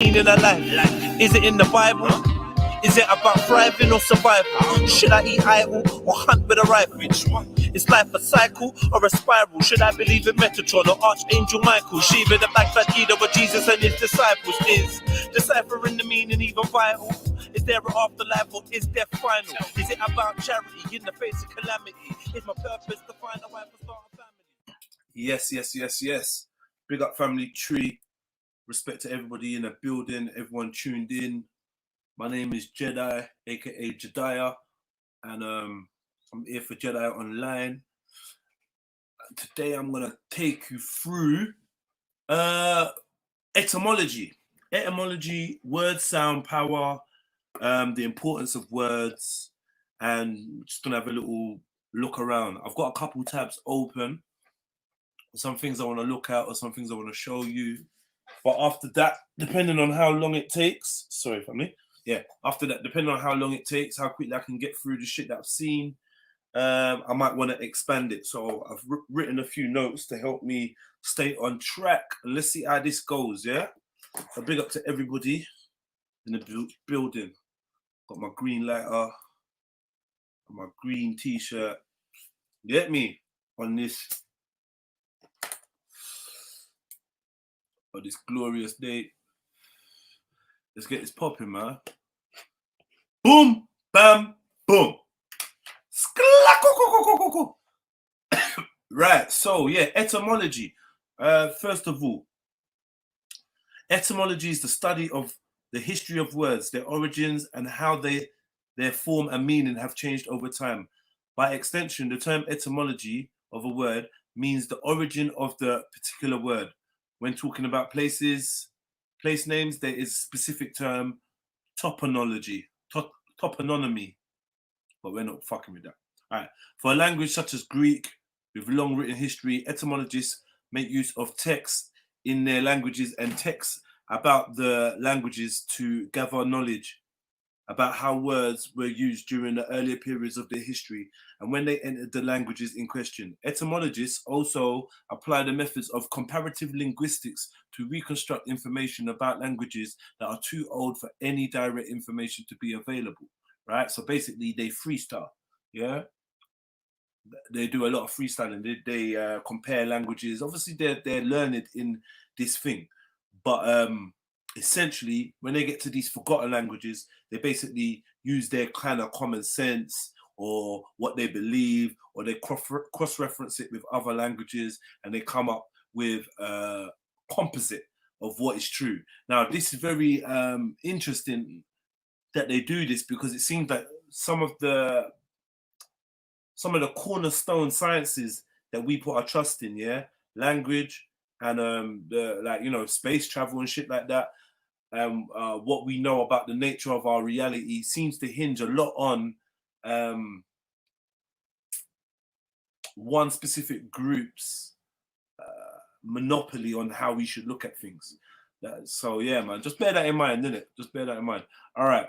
meaning of life? Is it in the Bible? Is it about thriving or survival? Should I eat idle or hunt with a rifle? Is life a cycle or a spiral? Should I believe in Metatron or Archangel Michael? Shiva the backside leader of Jesus and his disciples. Is deciphering the meaning even vital? Is there an afterlife or is death final? Is it about charity in the face of calamity? Is my purpose to find a wife and start a family? Yes. Big up family tree. Respect to everybody in the building, everyone tuned in. My name is Jedi, aka Jediah, and I'm here for Jedionline. Today I'm gonna take you through etymology, word, sound, power, the importance of words, and just gonna have a little look around. I've got a couple tabs open, some things I want to look at or some things I want to show you. But after that, depending on how long it takes, after that, depending on how long it takes, how quickly I can get through the shit that I've seen, I might want to expand it. So I've written a few notes to help me stay on track. And let's see how this goes, yeah? So big up to everybody in the building. Got my green lighter, my green t-shirt. Get me on this glorious day. Let's get this popping, man. Boom, bam, boom. Right, so yeah, etymology. First of all, etymology is the study of the history of words, their origins, and how their form and meaning have changed over time. By extension, the term etymology of a word means the origin of the particular word. When talking about place names, there is a specific term, toponymy, but we're not fucking with that. All right. For a language such as Greek, with long written history, etymologists make use of texts in their languages and texts about the languages to gather knowledge about how words were used during the earlier periods of their history and when they entered the languages in question. Etymologists also apply the methods of comparative linguistics to reconstruct information about languages that are too old for any direct information to be available, right? So basically they freestyle, yeah? They do a lot of freestyling. They compare languages. Obviously they're learned in this thing, but essentially, when they get to these forgotten languages, they basically use their kind of common sense or what they believe, or they cross-reference it with other languages, and they come up with a composite of what is true. Now, this is very interesting that they do this, because it seems that some of the cornerstone sciences that we put our trust in, yeah, language and space travel and shit like that, what we know about the nature of our reality seems to hinge a lot on one specific group's monopoly on how we should look at things. So yeah, man, just bear that in mind, innit? Just bear that in mind. All right.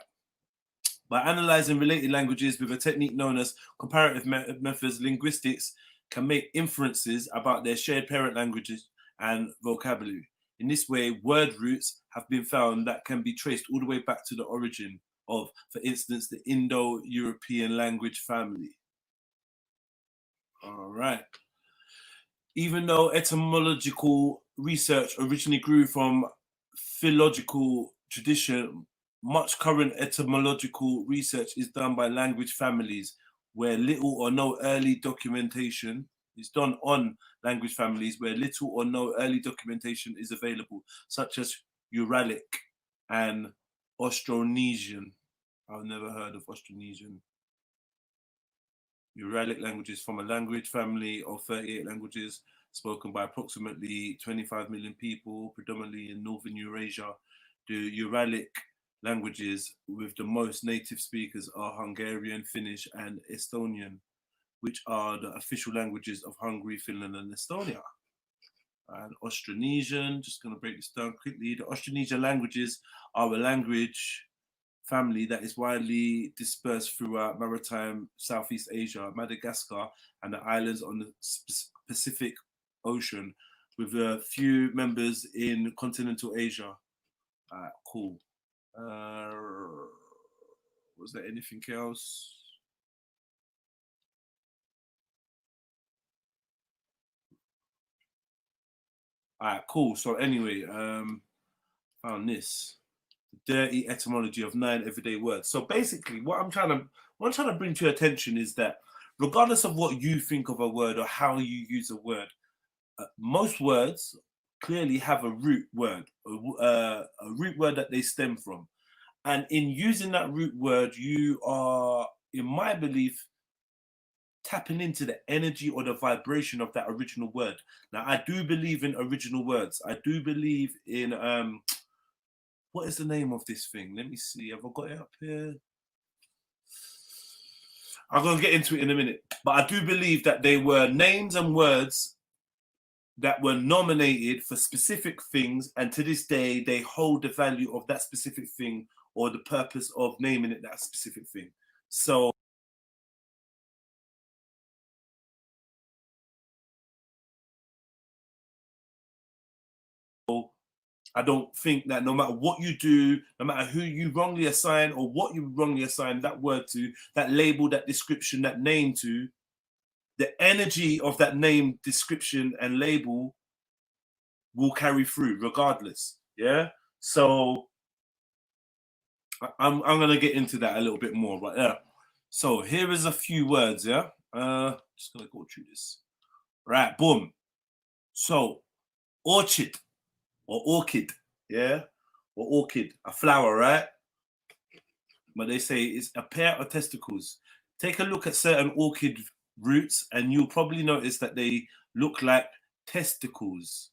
By analyzing related languages with a technique known as comparative methods, linguistics can make inferences about their shared parent languages and vocabulary. In this way, word roots have been found that can be traced all the way back to the origin of, for instance, the Indo-European language family. All right. Even though etymological research originally grew from philological tradition, much current etymological research is done by language families where little or no early documentation is done on language families where little or no early documentation is available, such as Uralic and Austronesian. I've never heard of Austronesian. Uralic languages from a language family of 38 languages spoken by approximately 25 million people, predominantly in northern Eurasia. The Uralic languages with the most native speakers are Hungarian, Finnish, and Estonian, which are the official languages of Hungary, Finland, and Estonia. And Austronesian, just going to break this down quickly. The Austronesian languages are a language family that is widely dispersed throughout maritime Southeast Asia, Madagascar, and the islands on the Pacific Ocean, with a few members in continental Asia. All right, cool. Was there anything else? All right, cool. So anyway, found this dirty etymology of 9 everyday words. So basically, what I'm trying to bring to your attention is that regardless of what you think of a word or how you use a word, most words clearly have a root word, a root word that they stem from. And in using that root word, you are, in my belief, tapping into the energy or the vibration of that original word. Now, I do believe in original words. I do believe in what is the name of this thing? Let me see. Have I got it up here? I'm gonna get into it in a minute. But I do believe that they were names and words that were nominated for specific things, and to this day they hold the value of that specific thing or the purpose of naming it that specific thing. So I don't think that no matter what you do, no matter who you wrongly assign or what you wrongly assign that word to, that label, that description, that name to, the energy of that name, description, and label will carry through regardless. Yeah. So I'm gonna get into that a little bit more, but yeah. So here is a few words. Yeah. Just gonna go through this. Right. Boom. So orchid or orchid. Yeah. Or orchid, a flower, right? But they say it's a pair of testicles. Take a look at certain orchid roots, and you'll probably notice that they look like testicles.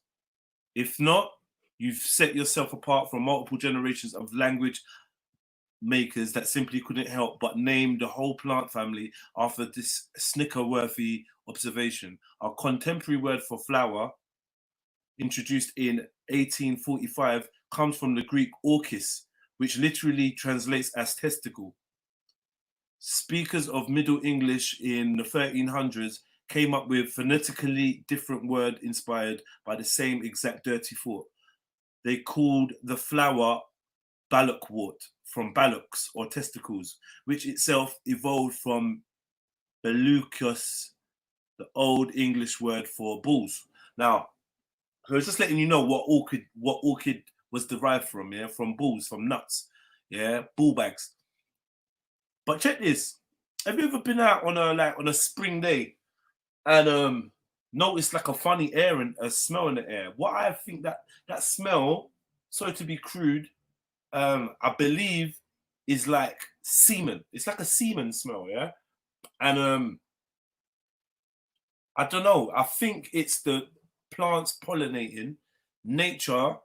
If not, you've set yourself apart from multiple generations of language makers that simply couldn't help but name the whole plant family after this snicker-worthy observation. Our contemporary word for flower, introduced in 1845, comes from the Greek orchis, which literally translates as testicle. Speakers of Middle English in the 1300s came up with phonetically different word inspired by the same exact dirty thought. They called the flower ballokwort, from ballocks or testicles, which itself evolved from bellucus, the old English word for balls. Now, so it's just letting you know what orchid was derived from, yeah, from balls, from nuts, yeah, ball bags. But check this. Have you ever been out on a spring day and noticed like a funny air and a smell in the air? What I think that smell, sorry to be crude, I believe is like semen. It's like a semen smell, yeah. And I don't know. I think it's the plants pollinating. Nature,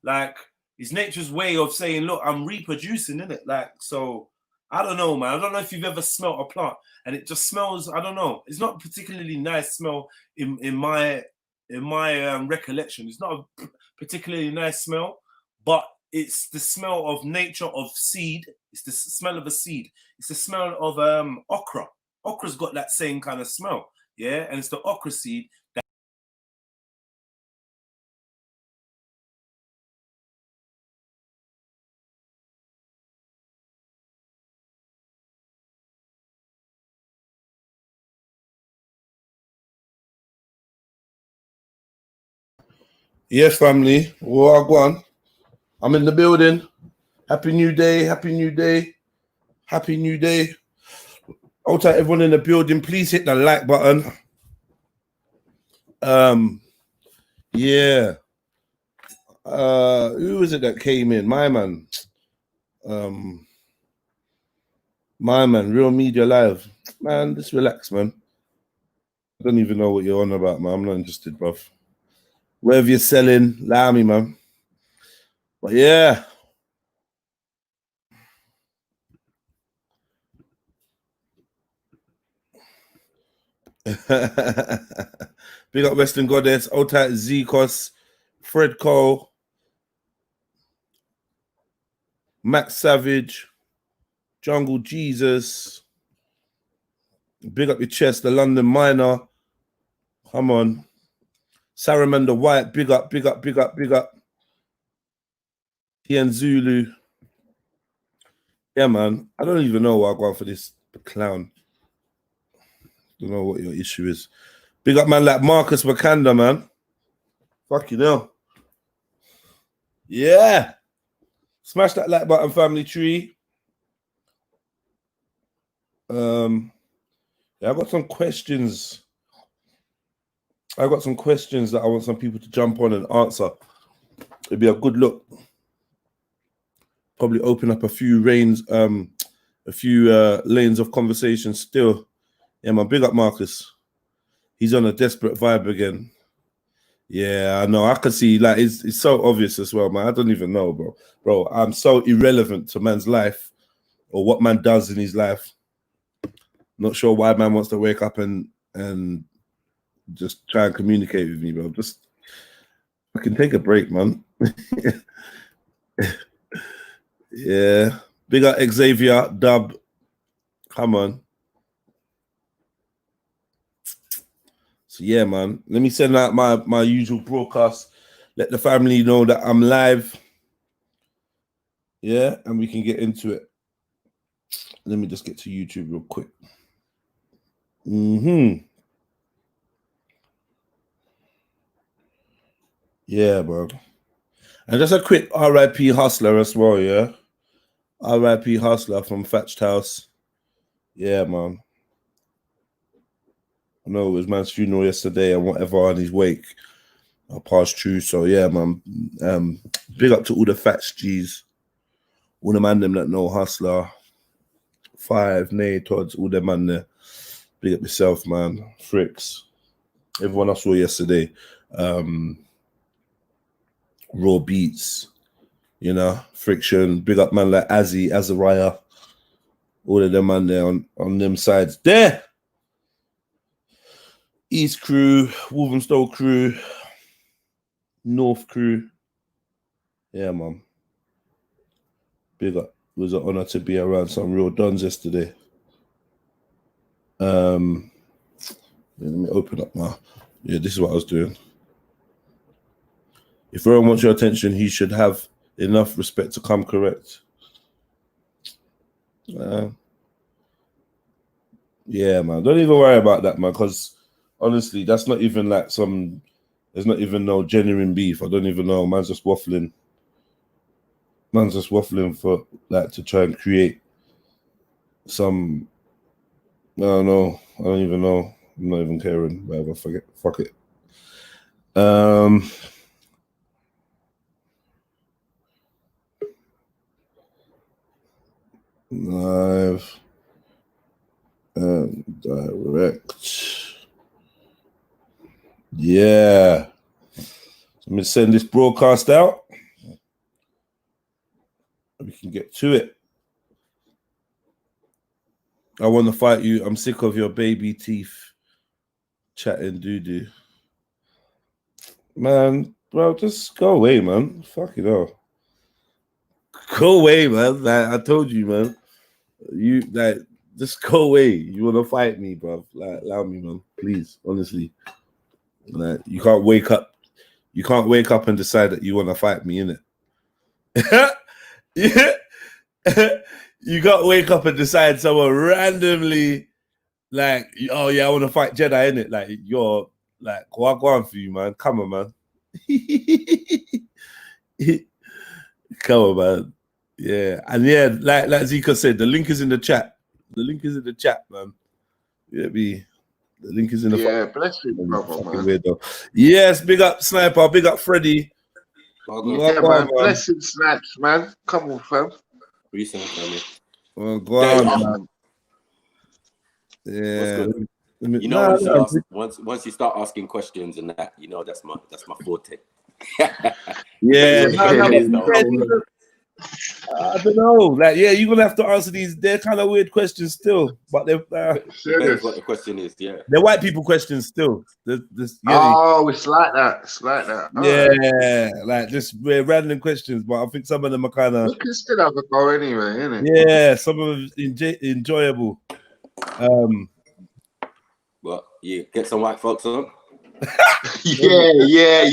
like it's nature's way of saying, look, I'm reproducing, isn't it? Like, so I don't know, man. I don't know if you've ever smelled a plant and it just smells, I don't know. It's not a particularly nice smell in my recollection. It's not a particularly nice smell, but it's the smell of nature, of seed. It's the smell of a seed. It's the smell of okra. Okra's got that same kind of smell, yeah, and it's the okra seed. Yes, family. Well, go on. I'm in the building. Happy New Day. Happy New Day. Happy New Day. Hold tight, everyone in the building. Please hit the like button. Yeah. Who was it that came in? My man. Real Media Live. Man, just relax, man. I don't even know what you're on about, man. I'm not interested, bruv. Wherever you're selling, allow me, man. But yeah. Big up Western Goddess, old tight Zcos, Fred Cole, Max Savage, Jungle Jesus. Big up your chest, the London Miner. Come on. Saramanda White, big up, big up, big up, big up. He and Zulu. Yeah, man. I don't even know why I'm going for this clown. Don't know what your issue is. Big up man like Marcus Wakanda, man. Fucking hell. Yeah. Smash that like button, family tree. Yeah, I got some questions. I got some questions that I want some people to jump on and answer. It'd be a good look. Probably open up a few lanes of conversation still. Yeah, man, big up Marcus. He's on a desperate vibe again. Yeah, I know. I can see, like, it's so obvious as well, man. I don't even know, bro. Bro, I'm so irrelevant to man's life or what man does in his life. Not sure why man wants to wake up and just try and communicate with me, bro. Just, I can take a break, man. Yeah. Big up Xavier, Dub. Come on. So yeah, man. Let me send out my usual broadcast. Let the family know that I'm live. Yeah, and we can get into it. Let me just get to YouTube real quick. Yeah, bro. And just a quick RIP Hustler as well, yeah. RIP Hustler from Thatched House. Yeah, man. I know it was man's funeral yesterday and whatever on his wake. I passed through. So yeah, man. Big up to all the Thatched G's. All the man them that know Hustler. 5, Nay, Tods, all them man there. Big up yourself, man. Fricks. Everyone I saw yesterday. Raw Beats. You know, Friction. Big up man like Azariah. All of them man there on them sides. There! East crew, Wolverhampton crew, North crew. Yeah, man. Big up. It was an honor to be around some real dons yesterday. Let me open up my... Yeah, this is what I was doing. If everyone wants your attention, he should have enough respect to come correct. Yeah, man. Don't even worry about that, man, because honestly, that's not even like some... There's not even no genuine beef. I don't even know. Man's just waffling. Man's just waffling for like to try and create some... I don't know. I don't even know. I'm not even caring. Whatever. Forget. Fuck it. Live and direct. Yeah. Let me send this broadcast out. We can get to it. I want to fight you. I'm sick of your baby teeth chatting doo-doo. Man, bro, just go away, man. Fuck it all. Go away, man. Like, I told you, man. You like just go away. You want to fight me, bro? Like, allow me, man. Please, honestly. Like, you can't wake up. You can't wake up and decide that you want to fight me, innit? Yeah. You can't wake up and decide someone randomly, like, oh yeah, I want to fight Jedi, innit? Like, you're like, go on for you, man. Come on, man. Come on, man. Yeah, and yeah, like Zika said, the link is in the chat. The link is in the chat, man. Yeah, the link is in the bless you, brother, man. Weirdo. Yes, big up Sniper, big up Freddy. Yeah, man. Blessed Snipes, man. Come on, fam. Recent family. Well, go on, man. Yeah. You know, once you start asking questions and that, you know, that's my forte. Yeah. I don't know. Like, yeah, you're gonna have to answer these. They're kind of weird questions still, but they're depends what the question is. Yeah, they're white people questions still. It's like that. It's like that. Yeah, like just random questions, but I think some of them are kind of. We can still have a go anyway, innit? Yeah, some of them enjoyable. Well, you get some white folks on. yeah,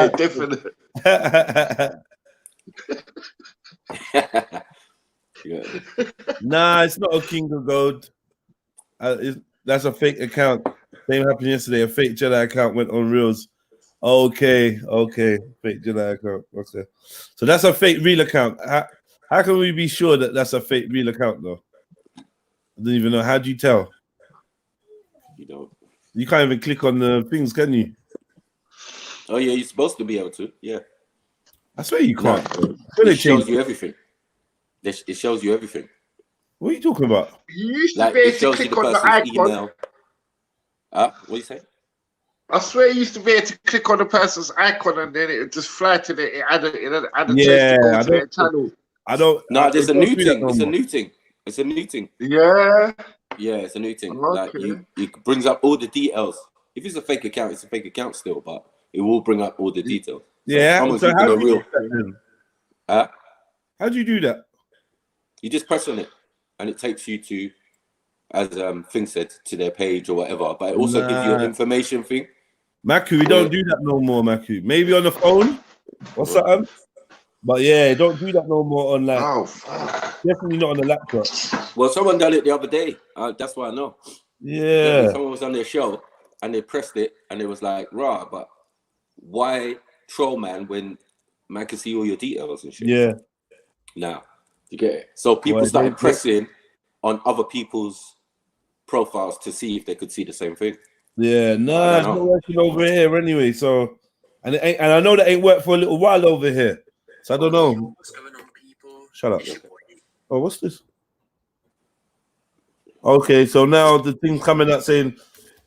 definitely. Yeah. Nah, it's not a king of gold. That's a fake account. Same happened yesterday. A fake Jedi account went on Reels. Okay. Fake Jedi account. Okay. So that's a fake real account. How can we be sure that that's a fake real account, though? I don't even know. How do you tell? You know. You can't even click on the things, can you? Oh yeah, you're supposed to be able to. Yeah. I swear you can't. It shows you everything. It shows you everything. What are you talking about? You used to Like be it able to shows you click the on the person's icon. email. What do you say? I swear you used to be able to click on the person's icon and then it would just fly to the add a Yeah, to go to their channel. I don't. No, there's a don't new do that thing. no It's a more. new thing. It's a new thing. Yeah. Yeah, it's a new thing. Okay. Like it brings up all the details. If it's a fake account, it's a fake account still, but it will bring up all the details. Yeah. someone's So using how a do you real. do that then? Huh? How do you do that? You just press on it, and it takes you to, as thing said, to their page or whatever. But it also gives you an information thing. Maku, we don't do that no more, Maku. Maybe on the phone or something. But yeah, don't do that no more on like. Oh, fuck. Definitely not on the laptop. Well, someone done it the other day. That's why I know. Yeah. Someone was on their show and they pressed it and it was like, rah, but why troll man when man can see all your details and shit? Yeah. Now, you get it. So people started pressing on other people's profiles to see if they could see the same thing. Yeah, nah, it's not working over here anyway. So, and I know that ain't worked for a little while over here. So I don't know. What's going on, people? Shut up. Oh, what's this? Okay, so now the thing's coming out saying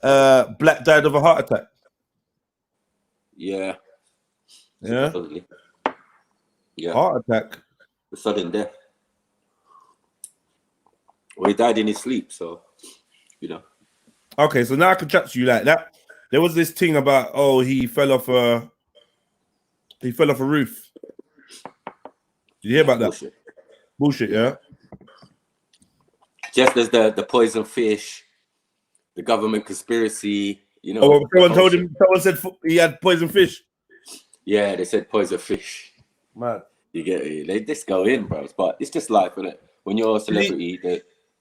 Black died of a heart attack. Yeah. Yeah. Yeah. Heart attack. The sudden death. Well, he died in his sleep, so you know. Okay, so now I can chat to you like that. There was this thing about he fell off a roof. Did you hear about that? Bullshit, yeah. Just as the poison fish, the government conspiracy, you know. Oh, someone said he had poison fish. Yeah, they said poison fish. Man. You get it. They just go in, bro. But it's just life, isn't it? When you're a celebrity,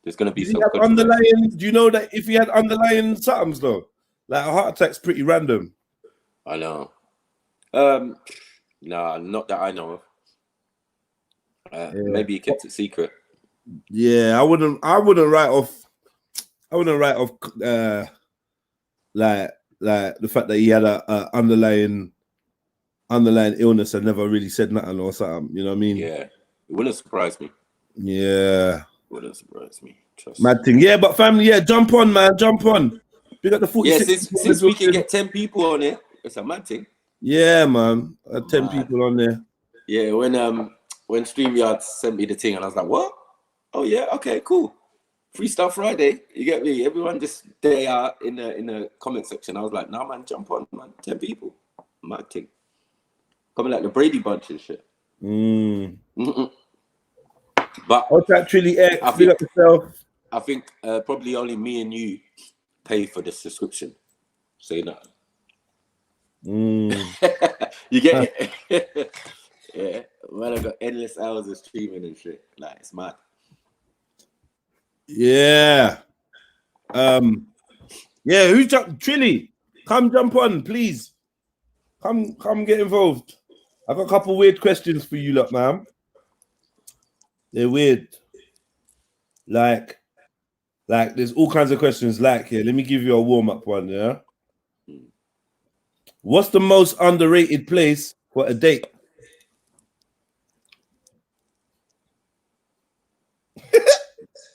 there's gonna be some underlying. Do you know that if he had underlying somethings though? Like a heart attack's pretty random. I know. Nah, not that I know of. Maybe he kept it secret. Yeah, I wouldn't write off like the fact that he had a underlying illness and never really said nothing or something. You know what I mean? Yeah, it wouldn't surprise me. Yeah, wouldn't surprise me. Trust mad thing. Yeah, but family, yeah, jump on, man, jump on. We got the 46. Yeah, since we can get 10 people on it, it's a mad thing. Yeah, man, 10 people on there. Yeah, when StreamYard sent me the thing, and I was like, what? Oh yeah, okay, cool. Freestyle Friday, you get me? Everyone just there in the comment section. I was like, nah, man, jump on, man. 10 people, mad thing. Coming like the Brady Bunch and shit. But what's that Trilly X? I think probably only me and you pay for the subscription. Say that. You get it? Yeah, man, I got endless hours of streaming and shit. Like, it's mad. Yeah. Yeah, who's Trilly? Come jump on, please. Come get involved. I got a couple weird questions for you, lot, man. They're weird. Like there's all kinds of questions like here. Let me give you a warm-up one, yeah? What's the most underrated place for a date?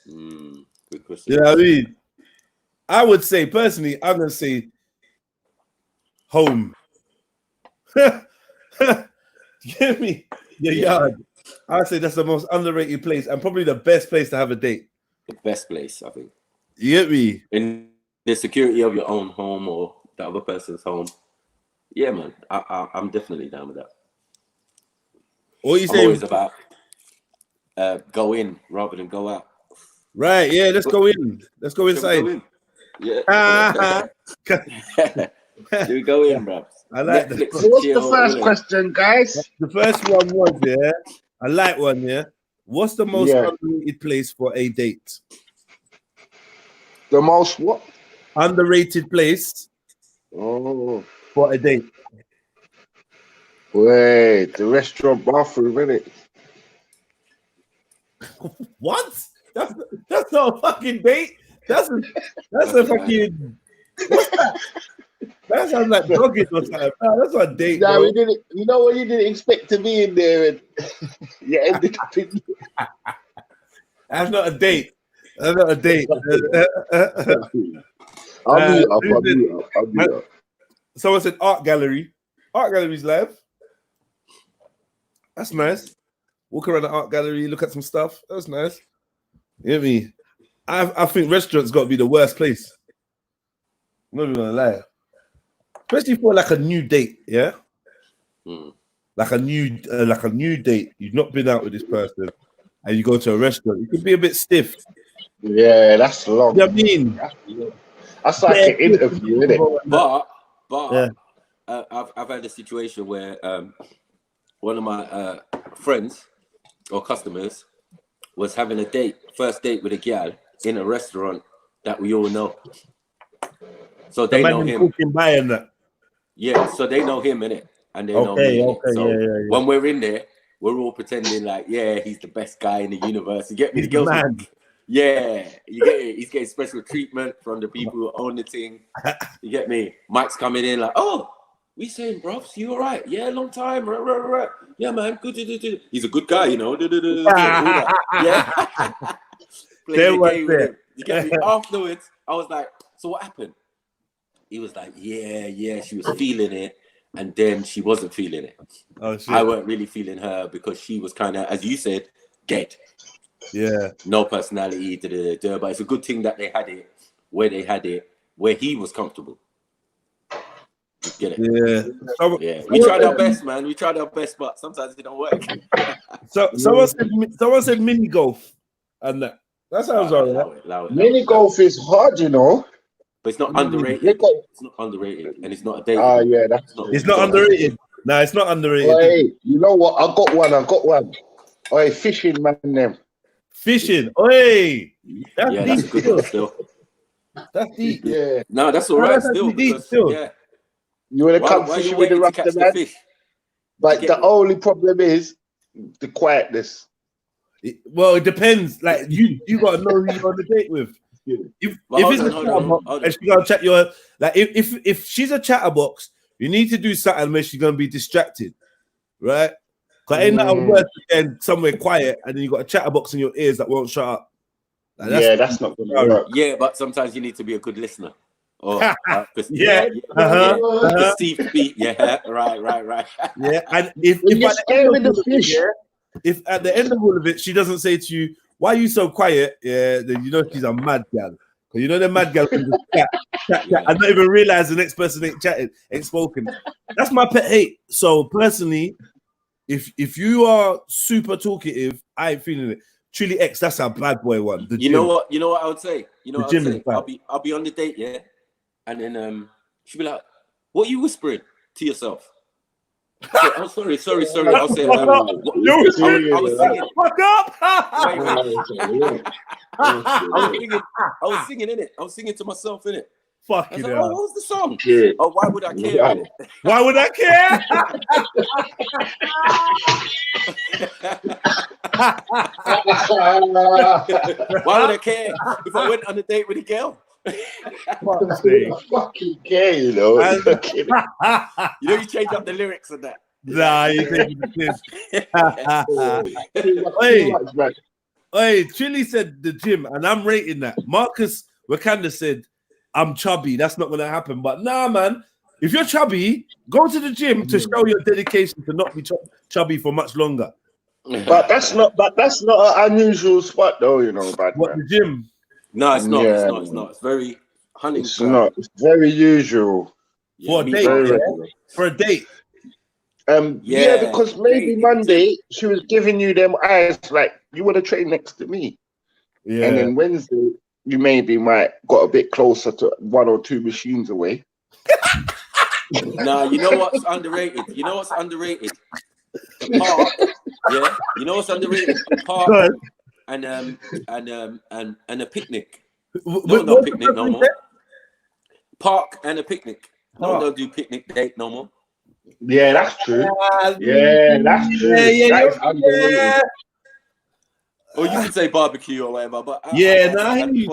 Good question. You know what I mean? I would say, personally, I'm going to say home. Give me your yard. I'd say that's the most underrated place and probably the best place to have a date. The best place, I think. You get me? In the security of your own home or the other person's home. Yeah, man. I'm definitely down with that. What are you I'm saying? always about go in rather than go out. Right, yeah, let's go in. Let's go inside. Yeah. We go in, bro. I like Netflix that. So what's chill, the first all that. question, guys? The first one was, yeah, I like one, yeah. What's the most Yeah. underrated place for a date? The most what? Underrated place Oh, for a date. wait, the restaurant bathroom, innit? What? That's not a fucking date. That's a fucking. What's that? That sounds like dogging or something. No, that's not a date, Nah, bro. we didn't. You know what? You didn't expect to be in there, and you ended up in. That's not a date. That's not a date. I'll mute up. who I'll did- mute up. I'll mute up. Someone said art gallery. Art gallery's live. That's nice. Walk around the art gallery, look at some stuff. That's nice. You know what I mean? I think restaurants got to be the worst place. I'm not even gonna lie. Especially for like a new date, yeah? Like a new date. You've not been out with this person and you go to a restaurant. You could be a bit stiff. Yeah, that's long. You know what I mean? That's like an interview, isn't it? But Yeah. I've had a situation where one of my friends or customers was having a first date with a gal in a restaurant that we all know. So they know him. Cooking by and that. Yeah, so they know him, innit? And they know me. Okay, So yeah. when we're in there, we're all pretending like, yeah, he's the best guy in the universe. You get me? The girls are- Man. yeah, you get it. He's getting special treatment from the people who own the thing. You get me? Mike's coming in like, oh, we saying, bros, you all right? Yeah, long time. Rah, rah, rah. Yeah, man, good. He's a good guy, you know. All that. Yeah. Play the game with him. You get me? Afterwards, I was like, so what happened? He was like, yeah, she was feeling it. And then she wasn't feeling it. Oh, shit. I weren't really feeling her because she was kind of, as you said, dead. Yeah. No personality, but it's a good thing that they had it where he was comfortable. You get it? Yeah. Yeah. We tried our best, man. We tried our best, but sometimes it don't work. So someone said mini golf, and that sounds alright. Allow it. Mini golf is hard, you know. But it's not underrated. It's not underrated, and it's not a date. Yeah, that's It's not underrated. No, it's not underrated. Hey, you know what? I got one. Hey, fishing, man, them. Fishing. Oi, that's Yeah, deep. that's a good one still. That's deep. Yeah. No, that's all right that's still. deep Because, still. yeah. You want to come Why fishing you with the waiting to catch rasta the man? fish? But the only problem is the quietness. Well, it depends. Like you got to know who you're on the date with. If it's a chatterbox and she's gonna chat your like if she's a chatterbox, you need to do something where she's gonna be distracted, right? Because ain't nothing worse than somewhere quiet and then you got a chatterbox in your ears that won't shut up. Like, that's not gonna work. Yeah, but sometimes you need to be a good listener. Or Yeah. Steve beat. Yeah, right. Yeah, and if at the end of all of it she doesn't say to you, "Why are you so quiet?" Yeah, then you know she's a mad gal. Because you know the mad gal can just chat, and not even realize the next person ain't spoken. That's my pet hate. So personally, if you are super talkative, I ain't feeling it. Trilly X, that's a bad boy one. You know what I would say? I'll be on the date, yeah, and then she'll be like, "What are you whispering to yourself?" Oh, sorry. I'll say, I was singing. Fuck up! I was singing in it. I was singing to myself in it. Fuck you, like, oh, what was the song? Yeah. Oh, why would I care? Innit? Why would I care? Why would I care if I went on a date with a girl? Fucking care, you know. You know, you change up the lyrics and that. Nah, you think Hey, Chili said the gym, and I'm rating that. Marcus Wakanda said, I'm chubby. That's not going to happen. But nah, man, if you're chubby, go to the gym to show your dedication to not be chubby for much longer. But that's not an unusual spot, though, you know. What, the gym? No, it's not. Yeah, it's not. It's very hunting. It's not. It's very usual. For a date. For a date. Yeah, because maybe Monday she was giving you them eyes like you would have trained next to me. Yeah. And then Wednesday you maybe might got a bit closer to one or two machines away. Nah, you know what's underrated? You know what's underrated? The park. Yeah. You know what's underrated? The park and a picnic. No picnic no more. Park and a picnic. No, don't do picnic date no more. Yeah, that's true. Yeah, that's true. That is underrated. Or you could say barbecue or whatever, but for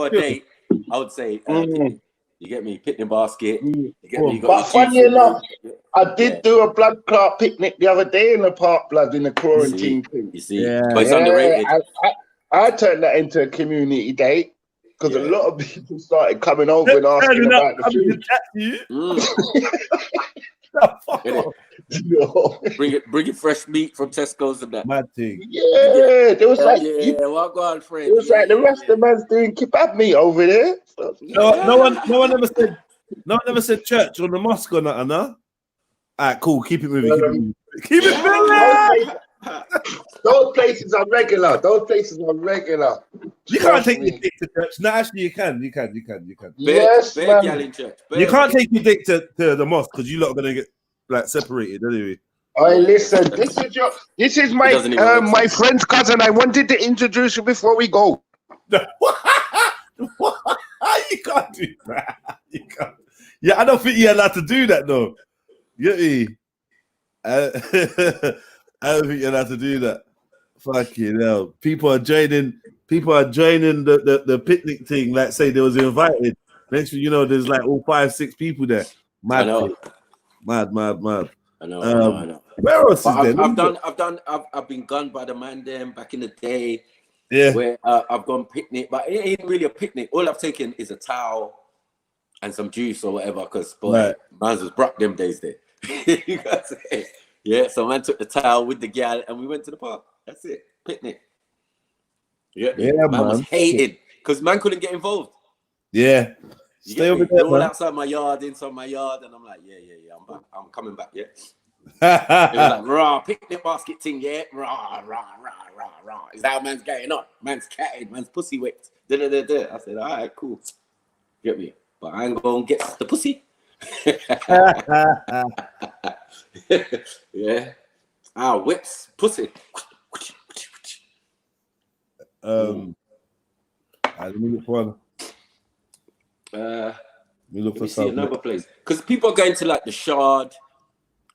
a date, I would say picnic. You get me? Picnic basket. You get me? You got But funny enough, I did do a blood clot picnic the other day in the park, blood, in the quarantine thing. You see? But it's underrated. I turned that into a community date because a lot of people started coming over and asking about the food. Bring it fresh meat from Tesco's and that. Mad thing. Yeah, there was like well gone, friend. It was like the rest of the man's doing kebab meat over there. No one ever said church or the mosque or nothing, huh? Alright, cool. Keep it moving. Keep it moving. Those places are regular. You can't take your dick to church. No, actually, you can. Yes, man. You can't take your dick to the mosque because you lot are gonna get like separated anyway. Hey, listen. This is my my friend's cousin. I wanted to introduce you before we go. You can't do that. You can't. Yeah, I don't think you're allowed to do that though. You get me? I don't think you're allowed to do that. Fucking hell. People are joining the picnic thing, like say they was invited. Next thing you know, there's like all 5-6 people there. Mad. Mad. I know. Where else is there? I've been gunned by the man them back in the day. Yeah. Where I've gone picnic, but it ain't really a picnic. All I've taken is a towel and some juice or whatever, because boy, man's was broke them days there. You gotta say. Yeah, so man took the towel with the gal and we went to the park. That's it. Picnic. Yeah, man was hated because man couldn't get involved. Yeah. Stay over there, all outside my yard, inside my yard, and I'm like, yeah, I'm coming back, yeah. It was like, rah, picnic basket thing, yeah, rah. Is that how man's getting on? Man's catted, man's pussy whipped. I said, all right, cool. Get me. But I ain't gonna get the pussy. Yeah. Whips, pussy. Let me look for one. Let me see another place. Because people are going to like the Shard.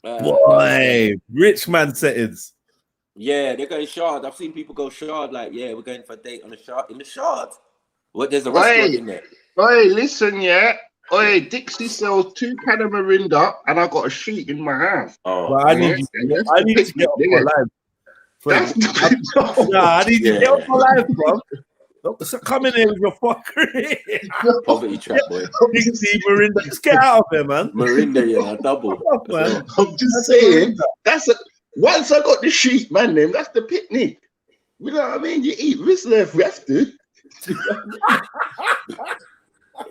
Boy, rich man settings. Yeah, they're going Shard. I've seen people go Shard, like, yeah, we're going for a date on the Shard. In the Shard. What, there's a restaurant in there. Oi, listen, yeah. Oi, Dixie sells 2 cans of Mirinda and I got a sheet in my house. Oh, well, I need to get off my life. I need to get off my life, bro. Come in here with your fuckery. Poverty trap, boy. Dixie, Mirinda, just get out of there, man. Mirinda, yeah, double. I'm just saying, once I got the sheet, man, that's the picnic. You know what I mean? You eat this left, rest, dude. All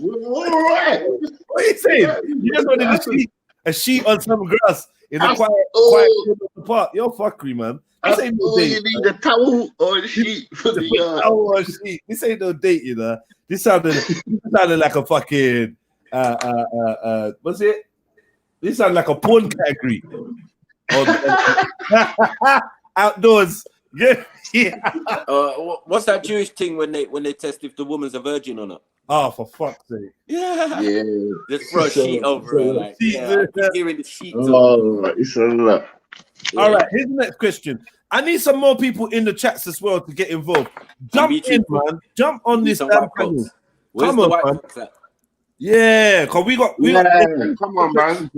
right. What are you saying? You just wanted a sheet on some grass in the quiet corner of the park. You're fuckery, man. This ain't no date. You need a towel or a sheet for the yard. Towel or a sheet. This ain't no date, you know. This sounded like a fucking what's it? This sounded like a porn category. Outdoors. Yeah. What's that Jewish thing when they test if the woman's a virgin or not? Oh, for fuck's sake! Yeah. Just throw a sheet over her. Like, hearing the sheet. It's a lot. Yeah. All right, here's the next question. I need some more people in the chats as well to get involved. Jump in, man. Jump on this damn panel. Where's the white folks at? Yeah, because we got come on, man.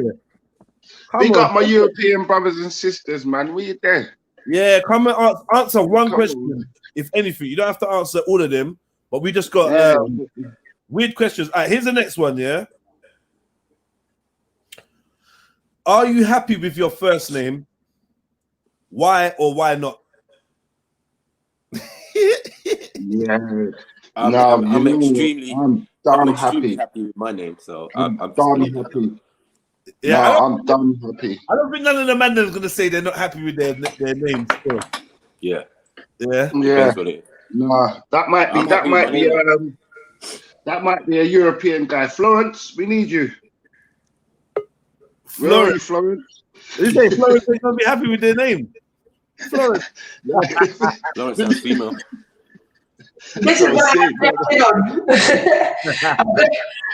Big up my European brothers and sisters, man. We there. Yeah, come and answer one question, if anything. You don't have to answer all of them, but we just got weird questions. All right, here's the next one, yeah? Are you happy with your first name? Why or why not? I'm extremely happy with my name, so I'm damn happy. Yeah, I'm damn happy. I don't think none of the men are going to say they're not happy with their names. Still. Yeah. No, that might be a European guy. Florence, we need you. Where are you, Florence? They say Florence ain't gonna be happy with their name. Florence. Florence sounds female. This is what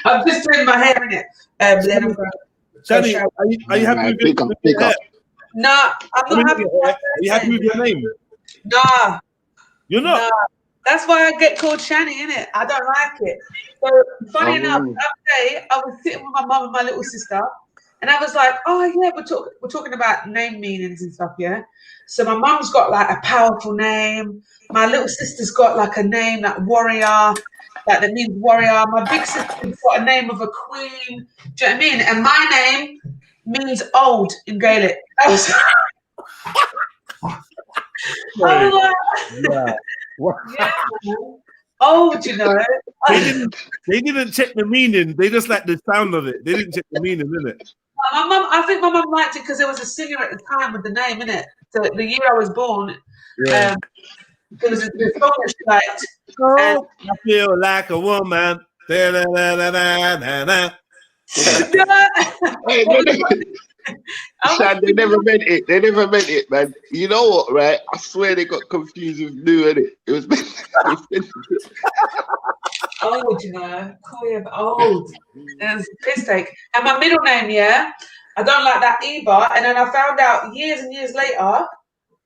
I'm just doing my hair in it. Then I'm going Shani, are you happy with your hair? Nah, I'm not happy. Are you happy with your name? Nah. You're not? Nah. That's why I get called Shani, innit? I don't like it. So, funny enough, the other day, I was sitting with my mum and my little sister, and I was like, oh, yeah, we're talking about name meanings and stuff, yeah? So my mum's got, like, a powerful name. My little sister's got, like, a name, like warrior, like that means warrior. My big sister's got a name of a queen. Do you know what I mean? And my name means old in Gaelic. I was like, yeah, old, you know. They didn't check the meaning. They just like the sound of it. They didn't check the meaning, innit? My mum, I think my mum liked it because there was a singer at the time with the name, innit? So the year I was born, there was a song that she liked. I feel like a woman. Hey, they never meant it. They never meant it, man. You know what, right? I swear they got confused with new, innit? It was old, you know. Call you old. It was a piss take. And my middle name, yeah, I don't like that either. And then I found out years and years later,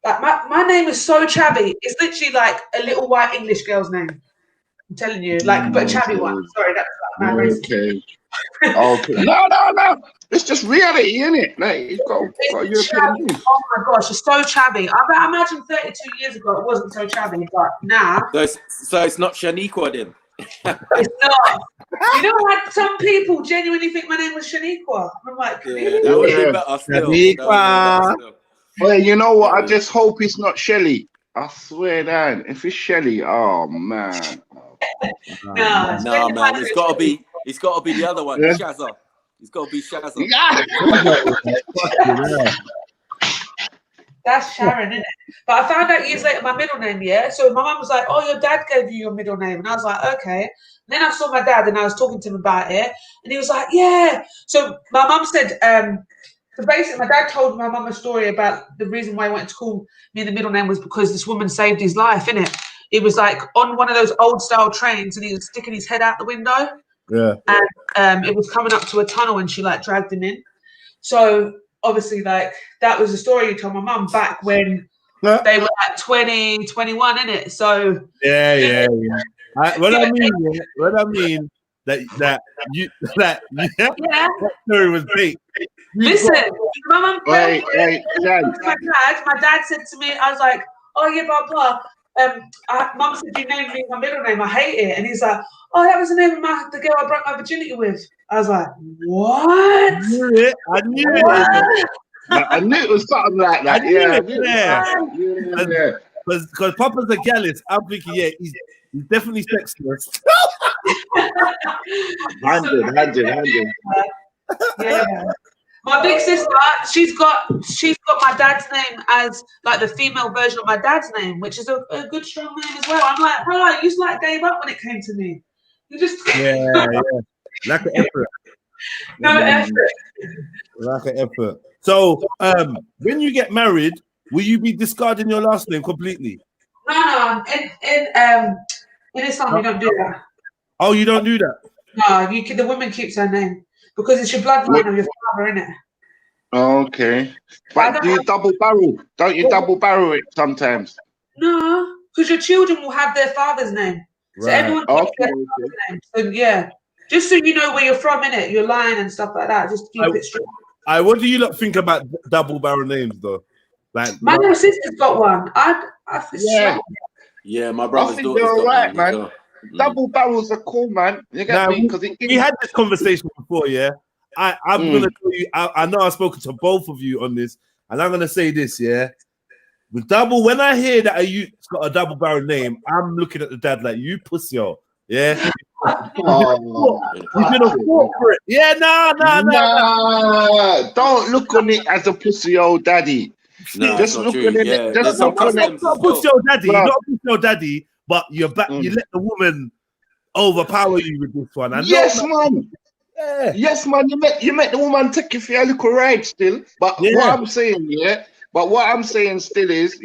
like my name is so chavvy. It's literally like a little white English girl's name. I'm telling you, like, but a chavvy one. Sorry, that's like my race. Okay. No. It's just reality, innit? Like, it's got European name. Oh my gosh, it's so chavvy. I imagine 32 years ago it wasn't so chavvy, but now. So it's not Shaniqua then? It's not. You know, like some people genuinely think my name was Shaniqua. I'm like, yeah, that would be better still. Shaniqua. Well, you know what? I just hope it's not Shelly. I swear down. If it's Shelly, oh man. No, man. It's gotta be the other one, yeah. Shazza. It's gotta be Shazza. Yeah. That's Sharon, isn't it? But I found out years later my middle name, yeah. So my mum was like, oh, your dad gave you your middle name. And I was like, okay. And then I saw my dad and I was talking to him about it. And he was like, yeah. So my mum said, so basically my dad told my mum a story about the reason why he wanted to call me the middle name was because this woman saved his life, innit? It was like on one of those old style trains and he was sticking his head out the window. Yeah. And it was coming up to a tunnel and she like dragged him in. So obviously, like, that was the story you told my mum back when they were like 20, 21, innit? So yeah. What I mean that story was big. Listen, my mum. My dad said to me, I was like, oh yeah, Papa. Mum said you named me my middle name. I hate it, and he's like, oh, that was the name of the girl I broke my virginity with. I was like, what? I knew it. I knew it was something like that. Yeah. Because Papa's a gallus. I'm thinking, yeah, he's definitely sexless. 100. Yeah. My big sister, she's got my dad's name as like the female version of my dad's name, which is a good strong name as well. I'm like, bro, you just like gave up when it came to me. You just like an effort. No effort. Like an effort. So, when you get married, will you be discarding your last name completely? No. In Islam, we don't do that. Oh, you don't do that? No, the woman keeps her name because it's your bloodline of your father, innit? Okay. But do you double barrel? Don't you double barrel it sometimes? No, because your children will have their father's name. So everyone keeps their father's name. So yeah, just so you know where you're from, innit? Your line and stuff like that. Just keep it straight. What do you lot think about double barrel names though? Like my little sister's got one. Yeah, my brother's daughter's got one, right, man. Double barrels are cool, man. You get me? Because we had this conversation before, yeah. I'm gonna tell you. I know I've spoken to both of you on this, and I'm gonna say this, yeah. With double, when I hear that it's got a double barrel name, I'm looking at the dad like, you pussy, yeah. You're gonna fall for it. Yeah, no. Don't look on it as a pussy old daddy. No, just look at it. Yeah, just look on it. Not a pussy old daddy. Not a pussy old daddy. But you're back. You let the woman overpower you with this one. Yes, man. Yeah. Yes, man. You met the woman take you for a little ride still. But what I'm saying, still is,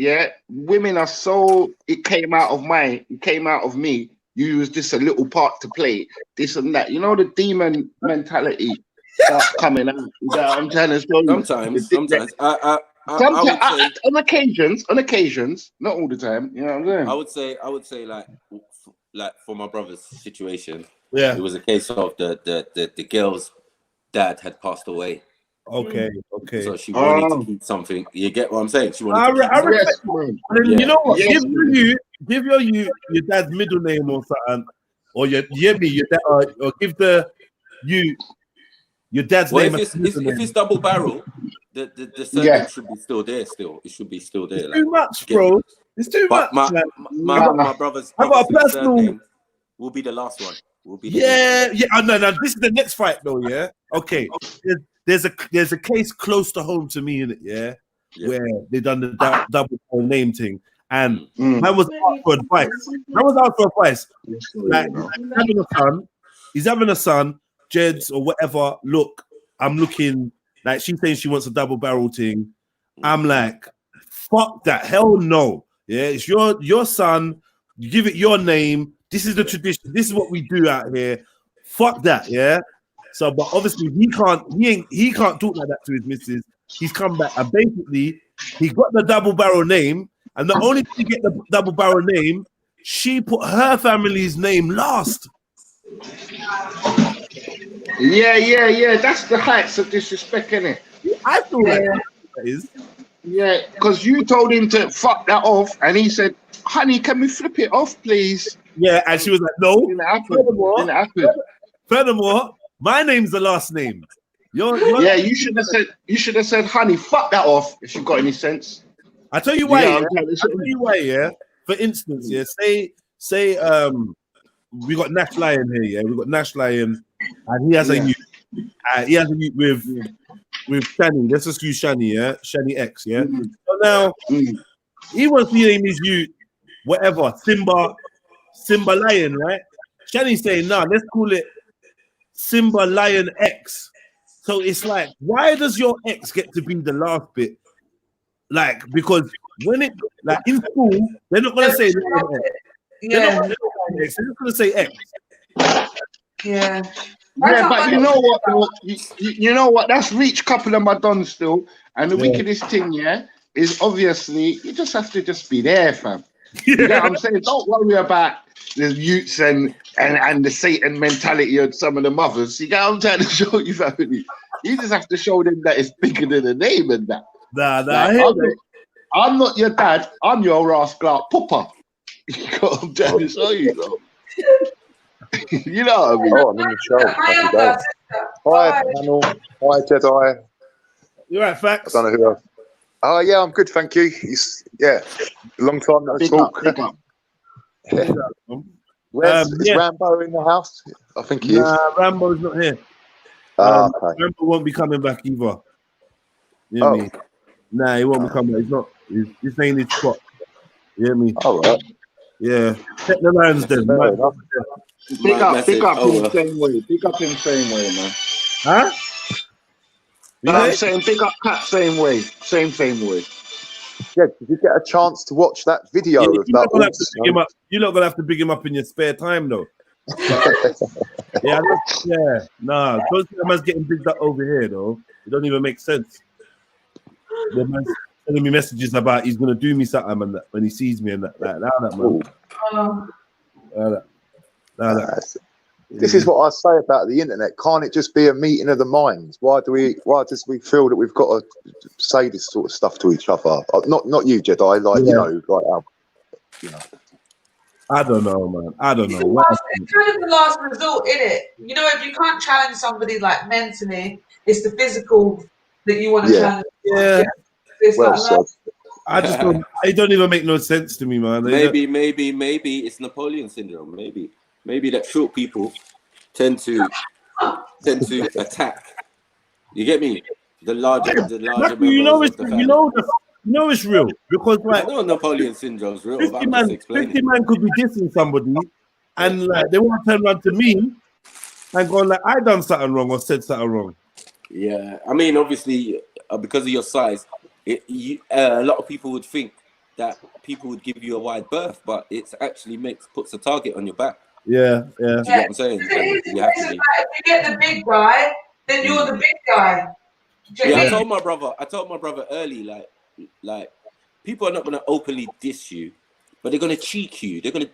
women are so. It came out of me. You was just a little part to play. This and that. You know the demon mentality starts coming out. You know what I'm trying to show you. Sometimes. Sometimes, I would say, on occasions, not all the time. You know what I'm saying? I would say like for my brother's situation, Yeah. it was a case of the girl's dad had passed away. Okay. So she wanted to keep something. You get what I'm saying? She wanted to keep I respect man. And then, you know what? Yes, give your dad's middle name or something, or your dad, or give your dad's name. If it's double barrel, the surname should be still there. It should be still there. It's too much, bro. It's too much. My brother's surname will be the last one. No. This is the next fight, though. Yeah. Okay. There's a case close to home to me in it. Yeah. Where they done the double name thing, and I was asked for advice. Like he's having a son, Jed's or whatever. Look, I'm looking like she's saying she wants a double barrel thing. I'm like, fuck that, hell no. Yeah, it's your son. You give it your name. This is the tradition. This is what we do out here. Fuck that, yeah. So, but obviously he can't talk like that to his missus. He's come back and basically he got the double barrel name, and the only thing to get the double barrel name, she put her family's name last. Yeah. That's the heights of disrespect, isn't it? I feel like that is. Yeah, because you told him to fuck that off, and he said, "Honey, can we flip it off, please?" Yeah, and she was like, "No." Didn't happen. Furthermore, my name's the last name. You should have said, "Honey, fuck that off." If you've got any sense. I tell you why. Yeah. For instance, say we got Nash Lion here. Yeah, we got Nash Lion, and he has a youth. He has a youth with Shani. Let's just use Shani. Yeah, Shani X. Yeah. So now he wants to name his youth whatever Simba Lion, right? Shani's saying, "No, let's call it Simba Lion X." So it's like, why does your X get to be the last bit? Like, because when it like in school, they're not gonna say Lion X. They're just gonna say X. Yeah. Yeah, but you know what? Though? You know what? That's reached couple of my dons still, and the wickedest thing, is obviously you just have to just be there, fam. You know what I'm saying? Don't worry about the youths and the Satan mentality of some of the mothers. You know what I'm trying to show you, family. You just have to show them that it's bigger than a name and that. I'm not your dad. I'm your rascal papa. You know what I'm trying to show you, bro. You know what I mean? Oh, I'm in the show. Hi, panel. Hi, Jedi. You right, Facts? I don't know who else. Oh, yeah, I'm good, thank you. Long time no talk. Big up. Is Rambo in the house? I think he is. Rambo's not here. Okay. Rambo won't be coming back either. You know what I mean? Nah, he won't be coming back. He's not. This ain't his spot. You hear me? All right. Yeah. Check the lines then. Pick up in the same way. Pick up in the same way, man. Huh? I'm saying pick up Cat same way. Same way. Yeah, did you get a chance to watch that video of that? You're not gonna have to big him up in your spare time though. Nah, those man's getting bigged up over here though. It don't even make sense. The man's sending me messages about he's gonna do me something and that when he sees me and that man. This is what I say about the internet. Can't it just be a meeting of the minds? Why does we feel that we've got to say this sort of stuff to each other? Not you, Jedi. You know. I don't know, man. I don't know. It's kind of the last resort, isn't it? You know, if you can't challenge somebody like mentally, it's the physical that you want to challenge. Yeah. I just don't. It don't even make no sense to me, man. Maybe it's Napoleon syndrome. Maybe that short people tend to attack. You get me? The larger members of the family. You know it's real because like Napoleon syndrome's real. 50 man could be dissing somebody, and like they want to turn around to me and going like, I done something wrong or said something wrong. Yeah, I mean, obviously, because of your size, a lot of people would think that people would give you a wide berth, but it actually puts a target on your back. Yeah. Do you get what I'm saying? You have to be. If you get the big guy, then you're the big guy. Yeah, I told my brother early, like people are not gonna openly diss you, but they're gonna cheek you. They're gonna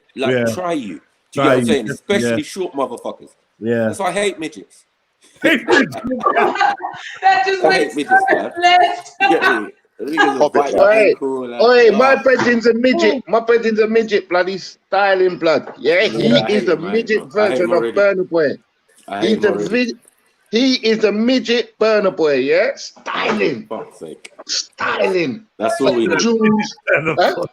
try you. Do you get what I'm saying? Especially short motherfuckers. Yeah. That's why I hate midgets. That just makes midgets, man. left. Oi, my brethren's a midget. My brethren's a midget, bloody styling blood. Yeah, he is the midget version of Burner Boy. He is the midget Burner Boy, yeah? Styling. Fuck's sake. Styling. That's all we do. Huh?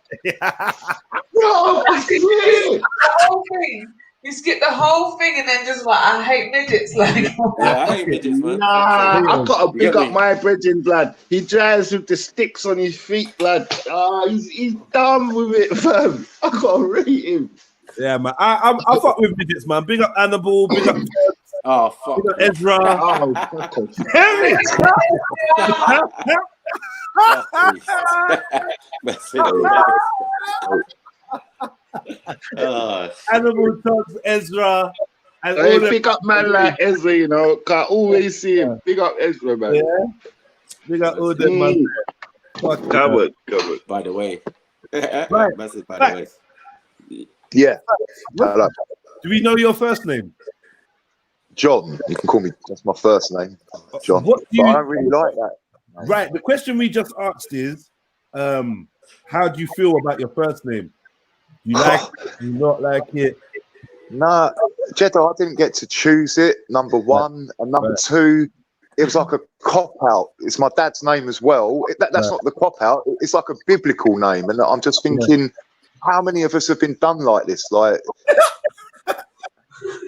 No, I can hear it. The whole thing. You skip the whole thing and then just like, I hate midgets. Like, yeah, I hate midgets, man. Nah, I've got to big up my brethren, blood. He drives with the sticks on his feet, blood. He's done with it, fam. I got to rate him. Yeah, man. I fuck with midgets, man. Big up Annabelle, big up oh, fuck. Big up Ezra. Oh, fuck Animal Talks, Ezra. And hey, pick up man like Ezra, you know. Can always see him. Pick up Ezra, man. Yeah. Big up all them, man. Covered. By the way. Right. Message, by the way. Yeah. Hello. Do we know your first name? John. You can call me. That's my first name, John. What do you, but I don't really like that. Right. The question we just asked is, how do you feel about your first name? You like it? Do you not like it? Nah, Jedi, I didn't get to choose it, number one. And number two, it was like a cop-out. It's my dad's name as well. That's not the cop-out. It's like a biblical name. And I'm just thinking, how many of us have been done like this? Like,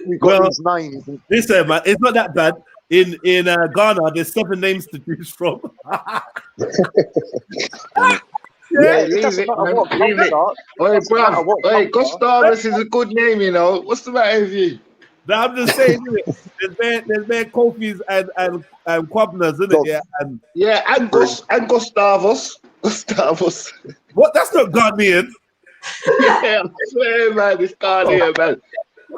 we've got these names. Listen, man, it's not that bad. In Ghana, there's 7 names to choose from. Yeah, leave it, man. Leave it. Oi, bro. Oi, Gustavus is a good name, you know. What's the matter with you? No, I'm just saying, there's bare Kofis and Kwabnas, isn't it? Yeah, and Gustavus. Gustavus. What? That's not Ghanaian. Yeah, I swear, man. It's Ghanaian, man.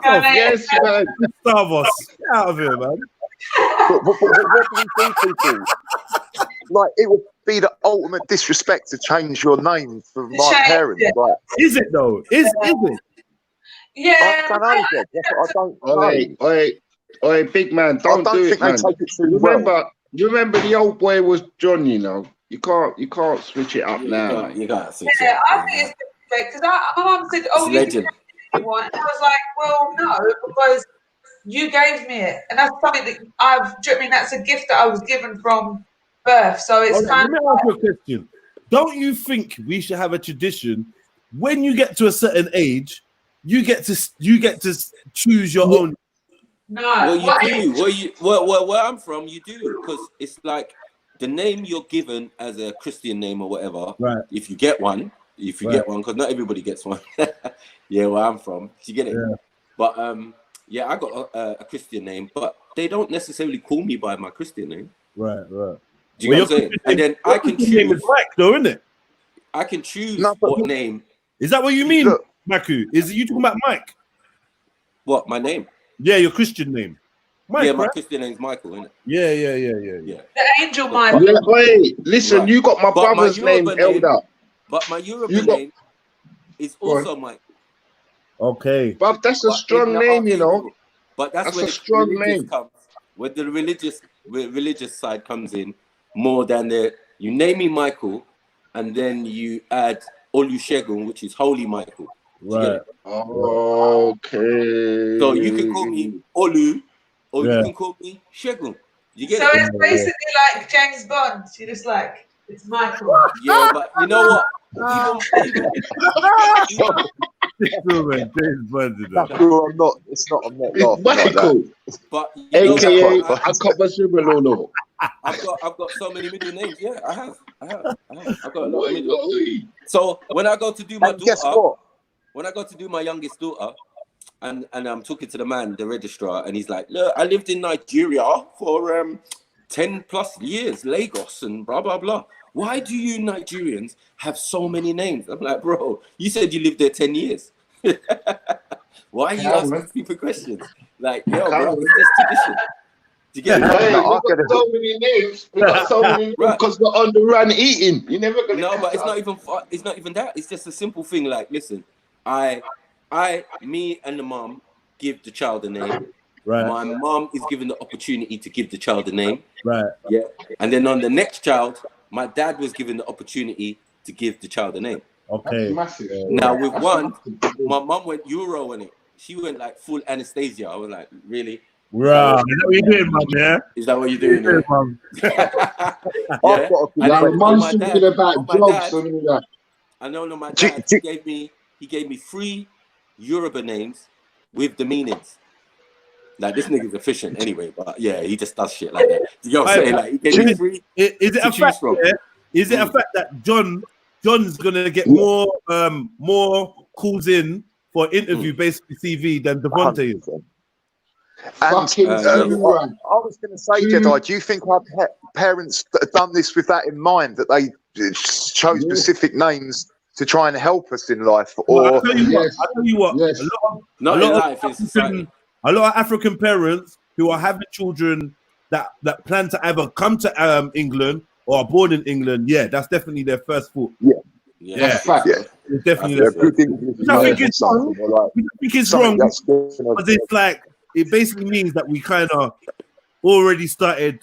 Yes, man. Gustavus. Get out of here, man. What do we do, people? Like, it would be the ultimate disrespect to change your name for my parents. Like, is it though? Is it? Yeah. I don't know. I don't know. Oi, big man, don't do it, man. You remember the old boy was John, you know. You can't switch it up now. You can't switch it up. I think it's disrespect because my mum said, "Oh, you can have one," and I was like, "Well, no, because you gave me it, and that's something that that's a gift that I was given from birth." So it's kind of. Let me ask you a question. Don't you think we should have a tradition when you get to a certain age, you get to choose your own? No. Well, you do. Where I'm from, you do, because it's like the name you're given as a Christian name or whatever. Right. If you get one, because not everybody gets one. Yeah, where I'm from, you get it. Yeah. But yeah, I got a Christian name, but they don't necessarily call me by my Christian name. Right. Do you know what I'm saying? And then I can choose. Name is Mike, though, isn't it? I can choose what name. Is that what you mean, Maku? Is it you talking about Mike? What, my name? Yeah, your Christian name. Mike, yeah, my right? Christian name's Michael, isn't it? Yeah. The angel Michael. Yeah, wait, listen, you got my brother's name held up. But my Yoruba name is also Mike. Okay. But that's a strong name, you know. But that's a strong name. Where the religious side comes in more than you name me Michael, and then you add Olusegun, which is Holy Michael. Right. Okay. So you can call me Olu, or you can call me Shegun. You get so it? it's basically like James Bond. You're just like, it's Michael. Yeah, but you know what? I'm not laughing Michael. like that. But AKA Akabasubalono. I've got so many middle names. Yeah, I have. I've got a lot of middle names. So when I go to do my daughter, when I go to do my youngest daughter, I'm talking to the man, the registrar, and he's like, look, I lived in Nigeria for 10 plus years, Lagos and blah, blah, blah. Why do you Nigerians have so many names? I'm like, bro, you said you lived there 10 years. Why are you asking people questions? Like, yo, bro, it's just tradition. Do you get it? Hey, we got so many names. We got so many names because we're on the run eating. You never gonna. No, but it's not even. It's not even that. It's just a simple thing. Like, listen, me and the mom give the child a name. Right. My mom is given the opportunity to give the child a name. Right. Yeah. And then on the next child, my dad was given the opportunity to give the child a name. Okay. Now with one, my mom went Euro on it. She went like full Anastasia. I was like, really? Right. Is that what you're doing, man? Yeah. Is that what you're doing? Yeah. Yeah. Mom's thinking about jobs and all that. I know my dad he gave me 3 Yoruba names with the meanings. Like, this nigga's efficient anyway, but yeah, he just does shit like that. You know what I'm saying? Like, he gave me 3. Is it a fact? Yeah? Is it a fact that John's gonna get more calls in for interview basically CV than Devontae is? And I was going to say, Jedi, do you think our parents have done this with that in mind, that they chose specific names to try and help us in life? Or Well, I'll tell you what. Yes. A lot of African parents who are having children that plan to either come to England or are born in England, yeah, that's definitely their first thought. Yeah. Fact. It's definitely their first thought. I think it's wrong because it's like, it basically means that we kind of already started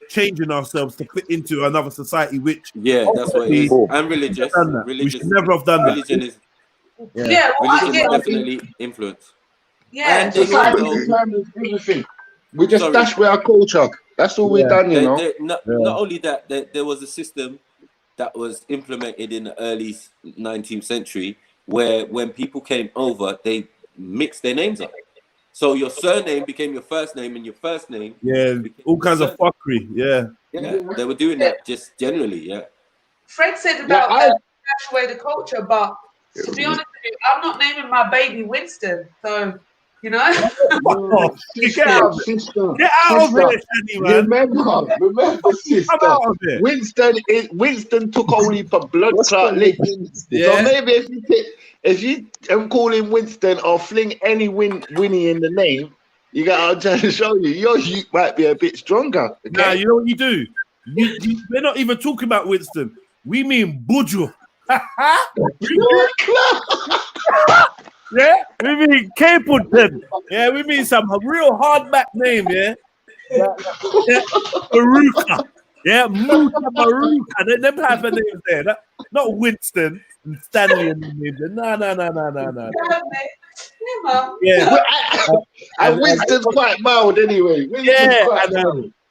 changing ourselves to fit into another society, which that's what it is. And religious. We should never have done religion that. Religion is definitely influence. Yeah, and everything. We just dash with our culture. That's all we've done, you know. Not only that, there was a system that was implemented in the early 19th century where when people came over, they mixed their names up. So your surname became your first name, and your first name, all kinds of fuckery, they were doing that just generally, Fred said about dash away the culture, but to be honest with you, I'm not naming my baby Winston, so you know. Get out of it, Shani, man. Remember, sister. Winston took only for blood clot legs. So maybe if you call him Winston or fling any Winnie in the name, you got. I'm trying to show you, you might be a bit stronger. Okay? Nah, you know what you do? We're not even talking about Winston. We mean Buju. Yeah, we mean Capleton. Yeah, we mean some real hard back name. Yeah, Baruka. Yeah, Musa Baruka. Them type of names there. Not Winston and Stanley and them names. No. Yeah, and Winston's quite mild anyway.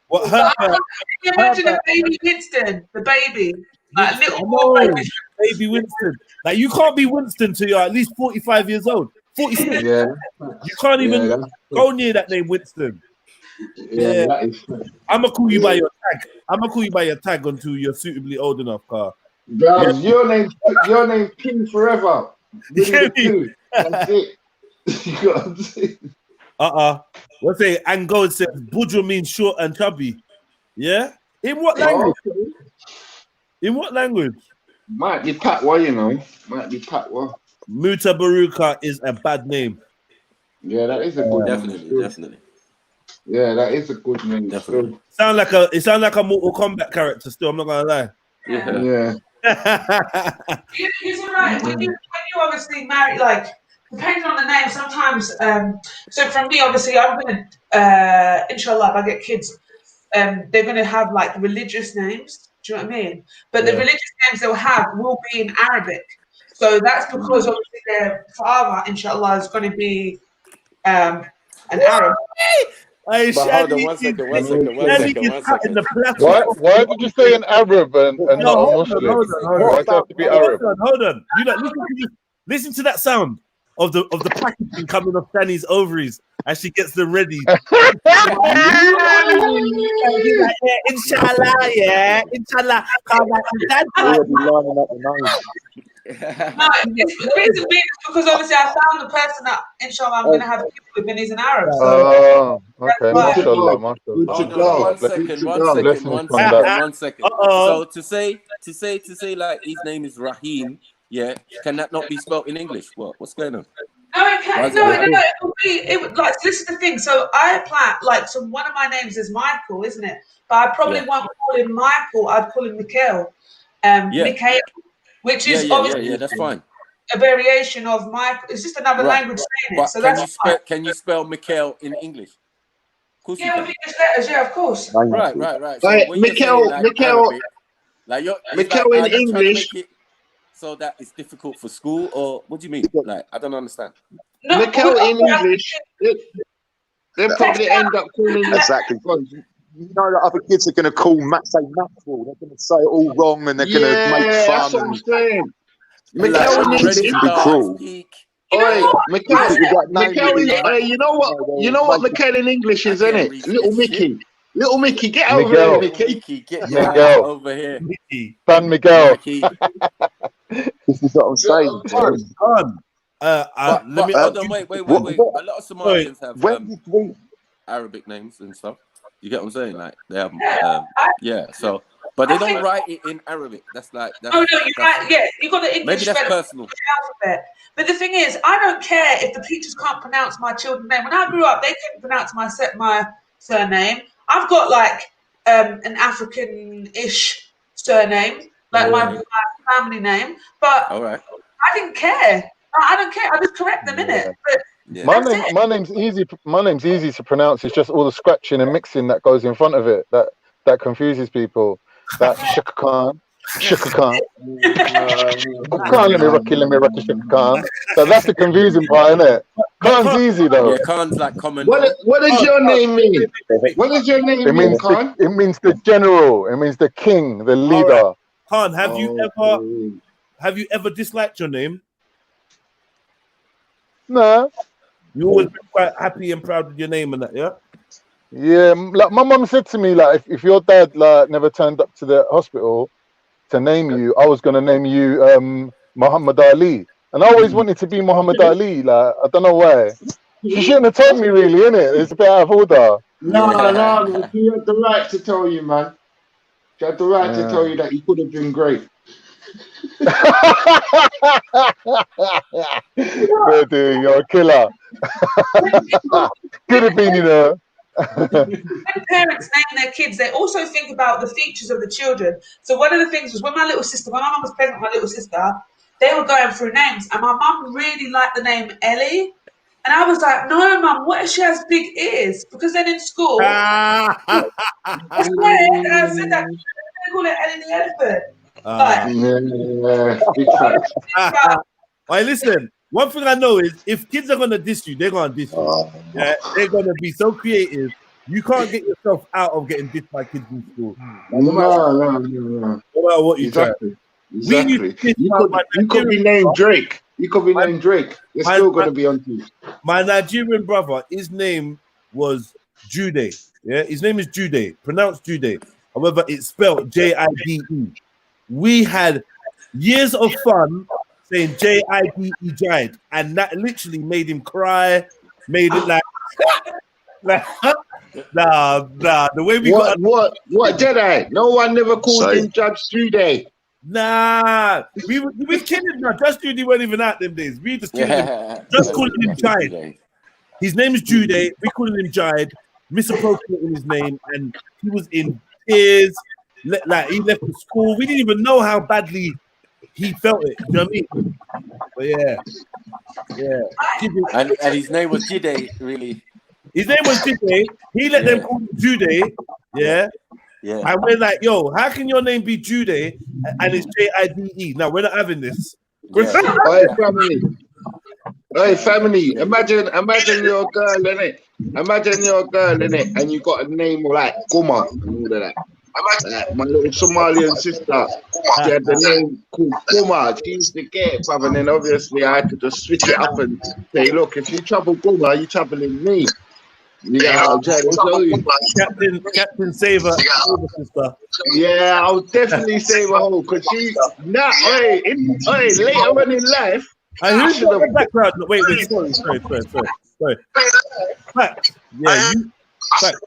What hurt? Can you imagine a baby Winston, the baby? Like little baby Winston. Like, you can't be Winston till you're at least 45 years old. 46. Yeah. You can't even go near that name, Winston. Yeah. I'm gonna call you by your tag. I'm gonna call you by your tag until you're suitably old enough, Carl. Girls, your name's King forever. That's it. You know what I'm saying? What's it? Angola says Buju means short and chubby. Yeah? In what language? In what language? Might be Patwa, you know. Might be Patwa. Muta Baruka is a bad name. Yeah, that is a good name. Definitely. Yeah, that is a good name. Definitely. It sounds like a Mortal Kombat character still, I'm not gonna lie. Yeah. You're right. When you obviously marry, like, depending on the name, sometimes so for me, obviously, I'm gonna inshallah, if I get kids, they're gonna have like religious names. Do you know what I mean? But the religious names they'll have will be in Arabic. So that's because obviously their father, inshallah, is going to be an Arab. But hold on, one second. Why did you say an Arab and not a Muslim? Why does it have to be Arab? Hold on. You know, listen to that sound of the packaging coming off Danny's ovaries as she gets them ready. Inshallah, inshallah. the reason being is because obviously I found the person that inshallah I'm going to have kids with, and he's an Arab. So Oh, okay. Right. Mashallah, Good mashallah. to Hold go. on, one Good to second, go. one second, Blessings one from second, that. 1 second. Uh-oh. So to say like his name is Raheem, yeah, can that not be spelled in English? What's going on? No, it Why can't. is it No, like- no, no. It would be. It would, like, this is the thing. So I plan. Like, so one of my names is Michael, isn't it? But I probably Yeah. won't call him Michael. I'd call him Mikhail. Yeah. Mikhail, which is obviously that's fine. a variation of Michael. It's just another Right. language saying it. But So that's fine. can you spell Mikhail in English? Of course Yeah, you with can. English letters. Yeah, of course. Right. So Right, when you're Mikhail, saying, like, Mikhail, Arabic, like Mikhail in English. So that it's difficult for school, or what do you mean? Like, I don't understand. No, Mikhail well, in English. They'll probably end up calling you. Exactly. You know that other kids are going to call say Maxwell. They're going to say it all wrong, and they're going to make That's what fun. I'm saying. Like, Mikhail in kids English. can be cruel. Oi, Mikhail, Mikhail is, you know what Mikhail in English is, isn't it? Little Mickey. Little Mickey, get over Miguel. here, Mickey. Mickey, get your Miguel. ass over here. San Miguel. Mickey. This is what I'm saying. But let me. hold on, wait. A lot of Somalis have When did we? Arabic names and stuff. You get what I'm saying? Like they have, yeah. So, but they don't write it in Arabic. That's like. That's, oh no, you're right. Yeah, you got the English maybe that's spelling personal. alphabet. But the thing is, I don't care if the teachers can't pronounce my children's name. When I grew up, they couldn't pronounce my surname. I've got like an African-ish surname, like my family name. But All right. I didn't care. I don't care. I just correct them in it. But Yeah. My name's easy. My name's easy to pronounce. It's just all the scratching and mixing that goes in front of it that confuses people. That Shaka Khan. Khan, let me rock you, Shaka Khan. So that's the confusing part, isn't it? Khan's easy though. Yeah, Khan's like common. What does your name mean? What does your name mean, Khan? It means the general. It means the king, the leader. Khan, have you ever disliked your name? No. You always been quite happy and proud with your name and that, yeah? Yeah, like my mum said to me, like if your dad like never turned up to the hospital to name you, I was gonna name you Muhammad Ali, and I always wanted to be Muhammad Ali. Like I don't know why. She shouldn't have told me, really, innit? It's a bit out of order. No, she had the right to tell you, man. She had the right to tell you that you could have been great. Dude, you're a killer. Could have been, you know. when parents name their kids, they also think about the features of the children. So one of the things was when my mum was pregnant with my little sister, they were going through names, and my mum really liked the name Ellie. And I was like, no, mum, what if she has big ears? Because then in school, I said that, they call it Ellie the elephant. Hey, listen, one thing I know is if kids are going to diss you, they're going to diss you. Yeah, they're going to be so creative. You can't get yourself out of getting dissed by kids in school. No. No matter what you try. Exactly. You could be named Drake. You could be named Drake. You're still going to be on TV. My Nigerian brother, his name was Jude. Yeah, his name is Jude, pronounced Jude. However, it's spelled Jide. We had years of fun saying Jide, Jide, and that literally made him cry, made it like nah. The way we what Jedi? No one never called him Judge Jude. Nah, we kidding him now. Just Jude weren't even out them days. We just kidding him. Just calling him Jide. His name is Jude. We calling him Jide, misappropriating his name, and he was in tears. Like he left the school. We didn't even know how badly he felt it. You know what I mean? But yeah. And his name was Jide, really. His name was Jide. He let them call him Jude. Yeah. Yeah. And we're like, yo, how can your name be Jude and it's Jide? Now we're not having this. Hey family, imagine your girl in it. Imagine your girl in it, and you got a name like Guma and all of that. My little Somalian sister, she had the name called Guma. She used to get it, bruv, and then obviously I had to just switch it up and say, look, if you trouble Guma, you troubling me. Yeah, I'm trying to tell you. Captain Saver, sister. Yeah, I'll definitely save a hole because she later on in life. Who's got the background? Wait, sorry. Fact. Yeah, you. Fact.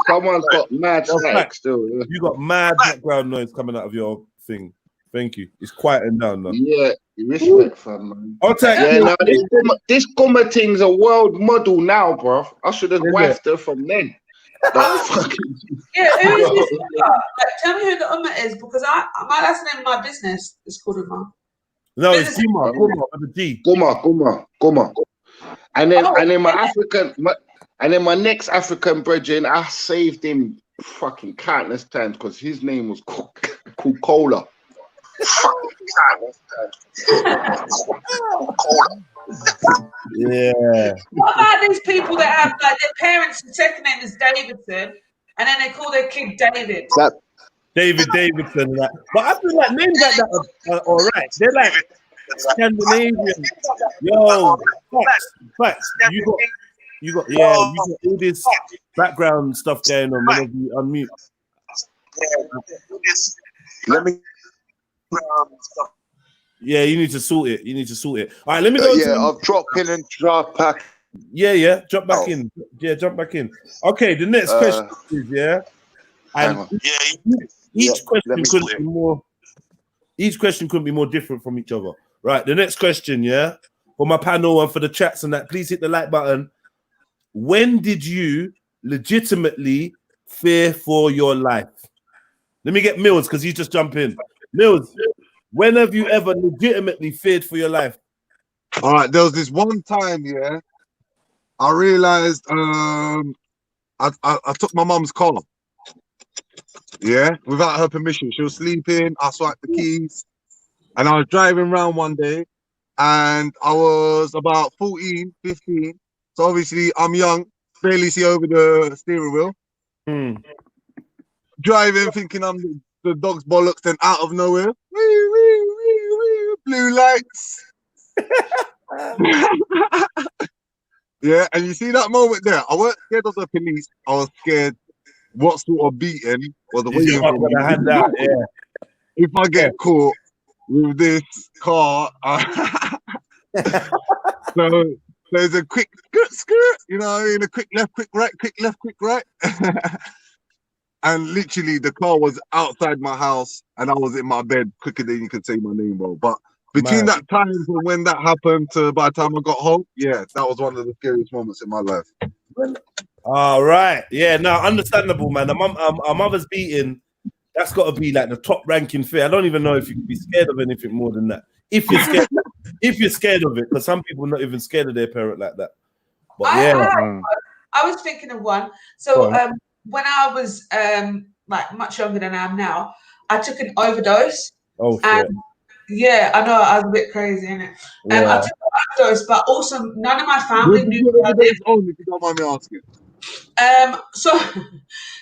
Someone's got mad stacks still. Yeah. You got mad background noise coming out of your thing. Thank you. It's quieting down now. Yeah, respect, fam, man. I'll take this Gummer thing's a world model now, bro. I should have wifed her from then. Yeah, who is this? Like, tell me who the is, because that's the name of my business. It's called Umma. No, it's Gummer with a D. Gummer. And then my next African brethren, I saved him fucking countless times because his name was called Cola. Yeah. What about these people that have like their parents' second name is Davidson, and then they call their kid David? David Davidson, like. But I feel like names like that are all right. They're like Scandinavian. Yo, facts. You got all this background stuff going on whenever you unmute. Let me. Yeah, you need to sort it. All right, let me go. I've dropped in and drop back. Yeah, jump back in. Yeah, jump back in. Okay, the next question is and each question couldn't be more different from each other. Right, the next question, for my panel and for the chats and that, please hit the like button. When did you legitimately fear for your life? Let me get Mills because he's just jumped in. Mills, when have you ever legitimately feared for your life? All right, there was this one time, I realized I took my mum's car. Yeah, without her permission. She was sleeping, I swiped the keys, and I was driving around one day, and I was about 14, 15. So obviously I'm young, barely see over the steering wheel. Driving, thinking I'm the dog's bollocks, then out of nowhere, blue lights. Yeah, and you see that moment there, I wasn't scared of the police, I was scared what sort of beating was waiting for me. If I get caught with this car, so there's a quick skirt, you know what I mean? A quick left, quick right, quick left, quick right. And literally the car was outside my house and I was in my bed quicker than you could say my name, bro. But between that time from when that happened to by the time I got home, that was one of the scariest moments in my life. All right. Yeah, no, understandable, man. Our mother's beating, that's got to be like the top ranking fear. I don't even know if you can be scared of anything more than that. If you're scared of it, because some people are not even scared of their parent like that. But I was thinking of one. So when I was like much younger than I am now, I took an overdose. Oh, shit. Yeah, I know I was a bit crazy, innit? I took an overdose, but also none of my family knew where I lived. If you don't mind me asking.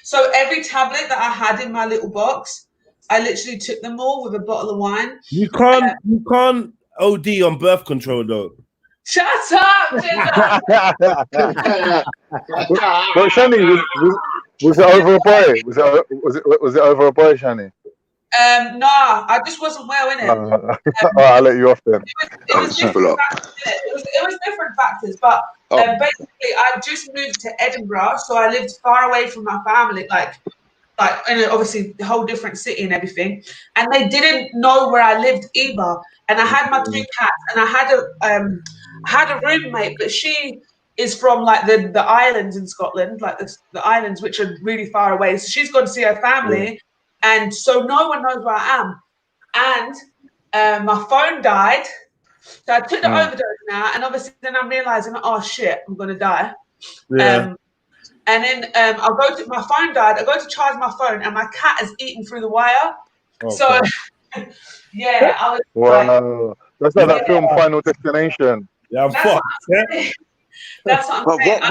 So every tablet that I had in my little box, I literally took them all with a bottle of wine. You can't OD on birth control though. Shut up! But Shani, was it over a boy? Was it over a boy, Shani? Nah, I just wasn't well in it. All right, I'll let you off then. It was different factors, but basically I just moved to Edinburgh, so I lived far away from my family, like and obviously the whole different city and everything, and they didn't know where I lived either. And I had my 2 cats, and I had a roommate, but she is from like the islands in Scotland, like the islands which are really far away. So she's gone to see her family, and so no one knows where I am. And my phone died, so I took the overdose now, and obviously then I'm realizing, oh shit, I'm gonna die. And then I'll go to my phone died. I go to charge my phone, and my cat is eating through the wire. Okay. So yeah, I was wow. That's like that film Final Destination. Yeah, I'm fucked. That's what I'm saying.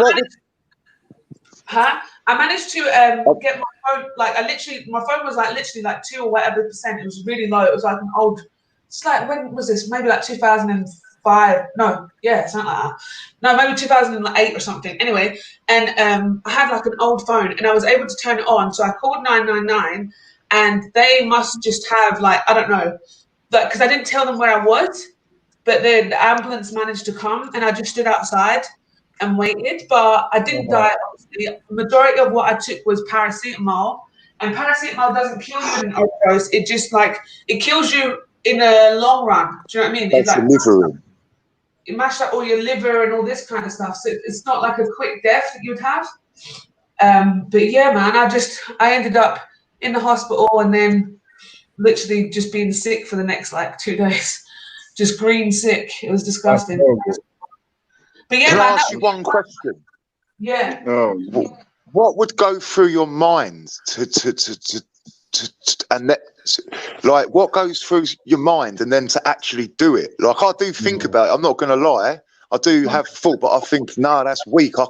I managed to get my phone, like my phone was like literally like 2 or whatever %. It was really low. It was like an old, it's like, when was this? Maybe like 2004 something like that. No, maybe 2008 or something. Anyway, and I had like an old phone, and I was able to turn it on. So I called 999, and they must just have like, I don't know, because I didn't tell them where I was, but then the ambulance managed to come, and I just stood outside and waited. But I didn't die. Obviously, the majority of what I took was paracetamol, and paracetamol doesn't kill you in an overdose. It just like it kills you in a long run. Do you know what I mean? That's It mashed up all your liver and all this kind of stuff. So it's not like a quick death that you'd have. But yeah, man, I ended up in the hospital and then literally just being sick for the next like 2 days. Just green sick. It was disgusting. But yeah, Can man, I ask you one question? Yeah. What would go through your mind like what goes through your mind and then to actually do it? Like I do think about it. I'm not gonna lie. I do have thought, but I think no, that's weak. I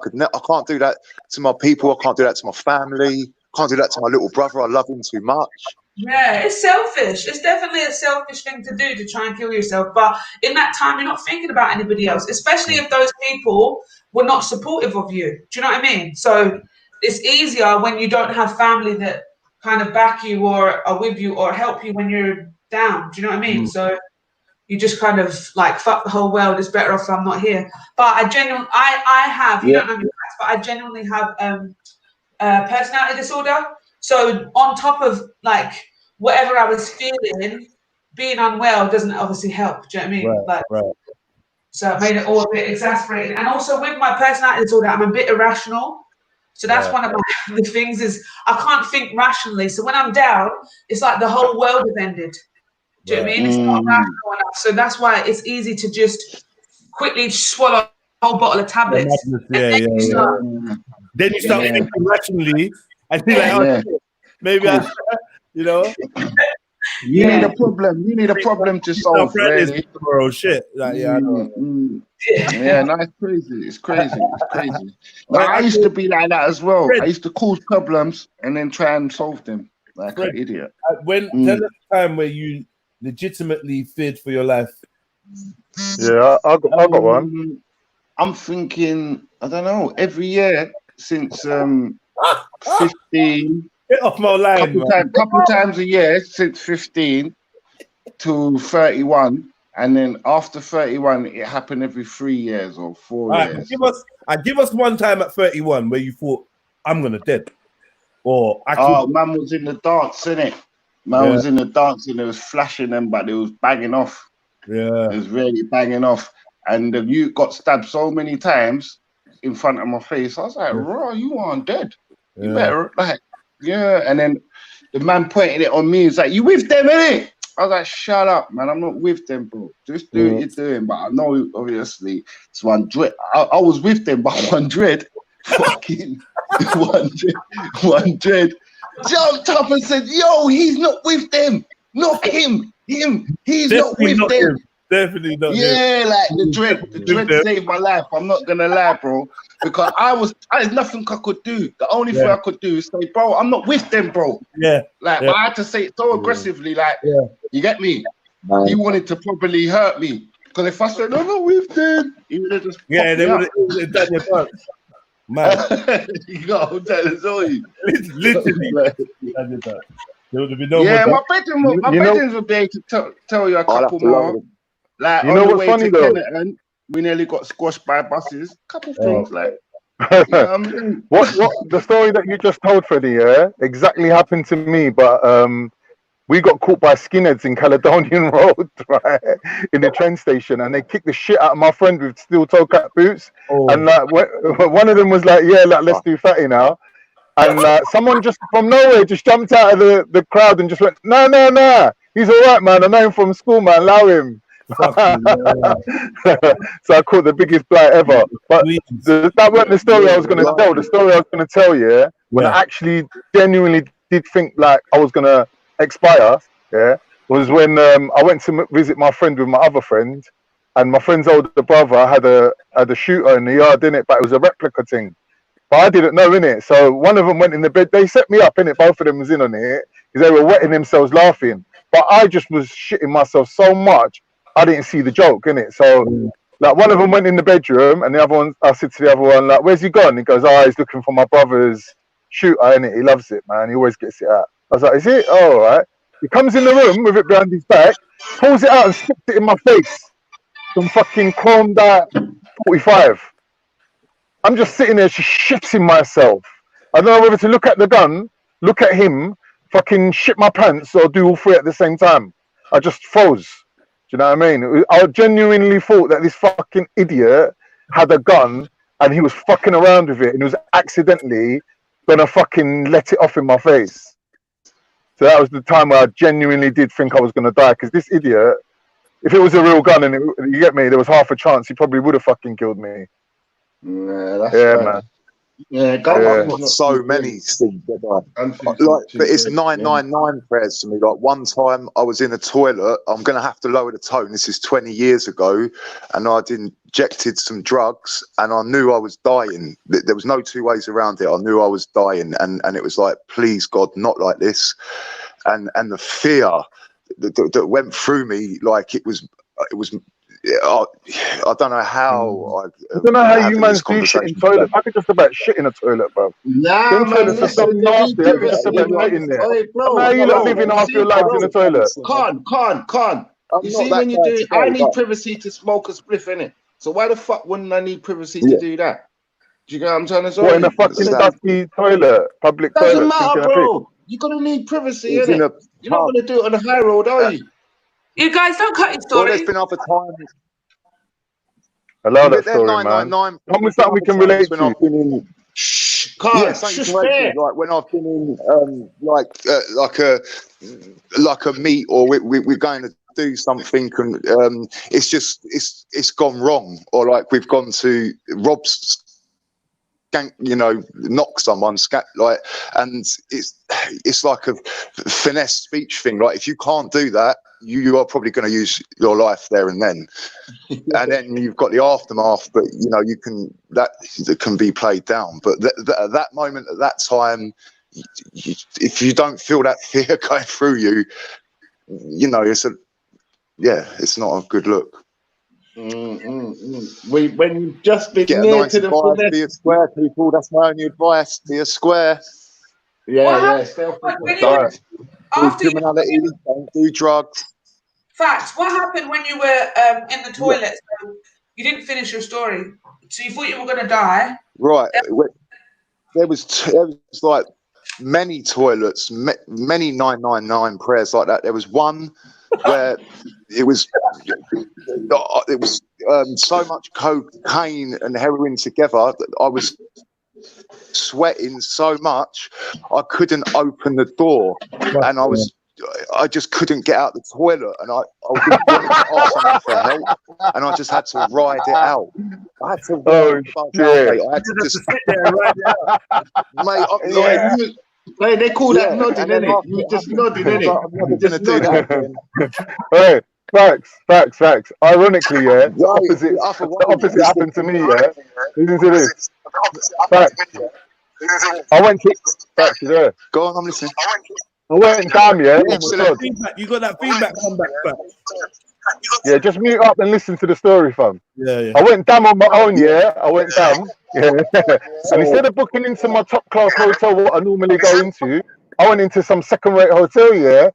can't do that to my people. I can't do that to my family. I can't do that to my little brother. I love him too much. Yeah, it's selfish. It's definitely a selfish thing to do, to try and kill yourself. But in that time, you're not thinking about anybody else, especially if those people were not supportive of you. Do you know what I mean? So it's easier when you don't have family that kind of back you or are with you or help you when you're down. Do you know what I mean? So you just kind of like, fuck the whole world. It's better off if I'm not here. But I genuinely, I have, you don't know me, but I genuinely have personality disorder. So on top of like whatever I was feeling, being unwell doesn't obviously help. Do you know what I mean? So it made it all a bit exasperating. And also with my personality disorder, I'm a bit irrational. So that's one of the things is I can't think rationally. So when I'm down, it's like the whole world has ended. Do you know what I mean? It's not rational enough. So that's why it's easy to just quickly swallow a whole bottle of tablets. Then you start thinking rationally. I think like, oh, maybe I, you know. You need a problem. You need a problem to solve, really. Tomorrow, shit. Like, I know. Yeah, no, it's crazy. It's crazy. It's crazy. No, I used to be like that as well. I used to cause problems and then try and solve them like an idiot. Tell us a time where you legitimately feared for your life. Yeah, I got one. I'm thinking, I don't know, every year since 15. Get off my line, couple times a year since 15 to 31, and then after 31, it happened every 3 years or 4 years. Give us one time at 31 where you thought, I'm gonna dead. Or man was in the dance, innit? Man was in the dance and it was flashing them, but it was banging off. Yeah. It was really banging off. And the youth got stabbed so many times in front of my face. I was like, raw, you aren't dead. You better like. Yeah, and then the man pointed it on me. He's like, "You with them, innit?" I was like, "Shut up, man! I'm not with them, bro. Just do what you're doing." But I know, obviously, it's 100. I was with them, but 100, fucking 100 jumped up and said, "Yo, he's not with them. Not him. He's not with them." Definitely not. Yeah, like the dread saved my life. I'm not gonna lie, bro, because there's nothing I could do. The only thing I could do is say, bro, I'm not with them, bro. Yeah. Like, but I had to say it so aggressively, like, you get me? He wanted to probably hurt me. Because if I said, I'm not with them, he would have just they would have done your part. Man. You got to tell us all you. Literally. There would have been no my brethren would be able to tell you a couple more. Like, you know what's funny though? Kenneton, we nearly got squashed by buses. Couple things like. You know what the story that you just told, Freddie? Exactly happened to me, but we got caught by skinheads in Caledonian Road, right, in the train station, and they kicked the shit out of my friend with steel toe cap boots, and like one of them was like, "Yeah, like let's do fatty now." And someone just from nowhere just jumped out of the crowd and just went, "No, he's all right, man. I know him from school, man. Allow him." So I caught the biggest blight ever. But that wasn't the story I was going to tell. The story I was going to tell, when I actually genuinely did think like I was going to expire, was when I went to visit my friend with my other friend, and my friend's older brother had a shooter in the yard, innit? But it was a replica thing. But I didn't know, innit? So one of them went in the bed. They set me up, innit? Both of them was in on it because they were wetting themselves laughing. But I just was shitting myself so much. I didn't see the joke, innit? So like one of them went in the bedroom, and the other one, I said to the other one, like, "Where's he gone?" He goes, "Oh, he's looking for my brother's shooter, innit? He loves it, man. He always gets it out." I was like, "Is it? Oh, all right." He comes in the room with it behind his back, pulls it out and sticks it in my face. Some fucking chromed out 45. I'm just sitting there, just shitting myself. I don't know whether to look at the gun, look at him, fucking shit my pants, or do all three at the same time. I just froze. Do you know what I mean? I genuinely thought that this fucking idiot had a gun and he was fucking around with it and he was accidentally gonna fucking let it off in my face. So that was the time where I genuinely did think I was gonna die, because this idiot, if it was a real gun and you get me, there was half a chance he probably would have fucking killed me. Yeah, that's Yeah, right. man. Yeah, I've gun got so many things. Like, but it's 999 prayers to me. Like one time I was in a toilet. I'm going to have to lower the tone. This is 20 years ago. And I'd injected some drugs and I knew I was dying. There was no two ways around it. I knew I was dying. And it was like, please, God, not like this. And the fear that went through me, like it was I don't know how. I don't know how you man do shit in toilet. I could just about shit in a toilet, bro. Nah, Them man, toilets are so listen, nasty. I could just about shit in there. Hey, bro, How you lot living half your lives in the toilet? Can't. You see, when you do it, I need privacy to smoke a spliff, innit? So why the fuck wouldn't I need privacy to do that? Do you get what I'm trying to say? What, in a fucking dusty toilet, public Doesn't toilet? matter, bro. You're gonna need privacy, innit? You're not gonna do it on the high road, are you? You guys don't cut your Well, story. there's been other times. I love that story, man. Tell me something we can relate to. Shh, like when I've been in like a meet, or we're going to do something, and it's gone wrong, or like we've gone to rob, knock someone, and it's like a finesse speech thing. Like if you can't do that, you are probably going to use your life there and then. And then you've got the aftermath, but you can that can be played down. But at that moment, at that time, if you don't feel that fear going through you, it's not a good look. When you've just been get near a 9 to to the 5, be a square, people. That's my only advice. Be a square. After criminality, don't do drugs. Facts. What happened when you were in the toilet? So you didn't finish your story. So you thought you were going to die. Right. There was like many toilets, many 999 prayers like that. There was one where it was so much cocaine and heroin together that I was sweating so much I couldn't open the door, and I just couldn't get out the toilet, and I wanted to ask someone for help, and I just had to ride it out. I had to ride the bus out, mate. I had to just sit there and ride it out. Mate, they call that nodding, innit? You just nodding, innit? I'm never going to do that. Hey, facts. Ironically, the opposite happened to me, yeah? Listen to this. Facts. I went to... Facts, you there? Go on, I'm listening. I went down, yeah? You got that feedback comeback. Yeah, just mute up and listen to the story, fam. Yeah. I went down on my own, yeah? And instead of booking into my top class hotel, what I normally go into, I went into some second-rate hotel, yeah?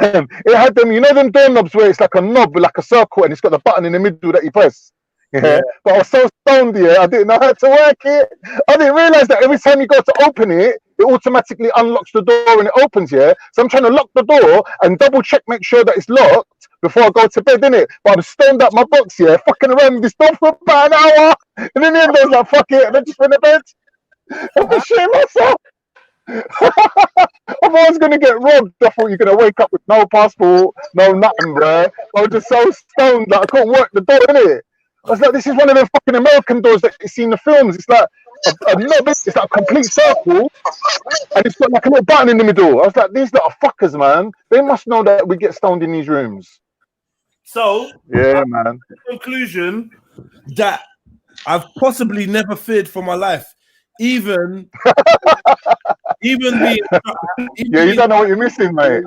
And it had them, them doorknobs where it's like a knob with like a circle and it's got the button in the middle that you press. Yeah. But I was so stoned, yeah, I didn't know how to work it. I didn't realize that every time you go to open it, it automatically unlocks the door and it opens, yeah? So I'm trying to lock the door and double check, make sure that it's locked before I go to bed, innit? But I'm stoned up my box, yeah, fucking around with this door for about an hour. And in the end, I was like, fuck it, and I just went to bed. I'm just shitting myself. I was going to get robbed. I thought you're going to wake up with no passport, no nothing, bro. I was just so stoned that I couldn't work the door, innit? I was like, this is one of them fucking American doors that you see in the films. It's like it's like a complete circle, and it's got like a little button in the middle. I was like, these little fuckers, man. They must know that we get stoned in these rooms. So, yeah, man. Conclusion that I've possibly never feared for my life, even being you don't know what you're missing, mate.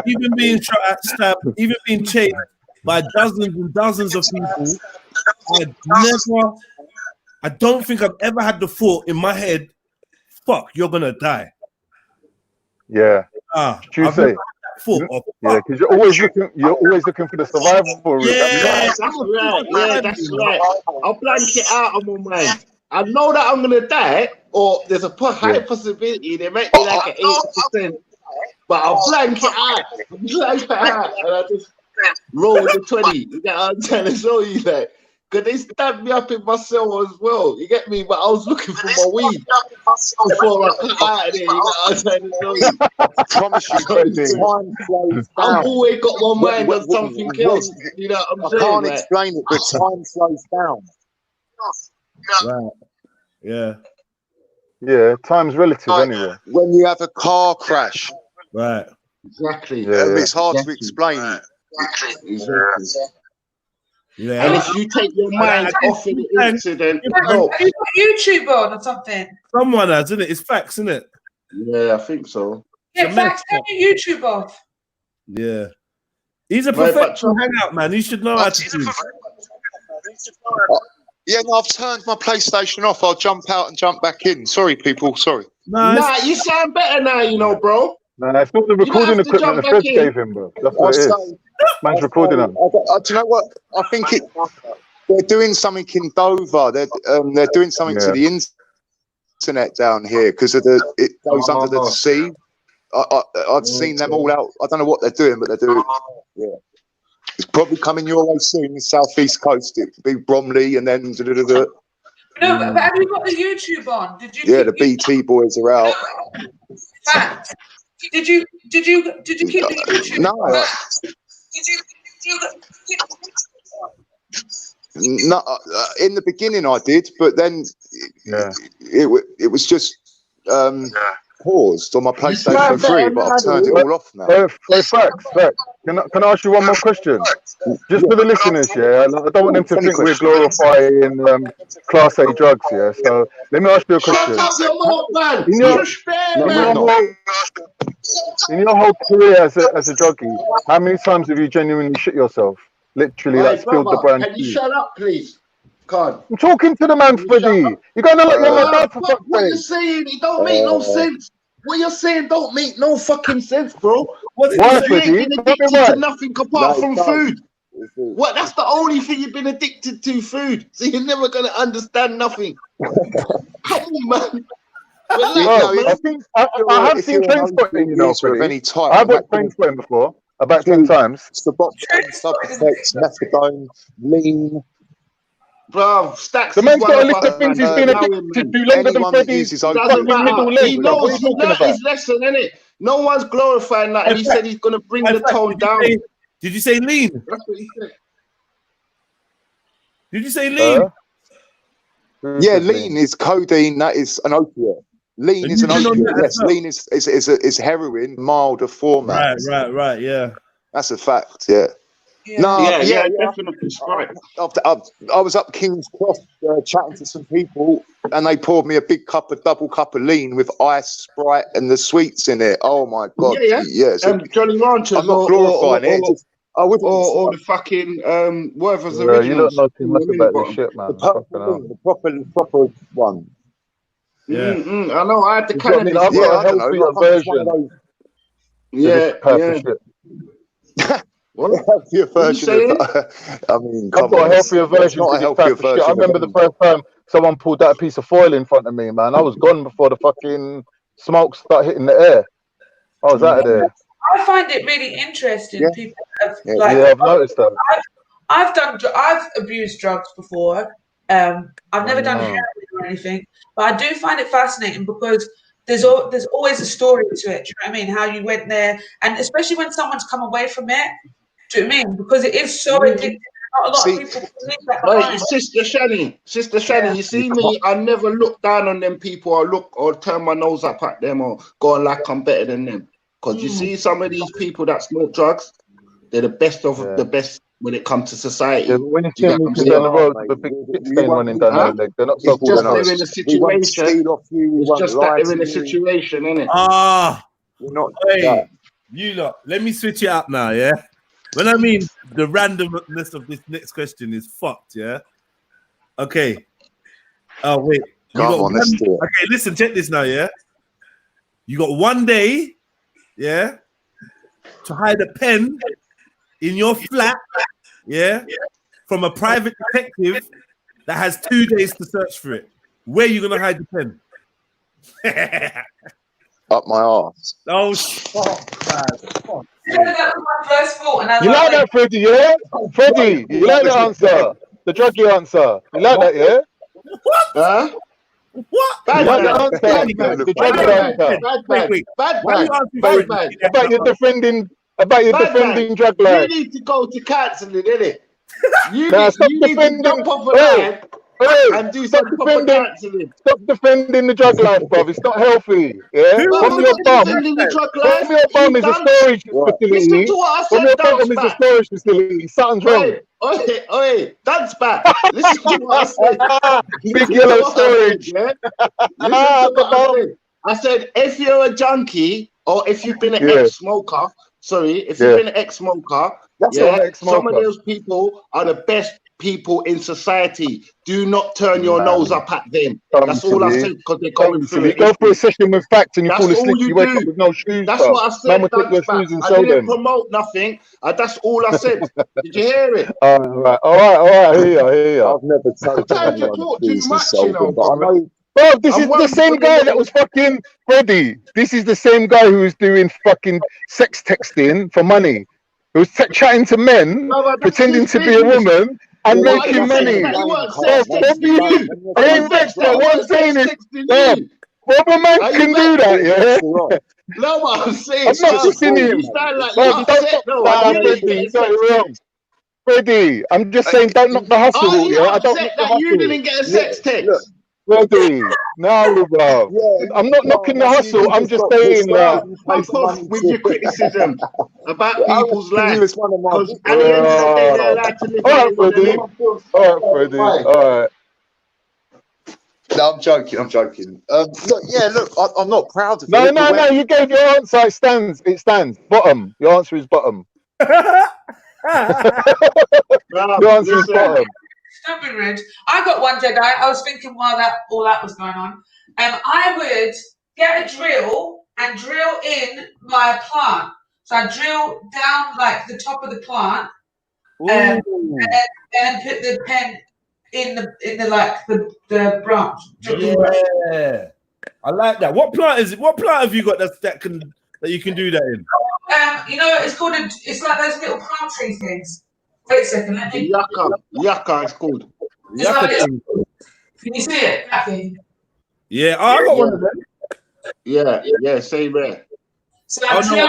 even being shot at, stabbed, even being chased. by dozens and dozens of people. I don't think I've ever had the thought in my head, fuck, you're gonna die. Yeah. I've Tuesday. never had that thought of, Yeah, because you're always looking for the survival route. Yeah, that's right. Yeah, that's right. I'll blank it out on my mind. I know that I'm gonna die, or there's a high possibility they make me like an 80%, but I'll blank it out. And I just roll the 20. You get what I'm trying to show you, like, because they stabbed me up in my cell as well. You get me? But I was looking for my weed before I got out of there. You get what I'm trying to show you? I promise you, time flows I've down. always got my mind on something else. You know what I'm saying? I can't Like, explain it, but time slows down. right. Yeah. Yeah, time's relative anyway. When you have a car crash, Right. exactly. it's hard to Exactly. explain it. Exactly. Yeah. And if you take your mind off of the incident, it Have helps. you got YouTube on or something? Someone has, isn't it? It's facts, isn't it? Yeah, I think so. Yeah, It's a facts, turn your YouTube off. Yeah. He's a Right, but professional hangout, man. He should know how to do. Yeah, no, I've turned my PlayStation off. I'll jump out and jump back in. Sorry, people. Sorry. Nah, you sound better now, you know, bro. Nah, it's not the recording equipment the Feds gave him, bro. That's what it is. Man's recording them. Do you know what? I think they're doing something in Dover. They're doing something to the internet down here because of it goes under the sea. I've seen them all out. I don't know what they're doing, but they're doing. Yeah, it's probably coming your way soon. The southeast coast. It could be Bromley, and then. No, but have you got the YouTube on? Did you? Yeah, the BT boys are out. Fact. Did you keep the YouTube? No. No, in the beginning I did, but then it was just paused on my PlayStation 3, but I've turned it all off now. Facts. Can I ask you one more question? Just for the listeners, yeah? I don't want them to think we're glorifying Class A drugs, yeah? So let me ask you a question. In your whole career as a druggie, how many times have you genuinely shit yourself? Literally, like spilled the brand. Can you shut up, please? God. I'm talking to the man, Freddie. You're gonna let your dad for fuck's What you're sake. saying, it don't make no sense. What you're saying don't make no fucking sense, bro. Why, you ain't Freddie? been addicted to nothing apart from food. What? That's the only thing you've been addicted to, food. So you're never gonna understand nothing. Come on, man. I think I have seen train spotting, you know, Freddie. I've watched train spotting before, about 10 times. Suboxone, Subutex, methadone, lean. Bro, Stacks. The man's got a list of things he's been addicted to longer than Freddie's fucking middle leg. He knows he learned his lesson, innit? No one's glorifying that, and he said he's gonna bring the tone down. Did you say lean? That's what he said. Did you say lean? Yeah, lean is codeine. That is an opiate. Lean is an opiate. Yes, lean is heroin, milder format. Right. Yeah. That's a fact. Yeah. No, yeah, definitely. Right. I was up King's Cross chatting to some people, and they poured me a big double cup of lean with ice, Sprite, and the sweets in it. Oh my god! Yeah. So Jolly Ranchers. I'm not glorifying it. Or the fucking whatever's original. You don't know too much about this shit, man. The proper one. Yeah. I know. I had the cannabis. I've got a healthier version. Yeah. What a healthier version of that. I mean, I've got a healthier version. Not a healthier version. I remember the first time someone pulled that piece of foil in front of me, man. I was gone before the fucking smoke started hitting the air. I was out of there. I find it really interesting. People have, I've noticed that. I've abused drugs before. I've never done heroin or anything, but I do find it fascinating because there's always a story to it. Do you know what I mean? How you went there, and especially when someone's come away from it. Do you know what I mean? Because it is so addictive. Not a lot of people believe that. Right, Sister Shannon, you see me, I never look down on them people or turn my nose up at them or go like I'm better than them. Because you see some of these people that smoke drugs, they're the best of the best when it comes to society. Yeah, but when you see them walking down the road with a big shit stain running down their leg, they're not so cool. They're in a situation. It's just that they're in a situation, innit? Ah, not hey, you lot, let me switch it up now, yeah? When I mean the randomness of this next question is fucked, yeah? Okay. Oh, wait. Come on, let's do it. Okay, listen, check this now, yeah? You got 1 day, yeah, to hide a pen in your flat, yeah, from a private detective that has 2 days to search for it. Where are you going to hide the pen? Up my arse. Oh, fuck, man. Fuck. Yeah, that was my first thought. And I was You like that, Freddie, yeah? Freddie, you like the answer? The druggy answer. You like that, yeah? Huh? What? Bad You like man. the answer? The druggy answer. Bad Why are man. you asking Bad for man. it? About your defending drug You life. need to go to counselling, innit? You Nah, need, stop you need to defending. jump off a Hey, line hey, and do stop some proper defending. counselling. Stop defending the drug life, bruv. It's not healthy. Yeah? No, From I'm your not bum. defending the drug life. From your bum is a storage Listen facility. to what I From said, your dance bottom is a back. storage facility. Something's wrong. Oi, dance back. Listen to what I said. Big Listen to yellow what I said, storage. yeah? Listen to what I said. I said, if you're a junkie or if you've been an ex-smoker, if you've been an ex-smoker, That's not an ex-smoker. some of those people are the best people in society. Do not turn your nose up at them. That's all I said, because they're going through it. You go for a session with facts and you That's fall asleep. all you You wake do. up with no shoes. That's bruv. what I Man said. will take your Dance back. shoes and I sell didn't them. promote nothing. That's all I said. Did you hear it? All right. I hear you. I've never told Time to anyone talk to too please and much, sold you know, them, but I know Bro, this I'm is the one same for the guy that little- was fucking Freddie. This is the same guy who was doing fucking sex texting for money. Who was chatting to men, No, but that's pretending his to be a business. woman and What making you saying money. that he wasn't Bro, sex texting Bobby, you? I ain't vexed that. What I'm saying is, texting you. Bobby man Are you can do vexed? that, yeah? No, what I'm saying, I'm not dissing him. you sound like Bro, you're don't upset, knock though. that, You need to Freddie. get You got it sex wrong. Freddie, I'm just saying, don't knock the hustle, Are you yeah? I don't upset knock the that you hustle. didn't get a sex text? Freddie, no, bro. I'm not knocking the hustle. I'm just saying that. Fuck off with your criticism about people's he lives. was one of my Because at the end of the day, they're allowed to live All how right, they want to Freddie. live. All right, Freddie. All right. No, I'm joking. Look, I'm not proud of No, it. no. You gave your answer. It stands. Bottom. Your answer is bottom. Your answer is bottom. Don't be rude. I got one, Jedi. I was thinking while all that was going on. I would get a drill and drill in my plant. So I drill down like the top of the plant, and then put the pen in the branch. Yeah, I like that. What plant is it? What plant have you got that you can do that in? You know, it's called it's like those little palm tree things. Wait a second, let me. Yucca, it's called. Can you see it, that thing? Yeah, I got one of them. Yeah, same there. So I drill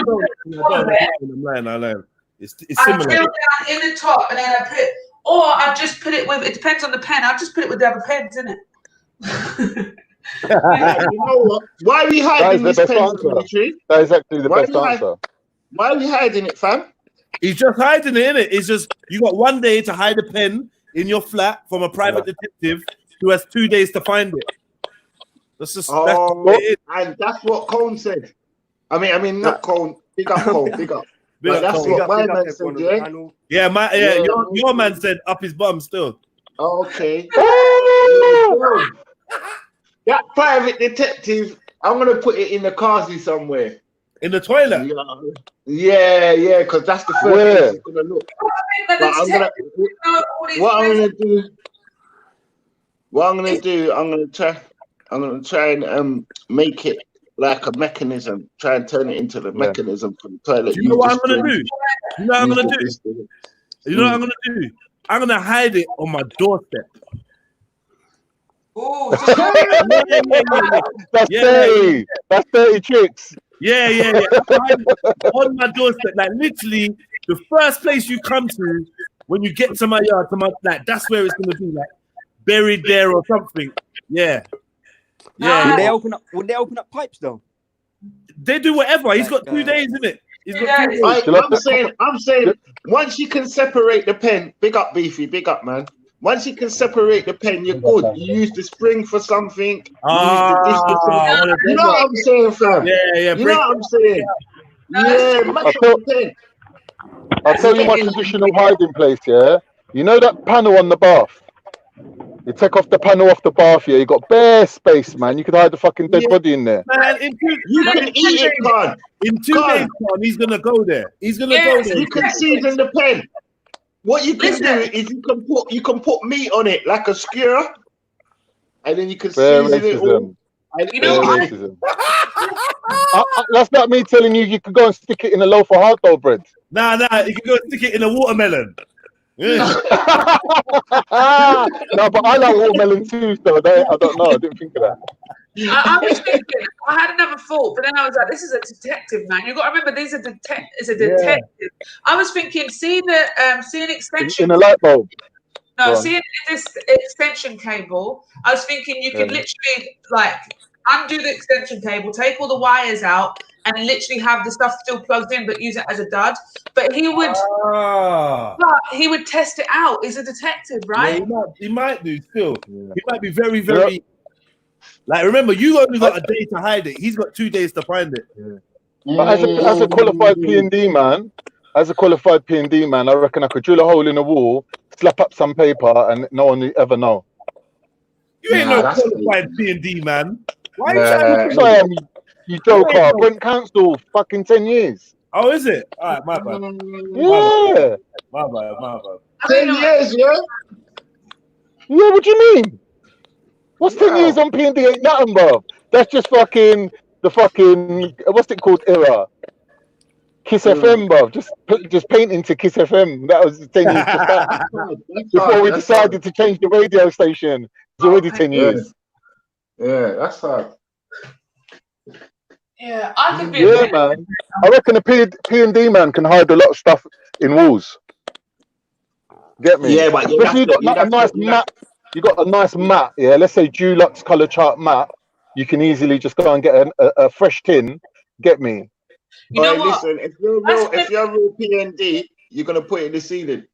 I'm lying. It's I similar. drill down in the top, and then I just put it with. It depends on the pen. I'll just put it with the other pens, innit? You know what? Why are we hiding this pen? That is actually the best answer. Why are we hiding it, fam? He's just hiding it, innit? It's just you got 1 day to hide a pen in your flat from a private detective who has 2 days to find it. That's just and that's what Cone said. I mean, not Cone. Big up, Cone. Big up. But that's what my man said, yeah. Your man said up his bum still. Okay. That private detective, I'm gonna put it in the carsy somewhere. In the toilet. Yeah, because that's the first place it's gonna look. But what I'm gonna do, I'm gonna try and make it like a mechanism. Try and turn it into the mechanism for the toilet. You know what I'm gonna do? You know what I'm gonna do? I'm gonna hide it on my doorstep. Oh, That's dirty. That's dirty tricks. Yeah. On my doorstep, like literally the first place you come to when you get to my yard, that's where it's gonna be, like buried there or something. Yeah. Would they open up pipes though? They do whatever. He's got 2 days, isn't it? He's got 2 days. I'm saying once you can separate the pen, big up Beefy, big up man. Once you can separate the pen, you're good. You use the spring for something. You know what I'm saying, fam? Yeah. You know what I'm saying? Yeah, match up the pen. I'll tell you my traditional hiding place, yeah? You know that panel on the bath? You take off the panel off the bath, yeah? You got bare space, man. You could hide the fucking dead body in there. Man, You can eat it, Con. in 2 days, Con, he's gonna go there. He's gonna go there. You can season the pen. What you can do is you can put meat on it like a skewer, and then you can season it all. You know what? That's not me telling you could go and stick it in a loaf of hard dough bread. Nah, you can go stick it in a watermelon. Yeah. No, but I like watermelon too, so I don't know. I didn't think of that. I was thinking, I had another thought, but then I was like, this is a detective, man. You've got to remember, it's a detective. I was thinking, see an extension. In a light bulb. No, see this extension cable. I was thinking you could literally like undo the extension cable, take all the wires out, and literally have the stuff still plugged in, but use it as a dud. But he would test it out. He's a detective, right? Yeah, he might do still. Yeah. He might be very, very. Like, remember, you only got a day to hide it. He's got 2 days to find it. Yeah. But as a qualified P&D man, I reckon I could drill a hole in a wall, slap up some paper, and no one will ever know. You ain't no qualified P&D man. Why are you I am, you joker. Brent Council, fucking 10 years. Oh, is it? All right, my bad. Yeah. My bad. 10 years, yeah? Yeah, what do you mean? What's 10 years on P&D ain't nothing, bro. That's just fucking the fucking, what's it called, era? Kiss FM, bro. Just painting to Kiss FM. That was 10 years before we decided to change the radio station. It's already 10 years. Yeah, that's hard. Yeah, I could be. Yeah, man. I reckon a P&D man can hide a lot of stuff in walls. Get me? Yeah, but you got a nice mat. You got a nice mat. Yeah, let's say Dulux color chart mat. You can easily just go and get a fresh tin. Get me? You know what? Listen, if you're real P&D, you're gonna put it in the ceiling.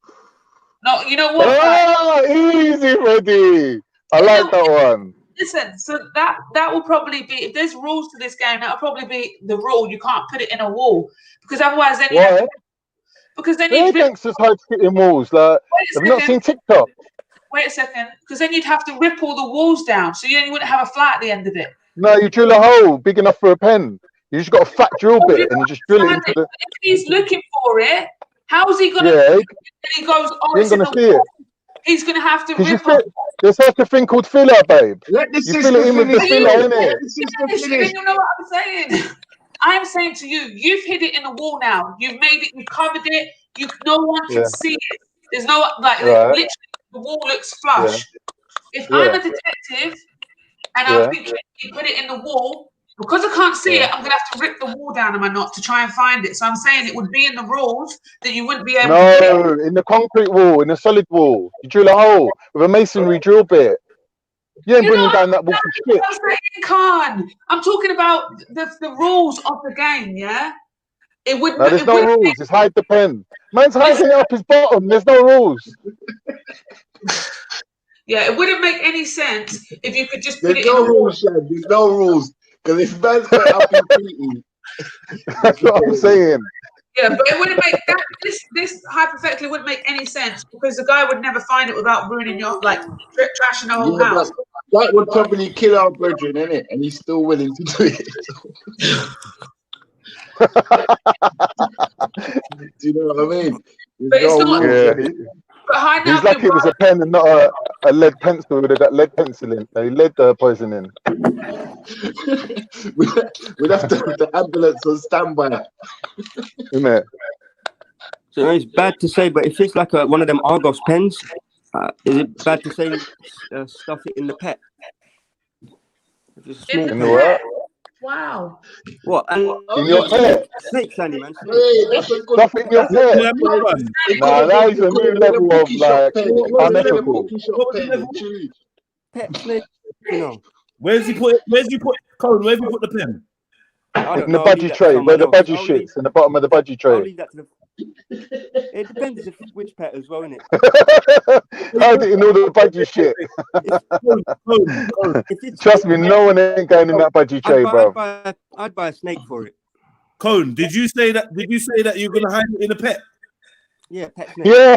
No, you know what? Oh, easy, Freddie. I like that one. Listen, so that will probably be, if there's rules to this game, that'll probably be the rule. You can't put it in a wall because otherwise then you have to, because then you gangsters hide shit in walls. Like, have you not seen TikTok? Wait a second, because then you'd have to rip all the walls down, so you wouldn't have a flat at the end of it. No, you drill a hole big enough for a pen. You just got a fat drill bit and you just drill it into the... If he's looking for it, how's he gonna? Yeah, he goes, oh, he ain't gonna see it. He's gonna have to rip off. There's such a thing called filler, babe. Let the you fill it in with the filler, innit? Then you know what I'm saying. I'm saying to you, you've hid it in the wall now. You've made it. You've covered it. No one can see it. There's no literally the wall looks flush. Yeah. If I'm a detective and I'm thinking you put it in the wall, because I can't see it, I'm gonna have to rip the wall down, am I not, to try and find it? So I'm saying it would be in the rules that you wouldn't be able to do it. No, in the concrete wall, in the solid wall. You drill a hole with a masonry drill bit. You ain't bringing down that wall for shit. I'm talking about the rules of the game, yeah? It would. No, there's no rules. It's hide the pen. Man's hiding it up his bottom. There's no rules. Yeah, it wouldn't make any sense if you could just put it in the rules, Shad. There's no rules. Because if man's got it up his feet, that's what I'm saying. Yeah, but it wouldn't make that. This hypothetically wouldn't make any sense because the guy would never find it without ruining your trashing the whole house. That would probably kill our brethren, innit? And he's still willing to do it. Do you know what I mean? But it's not. Yeah. He's lucky it was a pen and not a lead pencil. Would have got lead pencil in. Lead poison in. We'd have to have the ambulance on standby. Isn't it? So it's bad to say, but if it's like one of them Argos pens, is it bad to say stuff it in the pet? If it's a small in the what? Wow. What? And in your pet? Snake, Sandy, man. Hey, that's a good stuff in your pet. Nah, that is a new level of like unethical. Pet snake, you know. Where's he put Cone? Where's he put the pen? In the budgie tray, where the budgie shits, in the bottom of the budgie tray. I'll leave that to the... It depends which pet as well, innit? Hide it in all the budgie shit. Trust me, no one ain't going in that budgie tray, bro. I'd buy a snake for it. Cone, did you say that you're gonna hide it in a pet? Yeah, pet snake. Yeah,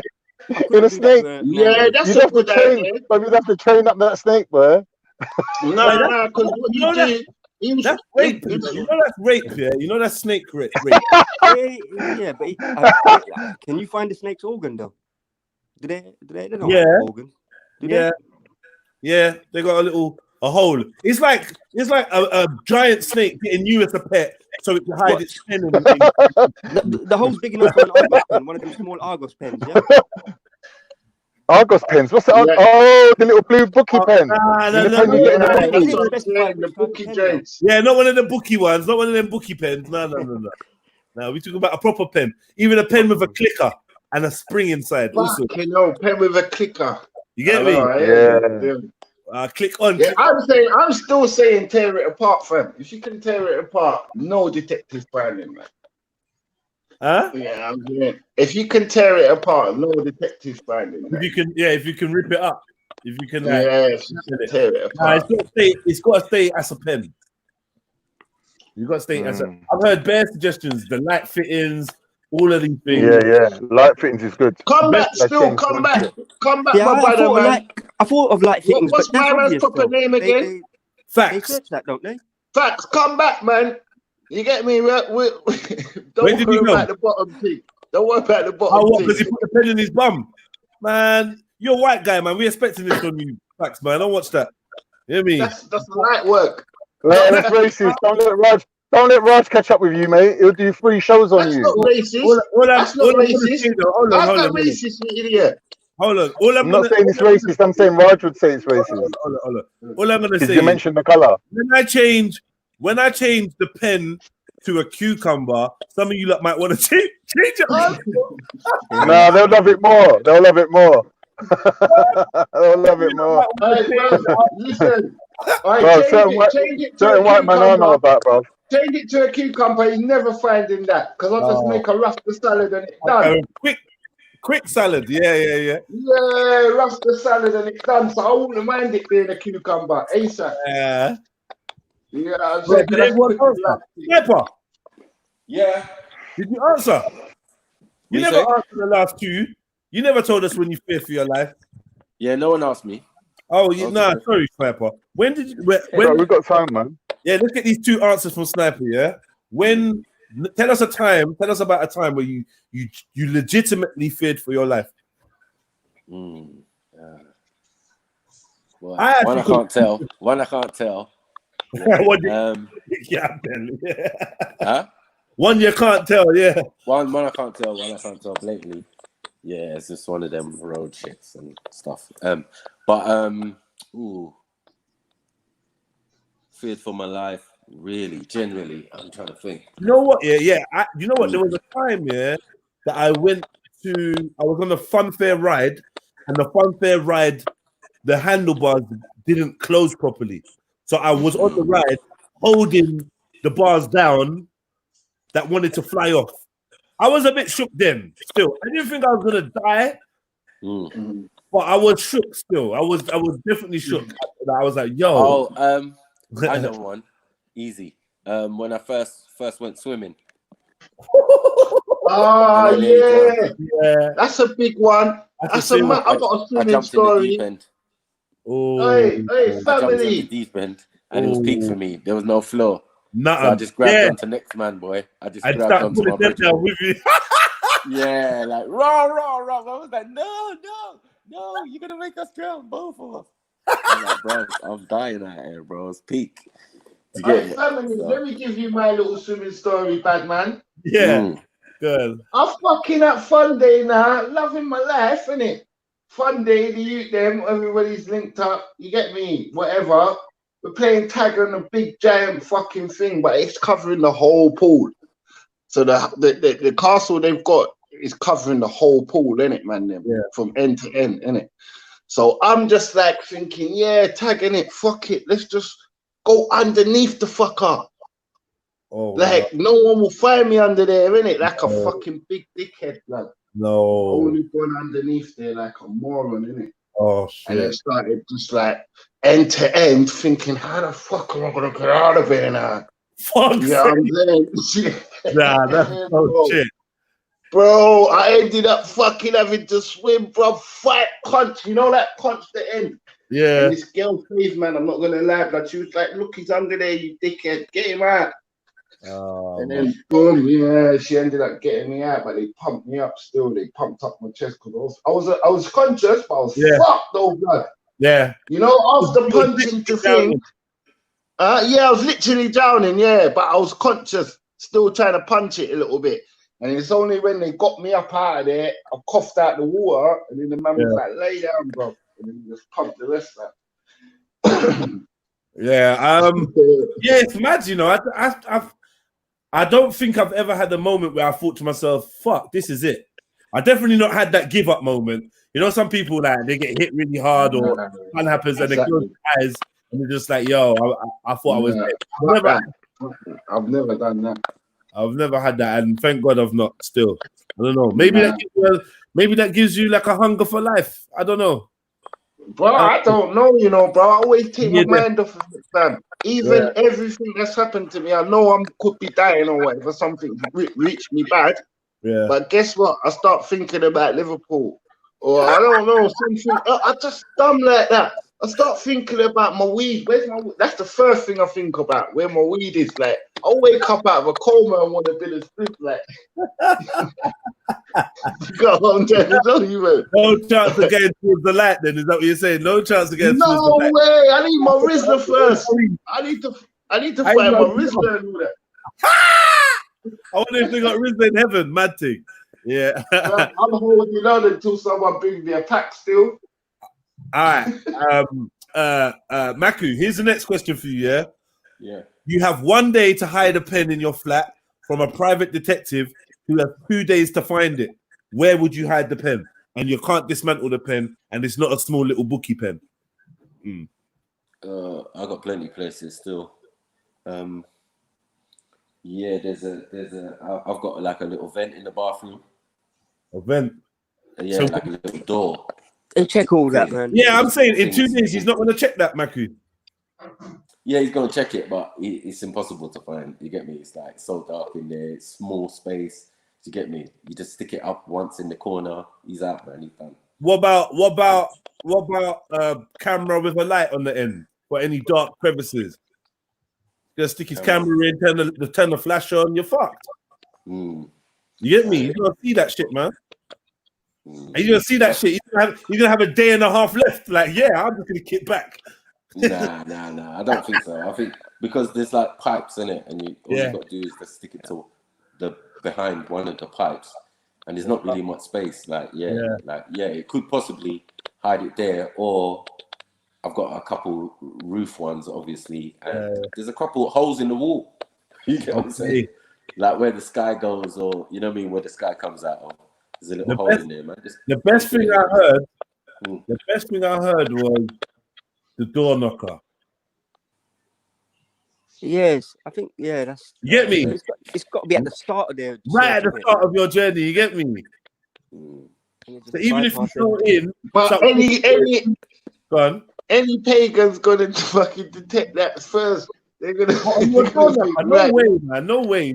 I in couldn't a do that snake. to a Yeah, man. that's You'd a have to good train, idea. but you'd have to train up that snake, boy. No, because what You you know that do, you that's rape. You know that's rape. Yeah, you know that's snake rape. Yeah, but can you find the snake's organ though? Do they don't Yeah. have organs? Do Yeah, yeah. They got a hole. It's like a giant snake getting you as a pet, so it can hide What? its pen. The hole's big enough for an Argos pen, one of them small Argos pens, yeah? Argos pens. What's the Yeah. Oh, the little blue bookie pen. Nah, The no, pen you get in the Yeah, They that's didn't what I'm specify saying. The which type of bookie pen, though. joints. Yeah, not one of the bookie ones, not one of them bookie pens. No. No, we're talking about a proper pen. Even a pen with a clicker and a spring inside. Also, Fucking hell, pen with a clicker. you get I me? know, I hear you. Click on. Yeah, Click I'm still saying tear it apart, fam. If you can tear it apart, no detective finding, man. Huh? Yeah, I'm saying if you can tear it apart, no detective finding. If you can rip it up. If you can, if you can tear it apart. it's got to stay as a pen. You got to stay as a. I've heard bare suggestions, the light fittings, all of these things. Yeah. Light fittings is good. Come back, That still change come one back, shit. Yeah, my brother, man. I thought of light fittings, What's but that's my man's obvious, proper though. name again? They Facts. search that, don't they? Facts, come back, man. You get me? Don't Where did worry you go? about the bottom thing. Don't worry about the Oh, bottom what? thing. Because he put the pen in his bum, man. You're a white guy, man. We're expecting this from you. Facts, man. Don't watch that. You hear me? That's light work. Yeah, that's racist. Don't let Raj catch up with you, mate. He'll do 3 shows on That's you. not racist. That's not racist. Hold How's on. that racist, you idiot? Hold on. All I'm not saying it's racist. I'm saying Raj would say it's racist. Hold on. All I'm gonna Did say you is, mention the color? when I change the pen to a cucumber, some of you lot might want to change it. Nah, they'll love it more. They'll love it more. Hey, bro, listen. Bro, Change it to certain a white man I know cucumber. about, bro. Change it to a cucumber. You're never finding that because I'll just make a rasta salad and it's done. Quick salad. Yeah. Yeah, rasta salad and it's done. So I wouldn't mind it being a cucumber. ASAP. Yeah. Yeah, I'm Bro, saying, did everyone answer? Sniper, Yeah. did you answer? You never answered the last 2. You never told us when you fear for your life. Yeah, no one asked me. Oh, sorry, Sniper. When did you? Bro, we've got time, man. Yeah, let's get these 2 answers from Sniper. Yeah, tell us about a time where you legitimately feared for your life. Well, one I can't tell. One, Huh? One you can't tell. Yeah. One I can't tell. One I can't tell blatantly. Yeah, it's just one of them road shits and stuff. Feared for my life. Really, generally, I'm trying to think. You know what? Yeah. You know what? There was a time, that I was on a fun fair ride, and the fun fair ride, the handlebars didn't close properly. So I was on the ride holding the bars down that wanted to fly off. I was a bit shook then, still. I didn't think I was gonna die, but I was shook still. I was definitely shook. I was like, yo. I know one. Easy. When I first went swimming. Oh yeah, that's a big one. I got a swimming story. Hey, family. I jumped in the deep end, and it was peak for me. There was no floor. So I just grabbed onto next man, boy. I grabbed onto my brother. With you. Yeah, like raw. I was like, no, you're gonna make us drown, both of us. I'm like, bro, I'm dying out here, bro. It's peak. Family, let me give you my little swimming story, bad man. Yeah. Good. I'm fucking at Fun Day now, loving my life, innit? Fun Day, the youth, them, everybody's linked up. You get me? Whatever. We're playing tag on a big giant fucking thing, but it's covering the whole pool. So the castle they've got is covering the whole pool, innit, man? From end to end, innit? So I'm just like thinking, yeah, tagging it, fuck it, let's just go underneath the fucker. No one will find me under there, innit? Like a fucking big dickhead, blood. No. Only gone underneath there like a moron, innit? Oh shit. And it started just like end to end, thinking, how the fuck am I gonna get out of here now? Fuck. Yeah, I'm saying. Nah, that's no shit. Bro, I ended up fucking having to swim, bro. Fight conch, you know that conch the end. Yeah. And this girl, please, man, I'm not gonna lie, but she was like, "Look, he's under there, you dickhead. Get him out." Oh, And then boom, yeah, she ended up getting me out, but they pumped me up still. They pumped up my chest because I was conscious, but I was fucked though, blood. Yeah. You know, after punching the thing, yeah, I was literally drowning, yeah, but I was conscious, still trying to punch it a little bit. And it's only when they got me up out of there, I coughed out the water, and then the man was like, "Lay down, bro," and then he just pumped the rest out. Yeah, yeah, it's mad, you know. I don't think I've ever had a moment where I thought to myself, "Fuck, this is it." I definitely not had that give up moment. You know, some people like they get hit really hard or something happens and they close their eyes and they're just like, "Yo, I thought I was dead." I've never done that. I've never had that, and thank God I've not. Still, I don't know. Maybe that gives you like a hunger for life. I don't know. Bro, I don't know, you know, bro. I always take my mind off of it, fam. Even everything that's happened to me, I know I could be dying or whatever, something reached me bad. Yeah. But guess what? I start thinking about Liverpool. Or I don't know, something. I just dumb like that. I start thinking about my weed. Where's my weed? That's the first thing I think about, where my weed is. Like, I'll wake up out of a coma and want a bit of sleep, like. Go on, no chance of getting towards the light, then is that what you're saying? No chance of getting towards the light. No way! I need my Rizzler first. I need to find my Rizzler and all that. I wonder if they got Rizzler in heaven, mad thing. Yeah. I'm holding on until someone brings me a pack still. All right. Maku, here's the next question for you, yeah? Yeah. You have 1 day to hide a pen in your flat from a private detective who has 2 days to find it. Where would you hide the pen? And you can't dismantle the pen, and it's not a small little bookie pen. I got plenty of places still. Yeah, I've got like a little vent in the bathroom. A vent? Yeah, So, like a little door. They check all that, man. Yeah, I'm saying in 2 days he's not going to check that, Maku. Yeah, he's going to check it, but it's impossible to find. You get me? It's like so dark in there. It's small space. You get me? You just stick it up once in the corner. He's out, man. He's done. What about camera with a light on the end for any dark crevices? Just stick his camera in, turn the flash on. You're fucked. You get me? You're gonna see that shit, man. And you're gonna see that shit. You're gonna have a day and a half left. Like, yeah, I'm just gonna kick back. Nah. I don't think so. I think because there's like pipes in it, and all you got to do is just stick it to the behind one of the pipes, and there's not really much space. It could possibly hide it there, or I've got a couple roof ones, obviously, and there's a couple holes in the wall. You get what I'm saying? Like where the sky goes, or you know what I mean, where the sky comes out of. There's a little hole in there, man. The best thing I heard was the door knocker. Yes, I think that's. You get me? It's got to be at the start of their right at the start of your journey. You get me? So even if you go in, but any pagan's gonna fucking detect that first. They're gonna. No way, man.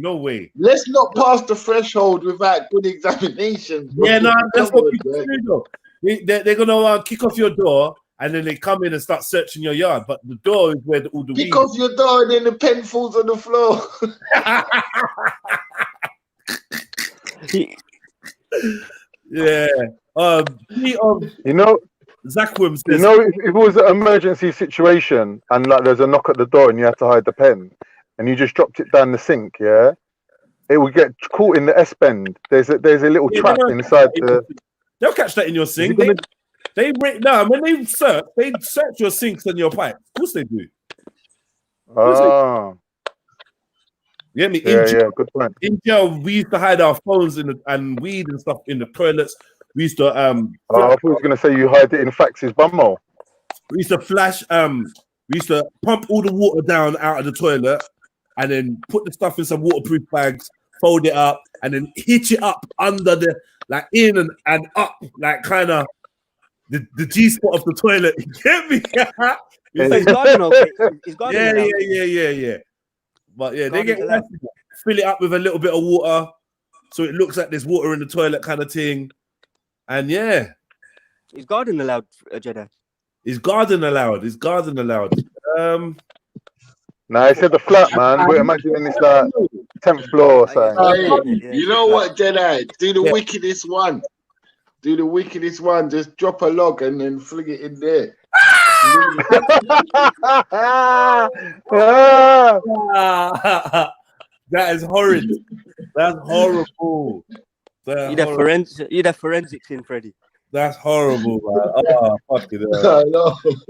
No way. Let's not pass the threshold without good examinations. Bro. Yeah, no, that's what people do. Though. They're gonna kick off your door, and then they come in and start searching your yard. But the door is where all the kick off your door, and then the pen falls on the floor. Yeah. You know. Zakwim says, you know, if it was an emergency situation and like there's a knock at the door and you have to hide the pen and you just dropped it down the sink, yeah, it would get caught in the S-bend. There's a little trap inside the. They'll catch that in your sink. When they search your sinks and your pipes. Of course they do. Ah. Yeah, good point. In jail, we used to hide our phones and weed and stuff in the toilets. We used to I thought you was gonna say you hide it in Fax's bumhole. We used to flash we used to pump all the water down out of the toilet and then put the stuff in some waterproof bags, fold it up, and then hitch it up under the in and up, like kind of the G spot of the toilet. You get me? It's garden okay. Yeah. But yeah, they get fill it up with a little bit of water. so it looks like there's water in the toilet kind of thing. And yeah, Is garden allowed, Jedi? is garden allowed? Is garden allowed? Nah, he said the flat, man. We're imagining it's like 10th floor or something. Hey, you know what, Jedi? Do the wickedest one. Do the wickedest one. Just drop a log and then fling it in there. That is horrid. That's horrible. You'd have forensics in, Freddie. That's horrible, man. Oh, fucking hell. I know. He's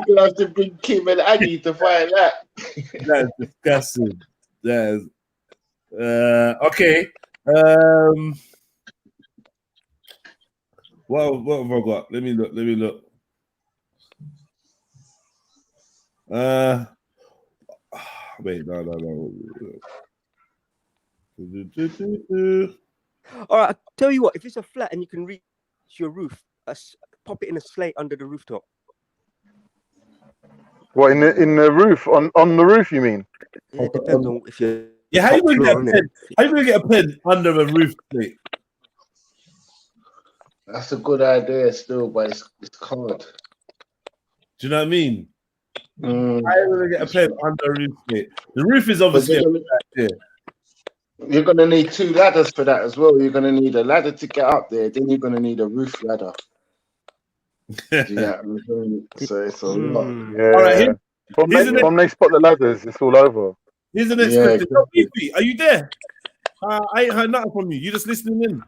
gonna have to bring Kim and Aggie to find that. That is disgusting. That is okay. What have I got? Let me look. Wait, no. All right, I'll tell you what. If it's a flat and you can reach your roof, pop it in a slate under the rooftop. What, in the roof? On the roof, you mean? Yeah, it depends on if you're. Yeah, how you gonna get a pen under a roof plate? That's a good idea still, but it's hard. Do you know what I mean? How you gonna get a pen under a roof plate? The roof is obviously you're gonna need 2 ladders for that as well. You're gonna need a ladder to get up there, then you're gonna need a roof ladder. Yeah, so it's a lot. Yeah. All right, from they spot the ladders, it's all over. Here's the next question. Oh, Wavey, are you there? I ain't heard nothing from you. You just listening in?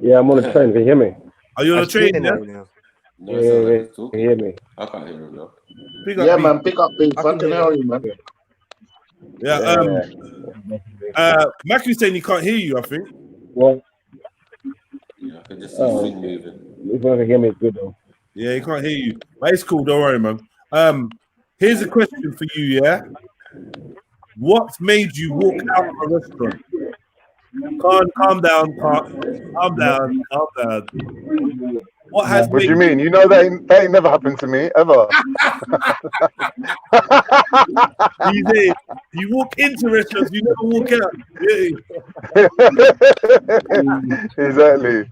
Yeah, I'm on the train. Can you hear me? Are you on the train? Yeah. No, yeah. Can you hear me? I can't hear him now. Yeah, man. Big up, big fucking hell, you man. Yeah. Mackie's saying he can't hear you. I think. What? Yeah, I can just see things moving. If you can hear me, it's good though. Yeah, he can't hear you. But it's cool. Don't worry, man. Here's a question for you. Yeah. What made you walk out of a restaurant? Calm down. What has? What do you mean? You know that ain't never happened to me ever. You walk into restaurants, you never walk out. Exactly.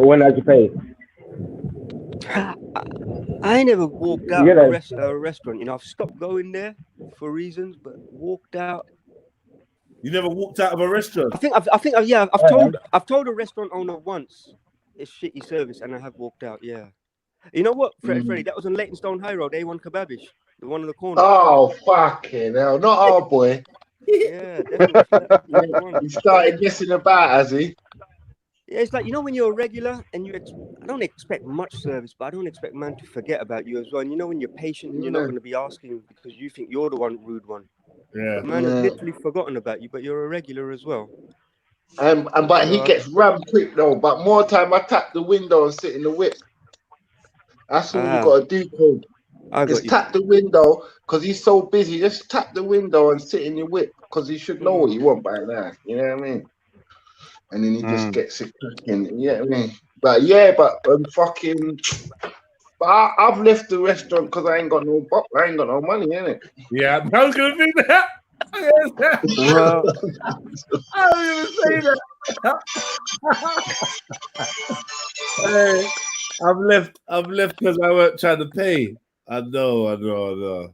When had you pay? I ain't never walked out of a restaurant. You know, I've stopped going there for reasons, but walked out. You never walked out of a restaurant? I've told a restaurant owner once it's shitty service, and I have walked out. Yeah. You know what, Freddie? That was on Leytonstone High Road, A1 Kebabish, the one in the corner. Oh fucking hell! Not our boy. Yeah, definitely. He started messing about, has he? Yeah, it's like, you know, when you're a regular and I don't expect much service, but I don't expect man to forget about you as well. And you know, when you're patient and you're not going to be asking because you think you're the rude one. Yeah. But man has literally forgotten about you, but you're a regular as well. But he gets rammed quick though. But more time I tap the window and sit in the whip. That's all you gotta do, Cole. Just tap the window because he's so busy. Just tap the window and sit in your whip because he should know what you want by now. You know what I mean? And then he just gets it cooking. You know what I mean? But yeah, fucking. But I've left the restaurant because I ain't got no money in it. Yeah, I was gonna think that. Well, I was gonna say that. Hey, I've left because I weren't trying to pay. I know.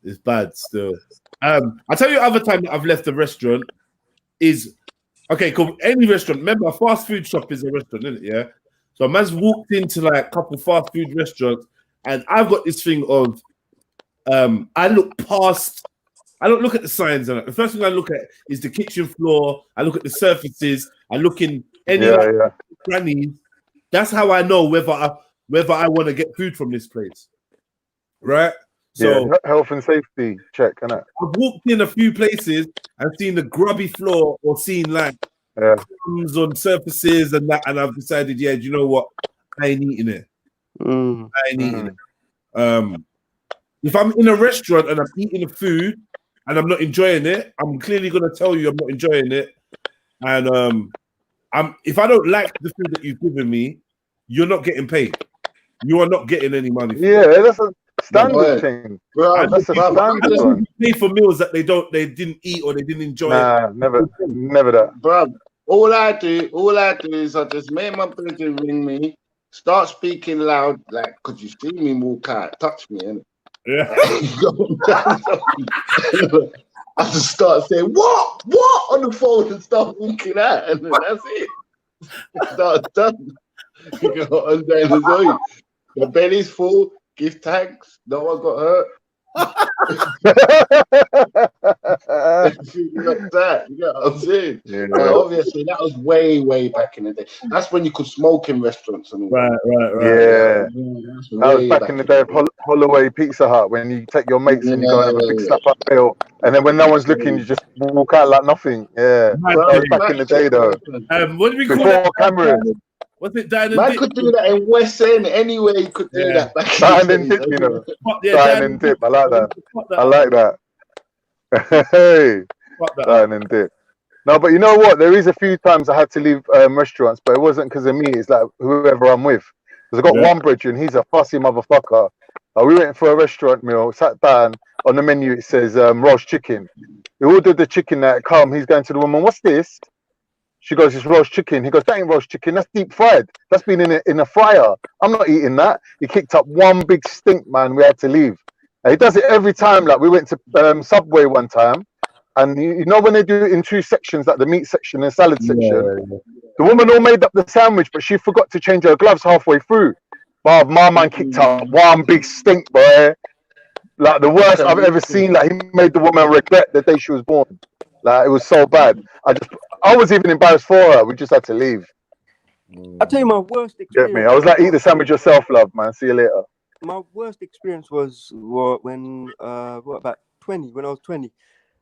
It's bad still. I'll tell you other time that I've left the restaurant is okay, cool. Any restaurant, remember a fast food shop is a restaurant, isn't it? Yeah. So a man's walked into like a couple fast food restaurants, and I've got this thing of I don't look at the signs on it. The first thing I look at is the kitchen floor. I look at the surfaces. I look in any crannies. That's how I know whether I want to get food from this place. Right? So health and safety check, innit? I've walked in a few places and seen the grubby floor or seen like crumbs on surfaces and that, and I've decided, do you know what? I ain't eating it. I ain't eating it. If I'm in a restaurant and I'm eating the food and I'm not enjoying it, I'm clearly gonna tell you I'm not enjoying it. And if I don't like the food that you've given me, you're not getting paid. You are not getting any money. Yeah, Standard thing. Bro, That's a bro, standard And one. pay for meals that they didn't eat or they didn't enjoy. Nah, never that. bro. All I do is I just make my brother ring me, start speaking loud, like, could you see me walk out, touch me, innit? Yeah. I just start saying, what on the phone and start walking out, and then that's it. Start done. You go on there and say, the belly's full, give thanks, no one got hurt. You got that, you know what I'm saying? Yeah. But obviously, that was way back in the day. That's when you could smoke in restaurants and all. Right. Yeah. That's That was back in the day of Holloway Pizza Hut, when you take your mates and you go and have a big slap up meal, and then when no one's looking, you just walk out like nothing. Yeah, that was back in the day though. What do we call Before it? cameras. What's it? Dine and Man dip. could do that in West End anywhere. You could do that back Dine in and the dip, days. you know. Yeah, Dine and dip. I like that. I like that. Hey, dine and dip. No, but you know what? There is a few times I had to leave restaurants, but it wasn't because of me. It's like whoever I'm with. Because I got one brethren, he's a fussy motherfucker. We went for a restaurant meal, sat down. On the menu it says roast chicken. We ordered the chicken that come. He's going to the woman, what's this? She goes, it's roast chicken. He goes, that ain't roast chicken, that's deep fried. That's been in a fryer. I'm not eating that. He kicked up one big stink, man. We had to leave. And he does it every time. Like, we went to Subway one time, and you know when they do it in two sections, like the meat section and salad section, the woman all made up the sandwich, but she forgot to change her gloves halfway through. But my man kicked up one big stink, boy. Like the worst I've ever seen. Like, he made the woman regret the day she was born. Like, it was so bad. I was even embarrassed for her. We just had to leave. I'll tell you my worst experience. Get me? I was like, eat the sandwich yourself, love, man. See you later. My worst experience was when about 20, when I was 20,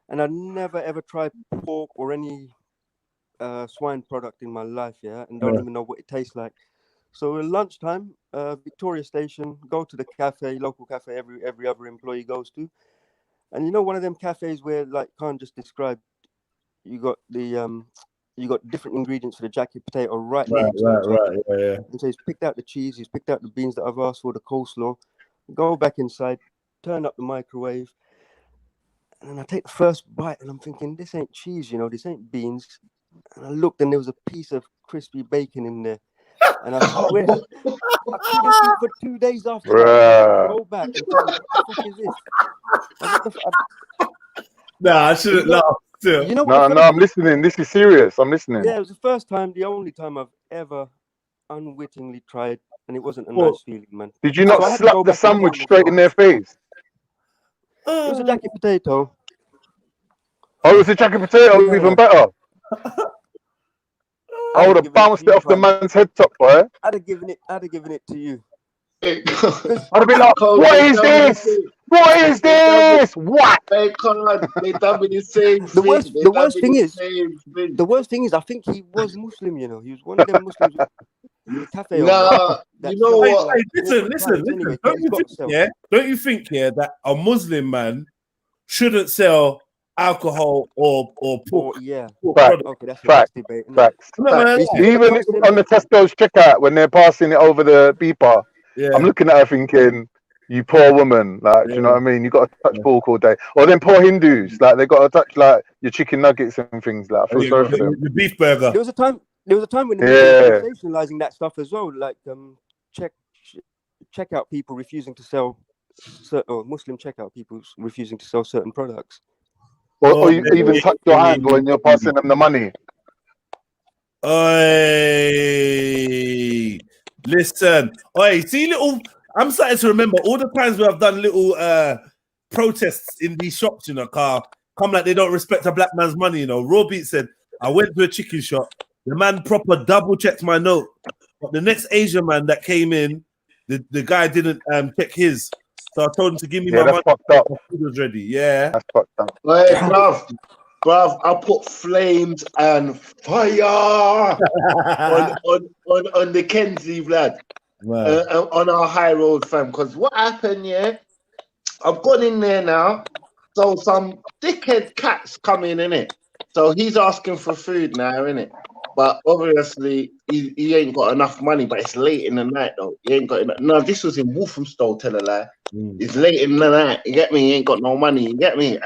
and I'd never ever tried pork or any swine product in my life, and don't even know what it tastes like. So at lunchtime, Victoria Station, go to the cafe, local cafe every other employee goes to, and you know, one of them cafes where, like, can't just describe. You got the you got different ingredients for the jacket potato right. Yeah. And so he's picked out the cheese, he's picked out the beans that I've asked for, the coleslaw. Go back inside, turn up the microwave, and then I take the first bite, and I'm thinking, this ain't cheese, you know, this ain't beans. And I looked, and there was a piece of crispy bacon in there, and I swear, I couldn't eat for 2 days after that. Go back and tell me, what the fuck is this? Nah, I shouldn't laugh. You know, no, I'm listening. This is serious. I'm listening. Yeah, it was the first time, the only time I've ever unwittingly tried, and it wasn't a nice feeling, man. Did you not slap the sandwich straight in their face? It was a jacket potato. Oh, it was a jacket potato, even better. I would have bounced it off the man's head top, boy. I'd have given it to you. I'd have been like, what is this? What is this? What? They can't. They done with the same The worst thing. thing is, I think he was Muslim. You know, he was one of them Muslims in the cafe. Nah, you know what? Hey, listen. Don't you think that a Muslim man shouldn't sell alcohol or pork? Okay, that's facts. Facts. Even on the Tesco's checkout when they're passing it over the beeper, I'm looking at her thinking, you poor woman, like, do you know what I mean? You got to touch pork all day. Or then poor Hindus, like, they got to touch like your chicken nuggets and things. Like, I feel sorry for them. The beef burger. There was a time when they were sensationalizing that stuff as well, like checkout people refusing to sell or Muslim checkout people refusing to sell certain products. Or you even touch your hand when you're passing them the money. Oi, listen. Oi, see, I'm starting to remember all the times where I've done little protests in these shops, you know, come like they don't respect a black man's money, you know. Rawbeat said, I went to a chicken shop, the man proper double checked my note, but the next Asian man that came in, the guy didn't check his. So I told him to give me my money. Fucked up. Food was ready. Yeah. That's fucked up. Hey, bruv, I put flames and fire on the Kenzie, Vlad. On our high road, fam. Because what happened, I've gone in there now. So some dickhead cat's coming in it. So he's asking for food now, innit? But obviously he ain't got enough money. But it's late in the night though. He ain't got enough. No, this was in Walthamstow. Tell a lie. It's late in the night. You get me? He ain't got no money. You get me?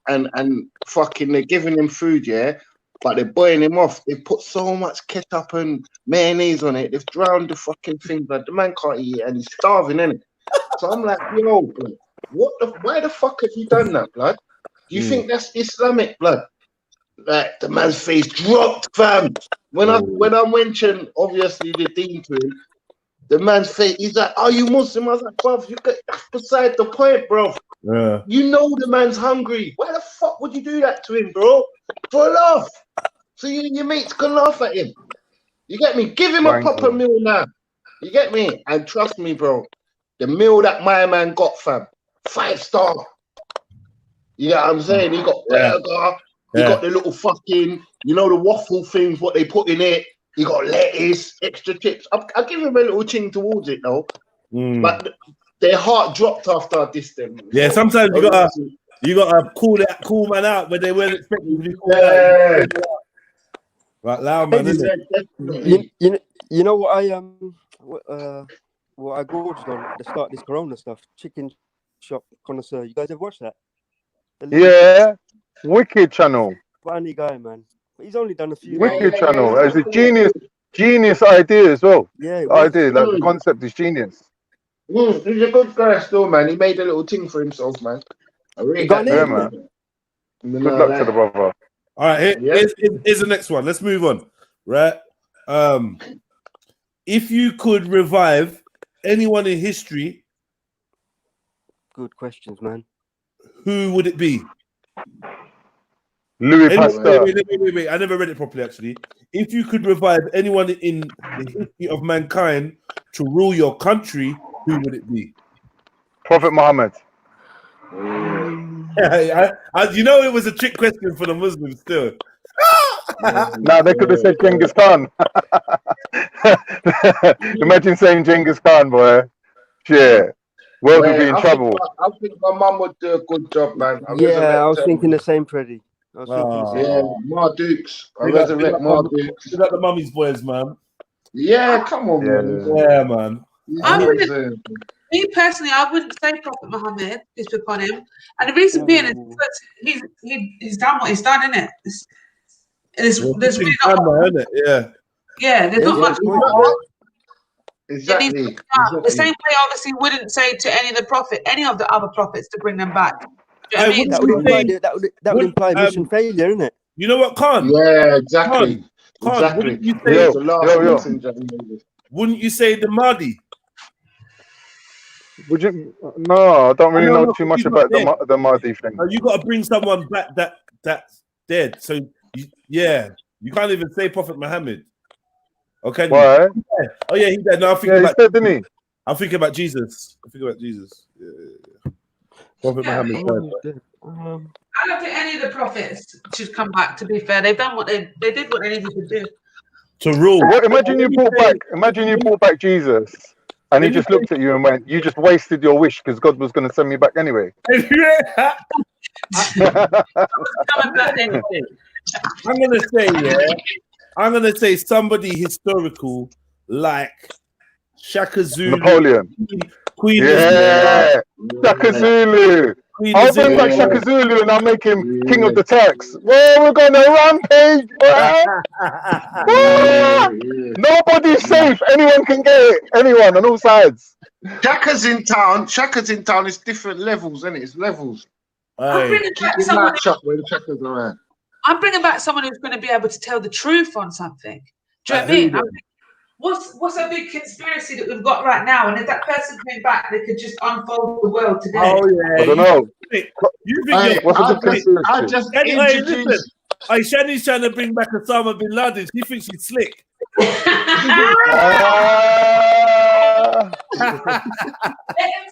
And fucking they're giving him food, yeah. But they're boiling him off. They put so much ketchup and mayonnaise on it. They've drowned the fucking thing, but the man can't eat it and he's starving, innit? So I'm like, yo, blood, why the fuck have you done that, blood? Do you think that's Islamic, blood? Like the man's face dropped, fam. When I mentioned obviously the deen to him, the man's face, he's like, "Are you Muslim?" I was like, "Bruv, that's beside the point, bro. Yeah. You know the man's hungry. Why the fuck would you do that to him, bro? For a laugh. So you and your mates can laugh at him. You get me? Give him a proper meal now. You get me? And trust me, bro, the meal that my man got, fam, 5-star. You get what I'm saying? He got burger. He got the little fucking, you know, the waffle things, what they put in it. He got lettuce, extra chips. I'll give him a little ching towards it, though. But their heart dropped after I dissed them. Yeah, sometimes you gotta call man out when they weren't expecting to be called out. Right, loud man, isn't it? You know what I gorged on at the start of this Corona stuff? Chicken shop connoisseur. You guys ever watched that? Yeah, Wicked channel. Funny guy, man. But he's only done a few. Wicked channel. It's a genius idea as well. Yeah, idea. Like the concept is genius. He's a good guy still, man. He made a little thing for himself, man. I really got him, man. Good luck to the brother. All right, here's the next one. Let's move on. Right. If you could revive anyone in history, good questions, man. Who would it be? Louis Pasteur. Wait. I never read it properly, actually. If you could revive anyone in the history of mankind to rule your country, who would it be? Prophet Muhammad. You know, it was a trick question for the Muslims still. Now they could have said Genghis Khan. Imagine saying Genghis Khan, boy. Yeah. World would be in trouble. I think my mum would do a good job, man. I was thinking the same, Freddy. Ma Dukes. I resurrect Ma Dukes. You got the mummy's boys, man. Yeah, come on, man. Yeah, man. Me personally, I wouldn't say Prophet Muhammad, peace be upon him. And the reason being is because he's done what he's done, innit? There's really not there's not much more. Exactly. The same way, obviously, wouldn't say to any of the other prophets to bring them back. Do you know what I mean? That would imply mission failure, isn't it? You know what, Khan? Yeah, exactly. Khan, wouldn't you say the Mahdi? Would you? No, I don't really know too much about the Mahdi thing. You got to bring someone back that's dead. So you can't even say Prophet Muhammad. Okay. Why? Oh yeah, he's dead. No, I'm thinking about. Dead, didn't he? I'm thinking about Jesus. Yeah. Prophet Muhammad. I don't think any of the prophets should come back. To be fair, they've done what they did what they needed to do. To rule. Well, imagine you brought back Jesus. And he just looked at you and went, "You just wasted your wish because God was going to send me back anyway." I'm gonna say somebody historical like Shaka Zulu, Napoleon, Queen. Shaka Zulu. I'll bring back Shaka Zulu and I'll make him king of the Turks. Well, we're gonna rampage, nobody's safe. Anyone can get it. Anyone on all sides. Shaka's in town. It's different levels, isn't it? It's levels. I'm bringing back someone. When Shaka's around. I'm bringing back someone who's going to be able to tell the truth on something. Do you know what I mean? What's a big conspiracy that we've got right now? And if that person came back, they could just unfold the world today. Oh yeah, I don't know. I just introduced. Shani's trying to bring back Osama bin Laden. She thinks she's slick. Let him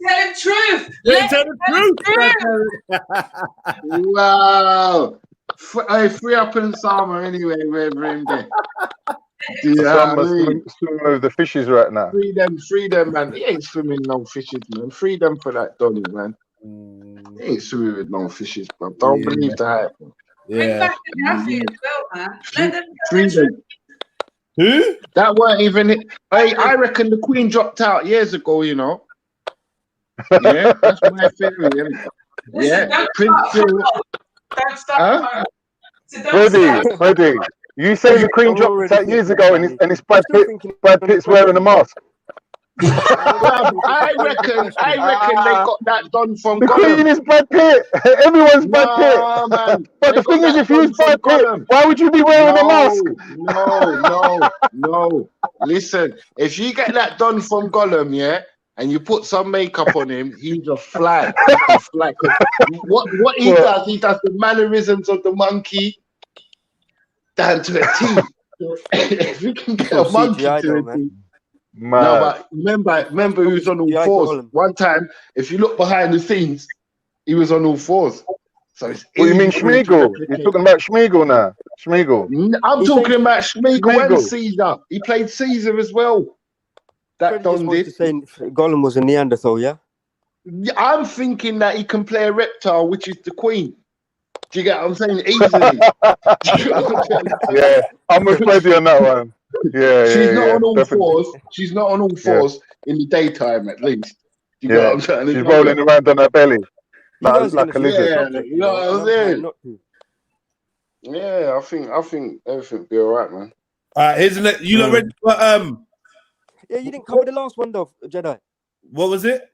tell him truth. Let him tell the truth. Wow. Free up in summer anyway, wherever in there. Swimming over the fishes right now. Free them, man. He ain't swimming no fishes, man. Free them for that Donny, man. He ain't swimming with no fishes, bro. Don't believe that. Bring back the Nazi as well, man. Let them free them. Who? That weren't even it. Hey, I reckon the Queen dropped out years ago, you know. Yeah, that's my theory. Innit? Listen, Yeah, don't Prince start. Philip. Don't start. Huh? So don't start. Ready. You saying the Queen I'm dropped already out years thinking ago about and it. it's I'm Brad still Pitt. thinking Brad on the Pitt's wearing a question. mask. Bruv, I reckon they got that done from The Queen Gollum. is Brad Pitt. Everyone's Brad Pitt. No, man. But They the got thing is, that if you done was from Brad Pitt, Gollum. why would you be wearing a mask? No. Listen, if you get that done from Gollum, yeah, and you put some makeup on him, he's a fly. A fly. 'Cause what he does, he does the mannerisms of the monkey down to a T. If you can get a monkey CGI to though, a man. T. Man. No, but remember, he was on all CGI fours. Gollum. One time, if you look behind the scenes, he was on all fours. So it's What you mean easy for him to Schmeagol? You're replicate. talking about Schmeagol now. Schmeagol. I'm He talking said about Schmeagol and Schmeagol. Caesar. He played Caesar as well. That Freddie just Don wants did. to say Gollum was a Neanderthal, yeah? Yeah, I'm thinking that he can play a reptile, which is the Queen. Do you get what I'm saying? Easily. Do you get what I'm saying? Yeah, I'm with Freddie on that one. She's not Yeah, on all definitely. fours. She's not on all fours in the daytime, at least. Do you get what I'm saying? She's rolling around on her belly You guys are like a gonna lizard. Yeah, you know what I'm and I'm trying saying? not to. Yeah, I think everything be all right, man. All right, here's the next. You not ready for Yeah, you didn't cover the last one though, Jedi. what was it?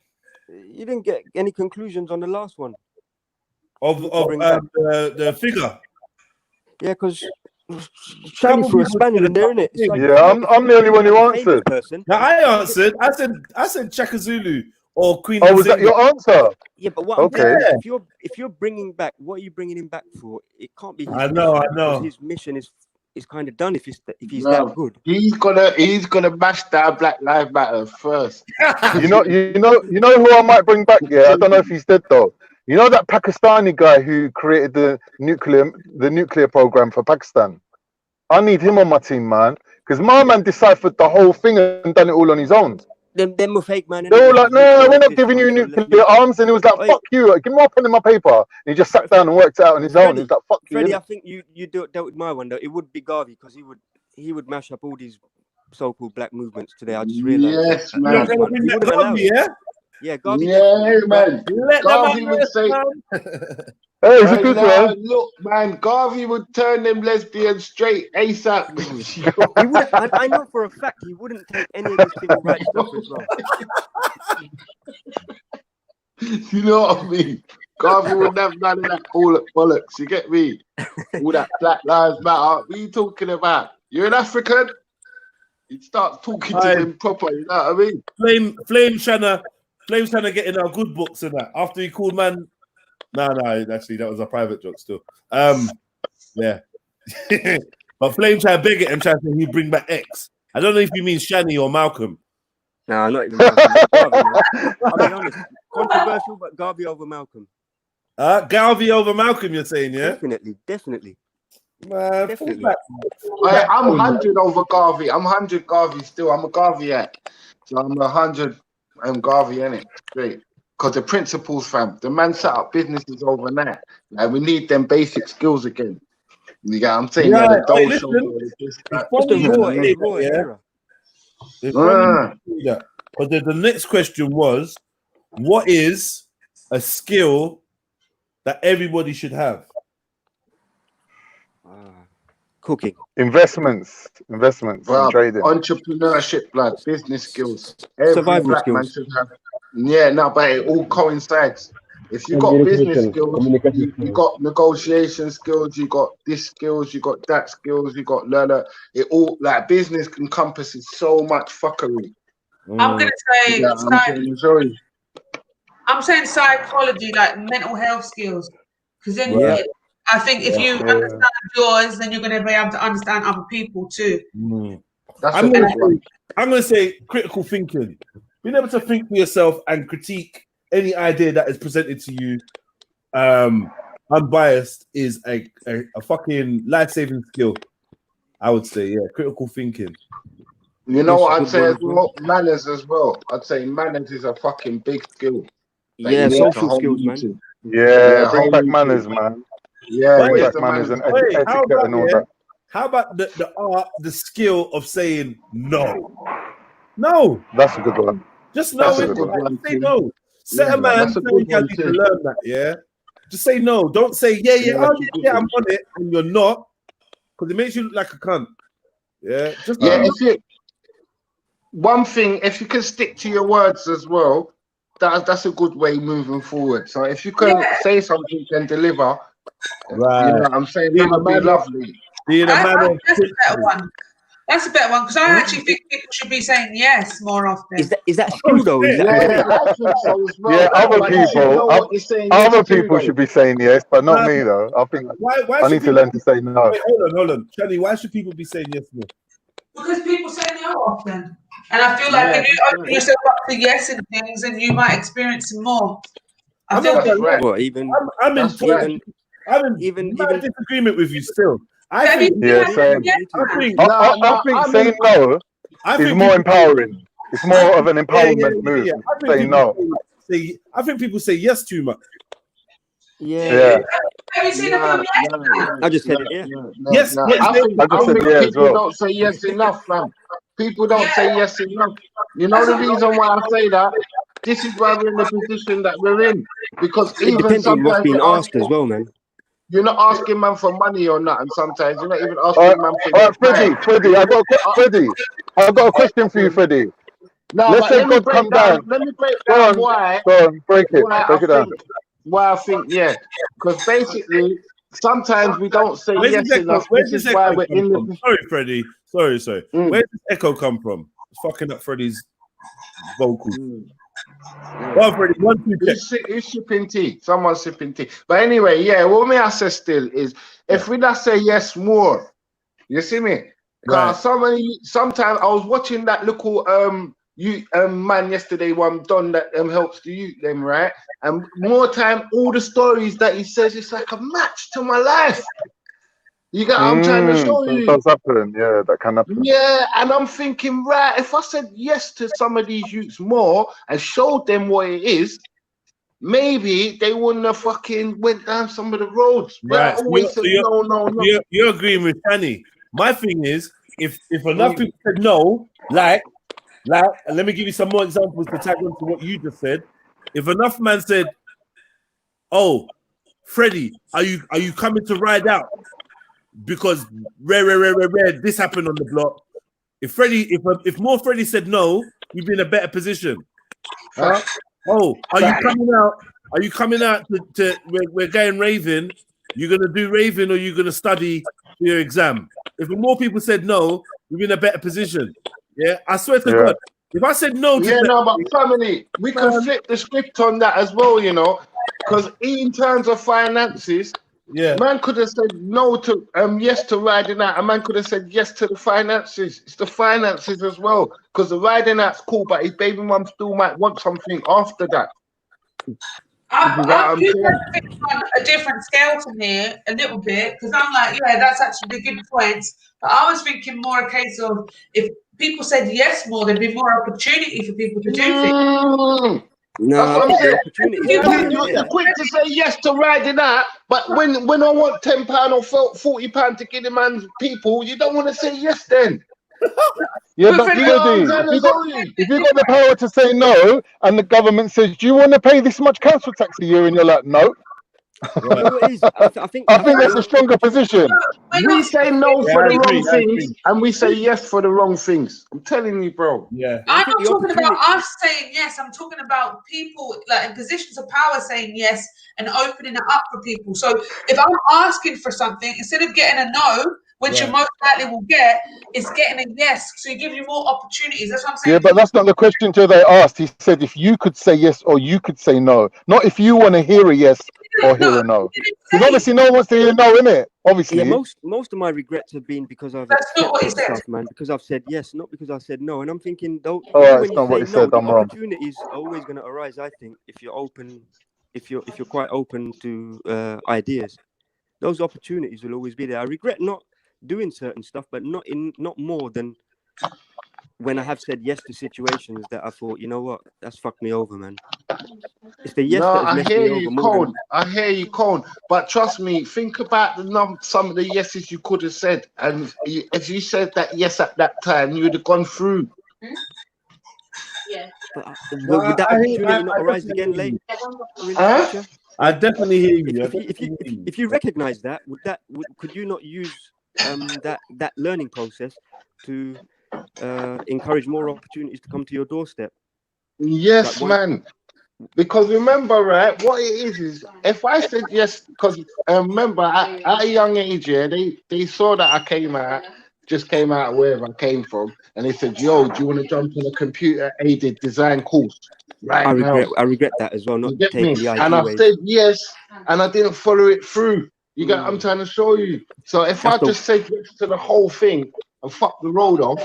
You didn't get any conclusions on the last one. Of the figure. Yeah, because Shani threw a spanner in there, innit? It's like, Yeah, I'm the only one who answered. Person. Now I answered. I said Chaka Zulu or Queen. Oh, was that your answer? Yeah, but what Okay. I'm saying is, if you're bringing back, what are you bringing him back for? It can't be his I know. because his mission is kind of done if he's No, that good. he's gonna mash down Black Lives Matter first. You know who I might bring back. Yeah, I don't know if he's dead though. You know that Pakistani guy who created the nuclear program for Pakistan. I need him on my team, man, because my man deciphered the whole thing and done it all on his own. Them were fake, man. They were like, no, we're not giving you nuclear arms, and he was like, fuck you, give me my pen in my paper. And he just sat down and worked it out on his own. He was like, fuck you. Freddie, innit? I think you dealt with my one though. It would be Garvey because he would mash up all these so-called black movements today. I just realized. Yes, that. man. He wouldn't allow it. Yeah. Yeah, Garvey. Yeah, man. Let Garvey them would say, Hey, it's a good one. look, man, Garvey would turn them lesbians straight ASAP. He wouldn't. I know for a fact he wouldn't take any of this civil rights stuff as well. You know what I mean? Garvey would have none of that bollocks. You get me? All that Black Lives Matter. What are you talking about? You're an African? He'd start talking to them proper. You know what I mean? Flame's trying to get in our good books and that. After he called man. No, actually that was a private joke still. Yeah. But Flame trying to beg it and trying to say he'd bring back X. I don't know if you mean Shani or Malcolm. No, not even Malcolm. Garvey, man. I'll be honest. Controversial, but Garvey over Malcolm. Garvey over Malcolm, you're saying, yeah? Definitely. Man, Definitely. I'm 100 over Garvey. I'm 100 Garvey still. I'm a Garveyite. So I'm 100 Garvey, innit? Straight. Because the principles, fam. The man set up businesses overnight. Like, we need them basic skills again. You get what I'm saying? Yeah, the dough listen, show, it's funny that. But the next question was, what is a skill that everybody should have? Cooking. Investments and trading. Entrepreneurship, blood, business skills. Every Survival black man skills. should have. Yeah, no, but it all coincides. If you got business skills, you got negotiation skills, you got this skills, you got that skills, you got learner. It all like business encompasses so much fuckery. I'm gonna say I'm saying psychology, like mental health skills, because then I think if you understand yours, then you're gonna be able to understand other people too. I'm gonna say critical thinking. Being able to think for yourself and critique any idea that is presented to you unbiased is a fucking life-saving skill. I would say, critical thinking. You know what I'd say as well? Manners as well. I'd say manners is a fucking big skill. Yeah, social skills, man. Yeah, bring back manners, man. Yeah, bring back manners and etiquette and all that. How about the art, the skill of saying no? No. That's a good one. Just That's know a it. good Like, one say too. no. Set a Yeah, man that's a good saying, I one need to too. learn that, yeah? Just say no. Don't say, yeah, Yeah, oh, that's a good yeah, one. I'm on it, and you're not. Because it makes you look like a cunt. Yeah? Just Yeah, if you one thing, if you can stick to your words as well, that's a good way moving forward. So if you can say something and deliver, you know right. what I'm saying, Being that a would be man of, lovely. being a man of That's a better one. That's a better one because I actually think people should be saying yes more often. Is that skill though? Is that Yeah, I think so as well. Yeah, other But you should know people, what you're saying. other Yes to, people though. should be saying yes, but not me though. I think why I should need to people learn to say no. Wait, hold on. Shani, why should people be saying yes more? Because people say no often. And I feel like Yeah, if you open yourself up to yes in things, and you might experience some more. I feel that's right. Well, even I'm in That's right. even mad disagreement with you still. I Have think, you Yeah, had same. yes, I think, No, I think I'm saying no I is think more people, empowering. It's more of an empowerment move yeah. than I think saying people no. I think people say yes too much. Yeah. Have you seen the film Yes? I just said it. Yeah. Yes, No, yes, I yes. think I just said yeah as people well. don't say yes enough, man. People don't say yes enough. You know the reason why I say that? This is why we're in the position that we're in. Because It even depends on what's sometimes being asked as well, man. you're not asking man for money or nothing. Sometimes you're not even All asking man for right, your Freddie, time. Freddie, I've got a question for you, Freddie. No, Let's but say let me God break come down. down. Let me break Go down on, why break it down. Why I think yeah. Because basically, sometimes we don't say yes enough. Where's This this is why echo we're come in the. from? Sorry, Freddie. Sorry. Mm. Where's this echo come from? It's fucking up Freddie's vocals. Yeah. Well, Freddie, 1, 2, check. Who's sipping tea? Someone's sipping tea. But anyway, yeah, what me I say still is if we not say yes more, you see me? Right. Because sometimes I was watching that little man yesterday, one done that helps the youth them, right? And more time, all the stories that he says, it's like a match to my life. You get what I'm trying to show So you? it does happen, yeah, that can happen. Yeah, and I'm thinking, right, if I said yes to some of these youths more and showed them what it is, maybe they wouldn't have fucking went down some of the roads. But I Right. always said no. You're agreeing with Shani. My thing is, if enough people said no, like, and let me give you some more examples to tag on to what you just said. If enough man said, "Oh, Freddie, are you coming to ride out?" Because rare, this happened on the block. If more Freddie said no, we'd be in a better position. Huh? Oh, are you coming out? Are you coming out to we're going raving? You're gonna do raving or you're gonna study for your exam? If more people said no, we'd be in a better position. Yeah, I swear to God. If I said no to but family, we can flip the script on that as well, you know, because in terms of finances, man could have said no to yes to riding out. A man could have said yes to the finances. It's the finances as well, because the riding out's cool, but his baby mum still might want something after that. I'm think on a different scale to me a little bit because I'm like, yeah, that's actually good points. But I was thinking more a case of if people said yes more, there'd be more opportunity for people to do things. No, I think the opportunity. You're quick to say yes to riding out, but when I want £10 or £40 to give the man's people, you don't want to say yes then. Yeah, but Freddie, if you got the power to say no, and the government says, "Do you want to pay this much council tax a year?" and you're like, "No," You know what it is? I think that's a stronger position. We say no for the wrong things, and we say yes for the wrong things. I'm telling you, bro. Yeah. I'm not talking about us saying yes. I'm talking about people like in positions of power saying yes and opening it up for people. So if I'm asking for something, instead of getting a no, which you most likely will get, it's getting a yes. So it gives you more opportunities. That's what I'm saying. Yeah, but that's not the question till they asked. He said if you could say yes or you could say no, not if you want to hear a yes or hear a no. Because obviously no one wants to hear no, innit? Obviously. Yeah, most of my regrets have been because I've accepted stuff, man. Because I've said yes, not because I said no. And I'm thinking, though, when you say no, the opportunities are always going to arise. I think if you're open, if you're quite open to ideas, those opportunities will always be there. I regret not doing certain stuff, but not more than when I have said yes to situations that I thought, you know what, that's fucked me over, man. It's the yes No, that has I messed hear me you, over more Cone. than... I hear you, Cone. But trust me, think about some of the yeses you could have said. And if you said that yes at that time, you would have gone through. Yeah. But would that opportunity not arise again later in the future? I definitely hear you. If you recognize that, could you not use that learning process to encourage more opportunities to come to your doorstep? Yes, man. Because remember, right, what it is if I said yes, because remember at a young age, yeah, they saw that I just came out of wherever I came from, and they said, "Yo, do you want to jump on a computer-aided design course right now?" I regret that as well, not taking the IT And I wave. said yes, and I didn't follow it through. You get what I'm trying to show you. So if I just said yes to the whole thing and fuck the road off,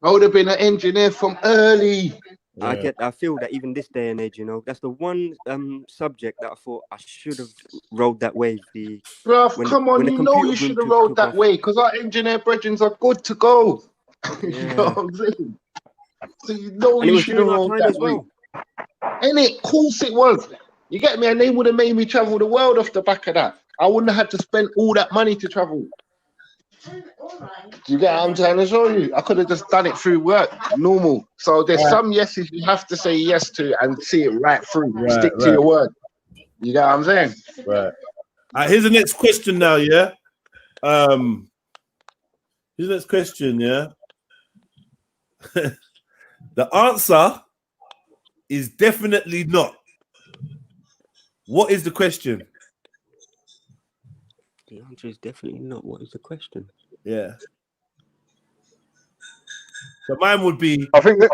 I would have been an engineer from early. I feel that even this day and age, you know, that's the one subject that I thought I should have rode that wave. Bruv, come on, you know you should have rode that way because our engineer brethren are good to go. You know what I'm saying? So you know you should have rode that way. And of course it was. You get me? And they would have made me travel the world off the back of that. I wouldn't have had to spend all that money to travel. Do you get what I'm trying to show you? I could have just done it through work, normal. So there's some yeses you have to say yes to and see it right through. Stick to your word. You get what I'm saying? Right. Here's the next question now, yeah? Here's the next question, yeah? The answer is definitely not. What is the question? The answer is definitely not. What is the question? Yeah. So mine would be... I think the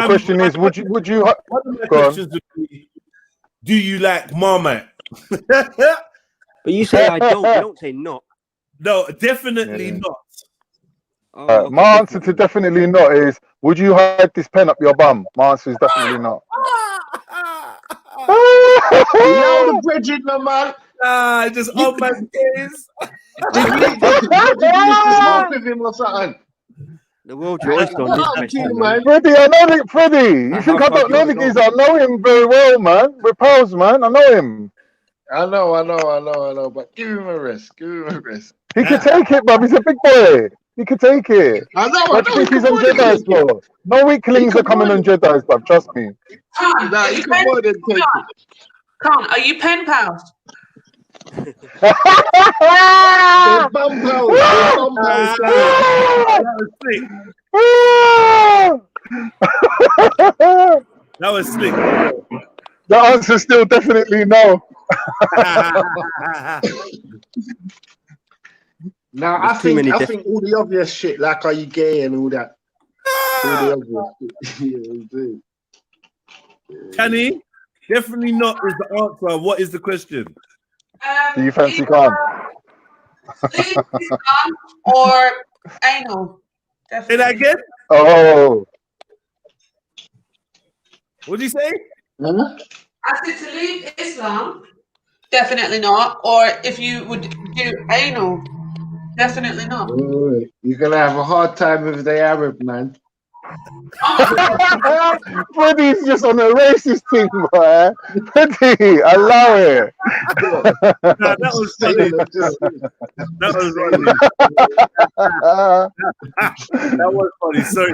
question is, would you... One of my questions would be, do you like Marmite? But you say I don't. You don't say not. No, definitely not. Oh, my answer to definitely not is, would you hide this pen up your bum? My answer is definitely not. Yo, the bridging, man. Just on my face. Did you smoke with him or something? The world you're on this question, man. Freddie, I know it. Freddie, you think I don't know the geezer? I know him very well, man. We're pals, man. I know him. I know. But give him a rest. He can take it, bruv. He's a big boy. He can take it. I know. What do you think he's on Jedi's for? No weaklings are coming on Jedi's, bruv. Trust me. Nah, you can more than take it. Come on, are you pen pals? They're bum pals. That was slick. The answer is still definitely no. Now I think all the obvious shit, like are you gay and all that. All the obvious shit. Kenny, definitely not is the answer. What is the question? Do you fancy Khan? Or anal. Say that again? Oh. What did you say? I said to leave Islam, definitely not. Or if you would do anal, definitely not. You're gonna have a hard time with the Arab man. Freddie's just on a racist thing, boy. Freddie, allow it. Nah, that was funny. That was funny. That was funny. Sorry.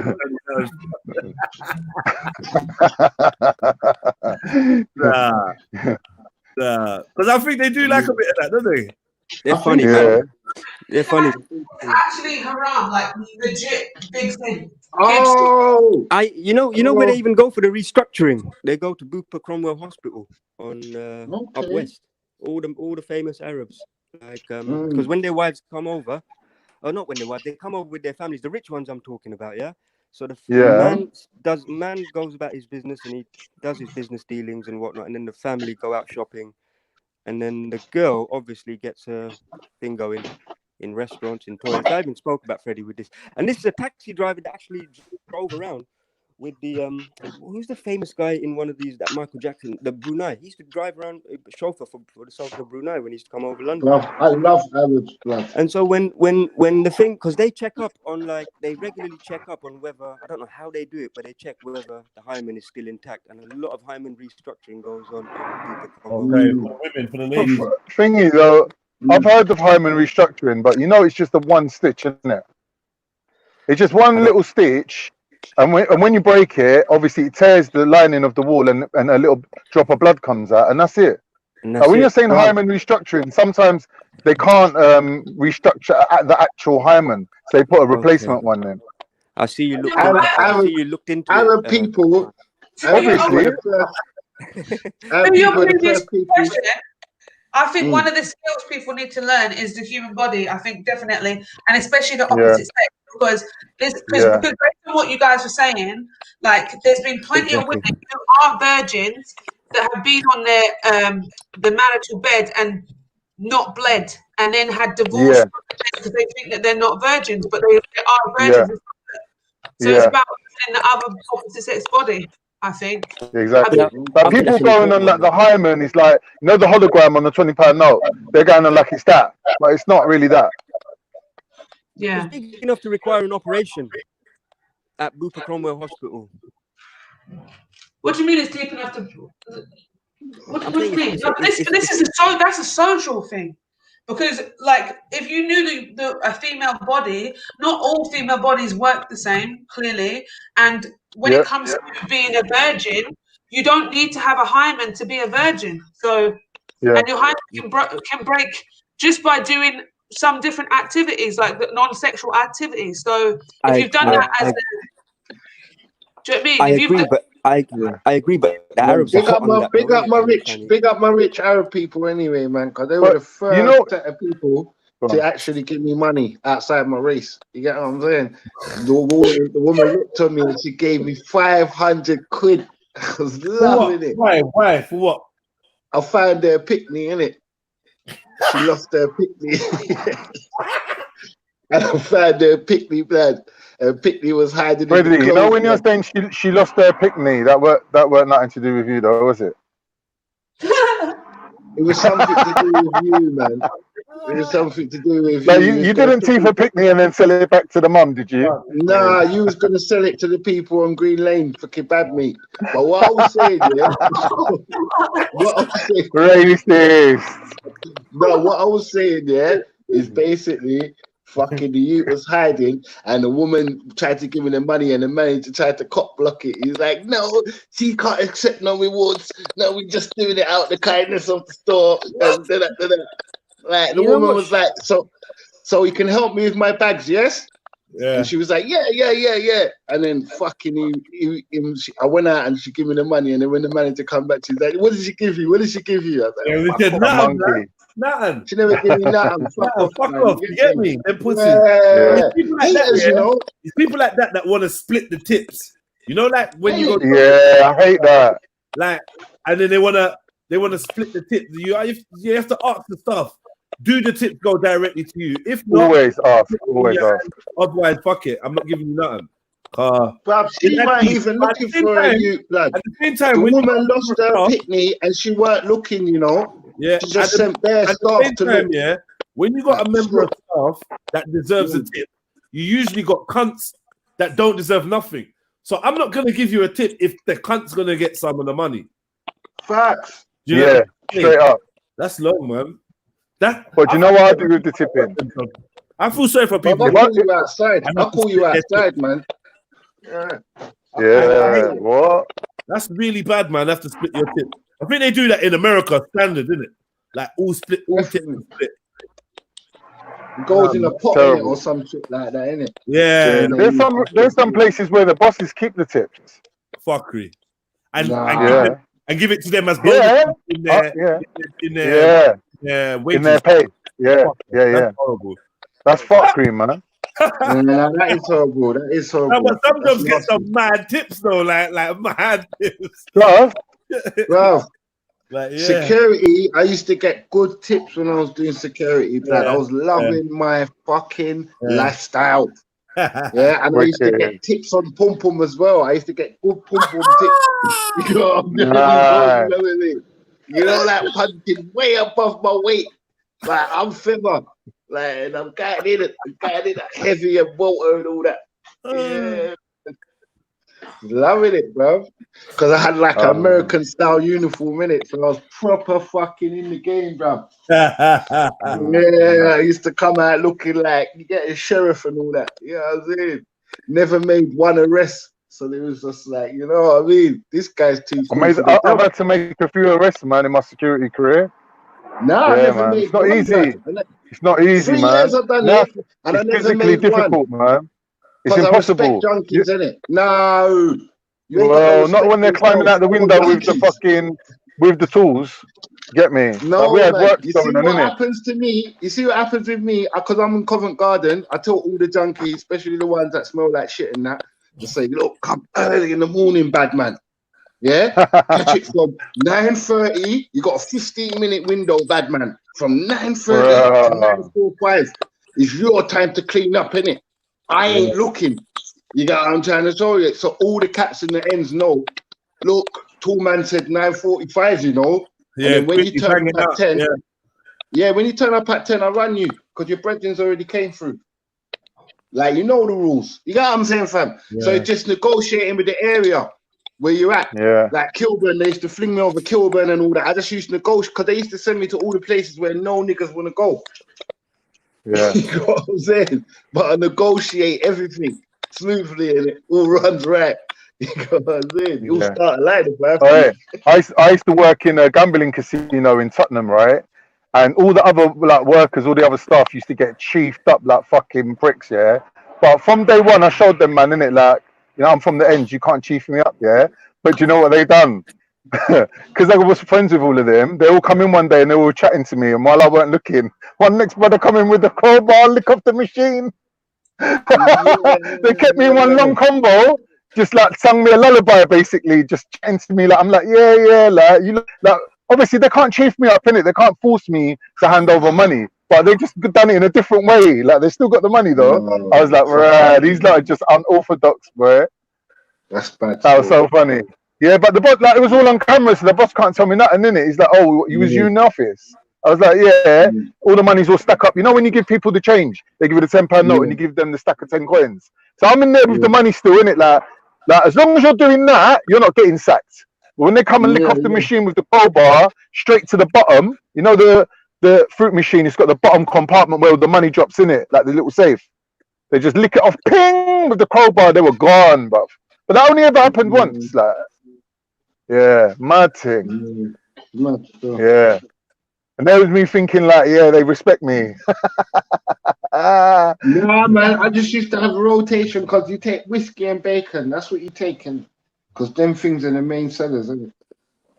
Nah. Because I think they do like a bit of that, don't they? They're funny, man. They're funny. It's actually haram, like legit big thing. Oh, you know where they even go for the restructuring? They go to Bupa Cromwell Hospital on up west. All the famous Arabs, like because when their wives come over, or not when their wives, they come over with their families. The rich ones I'm talking about, yeah. So the man goes about his business and he does his business dealings and whatnot, and then the family go out shopping, and then the girl obviously gets her thing going in restaurants, in toilets. I even spoke about Freddie with this, and this is a taxi driver that actually drove around with the who's the famous guy in one of these that Michael Jackson, the Brunei. He used to drive around a chauffeur for the Sultan of Brunei when he used to come over London. I love Arabs, blood. And so when the thing, because they check up on, like, they regularly check up on whether, I don't know how they do it, but they check whether the hymen is still intact, and a lot of hymen restructuring goes on. Okay, for women, for the ladies. Thing is, though, I've heard of hymen restructuring, but you know it's just the one stitch, isn't it? It's just one little stitch, and when you break it, obviously it tears the lining of the wall, and a little drop of blood comes out, and that's it. But when you're saying hymen restructuring, sometimes they can't restructure at the actual hymen, so they put a replacement one in. I see you looked into Arab people, obviously. I think one of the skills people need to learn is the human body. I think definitely, and especially the opposite sex, because based on what you guys were saying, like there's been plenty of women who are virgins that have been on their the marital bed and not bled, and then had divorce because they think that they're not virgins, but they are virgins. So it's about in the other opposite sex body, I think. Exactly. But people going on like the hymen is like, you know, the hologram on the £20 note. They're going on like it's that, but it's not really that. Yeah. It's big enough to require an operation at Bupa Cromwell Hospital. What do you mean it's deep enough to? What do you mean? No, that's a social thing, because like if you knew a female body, not all female bodies work the same, clearly, and when it comes to being a virgin, you don't need to have a hymen to be a virgin. So, and your hymen can break just by doing some different activities, like the non-sexual activities. So if you've done that as do you know what I mean? I agree, but the Arabs big up my rich Arab people anyway, man, because they were the first set of people to actually give me money outside my race. You get what I'm saying? The woman looked at me and she gave me 500 quid. I was loving it. Why? For what? I found her pick-me, innit? She lost her pick-me. And I found her pick-me, blood. Pickney was hiding. Freddie, you know when you're saying she lost her pickney, that weren't nothing to do with you, though, was it? It was something to do with you, man. It was something to do with you. You didn't teeth a pickney and then sell it back to the mum, did you? Nah, you was gonna sell it to the people on Green Lane for kebab meat. But what I was saying, what I was saying, is basically. Fucking the youth was hiding, and the woman tried to give him the money, and the manager tried to cop block it. He's like, "No, she can't accept no rewards. No, we're just doing it out the kindness of the store." Like the woman was like, "So you can help me with my bags, yes?" Yeah. And she was like, "Yeah." And then fucking I went out and she gave me the money, and then when the manager come back, she's like, "What did she give you? What did she give you?" I was like, nothing. She never gave me nothing. Fuck off. You get me? Them pussies. Yeah. People like that, you know? It's people like that want to split the tips. You know, like when you go. Yeah, I hate that. Like, and then they wanna split the tips. You have to ask the stuff. Do the tips go directly to you? If not, always ask. Otherwise, fuck it. I'm not giving you nothing. But she weren't even looking for a youth, blood. At the same time, the woman lost her pickney and she weren't looking, you know. Yeah, she just sent bare staff to look. Yeah, when you got a member of staff that deserves a tip, you usually got cunts that don't deserve nothing. So I'm not gonna give you a tip if the cunt's gonna get some of the money. Facts. Straight up. That's long, man. But you know what I do with the tipping? I feel sorry for people. I'll call you outside. I'll call you outside, man. Yeah. What? That's really bad, man. Have to split your tip. I think they do that in America, standard, isn't it? Like all tips split. It goes in a pot or some shit like that, innit? Yeah. There's some places where the bosses keep the tips. Fucking give it to them as bonus in their pay. Yeah. That's horrible. That's fuckery, man. That is horrible. That is horrible. But some jobs get some mad tips though, like mad tips. Bro. Security, I used to get good tips when I was doing security, blood. I was loving my fucking lifestyle. Yeah, and I used to get tips on pom pom as well. I used to get good pom pom tips. You know what I'm saying? You know that punching way above my weight. Like I'm feather. Like and I'm getting in it heavy and water and all that. Yeah. Loving it, bro. Because I had like an American style uniform in it, so I was proper fucking in the game, bro. Yeah, I used to come out looking like you get a sheriff and all that. You know what I'm saying? Never made one arrest, so it was just like, you know what I mean? This guy's too cool. I've had to make a few arrests, man, in my security career. No, yeah, man. It's not easy. It's not easy, 3 man. years I've done it, and I it's never physically made difficult, one. man. It's Because impossible. I respect junkies, innit? No. You ain't got no Well, not respect when they're for climbing out the yourself. window with the Junkies. fucking with the tools. Get me? No, But we had man. work You see going on, what innit? happens to me? You see what happens with me? Because I'm in Covent Garden, I tell all the junkies, especially the ones that smell like shit and that, to say, look, come early in the morning, bad man. Yeah? Catch it from 9:30. You got a 15-minute window, bad man. From 9:30 to 9:45. It's your time to clean up, innit? I ain't looking. You get what I'm trying to tell you? So all the cats in the ends know, look, tall man said 9:45, you know? Yeah, and then when you turn up at 10, when you turn up at 10, I run you because your brethren's already came through. Like, you know the rules. You got what I'm saying, fam? So it's just negotiating with the area where you're at. Yeah. Like Kilburn, they used to fling me over Kilburn and all that. I just used to negotiate because they used to send me to all the places where no niggas want to go. Yeah. You know what I'm saying? But I negotiate everything smoothly and it all runs right. You know what I'm saying? You'll start lying, man. I used to work in a gambling casino in Tottenham, right? And all the other like workers, all the other staff used to get chiefed up like fucking pricks, yeah. But from day one, I showed them, man, innit, like, you know, I'm from the ends, you can't chief me up, yeah. But you know what they done? Because I was friends with all of them. They all come in one day and they were chatting to me, and while I weren't looking, one next brother come in with the crowbar, lick off the machine. They kept me in one long combo. Just like sung me a lullaby, basically, just chatting to me like I'm like, yeah, like you look like obviously they can't chief me up in it, they can't force me to hand over money, but they just done it in a different way. Like they still got the money though. I was like, right, these lot are just unorthodox, bro. That's bad. That was so funny. Yeah, but the boss, like it was all on camera, so the boss can't tell me nothing, innit? He's like, oh, you was you in the office? I was like, yeah, all the money's all stuck up. You know when you give people the change, they give you the £10 note and you give them the stack of 10 coins. So I'm in there with the money still, innit? Like as long as you're doing that, you're not getting sacked. But when they come and lick off the machine with the crowbar straight to the bottom, you know the fruit machine, it's got the bottom compartment where the money drops in it, like the little safe. They just lick it off, ping, with the crowbar, they were gone, bruv. But that only ever happened once, like. Yeah, mad thing. Yeah. And there was me thinking like, yeah, they respect me. Nah, man, I just used to have a rotation because you take whiskey and bacon. That's what you're taking. Because them things are the main sellers, isn't it?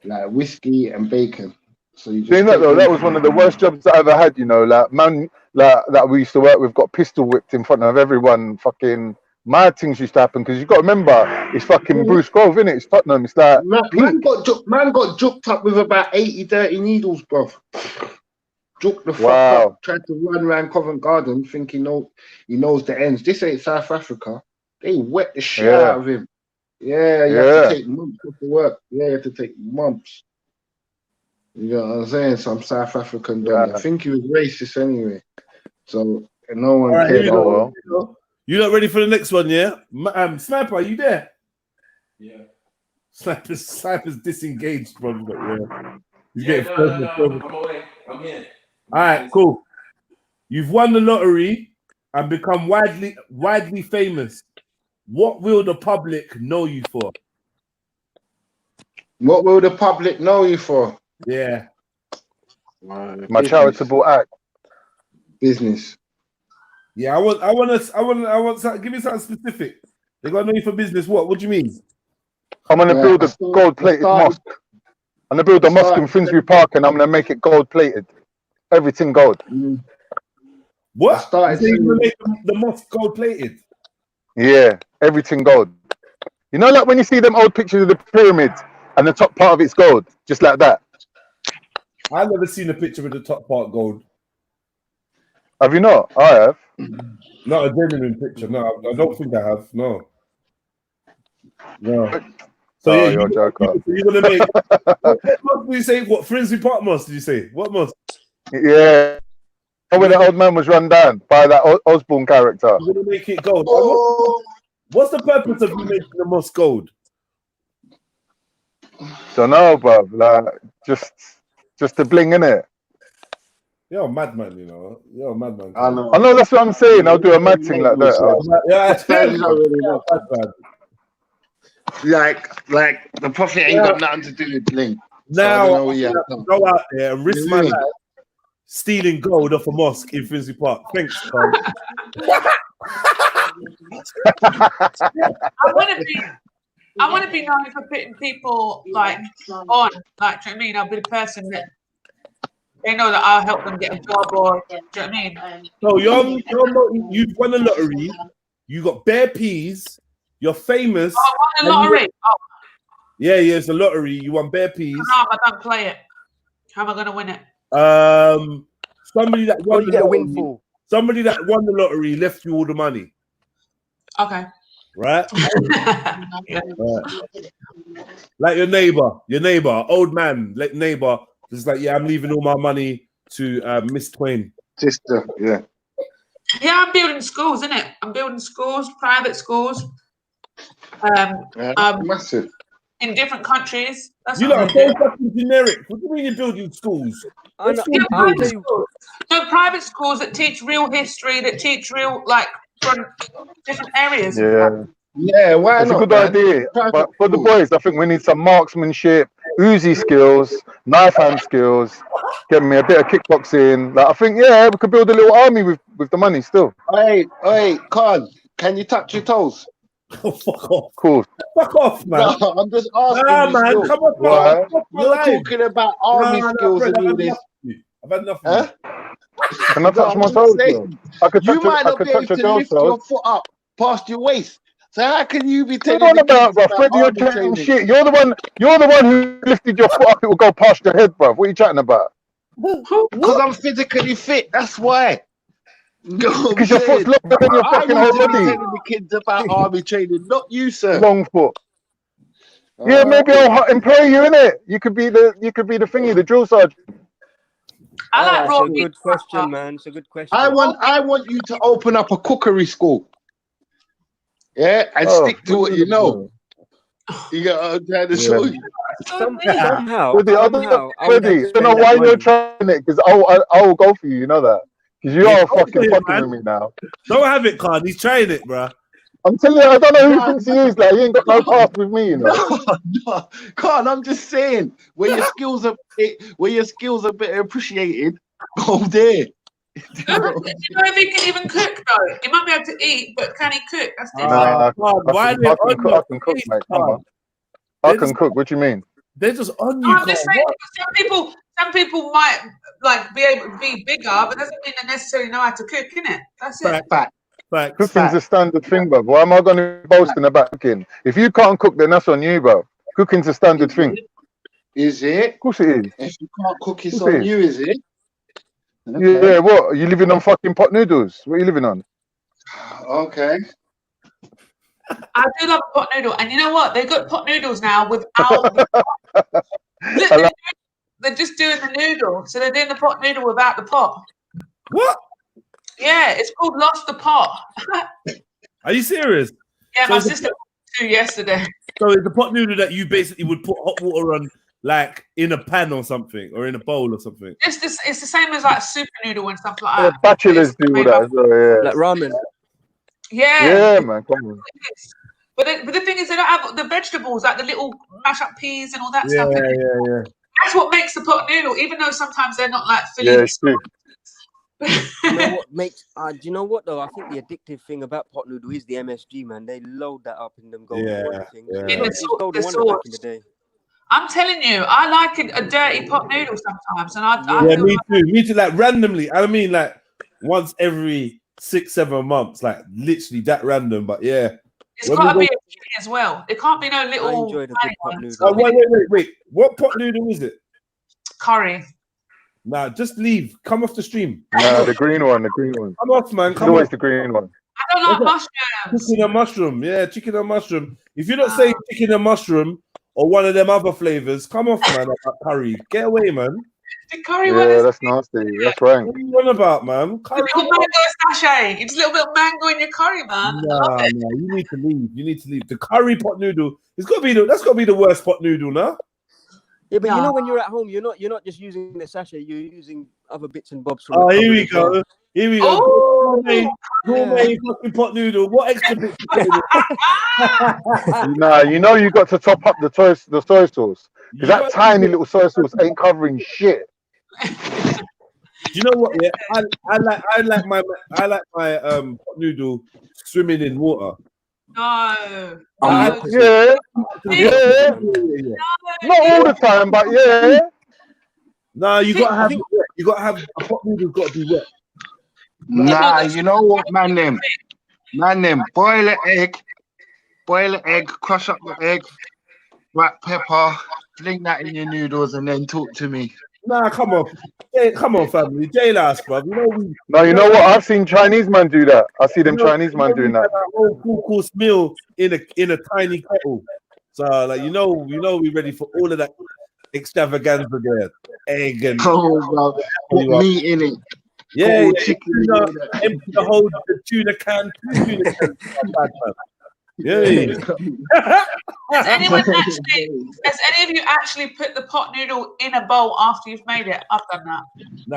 Like whiskey and bacon. So you just that though, that was one of the worst jobs I ever had, you know, like man like that we used to work with got pistol whipped in front of everyone. Fucking mad things used to happen because you got to remember it's fucking Bruce Grove, innit? It's Tottenham. It's like man got juked up with about 80 dirty needles, bro. Juked the fuck up. Tried to run around Covent Garden thinking he knows the ends. This ain't South Africa. They wet the shit out of him. Yeah, you have to take months off of work. Yeah, you have to take months. You know what I'm saying? Some South African done it. I think he was racist anyway. So no one cared. You not ready for the next one, yeah? Sniper, are you there? Yeah. Sniper's disengaged from it, yeah. He's getting I'm away. I'm here. All right, cool. You've won the lottery and become widely famous. What will the public know you for? What will the public know you for? Yeah. My charitable act. Business. Yeah, I want something, give me something specific. They gotta know you for business. What do you mean? I'm gonna build a gold-plated mosque. I'm gonna build a mosque in Finsbury Park and I'm gonna make it gold-plated. Everything gold. What? So you're gonna make the mosque gold-plated? Yeah, everything gold. You know, like when you see them old pictures of the pyramids and the top part of it's gold, just like that. I've never seen a picture with the top part gold. Have you not? I have. Not a genuine picture. No, I don't think I have. No. So Oh, yeah, you're a joker. you're gonna make. What must did you say? What Frenzy Park must did you say? What must? Yeah. Oh, when the old man was run down by that Osborne character. You're gonna make it gold. Oh. What's the purpose of you making the mosque gold? Don't know, bruv. Like, just the bling, innit? You're a madman, you know. You're a madman. I know. I know, that's what I'm saying. I'll do a mad thing like that. Like the prophet ain't got nothing to do with bling. Now, So go out there and risk my life stealing gold off a mosque in Finsbury Park. Thanks, Tom. I want to be known for putting people like on, like, do you know what I mean? I'll be the person that they know that I'll help them get a job, or do you know what I mean? So you've won the lottery. You got bare peas. You're famous. Oh, I won the lottery. Yeah, it's a lottery. You won bare peas. No, I don't play it. How am I going to win it? Somebody that won the get a lottery, windfall. somebody that won the lottery left you all the money. Okay. Right? Yeah. Like your neighbor, old man, neighbor, is like, yeah, I'm leaving all my money to Miss Twain. Sister, yeah. Yeah, I'm building schools, innit? I'm building schools, private schools. Massive. In different countries. That's You know, I'm so fucking generic. What do you mean you're building schools? Private schools that teach real history, that teach real, like, from different areas. Yeah, why it's not? It's a good idea. But for the boys, I think we need some marksmanship, Uzi skills, knife hand skills, get me a bit of kickboxing. Like, I think, yeah, we could build a little army with the money still. Hey, Khan, can you touch your toes? Oh, fuck off. Cool. Fuck off, man. No, I'm just asking you man, still. come on, man. You're talking about army skills and all this. I've had nothing. Huh? Can I touch my toes, bro? I could You touch might not be able to lift your foot up past your waist. So how can you be telling me about, bro? Freddie, you're chatting shit. You're the one who lifted your foot up. It will go past your head, bro. What are you chatting about? Because I'm physically fit. That's why. Because your foot's longer than your fucking whole body. Telling the kids about army training, not you, sir. Long foot. Yeah, maybe I'll employ you in it. You could be the thingy, the drill sergeant. I like It's a good question, man. It's a good question. I want you to open up a cookery school. Yeah, and stick to what you know. You got to show you. Somehow, Freddie, I don't know why you're trying it, because I will go for you. You know that. Because you are fucking fucking with me now. Don't have it, Khan. He's trying it, bro. I'm telling you, I don't know who thinks he is. Like, he ain't got no path with me, you know. No, Khan, I'm just saying, where your skills are better appreciated, go there. Do you know if he can even cook though? He might be able to eat, but can he cook? That's different. I can cook, mate. Come on. I can cook. What do you mean? They're just on you. I'm just saying, some people might like be able to be bigger, but doesn't mean they necessarily know how to cook, innit? That's it. Fact. Cooking's a standard thing, bro. Why am I going to be boasting about cooking? If you can't cook, then that's on you, bro. Cooking's a standard thing. Is it? Of course it is. If you can't cook, it's on you, is it? Okay. Yeah, what? Are you living on fucking pot noodles? What are you living on? Okay. I do love pot noodle, and you know what? They got pot noodles now without. They're just doing the noodle, so they're doing the pot noodle without the pot. What? Yeah, it's called Lost the Pot. Are you serious? Yeah, my sister too yesterday. So it's a pot noodle that you basically would put hot water on, like in a pan or something, or in a bowl or something. It's the same as like super noodle and stuff like that. Bachelors do that as well, yeah. Like ramen. Yeah, man, come on. But the thing is, they don't have the vegetables, like the little mash up peas and all that stuff. Yeah. That's what makes the pot noodle, even though sometimes they're not like filling. Yeah, it's true. You know what makes? Do you know what though? I think the addictive thing about pot noodle is the MSG, man. They load that up in them golden things. In It's golden the wonder back sauce. in the day. I'm telling you, I like a dirty pot noodle sometimes, and I feel me too. Me too. Like randomly. I mean, like once every 6-7 months, like literally that random. But yeah, it's got to be a chili as well. It can't be no little. I enjoyed a good pot noodle. Oh, wait. What pot noodle is it? Curry. Nah, just leave. Come off the stream. Nah, the green one, the green one. Come off, man. It's Come always off. the green one. I don't like mushrooms. Chicken and mushroom. Yeah, chicken and mushroom. If you're not saying chicken and mushroom or one of them other flavors, come off, man. About curry. Get away, man. The curry one Yeah, is that's nasty. That's rank. What are you on about, man? a little mango sachet. It's a little bit of mango in your curry, man. I love Nah, it. you need to leave. You need to leave. The curry pot noodle. That's got to be the worst pot noodle, nah? Yeah, but No. you know when you're at home, you're not just using the sachet. You're using other bits and bobs. From Oh, the here we cupboard as well. go. Here we go. Oh, Gourmet fucking pot noodle. What extra bits? Nah, you know you got to top up the soy sauce. Because that tiny little soy sauce ain't covering shit. Do you know what? Yeah, I like my pot noodle swimming in water. no. Yeah. Not all the time, but yeah. Nah, you gotta have it wet. You gotta have a pot noodle. Got to be wet. Nah, you know what, man? Them boil an egg, crush up the egg, black pepper, fling that in your noodles, and then talk to me. Nah, come on, family. J-Lass, bruv. You know we. No, you know what? I've seen Chinese man do that. I see them Chinese man doing that. A whole full course meal in a tiny kettle. So like we ready for all of that extravaganza there. Egg and Put meat in it. yeah, cold chicken. empty the whole tuna can. Two tuna cans. Yeah. Has any of you actually put the pot noodle in a bowl after you've made it? I've done that.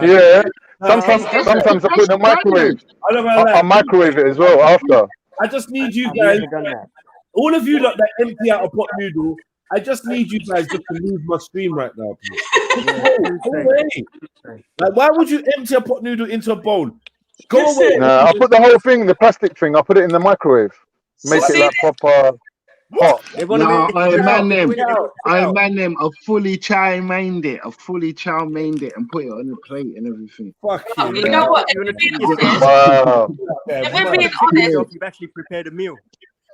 Yeah. Sometimes I put it in the microwave. I microwave it as well after. I just need you guys, all of you that empty out a pot noodle, I just need you guys just to leave my stream right now, please. Go away. Like, why would you empty a pot noodle into a bowl? Go away. Nah, I put the whole thing, the plastic thing, I put it in the microwave. Make it like proper hot. No, I man them, I fully chow mained it, and put it on a plate and everything. Fuck you know what? Wow. If we're being honest, you've actually prepared a meal.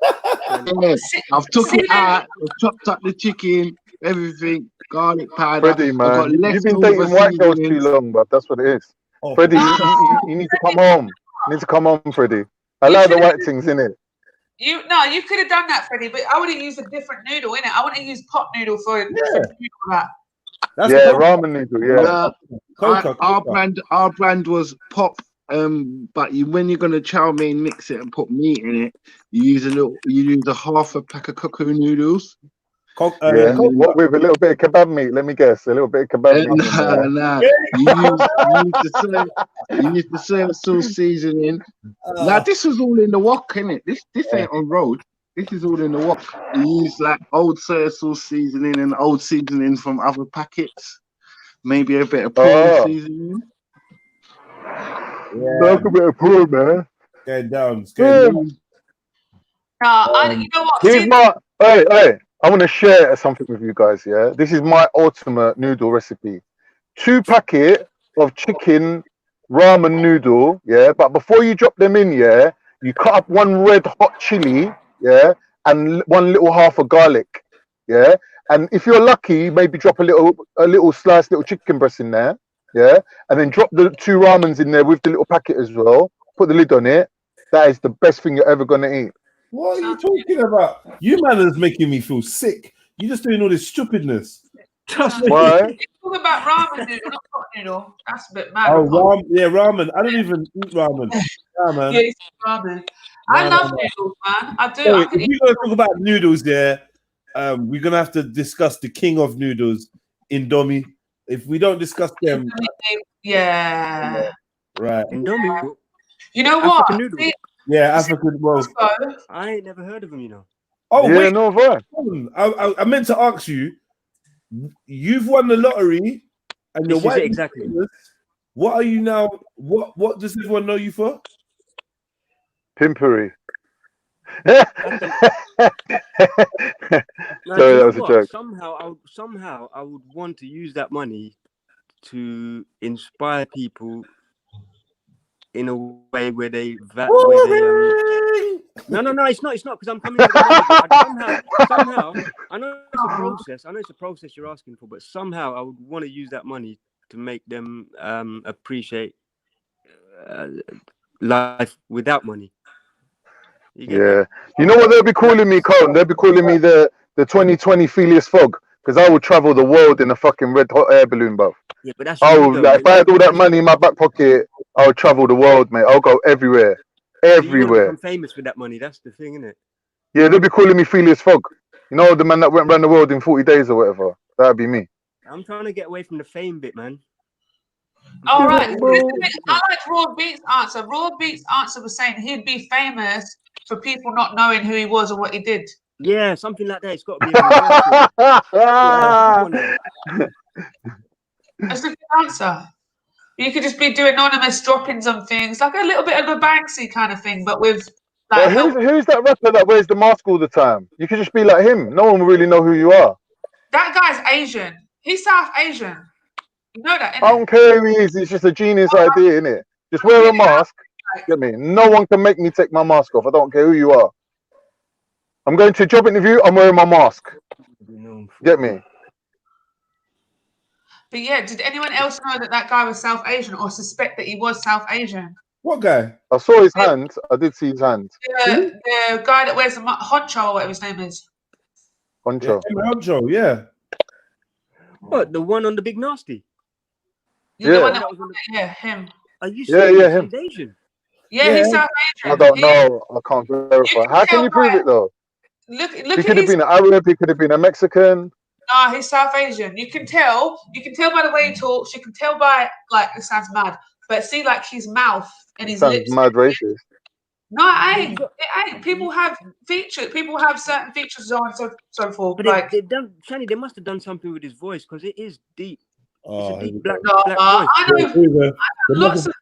I've took it out, I've chopped up the chicken, everything, garlic powder. Freddie, man, you've been dating white girls too long, but that's what it is. Freddie, you need to come home. You need to come home, Freddie. Allow the white things in it. You could have done that, Freddie, but I would have used a different noodle in it. I wouldn't have used pot noodle for noodle that. Ramen noodle. Yeah. Our brand was pop. But when you're gonna chow mein mix it and put meat in it, you use a half a pack of cocoa noodles. What with a little bit of kebab meat? Let me guess, a little bit of kebab meat. Nah. You use the soy sauce seasoning. Now this was all in the wok, innit? This ain't on road. This is all in the wok. You use like old soy sauce seasoning and old seasoning from other packets. Maybe a bit of prawn seasoning. Talk a bit of prawn, man. Get down. You know what? Hey. I want to share something with you guys, yeah? This is my ultimate noodle recipe. 2 packets of chicken ramen noodle, yeah? But before you drop them in, yeah, you cut up 1 red hot chili, yeah? And 1 little half of garlic, yeah? And if you're lucky, maybe drop a little sliced little chicken breast in there, yeah? And then drop the 2 ramens in there with the little packet as well. Put the lid on it. That is the best thing you're ever going to eat. What are you talking about? You man is making me feel sick. You're just doing all this stupidness. Trust me. Why? Talk about ramen noodle, not pot noodle. That's a bit mad. Oh, ramen. I don't even eat ramen. Yeah, man. Yeah, it's ramen. I love noodles, man. I do. So if we're going to talk about noodles there, we're going to have to discuss the king of noodles, Indomie. If we don't discuss them... Yeah. Right. Indomie. You know what? Yeah, African. Well, I ain't never heard of them, you know. Oh, yeah, wait. No, right. I meant to ask you. You've won the lottery, and you're white. Exactly. What are you now? What does everyone know you for? Pimpery. Sorry, that was a joke. Somehow I would want to use that money to inspire people in a way where they no, it's not because I'm coming to the somehow I know it's a process you're asking for, but somehow I would want to use that money to make them appreciate life without money. You get Yeah. me? You know what they'll be calling me, Cone? They'll be calling me the 2020 Phileas Fogg, because I would travel the world in a fucking red hot air balloon, bruv. Yeah, but that's I you would, though, like, if man. I had all that money in my back pocket, I would travel the world, mate. I'll go everywhere. So you want to Everywhere. become famous with that money. That's the thing, isn't it? Yeah, they'll be calling me Phileas Fogg. You know, the man that went around the world in 40 days or whatever. That'd be me. I'm trying to get away from the fame bit, man. All right. I like Raw Beats' answer. Raw Beats' answer was saying he'd be famous for people not knowing who he was or what he did. Yeah, something like that. It's got to be a reverse. That's a good answer. You could just be doing anonymous droppings on things, like a little bit of a Banksy kind of thing, but with like. But who's that rapper that wears the mask all the time? You could just be like him. No one will really know who you are. That guy's Asian. He's South Asian. You know that, innit? I don't care who he is. It's just a genius idea, innit? Just wear a mask. Get me? No one can make me take my mask off. I don't care who you are. I'm going to a job interview. I'm wearing my mask. Get me? But yeah, did anyone else know that guy was South Asian or suspect that he was South Asian? What guy? I saw his hand. I did see his hand. The guy that wears the honcho or whatever his name is. Honcho. Yeah, honcho, yeah. What, the one on the Big Nasty? Yeah, the one that was yeah, him. Are you Yeah, serious? yeah, him. He's Asian. Yeah, he's South Asian. I don't know. I can't verify. How can you prove it though? Look He at could have been an Arab. He could have been a Mexican. Nah, he's South Asian. You can tell. You can tell by the way he talks. You can tell by, like, it sounds mad, but see, like, his mouth and his Sounds lips. mad racist. No, it ain't. It ain't. People have features. People have certain features, so on and so forth. But Like, they done, Shani, they must have done something with his voice because it is deep. Oh, it's a deep black no, voice. I know lots of.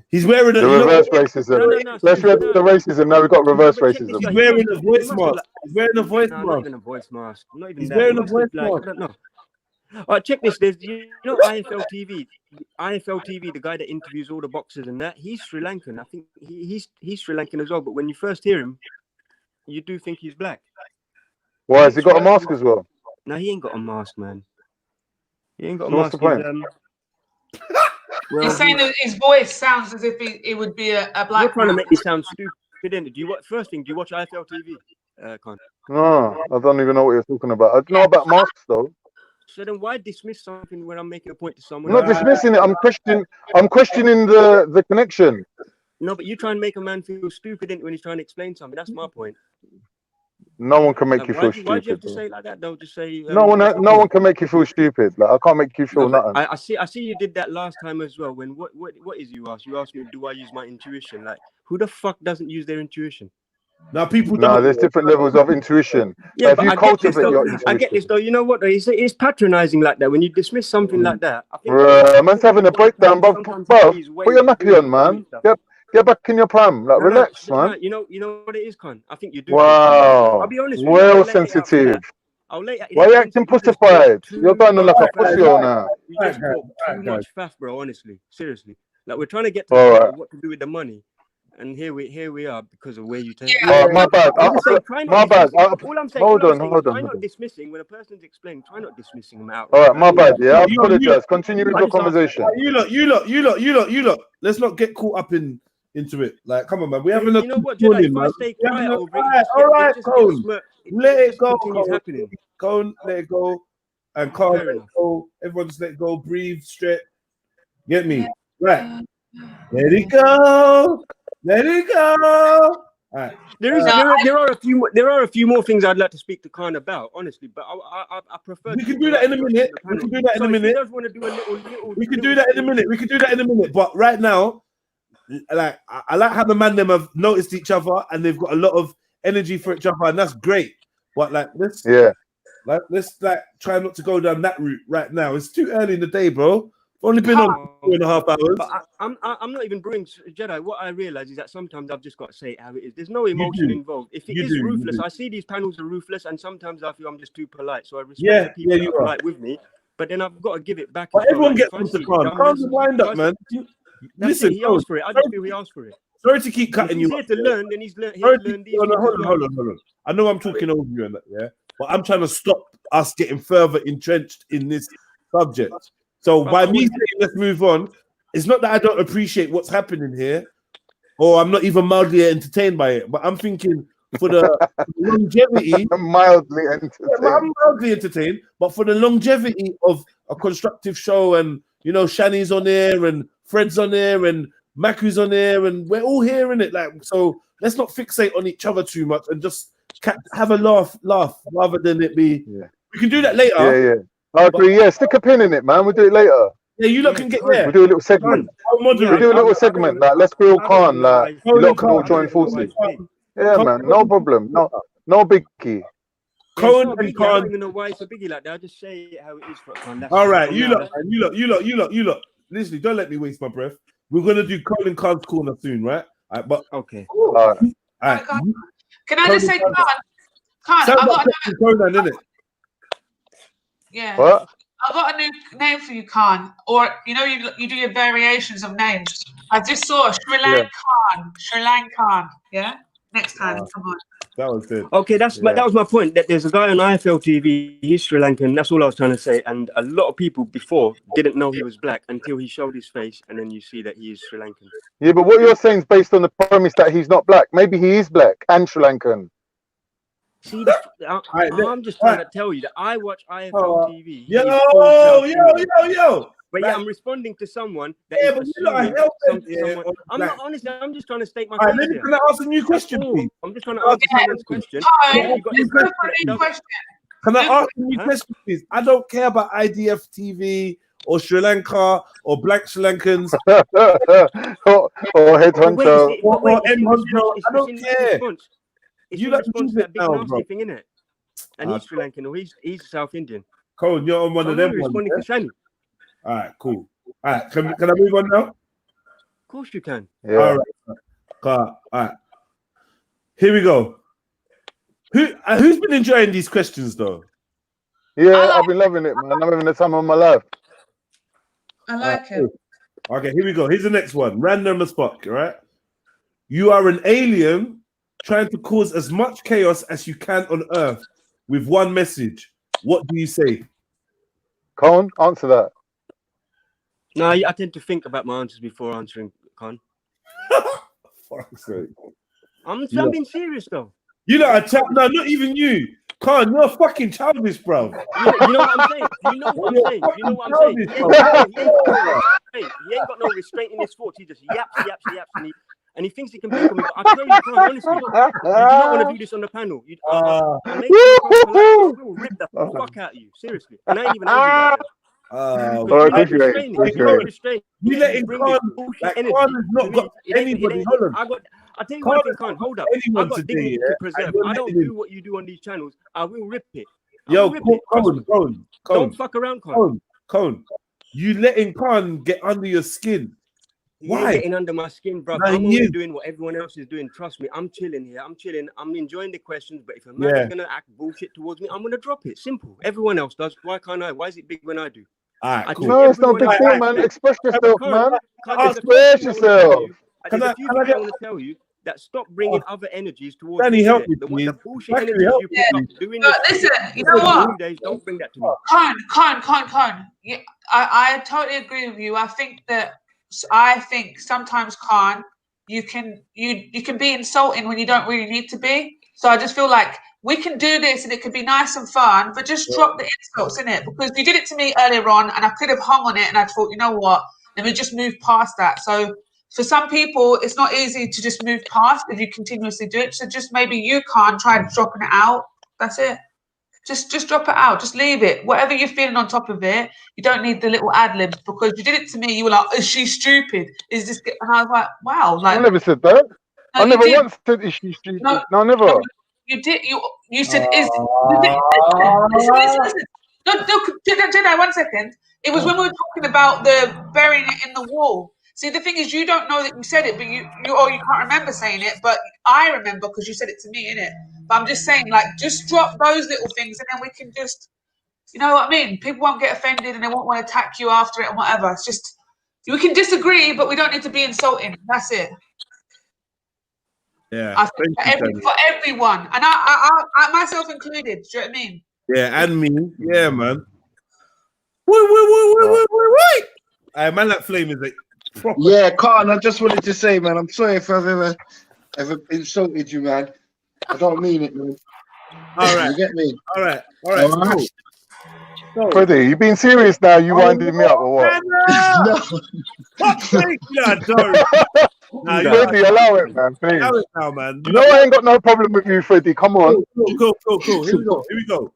He's wearing The reverse racism. No, Let's read the racism. Now we've got reverse racism. He's wearing a voice mask. He's wearing a voice mask. Not even a voice mask. Not even He's that. wearing He a must have, voice like, mask. I don't know. All right, check this. There's, you know, IFL TV. IFL TV, the guy that interviews all the boxers and that, he's Sri Lankan. I think he's Sri Lankan as well. But when you first hear him, you do think he's black. Why has he got a mask as well? No, he ain't got a mask, man. He ain't got a So what's mask. the point? Well, He's saying that his voice sounds as if it would be a black. You're trying to man. make me sound stupid, isn't it? Do you first thing? Do you watch IFL TV? Con? No, I don't even know what you're talking about. I know about masks though. So then, why dismiss something when I'm making a point to someone? I'm not dismissing it. I'm questioning the connection. No, but you try and make a man feel stupid when he's trying to explain something. That's my point. No one can make you feel Why do you have stupid. to say it like that? Don't just say. No one can make you feel stupid. Like I can't make you feel nothing. I see you did that last time as well. When what is you asked? You asked me, do I use my intuition? Like, who the fuck doesn't use their intuition? Now people No, don't. there's different levels of intuition. Yeah, But if you cultivate your intuition, I get this though. You know what? Though? It's patronizing like that. When you dismiss something like that, I think. man's having a breakdown, bro. Put your nappy on, man. Get back in your pram. Like, relax, man. You know what it is, Con? I think you do. Wow. I'll be honest with you. Well sensitive. Why are you acting pussified? You're going on like a pussy now. You just talk too much faff, bro. Honestly, seriously. Like we're trying to get to what to do with the money, and here we are because of where you take. My bad. My bad. All I'm saying. Hold on. Try not dismissing when a person's explaining. Try not dismissing them out. All right, my bad. Yeah, I apologize. Continue with your conversation. You lot. Let's not get caught up into it. Like, come on, man. We're having a. You know what, Jedi? If I stay quiet over it, all right, Cone. Let it go, Cone. Let it go. And Carl, let it go. Everyone just let it go. Breathe, stretch. Get me? Right. Let it go. Let it go. All right. There are a few more things I'd like to speak to Khan about, honestly, but I prefer. We can do that in a minute. We can do that in a minute. We can do that in a minute. But right now, like I like how the man them have noticed each other and they've got a lot of energy for each other, and that's great. But like let's try not to go down that route right now. It's too early in the day, bro. I've only been on 2.5 hours. But I'm not even brewing, Jedi. What I realize is that sometimes I've just got to say it how it is. There's no emotion involved. If it is ruthless, I see these panels are ruthless, and sometimes I feel I'm just too polite. So I respect the people that are polite with me, but then I've got to give it back. But everyone gets on to Khan. Khan's wind up, man. Listen, he asked for it. I just feel he asked for it. Sorry to keep cutting you. He's here to learn, then he's learned. Hold on. I know I'm talking over you and that, yeah, but I'm trying to stop us getting further entrenched in this subject. So But by I me would- saying let's move on, it's not that I don't appreciate what's happening here, or I'm not even mildly entertained by it. But I'm thinking for the longevity, Mildly yeah, entertained. I'm mildly entertained, but for the longevity of a constructive show, and you know, Shani's on there, and Fred's on there, and Maku's on there, and we're all hearing it. Like, so let's not fixate on each other too much, and just have a laugh, rather than it be. Yeah. We can do that later. Yeah. I agree. Yeah, stick a pin in it, man. We'll do it later. Yeah, you lot can get can't. there. We'll do a little segment. I'll moderate. We'll do a I little don't- segment. I Like, let's be all I don't calm. know Like, why- you lot Colin can all I join don't know why forces. it's big. Yeah, man. No problem. No biggie. Yeah, it's Cohen not a and biggie. I don't Khan. even know why it's a biggie like that. I'll just say it how it is for Khan. That's All it. right, From you now, lot, man, you lot. Literally, don't let me waste my breath. We're gonna do Colin Khan's corner soon, right? All right, but okay. All right. all right. Can I just say, Colin Khan, Sounds I've like got Captain Conan, innit? yeah. What? I've got a new name for you, Khan. Or you know, you do your variations of names. I just saw Sri Lankan. Yeah. Next time, come on. That was it. Okay, that was my point. That there's a guy on IFL TV. He's Sri Lankan. That's all I was trying to say. And a lot of people before didn't know he was black until he showed his face, and then you see that he is Sri Lankan. Yeah, but what you're saying is based on the premise that he's not black. Maybe he is black and Sri Lankan. See, I'm just trying to tell you that I watch IFL TV. Yo. But like, yeah, I'm responding to someone that yeah, is but you lot assuming help them. someone. I'm like, not honestly. I'm just trying to state my all right, case let me here. can I ask a new question, please? I'm just trying to answer someone's question. Hi, You got let's this go person for a that new does- question. Can I ask a new question, please? I don't care about IDF TV or Sri Lanka or Black Sri Lankans or head honcho. or M Honcho. I don't care. It's You in like response to that big now, nasty bro. thing, innit? And he's Sri Lankan or he's South Indian. Cold, you're on one So of I'm them only ones. responding to Shani. All right, cool. All right, can I move on now? Of course you can. Yeah. All right. Here we go. Who's been enjoying these questions though? Yeah, I've been loving it, man. I'm having the time of my life. I like it. Okay, here we go. Here's the next one. Random as fuck, right? You are an alien trying to cause as much chaos as you can on Earth with one message. What do you say? Con, answer that. No, I tend to think about my answers before answering, Con. Fuck's sake. I'm being serious though. You know, no, not even you. Khan, you're fucking childish, bro. You know what I'm saying? You know what I'm saying? You know what I'm saying? He ain't got no restraint in his thoughts. He just yaps, and he thinks he can pick on me. But I tell you, Khan, honestly, you do not want to do this on the panel. I make you rip the fuck out of you. Seriously. And I ain't even angry like that. You letting Khan, like Khan has not got anybody. Hold on. I'll tell you one thing, Khan, hold up. I've got dignity to preserve. I don't do what you do on these channels. I will rip it. Yo, Cone. Don't fuck around, Cone. You letting Khan get under your skin. Why? Getting under my skin, bro. No, I'm only doing what everyone else is doing. Trust me, I'm chilling here. I'm chilling. I'm enjoying the questions. But if a man is gonna act bullshit towards me, I'm gonna drop it. Simple. Everyone else does. Why can't I? Why is it big when I do? All right, cool. No, it's not a big thing, man. Express yourself, man. Express yourself. There's a few things I want to tell you that stop bringing other energies towards Danny, help me, the please. bullshit energies you pick up doing this. Listen, you know what? Days, don't bring that to me. Khan. Yeah, I totally agree with you. I think sometimes, Khan, you can be insulting when you don't really need to be. So I just feel like we can do this and it could be nice and fun, but just drop the insults in it, because you did it to me earlier on and I could have hung on it and I thought, you know what, let me just move past that. So for some people, it's not easy to just move past if you continuously do it. So just maybe you can't try dropping it out. That's it. Just drop it out. Just leave it. Whatever you're feeling on top of it, you don't need the little ad libs, because you did it to me. You were like, "Is she stupid? Is this?" And I was like, "Wow!" Like I never said that. I never once said is she stupid. No, never. You did. You said is. Listen. No, Jedi, 1 second. It was when we were talking about the burying it in the wall. See, the thing is, you don't know that you said it, but you can't remember saying it, but I remember because you said it to me, innit? But I'm just saying, like, just drop those little things, and then we can just, you know what I mean? People won't get offended, and they won't want to attack you after it and whatever. It's just, we can disagree, but we don't need to be insulting. That's it. Yeah, I think for everyone, and I myself included. Do you know what I mean? Yeah, and me. Yeah, man. Woo. Man, that flame is like proper. Yeah, Khan, I just wanted to say, man, I'm sorry if I've ever insulted you, man. I don't mean it, man. All right. You get me? All right. All right. Freddie, you being serious now? You winding me up or what? No. Fuck's sake, yeah, don't. Nah, Freddie, allow it, man, please. Allow it now, man. You know I ain't got no problem with you, Freddie. Come on. Cool. Here we go.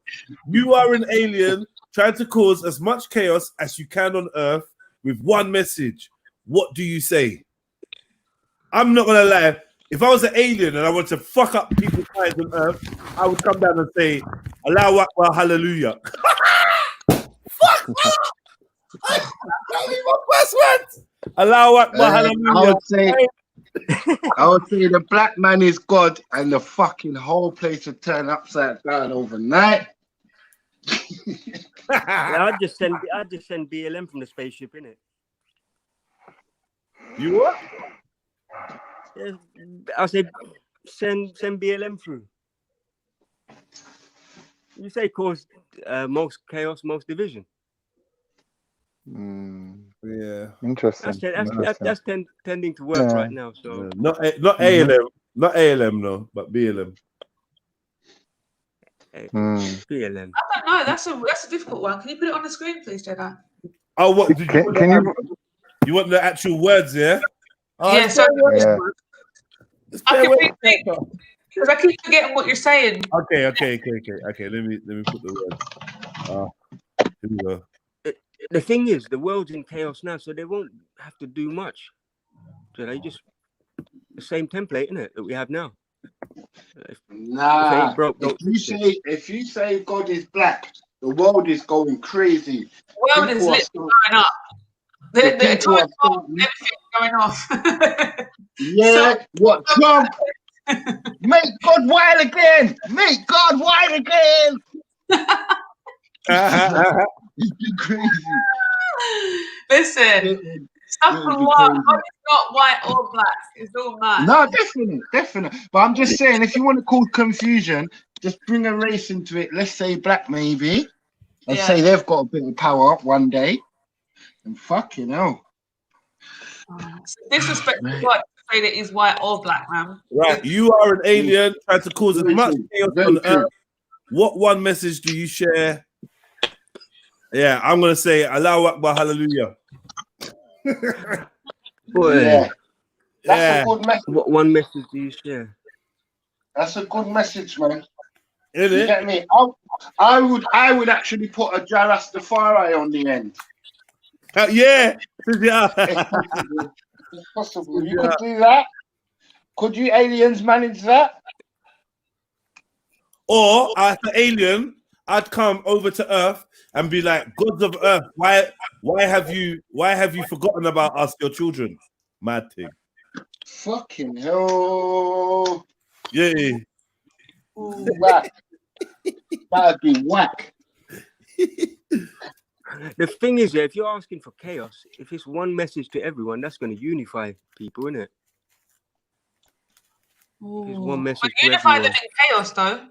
You are an alien trying to cause as much chaos as you can on Earth with one message. What do you say? I'm not gonna lie. If I was an alien and I wanted to fuck up people's lives on Earth, I would come down and say, Allahu Akbar, hallelujah. Fuck! That was my first words. Allahu Akbar, hallelujah. I would say the black man is God and the fucking whole place would turn upside down overnight. Yeah, I'd just send BLM from the spaceship, innit? You what? Yeah, I said send BLM through. You say cause most chaos, most division. Yeah, interesting. That's tending to work right now. So not ALM, not ALM, no, but BLM. BLM. I don't know. That's a difficult one. Can you put it on the screen, please, Jedi? Oh, what? Can you? You want the actual words, yeah? Yeah. So I can read it Okay. because I keep forgetting what you're saying. Okay. Let me put the words. Here we go. The thing is, the world's in chaos now, so they won't have to do much. So they just the same template, innit, that we have now. Nah. Broke, if you say God is black, the world is going crazy. The world is literally going up. The atomic bomb, everything's going off. Yeah, what Trump? Make God wild again! Make God wild again! It's crazy. Listen, stuff from what? God is not white or black. It's all mad. No, definitely. But I'm just saying, if you want to cause confusion, just bring a race into it. Let's say black, maybe, and say they've got a bit of power one day. And fucking hell. Disrespectful God to say that he's white or black, man. Right, you are an alien trying to cause as much chaos on Earth. What one message do you share? Yeah, I'm gonna say Allahu Akbar, hallelujah. Boy, that's a good message. What one message do you share? That's a good message, man. Isn't You it? get me? I would actually put a Jarastafari on the end. Yeah. If possible. You could do that. Could you aliens manage that? Or as an alien, I'd come over to Earth and be like, gods of Earth, why have you forgotten about us, your children? Mad thing. Fucking hell. Yeah. Whack. That'd be whack. The thing is, if you're asking for chaos, if it's one message to everyone, that's going to unify people, isn't it? It's one message to unify everyone. them in chaos, though.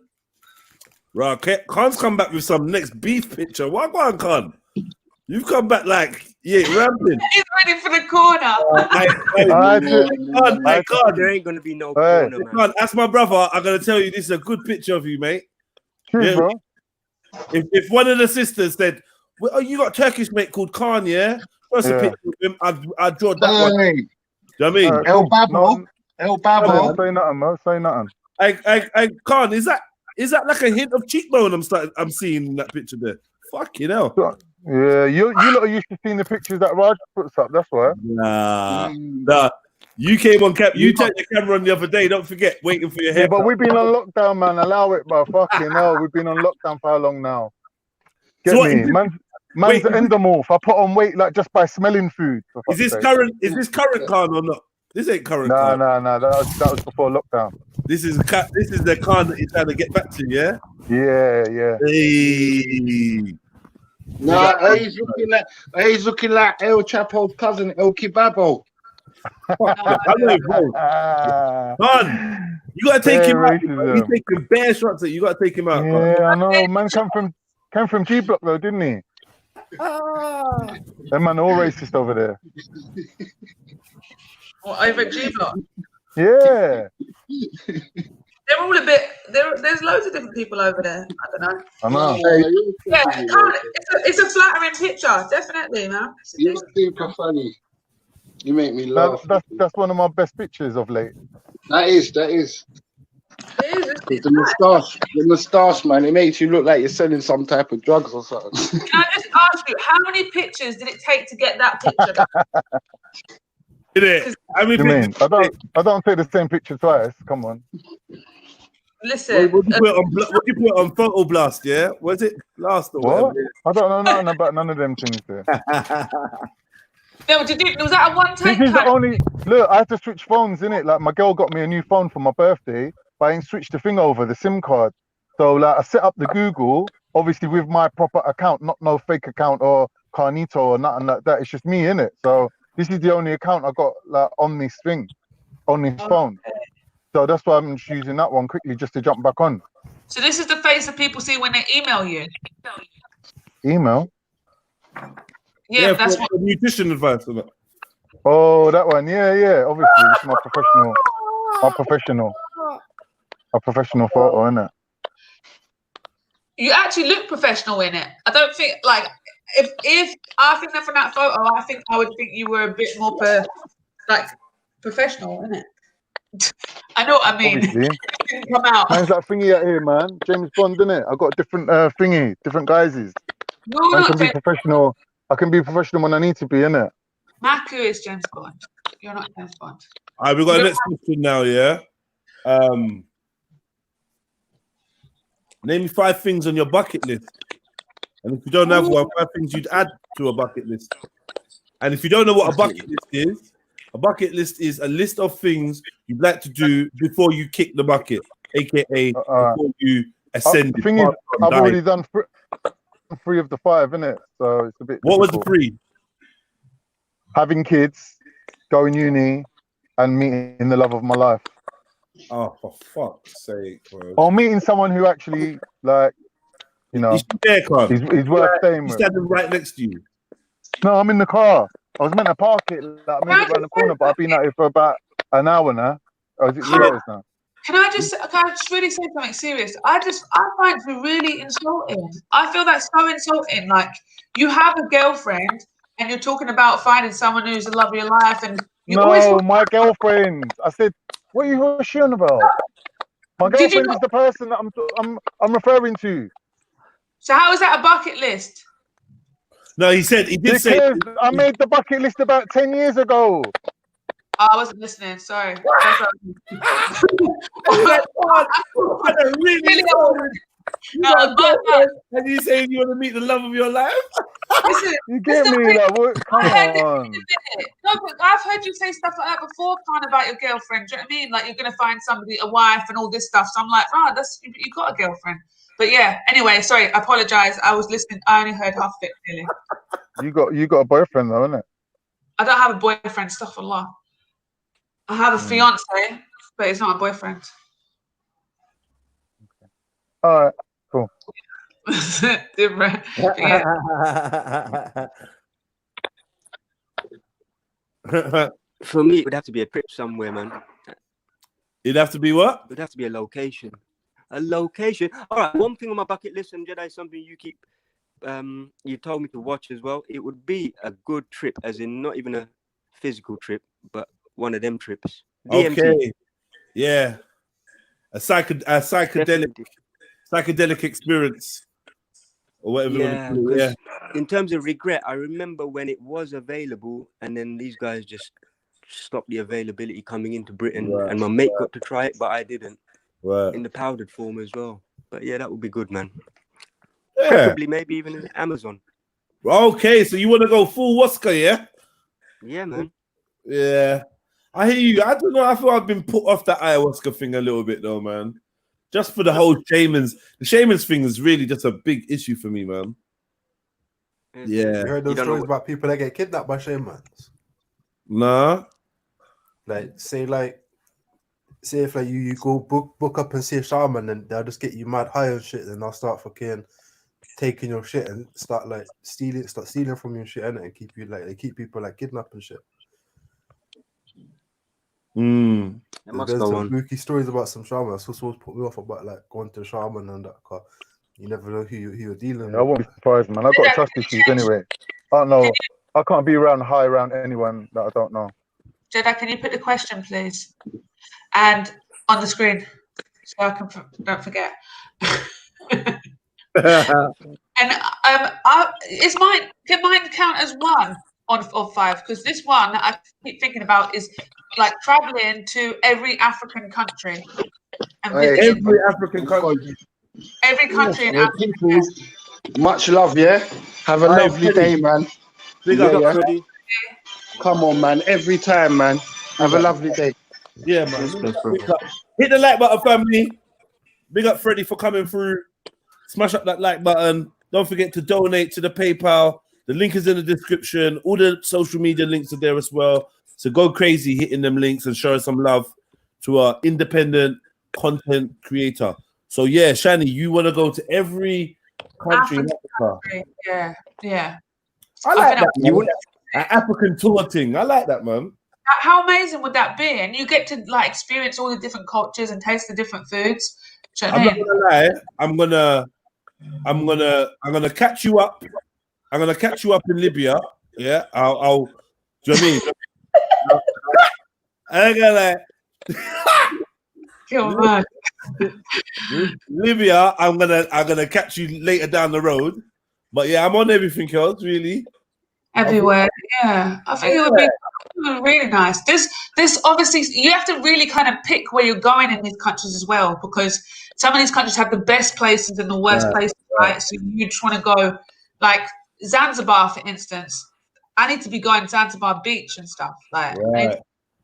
Right, Khan's come back with some next beef picture. What going, Khan? You've come back like, ramping. He's ready for the corner. Khan, there ain't going to be no corner, man. Khan, ask my brother. I'm going to tell you, this is a good picture of you, mate. True, bro. If one of the sisters said, well, oh, you got a Turkish mate called Khan, yeah? First a picture of him, I'd draw that one. Do you know what I mean? El Babo. El Babo. Say nothing, man. Say nothing. I Khan, is that like a hint of cheekbone I'm seeing in that picture there? Fucking hell. Yeah, you lot are used to seeing the pictures that Raj puts up, that's why. Nah. You came on you turned your camera on the other day, don't forget, waiting for your hair. Yeah, but we've been on lockdown, man. Allow it, bro. Fucking hell. We've been on lockdown for how long now? Get So me? Man's an endomorph. I put on weight like just by smelling food. Is this current Khan or not? This ain't current Khan. No. That was before lockdown. This is the Khan that you're trying to get back to, yeah? Yeah. Hey. No, he's looking like El Chapo's cousin, El Kebabo. Khan, you gotta take him out. He's taking bare shots at you. Gotta take him out. Yeah, I know. Man came from G Block though, didn't he? Them man all racist over there. What, over at G-Block? Yeah. They're all a bit. There's loads of different people over there. I don't know. I know. Yeah, it's a flattering picture, definitely, man. You're super funny. You make me laugh. That's one of my best pictures of late. That is. It is. The moustache, man. It makes you look like you're selling some type of drugs or something. Can I just ask you, how many pictures did it take to get that picture? Did it? I mean, I don't take the same picture twice. Come on. Listen. What you put on Photo Blast? Yeah, was it Blast or What? whatever? I don't know nothing about none of them things there. No, was that a one-take? This is the only look. I had to switch phones, innit? Like my girl got me a new phone for my birthday, but I ain't switched the thing over, the SIM card. So like I set up the Google, obviously with my proper account, not no fake account or Carnito or nothing like that. It's just me, innit? So this is the only account I got like on this thing, on this phone. So that's why I'm just using that one quickly just to jump back on. So this is the face that people see when they email you. Email? Yeah, that's for nutrition advice. Isn't it? Oh, that one. Yeah. Obviously, it's my professional photo, isn't it? You actually look professional in it. I don't think if I think that from that photo, I would think you were a bit more professional, isn't it? I know what I mean. Obviously. It didn't come out. Man's that thingy out here, man. James Bond, innit? I got a different thingy, different guises. I can be professional. I can be professional when I need to be, innit? Maku is James Bond. You're not James Bond. All right, we've got a next question now, yeah? Name me 5 things on your bucket list. And if you don't have one, 5 things you'd add to a bucket list. And if you don't know what a bucket list is a list of things you'd like to do before you kick the bucket, aka before you ascend. The thing is, I've already done 3 of the 5, innit? So it's a bit. What was the 3? Having kids, going uni, and meeting the love of my life. Oh, for fuck's sake, bro. Or meeting someone who actually, like, you know, he's worth staying with. He's standing right next to you. No, I'm in the car. I was meant to park it. Like, I made it around the corner, but I've been out here for about an hour now. Or is it 2 hours now? Can I just really say something serious? I find it really insulting. I feel that's so insulting. Like, you have a girlfriend and you're talking about finding someone who's the love of your life, and you always my girlfriend. I said, what are you hushing about? My girlfriend is the person that I'm referring to. So how is that a bucket list? No, he did say. I made the bucket list about 10 years ago. Oh, I wasn't listening. Sorry. And you saying you want to meet the love of your life? Listen, you get me? Like, what? Come on. No, but I've heard you say stuff like that before, kind of about your girlfriend. Do you know what I mean? Like, you're going to find somebody, a wife, and all this stuff. So I'm like, you got a girlfriend. But yeah, anyway, sorry, I apologize. I was listening. I only heard half of it, really. You got a boyfriend, though, innit? I don't have a boyfriend, astaghfirullah. I have a fiance, but it's not a boyfriend. All right, cool. Different. For me, it would have to be a trip somewhere, man. It'd have to be what? It would have to be a location. A location. All right, one thing on my bucket list, and Jedi, something you keep, you told me to watch as well. It would be a good trip, as in not even a physical trip, but one of them trips. DMT. Okay. Yeah. A psychedelic experience. Or whatever. Yeah. In terms of regret, I remember when it was available, and then these guys just stopped the availability coming into Britain, and my mate got to try it, but I didn't. In the powdered form as well. But yeah, that would be good, man. Yeah. Preferably maybe even in Amazon. Okay, so you want to go full Waska, yeah? Yeah, man. Yeah. I hear you. I don't know. I feel I've been put off that ayahuasca thing a little bit, though, man. Just for the whole shamans. The shamans thing is really just a big issue for me, man. Yeah. You heard those stories about people that get kidnapped by shamans? Nah. Say if you go book up and see a shaman, and they'll just get you mad high and shit, and they'll start fucking taking your shit and start stealing from your shit, and keep you like they keep people like kidnapped and shit. It must There's go some on. spooky stories about some shaman. That's what's always put me off about like going to the shaman and that. Cause you never know who you're dealing I with. won't be surprised, man. I've got trust issues anyway. I don't know. I can't be high around anyone that I don't know. Jedi, can you put the question, please? And on the screen, so I can don't forget. And can mine count as one of 5? Because this one that I keep thinking about is like traveling to every African country and visiting Every African country. every country in Yeah, Africa. people, much love, yeah. Have a lovely day, man. Big Yeah, up, yeah. Freddie. Come on, man. Every time, man. Have a lovely day. Yeah, man. Respect, brother. Big up. Hit the like button, family. Big up, Freddie, for coming through. Smash up that like button. Don't forget to donate to the PayPal. The link is in the description. All the social media links are there as well. So go crazy hitting them links and showing some love to our independent content creator. So yeah, Shani, you want to go to every country in Africa? Yeah. I like that. You Man. An African tour thing. I like that, man. How amazing would that be? And you get to like experience all the different cultures and taste the different foods. Do you know what I I'm mean? not gonna lie. I'm gonna catch you up. I'm gonna catch you up in Libya. Yeah, I'll do you know what I mean? I ain't gonna lie. Libya, I'm gonna catch you later down the road. But yeah, I'm on everything else, really. Everywhere, yeah. I think it would be really nice. This obviously you have to really kind of pick where you're going in these countries as well, because some of these countries have the best places and the worst places, right? So you just want to go like Zanzibar, for instance. I need to be going Zanzibar beach and stuff, like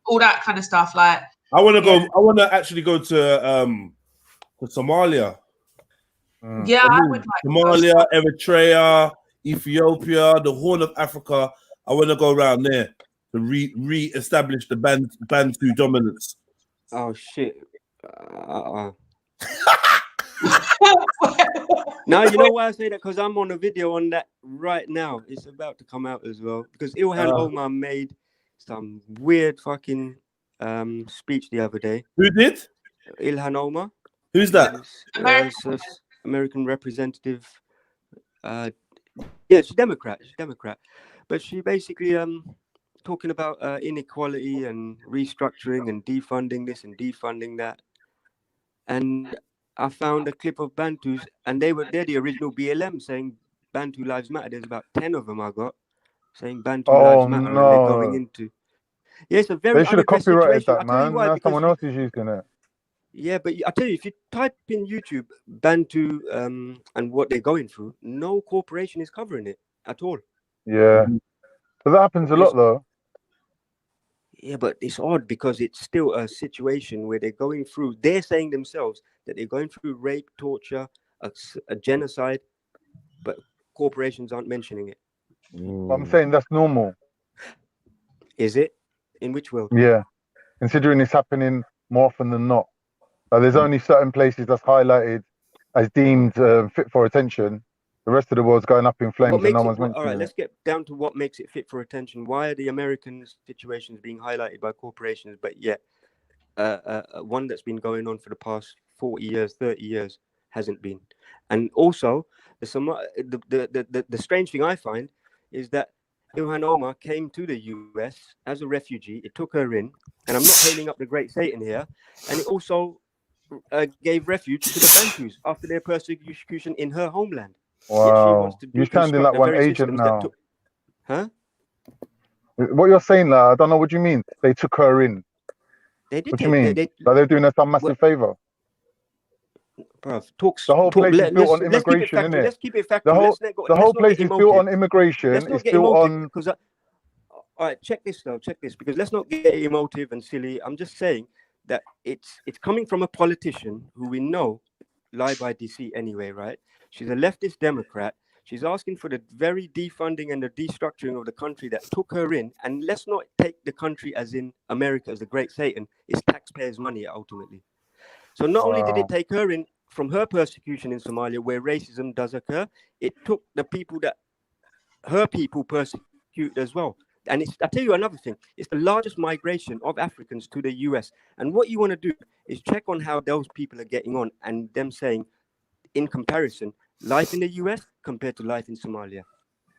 all that kind of stuff. Like I want to go. I want to actually go to Somalia. Yeah, I would like Somalia, Eritrea, Ethiopia, the Horn of Africa. I want to go around there to re-establish the Bantu dominance. Oh shit! Now you know why I say that, because I'm on a video on that right now. It's about to come out as well, because Ilhan Omar made some weird fucking speech the other day. Who did? Ilhan Omar. Who's that? American representative. Yeah, she's Democrat. But she basically talking about inequality and restructuring and defunding this and defunding that. And I found a clip of Bantus, and they're the original BLM saying Bantu Lives Matter. There's about 10 of them I got saying Bantu Lives Matter, and they're going into. Yeah, it's a very. They should have copyrighted situation. that, man. Now someone else is using it. Yeah, but I tell you, if you type in YouTube Bantu and what they're going through, no corporation is covering it at all. Yeah, but that happens a lot, though. Yeah, but it's odd because it's still a situation where they're going through. They're saying themselves that they're going through rape, torture, a genocide, but corporations aren't mentioning it. I'm saying that's normal. Is it? In which world? Yeah, considering it's happening more often than not. There's only certain places that's highlighted as deemed fit for attention. The rest of the world's going up in flames and no one's mentioning it. All right, let's get down to what makes it fit for attention. Why are the American situations being highlighted by corporations, but yet one that's been going on for the past 40 years, 30 years hasn't been? And also, the strange thing I find is that Ilhan Omar came to the US as a refugee. It took her in, and I'm not hailing up the great Satan here, and it also gave refuge to the Bantus after their persecution in her homeland. Wow, you're sounding like one agent now. Huh? What you're saying, I don't know what you mean. They took her in. They did. What do you mean? Like they're doing her some massive favor. Bruv, the whole place is built on immigration, isn't it? Let's keep it factual. The whole place is built on immigration. It's built on. All right, check this, because let's not get emotive and silly. I'm just saying that it's coming from a politician who we know lie by deceit anyway, right? She's a leftist Democrat. She's asking for the very defunding and the destructuring of the country that took her in. And let's not take the country as in America as the great Satan. It's taxpayers' money ultimately. So not only did it take her in from her persecution in Somalia, where racism does occur, it took the people that her people persecute as well. And I'll tell you another thing, it's the largest migration of Africans to the US. And what you want to do is check on how those people are getting on, and them saying, in comparison, life in the US compared to life in Somalia.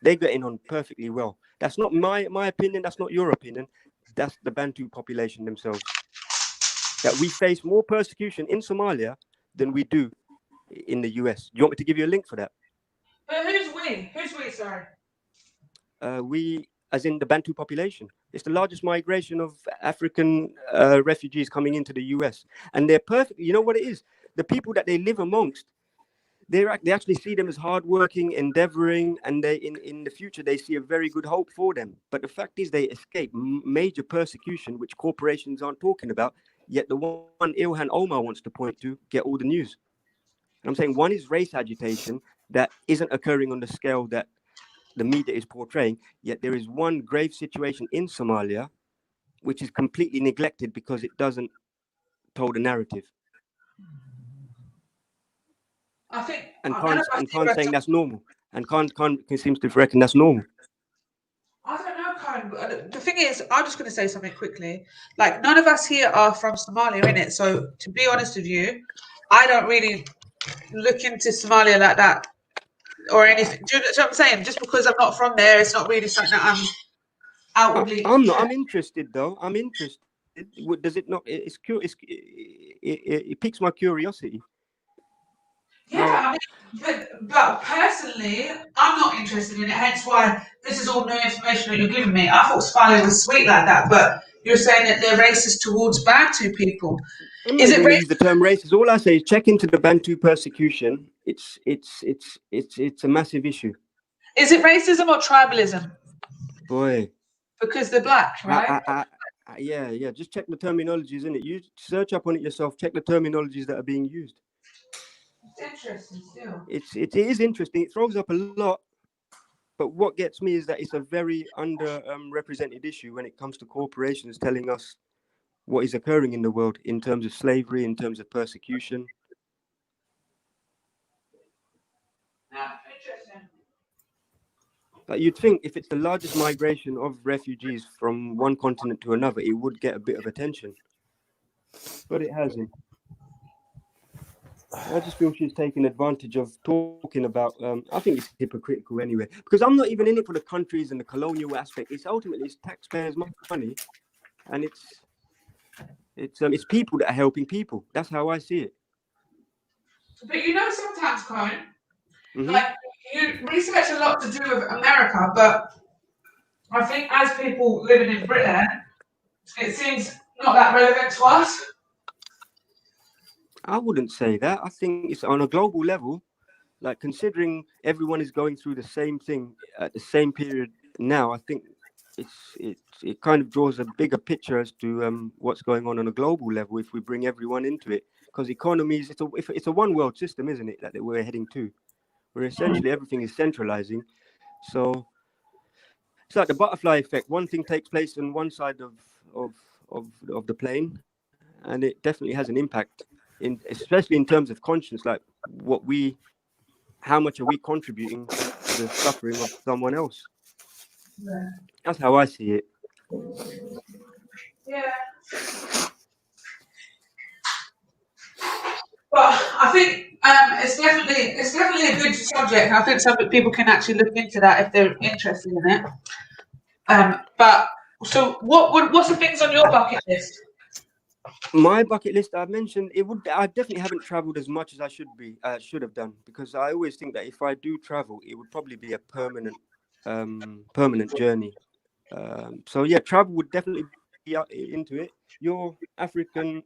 They're getting on perfectly well. That's not my opinion, that's not your opinion. That's the Bantu population themselves. That we face more persecution in Somalia than we do in the US. Do you want me to give you a link for that? Who's we? Who's we, sorry? We, as in the Bantu population. It's the largest migration of African refugees coming into the US. And they're perfect. You know what it is? The people that they live amongst, they actually see them as hardworking, endeavoring, and they in the future, they see a very good hope for them. But the fact is they escape major persecution, which corporations aren't talking about, yet the one Ilhan Omar wants to point to get all the news. And I'm saying one is race agitation that isn't occurring on the scale that the media is portraying, yet there is one grave situation in Somalia which is completely neglected because it doesn't tell the narrative. I think, and Khan's saying that's normal, and Khan seems to reckon that's normal. I don't know, Khan. The thing is, I'm just going to say something quickly. Like, none of us here are from Somalia, innit? So, to be honest with you, I don't really look into Somalia like that or anything. Do you know what I'm saying? Just because I'm not from there, it's not really something that I'm outwardly. I'm not. I'm interested, though. I'm interested. Does it not? It piques my curiosity. Yeah, I mean, but personally, I'm not interested in it. Hence why this is all new information that you're giving me. I thought Somalia was sweet like that, but you're saying that they're racist towards Bantu people. I'm not going to use the term racist. All I say is check into the Bantu persecution. It's a massive issue. Is it racism or tribalism? Boy, because they're black, right? Yeah. Just check the terminologies, innit? You search up on it yourself. Check the terminologies that are being used. It's interesting still. It is interesting. It throws up a lot, but what gets me is that it's a very underrepresented issue when it comes to corporations telling us what is occurring in the world in terms of slavery, in terms of persecution. Interesting. But you'd think if it's the largest migration of refugees from one continent to another, it would get a bit of attention, but it hasn't. I just feel she's taking advantage of talking about. I think it's hypocritical anyway, because I'm not even in it for the countries and the colonial aspect. It's ultimately taxpayers' money, and it's people that are helping people. That's how I see it. But you know, sometimes, Cohen, like you research a lot to do with America, but I think as people living in Britain, it seems not that relevant to us. I wouldn't say that. I think it's on a global level, like considering everyone is going through the same thing at the same period now. I think it kind of draws a bigger picture as to what's going on a global level if we bring everyone into it. Because economies, it's a one world system, isn't it, that we're heading to, where essentially everything is centralizing. So it's like the butterfly effect. One thing takes place on one side of the plane, and it definitely has an impact. Especially in terms of conscience, like how much are we contributing to the suffering of someone else? Yeah. That's how I see it. Yeah. But I think it's definitely a good subject. I think some people can actually look into that if they're interested in it. But so what's the things on your bucket list? My bucket list, I mentioned I definitely haven't traveled as much as I should have done, because I always think that if I do travel, it would probably be a permanent journey. So yeah, travel would definitely be into it. Your African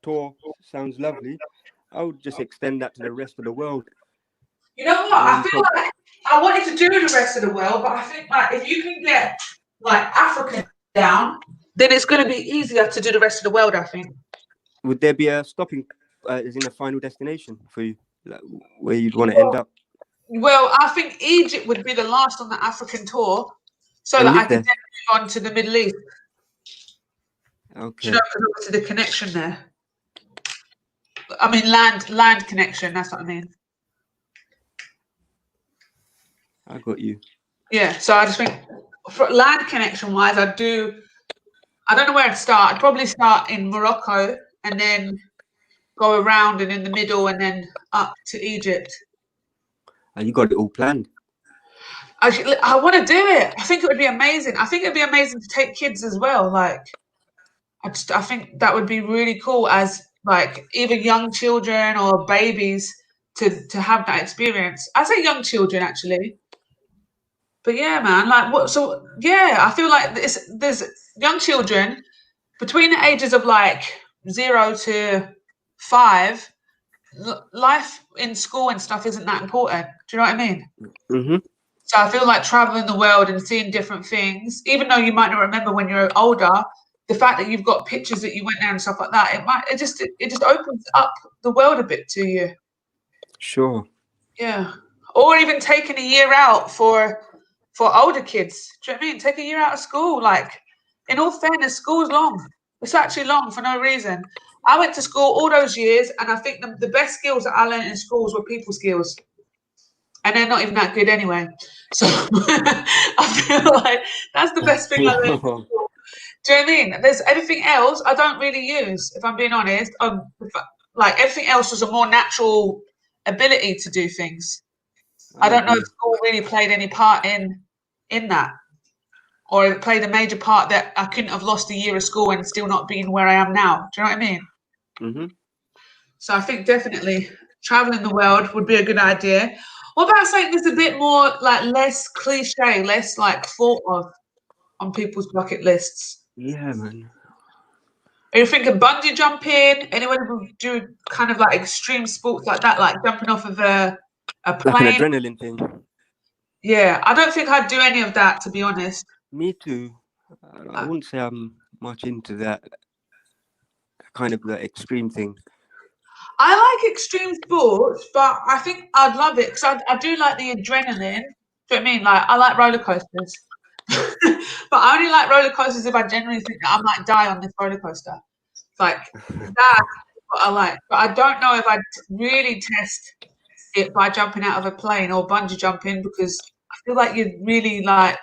tour sounds lovely. I would just extend that to the rest of the world. You know what? I feel like I wanted to do the rest of the world, but I think like if you can get like Africa down, then it's going to be easier to do the rest of the world, I think. Would there be a stopping, as in a final destination for you, like, where you'd want to end up? Well, I think Egypt would be the last on the African tour, so that I could then move on to the Middle East. Okay. Do you know, because obviously the connection there. I mean land connection. That's what I mean. I got you. Yeah. So I just think for land connection wise, I don't know where to start. I'd probably start in Morocco and then go around and in the middle and then up to Egypt. And you got it all planned. I want to do it. I think it would be amazing. I think it'd be amazing to take kids as well. Like, I think that would be really cool as like either young children or babies to have that experience. I say young children actually. But yeah, man, like what? So yeah, I feel like there's young children between the ages of like 0 to 5. Life in school and stuff isn't that important. Do you know what I mean? Mm-hmm. So I feel like traveling the world and seeing different things, even though you might not remember when you're older, the fact that you've got pictures that you went there and stuff like that, it just opens up the world a bit to you. Sure. Yeah. Or even taking a year out for older kids. Do you know what I mean? Take a year out of school. Like, in all fairness, school's long. It's actually long for no reason. I went to school all those years, and I think the best skills that I learned in schools were people skills. And they're not even that good anyway. So I feel like that's the best thing I learned in school. Do you know what I mean? There's everything else I don't really use, if I'm being honest. Like, everything else was a more natural ability to do things. I don't know if school really played any part in that, or it played a major part that I couldn't have lost a year of school and still not being where I am now. Do you know what I mean? Mm-hmm. So I think definitely traveling the world would be a good idea. What about something that's a bit more like less cliche, less like thought of on people's bucket lists? Yeah, man. Are you thinking bungee jumping? Anyone who do kind of like extreme sports like that, like jumping off of a plane? Like an adrenaline thing. Yeah, I don't think I'd do any of that, to be honest. Me too. I wouldn't say I'm much into that kind of the extreme thing. I like extreme sports, but I think I'd love it because I do like the adrenaline. Do you know what I mean? Like, I like roller coasters. But I only like roller coasters if I genuinely think that I might die on this roller coaster. It's like, that's what I like. But I don't know if I'd really test it by jumping out of a plane or bungee jumping, because I feel like you're really like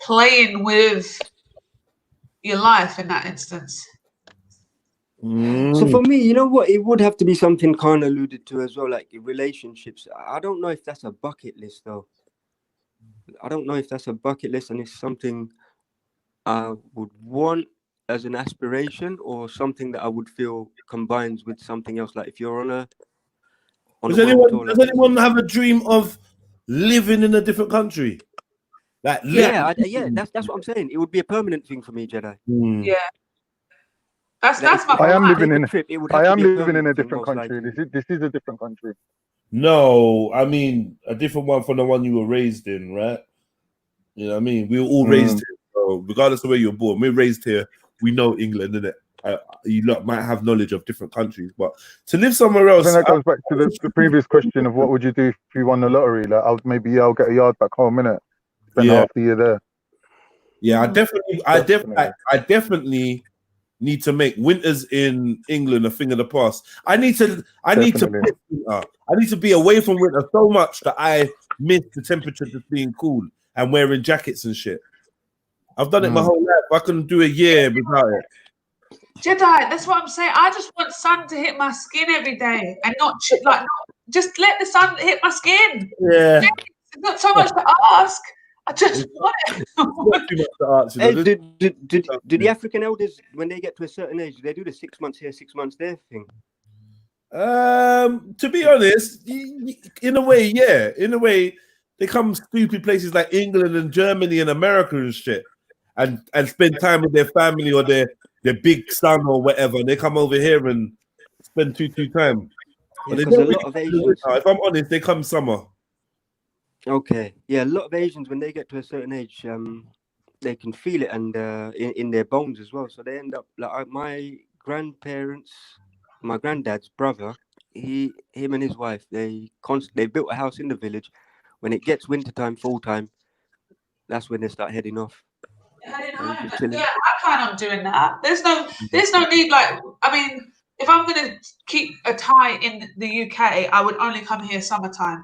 playing with your life in that instance. So for me, you know what? It would have to be something Khan alluded to as well, like relationships. I don't know if that's a bucket list, though. I don't know if that's a bucket list and it's something I would want as an aspiration or something that I would feel combines with something else. Like if you're on a does anyone have a dream of living in a different country? Like, yeah, that's what I'm saying. It would be a permanent thing for me, Jedi. Yeah. That's my. I am living in a different most country. This is a different country. No, I mean a different one from the one you were raised in, right? You know what I mean? We were all raised here, so regardless of where you're born, we're raised here. We know England, innit? You lot might have knowledge of different countries, but to live somewhere else. I think that goes back to the previous question of what would you do if you won the lottery? Like, I'll get a yard back home, innit? Spend half the year there. Yeah, I definitely need to make winters in England a thing of the past. I need to be away from winter so much that I miss the temperature just being cool and wearing jackets and shit. I've done it my whole life. I couldn't do a year without it. Jedi, that's what I'm saying. I just want sun to hit my skin every day and just let the sun hit my skin. Yeah. It's not so much to ask. I just want it. Do the African elders, when they get to a certain age, do they do the 6 months here, 6 months there thing? To be honest, in a way, yeah. In a way, they come stupid places like England and Germany and America and shit, and spend time with their family or their big son or whatever. And they come over here and spend two time. Yeah, but they don't a lot of Asians. If I'm honest, they come summer. Okay, yeah, a lot of Asians when they get to a certain age, they can feel it and in their bones as well. So they end up like my grandparents, my granddad's brother. Him and his wife, they built a house in the village. When it gets wintertime, fall time, that's when they start heading off. I plan on doing that. There's no need. Like, I mean, if I'm gonna keep a tie in the UK, I would only come here summertime.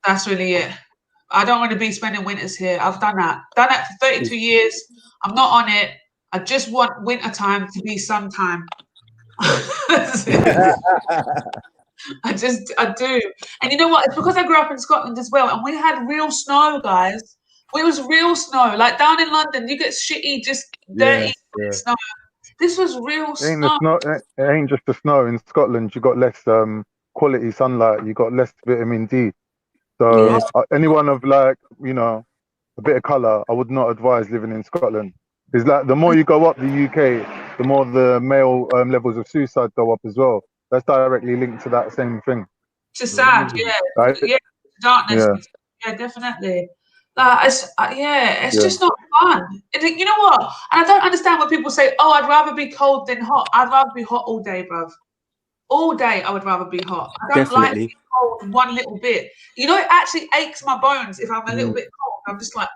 That's really it. I don't want to be spending winters here. I've done that. Done that for 32 years. I'm not on it. I just want winter time to be sometime. I do. And you know what? It's because I grew up in Scotland as well, and we had real snow, guys. It was real snow. Like down in London, you get shitty, just dirty snow. This was real snow. It ain't just the snow. In Scotland, you got less quality sunlight. You got less vitamin D. So anyone of like, you know, a bit of colour, I would not advise living in Scotland. It's like the more you go up the UK, the more the male levels of suicide go up as well. That's directly linked to that same thing. It's sad, Right? darkness. Yeah, definitely. It's just not fun. And you know what? And I don't understand when people say, "Oh, I'd rather be cold than hot." I'd rather be hot all day, bruv. All day, I would rather be hot. I don't like being cold one little bit. You know, it actually aches my bones if I'm a little bit cold. I'm just like,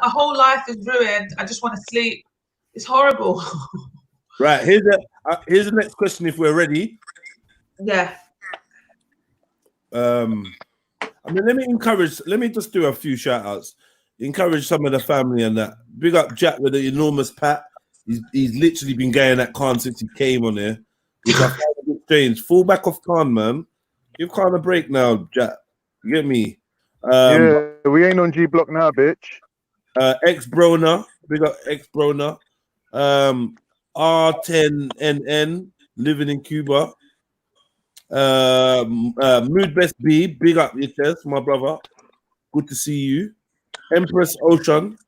my whole life is ruined. I just want to sleep. It's horrible. Right, here's the next question if we're ready. Yeah. I mean, let me just do a few shout outs. Encourage some of the family and that. Big up Jack with the enormous pat. He's literally been going at Khan since he came on here. Which I find a bit strange. Fall back off Khan, man. Give Khan a break now, Jack. You get me? Yeah, we ain't on G Block now, bitch. Ex-Brona. Big up Ex-Brona. R10NN, living in Cuba. Mood Best B, big up your chest, my brother. Good to see you. Empress Ocean,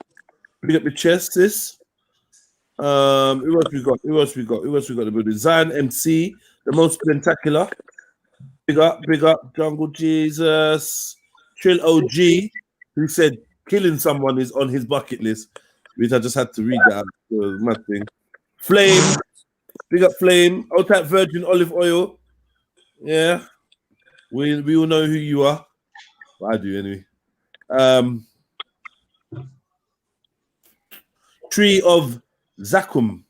big up your chest, sis. Who else we got? Who else we got in the building? Zion MC, the most spectacular. Big up, Jungle Jesus. Trill OG, who said killing someone is on his bucket list, which I just had to read that out. It was my thing. Flame, big up Flame. O-Type Virgin Olive Oil. Yeah, we all know who you are. Well, I do anyway. Tree of Zakum.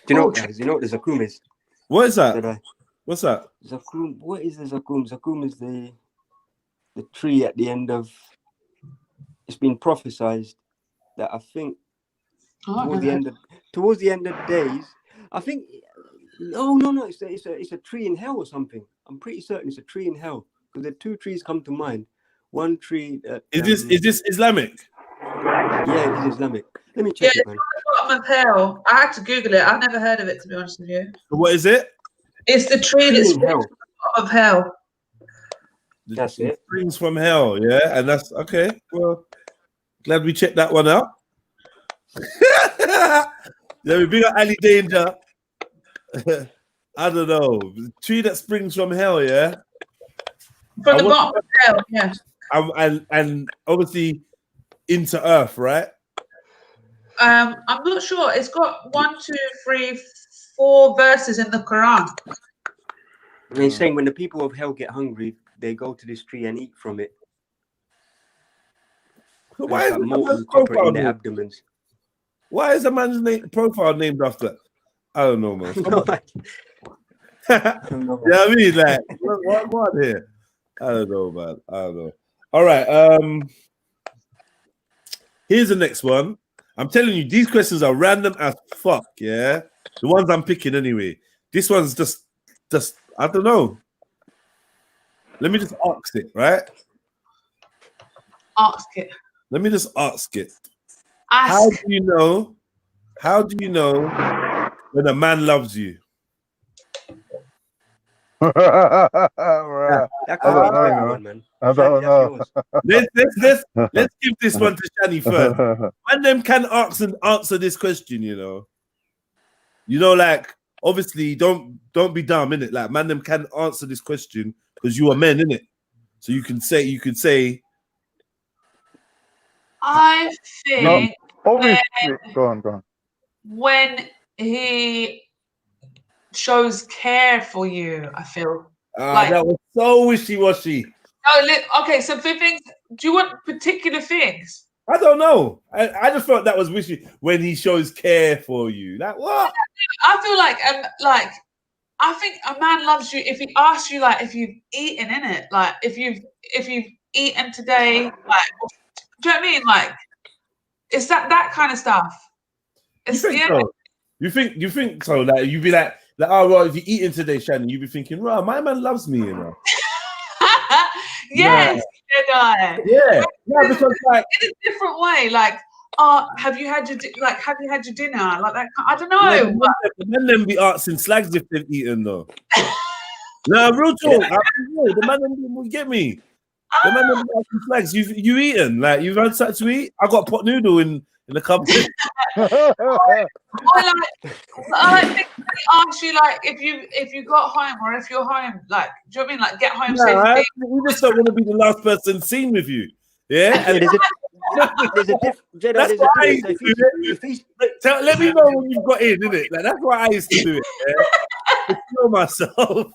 Do you know, guys? You know what the Zakum is? What is that? What's that? Zakum. What is the Zakum? Zakum is the tree at the end of. It's been prophesized that I think towards the end of days. I think. No. It's a tree in hell or something. I'm pretty certain it's a tree in hell because the two trees come to mind. One tree. Is this Islamic? Yeah, it is Islamic. Let me check it, man. Bottom of hell. I had to Google it. I've never heard of it, to be honest with you. What is it? It's the tree that's from the bottom of hell. That's it. Springs from hell, yeah, and that's okay. Well, glad we checked that one out. Yeah, we big up Ali Danger. I don't know. The tree that springs from hell, yeah. From the bottom of hell, yeah. And obviously into earth, right? I'm not sure. It's got 1, 2, 3, 4 verses in the Quran. And he's saying when the people of hell get hungry, they go to this tree and eat from it. So why is molten copper in their abdomens? Why is a man's profile named after? I don't know, man. Yeah, I mean, like, what here? I don't know, man. I don't know. All right. Here's the next one. I'm telling you, these questions are random as fuck. Yeah, the ones I'm picking anyway. This one's just I don't know. Let me just ask it, right? Ask it. Let me just ask it. How do you know? How do you know when a man loves you? I don't know. Let's give this one to Shani first. And them can answer this question, you know, like obviously don't be dumb, innit? Like man, them can answer this question because you are men, innit? So you could say. I think obviously go on. When he shows care for you, I feel like that was so wishy-washy. No, okay, so for things, do you want particular things? I don't know. I just felt that was wishy when he shows care for you. Like what? I feel like I think a man loves you if he asks you like if you've eaten in it, like if you've eaten today, like do you know what I mean? Like it's that kind of stuff. You think so? You think so? Like you'd be like, oh well, if you're eating today, Shannon, you'd be thinking, right, my man loves me, you know. Yes, Jedi. Yeah, because like in a different way, like, have you had your dinner? Like that. I don't know. The men then be asking slags if they've eaten though. No, real talk. The man then will get me. The man then be asking slags. You eaten? Like you've had something to eat? I got pot noodle in the cupboard. I think they ask you like if you got home or if you're home, like do you know what I mean? Like get home safely. We just don't want to be the last person seen with you. Yeah. And there's a difference. That's why I used to do it. Let me know when you've got in, innit? Like that's why I used to do it. Yeah? To kill myself.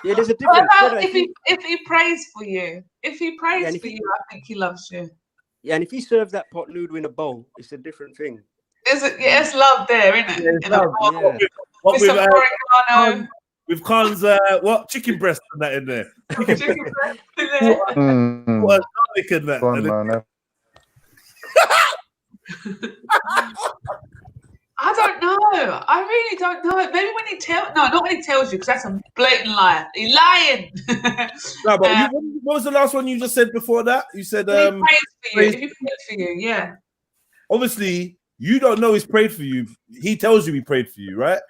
Yeah, there's a difference. If he prays for you, for you, I think he loves you. Yeah, and if he serves that pot noodle in a bowl, it's a different thing. It's love there, isn't it? Yeah, love. With some oregano. With Khan's chicken breast and that in there. Chicken breast in there. What garlic in that. I don't know. I really don't know. Maybe when he not when he tells you, because that's a blatant lie. He's lying. No, but what was the last one you just said before that? You said he prays for you. If he prays for you, yeah. Obviously, you don't know he's prayed for you. He tells you he prayed for you, right?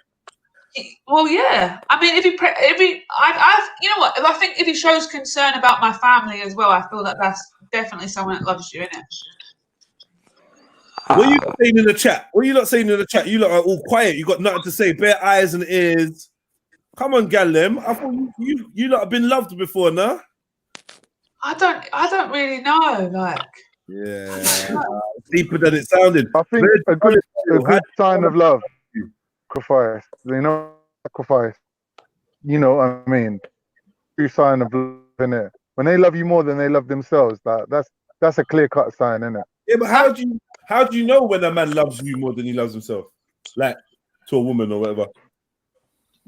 Well, yeah. I mean, you know what? If he shows concern about my family as well, I feel that that's definitely someone that loves you, isn't it? What are you saying in the chat? What are you not saying in the chat? You lot are all quiet. You got nothing to say. Bare eyes and ears. Come on, Gallem. I thought you lot have been loved before, nah? I don't really know. Like, yeah, deeper than it sounded. I think a good sign of love. Sacrifice. You know, sacrifice. You know what I mean? True sign of love, innit? When they love you more than they love themselves, that's a clear-cut sign, innit? Yeah, but how do you know when a man loves you more than he loves himself? Like to a woman or whatever.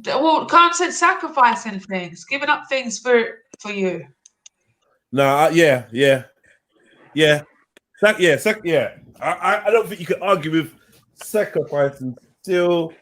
Well, Khan said sacrificing things, giving up things for you. No, yeah. I don't think you can argue with sacrificing still.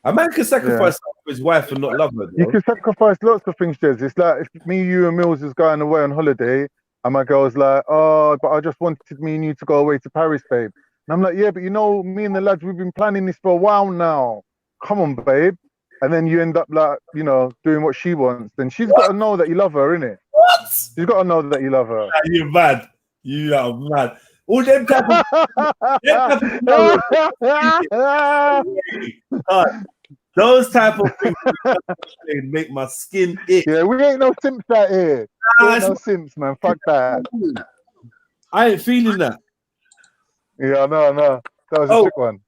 A man can sacrifice for his wife and not love her. You can sacrifice lots of things, Jez. It's like if me, you, and Mills is going away on holiday, and my girl's like, oh, but I just wanted me and you to go away to Paris, babe. And I'm like, yeah, but you know, me and the lads, we've been planning this for a while now. Come on, babe. And then you end up like, you know, doing what she wants. Then she's got to know that you love her, innit? What? She's got to know that you love her. You're mad. You are mad. All them type of those type of things make my skin itch. Yeah, we ain't no simps out here. Ain't no simps, man. Fuck that. I ain't feeling that. Yeah, no. That was a sick one.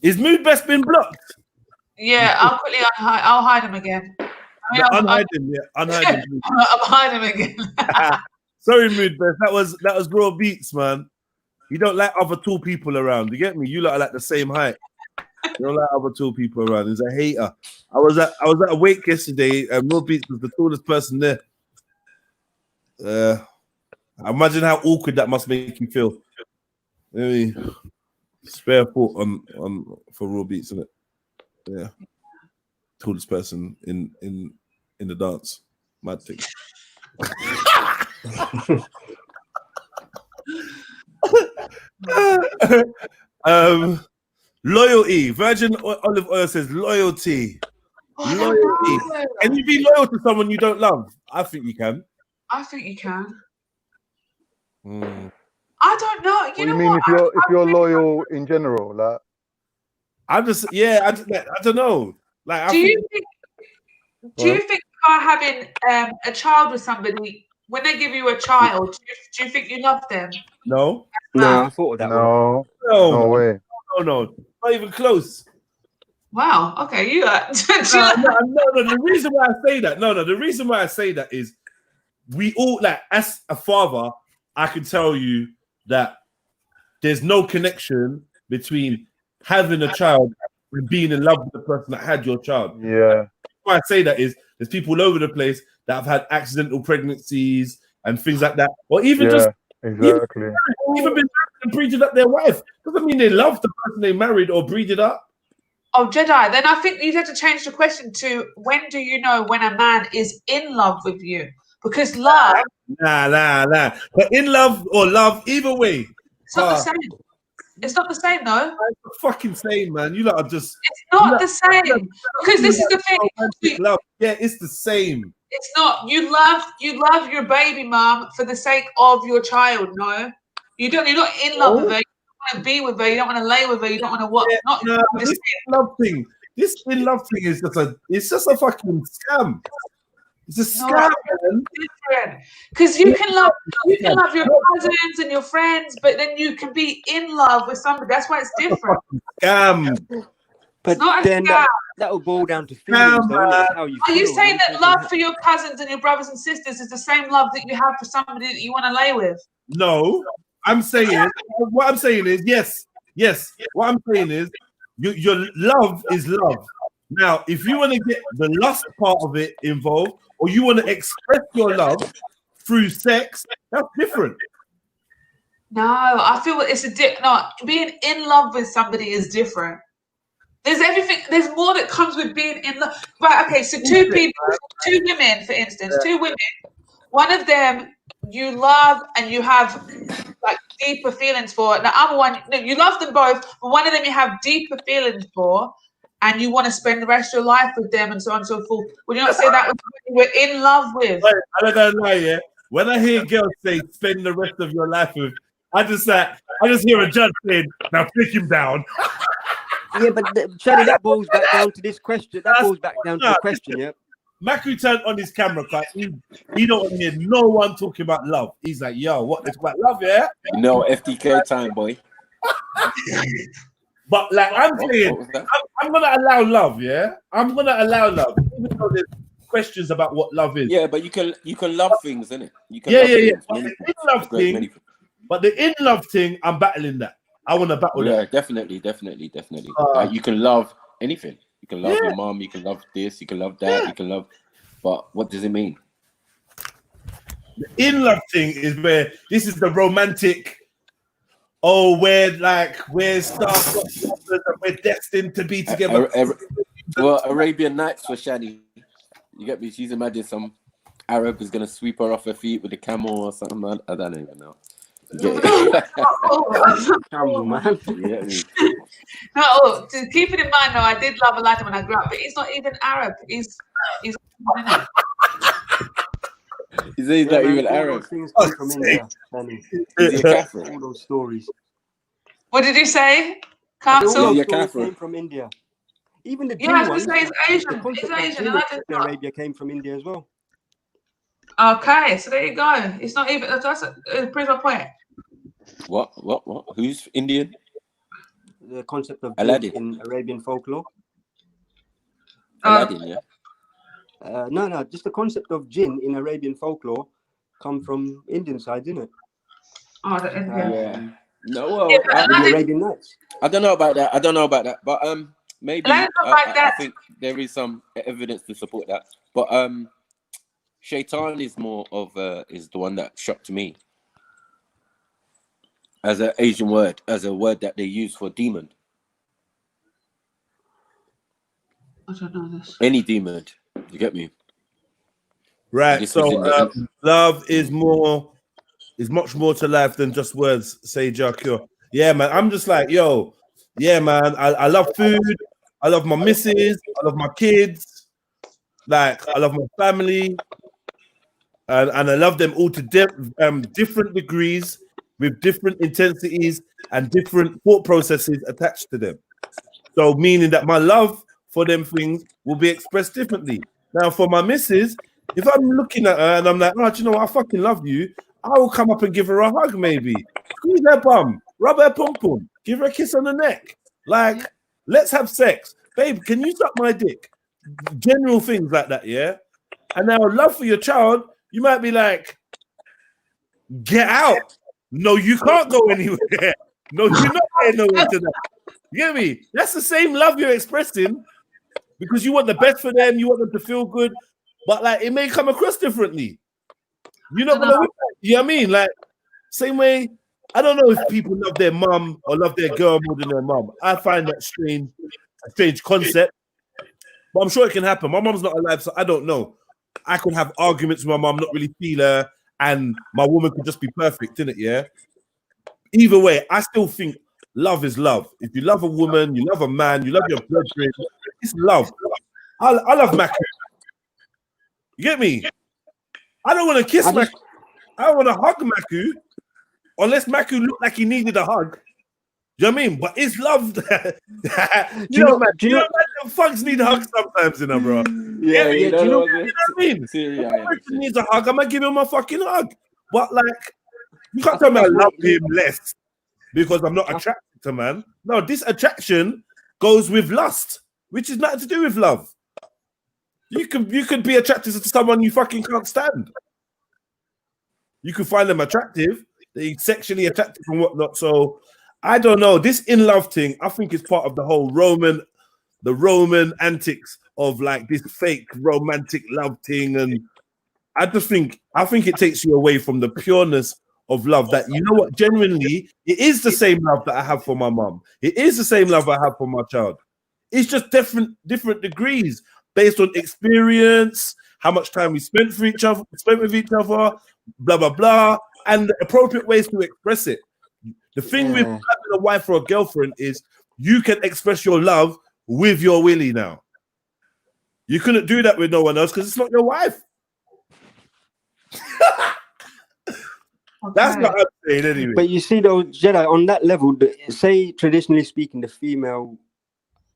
Is Mood Best been blocked? Yeah, I'll hide him again. Unhide him. I'm hiding him again. Sorry, Mood Best. That was raw beats, man. You don't like other tall people around. You get me? You lot are like the same height. You don't like other tall people around. He's a hater. I was at a wake yesterday, and Raw Beats was the tallest person there. Imagine how awkward that must make you feel. Maybe spare thought on for Raw Beats, isn't it? Yeah, tallest person in the dance. Mad thing. Loyalty. Virgin olive oil says loyalty. Loyalty. Can you be loyal to someone you don't love? I think you can. I think you can. I don't know. What do you mean if you're loyal in general, like? I don't know. Like, do you think by having a child with somebody, when they give you a child, do you think you love them? No. No, I thought of that. No way. No, not even close. Wow. Okay, you are. No. The reason why I say that, the reason why I say that is we all, like, as a father, I can tell you that there's no connection between having a child and being in love with the person that had your child. Yeah. Why I say that is there's people all over the place that have had accidental pregnancies and things like that, or even just exactly. even been married and breeded up their wife. Doesn't mean they love the person they married or breeded up. Oh, Jedi, then I think you'd have to change the question to when do you know when a man is in love with you? Because love... Nah. But in love or love, either way. It's not the same. It's not the same, though. It's the fucking same, man. You lot are just... It's not the same. Because this is the thing. Love. Yeah, it's the same. It's not. You love your baby mom for the sake of your child, no? You're not in love with her. Want to be with her, you don't want to lay with her, you don't want to what? This love thing. This in love thing is just a fucking scam. It's a scam, man. Different. Because you can love your cousins and your friends, but then you can be in love with somebody. That's why it's different. Scam. But then that will boil down to feelings, though, isn't it? How you Are feel, you saying right? that love for your cousins and your brothers and sisters is the same love that you have for somebody that you want to lay with? No. I'm saying what I'm saying is yes. What I'm saying is your love is love. Now, if you want to get the lust part of it involved, or you want to express your love through sex, that's different. No, I feel it's being in love with somebody is different. There's everything. There's more that comes with being in love. Right? Okay. So two women, for instance, two women. One of them you love and you have like deeper feelings for. The other one, no, you love them both, but one of them you have deeper feelings for, and you want to spend the rest of your life with them, and so on and so forth. Would you not say that you were in love with? I don't know, yeah. When I hear girls say "spend the rest of your life with," I just hear a judge saying, "Now pick him down." Yeah, but Shadi, that boils back down to this question. That boils back down to the question, yeah. Maku turned on his camera because he don't want to hear no one talking about love. He's like, yo, what? It's about love, yeah? No, FTK time, boy. But like I'm saying, I'm going to allow love, yeah? I'm going to allow love. Even though there's questions about what love is. Yeah, but you can love things, innit? You can love things. But the in-love thing, I'm battling that. I want to battle that. Definitely. You can love anything. You can love your mom, you can love this, you can love that, you can love... But what does it mean? The in-love thing is where this is the romantic, we're stars, we're destined to be together. Well, Arabian Nights for Shani. You get me? She's imagined some Arab is going to sweep her off her feet with a camel or something. I don't even know. Camel, man. No, to keep it in mind, though, I did love a lad when I grew up, but he's not even Arab. He's He's not even Arab. Things come from India. He's a Catholic. All those stories. What did you say? All Council? those stories came from India. Even the I was ones, going to say it's Asian. the It's concept of Asian. jinn And I just in Arabia came from India as well. Okay, so there you go. It's not even. It proves my point. What? Who's Indian? The concept of Aladdin in Arabian folklore. Aladdin, yeah. No, just the concept of jinn in Arabian folklore come from Indian side, didn't it? Oh, the Indian. Yeah. No, well, the Arabian Nights. I don't know about that. But maybe I think there is some evidence to support that. But Shaitan is more of is the one that shocked me as an Asian word, as a word that they use for demon. I don't know this. Any demon, you get me? Right. So love is much more to life than just words, say Jacques. Yeah, man. I'm just like, yo, yeah, man. I love food. I love my missus. I love my kids. Like, I love my family. And I love them all to different degrees, with different intensities and different thought processes attached to them. So meaning that my love for them things will be expressed differently. Now, for my missus, if I'm looking at her and I'm like, oh, do you know what? I fucking love you, I will come up and give her a hug, maybe. Squeeze her bum, rub her pum-pum, give her a kiss on the neck. Like, let's have sex. Babe, can you suck my dick? General things like that, yeah? And now love for your child, you might be like, get out. No, you can't go anywhere. No, you're not getting nowhere to that. You get me? That's the same love you're expressing because you want the best for them, you want them to feel good, but like it may come across differently. You're not gonna, you know what I mean? Like, same way, I don't know if people love their mum or love their girl more than their mum. I find that strange, a strange concept, but I'm sure it can happen. My mum's not alive, so I don't know. I could have arguments with my mum, not really feel her, and my woman could just be perfect, innit? Yeah. Either way, I still think love is love. If you love a woman, you love a man, you love your brethren, it's love. I love Maku. You get me? I don't want to kiss Maku. I don't want to hug Maku unless Maku looked like he needed a hug. Do you know what I mean? But it's love. you know, fucks need hugs sometimes, you know, bro. Yeah, you know what I mean? Yeah, he needs a hug. I'm gonna give him a fucking hug. But like, you can't tell me I love him less because I'm not attracted to man. No, this attraction goes with lust, which is nothing to do with love. You could be attracted to someone you fucking can't stand. You could find them attractive, they sexually attractive and whatnot. So I don't know. This in love thing, I think it's part of the whole Roman antics of like this fake romantic love thing. And I think it takes you away from the pureness of love that, you know what, genuinely, it is the same love that I have for my mom. It is the same love I have for my child. It's just different degrees based on experience, how much time we spent with each other, blah, blah, blah, and the appropriate ways to express it. The thing with having a wife or a girlfriend is you can express your love with your willy now. You couldn't do that with no one else because it's not your wife. That's what I'm saying anyway. But you see, though, Jedi, on that level, say traditionally speaking, the female,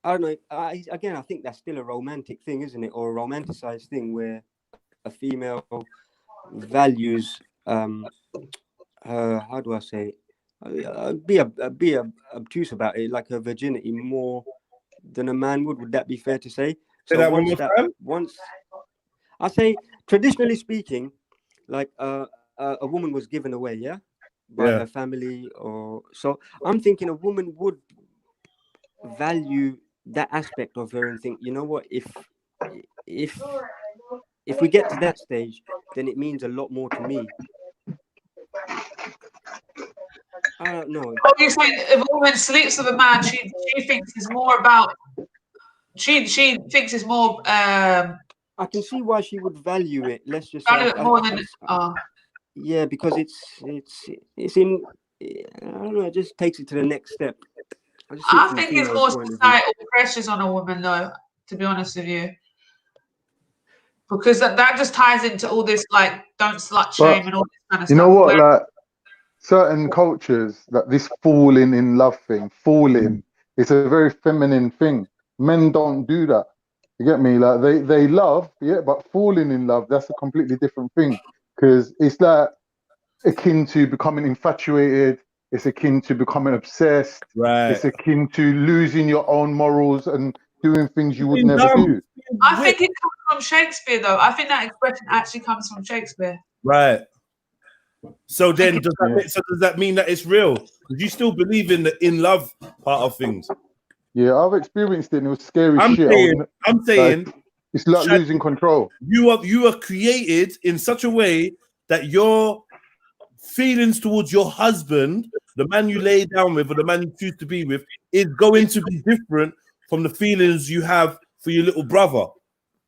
I don't know. I think that's still a romantic thing, isn't it, or a romanticized thing where a female values how do I say it? Be obtuse about it, like her virginity more than a man would. Would that be fair to say? Say that one more time. Once I say, traditionally speaking, like a woman was given away, by her family, or so. I'm thinking a woman would value that aspect of her and think, you know what, if we get to that stage, then it means a lot more to me. I don't know. Oh, you're saying if a woman sleeps with a man, she thinks it's more about. She thinks it's more. I can see why she would value it. Let's just value it more than. Yeah, because it's in. I don't know. It just takes it to the next step. I think it's more societal pressures on a woman, though. To be honest with you. Because that just ties into all this, like, don't slut shame and all this kind of stuff. You know what, like, certain cultures, like this falling in love thing, it's a very feminine thing. Men don't do that. You get me? Like, they love, but falling in love, that's a completely different thing. Because it's like akin to becoming infatuated, it's akin to becoming obsessed, it's akin to losing your own morals and doing things you would never do. I think it comes from Shakespeare, though. I think that expression actually comes from Shakespeare. Right. So then, does that mean that it's real? Do you still believe in the in love part of things? Yeah, I've experienced it, and it was scary shit. I'm saying it's like losing control. You are created in such a way that your feelings towards your husband, the man you lay down with, or the man you choose to be with, is going to be different from the feelings you have for your little brother.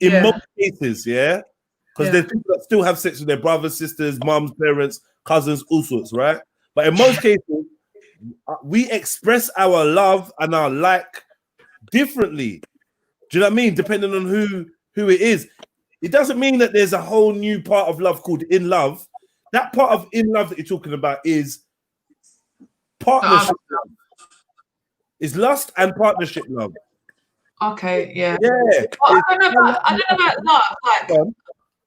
In most cases, because there's people that still have sex with their brothers, sisters, mums, parents, cousins, all sorts, right? But in most cases, we express our love and our like differently. Do you know what I mean? Depending on who it is. It doesn't mean that there's a whole new part of love called in love. That part of in love that you're talking about is partnership love. It's lust and partnership love. Okay, yeah. Yeah. Well, I don't know about love. Like,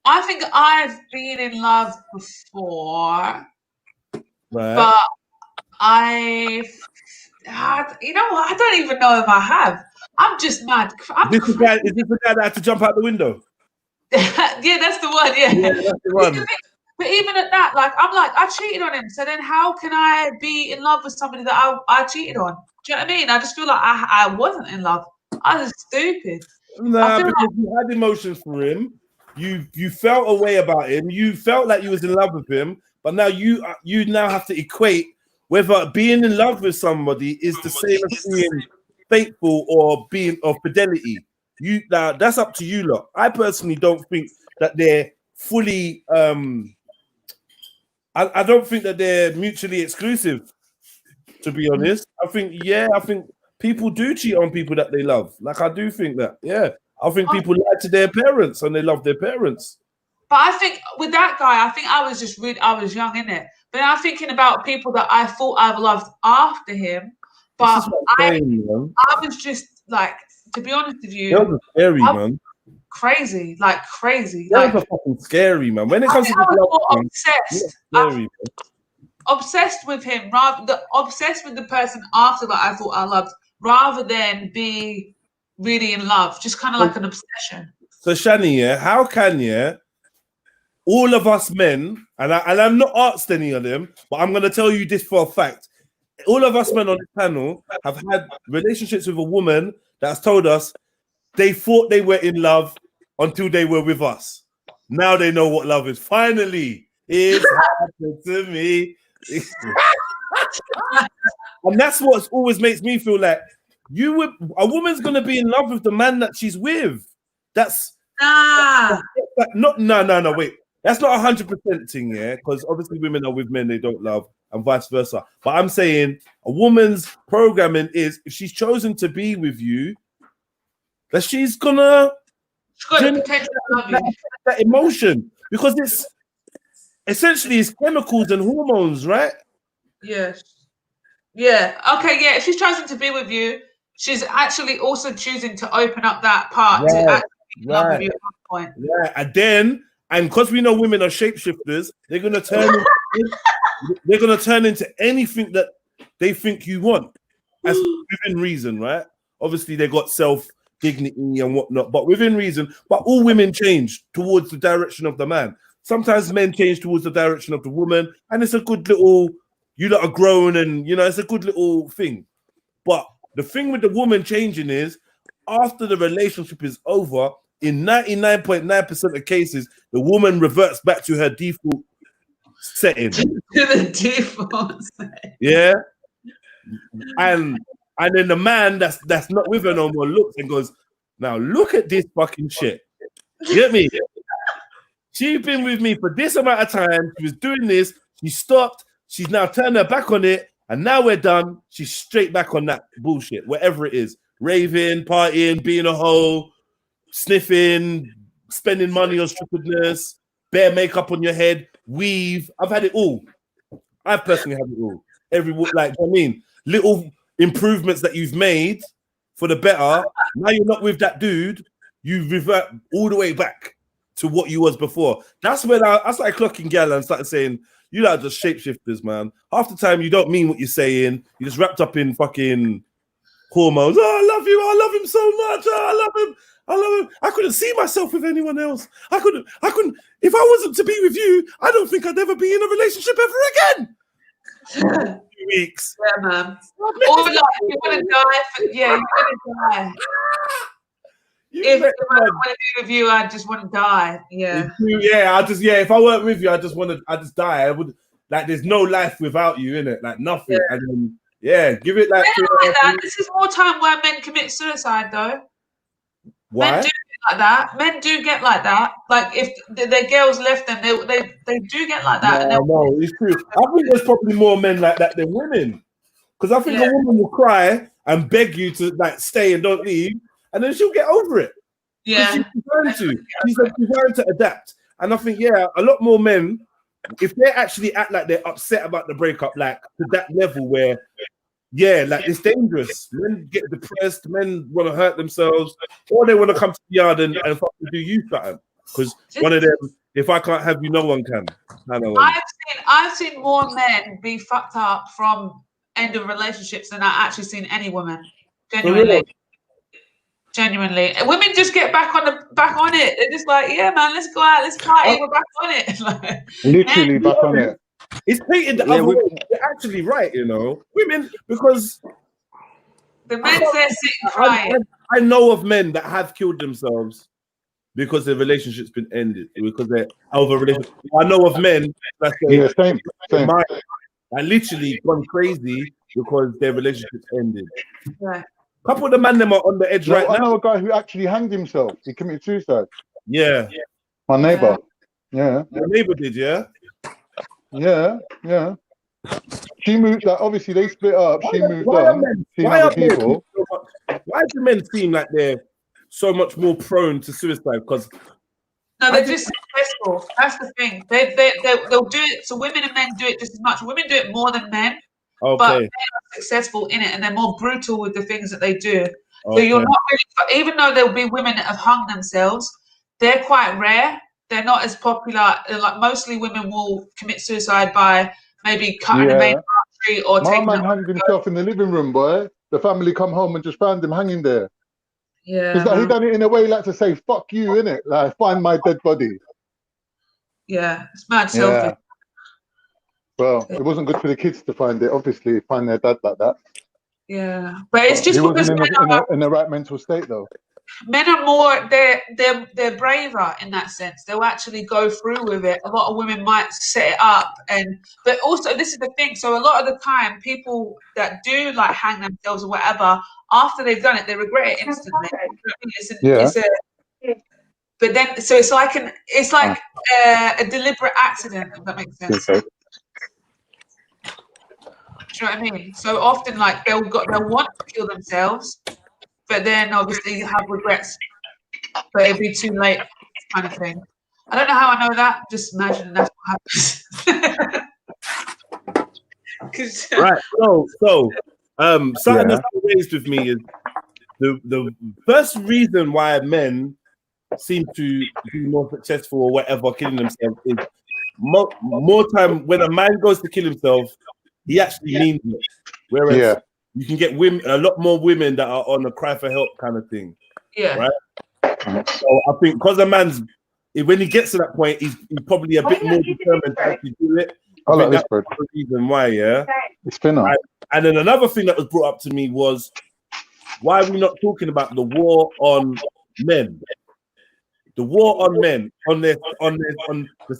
I think I've been in love before, but you know what? I don't even know if I have. I'm just mad. Is this the guy that had to jump out the window? Yeah, that's the one. Yeah, that's the one. But even at that, like, I'm like, I cheated on him. So then how can I be in love with somebody that I cheated on? Do you know what I mean? I just feel like I wasn't in love. I was stupid. Nah, because you had emotions for him. You felt a way about him. You felt like you was in love with him. But now you now have to equate whether being in love with somebody is the same as being faithful or being of fidelity. Now that's up to you lot. I personally don't think that they're fully I don't think that they're mutually exclusive, to be honest. I think people do cheat on people that they love. Like, I do think that, I think people lie to their parents and they love their parents. But I think with that guy, I think I was just I was young, innit? But I'm thinking about people that I thought I've loved after him. But I was just like, to be honest with you, that was scary, man. Crazy. That was fucking scary, man. When it comes to obsessed with him, obsessed with the person after that I thought I loved, rather than be really in love, just kind of like an obsession. So Shani, how can all of us men, and I'm not asked any of them, but I'm gonna tell you this for a fact. All of us men on this panel have had relationships with a woman that's told us they thought they were in love until they were with us. Now they know what love is. Finally, it's happened to me. And that's what always makes me feel like a woman's gonna be in love with the man that she's with. That's wait. That's not 100% thing, because obviously women are with men they don't love, and vice versa. But I'm saying a woman's programming is, if she's chosen to be with you, that she's gonna that emotion, because it's essentially it's chemicals and hormones, right? Yes. Yeah. Okay. Yeah. If she's chosen to be with you, she's actually also choosing to open up that part to actually be in love with you at one point. Yeah. And because we know women are shapeshifters, they're gonna turn into anything that they think you want, as within reason, right? Obviously, they got self-dignity and whatnot, but within reason. But all women change towards the direction of the man. Sometimes men change towards the direction of the woman, and it's a good little, you lot are grown, and it's a good little thing. But the thing with the woman changing is, after the relationship is over, in 99.9% of cases, the woman reverts back to her default setting. To the default setting. Yeah. And then the man that's not with her no more looks and goes, now look at this fucking shit. You get me? She's been with me for this amount of time. She was doing this. She stopped. She's now turned her back on it. And now we're done. She's straight back on that bullshit, whatever it is. Raving, partying, being a hoe, sniffing, spending money on stupidness, bare makeup on your head, weave. I've had it all. I've personally had it all. Little improvements that you've made for the better. Now you're not with that dude. You revert all the way back to what you was before. That's when I started clocking gal and started saying, you lot are just shapeshifters, man. Half the time you don't mean what you're saying. You're just wrapped up in fucking hormones. Oh, I love you. I love him so much. Oh, I love him. I love him. I couldn't see myself with anyone else. I couldn't. If I wasn't to be with you, I don't think I'd ever be in a relationship ever again. 2 weeks. Yeah, man. Or like, you want to die? You want to die. If I don't want to be with you, I just want to die. Yeah. If I weren't with you, I just die. I would, like, there's no life without you, innit? Like, nothing. Yeah. And then, give it like that. This is more time where men commit suicide, though. Why? Men do get like that. Men do get like that. Like, if their girls left them, they do get like that. No, it's true. I think there's probably more men like that than women. Because I think a woman will cry and beg you to like stay and don't leave, and then she'll get over it. Yeah. She's designed to adapt. And I think, a lot more men, if they actually act like they're upset about the breakup, like to that level where, like it's dangerous. Men get depressed, men want to hurt themselves, or they want to come to the yard and fucking do you something. Because one of them, if I can't have you, no one can. I've seen more men be fucked up from end of relationships than I've actually seen any woman. Genuinely. Genuinely, women just get back on it. They're just like, yeah, man, let's go out, let's party. We're back on it. Like, Literally back on it. It's painted the other way. You're actually right, you know, women, because the men there sitting crying. I know of men that have killed themselves because their relationship's been ended, because they're over a relationship. I know of men that same. I literally gone crazy because their relationship's ended. Yeah. A couple of the men them are on the edge right now. I know a guy who actually hanged himself. He committed suicide. Yeah. My neighbor. Yeah. Your neighbor did, yeah? Yeah. She moved, like, obviously they split up. She moved on. Why do men seem like they're so much more prone to suicide? Because no, they're just successful. That's the thing. They'll do it. So women and men do it just as much. Women do it more than men. Okay. But men are successful in it, and they're more brutal with the things that they do. So you're not really, even though there'll be women that have hung themselves, they're quite rare. They're not as popular. Like mostly women will commit suicide by maybe cutting a main artery or my taking. Man hanged himself in the living room, boy. The family come home and just found him hanging there. Yeah. It's like he done it in a way like to say, fuck you, innit? Like, find my dead body. Yeah, it's mad selfish. Well, it wasn't good for the kids to find it, obviously, find their dad like that. Yeah, but it's just he because wasn't in the right mental state, though. Men are more, they're braver in that sense. They'll actually go through with it. A lot of women might set it up, but also this is the thing. So a lot of the time, people that do like hang themselves or whatever, after they've done it, they regret it instantly. But then, so it's like a deliberate accident, if that makes sense. Okay. Do you know what I mean? So often, like they'll want to kill themselves, but then obviously have regrets, but it'd be too late, kind of thing. I don't know how I know that. Just imagine that's what happens. Right. So something that's raised with me is the first reason why men seem to be more successful or whatever killing themselves is more time when a man goes to kill himself, he actually means it. Whereas you can get women, a lot more women that are on a cry for help kind of thing. Yeah. Right. So I think because a man's, when he gets to that point, he's probably a bit more determined to actually do it. I like this, that's the reason why, It's spinner. Right. And then another thing that was brought up to me was, why are we not talking about the war on men? The war on men, on the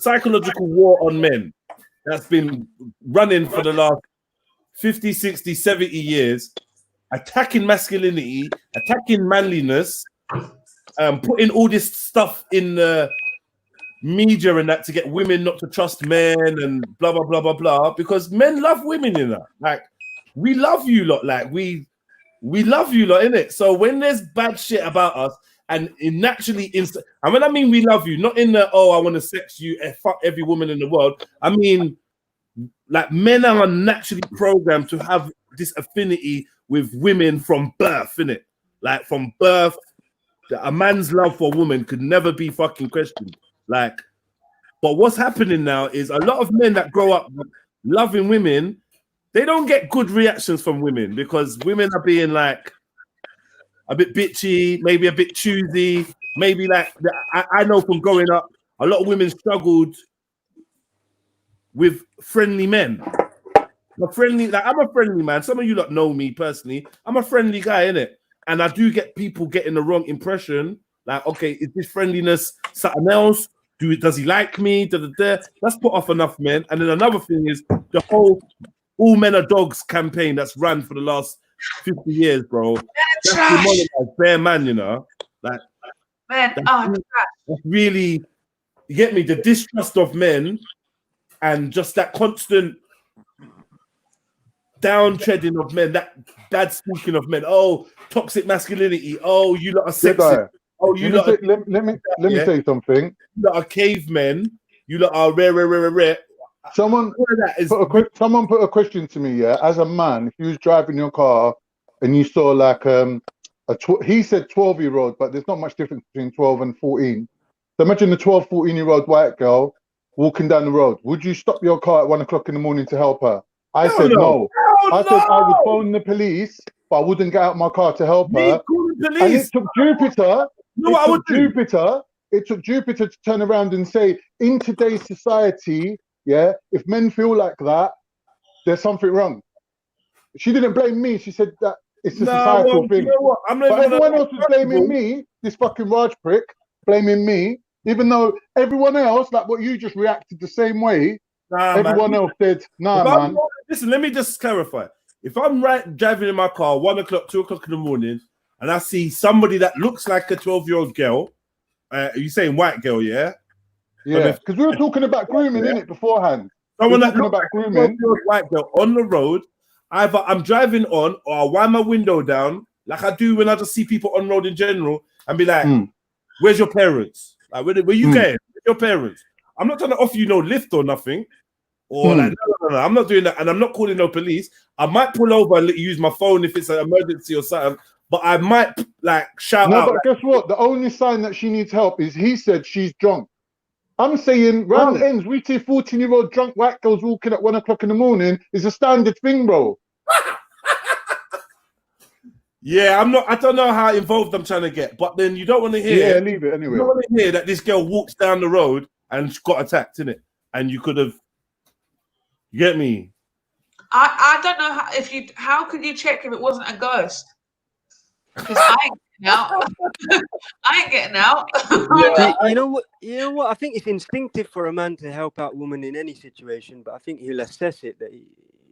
psychological war on men that's been running for the last 50, 60, 70 years, attacking masculinity, attacking manliness, putting all this stuff in the media and that to get women not to trust men and blah, blah, blah, blah, blah, because men love women, you know. Like, we love you lot, like, we love you lot, innit? So when there's bad shit about us, and it naturally, and when I mean we love you, not in the, oh, I want to sex you and fuck every woman in the world. I mean, like, men are naturally programmed to have this affinity with women from birth, innit? Like, from birth, a man's love for a woman could never be fucking questioned. Like, but what's happening now is a lot of men that grow up loving women, they don't get good reactions from women because women are being like a bit bitchy, maybe a bit choosy, maybe like, I know from growing up, a lot of women struggled with friendly men. I'm a friendly man. Some of you lot know me personally. I'm a friendly guy, innit? And I do get people getting the wrong impression. Like, okay, is this friendliness something else? Does he like me? That's put off enough men. And then another thing is the whole "all men are dogs" campaign that's run for the last 50 years, bro. That's demonetized bare man, you know. Like, man, that's really, you get me? The distrust of men and just that constant downtreading of men, that bad speaking of men. Oh, toxic masculinity. Oh, you lot are sexist. Oh, you lot. Let me say something. You lot are cavemen. You lot are rare. Someone put a question to me. Yeah, as a man, if you was driving your car and you saw like he said 12-year-old, but there's not much difference between 12 and 14. So imagine the 12, 14-year-old white girl walking down the road. Would you stop your car at 1 o'clock in the morning to help her? I said no. I said I would phone the police but I wouldn't get out my car to help her. Call the And it police. took Jupiter. You know what I would do? It took Jupiter to turn around and say, in today's society, yeah, if men feel like that, there's something wrong. She didn't blame me. She said that it's a societal thing. You know what? I'm not but everyone else was blaming me, this fucking Raj prick, blaming me, even though everyone else, like what you just reacted the same way. Everyone else said, nah, man. Listen, let me just clarify. If I'm driving in my car 1 o'clock, 2 o'clock in the morning, and I see somebody that looks like a 12-year-old girl, are you saying white girl, yeah? Yeah, because we were talking about grooming, innit, beforehand. Someone that talking looks about like a grooming. 12-year-old white girl on the road, either I'm driving on or I wind my window down, like I do when I just see people on road in general, and be like, where's your parents? Like, where you going? Where's your parents? I'm not trying to offer you no lift or nothing. Or like, no, I'm not doing that. And I'm not calling no police. I might pull over and use my phone if it's an emergency or something. But I might like shout out. No, but guess what? The only sign that she needs help is he said she's drunk. I'm saying round the ends, we see 14-year-old drunk white girls walking at 1 o'clock in the morning is a standard thing, bro. Yeah, I don't know how involved I'm trying to get, but then you don't want to hear. Yeah, leave it anyway. You don't want to hear that this girl walks down the road and got attacked, innit? And you could have. You get me? I don't know how could you check if it wasn't a ghost? Because I ain't getting out. I ain't getting out. You know what? I think it's instinctive for a man to help out women in any situation, but I think he'll assess it that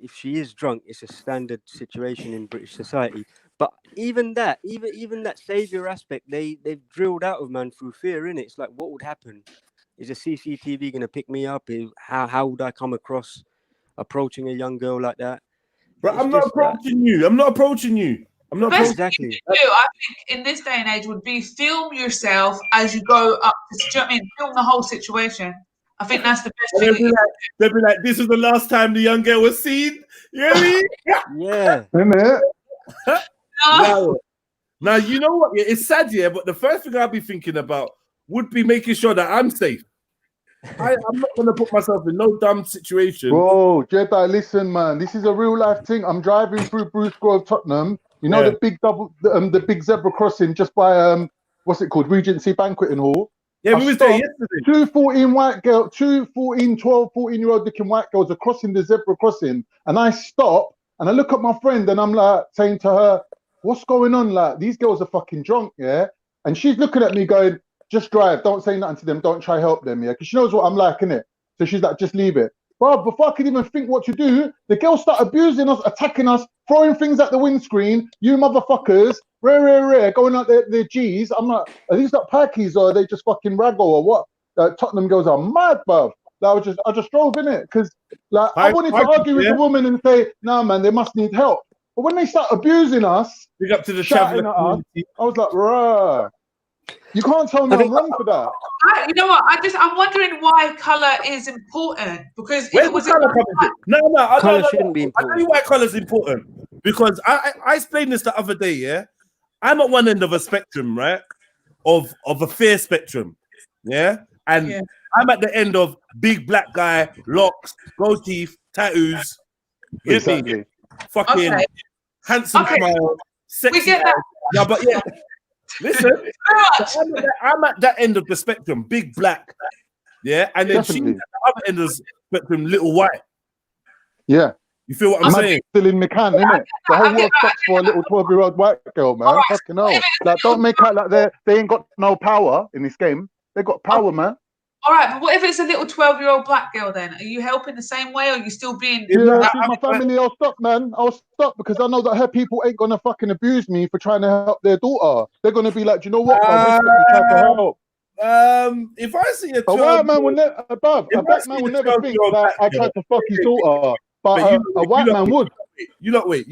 if she is drunk, it's a standard situation in British society. But even that savior aspect, they've drilled out of man through fear, innit? It's like, what would happen? Is a CCTV going to pick me up? How would I come across approaching a young girl like that? But I'm not approaching you. I'm not approaching you. I'm not Best exactly. thing to do, I think, in this day and age would be film yourself as you go up. Do you know what I mean? Film the whole situation. I think that's the best thing. They'll be like, this is the last time the young girl was seen. You know what I mean? Yeah. Now, you know what? It's sad, yeah, but the first thing I'll be thinking about would be making sure that I'm safe. I'm not going to put myself in no dumb situation. Bro, Jedi, listen, man. This is a real life thing. I'm driving through Bruce Grove, Tottenham. You know the big zebra crossing just by what's it called? Regency Banqueting Hall. Yeah, we was there yesterday. 12, 14-year-old looking white girls are crossing the zebra crossing, and I stop and I look at my friend and I'm like saying to her, "What's going on? Like, these girls are fucking drunk, yeah." And she's looking at me going, "Just drive. Don't say nothing to them. Don't try help them, yeah." Because she knows what I'm like, innit? So she's like, "Just leave it." Bro, before I could even think what to do, the girls start abusing us, attacking us, throwing things at the windscreen. You motherfuckers, rare, going out their G's. I'm like, are these not packies or are they just fucking raggle or what? Tottenham girls are mad, bruv. Like, I just drove in it because like I wanted to argue with the woman and say, "No, man, they must need help." But when they start abusing us, big up to the shouting at us, I was like, "Bruh, you can't tell me I'm wrong for that." You know what? I'm wondering why colour is important because Where's the colour coming? No. Colour shouldn't be important. I tell you why colour is important because I explained this the other day. Yeah, I'm at one end of a spectrum, right? Of a fear spectrum, yeah, and I'm at the end of big black guy, locks, gold teeth, tattoos. Get me? Fucking handsome smile, sexy. We get that. Yeah, but yeah. Listen, I'm at that end of the spectrum, big black, yeah, and then she's at the other end of the spectrum, little white. Yeah, you feel what I'm saying? Still in McCann, innit? The whole world stops for a little 12-year-old white girl, man. Fucking hell! Like, don't make out like they ain't got no power in this game. They got power, man. All right, but what if it's a little 12-year-old black girl then? Are you helping the same way or are you still being... Yeah, she's my family. I'll stop, man. I'll stop because I know that her people ain't going to fucking abuse me for trying to help their daughter. They're going to be like, "Do you know what, man? You tried to help." If I see a white man will never, a black man will never think that I tried to fuck his daughter, but a white man would. You lot wait.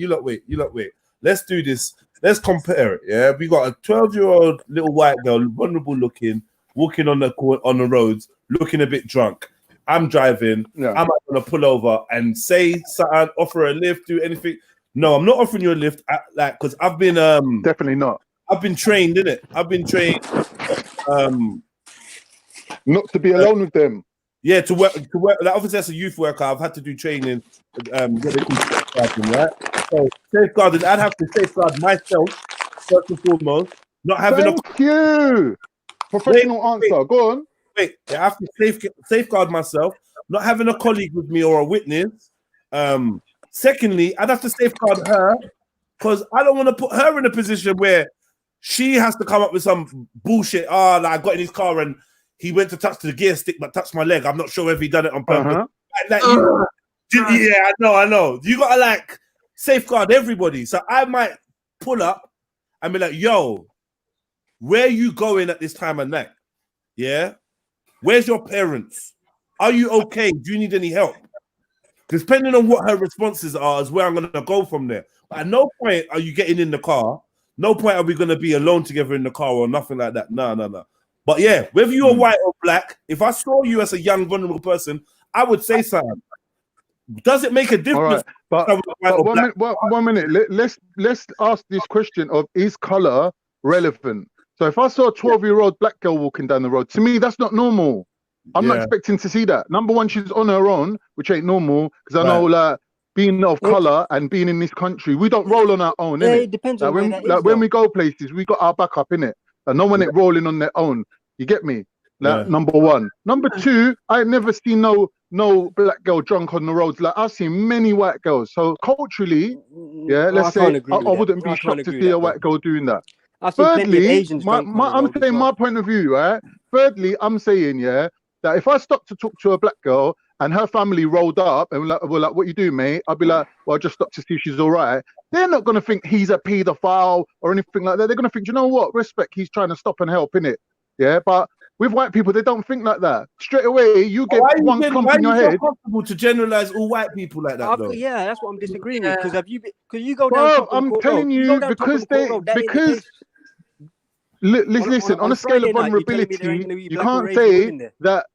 Let's do this. Let's compare it, yeah? We got a 12-year-old little white girl, vulnerable looking, walking on the roads, looking a bit drunk. I'm driving. I'm not gonna pull over and say something, offer a lift, do anything. No, I'm not offering you a lift. Because I've been definitely not. I've been trained, innit? I've been trained not to be alone with them. Yeah, to work. Like, obviously, as a youth worker, I've had to do training. Right? So safeguarding, I'd have to safeguard myself first and foremost. Not having Thank you. Professional answer. Go on. Wait, I have to safeguard myself, not having a colleague with me or a witness. Secondly, I'd have to safeguard her because I don't want to put her in a position where she has to come up with some bullshit. Like I got in his car and he went to touch the gear stick but touched my leg. I'm not sure if he done it on purpose. Yeah, I know. You gotta like safeguard everybody. So I might pull up and be like, yo, where you going at this time of night? Yeah. Where's your parents? Are you okay? Do you need any help? Depending on what her responses are is where I'm going to go from there. But at no point are you getting in the car. No point are we going to be alone together in the car or nothing like that. No. But yeah, whether you're white or black, if I saw you as a young, vulnerable person, I would say something. Does it make a difference? All right. But 1 minute. Let's ask this question of, is color relevant? So if I saw a 12-year-old black girl walking down the road, to me, that's not normal. I'm not expecting to see that. Number one, she's on her own, which ain't normal, because I know, like, being of color and being in this country, we don't roll on our own, innit? It depends on where that is, when we go places, we got our backup, innit? And no one ain't rolling on their own. You get me? Like, number one. Number two, I ain't never seen no black girl drunk on the roads. Like, I've seen many white girls. So culturally, let's say I wouldn't be shocked to see a white girl doing that. Thirdly, I'm saying my point of view, right? Thirdly, I'm saying, that if I stop to talk to a black girl and her family rolled up and we're like, what you do, mate? I'll be like, well, I just stopped to see if she's all right. They're not going to think he's a paedophile or anything like that. They're going to think, you know what? Respect, he's trying to stop and help, innit? Yeah, but with white people, they don't think like that. Straight away, you get one clump in your head. So comfortable to generalize all white people like that, though? Yeah, that's what I'm disagreeing with. Because you go down. I'm telling you, because listen, on a scale of vulnerability, you can't say that.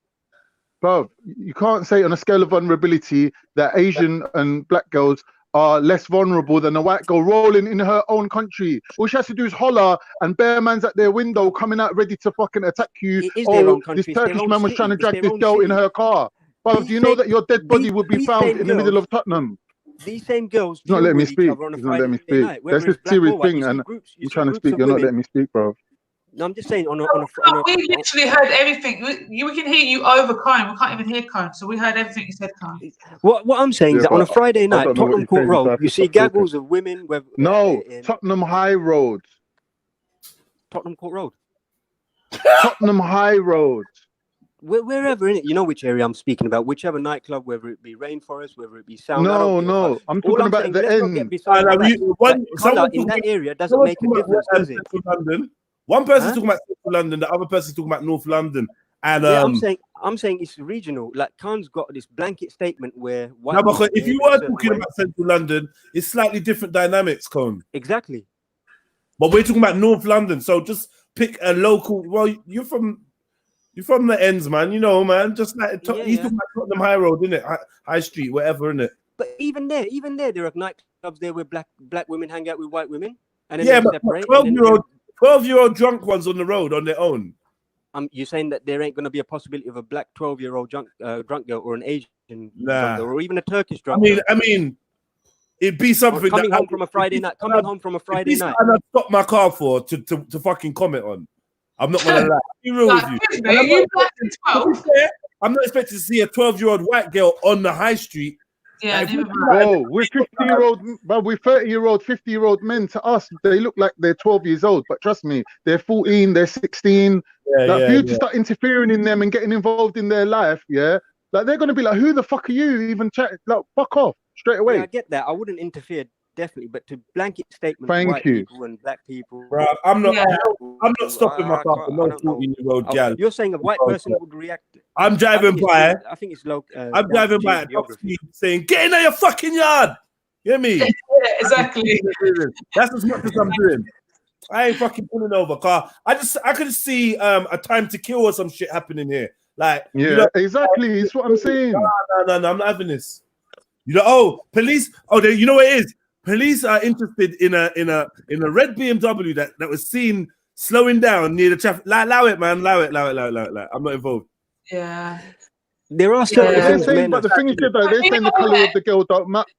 Bro, you can't say on a scale of vulnerability that Asian and black girls are less vulnerable than a white girl rolling in her own country. All she has to do is holler and bear man's at their window coming out ready to fucking attack you. This Turkish man was trying to drag this girl in her car. Bro, do you know that your dead body would be found in the middle of Tottenham? These same girls. He's not letting me speak. He's not letting me speak. That's a serious thing, and you're trying to speak. You're not letting me speak, bro. No, I'm just saying we literally heard everything. We can hear you over Karen. We can't even hear Karen, so we heard everything you said, Karen. What I'm saying is that on a Friday night, Tottenham Court Road, you see gaggles of women. Tottenham High Road. Tottenham Court Road. Tottenham High Road. Wherever in it, you know which area I'm speaking about. Whichever nightclub, whether it be Rainforest, whether it be Sound. No, I'm talking about the end. In that area doesn't make a difference, does it? One person's talking about Central London, the other person's talking about North London, and I'm saying it's regional. Like Khan's got this blanket statement where because if you were talking about Central London, it's slightly different dynamics, Khan. Exactly. But we're talking about North London, so just pick a local. Well, you're from the ends, man. You know, man. Just like he's talking about Tottenham High Road, isn't it? High Street, whatever, isn't it? But even there are nightclubs there where black women hang out with white women, and then but 12-year-old drunk ones on the road on their own. You're saying that there ain't going to be a possibility of a black 12-year-old drunk girl or an Asian drunk girl or even a Turkish drunk girl? I mean, it'd be something coming home from a Friday night. And I'd stop my car for to fucking comment on. I'm not gonna lie. Be real with you. I'm not expecting to see a 12-year-old white girl on the high street. Yeah, we're 50-year-old, but we're 30-year-old, 50-year-old men. To us, they look like they're 12 years old. But trust me, they're 14, they're 16. For you to start interfering in them and getting involved in their life, like they're gonna be like, "Who the fuck are you?" Even chat, like, fuck off straight away. Yeah, I get that. I wouldn't interfere, definitely, but to blanket statement, white people and black people. Bro, I'm not stopping my car for no 14-year-old gal. You're saying a white person would react. I'm driving by. I think it's low. I'm driving by at top speed saying, "Get in your fucking yard." You hear me? Yeah, exactly. That's as much as I'm doing. I ain't fucking pulling over, car. I could see a time to kill or some shit happening here. Like, exactly. It's what I'm saying. No, I'm not having this. Police. You know what it is? Police are interested in a red BMW that was seen slowing down near the traffic. Allow it, man. Allow it. I'm not involved. Yeah. There are certain but the thing is, they're saying the color of the girl don't matter.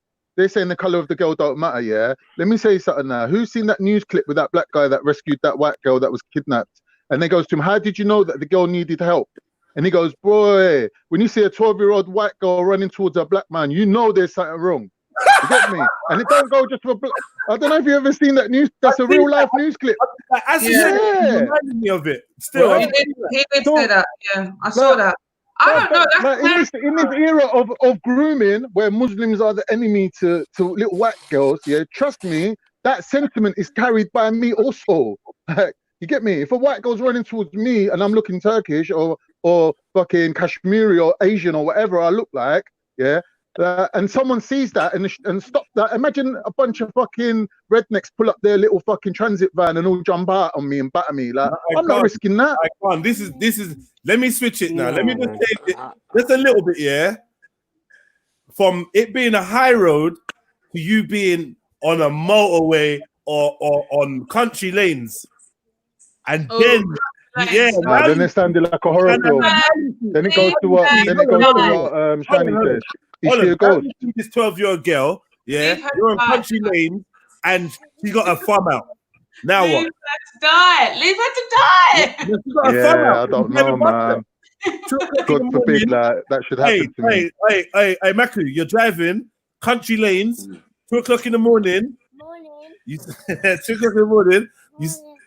they're saying the color of the girl don't matter. Yeah, let me say something now. Who's seen that news clip with that black guy that rescued that white girl that was kidnapped? And they goes to him, "How did you know that the girl needed help?" And he goes, "Boy, when you see a 12-year-old white girl running towards a black man, you know there's something wrong." You get me? And it don't go just for black. I don't know if you ever seen that news. That's a real life news clip. As you said, it reminded me of it. Still, He did say that. Yeah, I saw that. I don't know. That's in this era of grooming, where Muslims are the enemy to little white girls, yeah, trust me, that sentiment is carried by me also. Like, you get me? If a white girl's running towards me and I'm looking Turkish or fucking Kashmiri or Asian or whatever I look like, yeah, and someone sees that and stop that. Imagine a bunch of fucking rednecks pull up their little fucking transit van and all jump out on me and batter me. Like, I'm not risking that. I can't. This is. Let me switch it now. Let me just change it just a little bit, yeah. From it being a high road to you being on a motorway or on country lanes, and then then it sounded like a horror film. Then it goes to what? Then it goes to what? Shani says. This 12-year-old girl, yeah, you're on country lane, and she got a farm out. Now Leave what? her to die. Leave her to die. Yeah, I don't know, man. God forbid that should happen to me. Hey, Maku, you're driving country lanes, 2 o'clock in the morning. 2 o'clock in the morning.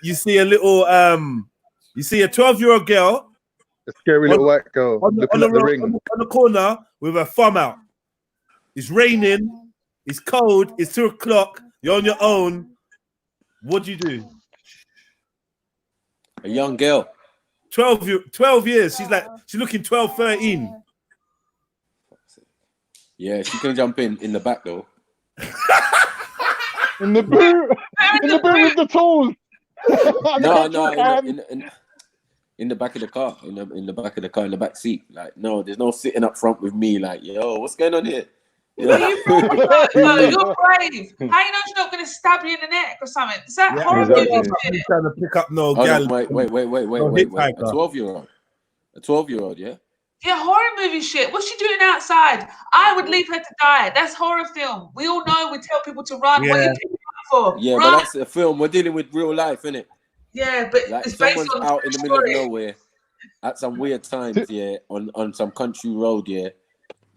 You see a little you see a 12-year-old girl, a scary little white girl on the corner with a thumb out. It's raining, it's cold, it's 2 o'clock, you're on your own. What do you do? A young girl. 12 years. She's looking 12, 13. Yeah, she can jump in the back though. in the boot with the tools. In the back of the car, in the back of the car, in the back seat. Like, no, there's no sitting up front with me. Like, yo, what's going on here? You're brave. How you know she's not going to stab you in the neck or something? Is that horrible? He's trying to pick up no gal. Wait. A 12-year-old. A 12-year-old, yeah? Yeah, horror movie shit. What's she doing outside? I would leave her to die. That's horror film. We all know we tell people to run. What are you picking up for? Yeah, run. But that's a film. We're dealing with real life, innit? Yeah, but like it's based someone's on out in the middle of nowhere at some weird times, yeah, on some country road, yeah.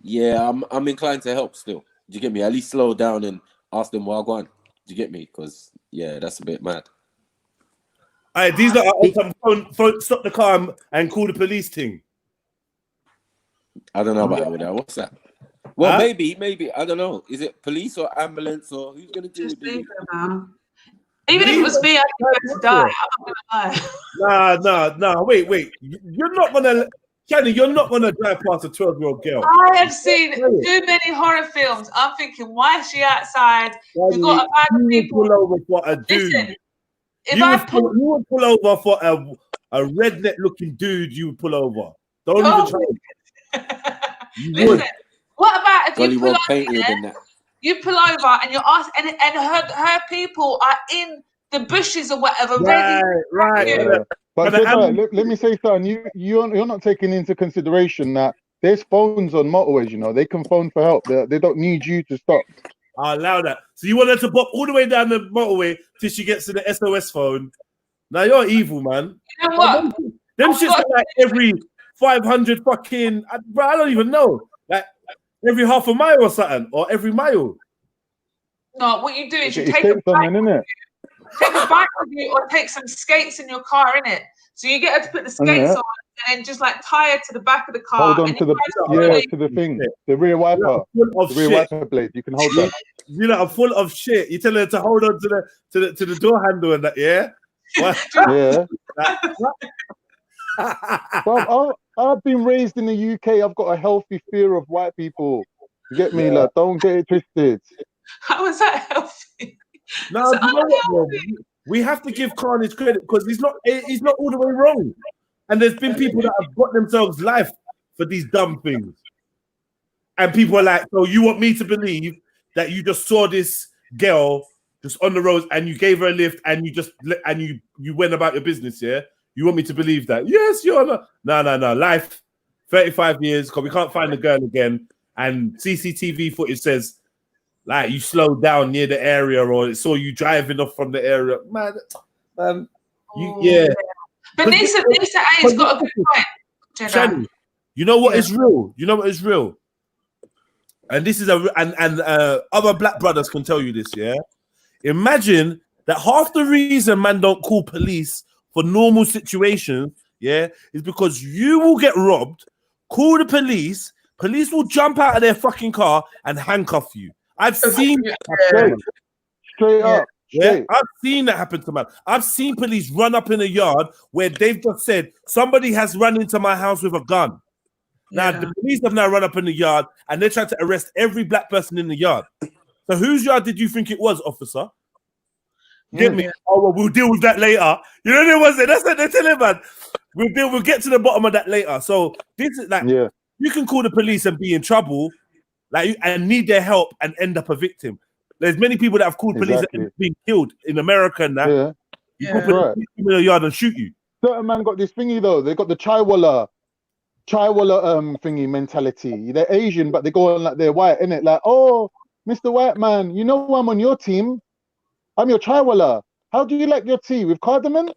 Yeah, I'm inclined to help still. Do you get me? At least slow down and ask them what I want. Do you get me? Because yeah, that's a bit mad. All right, these are phone, stop the car and call the police thing. I don't know about all that. What's that? Well, maybe I don't know. Is it police or ambulance or who's gonna do it? Even if it was me, I'd be to die. I'm not gonna lie. Nah. Wait. You're not gonna, Shani, you're not gonna drive past a 12-year-old girl. I have seen too many horror films. I'm thinking, why is she outside? You've got a bag of people. Pull over for a dude. Listen, you would pull over for a redneck-looking dude. You would pull over. Don't even try. You would. What about if you pull over? You pull over and you're asked, and her people are in the bushes or whatever, right. Yeah. But let me say something. You're not taking into consideration that there's phones on motorways. You know, they can phone for help. They don't need you to stop. I'll allow that. So you want her to pop all the way down the motorway till she gets to the SOS phone. Now you're evil, man. You know what? Them shit's like every 500 fucking. Bro, I don't even know. Like every half a mile or something, or every mile. No, what you do is you take a bike with you, or take some skates in your car, innit? So you get her to put the skates on and then just like tie her to the back of the car. Hold on to the thing, the rear wiper, wiper blade. You can hold that. You know, I'm full of shit. You tell her to hold on to the door handle and that, yeah. Well, I've been raised in the UK. I've got a healthy fear of white people. You get me? Like, don't get it twisted. How is that healthy? No, you know what, we have to give Carnage credit because he's not all the way wrong. And there's been people that have got themselves life for these dumb things. And people are like, so you want me to believe that you just saw this girl just on the road and you gave her a lift and you went about your business, yeah? You want me to believe that? Yes, you're not. No. Life, 35 years, because we can't find the girl again. And CCTV footage says like you slowed down near the area, or it saw you driving off from the area, man. Yeah. But Nisa A's got a good point. Shani, you know what is real? You know what is real? And this is other black brothers can tell you this, yeah? Imagine that half the reason man don't call police for normal situations, yeah, is because you will get robbed, call the police will jump out of their fucking car and handcuff you. I've seen that happen. Straight up. Yeah, I've seen that happen to man. I've seen police run up in a yard where they've just said, somebody has run into my house with a gun. Now, the police have now run up in the yard and they're trying to arrest every black person in the yard. So whose yard did you think it was, officer? Get me? Oh, well, we'll deal with that later. You know what it was? That's what they're telling, man. We'll get to the bottom of that later. So this is like, you can call the police and be in trouble, like, and need their help and end up a victim. There's many people that have called police and end up being killed in America and that. You call police in the yard and shoot you. Certain man got this thingy though. They got the chaiwala thingy mentality. They're Asian, but they go on like they're white, innit? Like, oh, Mr. White Man, you know I'm on your team. I'm your chaiwala. How do you like your tea? With cardamom?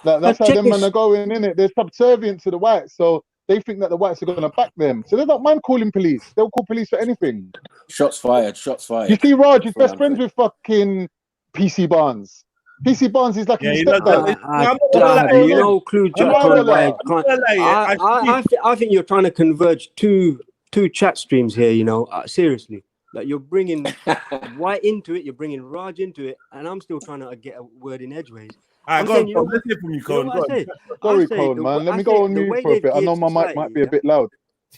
That's how them men are going, innit? They're subservient to the whites, so they think that the whites are going to back them. So they don't mind calling police. They'll call police for anything. Shots fired. Shots fired. You see, Raj is best friends with fucking PC Barnes. PC Barnes is like his stepdad. You know, Clue Jack I think you're trying to converge two chat streams here, you know, seriously. Like you're bringing White into it, you're bringing Raj into it, and I'm still trying to get a word in edgeways. Let's hear from you, Colin. Sorry, Colin, man. Let me go on mute for a bit. I know my mic might be a bit loud.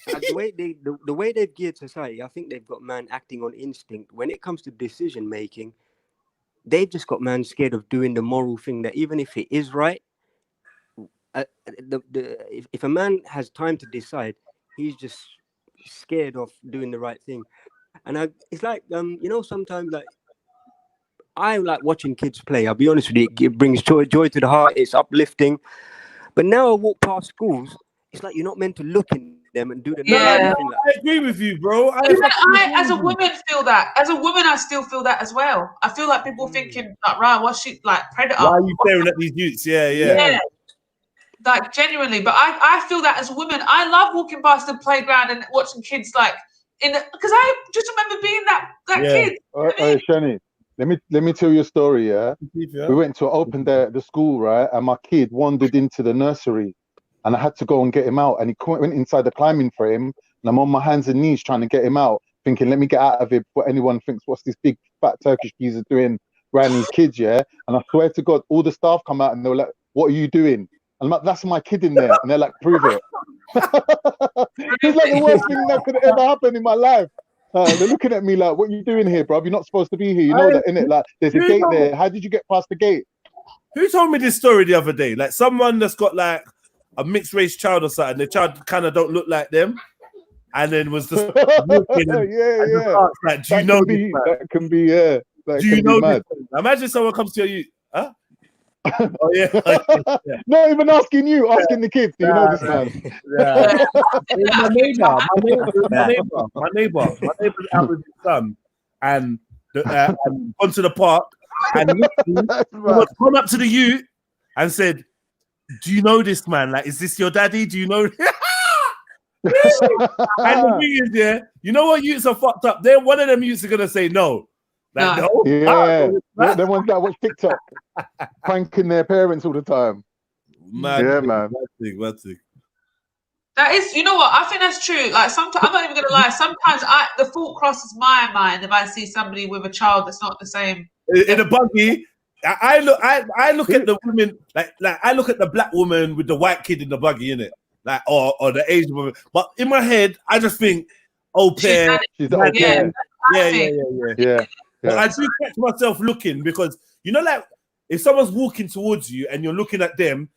The way they've geared society, I think they've got man acting on instinct. When it comes to decision making, they've just got man scared of doing the moral thing that even if it is right, if a man has time to decide, he's just scared of doing the right thing. And it's like, you know, sometimes like I like watching kids play. I'll be honest with you, it brings joy to the heart. It's uplifting. But now I walk past schools, it's like you're not meant to look in them and do the I agree with you, bro. I as a woman feel that. As a woman, I still feel that as well. I feel like people thinking like, right, what's she like predator? Why are you staring at these youths? Yeah. Like genuinely, but I feel that as a woman. I love walking past the playground and watching kids like because I just remember being that kid. Shani, let me tell you a story. Yeah, we went to an open day at the school, right? And my kid wandered into the nursery, and I had to go and get him out. And he went inside the climbing frame, and I'm on my hands and knees trying to get him out, thinking, let me get out of it before anyone thinks, what's this big fat Turkish geezer doing around these kids? Yeah, and I swear to God, all the staff come out and they were like, "What are you doing?" And I'm like, "That's my kid in there," and they're like, "Prove it." It's like the worst thing that could ever happen in my life. They're looking at me like, "What are you doing here, bro? You're not supposed to be here. You know that, innit? Like, there's a gate there. How did you get past the gate?" Who told me this story the other day? Like someone that's got like a mixed race child or something. The child kind of don't look like them, and then was just walking like, do you know this? That can be Do you know this? Imagine someone comes to you, huh? Oh yeah. Not even asking you, asking the kids. Do you know this man? My neighbor out with his son, and gone to the park, and someone come up to the youth and said, "Do you know this man? Like, is this your daddy? Do you know?" And the thing is, you know what youths are fucked up. Then one of them youths are gonna say no. Like, no. The ones that watch TikTok, pranking their parents all the time. Man. Bad thing. That is, you know what? I think that's true. Like sometimes, I'm not even gonna lie. Sometimes the thought crosses my mind if I see somebody with a child that's not the same. In a buggy, I look at the women like I look at the black woman with the white kid in the buggy, innit? Like or the Asian woman. But in my head, I just think, au pair. She's the au pair. Yeah. But I do catch myself looking because you know, like if someone's walking towards you and you're looking at them,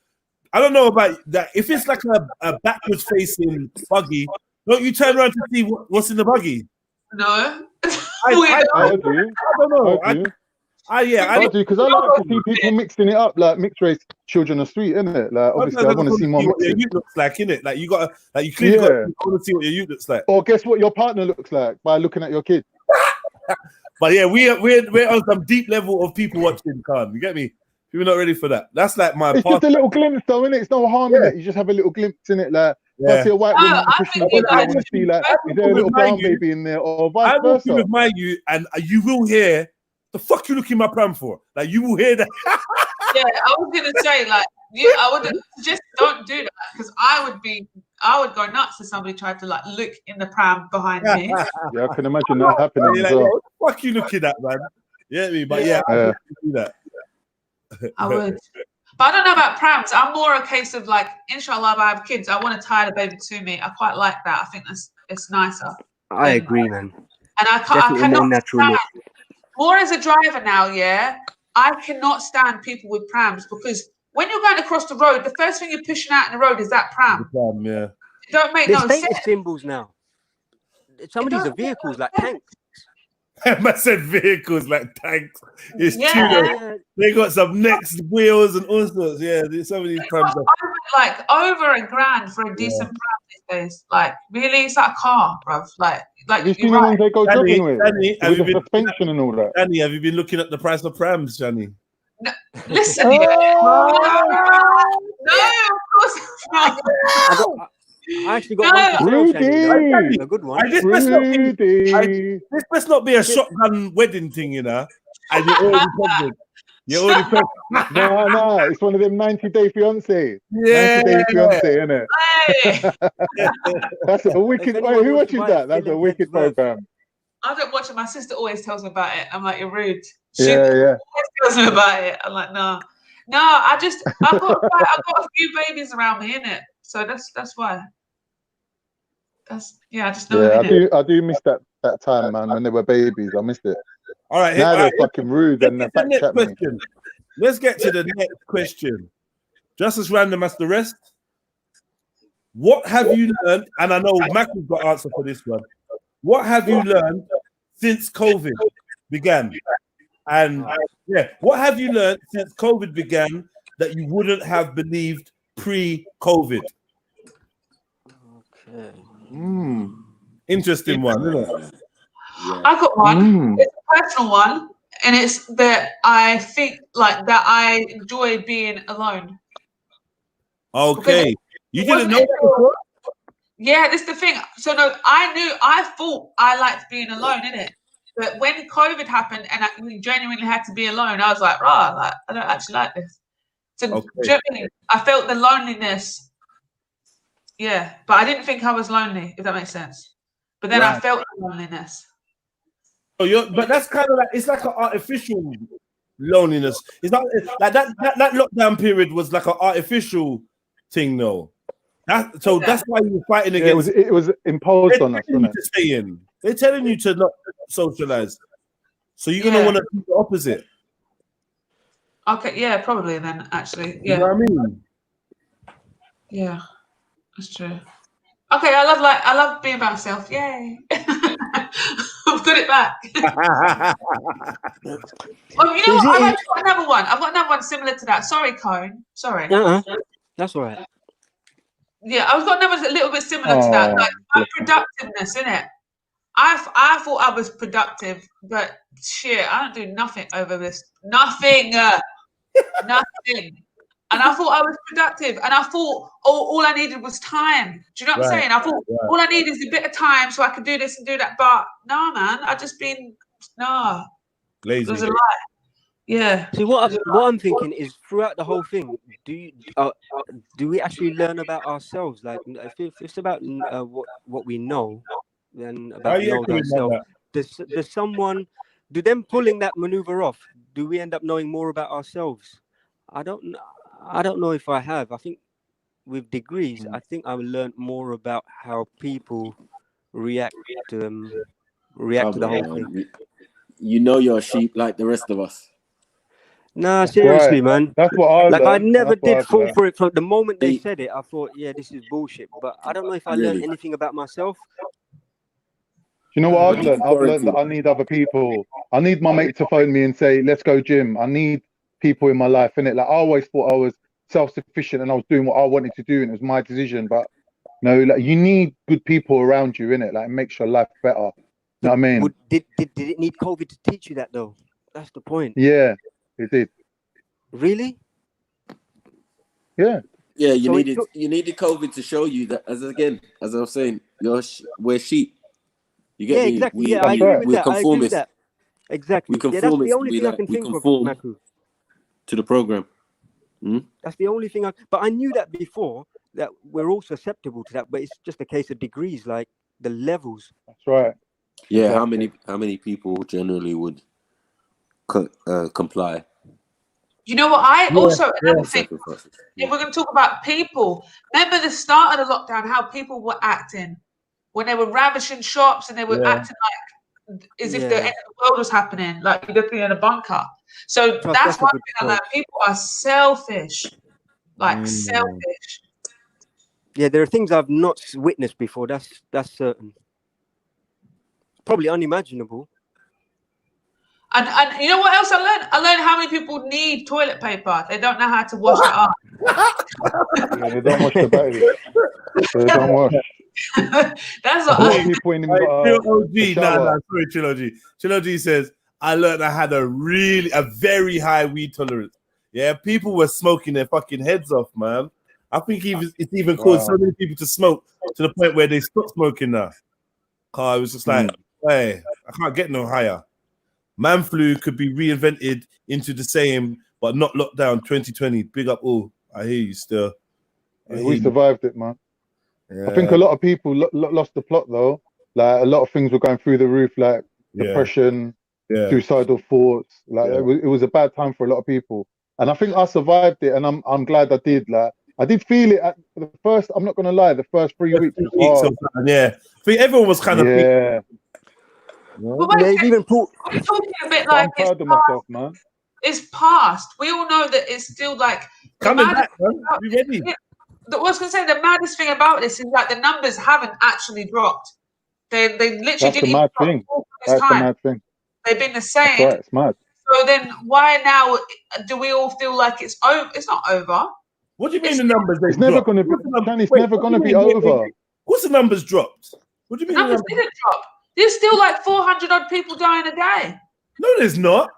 I don't know about that. If it's like a backwards facing buggy, don't you turn around to see what's in the buggy? No. I don't know. I do because I like to see people mixing it up, like mixed race children are sweet, isn't it? Like obviously, I want to see more. What your youth looks like, innit? Like you clearly got to see what your youth looks like. Or guess what your partner looks like by looking at your kid. But yeah, we're on some deep level of people watching, Khan. You get me? People not ready for that. That's like my It's past. just a little glimpse, though, innit? It's no harm in it. You just have a little glimpse in it. Like, if I see a white woman pushing a baby, I want to see, like, is there a little brown baby in there, or vice I walk in versa? with my youth, and you will hear the fuck you looking my pram for. Like you will hear that. Yeah, I was gonna say like I would just don't do that because I would go nuts if somebody tried to like look in the pram behind me. Yeah, I can imagine that happening Like, as well. what the fuck you looking at, man? You get me? But yeah, I would do that. I would. But I don't know about prams. I'm more a case of like, inshallah, if I have kids, I want to tie the baby to me. I quite like that. I think it's nicer. I agree, man. And I Definitely more cannot natural look. stand, more as a driver now, yeah, I cannot stand people with prams because when you're going across the road, the first thing you're pushing out in the road is that pram. Yeah. It don't make There's no status sense. symbols now. Some of these are vehicles like tanks. I said vehicles like tanks. It's true. Yeah. They got some next wheels and all sorts. Yeah, some of these prams are Like over $1,000 for a decent pram these days. Like really, it's like a car, bruv. Like Have you seen you're the ones they go Danny, jogging with? Danny, have With you the been suspension and all that. Danny, have you been looking at the price of prams, Danny? No, listen, no, of course not. I actually got one for sale, Shani, a good one. This must not be a shotgun wedding thing, you know. And you're already pregnant. You're already pregnant. No, it's one of them 90-day fiance. Yeah. 90-day fiance, isn't it? That's a wicked. Wait, who watches that? That's a wicked program. I don't watch it. My sister always tells me about it. I'm like, you're rude. She Yeah. always tells me about it. I'm like, no. I've got a few babies around me, innit? So that's why. I just know. Yeah, I do miss that time, man, when they were babies. I missed it. All right, now they're fucking rude and they're back chat me. Let's get to the next question. Just as random as the rest. What have you learned? And I know Mac has got answer for this one. What have you learned since COVID began? And what have you learned since COVID began that you wouldn't have believed pre-COVID? Okay. Interesting one, isn't it? I got one. It's a personal one, and it's that I think like that I enjoy being alone. Okay. You didn't know that before? Yeah, this is the thing. So no, I thought I liked being alone, innit? But when COVID happened and we genuinely had to be alone, I was like, I don't actually like this. So do you know what I mean? I felt the loneliness. Yeah, but I didn't think I was lonely, if that makes sense. But then I felt the loneliness. But that's kind of like, it's like an artificial loneliness. It's not like that lockdown period was like an artificial thing, though. That's why you were fighting against. It was imposed on us, wasn't it? To stay in. They're telling you to not socialize, so you're gonna want to do the opposite. Okay, yeah, probably then. Actually, yeah. You know what I mean? Yeah, that's true. Okay, I love being by myself. Yay! I've got it back. Well, you know what? I've got another one. I've got another one similar to that. Sorry, Cone. Sorry. That's all right. Yeah, I've got another a little bit similar to that. Like my productiveness, innit? I thought I was productive, but shit, I don't do nothing over this. Nothing. Nothing. And I thought I was productive, and I thought all I needed was time. Do you know what I'm saying? I thought all I need is a bit of time so I could do this and do that. But no, man, I just been lazy. It was a lie. Yeah. See, what I'm thinking is throughout the whole thing, do we actually learn about ourselves? Like, if it's about what we know, then about know ourselves. Does someone, do them pulling that maneuver off? Do we end up knowing more about ourselves? I don't know if I have. I think with degrees, I think I've learned more about how people react to the whole thing. You know you're a sheep like the rest of us. Nah, seriously, man. That's what I I never did fall for it. From the moment they said it, I thought, yeah, this is bullshit. But I don't know if I learned anything about myself. You know what I've learned? I've learned that I need other people. I need my mate to phone me and say, let's go gym. I need people in my life, innit? Like, I always thought I was self-sufficient and I was doing what I wanted to do and it was my decision. But no, like, you need good people around you, innit? Like, it makes your life better. Know what I mean? Did it need COVID to teach you that though? That's the point. Yeah, it did. Really? Yeah. Yeah, you So it needed took- you needed COVID to show you that, as I was saying, we're sheep. You get Yeah, me? exactly. Yeah, I agree with that. I agree with that. Exactly. We Yeah, that's the conformists, only thing I can we think of, conform Maku. to the program. That's the only thing. But I knew that before, that we're all susceptible to that. But it's just a case of degrees, like the levels. That's right. Yeah, Exactly. how many people generally would comply? You know what? Another thing, Sacrifices. if we're going to talk about people, remember the start of the lockdown, how people were acting when they were ravishing shops and they were acting like as if the end of the world was happening, like you're looking in a bunker. So that's one thing I learned. People are selfish, like selfish. Yeah, there are things I've not witnessed before. That's certain. Probably unimaginable. And you know what else I learned? I learned how many people need toilet paper. They don't know how to wash it up. Yeah, they don't wash the baby. They don't wash. That's A what lot of people ain't even got a shower. Sorry, Trilogy. Trilogy says, I learned I had a very high weed tolerance. Yeah, people were smoking their fucking heads off, man. I think it's even caused so many people to smoke to the point where they stopped smoking now. It was just like, hey, I can't get no higher. Man flu could be reinvented into the same, but not lockdown 2020. Big up all. I hear you still. We survived it, man. Yeah. I think a lot of people lost the plot though. Like a lot of things were going through the roof, like depression, suicidal thoughts. Like it was a bad time for a lot of people. And I think I survived it, and I'm glad I did. Like I did feel it at the first. I'm not gonna lie, the first 3 weeks was hard. Yeah, I think everyone was kind of But wait, even put. We're talking a bit like I'm proud of myself, man. It's past. We all know that it's still like coming back, man. Be ready. I was going to say the maddest thing about this is that the numbers haven't actually dropped. They literally That's didn't the even mad drop thing. all this That's the time. mad thing. They've been the That's same. right. It's mad. So then why now do we all feel like it's over? It's not over. What do you mean the numbers? It's never going to be. It's never going to be over. What's the numbers dropped? What do you mean? The numbers didn't drop. There's still like 400 odd people dying a day. No, there's not.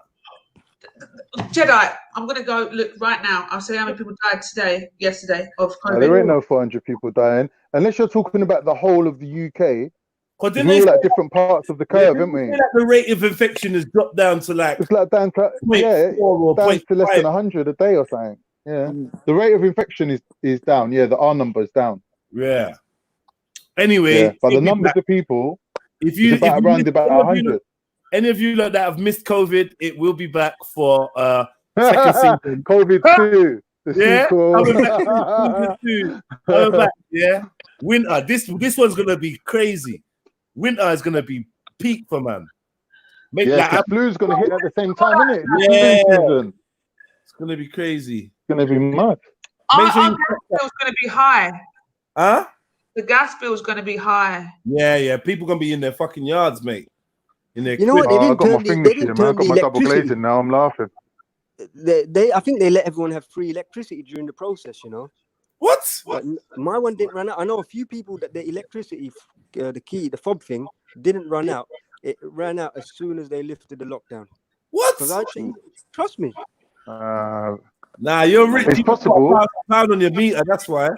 Jedi, I'm going to go look right now. I'll say how many people died yesterday of COVID. There ain't no 400 people dying. Unless you're talking about the whole of the UK. Because we're all at different parts of the curve, aren't we? Like the rate of infection has dropped down to like... It's like down to, down to less than 100 a day or something. Yeah. The rate of infection is down. Yeah, the R number is down. Yeah. Anyway... but the numbers of people is around about 100. Any of you like that have missed COVID, it will be back for second season. COVID 2. Yeah, coming back. Yeah, winter. This one's gonna be crazy. Winter is gonna be peak for man. The flu's gonna hit at the same time, isn't it? Yeah, it's gonna be crazy. It's gonna be mad. Our gas bill's gonna be high. Huh? The gas bill's gonna be high. Yeah. People gonna be in their fucking yards, mate. In their you know what? They didn't I got my fingers here, man. I got my double glazing now. I'm laughing. I think they let everyone have free electricity during the process. You know. What? But my one didn't run out. I know a few people that the electricity, the fob thing, didn't run out. It ran out as soon as they lifted the lockdown. What? Because trust me. Nah, you're rich. It's possible. Pound on your meter. That's why.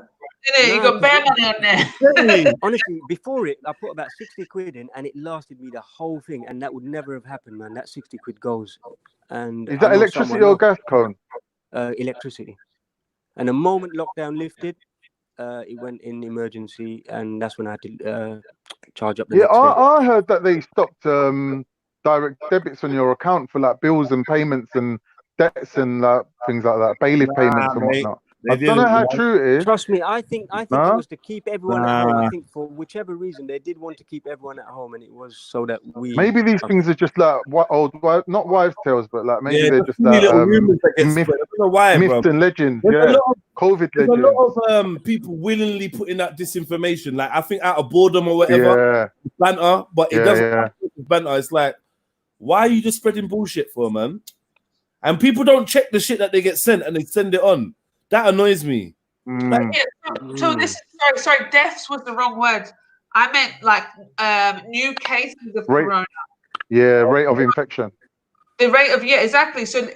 You got bare money on there. Honestly, before it, I put about 60 quid in, and it lasted me the whole thing, and that would never have happened, man. That 60 quid goes. And is that electricity or gas cone? Electricity. And the moment lockdown lifted, it went in emergency, and that's when I had to charge up the next day. I heard that they stopped direct debits on your account for like bills and payments and debts and things like that, bailiff payments and whatnot. I don't know how true it is. Trust me, I think it was to keep everyone at home. I think for whichever reason they did want to keep everyone at home, and it was so that we. Maybe these things are just like not wives' tales, but like maybe they're just like myths and legends. COVID legends. There's a lot of people willingly putting out disinformation. Like I think out of boredom or whatever, banter. But it doesn't banter. It's like, why are you just spreading bullshit for, man? And people don't check the shit that they get sent, and they send it on. That annoys me. So this is sorry, deaths was the wrong word. I meant like new cases of corona. Yeah, rate of infection. The rate of, yeah, exactly. So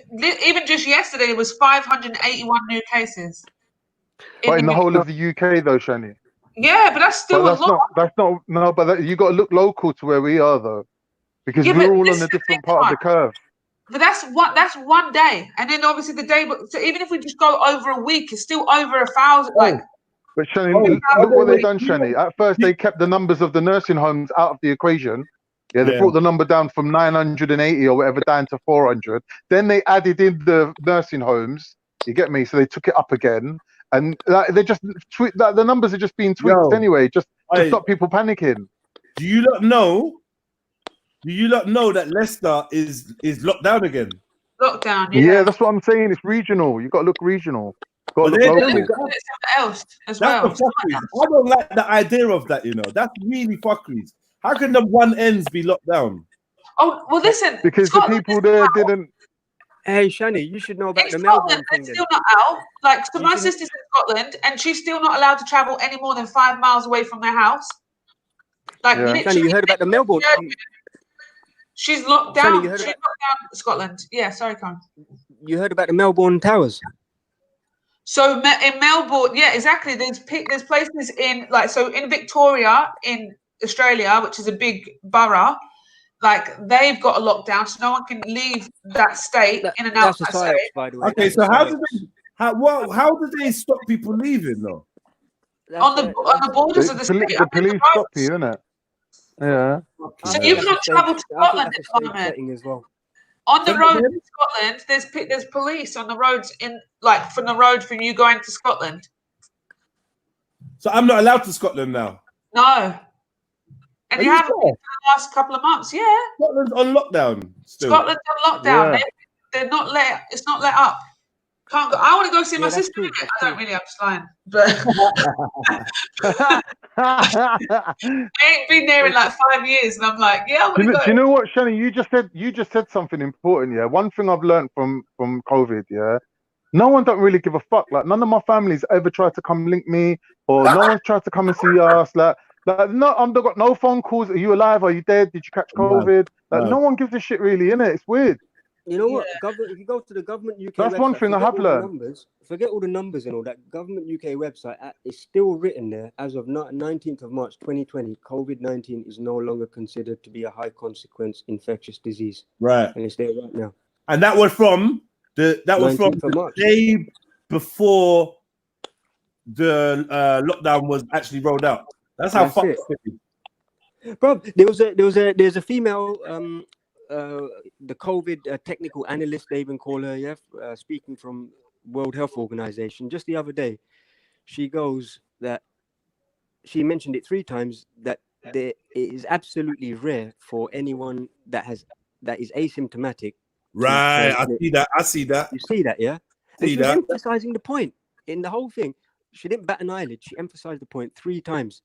even just yesterday, there was 581 new cases. But in the whole of the UK, though, Shani. Yeah, but that's still a lot. You got to look local to where we are, though, because Yeah, we're all on a different part of the curve. But that's one day, and then obviously the day. So even if we just go over a week, it's still over 1,000. Like, but Shani, look what they've done, Shani. At first, they kept the numbers of the nursing homes out of the equation. Yeah, they brought the number down from 980 or whatever down to 400. Then they added in the nursing homes. You get me? So they took it up again, and they just the numbers are just being tweaked anyway, just to stop people panicking. Do you not know? Do you not know that Leicester is locked down again? Lockdown, yeah. That's what I'm saying. It's regional. You got to look regional. Got to look local. Else as well. I don't like the idea of that. You know, that's really fuckeries. How can the one ends be locked down? Oh well, listen. Because the people there didn't. Hey, Shani, you should know about the Melbourne thing. They're still not out. Like, so my sister's in Scotland, and she's still not allowed to travel any more than 5 miles away from their house. Like, literally. Shani, you heard about the Melbourne? She's locked down. She's locked down Scotland. Yeah, sorry, Con. You heard about the Melbourne Towers? So in Melbourne, yeah, exactly. There's places in in Victoria in Australia, which is a big borough. Like, they've got a lockdown, so no one can leave that state in and out of that state. By the way. Okay, so how do they stop people leaving though? On the borders of the state. The police stop you, innit? Yeah. So you can't travel to Scotland at the moment. As well. On the road in Scotland, there's police on the roads from the road for you going to Scotland. So I'm not allowed to Scotland now. No. And you haven't been for the last couple of months, yeah. Scotland's on lockdown still. Scotland's on lockdown. Yeah. They're not let. It's not let up. Can't go. I want to go see my sister. I don't really. I'm just lying. But I ain't been there in like 5 years, and I'm like, yeah, I'm gonna go. Do you know what, Shani? You just said something important. Yeah. One thing I've learned from COVID. Yeah. No one don't really give a fuck. Like, none of my family's ever tried to come link me, or no one's tried to come and see us. Like no, I've got no phone calls. Are you alive? Are you dead? Did you catch COVID? No one gives a shit, really, innit? It's weird. You know what? If you go to the government UK that's website, one thing I have learned. Forget all the numbers and all that. Government UK website is still written there as of 19th of March 2020. COVID-19 is no longer considered to be a high consequence infectious disease. Right. And it's there right now. And that was from the day before the lockdown was actually rolled out. That's how fucked it. Bro, there's a female the COVID technical analyst, they even call her, speaking from World Health Organization just the other day. She goes that she mentioned it 3 times that it is absolutely rare for anyone that is asymptomatic. Right, I see that. You see that, yeah? She's emphasizing the point in the whole thing. She didn't bat an eyelid. She emphasized the point 3 times.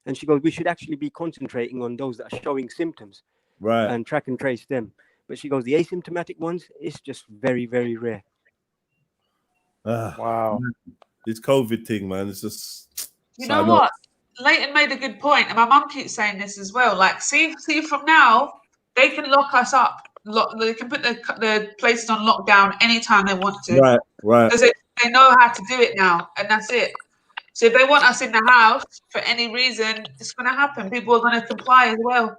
And she goes, we should actually be concentrating on those that are showing symptoms. Right. And track and trace them. But she goes, the asymptomatic ones, it's just very, very rare. Wow. This COVID thing, man, it's just... You know what? Leighton made a good point, and my mum keeps saying this as well. Like, see from now, they can lock us up. They can put the places on lockdown anytime they want to. Right. Because they know how to do it now, and that's it. So if they want us in the house for any reason, it's going to happen. People are going to comply as well.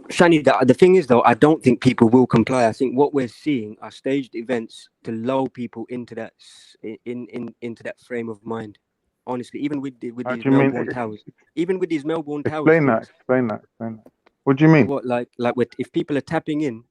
Shani, the thing is, though, I don't think people will comply. I think what we're seeing are staged events to lull people into that into that frame of mind. Honestly, even with these Melbourne Towers, Explain that. What do you mean? What if people are tapping in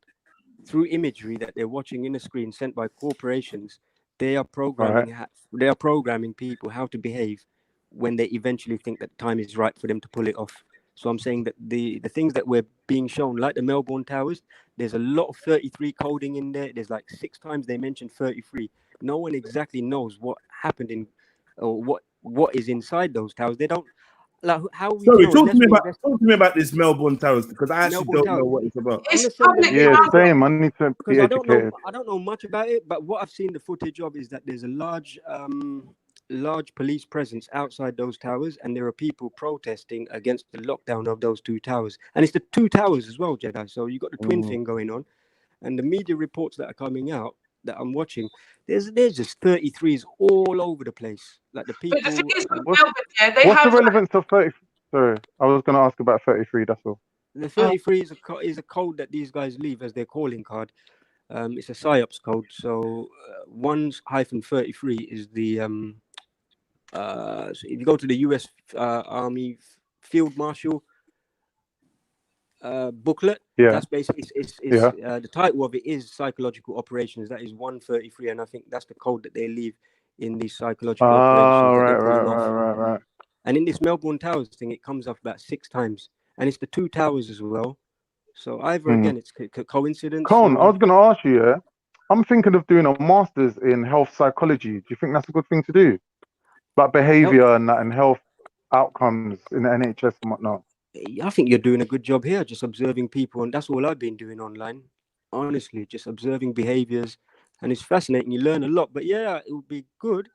through imagery that they're watching in a screen sent by corporations, they are programming. They are programming people how to behave when they eventually think that the time is right for them to pull it off. So I'm saying that the things that we're being shown, like the Melbourne Towers, there's a lot of 33 coding in there. There's like 6 times they mentioned 33. No one exactly knows what happened or what is inside those towers. They don't like how we. Sorry, talk to me about this Melbourne Towers, because I actually don't know what it's about. It's public. Same. I need to be educated. I don't know much about it, but what I've seen the footage of is that there's a large large police presence outside those towers, and there are people protesting against the lockdown of those 2 towers. And it's the 2 towers as well, Jedi. So you got the twin thing going on, and the media reports that are coming out that I'm watching, there's just 33s all over the place. Like the people. But the thing is, with What's, Melbourne, yeah, they what's the have like, relevance of 30? Sorry, I was going to ask about 33. That's all. The 33 is a code that these guys leave as their calling card. It's a PSYOPs code. So 1-33 is the so if you go to the US Army Field Marshal booklet, that's basically it's the title of it is psychological operations. That is 133, and I think that's the code that they leave in these psychological operations. Right. And in this Melbourne Towers thing, it comes up about 6 times, and it's the 2 towers as well. So either again, it's coincidence. Colin, I was going to ask you. Yeah, I'm thinking of doing a master's in health psychology. Do you think that's a good thing to do? About behaviour and that, and health outcomes in the NHS and whatnot. I think you're doing a good job here, just observing people, and that's all I've been doing online. Honestly, just observing behaviours, and it's fascinating. You learn a lot. But yeah, it would be good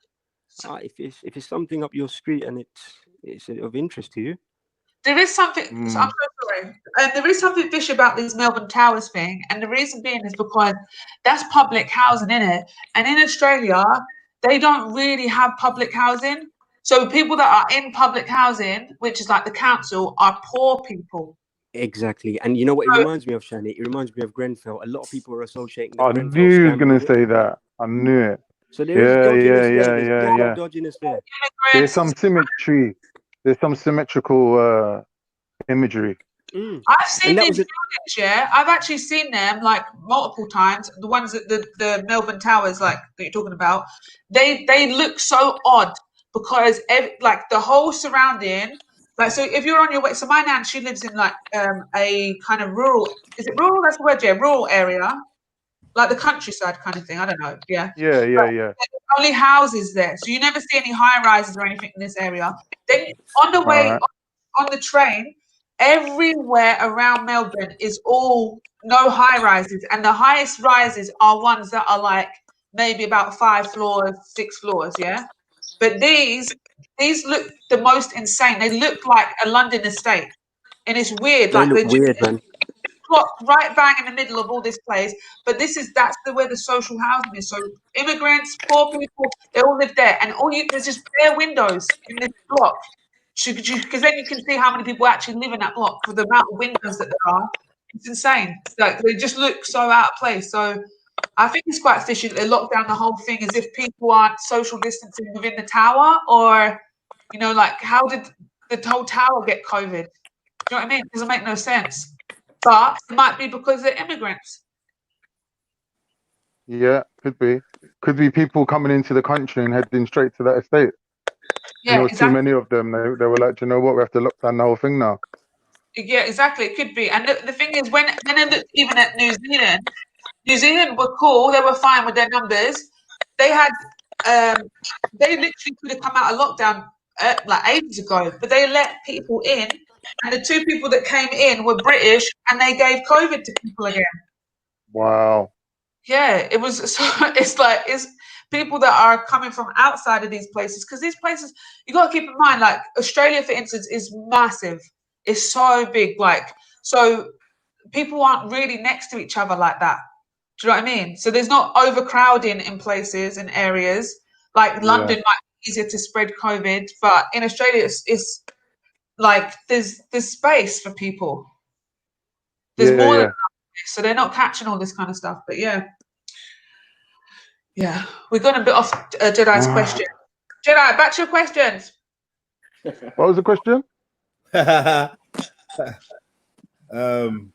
if it's something up your street and it's of interest to you. There is something. I'm so sorry. There is something fishy about this Melbourne Towers thing, and the reason being is because that's public housing, innit? And in Australia, they don't really have public housing. So people that are in public housing, which is like the council, are poor people. Exactly. And you know what it reminds me of, Shani? It reminds me of Grenfell. A lot of people are associating the I Grenfell knew he was scam going with to it. say that. I knew it. So there is dodginess there. There's definitely dodginess there. There's some symmetry. There's some symmetrical imagery. I've seen these buildings, yeah. I've actually seen them like multiple times. The ones that the Melbourne Towers, like that you're talking about, they look so odd because like the whole surrounding, like, so if you're on your way, so my nan, she lives in like a kind of rural, is it rural? That's the word, yeah, rural area, like the countryside kind of thing. I don't know, yeah. Yeah. There's only houses there, so you never see any high rises or anything in this area. Then on the way on the train, everywhere around Melbourne is all no high rises, and the highest rises are ones that are like maybe about 5 floors, 6 floors, yeah. But these look the most insane. They look like a London estate, and it's weird. They like look weird, man. Right bang in the middle of all this place, but that's where the social housing is. So immigrants, poor people, they all live there, and there's just bare windows in this block. Because then you can see how many people actually live in that block with the amount of windows that there are. It's insane. Like they just look so out of place. So I think it's quite fishy that they lock down the whole thing as if people aren't social distancing within the tower, or like how did the whole tower get COVID? Do you know what I mean? It doesn't make no sense. But it might be because they're immigrants. Yeah, could be. Could be people coming into the country and heading straight to that estate. Yeah, there was too many of them. They were like, you know what, we have to lock down the whole thing now. Yeah, exactly. It could be. And the thing is, when I looked even at New Zealand were cool. They were fine with their numbers. They had, they literally could have come out of lockdown like ages ago, but they let people in, and the 2 people that came in were British, and they gave COVID to people again. Wow. Yeah, it was. So it's people that are coming from outside of these places, because these places, you got to keep in mind, like Australia, for instance, is massive. It's so big, like, so people aren't really next to each other like that. Do you know what I mean? So there's not overcrowding in places and areas. Like London might be easier to spread COVID, but in Australia, it's like there's space for people. There's more than enough, so they're not catching all this kind of stuff. But yeah, we've gone a bit off Jedi's question. Jedi, back to your questions. What was the question? What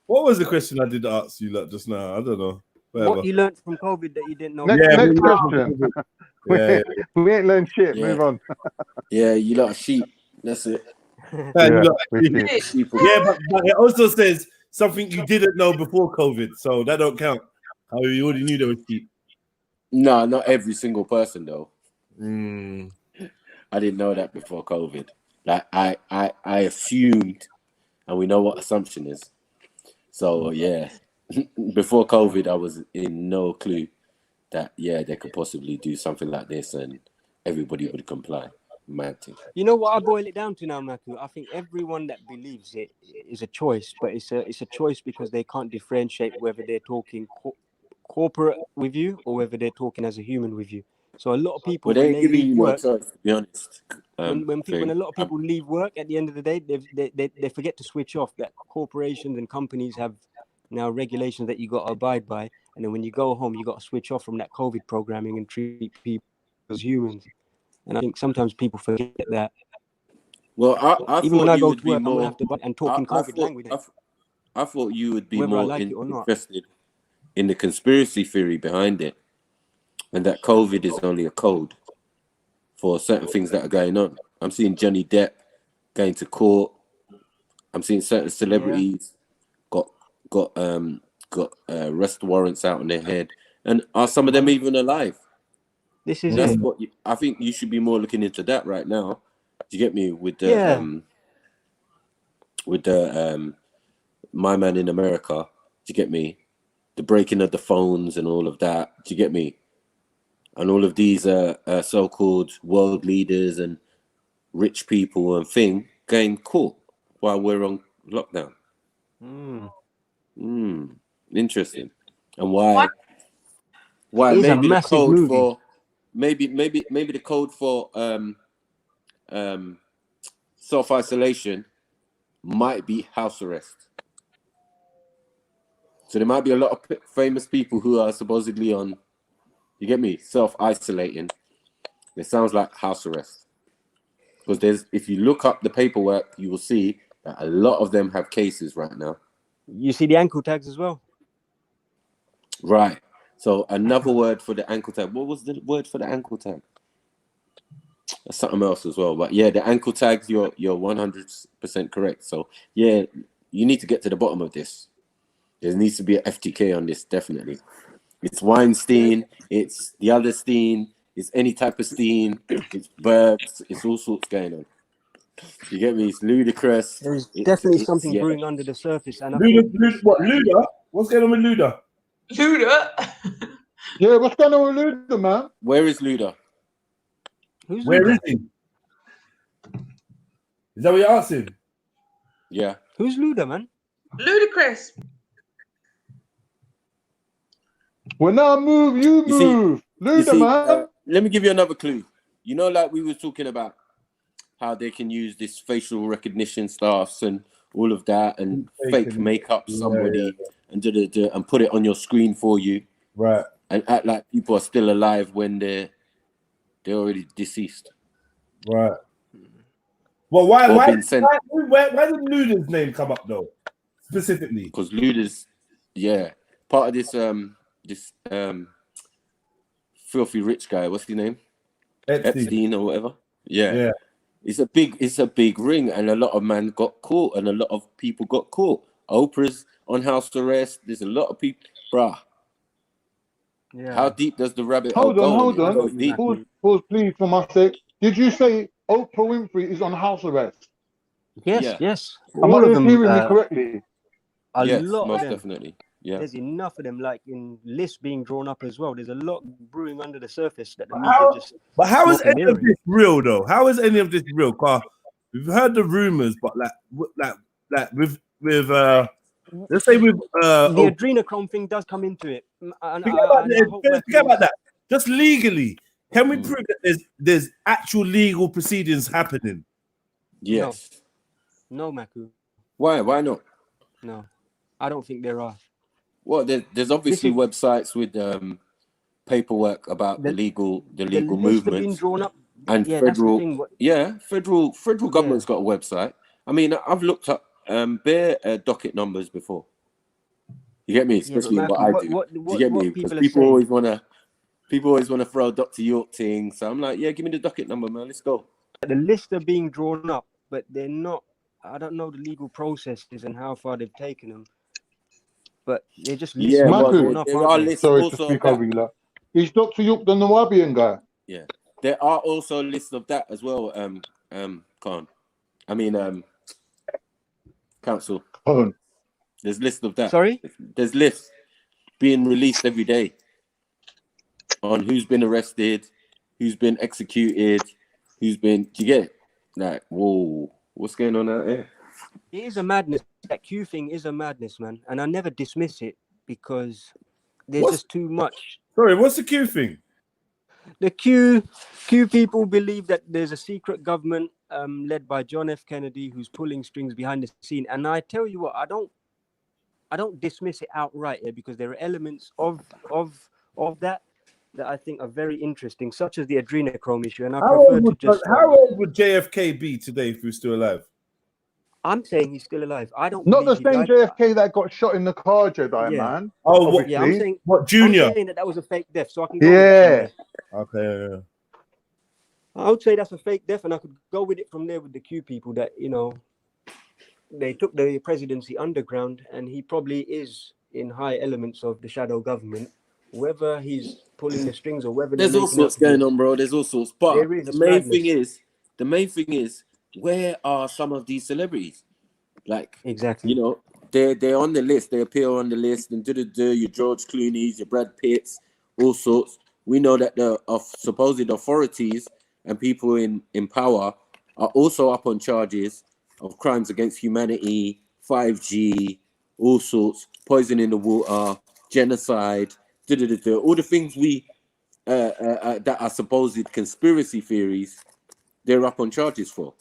was the question I did ask you like just now? I don't know. Whatever. What you learned from COVID that you didn't know? Next question. We ain't learned shit. Yeah. Move on. Yeah, you lot of sheep. That's it. But it also says something you didn't know before COVID, so that don't count. How you already knew there was sheep. No, not every single person though. I didn't know that before COVID. Like I assumed, and we know what assumption is. So yeah, before COVID, I was in no clue that they could possibly do something like this and everybody would comply. Mad thing. You know what I boil it down to now, Maku? I think everyone that believes it is a choice, but it's a choice because they can't differentiate whether they're talking corporate with you or whether they're talking as a human with you. So a lot of people, But they when ain't they giving leave you no work, choice, to be honest. when a lot of people leave work at the end of the day, they forget to switch off. That corporations and companies have now regulations that you got to abide by, and then when you go home, you got to switch off from that COVID programming and treat people as humans. And I think sometimes people forget that. Well, I Even thought when I you go would to be work, I'm gonna more. have to and talk in COVID language, I thought you would be whether I more like it or not. interested in the conspiracy theory behind it, and that COVID is only a code for certain things that are going on. I'm seeing Johnny Depp going to court. I'm seeing certain celebrities got arrest warrants out on their head, and are some of them even alive? This is That's it. what I think you should be more looking into that right now. Do you get me? With the My Man in America. Do you get me? The breaking of the phones and all of that. Do you get me? And all of these so-called world leaders and rich people and thing getting caught while we're on lockdown. Interesting. And why It's a maybe the massive code movie. for maybe the code for self-isolation might be house arrest. So there might be a lot of famous people who are supposedly on, you get me, self-isolating. It sounds like house arrest. Because if you look up the paperwork, you will see that a lot of them have cases right now. You see the ankle tags as well. Right. So another word for the ankle tag. What was the word for the ankle tag? That's something else as well. But yeah, the ankle tags, you're 100% correct. So yeah, you need to get to the bottom of this. There needs to be an FTK on this, definitely. It's Weinstein, it's the other Steen, it's any type of Steen, it's Bergs, it's all sorts going on. You get me? It's ludicrous. There's definitely something brewing under the surface. And Luda? What's going on with Luda? Luda? Yeah, what's going on with Luda, man? Where is Luda? Where is he? Is that what you're asking? Yeah. Who's Luda, man? Ludicrous. When I move, you move. Luda, man. Let me give you another clue. You know, like we were talking about how they can use this facial recognition stuffs and all of that and fake make up somebody and put it on your screen for you. Right. And act like people are still alive when they're already deceased. Right. Well, why did Luda's name come up though? Specifically. Because Luda's, part of this filthy rich guy, what's his name? Epstein or whatever. Yeah. It's a big ring, and a lot of men got caught, and a lot of people got caught. Oprah's on house arrest. There's a lot of people, bruh. Yeah. How deep does the rabbit hole go? Hold on. Pause, please, for my sake. Did you say Oprah Winfrey is on house arrest? Yes. Am I hearing me correctly? Yes, lot most of them. definitely. Yeah. There's enough of them, like in lists being drawn up as well. There's a lot brewing under the surface that the media just. But how is any of this real though? How is any of this real? Cause we've heard the rumors, but like with let's say with the adrenochrome thing does come into it. Forget about that. Just legally, can we prove that there's actual legal proceedings happening? Yes. No, Maku. Why? Why not? No, I don't think there are. Well, there's obviously websites with paperwork about the legal movement being drawn up. and federal. Federal government's got a website. I mean, I've looked up bare docket numbers before. You get me, especially in what I do. Do you get me? Because people always wanna throw Dr. York thing. So I'm like, give me the docket number, man. Let's go. The lists are being drawn up, but they're not. I don't know the legal processes and how far they've taken them. But they're just lists being drawn up. Sorry to speak over you, is Dr. York the Nawabian guy? Yeah, there are also lists of that as well. Khan. I mean, council. There's lists of that. Sorry? There's lists being released every day on who's been arrested, who's been executed, who's been. Do you get it? Like, whoa, what's going on out there? It is a madness. That Q thing is a madness, man, and I never dismiss it because there's just too much. Sorry, what's the Q thing? The Q people believe that there's a secret government led by John F. Kennedy who's pulling strings behind the scene. And I tell you what, I don't dismiss it outright because there are elements of that I think are very interesting, such as the adrenochrome issue. And I prefer to just. How old would JFK be today if he was still alive? I'm saying he's still alive. I don't. Not the believe same JFK that got shot in the car, Jedi, man. Oh, what? Yeah, I'm saying. What, Junior? I'm saying that was a fake death, so I can go Yeah. Okay. I would say that's a fake death, and I could go with it from there with the Q people that, you know, they took the presidency underground, and he probably is in high elements of the shadow government. Whether he's pulling the strings or whether there's all sorts going on, bro. There's all sorts. But the main thing is, where are some of these celebrities? Like, exactly, you know, they're on the list. They appear on the list, and your George Clooney's, your Brad Pitts, all sorts. We know that the supposed authorities and people in power are also up on charges of crimes against humanity, 5G, all sorts, poisoning the water, genocide, all the things we that are supposed conspiracy theories. They're up on charges for.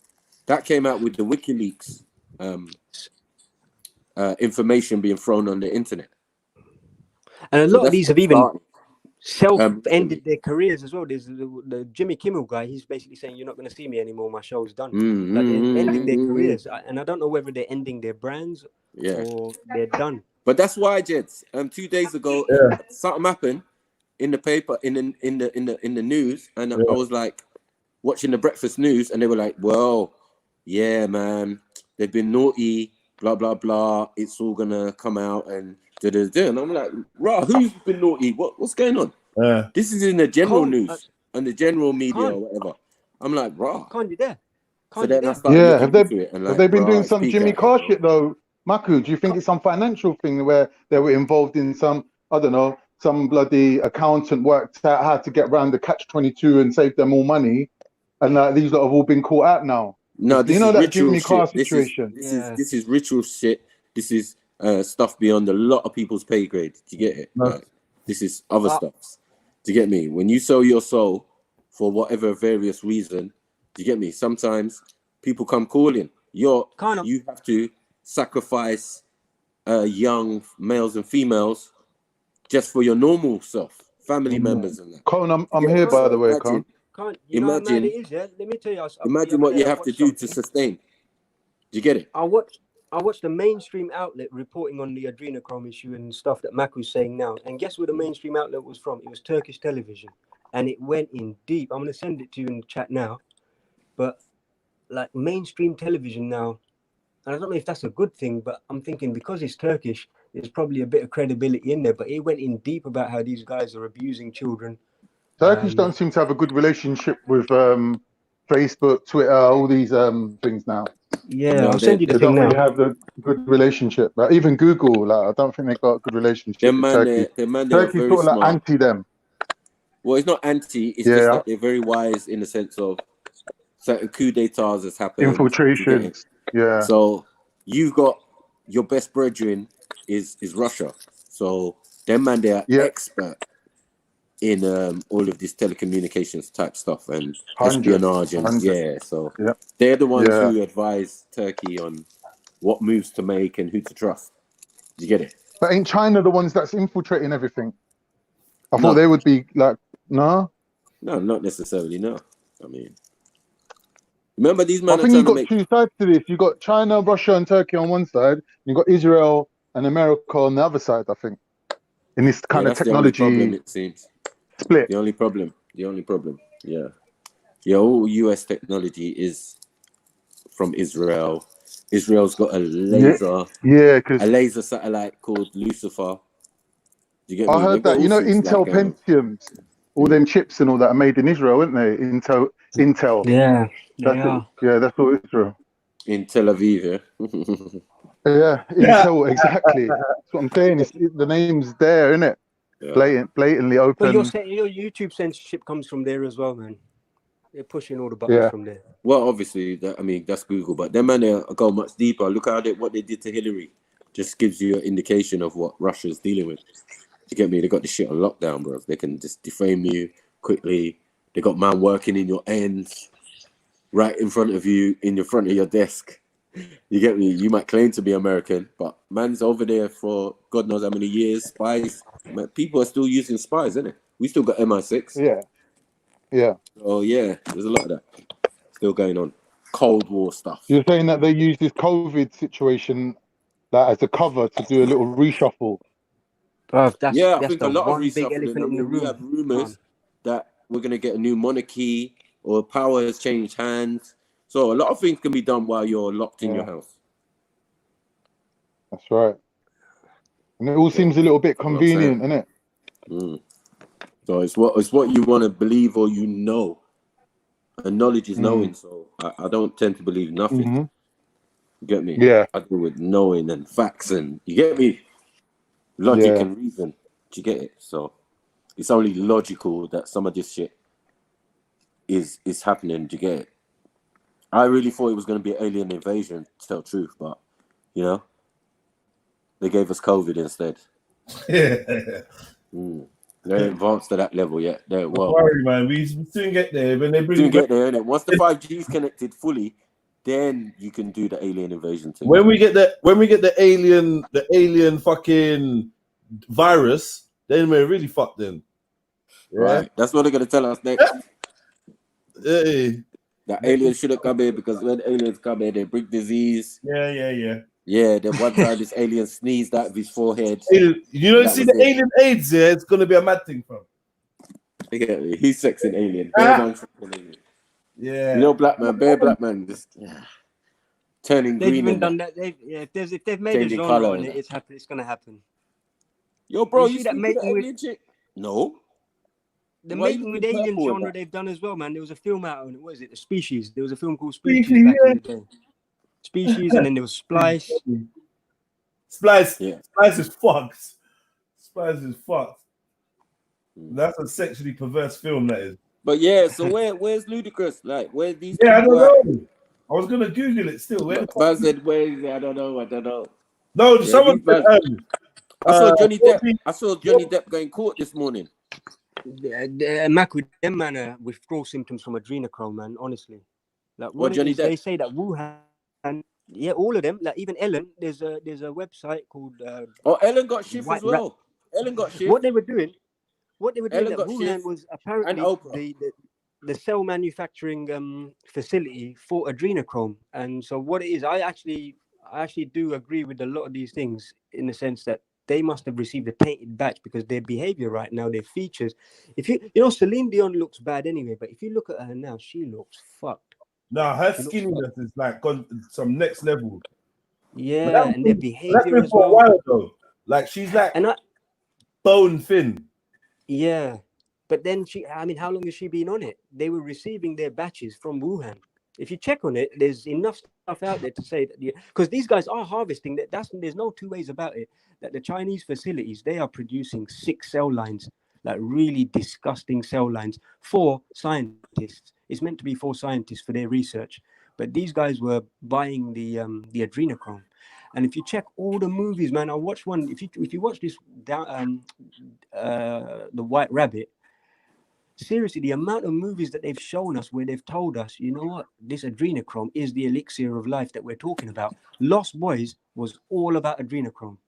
That came out with the WikiLeaks information being thrown on the internet. And a lot of these have even self-ended their careers as well. There's the Jimmy Kimmel guy. He's basically saying, you're not going to see me anymore. My show's done. Like they're ending their careers. And I don't know whether they're ending their brands or they're done. But that's why, Jeds. 2 days ago, something happened in the paper, in the news, and I was like watching the breakfast news, and they were like, "Well, yeah, man, they've been naughty, blah blah blah. It's all gonna come out and and I'm like, "Rah, who's been naughty? What's going on?" This is in the general news and the general media or whatever. I'm like, "Rah." Can't you there? Have they been doing some Jimmy Carr shit though? Maku, do you think it's some financial thing where they were involved in some, I don't know, some bloody accountant worked out how to get around the catch-22 and save them all money, and these lot have all been caught out now? No, this you know is that ritual Jimmy Carr shit. situation. This is ritual shit. This is stuff beyond a lot of people's pay grade. Do you get it? Like, this is other stuff. Do you get me? When you sell your soul for whatever various reason, do you get me? Sometimes people come calling. You have to sacrifice young males and females just for your normal self, family members and that. Con, I'm here by the way, Con. Imagine, Let me tell you. Imagine what you have to do to sustain. Do you get it? I watched the mainstream outlet reporting on the adrenochrome issue and stuff that Maku's saying now. And guess where the mainstream outlet was from? It was Turkish television. And it went in deep. I'm going to send it to you in the chat now. But like mainstream television now, and I don't know if that's a good thing, but I'm thinking because it's Turkish, there's probably a bit of credibility in there. But it went in deep about how these guys are abusing children. Turkish don't seem to have a good relationship with Facebook, Twitter, all these things now. Yeah, I'll send you the they thing don't really now. have a good relationship. Like, even Google, like, I don't think they got a good relationship with Turkey. Turkey's sort of like anti them. Well, it's not anti. It's just that they're very wise in the sense of certain coup d'etats has happened. Infiltrations. Yeah. So you've got your best brethren is Russia. So them man, they are expert in all of this telecommunications type stuff and espionage and so they're the ones who advise Turkey on what moves to make and who to trust. Do you get it? But ain't China the ones that's infiltrating everything? I thought they would be like, no, not necessarily. No, I mean, remember these men. I think you got two sides to this. You got China, Russia, and Turkey on one side. You got Israel and America on the other side. I think in this kind of technology the only problem, it seems. Split. The only problem. Yeah. All US technology is from Israel. Israel's got a laser. A laser satellite called Lucifer. Do you get me? I heard that. You know, Intel Pentiums, all them chips and all that are made in Israel, aren't they? Intel. Yeah. That's all Israel. In Tel Aviv, yeah, Intel, exactly. That's what I'm saying. The name's there, isn't it? blatantly But open. your YouTube censorship comes from there as well, man. They're pushing all the buttons Yeah. from there. Well, obviously, that's Google, but them man go much deeper. Look at what they did to Hillary. Just gives you an indication of what Russia's dealing with. You get me? They got this shit on lockdown, bro. They can just defame you quickly. They got man working in your ends, right in front of you, in the front of your desk. You get me? You might claim to be American, but man's over there for God knows how many years. Spies. Man, people are still using spies, isn't it? We still got MI6. Yeah. Oh yeah, there's a lot of that still going on. Cold War stuff. You're saying that they use this COVID situation as a cover to do a little reshuffle. Bruv, I that's think the a lot of one big reshuffling. elephant in the We room. have rumors that we're gonna get a new monarchy or power has changed hands. So a lot of things can be done while you're locked in your house. That's right. And it all seems a little bit That's what I'm saying. convenient, innit? So it's what you want to believe or you know. And knowledge is knowing. So I don't tend to believe nothing. You get me? Yeah. I do with knowing and facts and you get me? Logic and reason. Do you get it? So it's only logical that some of this shit is happening. Do you get it? I really thought it was going to be an alien invasion, to tell the truth, but you know, they gave us COVID instead. They ain't advanced to that level yet. They're Don't worry, man. We soon get there. When they bring soon get there, innit? Once the 5G is connected fully, then you can do the alien invasion thing. When we get the alien fucking virus, then we're really fucked. Then, right? That's what they're gonna tell us next. Hey. That aliens shouldn't come here because when aliens come here, they bring disease. Yeah. Then one time this alien sneezed out of his forehead. You don't see the alien AIDS, yeah? It's gonna be a mad thing, fam. Yeah, he's sexing alien. Alien. Yeah. You know, black man, just turning They've green. even done that. If they've made a Changing genre colour on and it, it's gonna happen. Yo, bro, you see that mating with chick? No. The Why mating you with looking alien purple with genre that? they've done as well, man. There was a film out on it. What is it? The Species. There was a film called Species back in the day. Species, and then there was Splice. Splice is fucked. Splice is fucked. That's a sexually perverse film, that is. But yeah, so where's Ludacris? Like, where's these? Yeah, I people don't know. I was gonna Google it still. Where I said, where is it? I don't know. No, Yeah, someone said, I saw Johnny Depp. I saw Johnny Depp going court this morning. Mac with them, man, withdrawal symptoms from adrenochrome, man. Honestly, like what Johnny it is, Depp? they say that Wuhan, yeah, all of them. Like even Ellen, there's a website called. Ellen got shift as well. Ellen got shift. What they were doing Ellen that got Wuhan shift. was apparently the cell manufacturing facility for adrenochrome, and so what it is, I actually do agree with a lot of these things in the sense that they must have received a tainted batch because their behavior right now, their features. If you Celine Dion looks bad anyway, but if you look at her now, she looks fucked. No, her skinniness is like gone some next level. Yeah, and their behavior that's been as for a well. while though. Like she's like bone thin. Yeah, but then how long has she been on it? They were receiving their batches from Wuhan. If you check on it, there's enough stuff out there to say that because these guys are harvesting that. There's no two ways about it. That the Chinese facilities, they are producing 6 cell lines, like really disgusting cell lines for scientists. It's meant to be for scientists for their research, but these guys were buying the adrenochrome. And if you check all the movies, man, I watched one. If you watch this The White Rabbit. Seriously, the amount of movies that they've shown us where they've told us, you know what, this adrenochrome is the elixir of life that we're talking about. Lost Boys was all about adrenochrome.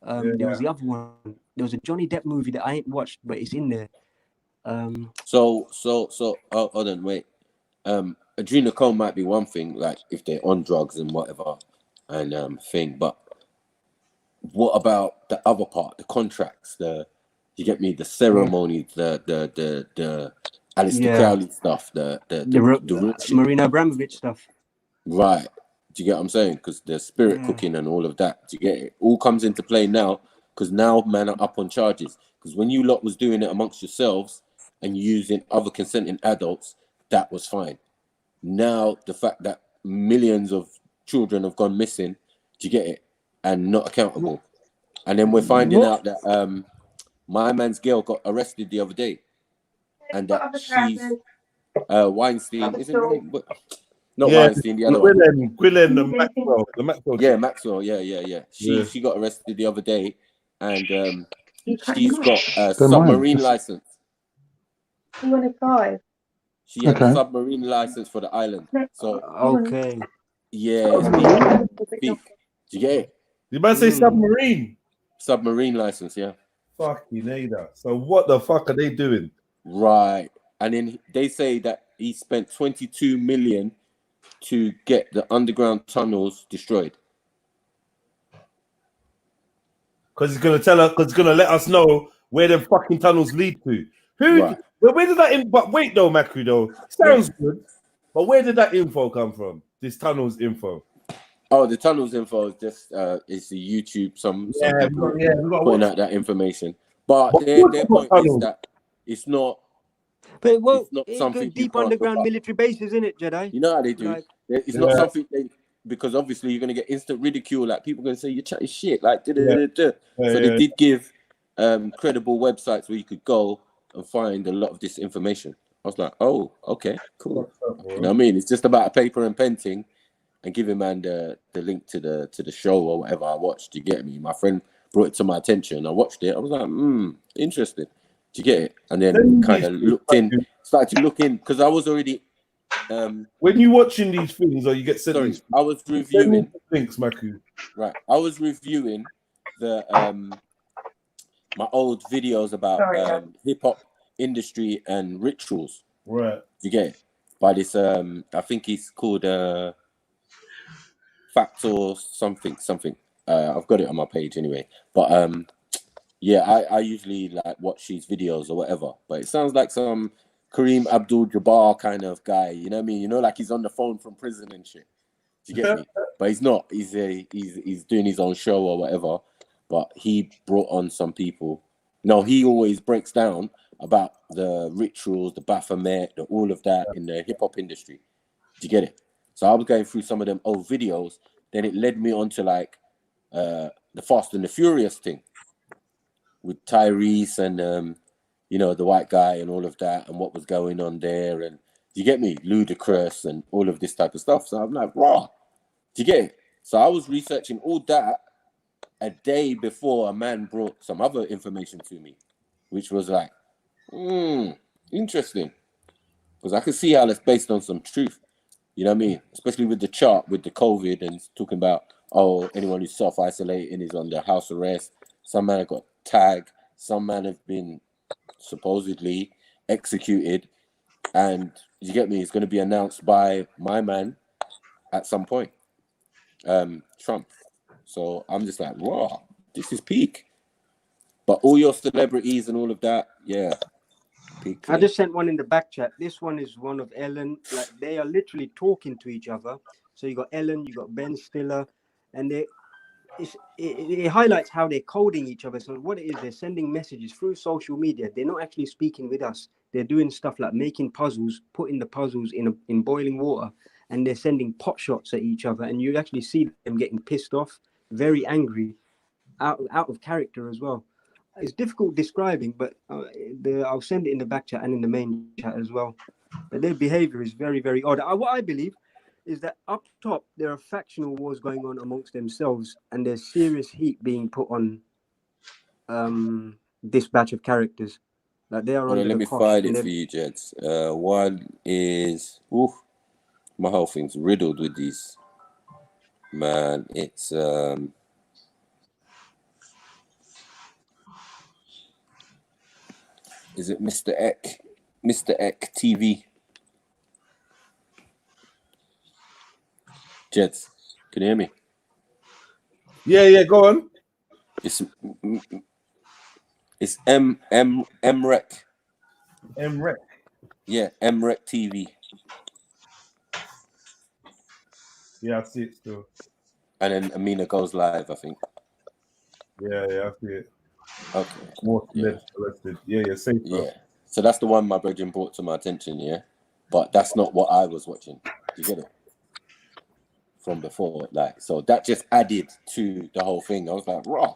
There was the other one. There was a Johnny Depp movie that I ain't watched, but it's in there. So hold on, wait. Adrenochrome might be one thing, like if they're on drugs and whatever, and thing. But what about the other part, the contracts, you get me, the ceremony, the Alistair Crowley stuff, the Marina Abramovich stuff. Right. Do you get what I'm saying? Because the spirit cooking and all of that. Do you get it? All comes into play now because now men are up on charges. Because when you lot was doing it amongst yourselves and using other consenting adults, that was fine. Now the fact that millions of children have gone missing, do you get it? And not accountable. And then we're finding out that my man's girl got arrested the other day, and that she's Weinstein, isn't her name? But not Weinstein, the other one. Gwilyn and Maxwell. The Maxwell. Yeah, Maxwell. Yeah. She got arrested the other day, and she's got a submarine license. You want a 5? She had a submarine license for the island. So Okay. yeah, it's big. Do you get it? You might say submarine. Submarine license, yeah. Fucking that. So what the fuck are they doing? Right. And then they say that he spent 22 million to get the underground tunnels destroyed. Because it's gonna tell us, because it's gonna let us know where the fucking tunnels lead to. Right. Where did that but wait though, Macri though. Sounds good. But where did that info come from? This tunnels info. Oh, the tunnels info is just it's the YouTube. Some people putting out that information. But their point is that it's not. But it's not something deep underground military bases, in it, Jedi. You know how they do. Like, it's not something because obviously you're gonna get instant ridicule. Like people are gonna say you're chatting shit. Like So they did give credible websites where you could go and find a lot of this information. I was like, oh, okay, cool. You know what I mean? It's just about a paper and pen thing, and giving man the link to the show or whatever I watched. You get me? My friend brought it to my attention. I watched it. I was like, interesting. Do you get it? And then kind of started to look in because I was already. When you watching these things or you get sent these, I was reviewing links, Maku. Right, I was reviewing the my old videos about hip hop industry and rituals. Right. You get it? By this I think he's called Fact or something. I've got it on my page anyway. But yeah, I usually like watch these videos or whatever. But it sounds like some Kareem Abdul-Jabbar kind of guy. You know what I mean? You know, like he's on the phone from prison and shit. Do you get me? But he's not. He's doing his own show or whatever. But he brought on some people. No, he always breaks down about the rituals, the Baphomet, all of that in the hip hop industry. Do you get it? So I was going through some of them old videos. Then it led me on to like the Fast and the Furious thing with Tyrese and you know, the white guy and all of that and what was going on there. And do you get me? Ludacris and all of this type of stuff. So I'm like, raw. Do you get it? So I was researching all that a day before a man brought some other information to me, which was like, interesting. Because I could see how that's based on some truth. You know what I mean? Especially with the chart, with the COVID, and it's talking about, oh, anyone who's self-isolating is under house arrest. Some man have got tagged. Some man have been supposedly executed. And you get me? It's going to be announced by my man at some point. Trump. So I'm just like, wow, this is peak. But all your celebrities and all of that, yeah. Peak. I just sent one in the back chat. This one is one of Ellen. Like they are literally talking to each other. So you got Ellen, you got Ben Stiller, and it highlights how they're coding each other. So what it is, they're sending messages through social media. They're not actually speaking with us. They're doing stuff like making puzzles, putting the puzzles in boiling water, and they're sending pot shots at each other. And you actually see them getting pissed off, very angry, out of character as well. It's difficult describing, but I'll send it in the back chat and in the main chat as well. But their behavior is very, very odd. What I believe is that up top, there are factional wars going on amongst themselves, and there's serious heat being put on this batch of characters. Like they are let me find it for you, Jeds. One is, my whole thing's riddled with these. Man, it's is it Mr. Eck? Mr. Eck TV. Jeds, can you hear me? Yeah, go on. It's MREC. MREC. Yeah, MREC TV. Yeah, I see it still. And then Amina goes live, I think. Yeah, I see it. Okay. More arrested. Yeah, safe. Yeah. So that's the one my brethren brought to my attention, yeah. But that's not what I was watching. You get it? From before, like, so that just added to the whole thing. I was like, raw.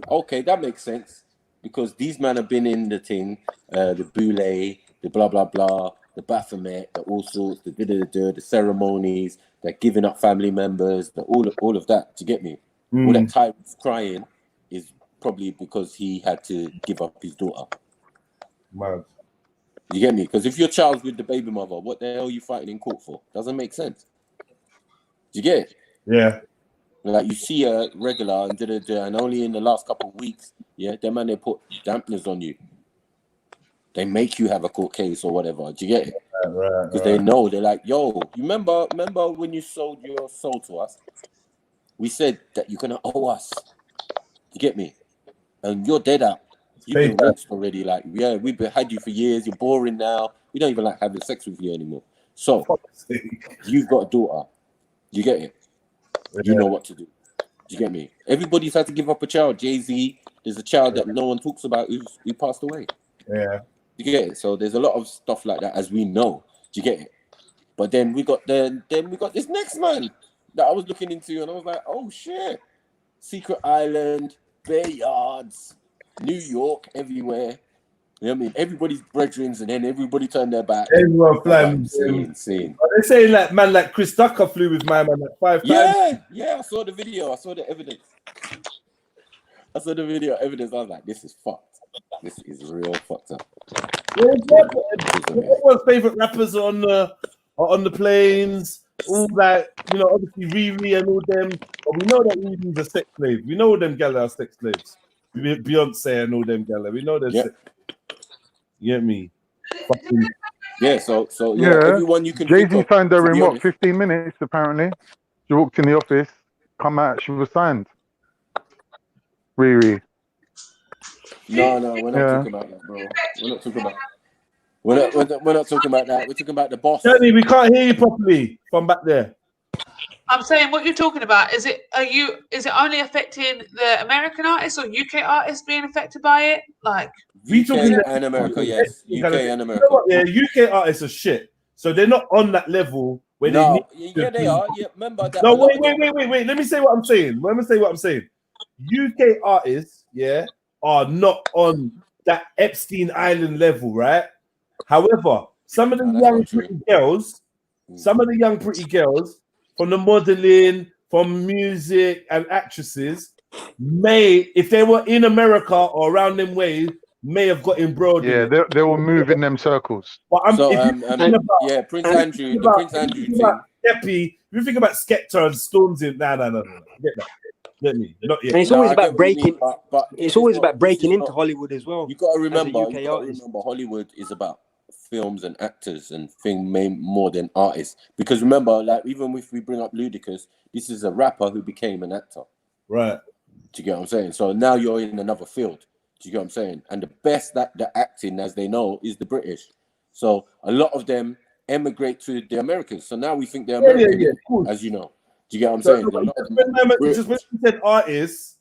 Okay, that makes sense. because these men have been in the thing, the boule, the blah blah blah, the Baphomet, the all sorts, the ceremonies, they're giving up family members, all of that. Do you get me? All that Tyreek's crying is probably because he had to give up his daughter. Mad. You get me? Because if your child's with the baby mother, what the hell are you fighting in court for? Doesn't make sense. Do you get it? Yeah. Like you see a regular and only in the last couple of weeks, yeah, them man, they put dampeners on you. They make you have a court case or whatever. Do you get it? Because they know, they're like, yo, you remember when you sold your soul to us? We said that you're gonna owe us. You get me? And you're dead out. You've been rinsed already. Like, yeah, we've had you for years. You're boring now. We don't even like having sex with you anymore. So you've got a daughter. You get it? You know what to do. Do you get me? Everybody's had to give up a child. Jay-Z, there's a child that no one talks about who passed away. Yeah. You get it? So there's a lot of stuff like that, as we know. Do you get it? But then we got this next man that I was looking into, and I was like, oh shit. Secret Island, Bay Yards, New York, everywhere. You know what I mean? Everybody's brethrens, and then everybody turned their back. Everyone flying. Insane. They're saying like man like Chris Tucker flew with my man like 5 times. Yeah, I saw the video. I saw the evidence. I was like, this is fucked. This is real fucked up. Everyone's favorite rappers are on the planes. All that, you know, obviously Riri and all them. But we know that Riri's a sex slave. We know them gala are sex slaves. Beyonce and all them gala. We know they're sex. You get me? Yeah, so everyone you can Jay-Z signed her in what, 15 minutes apparently. She walked in the office, come out, she was signed. Riri. No, we're not talking about that, bro. We're not talking about we're not talking about that. We're talking about the boss. Jenny, we can't hear you properly from back there. I'm saying what you're talking about. Is it only affecting the American artists or UK artists being affected by it? Like UK and America, yes. UK and America. You know what, yeah, UK artists are shit. So they're not on that level where they need to they are. Yeah, remember that. No, wait. Let me say what I'm saying. UK artists, yeah, are not on that Epstein Island level, right? However, some of the young pretty girls from the modeling, from music and actresses may, if they were in America or around them ways, may have got embroiled. Yeah, they will move in them circles. But Prince Andrew, the Prince Andrew thing. If you think about Skepta and Stormzy, no. Get me. Not yet. And it's always about breaking. But it's always about breaking into Hollywood as well. You got to remember, Hollywood is about films and actors and more than artists. Because remember, like even if we bring up Ludacris, this is a rapper who became an actor. Right. Do you get what I'm saying? So now you're in another field. Do you get what I'm saying? And the best that the acting, as they know, is the British. So a lot of them emigrate to the Americans. So now we think they're American, as you know. Do you get what I'm saying? Just when you said artists,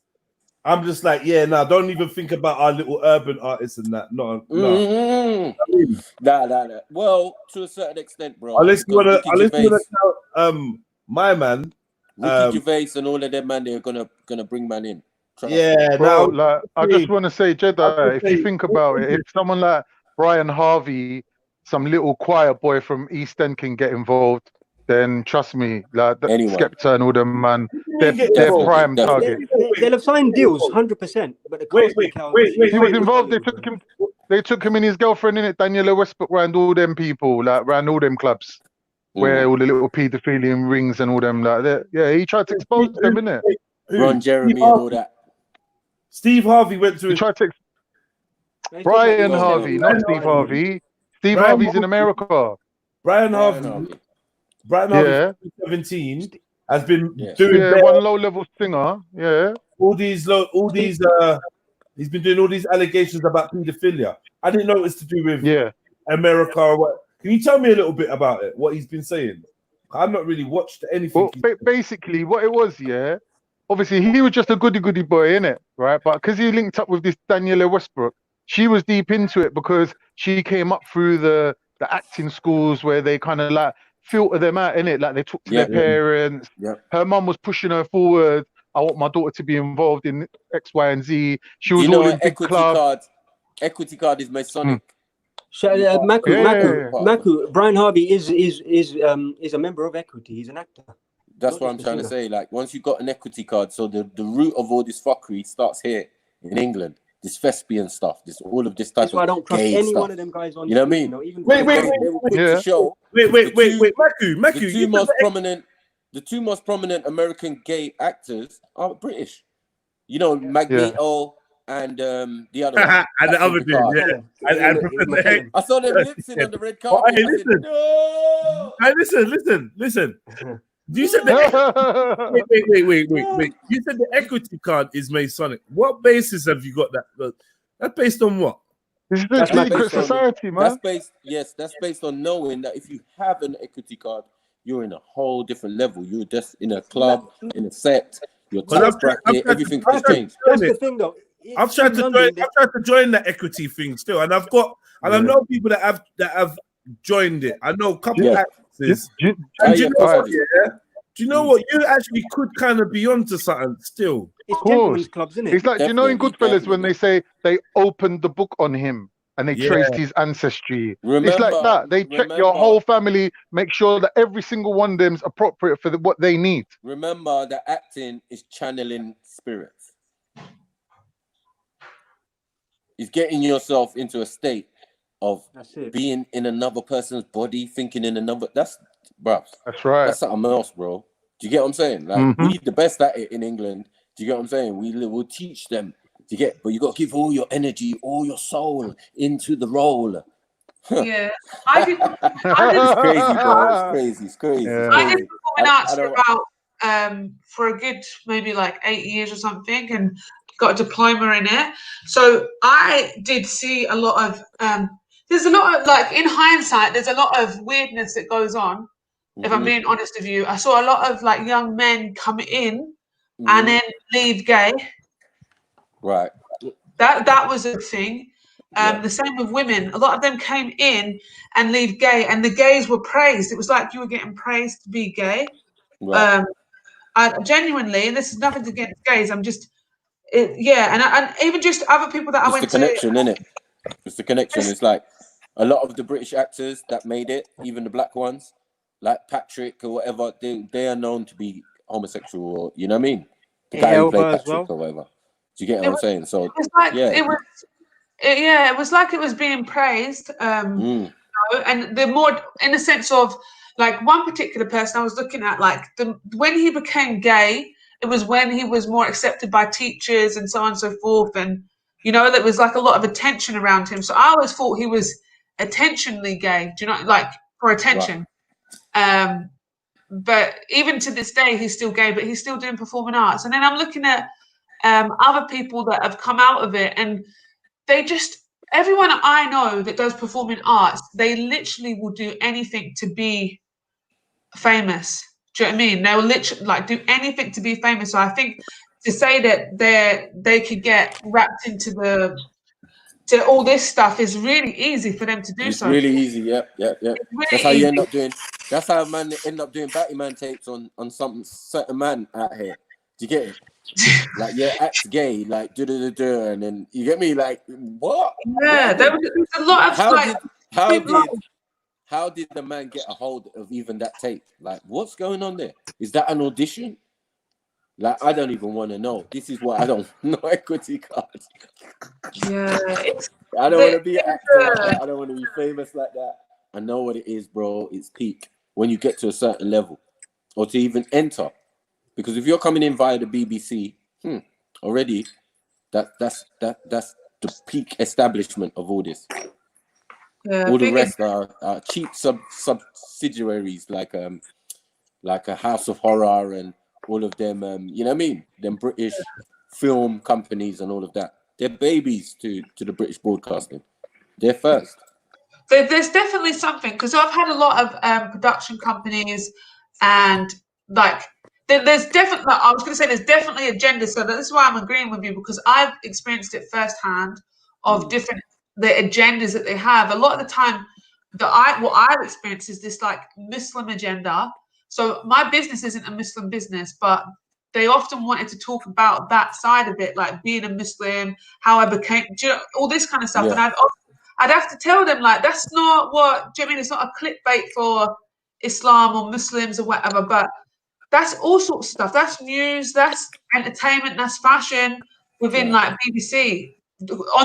I'm just like, don't even think about our little urban artists and that. No. Nah. Well, to a certain extent, bro. Unless you wanna count my man. Ricky Gervais and all of them, man, they're gonna bring man in. Like I just want to say, Jedi, if you think about it, if someone like Brian Harvey, some little choir boy from East End can get involved, then trust me, like Skepta and all them, man, they're prime target. They'll have signed deals, 100%. But wait, he was involved. They took him and his girlfriend in it. Daniela Westbrook ran all them people, like ran all them clubs, where all the little paedophilia rings and all them, like that. Yeah, he tried to expose them, innit? Ron Jeremy and all that. Steve Harvey went to. He tried to. Brian Harvey, not Steve Harvey. Steve Harvey's in America. Brian Harvey. 17 has been doing one low-level singer. Yeah, he's been doing all these allegations about pedophilia. I didn't know it was to do with America or what. Can you tell me a little bit about it? What he's been saying? I've not really watched anything. Well, basically, what it was, obviously he was just a goody boy, innit, right? But because he linked up with this Daniela Westbrook, she was deep into it because she came up through the acting schools where they kind of like filter them out, innit? Like they talk to their parents. Her mum was pushing her forward, I want my daughter to be involved in X, Y, and Z. She was You know, all in an big club. equity card is Masonic. Maku, Brian Harvey is a member of Equity. He's an actor. That's Not what I'm just a trying to singer. say. Like, once you got an equity card, so the root of all this fuckery starts here in England. This thespian stuff, all of this type That's why I of don't trust gay any stuff. one of them guys on. You know what I mean? You know, even Wait, they were quick to show. Wait, Maku, The two most prominent, American gay actors are British. You know, Magneto and the other one. And the other dude, yeah. And Professor X. I saw them lip-sync on the red carpet. Hey, I said, no! Hey, listen. You said wait. You said the equity card is Masonic. What basis have you got that? That's based on what? This is the secret society, man. That's based on knowing that if you have an equity card, you're in a whole different level. You're just in a club, in a sect, your tax bracket, everything has changed. That's the thing, though. I've tried to join that equity thing still, and I know people that have joined it. I know a couple of actors. Do you know what? You actually could kind of be onto something still. Of course. It's like, you know, in Goodfellas when they say they opened the book on him and they traced his ancestry. It's like that. They check your whole family, make sure that every single one of them is appropriate for what they need. Remember that acting is channeling spirits. It's getting yourself into a state of being in another person's body, thinking in another. That's right. That's something else, bro. Do you get what I'm saying? Like we the best at it in England. Do you get what I'm saying? We'll teach them. Do you get? But you got to give all your energy, all your soul into the role. Yeah, It's crazy, bro. It's crazy. I did performing arts for about for a good maybe like 8 years or something, and got a diploma in it. So I did see a lot of there's a lot of, like, in hindsight, there's a lot of weirdness that goes on. If I'm being honest with you, I saw a lot of like young men come in and then leave gay. Right. That was a thing. The same with women. A lot of them came in and leave gay, and the gays were praised. It was like you were getting praised to be gay. Right. I genuinely, and this is nothing against gays. I'm just, and even just other people that I went to. It's the connection, innit? It's the connection. It's like a lot of the British actors that made it, even the black ones, like Patrick or whatever, they are known to be homosexual, or, you know what I mean? The guy who played Patrick or whatever. Do you get what I'm saying? So it's like, it was like it was being praised. You know, and the more in the sense of like one particular person I was looking at, like when he became gay, it was when he was more accepted by teachers and so on and so forth, and you know, there was like a lot of attention around him. So I always thought he was attentionally gay. Do you know, like for attention? Right. But even to this day, he's still gay, but he's still doing performing arts. And then I'm looking at other people that have come out of it, and they just, everyone I know that does performing arts, they literally will do anything to be famous. Do you know what I mean? They will literally like do anything to be famous. So I think to say that they could get wrapped into all this stuff is really easy for them to do. It's really easy. Yep. Really that's how you end up doing. That's how man end up doing Batman tapes on some certain man out here. Do you get it? Like, act's gay, like and then you get me, like, what? Yeah, there was a lot of how did the man get a hold of even that tape? Like, what's going on there? Is that an audition? Like, I don't even want to know. This is what I don't know. Equity cards. Yeah, I don't want to be an actor. I don't want to be famous like that. I know what it is, bro. It's peak when you get to a certain level, or to even enter. Because if you're coming in via the BBC, already, that's the peak establishment of all this. Yeah, all the rest are cheap subsidiaries, like a House of Horror and all of them. You know what I mean? Them British film companies and all of that. They're babies to the British broadcasting. They're first. There's definitely something, because I've had a lot of production companies, and like. There's definitely, I was going to say, there's definitely agenda. So this is why I'm agreeing with you, because I've experienced it firsthand of the agendas that they have. A lot of the time, what I've experienced is this like Muslim agenda. So my business isn't a Muslim business, but they often wanted to talk about that side of it, like being a Muslim, how I became, all this kind of stuff. Yeah. And I'd have to tell them, like, that's not what, do you know what I mean? It's not a clickbait for Islam or Muslims or whatever, but that's all sorts of stuff. That's news, that's entertainment, that's fashion within like BBC,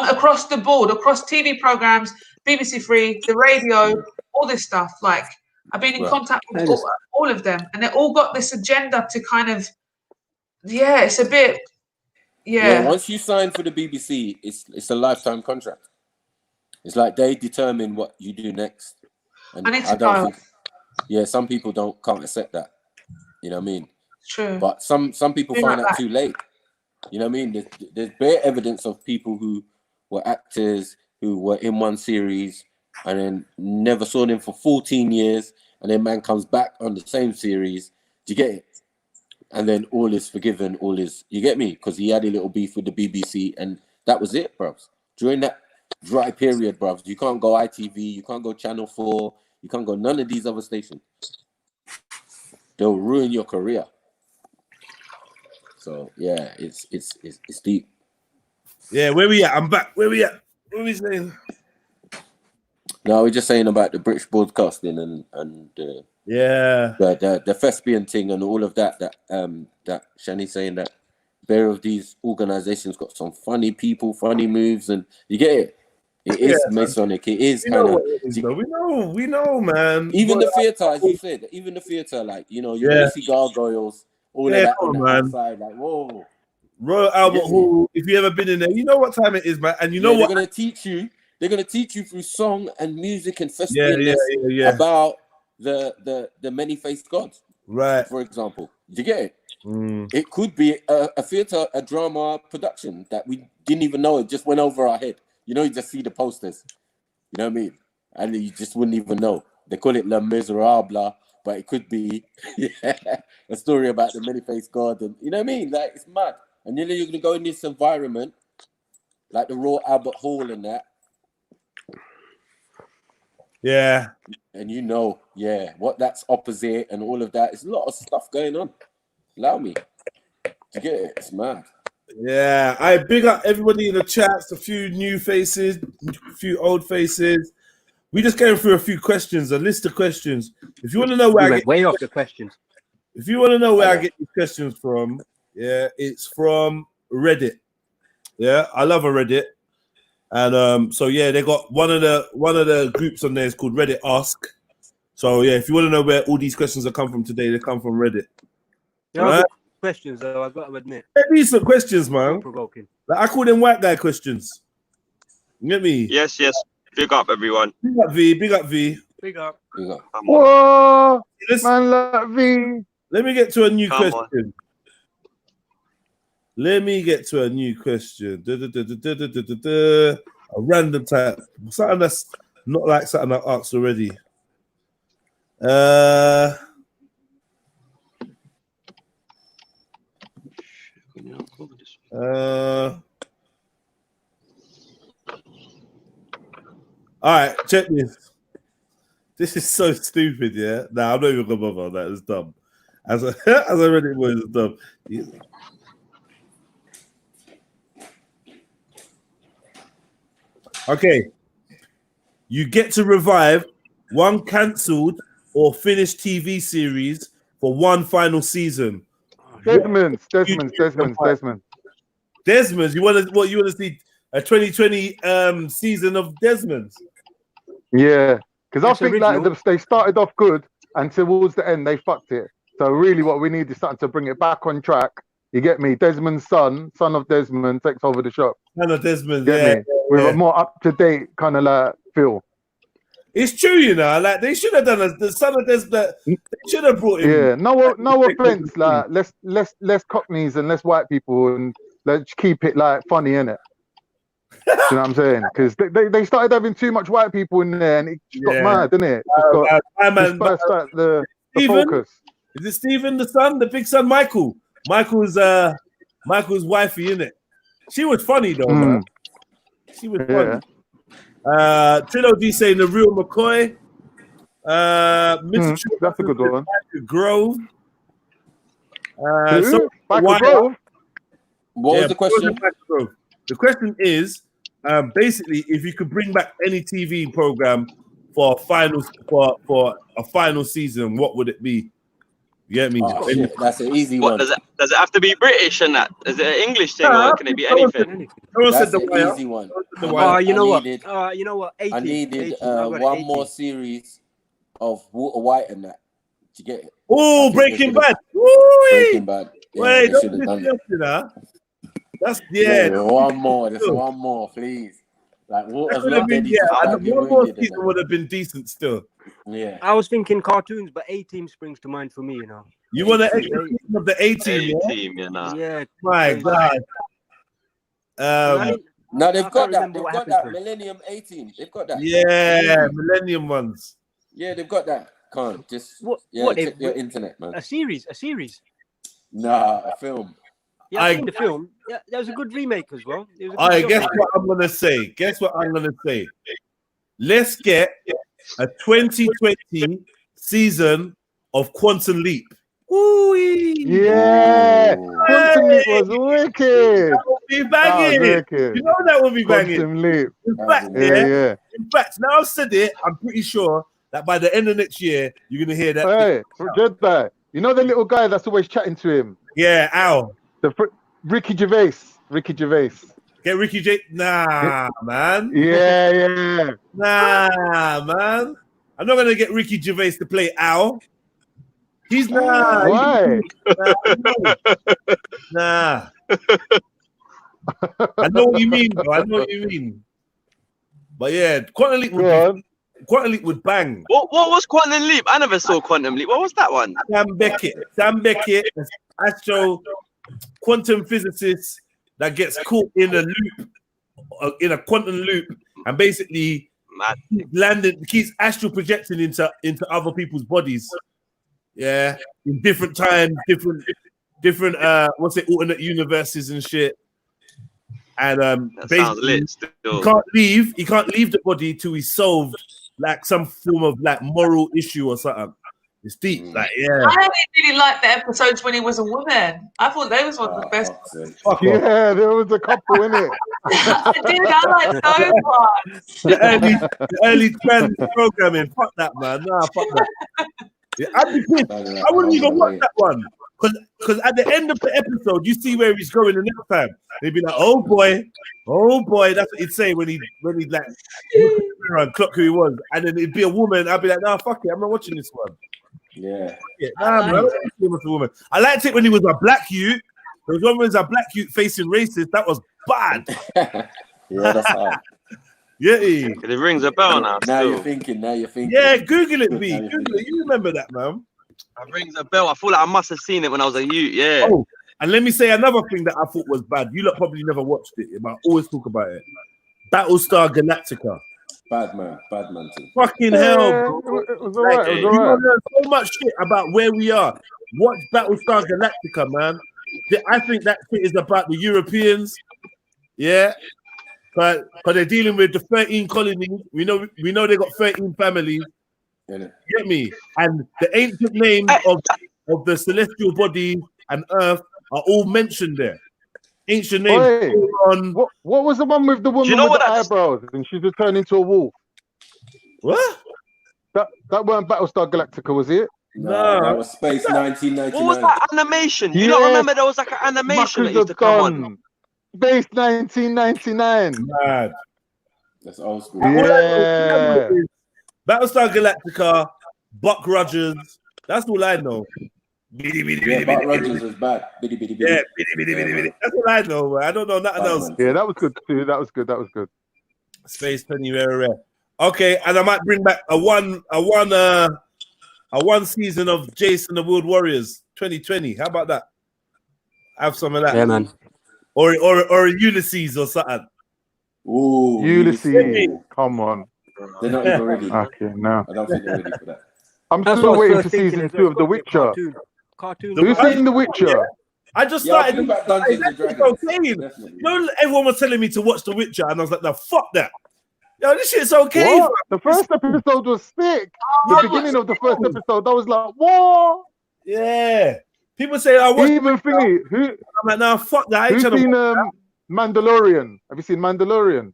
across the board, across TV programs, BBC Three, the radio, all this stuff. Like, I've been in contact with all of them, and they all got this agenda to kind of, it's a bit, Once you sign for the BBC, it's a lifetime contract. It's like they determine what you do next. And I don't think, some people can't accept that. You know what I mean? True. But some people find out too late. You know what I mean? There's bare evidence of people who were actors, who were in one series, and then never saw them for 14 years, and then man comes back on the same series. Do you get it? And then all is forgiven, you get me? Because he had a little beef with the BBC, and that was it, bruv. During that dry period, bruv, you can't go ITV, you can't go Channel 4, you can't go none of these other stations. They'll ruin your career. So yeah, it's deep. Yeah, where we at? I'm back. Where we at? What are we saying? No, we're just saying about the British broadcasting and the thespian thing and all of that. That Shani's saying that bare of these organizations got some funny people, funny moves, and you get it. It is Masonic. It is kind of. We know, man. Even the theater, as you said, even the theater, like you're gonna see gargoyles, all of that on the outside, like whoa. Royal Albert Hall. If you ever been in there, you know what time it is, man. And you know what they're gonna teach you. They're gonna teach you through song and music and festiveness about the many-faced gods. Right. For example, do you get it? It could be a theater, a drama production that we didn't even know. It just went over our head. You just see the posters. You know what I mean? And you just wouldn't even know. They call it Le Miserable, but it could be a story about the many-faced God. And you know what I mean? Like, it's mad. And you're going to go in this environment, like the Royal Albert Hall and that. Yeah. And what that's opposite and all of that. It's a lot of stuff going on. Allow me. To get it, it's mad. Yeah, I big up everybody in the chats, a few new faces, a few old faces. We just going through a few questions, a list of questions. If you want to know where I get way off the questions. If you want to know where I get these questions from, it's from Reddit. Yeah, I love a Reddit. And so they got one of the groups on there is called Reddit Ask. So if you want to know where all these questions have come from today, they come from Reddit. Right? Questions though, I've got to admit. They're decent questions, man. Provoking. Like, I call them white guy questions. You get me? Yes. Big up, everyone. Big up V. Big up V. Big up. Big up. Whoa, man, like V. Let me get to a new question. Let me get to a new question. A random type. Something that's not like something I asked already. All right, check this. This is so stupid, yeah. Nah, I'm not even gonna bother on that. It's dumb. As I read it, it's dumb. Okay, you get to revive one cancelled or finished TV series for one final season. Desmond. You want to see a 2020 season of Desmond's? Yeah, because I think like they started off good and towards the end they fucked it. So really, what we need is something to bring it back on track. You get me? Desmond's son of Desmond, takes over the shop. Son of Desmond, with a more up to date kind of like feel. It's true, like they should have done the son of Desmond. They should have brought him. Yeah, no offense, like less cockneys and less white people, and let's keep it like funny, innit? You know what I'm saying? Because they started having too much white people in there, and it got mad, didn't it? The focus. Is it Stephen, the son, the big son, Michael? Michael's wifey, innit? She was funny though, man. She was funny. Trillo D saying the real McCoy. That's a good one. Grove. So Michael Grove. What was the question? The question is, basically, if you could bring back any TV program for finals for a final season, what would it be? You get me? Oh, shit, that's an easy What one. does it have to be British and that? Is it an English thing or can it be anything? That's an easy one. Oh, you know what? You know what? 18, I needed 18. one more series of Walter White and that to get it. Oh, Breaking Bad. Breaking Bad. Yeah, Wait, they should have don't done do it. that. That's One more. Just one more, please. Like Walter's not dead. One more season would have been decent still. Yeah. I was thinking cartoons, but A-Team springs to mind for me, you know. You want an extra season of the A-Team, yeah? A-Team, you know. Yeah. My God. No, they've got that. remember They've what got happened that to him. Millennium 18. They've got that. Yeah, Millennium ones. Yeah, they've got that. Can't just What? check your internet, man. A series. Nah, a film. Yeah, I've seen the film. Yeah, there was a good remake as well. I guess what I'm gonna say. Let's get a 2020 season of Quantum Leap. Ooh-wee. Yeah, Quantum Leap was wicked. That would be banging. You know that would be banging. Quantum Leap. In fact, yeah. In fact, now I've said it, I'm pretty sure that by the end of next year, you're gonna hear that. Hey, Jedi. You know the little guy that's always chatting to him? Yeah, Al. Ricky Gervais. Get Ricky J. Nah, man. Yeah. Nah, man. I'm not gonna get Ricky Gervais to play Al. He's not. Why? Nah. I know what you mean, bro. But yeah, Quantum Leap would bang. What was Quantum Leap? I never saw Quantum Leap. What was that one? Sam Beckett, astro quantum physicist that gets caught in a loop, in a quantum loop, and basically keeps astral projecting into other people's bodies. Yeah, in different times, different alternate universes and shit. And that sounds lit still. He can't leave the body till he's solved like some form of like moral issue or something. It's deep, like I only really liked the episodes when he was a woman. I thought they was one of the best. Yeah, there was a couple in it. Dude, I like those ones. The early trend programming. Fuck that, man. Nah, fuck that. Yeah, I'd be pissed. I wouldn't even watch that one. Because at the end of the episode, you see where he's going the next time. They'd be like, oh boy. That's what he'd say when he'd like look at the mirror and clock who he was. And then it'd be a woman. I'd be like, nah, fuck it. I'm not watching this one. Yeah. Nah, man, a woman. I liked it when he was a black youth. There was one when he was a black youth facing racist. That was bad. Yeah, that's hard. Yeah. It rings a bell now. Now you're thinking. Yeah, Google it, B. Google it. You remember that, man. It rings a bell. I feel like I must have seen it when I was a youth. Yeah. Oh, and let me say another thing that I thought was bad. You lot probably never watched it, but I always talk about it. Battlestar Galactica. Bad man too. Fucking hell, bro. It was alright. You learn so much shit about where we are. Watch Battlestar Galactica, man. I think that shit is about the Europeans. Yeah. But they're dealing with the 13 colonies. We know they got 13 families. Yeah. Get me? And the ancient names of the celestial bodies and Earth are all mentioned there. Ancient names. Hey, what was the one with the woman with the eyebrows and she just turned into a wolf? What? That weren't Battlestar Galactica, was it? No, that was Space 1999. What was that animation? You don't remember there was like an animation that used to come on? Space 1999. Mad. That's old school. Yeah. Battlestar Galactica, Buck Rogers. That's all I know. Buck Rogers was bad. Yeah, that's all I know. Man. I don't know nothing else. Yeah, that was good too. That was good. Space Penny Rare. Okay, and I might bring back a one season of Jason the World Warriors 2020. How about that? Have some of that. Yeah, man. Or a Ulysses or something. Ooh, Ulysses. Come on. They're not even ready. Okay, no. I don't think they're ready for that. I'm still waiting for season 2 of The Witcher. Cartoon. Who's seen The Witcher? I just started. Everyone was telling me to watch The Witcher, and I was like, "No, fuck that. Yo, this shit's okay." What? The first episode was sick. The beginning of the first episode, I was like, "What?" Yeah. People say, "I watch." Even thingy, who? I'm like, "Nah, fuck that." I ain't Who's trying to seen watch that. Mandalorian? Have you seen Mandalorian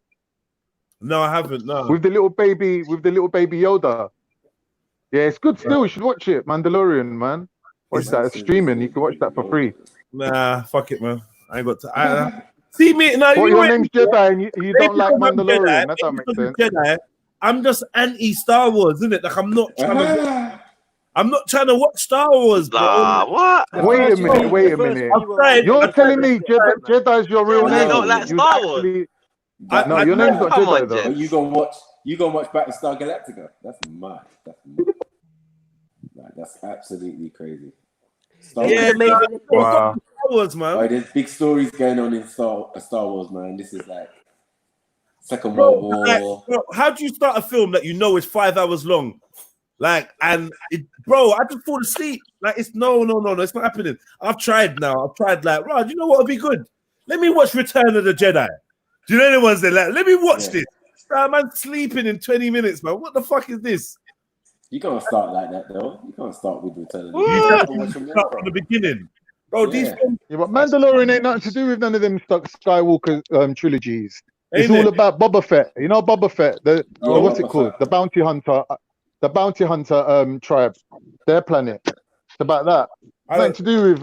No, I haven't. No. with the little baby Yoda? Yeah, it's good still. You should watch it. Mandalorian, man. Watch that. It's streaming. You can watch that for free. Nah, fuck it, man. I ain't got to. See me now. What, You your know name's Jedi and you don't like Mandalorian? That don't make sense. Jedi, I'm just anti Star Wars, isn't it? Like I'm not trying to. I'm not trying to watch Star Wars, bro. Nah, what? Wait a minute. You're telling me Jedi's your real Well, name? you don't like You Star Wars? actually... No, your name's not Come Jedi on, though. But you gonna watch Battlestar Galactica? That's mad. Like, that's absolutely crazy. Star Wow. Star Wars, man. Like, there's big stories going on in Star Wars, man. This is like Second World War. Like, bro, how do you start a film that you know is 5 hours long? Like, bro, I just fall asleep. Like, it's no, it's not happening. I've tried now. Like, right, you know what would be good? Let me watch Return of the Jedi. Do you know the ones that like, let me watch this? Man, sleeping in 20 minutes, man. What the fuck is this? You can't start like that, though. You can't start with Return of the Jedi. Jedi. You start from the beginning. Bro, these films... Yeah, but Mandalorian ain't nothing to do with none of them Skywalker trilogies. It's Ain't all it? about Boba Fett. You know Boba Fett? What's it called? The bounty hunter. The bounty hunter tribe. Their planet. It's about that. Nothing to do with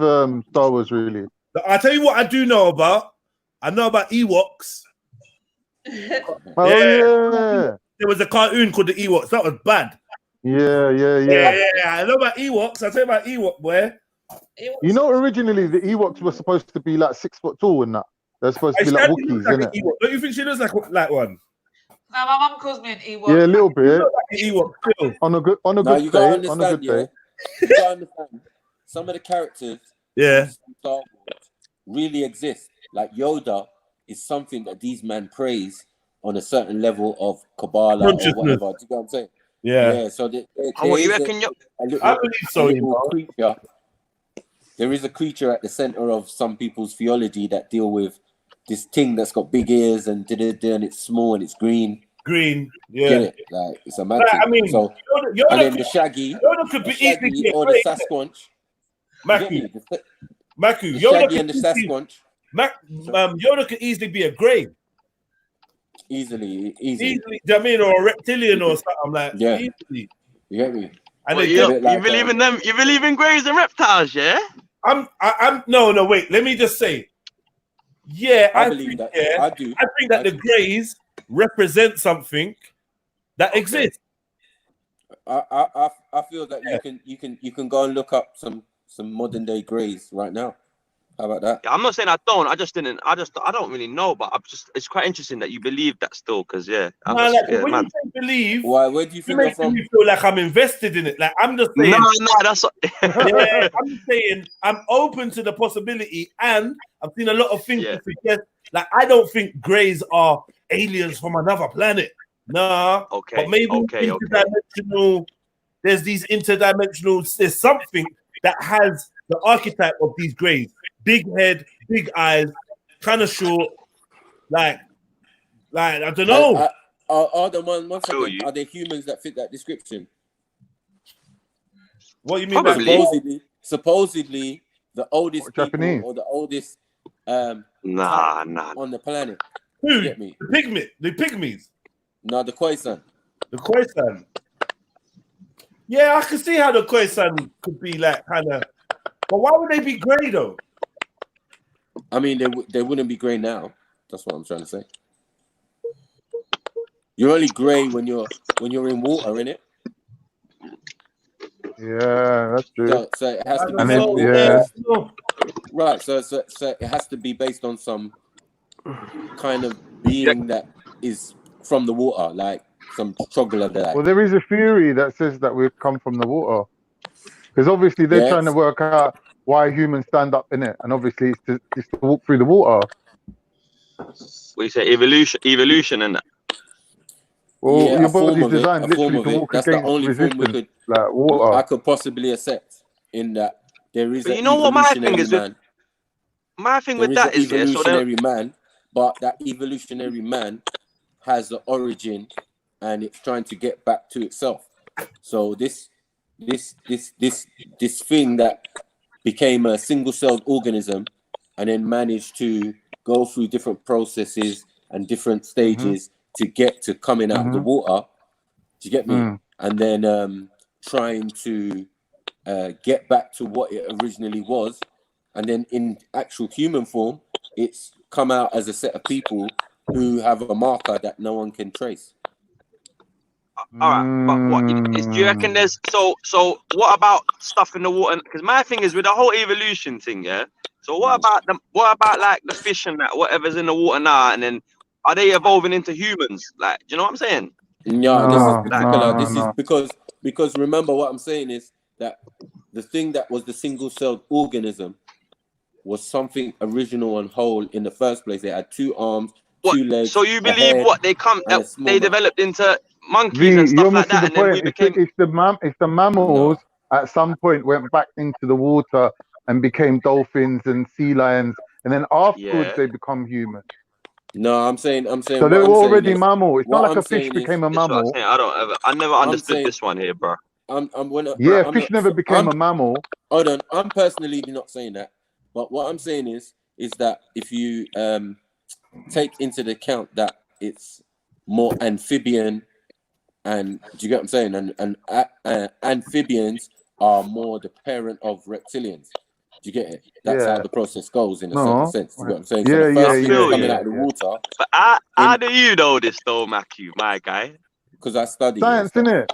Star Wars, really. I'll tell you what I do know about. I know about Ewoks. Oh, yeah. There was a cartoon called the Ewoks. That was bad. Yeah. I know about Ewoks. I'll tell you about Ewok, boy. You know, originally the Ewoks were supposed to be like 6 foot tall and that. They're supposed to be like Wookiees, like isn't it? Don't you think she looks like one? No, my mum calls me an Ewok. Yeah, a little bit. Like Ewok too. On a good You day. gotta On a good understand, yeah. day. You gotta understand. Some of the characters in Star Wars really exist. Like Yoda is something that these men praise on a certain level of Kabbalah or whatever. Do you know what I'm saying? Yeah. So there what you is reckon? I believe so. Creature. There is a creature at the center of some people's theology that deal with this thing that's got big ears and and it's small and it's green. Green, yeah. Get it? Like it's a mad Like, thing. I mean, So Yoda and then the Shaggy, could be Shaggy or the Sasquatch. Maku, the Yoda Shaggy and the Sasquatch. Yoda could easily be a grey. Easily. Do you know what I mean? Or a reptilian or something like Yeah. easily. You get me? And Well, you believe in them? You believe in greys and reptiles, yeah? I'm no, wait, let me just say. Yeah, I believe that. Yeah, I do. I think that the greys represent something that exists. I feel that you can go and look up some modern day greys right now. How about that? I'm not saying I don't. I don't really know, but it's quite interesting that you believe that still, because when you say believe, where do you think you're from? Me feel like I'm invested in it. Like I'm just saying. No, that's what... yeah, I'm just saying I'm open to the possibility, and I've seen a lot of things to suggest. Like I don't think greys are aliens from another planet. Nah. Okay. But maybe interdimensional. There's these interdimensional. There's something that has the archetype of these greys. Big head, big eyes, kind of short, like I don't know. Are there humans that fit that description? What do you mean by supposedly the oldest Japanese people or the oldest nah on the planet? Who? Get me? The pygmies. No, the Khoisan. The Khoisan. Yeah, I can see how the Khoisan could be like kind of, but why would they be grey though? I mean, they wouldn't be grey now. That's what I'm trying to say. You're only grey when you're in water, innit? Yeah, that's true. So it has to be right. So it has to be based on some kind of being that is from the water, like some troglodyte. Well, there is a theory that says that we've come from the water, because obviously they're trying to work out why humans stand up in it, and obviously it's to walk through the water. We say evolution, and that. Well, your body's designed literally to walk That's the against only form resistance, like water. I could possibly accept in that there is. But you know what my thing is? My thing with that is evolutionary man, but that evolutionary man has the origin, and it's trying to get back to itself. So this thing that became a single-celled organism, and then managed to go through different processes and different stages to get to coming out of the water. Do you get me? And then trying to get back to what it originally was, and then in actual human form, it's come out as a set of people who have a marker that no one can trace. All right, but what do you reckon? There's so what about stuff in the water? Because my thing is with the whole evolution thing, yeah. So what about like the fish and that whatever's in the water now, and then are they evolving into humans? Like, do you know what I'm saying? Yeah, this is particular. This is because remember what I'm saying is that the thing that was the single-celled organism was something original and whole in the first place. They had 2 arms, 2 legs. So you believe what they developed into monkeys and stuff like that, and then we became. It's the mammals at some point went back into the water and became dolphins and sea lions, and then afterwards they become human. No, I'm saying. So they were already mammal. It's not like a fish became a mammal. I never understood this one here, bro. Fish never became a mammal. Hold on, I'm personally not saying that, but what I'm saying is that if you take into the account that it's more amphibian, and do you get what I'm saying? And amphibians are more the parent of reptilians. Do you get it? That's how the process goes in a certain sense. Do you get what I'm saying? So the first thing coming out of the water. But how do you know this though, Matthew, my guy? Because I study science, innit?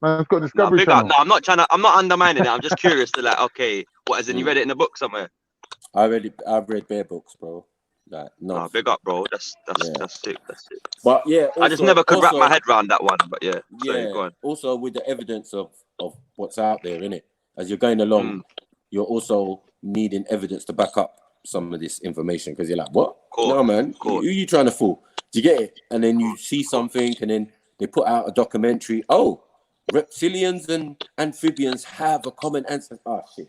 Man's got Discovery Channel. No, I'm not undermining it. I'm just curious to like, okay, what, as in you read it in a book somewhere? I've read bare books, bro. Like, no, big up, bro. That's sick. That's it. But yeah, I just never could wrap my head around that one. But yeah, yeah. Go on. Also, with the evidence of what's out there, innit? As you're going along, you're also needing evidence to back up some of this information, because you're like, what? No, man. Who you trying to fool? Do you get it? And then you see something, and then they put out a documentary. Oh, reptilians and amphibians have a common ancestor. Oh shit!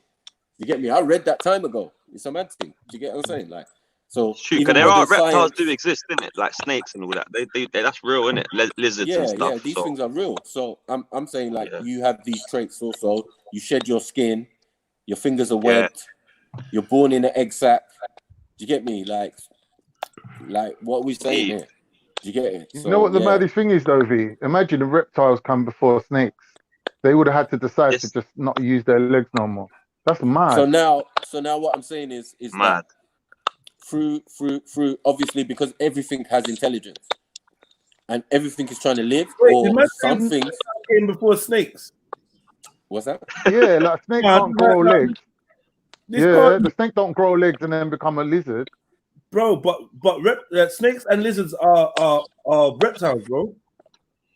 You get me? I read that time ago. It's a mad thing. Do you get what I'm saying? Like, so because there are reptiles do exist, innit? Like snakes and all that. They that's real, innit? Lizards and stuff. Yeah, these things are real. So I'm saying like you have these traits also. You shed your skin, your fingers are webbed, you're born in an egg sac. Do you get me? Like what are we saying here? Do you get it? You know what the maddest thing is though, V? Imagine the reptiles come before snakes. They would have had to decide to just not use their legs no more. That's mad. So now what I'm saying is mad. That through obviously, because everything has intelligence and everything is trying to live. Or some things came before snakes. What's that? Yeah, like snakes can't grow legs. The snake don't grow legs and then become a lizard. Bro, but snakes and lizards are reptiles, bro.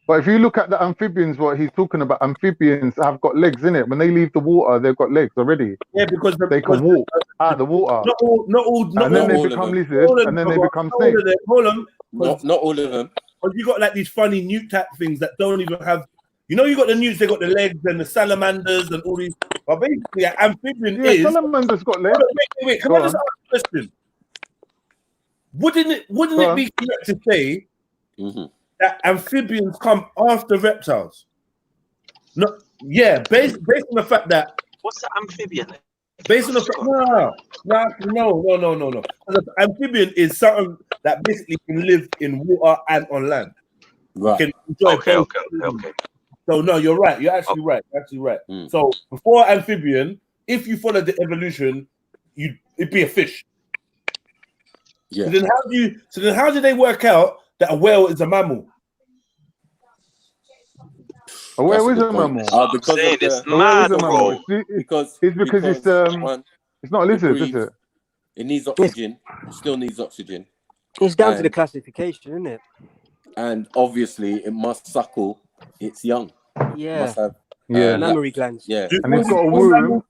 But if you look at the amphibians, what he's talking about, amphibians have got legs in it. When they leave the water, they've got legs already. Yeah, because they can walk out of the water. And then they become lizards, and then they become snakes. Hold on. Not all of them. But you got like these funny newt type things that don't even have. You know, you got the newts. They got the legs and the salamanders and all these. But basically, an amphibian is. Salamanders got legs. Wait. Can I just ask a question? Wouldn't it be correct to say that amphibians come after reptiles? No, yeah, based on the fact that what's the amphibian? Based on the fact, no. Amphibian is something that basically can live in water and on land. Right. Can enjoy Okay. So no, you're right. You're actually right. So before amphibian, if you follow the evolution, it'd be a fish. Yeah. So then how do they work out that a whale is a mammal? A whale is a mammal. Because it's mad, bro. Because it's not a lizard, is it? It needs oxygen. It still needs oxygen. It's down to the classification, isn't it? And obviously, it must suckle its young. Yeah. Must have mammary glands. Yeah. And it's got a womb.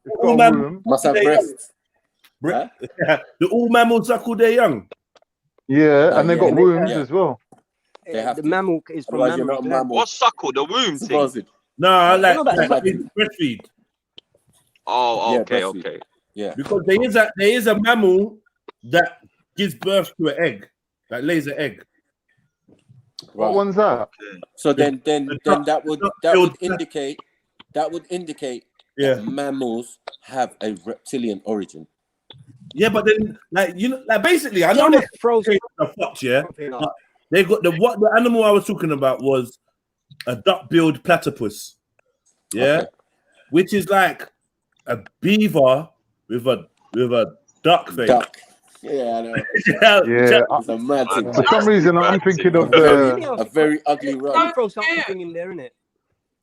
Must have breasts. Do all mammals suckle their young? Yeah, and they've got wombs as well. The mammal is from mammary gland. What's suckle? The womb thing? No, like breastfeed. Oh, okay. Yeah. Because there is a mammal that gives birth to an egg, that lays an egg. What one's that? So then that would indicate Yeah. that mammals have a reptilian origin. Yeah, but then, like, you know, like, basically, I know they're frozen the fucked, yeah. But they got the animal I was talking about was a duck-billed platypus, yeah, Okay. which is like a beaver with a duck face. Duck. Yeah, I know. Yeah, It's a mad thing. for some reason, I'm thinking of a very ugly rug. Throw something in there, innit?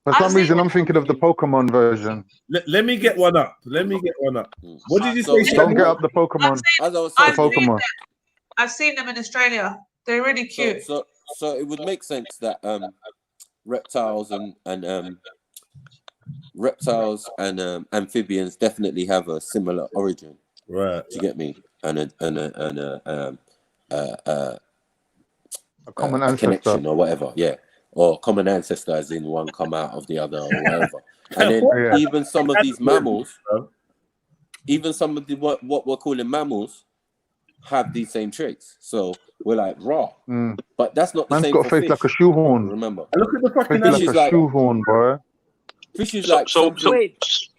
For some reason, I'm thinking of the Pokemon version. Let me get one up. Let me get one up. What did you So- say? Don't get up the Pokemon. As I was The saying, Pokemon. I've seen them in Australia. They're really cute. So it would make sense that reptiles and amphibians definitely have a similar origin. Right. Do you get me? And A common a ancestor. connection or whatever, yeah. Or common ancestor, as in one come out of the other or whatever. And then Yeah. even some of these mammals, even some of the what we're calling mammals, have these same traits. So we're like raw, but that's not the Man's same got a for face fish. like a shoehorn. Remember, Look at the fucking Face fish like is a shoehorn, boy. fish is like So what's Fish,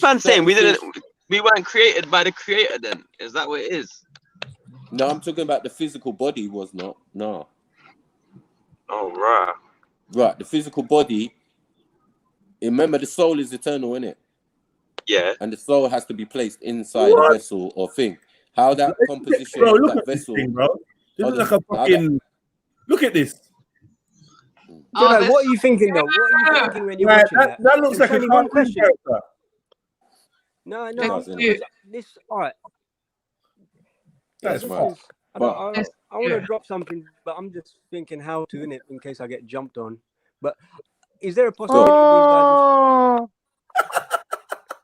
man saying? certain We weren't created by the creator then? Is that what it is? No, I'm talking about the physical body was not. No. Oh, right. Right, the physical body. Remember, the soul is eternal, innit? Yeah. And the soul has to be placed inside a vessel or thing. How that composition Bro, of look that at this vessel. thing, bro. This Hold is like on. a fucking. Look at this. Jedi, what are you thinking though? What are you thinking when you're Like, watching that, that? that looks And like a Shani, one cartoon question. character. No, Does, because this, all right. That's this fine. is, I want to drop something, but I'm just thinking how to in it in case I get jumped on. But is there a possibility Oh,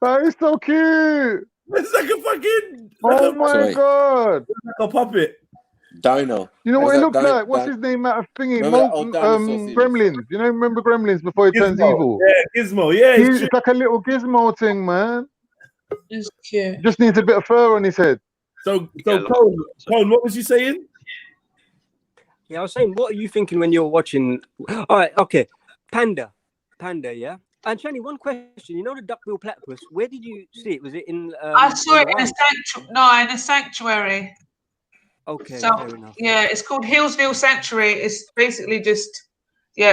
that is so cute. It's like a fucking. Oh my god. It's like a puppet. Dino. You know what Is it that looks like? What's his name out of thingy? Remember that old dinosaur series? Gremlins. You know, remember Gremlins before he turns Gizmo. evil? Yeah, Gizmo. Yeah, It's like a little gizmo thing, man. It's cute. Just needs a bit of fur on his head. So Cone, what was you saying? Yeah, I was saying, what are you thinking when you're watching? All right, okay. Panda, yeah. And Shani, one question. You know the duck-billed platypus? Where did you see it? Was it in? I saw it in a wild? sanctuary. No, in a sanctuary. Okay, So fair enough. yeah, it's called Hillsville Sanctuary. It's basically just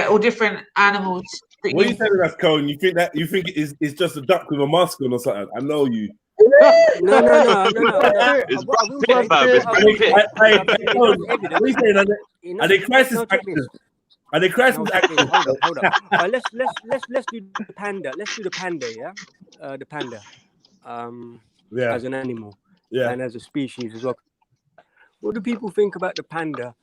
all different animals. What are you telling us, Cone? You think it's just a duck with a mask on or something? I know you. No. It's Brad Pitt, fam. It's Brad Pitt. What are you saying? Are they crisis actors? Are they crisis actors? Hold up. Let's do the panda. Let's do the panda, yeah. The panda, as an animal, and as a species as well. What do people think about the panda?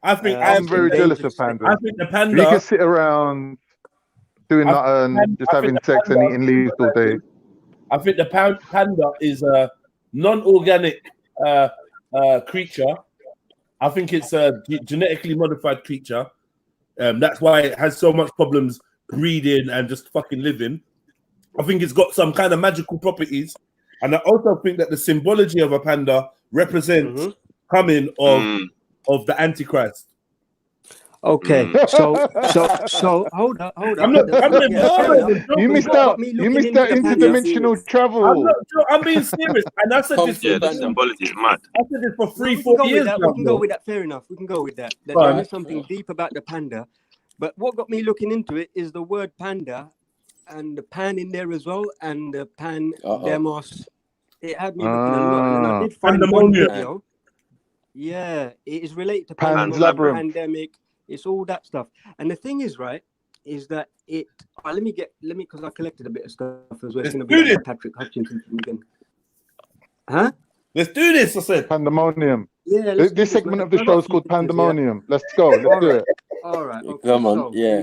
I think I'm very jealous of panda. I think the panda. You can sit around doing nothing, just having sex and eating leaves all day. I think the panda is a non-organic creature. I think it's a genetically modified creature. That's why it has so much problems breeding and just fucking living. I think it's got some kind of magical properties. And I also think that the symbology of a panda represents coming of the Antichrist. Okay, so hold up. You missed out. You missed that interdimensional travel. I'm being serious, and I said this. Yeah, the symbology is mad. I said this for 3-4 years now. We can go with that. Fair enough. We can go with that. There is something deep about the panda, but what got me looking into it is the word panda, and the pan in there as well, and the pan demos. It had me looking a lot, and I did find one video. Yeah, it is related to pandemic. It's all that stuff. And the thing is, right, is that it. Let me because I collected a bit of stuff as well. It's going to be like Patrick Hutchinson. Huh? Let's do this. I said pandemonium. Yeah. This segment of the show is called pandemonium. Let's go. Let's do it. All right. Okay, come on. Yeah.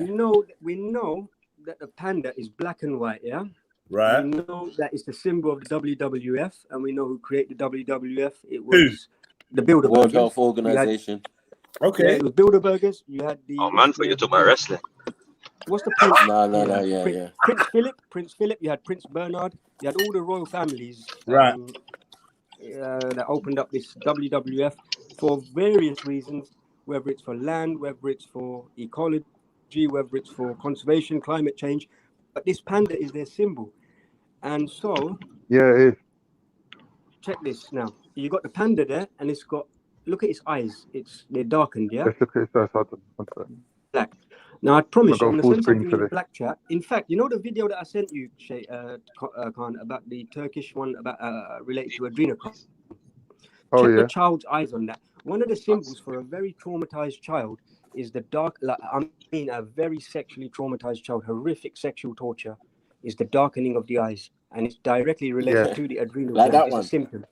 We know that the panda is black and white. Yeah. Right. We know that it's the symbol of the WWF, and we know who created the WWF. It was the Bilderbergers. World Health Organization. Okay. Yeah, it was Bilderbergers. You had the. Oh man, you're talking about wrestling. What's the Prince? No, yeah. Prince Philip. You had Prince Bernard. You had all the royal families. Right. That opened up this WWF for various reasons, whether it's for land, whether it's for ecology, whether it's for conservation, climate change. But this panda is their symbol. And so, Yeah, it is. check this now. You got the panda there, and it's got, look at its eyes. They're darkened, yeah? Let's look at this. Hold on. One second. Black. Now, I promise you, I'm go going to full send screen something for in the this. black chat. In fact, you know the video that I sent you, Khan, about the Turkish one about related to adrenochrome? Oh, Check yeah. the child's eyes on that. One of the symbols for a very traumatized child is the dark, a very sexually traumatized child, horrific sexual torture, is the darkening of the eyes. And it's directly related to the adrenal Like gland. that It's one. a symptom.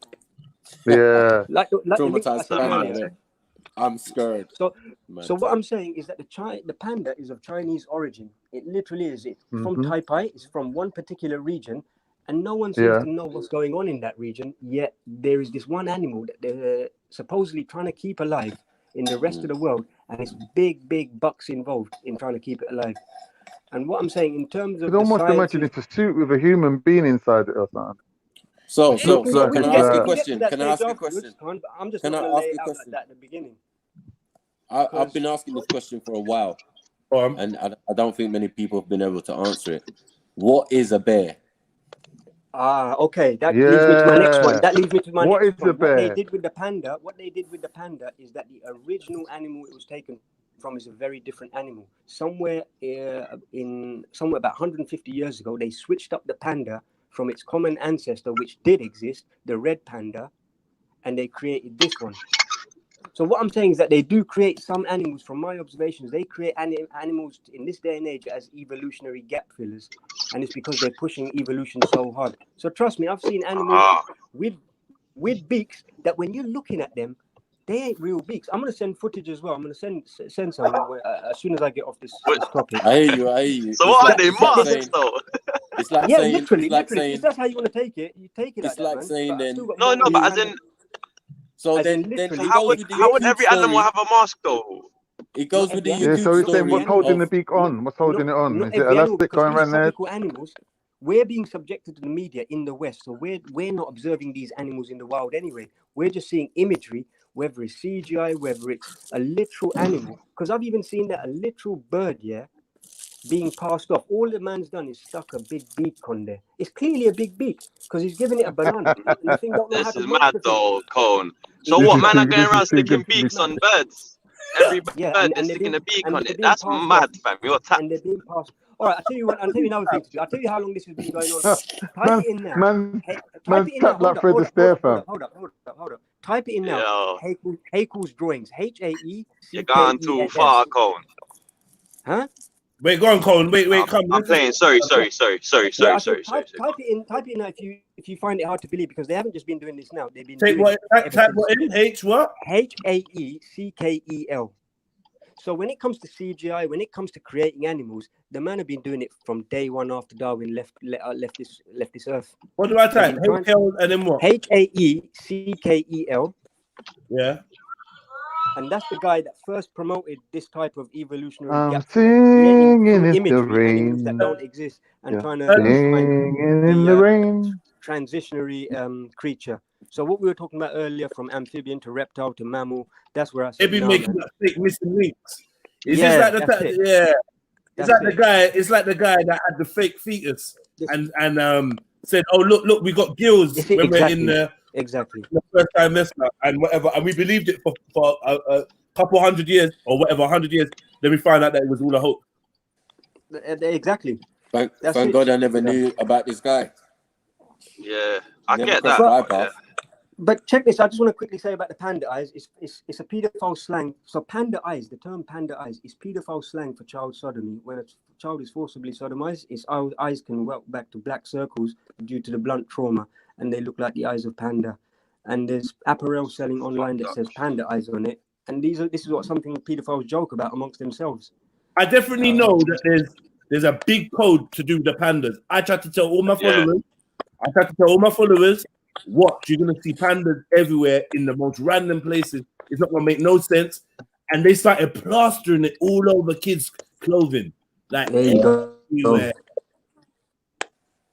Yeah. Like the link that I Traumatized sent family, earlier. innit? I'm scared. So what I'm saying is that the panda is of Chinese origin. It literally is. It's from Taipei. It's from one particular region, and no one seems to know what's going on in that region. Yet there is this one animal that they're supposedly trying to keep alive in the rest of the world, and it's big bucks involved in trying to keep it alive. And what I'm saying in terms of You can almost imagine it's a suit with a human being inside it or something. So Looks can I like ask you a it's, question? Can I ask you a question? I'm just Can not I going to ask lay a it out like question? that at the beginning. I've been asking this question for a while, and I don't think many people have been able to answer it. What is a bear? Okay. That leads me to my next one. That leads me to my What next is one. a bear? What they did with the panda is that the original animal it was taken from is a very different animal. Somewhere about 150 years ago, they switched up the panda from its common ancestor, which did exist, the red panda, and they created this one. So what I'm saying is that they do create some animals, from my observations, they create animals in this day and age as evolutionary gap fillers. And it's because they're pushing evolution so hard. So trust me, I've seen animals with beaks that when you're looking at them, they ain't real beaks. I'm going to send footage as well. I'm going to send some as soon as I get off this topic. I hear you. So what are they, masks though? It's like Yeah, saying, literally. saying, If that's how you want to take it, you take it like it's that, like man. saying But I've then. still got No, more but on as the in, panda. So As then in it literally, goes with the how would YouTube every animal story. have a mask though? It goes with the Yeah, YouTube so it's saying story what's holding the of. beak on? What's holding it on? Not Is it every animal, elastic because going these around there? tropical animals, we're being subjected to the media in the West, so we're not observing these animals in the wild anyway. We're just seeing imagery, whether it's CGI, whether it's a literal animal. Because I've even seen that a literal bird, being passed off. All the man's done is stuck a big beak on there. It's clearly a big beak because he's giving it a banana, and the thing don't know how This to is munch mad the thing. though, Cone. So This what, is man are too. going This around is too sticking good to be beaks true. on birds? Every bird, Yeah, they're and they're sticking being a beak on it. being That's passed mad, off, fam. You're tapped. and they're being passed. All right, I'll tell you what. I'll tell you another thing to do. I'll tell you how long this has been going on. Type it in now. Man, Type man's it in now. tapped like Fred Astaire, fam. Hold up. Type it in now. Yo, Haekel's drawings. you're gone too HAECKELLS. far, Cone. Huh? Wait, go on, Colin. Wait, come. I'm playing. Sorry. Yeah, I said type it in now if you find it hard to believe, because they haven't just been doing this now. They've been Take doing what? it ever Type since. what in? H what? HAECKEL. So when it comes to CGI, when it comes to creating animals, the man have been doing it from day one after Darwin left this earth. What do I type? HL and then what? HAECKEL. Yeah. And that's the guy that first promoted this type of evolutionary I'm gap filler, singing creating in the imagery, animals that rain. don't exist, and Yeah. trying to find Singing in the the rain. transitionary creature. So what we were talking about earlier, from amphibian to reptile to mammal, that's where I They said, be nah, making man. that fake missing links. Is Yeah, this like that's the it. yeah? That's It's like it. the guy. It's like the guy that had the fake fetus and said, "Oh look, we got gills It's it, when we're in exactly. the first trimester and whatever," and we believed it for a couple 100 years or whatever, 100 years. Then we find out that it was all a hoax. Exactly. Thank it. God I never knew about this guy. Yeah, I Never get crossed that. my path. But check this. I just want to quickly say about the panda eyes. It's a paedophile slang. So panda eyes, the term panda eyes is paedophile slang for child sodomy. When a child is forcibly sodomized, its eyes can welt back to black circles due to the blunt trauma, and they look like the eyes of panda. And there's apparel selling online that says panda eyes on it. And this is what something paedophiles joke about amongst themselves. I definitely know that there's a big code to do with the pandas. I try to tell all my followers. Watch, you're gonna see pandas everywhere in the most random places. It's not gonna make no sense. And they started plastering it all over kids' clothing, like there you go.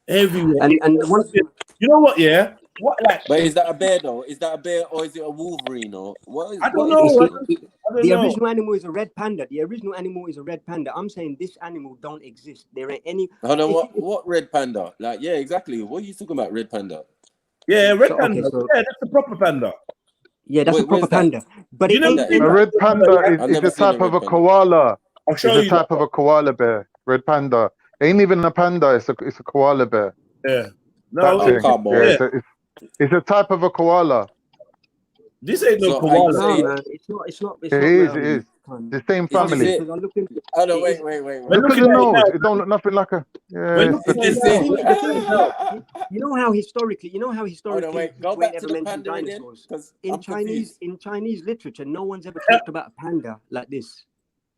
everywhere. And you know what? Yeah, what like? But is that a bear though? Is that a bear or is it a wolverine or what is? I don't what is know. it? I don't The know. original animal is a red panda. The original animal is a red panda. I'm saying this animal don't exist. There ain't any. Hold on, what red panda? Like, yeah, exactly. What are you talking about, red panda? Yeah, red So, panda. okay, so Yeah, that's the proper panda. yeah, that's a proper Where's that? panda. But You it never ain't seen A any. that? red panda I've is never a seen a type of red a panda. koala. I'll show It's a you type that. of a koala bear. Red panda. Ain't even a panda. It's a koala bear. Yeah. No, That Oh, thing. come Yeah, on. yeah. it's a type of a koala. This ain't no So are you koala. No, saying man, it's not. It's not. It's It not. is. It is. Kind. The same is Trust me, family. it? because I look into. Oh no, It wait, is. wait. We're Look at looking the at it nose. now. It don't look nothing like a. We're Yeah, looking Is at it this now. it? You know how historically, Hold on, wait. Go people ain't back to ever the mentioned panda again, dinosaurs. because In I'm confused. Chinese literature, no one's ever talked about a panda like this.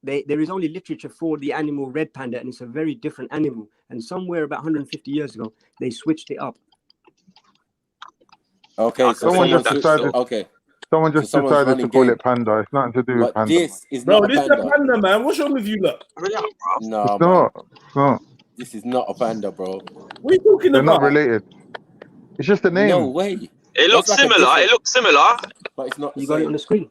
There is only literature for the animal red panda, and it's a very different animal. And somewhere about 150 years ago, they switched it up. Okay, so someone someone just switched. decided. Okay, Someone so just someone's decided to running call game. it panda. It's nothing to do with But panda. this is Bro, not a this is a panda. panda, man. What's wrong with you, look? No, It's man. not. It's not. This is not a panda, bro. What are you talking They're not about? related. It's just a No name. way. It That's looks like a similar. different, It looks similar. but it's not the You got it on same. the screen.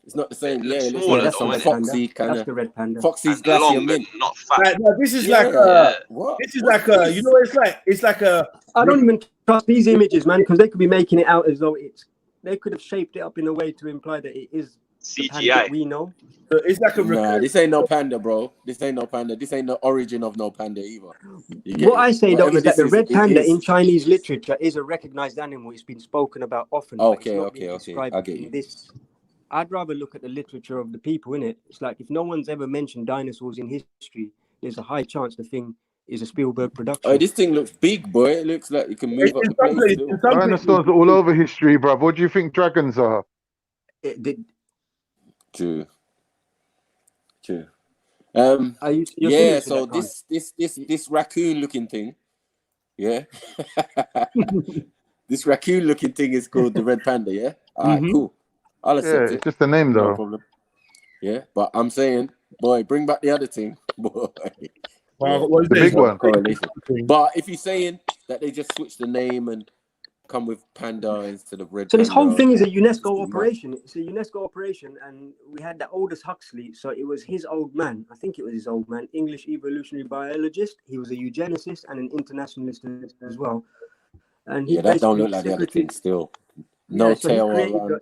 It's not the same. It Yeah, looks it looks Yeah, like smaller that's the though, some red innit? panda. foxy kind That's of the red panda. Foxy's And glacier long mint. and not fat. Like, no, this is like Yeah. What? this is What's like a, you this? know what it's like? It's like a I don't even trust these images, man, because they could be making it out as though it's. They could have shaped it up in a way to imply that it is the panda that CGI. we know. it's like a Nah, this ain't no panda, bro. This ain't no panda. This ain't the origin of no panda either. You get What me? I say though Whatever is that this the is, red it panda is. in Chinese literature is a recognized animal. It's been spoken about often, but it's Okay, not okay, been okay. described I get in you. this. I'd rather look at the literature of the people, innit? It's like if no one's ever mentioned dinosaurs in history, there's a high chance the thing is a Spielberg Oh, production. this thing looks big, boy. It looks like you can move up in the some place places, still. in some places. Dinosaurs are all over history, bruv. What do you think dragons are? True. True. Are you're Yeah. serious with So that, Khan? this raccoon-looking thing. Yeah. This raccoon-looking thing is called the red panda. Yeah. All right. Cool. I'll Yeah, accept it's it. just a name, No though. problem. Yeah, but I'm saying, boy, bring back the other thing, boy. Yeah, What is The this? big one. correlation. But if you're saying that they just switched the name and come with panda instead of red So this whole panda, thing is a UNESCO it's mad. operation. It's a UNESCO operation, and we had the oldest Huxley. So it was his old man. I think it was his old man, English evolutionary biologist. He was a eugenicist and an internationalist as well. And he Yeah, that don't basically look like the other secretary. thing still. No Yeah, so he tail created around. the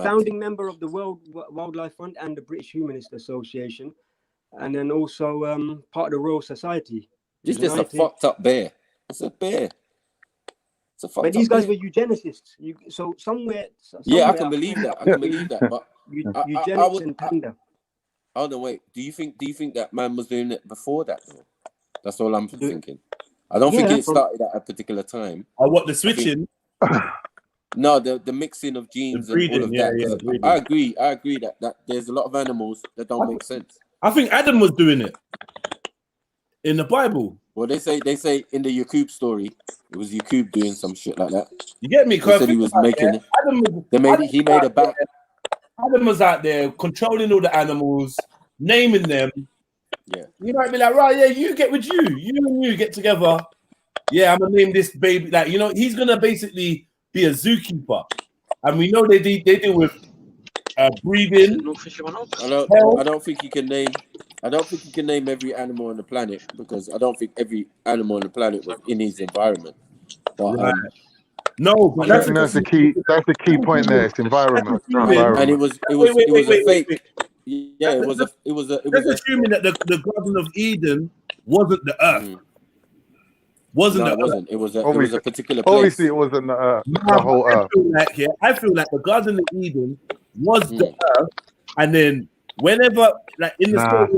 founding member of the World Wildlife Fund and the British Humanist Association, and then also part of the Royal Society. This is just a fucked up bear. It's a bear. It's a fucked But these up guys bear. were eugenicists. So somewhere Yeah, I can believe that. I can believe that. But I eugenics would. and panda. Hold on, wait. Do you think that man was doing it before that? Though? That's all I'm thinking. I don't think it started at a particular time. Oh, what, the switching? No, the mixing of genes and all of that. Yeah, I agree that there's a lot of animals that don't make sense. I think Adam was doing it in the Bible. Well, they say in the Yakub story, it was Yakub doing some shit like that. You get me? They said he was making it. He made a bat. Adam was out there controlling all the animals, naming them. Yeah. You might be like, right, yeah, you get with you and you get together. Yeah, I'm gonna name this baby. Like, you know, he's gonna basically be a zookeeper, and we know they deal with breeding. I don't think you can name. I don't think you can name every animal on the planet because I don't think every animal on the planet was in his environment. But no, but I think that's the key. That's the key point there. It's environment. and it was a fake. Yeah, it was a. That's assuming that the Garden of Eden wasn't the earth. Wasn't no, the it wasn't. earth. It was a particular place. Obviously, it wasn't the whole earth. I feel like the Garden of Eden was the earth, and then whenever, like in the story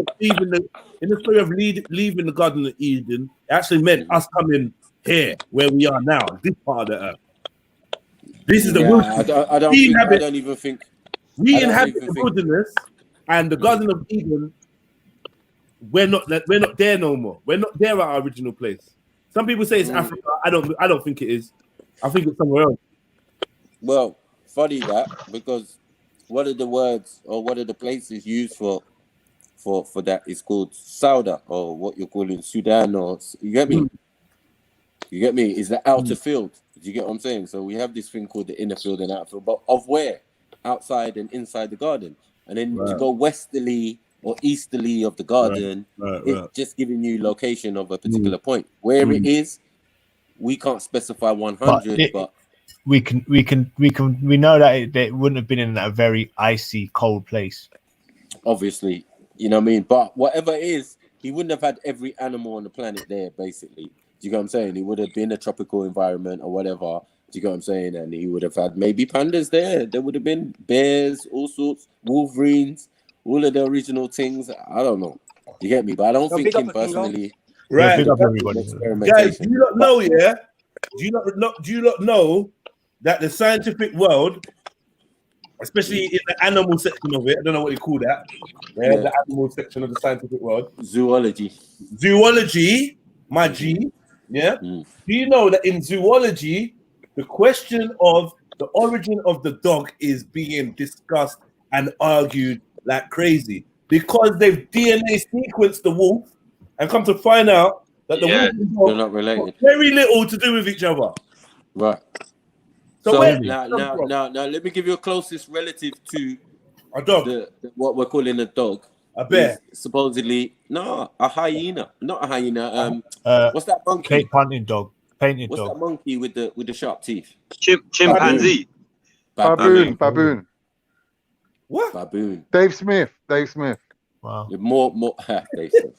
of leaving the Garden of Eden, it actually meant us coming here where we are now, this part of the earth. This is the wilderness. I don't even think we inhabit the wilderness, and the Garden of Eden. We're not there no more. We're not there at our original place. Some people say it's Africa. I don't think it is. I think it's somewhere else. Well, funny that, because one of the words or one of the places used for that is called Sauda, or what you're calling Sudan, or you get me? You get me? Is the outer field. Do you get what I'm saying? So we have this thing called the inner field and outer field, but of where? Outside and inside the garden. And then to go westerly or easterly of the garden, it's just giving you location of a particular point. Where it is, we can't specify 100, but we know that it wouldn't have been in a very icy, cold place. Obviously, you know what I mean? But whatever it is, he wouldn't have had every animal on the planet there, basically. Do you get what I'm saying? He would have been a tropical environment or whatever. Do you get what I'm saying? And he would have had maybe pandas there. There would have been bears, all sorts, wolverines, all of the original things. I don't know. You get me? But I don't think him personally. Right. Experimentation. Guys, do you not know, yeah? Do you not know that the scientific world, especially in the animal section of it, I don't know what you call that. Yeah, the animal section of the scientific world. Zoology, my G. Yeah. Do you know that in zoology, the question of the origin of the dog is being discussed and argued like crazy because they've DNA sequenced the wolf and come to find out that the wolf and dog they're not related. got very little to do with each other. Right. So now, let me give you a closest relative to a dog. What we're calling a dog. A bear. Supposedly, no, a hyena. Not a hyena. What's that monkey? Cape hunting dog. Painted What's dog. that monkey with the sharp teeth? Chimpanzee. Baboon. What? Baboon. Dave Smith. Wow. More. Dave Smith.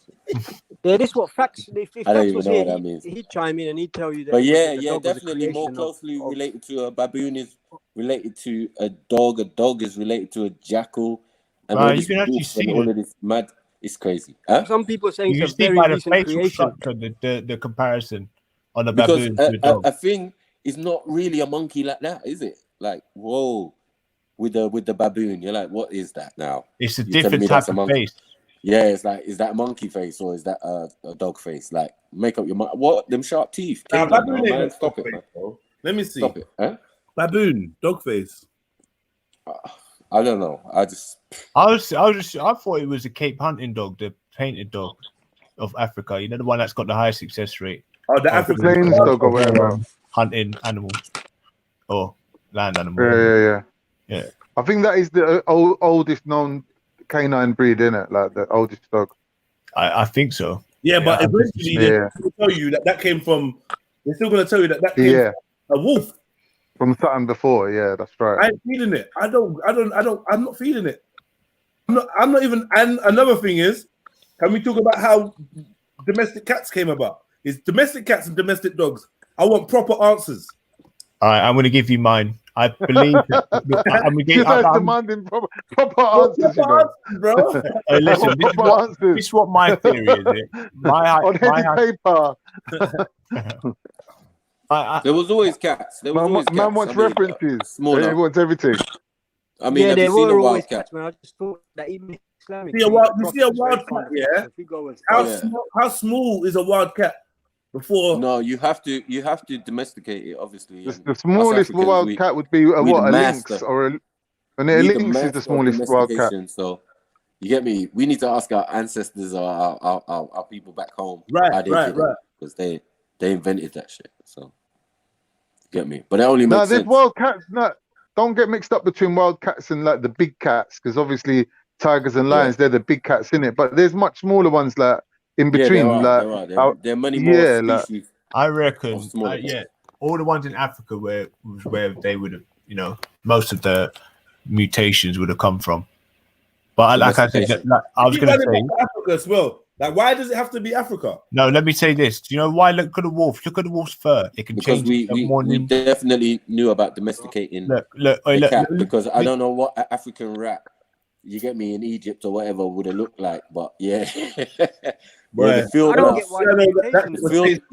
Yeah, this what facts. If I don't facts even was know here, what that means. he'd chime in and he'd tell you that. But the yeah, dog was a definitely more creation closely of- related to a baboon is related to a dog. A dog is related to a jackal. And all You this can actually wolf and see all of this mad. It's crazy. Huh? Some people saying You it's a see very by the recent facial creation. structure the comparison on a Because baboon to a dog. a thing is not really a monkey like that, is it? Like, whoa, with the baboon, you're like, what is that now? It's a You're telling different me type that's a of monkey? face. Yeah, it's like, is that a monkey face or is that a dog face? Like, make up your mind. What? Them sharp teeth? Nah, Canaan, baboon no, ain't man. got Stop dog it, face, man. bro. Let me see. Stop it. Huh? Baboon, dog face. I don't know. I thought it was a Cape hunting dog, the painted dog of Africa. You know, the one that's got the highest success rate. Oh, the African Plains dog or whatever. Hunting animals or land animals. Yeah. I think that is the oldest known canine breed, isn't it? Like the oldest dog. I think so. Yeah, but eventually they'll tell you that came from. They're still going to tell you that came from a wolf. From something before, yeah, that's right. I ain't feeling it. I'm not feeling it. I'm not even. And another thing is, can we talk about how domestic cats came about? It's domestic cats and domestic dogs. I want proper answers. All right, I'm going to give you mine. I believe. I'm demanding proper answers, you know. Bro. Hey, listen, this is what my theory is. On any paper. There was always cats. There was always cats. Man wants references. Smaller. He wants everything. I mean, have there you seen a were wild always cat? cats, man. I just thought that even Islamic. You see a wild cat, yeah? How small is a wild cat? Before No, you have to domesticate it, obviously. The smallest wild cat would be a lynx or a lynx is the smallest wild cat. So you get me? We need to ask our ancestors or our people back home. Right. Because they invented that shit. So you get me? But it only makes sense. There's wild cats. No, don't get mixed up between wild cats and like the big cats, because obviously tigers and lions, they're the big cats in it. But there's much smaller ones like in between. There are many more species. I reckon. All the ones in Africa where they would have, most of the mutations would have come from. But like I said, I was going to say Africa as well. Like, why does it have to be Africa? No, let me say this. Do you know why? Look at the wolf. Look at the wolf's fur. It can Because change. we definitely knew about domesticating the cat, because I don't know what African rat, you get me, in Egypt or whatever would have looked like, but yeah. The field mouse,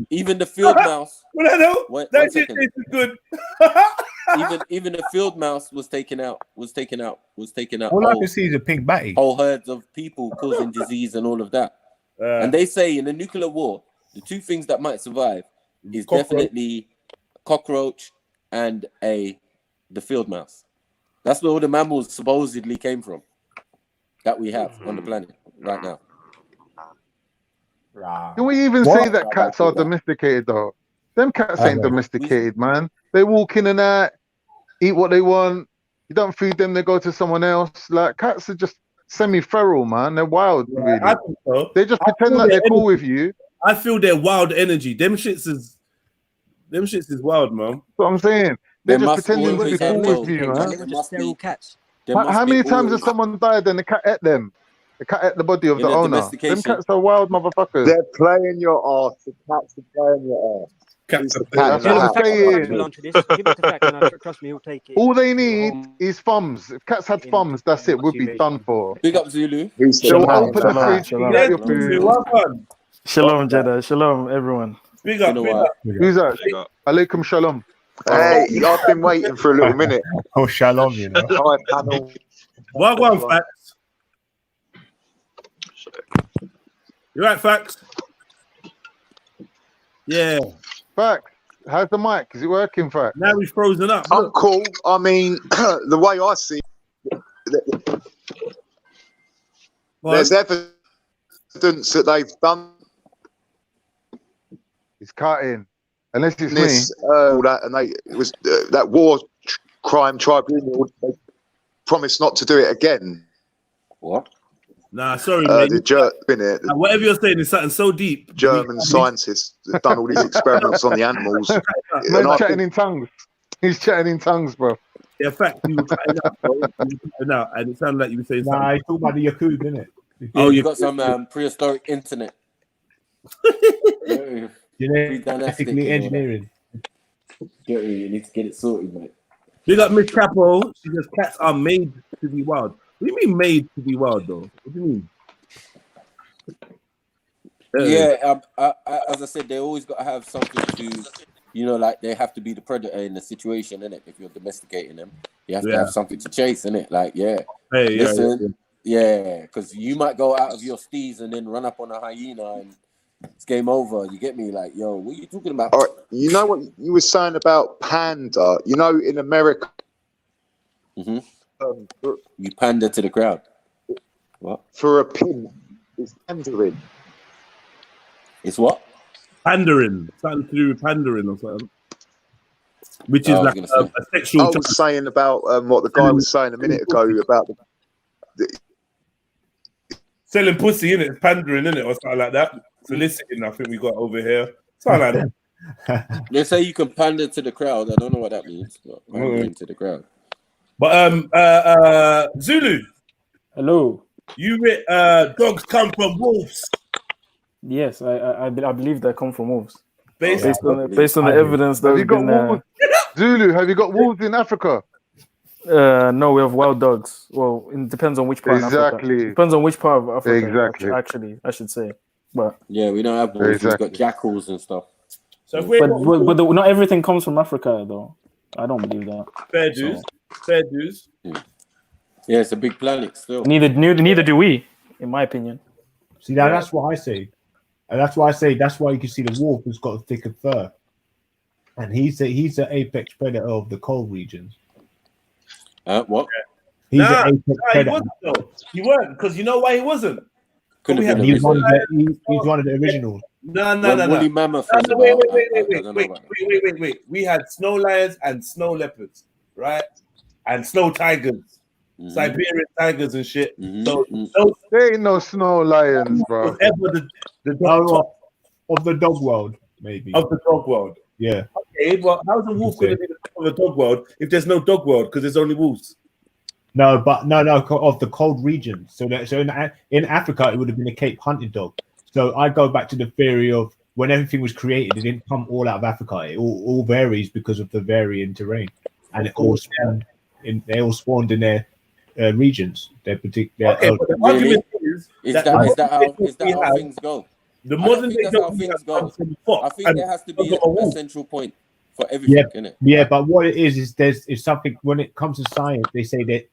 even the field mouse. Well, I know that shit tastes good. even the field mouse was taken out. All I can see is a pink batty. Whole herds of people causing disease and all of that. And they say in the nuclear war, the two things that might survive is definitely cockroach and the field mouse. That's where all the mammals supposedly came from that we have on the planet right now. Can we even say that cats are domesticated though? Them cats ain't domesticated, man. They walk in and out, eat what they want. You don't feed them, they go to someone else. Like cats are just semi-feral, man. They're wild, really. I think so. They just I pretend feel like their they're cool energy. with you. I feel their wild energy. Them shits is wild, man. That's what I'm saying. They They're just must pretending to always be have cool with you, those. man. They were just feral cats. How many times has someone died and the cat ate them? The cat ate the body of In the a owner. Them domestication. cats are wild motherfuckers. They're playing your ass. The cats are playing your ass. Cats are That's what I'm saying. Will answer this. Give it to Fact, and trust me, he'll take it. All they need is thumbs. If cats had thumbs, that's it. We'll be done for. Big up Zulu. They'll open the fridge, Shalom. get your food. Shalom, Jeddah. Shalom, everyone. Big up, big up. Who's that? Alaikum shalom. Hey, I've been waiting for a little minute. Oh, shalom, you know. Hi, panel. One Facts. You right, Facts? Yeah. Facts. How's the mic? Is it working, Facts? Now we've frozen up. I'm cool. I mean, the way I see it, there's evidence that they've done He's cutting. Unless it's this, me. all that, and it was that war crime tribunal. They promised not to do it again. What? Nah, sorry, mate. Whatever you're saying is something so deep. German scientists have done all these experiments on the animals. Man's chatting in tongues. He's chatting in tongues, bro. Yeah, fact, you were cutting out, bro. You were cutting out, and it sounded like you were saying something. Nah, he's talking about the Yakub, innit? Oh, you got some prehistoric internet. Genetically engineering. You need to get it sorted, mate. Big up Miss Capo. She says cats are made to be wild. What do you mean made to be wild, though? What do you mean? Yeah, as I said, they always got to have something to, like they have to be the predator in the situation, innit? If you're domesticating them, you have to have something to chase, innit? Like, listen, because you might go out of your steez and then run up on a hyena and it's game over. You get me? Like, yo, what are you talking about? All right, you know what you were saying about panda? You know, in America, you pander to the crowd. What? For a pin, it's pandering. It's what? Pandering. Something to do with pandering or something. Which is like a sexual. I was saying about what the guy was saying a minute ago about selling pussy, innit? It's pandering, innit? Or something like that. Soliciting, I think we got over here. Something like that. They say you can pander to the crowd. I don't know what that means. But pandering to the crowd. But Zulu. Hello. You dogs come from wolves. Yes, I believe they come from wolves. Based on the evidence that have you got wolves? Zulu, have you got wolves in Africa? No, we have wild dogs. Well, it depends on which part. Exactly. Of Africa. Depends on which part of Africa. Exactly. Actually, I should say. But yeah, we don't have wolves. We've got jackals and stuff. So but not everything comes from Africa, though. I don't believe that. Fair dues. Fair dues. Yeah, it's a big planet still. Neither do we, in my opinion. See, that's what I say. And that's why I say that's why you can see the wolf has got a thicker fur, and he's the apex predator of the cold regions. What? He's an apex predator. He wasn't, though. He weren't, because you know why he wasn't. He's one of the originals. No. Woolly mammoth. Wait. We had snow lions and snow leopards, right? And snow tigers, Siberian tigers and shit. So there ain't no snow lions, bro. Ever the dog of the dog world, maybe. Of the dog world. Yeah. Okay, well, how's a wolf going to be the top of the dog world if there's no dog world? Because there's only wolves. No, of the cold regions. So in Africa, it would have been a Cape hunting dog. So I go back to the theory of when everything was created, it didn't come all out of Africa. It all varies because of the varying terrain, and they all spawned in their regions. Their particular. Okay, but the argument is that how things go? The modern day how things go. I think there has to be a central point for everything, innit? Yeah, but what it is there's something when it comes to science, they say that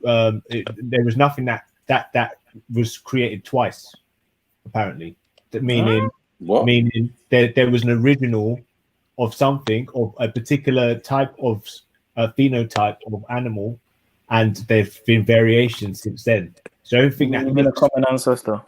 there was nothing that was created twice, apparently. Meaning there was an original of something, of a particular type of phenotype of animal, and there've been variations since then. So everything that a common ancestor.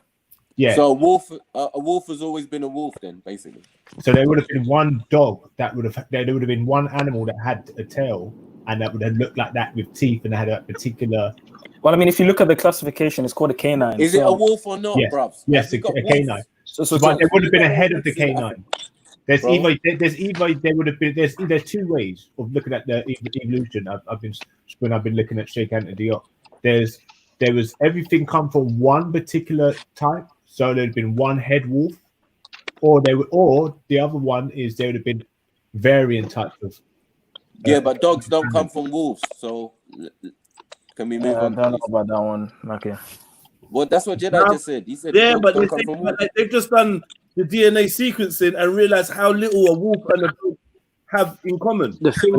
Yeah. So a wolf has always been a wolf, then basically. So there would have been one dog that would have there would have been one animal that had a tail and that would have looked like that with teeth and had a particular. Well, I mean, if you look at the classification, it's called a canine. Is it a wolf or not, Yes, bruv? yes, a canine. But there would have been a head of the canine. There's either there would have been there's two ways of looking at the evolution. I've been looking at Sheikh Anta Diop. There was everything come from one particular type, so there'd been one head wolf, or the other one is there would have been variant types of. Yeah, but dogs don't come from wolves, so can we move on? I don't know about that one. Okay. Well, that's what Jedi just said. He said, yeah, but don't come from wolves. they've just done the DNA sequencing and realized how little a wolf and a dog have in common. The thing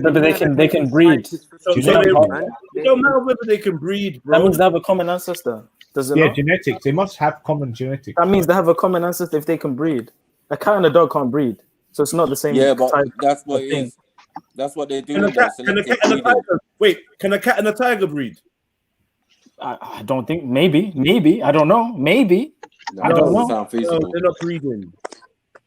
But they can breed. It don't matter whether they can breed, bro. That means they have a common ancestor. Does it? Yeah, not? genetics. They must have common genetics. That means they have a common ancestor if they can breed. A cat and a dog can't breed, so it's not the same. Yeah, but type that's what of it thing. is. That's what they do. Can a cat and a tiger? Wait, can a cat and a tiger breed? I don't think. Maybe. I don't know. Maybe. I don't know. No, they're not breeding.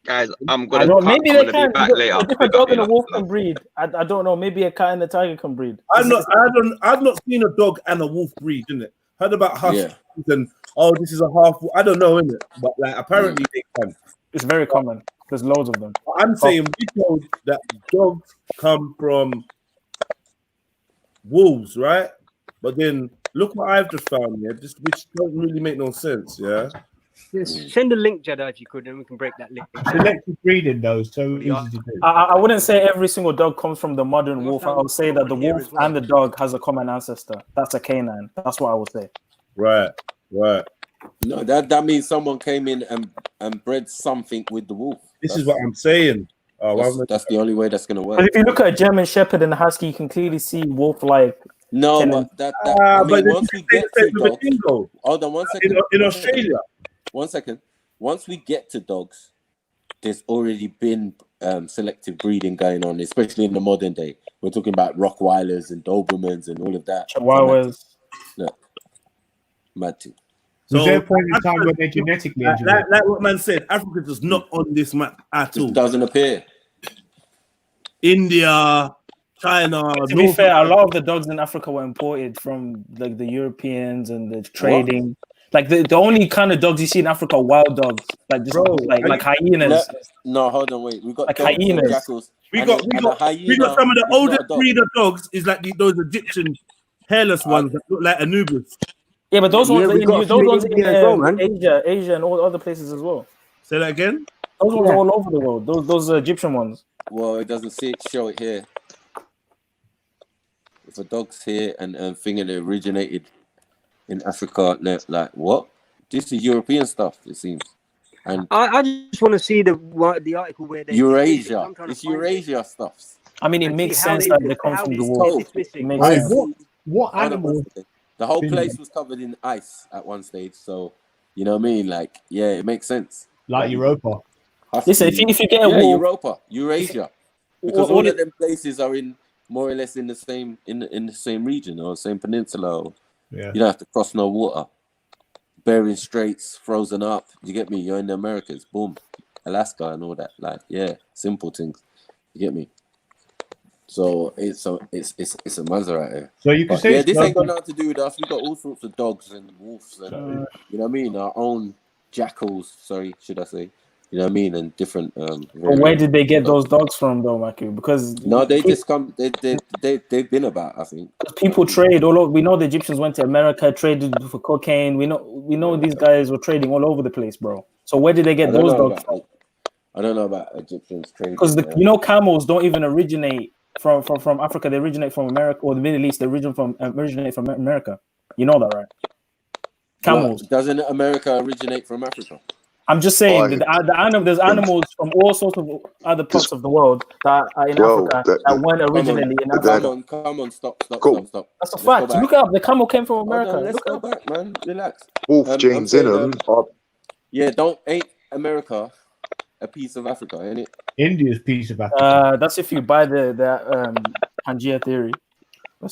Guys, I'm I gonna. don't. Maybe I'm they gonna can. be back later. A different dog and a wolf can breed. I don't know. Maybe a cat and a tiger can breed. I've not seen a dog and a wolf breed, innit? Heard about huskies and this is a half. I don't know, innit? But like apparently they can. It's very common. There's loads of them. I'm saying we know that dogs come from wolves, right? But then look what I've just found here, which don't really make no sense, yeah. Yes. Send a link, Jedi, if you could, and we can break that link. Selective breeding, though, so easy to do. I wouldn't say every single dog comes from the modern wolf. I would say that the wolf and the dog has a common ancestor. That's a canine. That's what I would say. Right. No, that means someone came in and bred something with the wolf. This is what I'm saying. That's the only way that's gonna work. But if you look at a German Shepherd and a Husky, you can clearly see wolf-like. No, but I mean, once we get to dogs, hold on 1 second. In Australia. 1 second. Once we get to dogs, there's already been selective breeding going on, especially in the modern day. We're talking about Rottweilers and Dobermans and all of that. Chihuahuas. Look, mad too. Was there a point in time where they genetically engineered? Like what man said, Africa is not on this map at all. It doesn't appear. India, China. To be fair, a lot of the dogs in Africa were imported from like the Europeans and the trading. Like the only kind of dogs you see in Africa are wild dogs, like just like hyenas. No, hold on, wait. We got like dogs and hyenas. jackals. We got some of the oldest breed of dogs is like those Egyptian hairless ones that look like Anubis. Yeah, but those ones, in man. Asia, and all other places as well. Say that again. Those ones are all over the world. Those Egyptian ones. Well, it doesn't show it here. If a dog's here and thing and it originated in Africa, like what? This is European stuff, it seems. And I just want to see the article where they Eurasia. It's Eurasia stuff. I mean, it makes sense that they come from the wolf. What animal? The whole place was covered in ice at one stage, so you know what I mean. Like, yeah, it makes sense. Like Europa. Listen, if you get a wolf, Europa, Eurasia, because all of them places are in more or less in the same in the same region or same peninsula. Or, yeah, you don't have to cross no water. Bering Straits frozen up. You get me? You're in the Americas. Boom, Alaska and all that. Like, yeah, simple things. You get me? So it's a mazza right here. So you can say this ain't got nothing to do with us. We got all sorts of dogs and wolves and you know what I mean. Our own jackals. Sorry, should I say? You know what I mean? And different. Where did they get those dogs from, though, Maku? Because they just come. They've been about. I think people trade all over. We know the Egyptians went to America, traded for cocaine. We know these guys were trading all over the place, bro. So where did they get those dogs from? I don't know about Egyptians trading. Because camels don't even originate from Africa. They originate from America or the Middle East. They originate from America. You know that, right? Camels. Well, doesn't America originate from Africa? I'm just saying there's animals from all sorts of other parts of the world that are in Africa that weren't originally in Africa. Come on, stop. That's a fact. Look up. The camel came from America. Let's go back, man. Relax. Wolf genes in them. Yeah, ain't America a piece of Africa, ain't it? India's piece of Africa. That's if you buy the Pangea theory.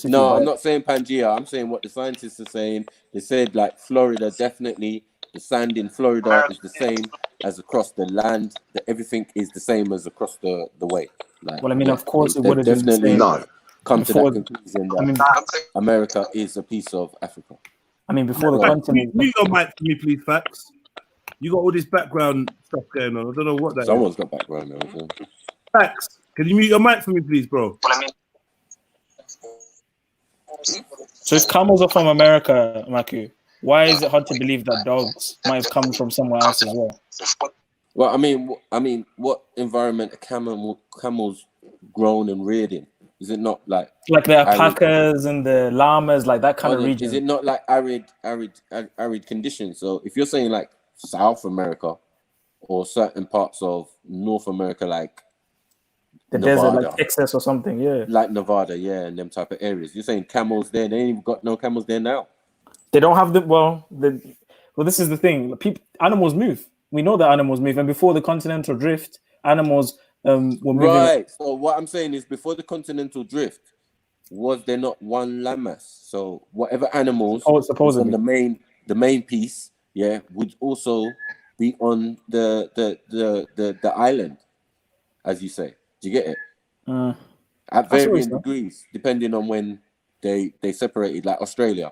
No, I'm not saying Pangea. I'm saying what the scientists are saying. They said like Florida definitely The sand in Florida is the same as across the land. Everything is the same as across the way. Like, Well, I mean, yeah, of course, it they've would have been the definitely same. come to Before, that conclusion that I mean, America is a piece of Africa. I mean, before the Facts, continent. mute your mic for me, please, Facts. You got all this background stuff going on. I don't know what that Someone's is. got background noise. Facts, can you mute your mic for me, please, bro? So if camels are from America, Maku, why is it hard to believe that dogs might have come from somewhere else as well? Well, I mean, what environment are camels grown and reared in? Is it not like the arid? alpacas and the llamas, like that kind of Is region? it not like arid conditions? So if you're saying like South America or certain parts of North America, like The Nevada, desert, like Texas or something, yeah. like Nevada, yeah, and them type of areas. You're saying camels there? They ain't even got no camels there now. They don't have well, this is the thing. Animals move. We know that animals move, and before the continental drift, animals were moving. Right. So what I'm saying is, before the continental drift, was there not one landmass? So whatever animals was on the main piece, yeah, would also be on the island, as you say. Do you get it? At varying degrees, depending on when they separated, like Australia.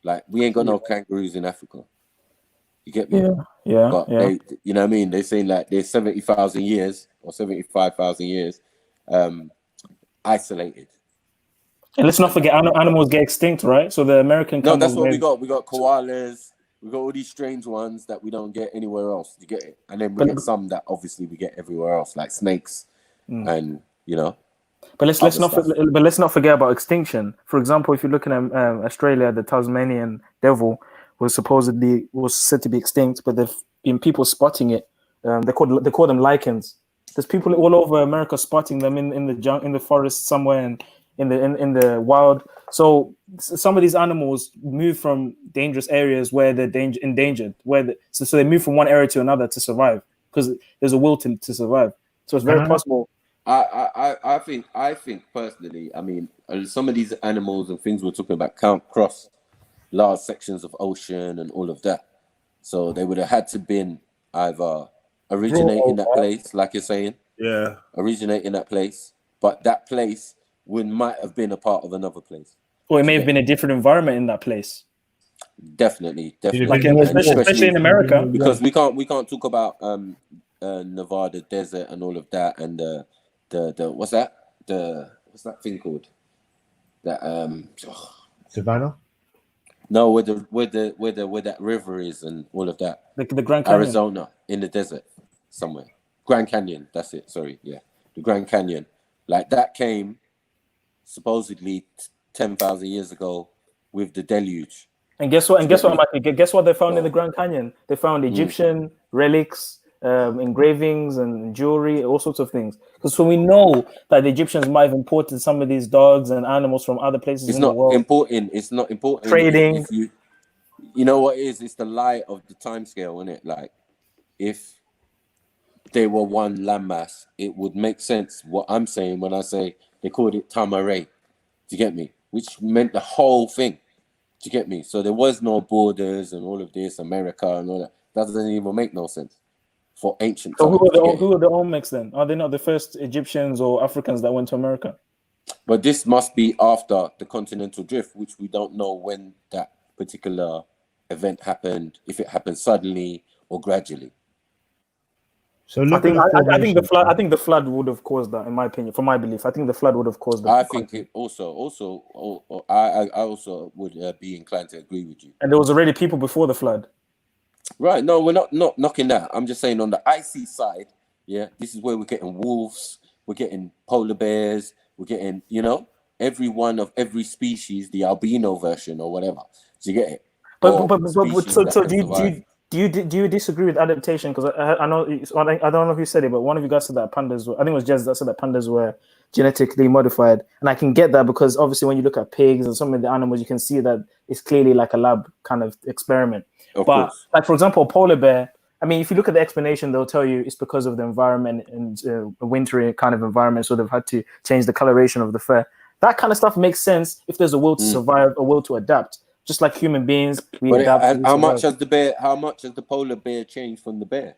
Like, we ain't got no kangaroos in Africa. You get me? Yeah. But they, you know what I mean? They're saying like they're 70,000 years or 75,000 years isolated. And let's not forget, animals get extinct, right? So the American No, camels that's what we got. We got koalas. We got all these strange ones that we don't get anywhere else. You get it? And then we get some that obviously we get everywhere else, like snakes, and you know. But let's not forget about extinction. For example, if you're looking at Australia, the Tasmanian devil was said to be extinct, but there've been people spotting it. They call them lichens. There's people all over America spotting them in the forest somewhere and in the wild. So some of these animals move from dangerous areas where they're endangered, so they move from one area to another to survive because there's a will to survive. So it's very possible. I think personally, I mean, some of these animals and things we're talking about can't cross large sections of ocean and all of that. So they would have had to been either originate in that place, like you're saying. Yeah. Originate in that place, but that place might have been a part of another place. Or it may have been a different environment in that place. Definitely. Like especially in America, because we can't talk about Nevada desert and all of that, and the what's that thing called? That Savannah. No, where that river is and all of that. The Grand Canyon. Arizona, in the desert somewhere. Grand Canyon, that's it. Sorry, yeah, the Grand Canyon. Like that came supposedly 10,000 years ago with the deluge. And guess what? Guess what they found in the Grand Canyon? They found Egyptian relics, engravings, and jewelry, all sorts of things. Because we know that the Egyptians might have imported some of these dogs and animals from other places in the world. It's not important. Trading. If you know what it is? It's the lie of the time scale, isn't it? Like, if they were one landmass, it would make sense what I'm saying when I say they called it Tamaray. Do you get me? Which meant the whole thing. Do you get me? So there was no borders and all of this, America and all that. That doesn't even make no sense for ancient times. So who are the Olmecs then? Are they not the first Egyptians or Africans that went to America? But this must be after the continental drift, which we don't know when that particular event happened, if it happened suddenly or gradually. So I think the flood would have caused that, in my opinion, from my belief. I think the flood would have caused that. I think it I also would be inclined to agree with you. And there was already people before the flood. Right. No, we're not knocking that. I'm just saying on the icy side, yeah, this is where we're getting wolves, we're getting polar bears, we're getting, every one of every species, the albino version or whatever. Do you get it? Do you disagree with adaptation? Because I know I don't know who said it, but one of you guys said that pandas were, I think it was Jez that said that pandas were genetically modified, and I can get that because obviously when you look at pigs and some of the animals, you can see that it's clearly like a lab kind of experiment. Of but course. like for example, a polar bear. I mean, if you look at the explanation, they'll tell you it's because of the environment and a wintry kind of environment, so they've had to change the coloration of the fur. That kind of stuff makes sense if there's a will to survive, a will to adapt. just like human beings, we But adapt. we how much survive. how much has the polar bear changed from the bear?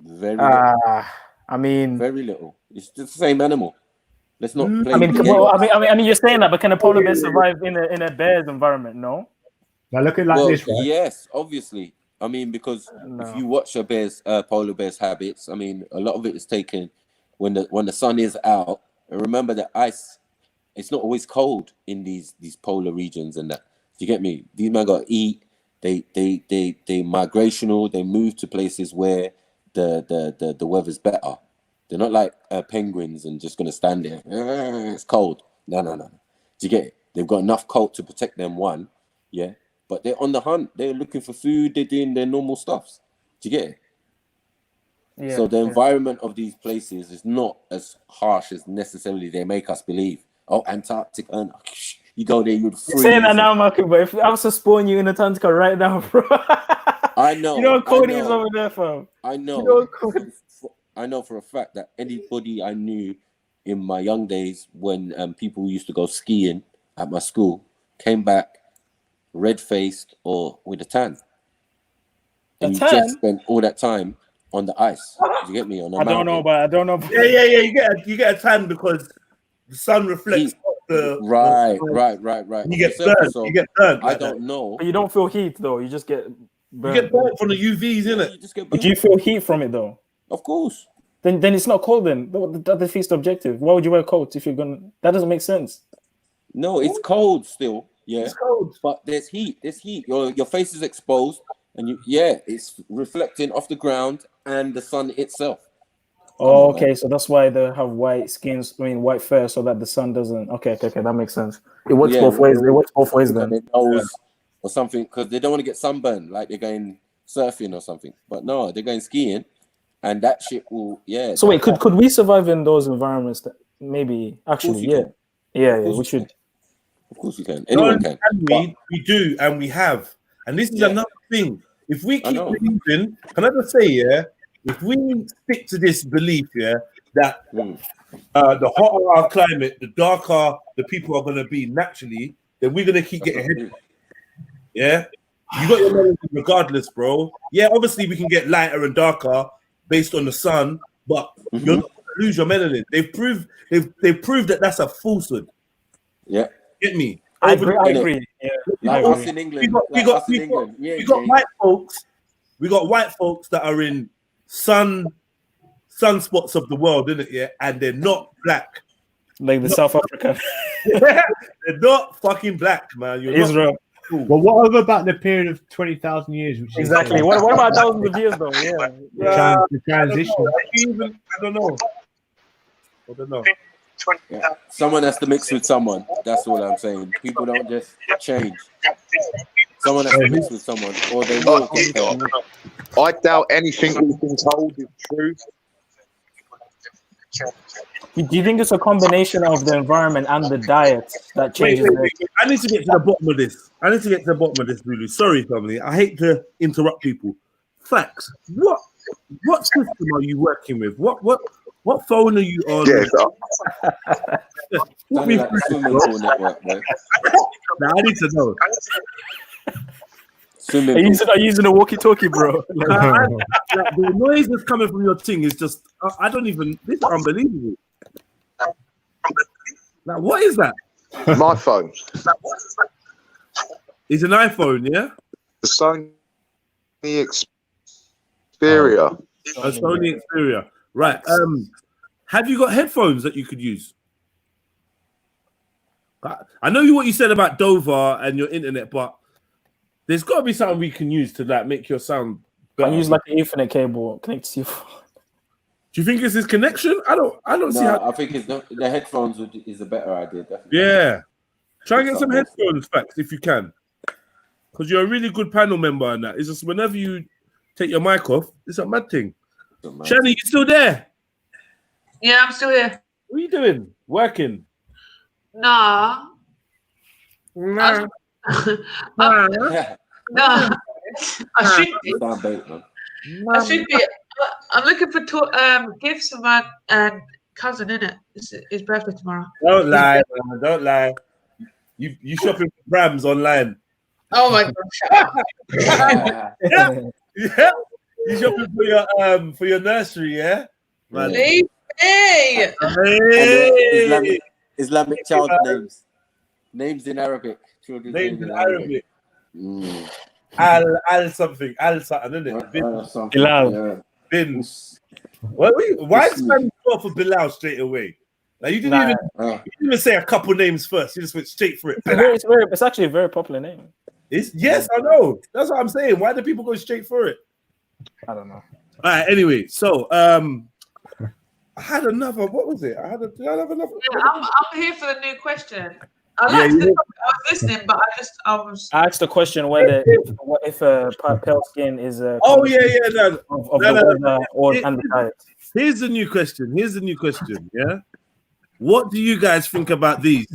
Very little. I mean, very little. It's just the same animal. Let's not play. I mean, the well, game. I mean, you're saying that, but can a polar bear survive in a bear's environment? No. Now look at it like this, right? Yes, obviously. I mean, because if you watch a polar bear's habits, I mean, a lot of it is taken when the sun is out. And remember that ice, it's not always cold in these polar regions and that. Do you get me? These men got to eat. They migrational. They move to places where the weather's better. They're not like penguins and just gonna stand there. It's cold. No. Do you get it? They've got enough coat to protect them. One, yeah. But they're on the hunt. They're looking for food. They're doing their normal stuffs. Do you get it? Yeah, so the environment of these places is not as harsh as necessarily they make us believe. Oh, Antarctica. You go there, you'd freeze. You're saying that now, Marco, but if I was to spawn you in Antarctica right now, bro. I know. You know what Cody is over there, fam. I know. You know what I know for a fact that anybody I knew in my young days when people used to go skiing at my school came back red-faced or with a tan. And you just spent all that time on the ice. Did you get me? On a I mountain. I don't know. Yeah. You get a tan because the sun reflects off the right. You get burnt. So you get burnt. I don't know. But you don't feel heat though. You just get burnt. You get burnt from the UVs, innit? You just get But do you feel heat from it though? Of course. Then it's not cold then. That defeats the objective. Why would you wear a coat if you're gonna? That doesn't make sense. No, it's cold still. Yeah, it's cold. But there's heat. Your face is exposed, and it's reflecting off the ground and the sun itself. Oh, okay. So that's why they have white skins. I mean, white fur, so that the sun doesn't. Okay. That makes sense. It works both ways. It works both ways then. Or something because they don't want to get sunburned, like they're going surfing or something. But no, they're going skiing, and that shit will. Yeah. So wait, could we survive in those environments? That maybe actually, yeah. We should. Of course you can. Anyone can. We do, and we have. And this is another thing. If we keep believing, can I just say, if we stick to this belief, that the hotter our climate, the darker the people are going to be naturally, then we're going to keep getting ahead. Yeah? You got your melanin regardless, bro. Yeah, obviously we can get lighter and darker based on the sun, but you're not going to lose your melanin. They've proved that that's a falsehood. Yeah. Get me? I agree. Yeah. Like us in England. We got white folks. We got white folks that are in sunspots of the world, isn't it? Yeah, and they're not black. Like the South African. They're not fucking black, man. You're Israel. Cool. Well, what about the period of 20,000 years? Which exactly. What about thousands of years though? Yeah. The transition. I don't know. Yeah. Someone has to mix with someone. That's all I'm saying. People don't just change. Someone has to mix with someone, or they will. I doubt anything we've been told is true. Do you think it's a combination of the environment and the diet that changes? Wait. I need to get to the bottom of this. Really. Sorry, family. I hate to interrupt people. Facts. What system are you working with? What phone are you on? Walk me through it, now, I need to know. Are you using a walkie-talkie, bro? The noise that's coming from your thing is just, I don't even, this is unbelievable. Now, what is that? My phone. It's an iPhone, yeah? The Sony Xperia. A Sony Xperia. Right. Have you got headphones that you could use? I know what you said about Dover and your internet, but there's got to be something we can use to like make your sound better. I use like an Ethernet cable connected to your phone. Do you think it's his connection? I don't see how. I think it's the headphones is a better idea. Definitely. Yeah. Try and get some headphones, Facts, if you can, because you're a really good panel member, and that it's just whenever you take your mic off, it's a mad thing. Shani, you still there? Yeah, I'm still here. What are you doing? Working? Nah. Nah. No, I should be. I should be. I'm looking for gifts for my cousin, innit? It's his birthday tomorrow. Don't lie, man. Don't lie. You shopping for Brams online? Oh my gosh. Yeah. You shopping for your nursery, yeah? Man. Leave me. Hey. Islamic child names. Names in Arabic. Children's names in Arabic. Al something, isn't it? Bilal. Bin. Why is man go for Bilal straight away? Like you didn't even say a couple names first. You just went straight for it. It's actually a very popular name. Yes, I know. That's what I'm saying. Why do people go straight for it? I don't know. All right. Anyway, so I had another. What was it? Did I have another? Yeah, I'm here for the new question. I was listening, but I was. I asked the question whether if pale skin is a No. the weather or and the diet. Here's the new question. Yeah. What do you guys think about these?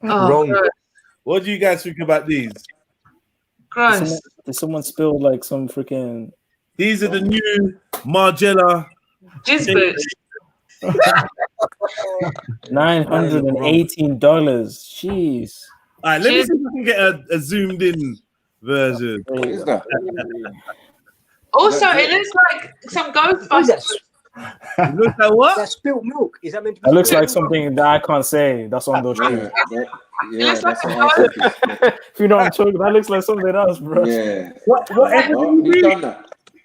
Wrong. What do you guys think about these? Gross. Did someone spill like some freaking? These are the new Margiela jizz boots. $918. Jeez. All right, let me see if I can get a zoomed in version. What is that? Also, it looks like some Ghostbusters. It looks like what? That's spilled milk. Is that meant to be? It looks like something that I can't say. That's on those trees. Yeah, that's what I was thinking. If you know what I'm talking, that looks like something else, bro. Yeah. Whatever do you mean?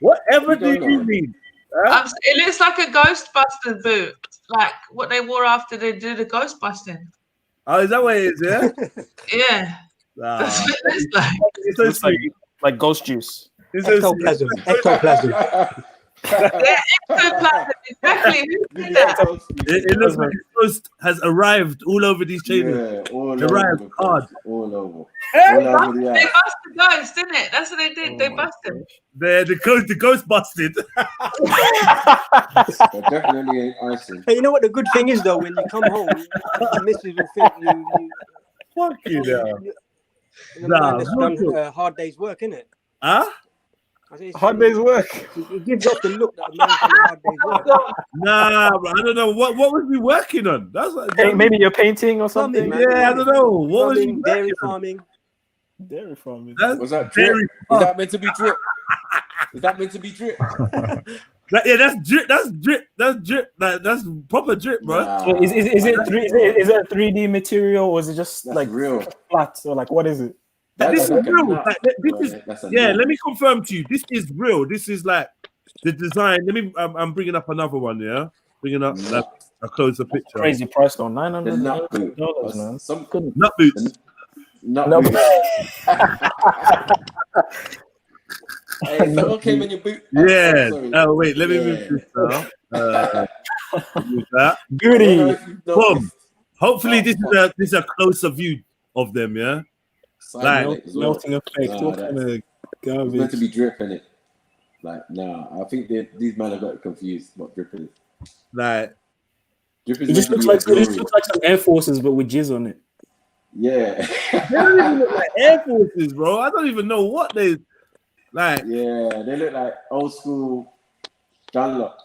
Whatever do you mean? It looks like a Ghostbusters boot, like what they wore after they did the Ghostbusting. Oh, is that what it is? Yeah. Yeah. That's what it looks like. It's so sweet. Like ghost juice. Ectoplasm. Ectoplasm. Yeah, ectoplasm. Exactly. Who did that? It looks like the ghost has arrived all over these chains. Yeah, all arrived over. hard. All over. They bust the ghost, didn't it? That's what they did. They busted him. The ghost busted. Definitely ain't icing. Hey, you know what the good thing is though? When you come home, the missus will think you fuck you now. Man that's done a hard day's work, innit? Huh? Hard day's work. It gives off the look that a man's done a hard day's work. Nah, bro, I don't know what was we working on. That's like, Maybe you're painting or something. Yeah, I don't know. What was you dairy farming? Dairy farming. Was that drip? Is that meant to be drip? Is that meant to be drip? Yeah, that's drip. That's drip. That's drip. That's proper drip, bro. So is it 3D material or is it just like real flat or like what is it? This is real. Like, let me confirm to you. This is real. This is like the design. Let me. I'm bringing up another one. Yeah, bringing up like a closer picture. Crazy price though, $900, man. Some nut boots. Nut boots. Hey, someone came in your boot. Yeah. Sorry. Oh wait, let me move this now. Move that. Beauty. Boom. Hopefully this is a closer view of them. Yeah. Like melting effect. What kind of It's garbage? meant to be dripping it. Like, nah, I think these men have got confused what dripping is. Like, drip is It just meant looks to be like a some Air Forces, but with jizz on it. Yeah. they don't even look like Air Forces, bro. I don't even know what they like. Yeah, they look like old school Dunlop.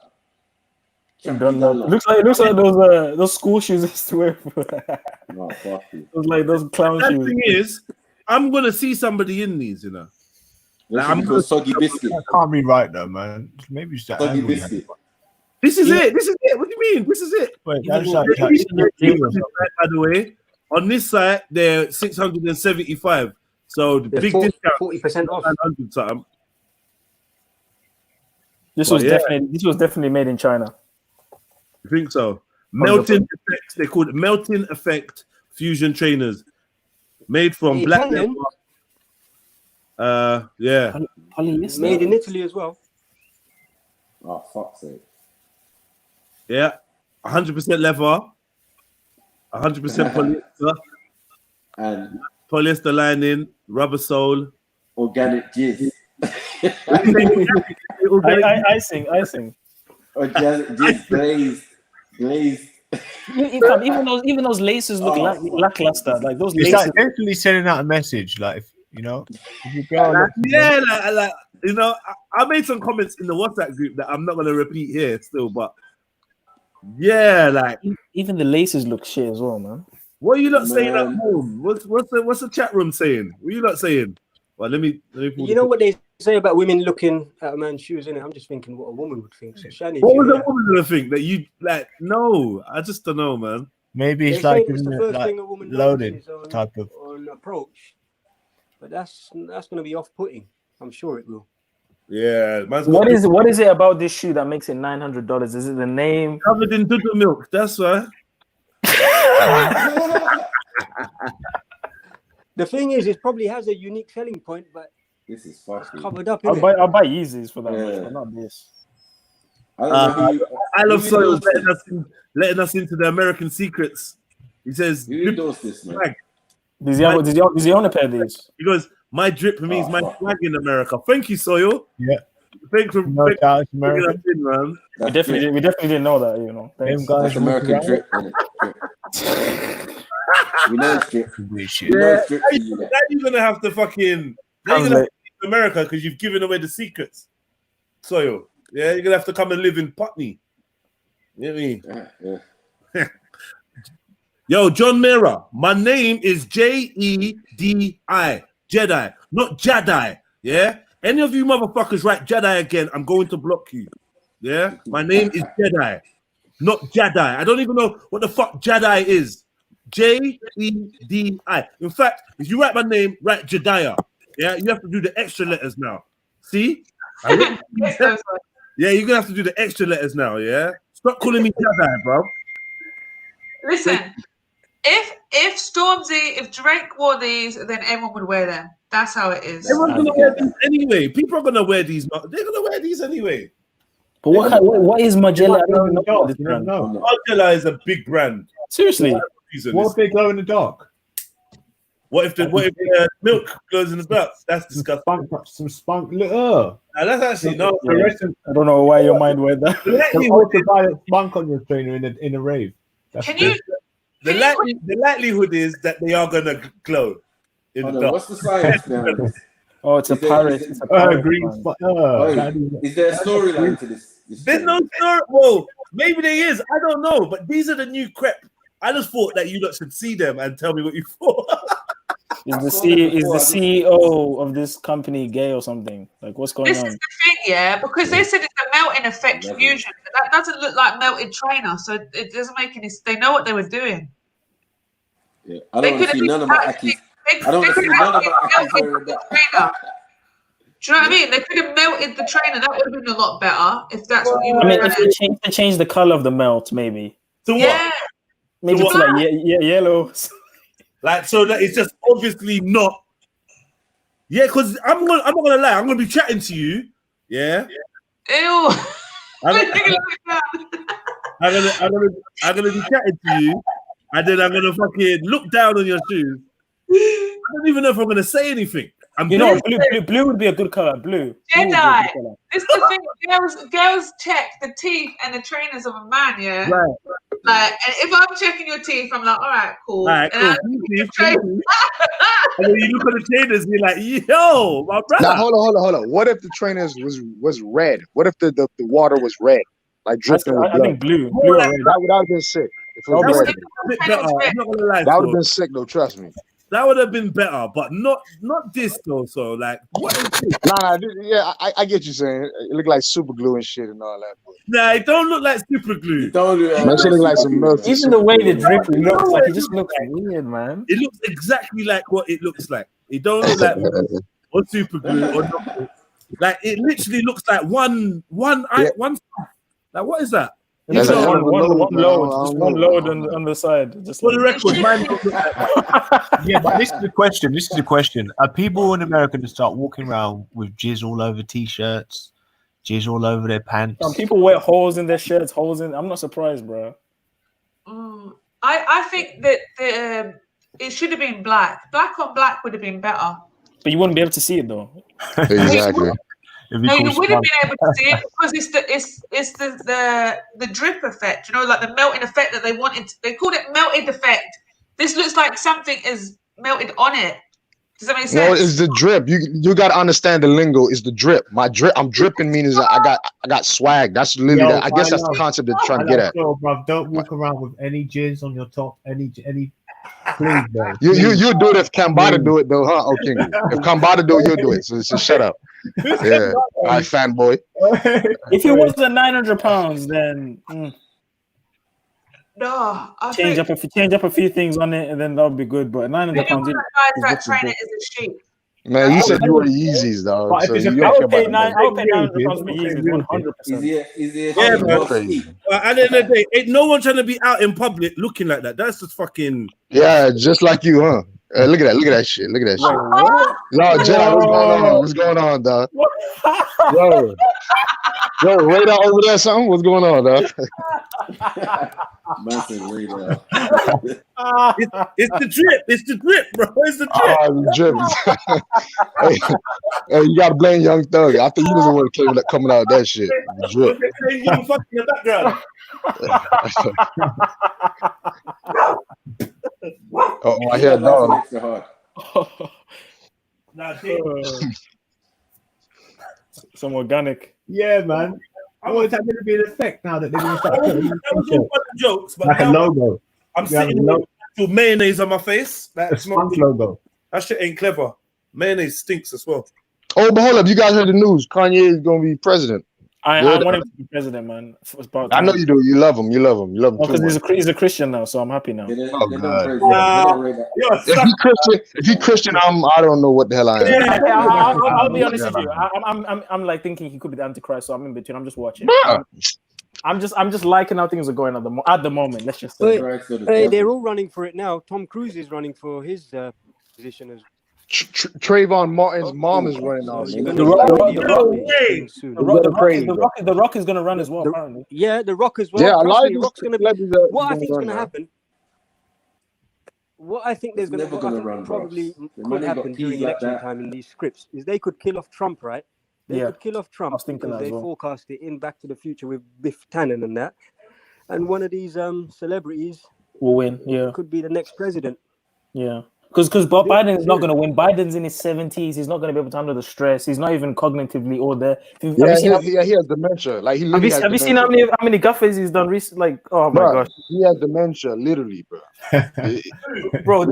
It looks like those school shoes I used to wear. No, fuck you. Those like those clown That shoes. thing is, I'm gonna see somebody in these, you know. Like, I'm called Soggy Biscuit. That can't be right though, man. Maybe it's that Soggy angle you had. Biscuit. This is it. This is it. What do you mean? This is it. Wait, By the way, on this site they're 675. So the big discount 40% off. 900 something. This was definitely made in China. I think so. Melting effects. They called it melting effect fusion trainers, made from black. Yeah. Made in Italy as well. Oh, fuck's sake. Yeah. 100% leather. 100% polyester. And polyester lining, rubber sole. Organic jizz. Icing. Or jizz glazed. Even those laces look lackluster. Like those It's laces. like definitely sending out a message, like if you know, if you go like you know, I made some comments in the WhatsApp group that I'm not gonna repeat here still, but yeah, like even the laces look shit as well, man. What are you not saying at Man. home? What's the chat room saying? What are you not saying? Well, let me pull You know what they say about women looking at a man's shoes, innit? I'm just thinking what a woman would think. So, Shani, what was a woman gonna think that you like? No, I just don't know, man. Maybe They it's say like, it's the isn't it, first like thing a woman loaded notices on, type of. on approach, but that's going to be off-putting. I'm sure it will. Yeah, What is it about this shoe that makes it $900? Is it the name? Covered in Dudu milk. That's why. The thing is, it probably has a unique selling point, but this is it's covered up, I'll innit? buy Yeezys for that much, but not this. I love Soil letting us into the American secrets. He says, "You endorse this, man." Does he own a pair of these? He goes, "My drip means my flag in America." Thank you, Soil. Yeah. Thanks for bringing us in, man. We definitely didn't know that, you know. Thanks. That's American drip, innit? We know it's drip. Yeah, now you're gonna have to fucking. Now you're gonna have to leave America because you've given away the secrets. Soil. Yeah, you're gonna have to come and live in Putney. You know what I mean? Yo, John Mera, my name is Jedii, Jedi, not Jedi. Yeah, any of you motherfuckers write Jedi again, I'm going to block you. Yeah, my name is Jedi, not Jedi. I don't even know what the fuck Jedi is. Jedii. In fact, if you write my name, write Jediah. Yeah, you have to do the extra letters now. See? Yeah, you're gonna have to do the extra letters now. Yeah, stop calling me Jedi, bro. Listen, if Stormzy, if Drake wore these, then everyone would wear them. That's how it is. Everyone's gonna wear these anyway. People are gonna wear these. They're gonna wear these anyway. But what is Magella? I don't even know about this brand. Magella is a big brand. Seriously. What if they glow in the dark? What if the milk glows in the dark? That's disgusting. Some spunk. Now, that's actually no. I don't know why your mind went there. The violet spunk on your trainer in a rave. The likelihood is that they are gonna glow in the dark. What's the science now? Oh, it's a parrot. It's a parrot. Green spot. Is there a storyline to this? There's no story. Well, maybe there is. I don't know. But these are the new crep. I just thought that you lot should see them and tell me what you thought. Is the CEO of this company gay or something? Like, what's going on? This is the thing, yeah, because they said it's a melting effect fusion. That doesn't look like melted trainer, so it doesn't make any. They know what they were doing. Yeah, I don't want to see none of my Akis. I don't want to see none of my Akis wearing that. Do you know what I mean? They could have melted the trainer. That would have been a lot better if that's what you were. I mean, if they change the color of the melt, maybe. To what? Yeah. Maybe to like yellow. Like, so that it's just obviously not. Yeah, because I'm not gonna lie. I'm gonna be chatting to you. Yeah. Ew. I'm gonna be chatting to you, and then I'm gonna fucking look down on your shoes. I don't even know if I'm gonna say anything. Blue would be a good color. Blue. Jedi. This is the thing. Girls check the teeth and the trainers of a man. Yeah. Right. Like, and if I'm checking your teeth, I'm like, all right, cool. All right, and cool. And then you look at the trainers, you're like, yo, my brother. Now hold on. What if the trainers was red? What if the water was red, like dripping with blood? I think blue. That would have been sick. If it was red. I'm not gonna lie. That would have been sick, though. Trust me. That would have been better, but not this though. So like, what is this? Nah, yeah, I get you saying. It look like super glue and shit and all that. Nah, it don't look like super glue. Man, shit look like some milk. Even the way the drip looks, like it just looks weird, man. It looks exactly like what it looks like. It don't look like or super glue or nothing. Like it literally looks like one. Like what is that? Just one load on the side. Just for the record, mine. Yeah, but this is the question. Are people in America to start walking around with jizz all over t-shirts, jizz all over their pants? Some people wear holes in their shirts, I'm not surprised, bro. I think that it should have been black. Black on black would have been better. But you wouldn't be able to see it though. Exactly. No, you wouldn't be able to see it because it's the drip effect, you know, like the melting effect that they wanted. They called it melted effect. This looks like something is melted on it. Does that make sense? No, it's the drip. You got to understand the lingo. It's the drip. I'm dripping means I got swag. That's literally I guess that's the concept they're trying to get at. Bro, don't walk around with any jizz on your top, any Please, bro. You do it if Kambada do it though, huh? Oh, King. If Kambada do, you do it. So shut up. Yeah, I fanboy. If he wasn't 900 pounds, then No, I change think up a few things on it, and then that would be good. But 900 pounds, anyone that guys that train it is a sheep. Man, you said you were Yeezys, dog. But if So it's a you I don't care would pay about the money. 900 pounds for Yeezys, 100%. Yeah, That's bro. crazy. But at the end of the day, ain't no one trying to be out in public looking like that. That's just fucking. Yeah, just like you, huh? Look at that. Look at that shit. Look at that shit. Yo, Jedi, what's going on? What's going on, dog? Yo, radar over there, something? What's going on, dog? It's the drip. It's the drip, bro. It's the drip. Oh, the drip. Hey, you gotta blame Young Thug. I think he was the one coming out of that shit. The drip. They're saying you fucking in the background. Oh, I hear dog. Some organic. Yeah, man. I want that to be an effect now that they're going to start putting That was all fun and jokes, but like a now logo. I'm Yeah, sitting the with actual mayonnaise on my face. The That's not skunk logo. that shit ain't clever. Mayonnaise stinks as well. Oh, but hold up. You guys heard the news. Kanye is going to be president. I Good. want him to be president, man. It's about I know you do. You love him. You love him. You love him too because much. he's a Christian now, so I'm happy now. Oh, God. If he Christian, I don't know what the hell I am. I'll be honest with you. I'm like thinking he could be the Antichrist, so I'm in between. I'm just watching. I'm just liking how things are going at the moment. Let's just say. Hey, they're all running for it now. Tom Cruise is running for his position as. Trayvon Martin's mom is running now. The Rock is going to run as well, apparently. Yeah, The Rock as well. Yeah, I like The Rock's going to be. What I think is going to happen. What I think there's going to probably could happen during election time in these scripts is they could kill off Trump, right? They could kill off Trump because they forecast it in Back to the Future with Biff Tannen and that. And one of these celebrities will win. Yeah, could be the next president. Yeah. Because Biden is not going to win. Biden's in his 70s. He's not going to be able to handle the stress. He's not even cognitively all there. He has dementia. Like have you seen how many gaffes he's done recently? Like, oh my gosh, he has dementia, literally, bro. bro.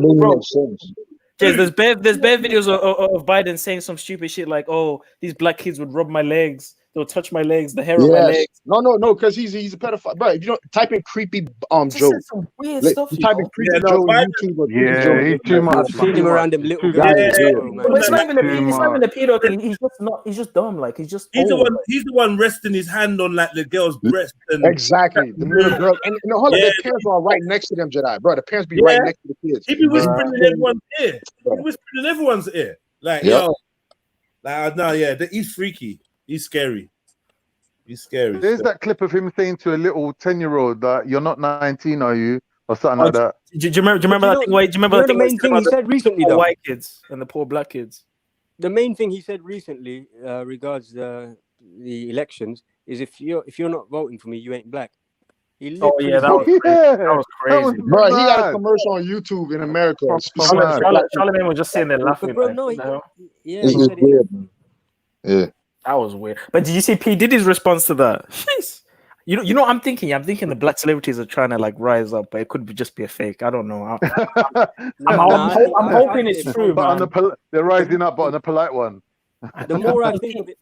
There's bare videos of Biden saying some stupid shit like, "Oh, these black kids would rub my legs, they'll touch my legs, the hair on my legs." No, because he's a pedophile. Bro, if you don't type in creepy Joe, some weird stuff. Type in creepy Joe on YouTube. Yeah, he's too much. I've seen him around them little But guys. it's not even a pedo thing. He's just dumb. Like he's the one resting his hand on like the girl's breast. And exactly, the little girl. And hold on, their parents are right next to them, Jedi. Bro, the parents be right next to the kids. He be whispering in everyone's ear. He whispering in everyone's ear. Like he's freaky. He's scary. He's scary. There's that clip of him saying to a little 10-year-old that you're not 19, are you? Or something like that. Do you remember that thing? Wait, do you remember the main thing he said recently, though? White kids and the poor black kids. The main thing he said recently regards the elections is if you're not voting for me, you ain't black. That was crazy. Bro, he had a commercial on YouTube in America. Charlemagne was just sitting there laughing. Bro, yeah. That was weird. But did you see P Diddy's response to that? Jeez. You know what I'm thinking? I'm thinking the black celebrities are trying to like rise up, but it could just be a fake. I don't know. I'm hoping it's true, but man. They're rising up, but on a polite one. The more I think of it,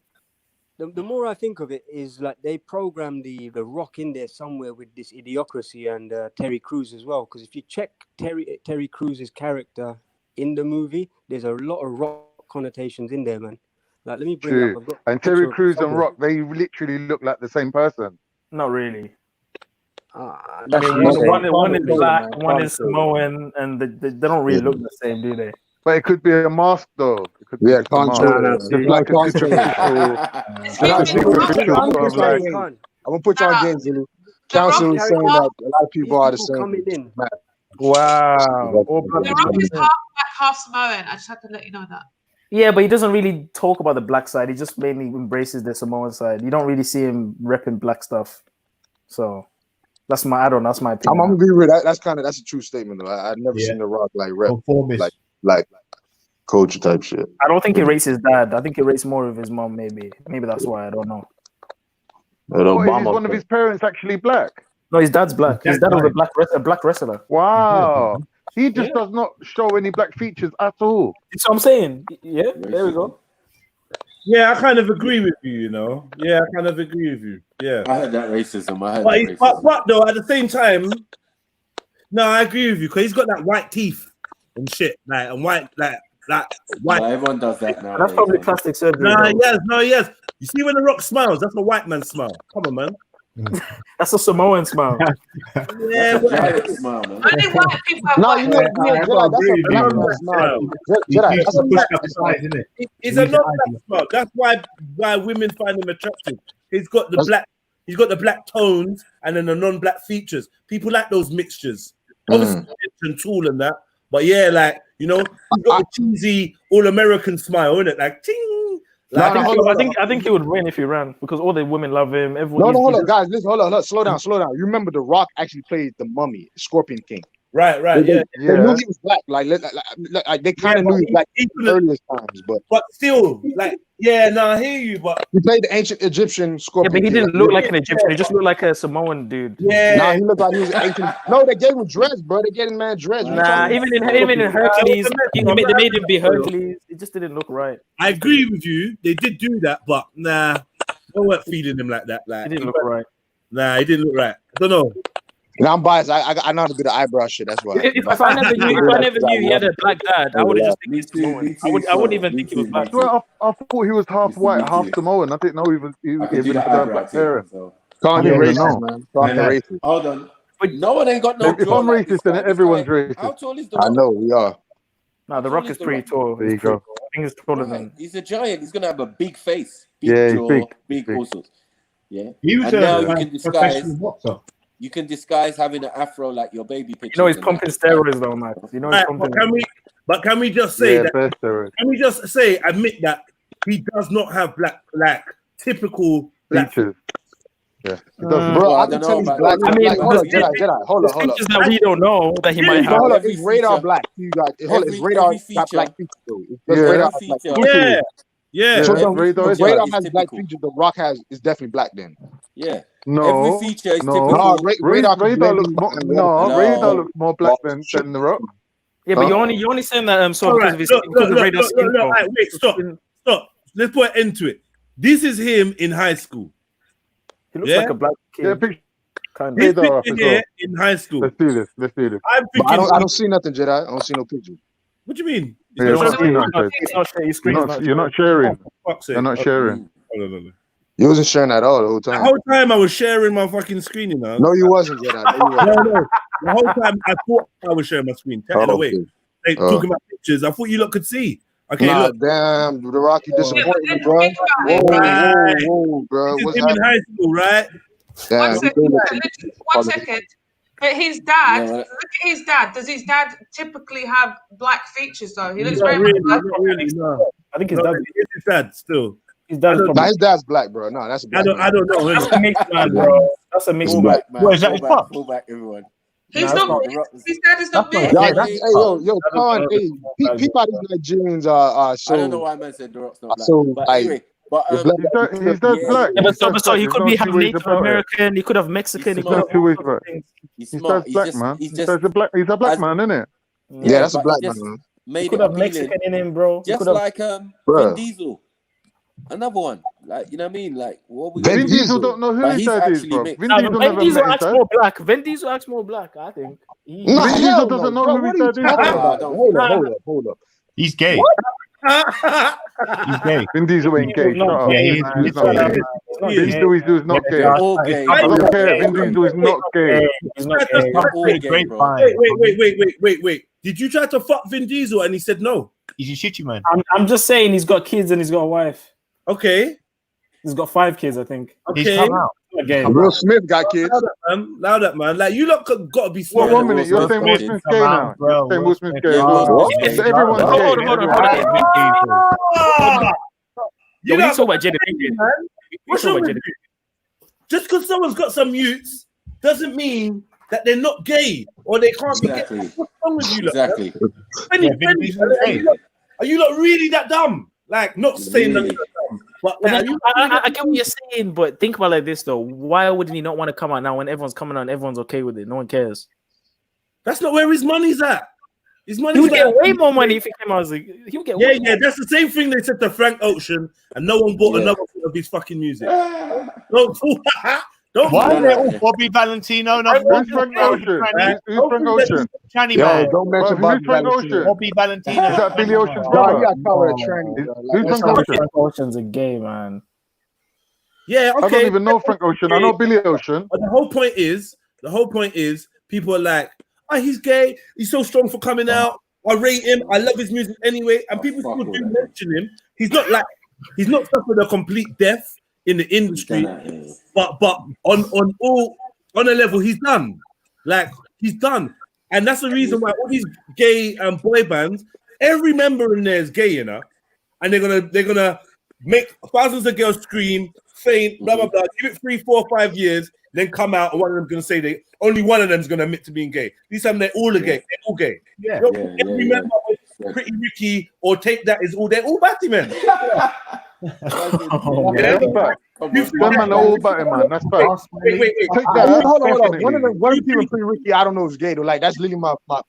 the more I think of it is like they programmed the Rock in there somewhere with this Idiocracy and Terry Crews as well. Because if you check Terry Crews' character in the movie, there's a lot of Rock connotations in there, man. Like, let me bring it up. And Terry Crews and Rock, they literally look like the same person. Not really. One is black, one is Samoan, and they don't really look the same, do they? But it could be a mask, though. It could be can't I'm gonna put you on game, Zulu. Council is saying that a lot of people are the same. Wow. The Rock is half black, half Samoan. I just had to let you know that. Yeah, but he doesn't really talk about the black side. He just mainly embraces the Samoan side. You don't really see him repping black stuff. So that's my opinion. I'm agree with that. That's a true statement though. I've never seen The Rock like rep like culture type shit. I don't think he rates his dad. I think he rates more of his mom. Maybe that's why. I don't know. Is one of his parents actually black? No, his dad's black. His dad was a black wrestler. Wow. He just does not show any black features at all. That's what I'm saying. Yeah, there we go. Yeah, I kind of agree with you. You know. Yeah, I kind of agree with you. Yeah. I heard that racism. I heard But, that he's, racism. but though, at the same time, no, I agree with you because he's got that white teeth and shit, like and white, like white. Well, everyone does that now. That's probably plastic surgery. No, yes. You see when the Rock smiles, that's a white man smile. Come on, man. That's a Samoan smile. Yeah, Giant smile, man. Only white people have No, white you know, hair. Jedi, that's a black man smile. Jedi, that's a black man smile. It's a not black smile. That's why women find him attractive. He's got the black. He's got the black tones and then the non-black features. People like those mixtures. Obviously, and tall and that. But yeah, like, you know, he's got the cheesy all-American smile, innit? Like, ting. Like, I think he would win if he ran because all the women love him. Everyone. No, hold on, guys. Listen, hold on. Slow down. You remember The Rock actually played the Mummy, Scorpion King. Right. They knew he was black. Like they kind of knew he was black in the earliest times, but still, like, yeah, no, I hear you, but he played the ancient Egyptian Yeah, Scorpion. but he King. didn't look like an Egyptian. He just looked like a Samoan dude. Yeah. Nah, he looked like he was an ancient. No, they gave him dreads, bro. They gave him man dreads. Nah, even in Hercules, they made him be Hercules. It just didn't look right. I agree with you. They did do that, but nah, they weren't feeding him like that. Like, It didn't look right. Nah, he didn't look right. I don't know. Now I'm biased. I know how to do the eyebrow shit. That's why. If I never knew he had a black dad, I would have just think he's Samoan. I wouldn't even think he was black. Well, I thought he was half white, half Samoan. I didn't know he was even black parents. Can't be I don't even racist, know. man. Can't be racist. Hold on. But no one ain't got no. If I'm racist, then everyone's How racist. tall is the I Rock? know we are. Nah, The Rock is pretty tall. There you go. I think he's taller than. He's a giant. He's gonna have a big face, big Yeah, he's jaw, big. big all sorts. Yeah. He was And now a you can disguise. professional boxer. You can disguise having an afro like your baby picture. You know he's pumping steroids though, man. You know he's Right, pumping. but can we just say Yeah, that? best steroid. Can we just say, admit that he does not have black typical black Features. Yeah, he does. Bro, I don't can know tell he's about black. I mean, hold on, the Jedi. Hold There's on. features that we don't know that he might have. Hold on, Every it's radar feature. black. You got hold on, it's Every radar feature. got black features though. Yeah. Radar Every has black feature. features. Yeah. So Yeah, the radar is radar black. has black Typical. features. The Rock is definitely black then. Yeah. No, Every feature is no. typical. No, radar Radar looks more. No, radar looks more black than The Rock. Yeah, but Huh? you're only saying that so All because right, of his look, because of radar skin look, tone. all right, wait, stop. Let's put an end to it. This is him in high school. He looks Yeah? like a black Yeah, kid. picture Kind This of. radar up picture as here well. in high school. Let's do this. I'm But thinking. I don't see nothing, Jedi. I don't see no picture. What do you mean? Yeah, You're what not- screen you're I not- said? it's not sharing. Your screen is not You're not sharing. Fuck's sake. You're not sharing. Hold on. You wasn't sharing at all the whole The time. whole time I was sharing my fucking screen, you know. No, you wasn't, Jedi. No, you wasn't. No. The whole time I thought I was sharing my screen. Chatting Oh, away. okay. Like, talking about pictures. I thought you lot could see. Okay, Nah, look. damn, The Rock, you disappointed me, bro. Think about it, Right. Whoa, bro. This What's is him in happening? high school, right? Damn, One you second, doing it to literally, me. one second. But his dad, Yeah, look at his dad. Does his dad typically have black features though? He looks Not very really, much not really, no. I think his No, dad. it's his dad still. His dad's I don't- Nah, probably. his dad's black, bro. No, that's a black I don't know. That's innit? a mixed man, bro. That's a mixed man. Fullback, man. What is that? It's Fullback, fucked. fullback, everyone. He's Nah, not The big. Rock is- His dad is not That's big. not- Yeah, Hey, yo, Khan, hey, people out these Nigerians are so. I don't know why man said The Rock's not black. So, But like, anyway, but the black He's that Yeah, black. Yeah, but He's that so black. he There's could no be two have ways Native about it. American. He could have Mexican. He He's could have There's two ways all about sorts of things. he's He's smart. that He's black just, man. he's He's just, a black. He's a black as- man, isn't it? Yeah, that's a but black he just man. He made could it have appealing. Mexican in him, bro. He Just could have. like Bruh. Vin Diesel. Another one. Like, you know what I mean? Like, what we Vin Vin Diesel. Diesel don't know who But his he's dad is, actually bro. mixed. Vin Nah, Diesel Vin never Diesel met his acts dad. more black. Vin Diesel acts more black. I think. He- Nah, Vin Diesel hell doesn't no, know bro. who What his are you dad is, talking bro. about? Hold up. He's gay. He's gay. Vin Diesel ain't gay. Shut up. Yeah, he Vin is. Diesel is He's not gay. gay. not Vin gay. Diesel is not gay. They're all gay. I don't care. Vin Diesel is not gay. He's not gay. They're all Pretty gay, great bro. fine. Wait. Did you try to fuck Vin Diesel and he said no? He's a shitty man. I'm just saying he's got kids and he's got a wife. Okay. He's got 5 kids, I think. He's Okay. come out. Not gay. Will Smith got kids. Allow that, man. Like, you lot got to be Well, smart. 1 minute. You're saying Will Smith's gay now. You're saying Will Smith's gay. Yeah, Will Smith's So gay. everyone's Hold gay. on. Yo, we talk about Jada Pinkett. What's wrong with you? Just because someone's got some youths doesn't mean that they're not gay or they can't Exactly. be gay. What's wrong with you lot? Exactly. Benny, Yeah, Vin Diesel's gay. are you lot really that dumb? Like, not saying that Really? you're dumb, but But like, then, are you I get what you're saying, but think about it like this though. Why wouldn't he not want to come out now when everyone's coming out and everyone's okay with it? No one cares. that's not where his money's at. His money. He would get way more money if he came out as a. He would get. Yeah, way yeah. That's the same thing they said to Frank Ocean, and no one bought another thing of his fucking music. Don't Why are they all Bobby Valentino? Who's Frank Ocean? Who's Frank Ocean? Tranny Yo, man. don't mention Who's Bobby Frank Valentino. Ocean? Bobby Valentino. Is that Billy Ocean's No, brother? you gotta call it a tranny. Who's Frank Ocean? Frank Ocean's a gay man. Yeah, okay. I don't even know Frank Ocean. I know Billy Ocean. But the whole point is, people are like, oh, he's gay. He's so strong for coming out. I rate him. I love his music anyway. And people still do mention him. He's not suffered a complete death in the industry, but on a level, he's done. Like, he's done. And that's the reason why all these gay boy bands, every member in there is gay, you know, and they're gonna make thousands of girls scream, faint, blah blah blah. Give it 3, 4, 5 years, then come out, and one of them's gonna say only one of them's gonna admit to being gay. These time they're all gay. They're all gay. Yeah. Every member with Pretty Ricky or Take That is all. They're all batty men. Oh, yeah, that's fact. Them man are all batty, man. That's fact. Wait. Take that. Hold on. One of the people Pretty Ricky, I don't know is gay though. Like that's literally my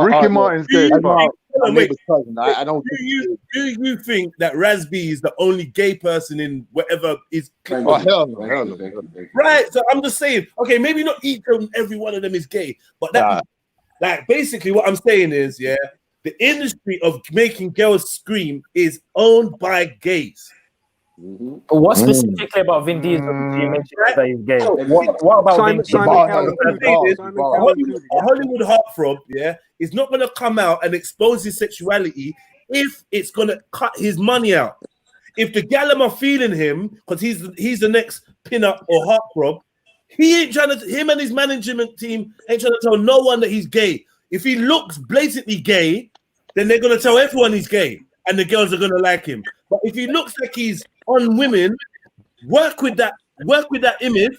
Ricky Martin's gay. That's my Wait. neighbor's cousin. I don't. Do you think that Raz B is the only gay person in whatever is? Oh hell no. Right. So I'm just saying. Okay, maybe not each and every one of them is gay, but that, like, basically what I'm saying is, yeah, the industry of making girls scream is owned by gays. But what specifically about Vin Diesel do you mention that he's gay? What about Vin Diesel? A Hollywood heartthrob, yeah, is not going to come out and expose his sexuality if it's going to cut his money out. If the Gallum are feeling him because he's the next pin-up or heartthrob, he ain't trying to. Him and his management team ain't trying to tell no one that he's gay. If he looks blatantly gay, then they're going to tell everyone he's gay, and the girls are going to like him. But if he looks like he's on women, work with that image,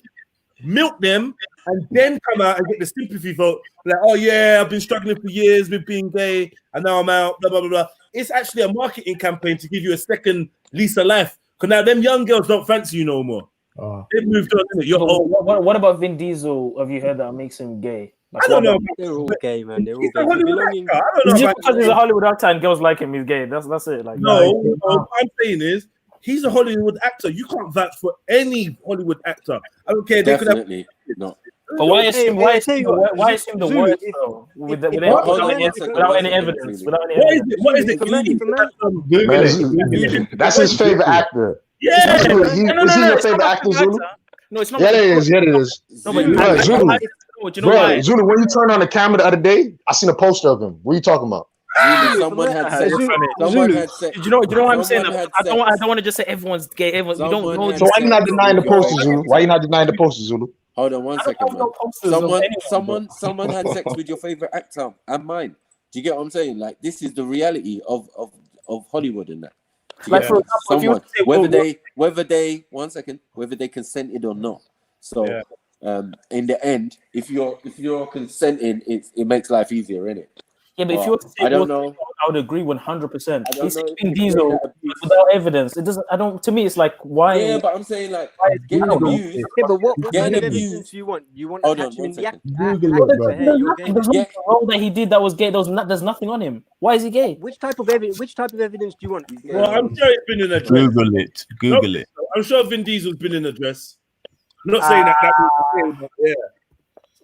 milk them, and then come out and get the sympathy vote. Like, oh yeah, I've been struggling for years with being gay, and now I'm out. Blah blah blah blah. It's actually a marketing campaign to give you a second lease of life. Because now them young girls don't fancy you no more. They've moved on. Isn't it? You're old. What about Vin Diesel? Have you heard that makes him gay? Like, I don't know. They're all gay, man. They're all He's gay. a Hollywood actor. I don't know. Just because he's a Hollywood actor and girls like him, he's gay. That's it. Like, no, what I'm saying is he's a Hollywood actor. You can't vouch for any Hollywood actor. I don't care. Definitely not. But why is him the worst though? Without any evidence. What is it? Google it. That's his favorite actor. Yeah. Is he your favorite actor, Zulu? No, it's not. Yeah, it is. No, but Zulu. you know why? Zulu, when you turned on the camera the other day, I seen a poster of him. What are you talking about? Someone had sex. Someone had sex. Do you know what I'm saying? I don't want to just say everyone's gay. You don't know. So why you not denying the poster, Zulu? Why you not denying the poster, Zulu? Hold on 1 second, man. Someone had sex with your favorite actor and mine. Do you get what I'm saying? Like, this is the reality of Hollywood and that. Like, for example, whether they consented or not. So in the end, if you're consenting, it makes life easier, innit? Yeah, but if you were to say I don't know. I would agree 100%. He's Vin Diesel without evidence. It doesn't. I don't. To me, it's like why. Yeah, but I'm saying like getting abused. Yeah, but what kind of abused. evidence do you want? You want Hold on, attachment in the act? There's nothing wrong that he did that was gay. There's nothing on him. Why is he gay? Which type of evidence do you want? Well, I'm sure it's been in a dress. Google it. I'm sure Vin Diesel's been in a dress. I'm not saying that was the same, but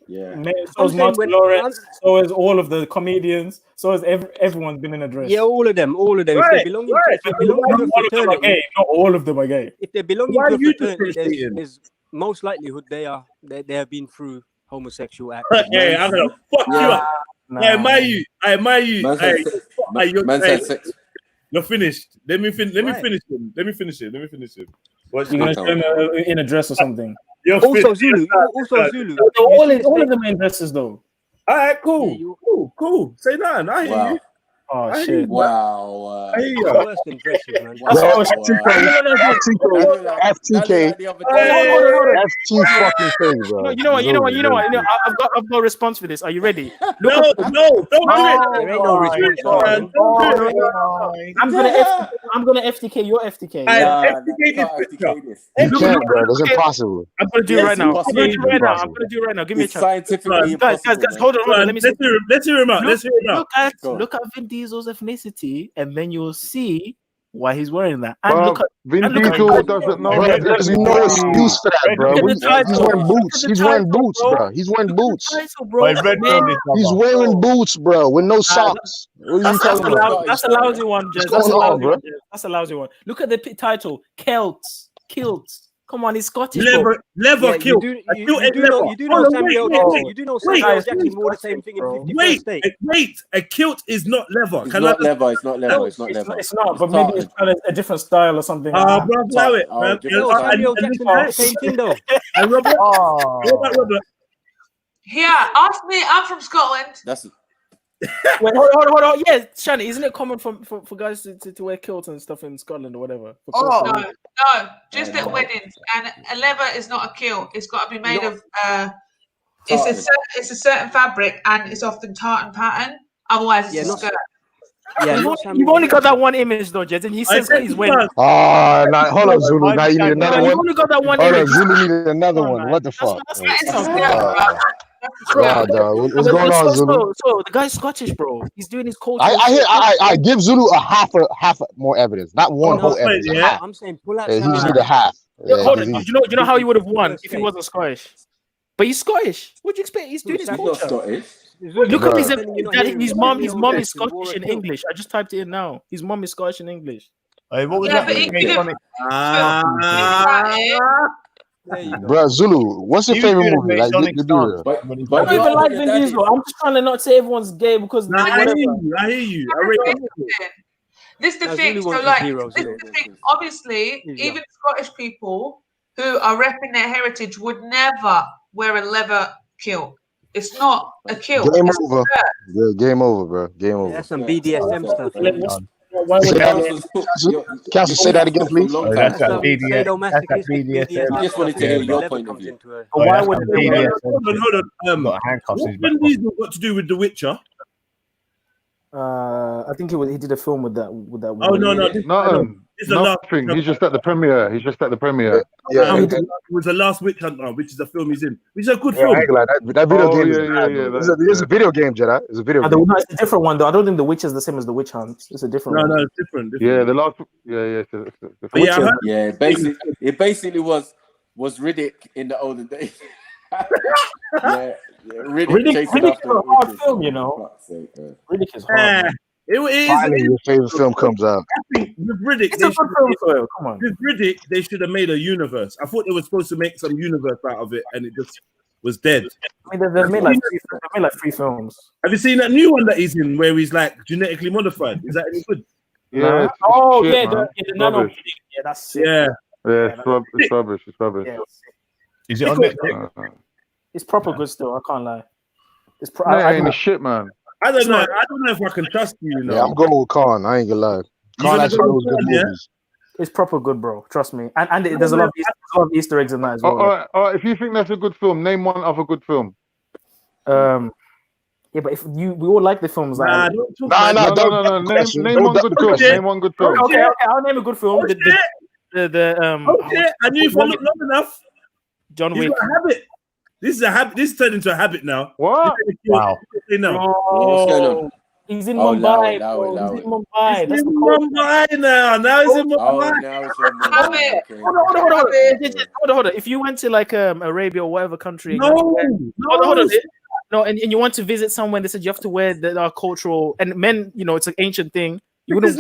Yeah. So is Martin Lawrence. So is all of the comedians. So is everyone's been in a dress. Yeah, all of them. Right, If they belong to a fraternity, not all of them are gay. If they belong to a fraternity, there's most likelihood they have been through homosexual acts. Okay, I'm gonna fuck you up. I admire you. Man said sex. You're finished. Let me finish him. What, you're gonna show him in a dress or something? Also Zulu. All of them are in dresses though. All right, cool. Say nothing. I hear you. Oh shit! Wow. Worse than dresses, man. FTK. FT fucking K, bro. You know what? I've got a response for this. Are you ready? No, don't do it. There ain't no response to that, man. I'm gonna FTK your FTK. FTK this. You can't, bro. That's impossible. I'm gonna do it right now. I'm gonna do it right now. Give me a chance. Scientifically guys, hold on. Let me see. Let's hear him out. Look at Vin Diesel's ethnicity, and then you'll see why he's wearing that. And Bro, look at Vin Diesel doesn't know. Bro, there's no excuse for that, bro. He's wearing boots. He's wearing boots, bro. He's wearing boots. He's wearing boots, bro, with no socks. What are you talking about? That's a lousy one, Jez. What's going on, bro? That's a lousy one. Look at the title, Kilts. Come on, he's Scottish. Leather kilt. You do know Samuel Jackson. You do know Samuel Jackson wore the same thing in 51st State. Wait, a kilt is not leather. It's not leather. It's not, but maybe it's kind of a different style or something. Bro, allow it. Samuel Jackson wore the same thing though. And Robert? What about Robert? Yeah, ask me. I'm from Scotland. That's Wait, hold on. Yeah, Shani, isn't it common for guys to wear kilts and stuff in Scotland or whatever? No, just at weddings. And a leather is not a kilt. It's got to be made of. It's a certain fabric, and it's often tartan pattern. Otherwise, it's a skirt. Yeah, you've only got that one image though, Jed, and he says he's wearing. Hold on, Zulu. Now you need another one. You've only got that one Hold on, image. Zulu need another one. What the fuck? What's going on, Zulu? So the guy's Scottish, bro. He's doing his culture. I give Zulu a half more evidence, not one whole evidence. Yeah, I'm saying pull out. He just need a half. Hold on. You know how he would have won if he wasn't Scottish. But he's Scottish. What do you expect? He's doing his culture. Look at his mom. His mom is Scottish and English. I just typed it in now. His mom is Scottish and English. What was that? Bro, Zulu, what's your favorite movie? Like, I don't even like Vin Diesel. I'm just trying to not say everyone's gay because. I hear you. This is the thing. So, like, this is the thing. Obviously, even Scottish people who are repping their heritage would never wear a leather kilt. It's not a kilt. Game over. Yeah, game over, bro. Game over. That's some BDSM stuff. Council, say that again, please. That's a BDSM. I just wanted to hear your point of view. Why would it Hold on. What Vin Diesel got to do with The Witcher? I think he did a film with that. Oh no. It's nothing. He's just at the premiere. Yeah, it was The Last Witch Hunter, which is the film he's in. Which is a good film. That video game is a video game, Jedi. It's a video game. It's a different one though. I don't think The Witch is the same as The Witch Hunt. It's a different one. No, it's different. Yeah, the last. It basically was Riddick in the olden days. Riddick is a hard film, you know. Riddick is hard. Finally, your favorite film comes out. I think with Riddick, come on. With Riddick, they should have made a universe. I thought they were supposed to make some universe out of it, and it just was dead. I mean, they made like three films. Have you seen that new one that he's in, where he's like genetically modified? Is that any good? Yeah. The nano. Yeah, that's sick. Yeah. It's rubbish. Yeah, is it on Netflix? It's proper good still. I can't lie. It's ain't shit, man. I don't know if I can trust you. Yeah, I'm going with Khan. I ain't gonna lie. Khan actually knows good movies. It's proper good, bro. Trust me. And there's a lot of Easter eggs in that as well. All right. If you think that's a good film, name one other good film. Yeah, but if we all like the films. No. Name one good film. Name one good film. Okay. I'll name a good film. Okay, I knew if I look long enough. John Wick. This is a habit. This turned into a habit now. What? Wow. What's going on? He's in Mumbai. He's in Mumbai. He's in Mumbai now. Now he's in Mumbai. Hold on. If you went to like Arabia or whatever country, hold on. No, and you want to visit somewhere, they said you have to wear our cultural and men. You know, it's an ancient thing. You wouldn't.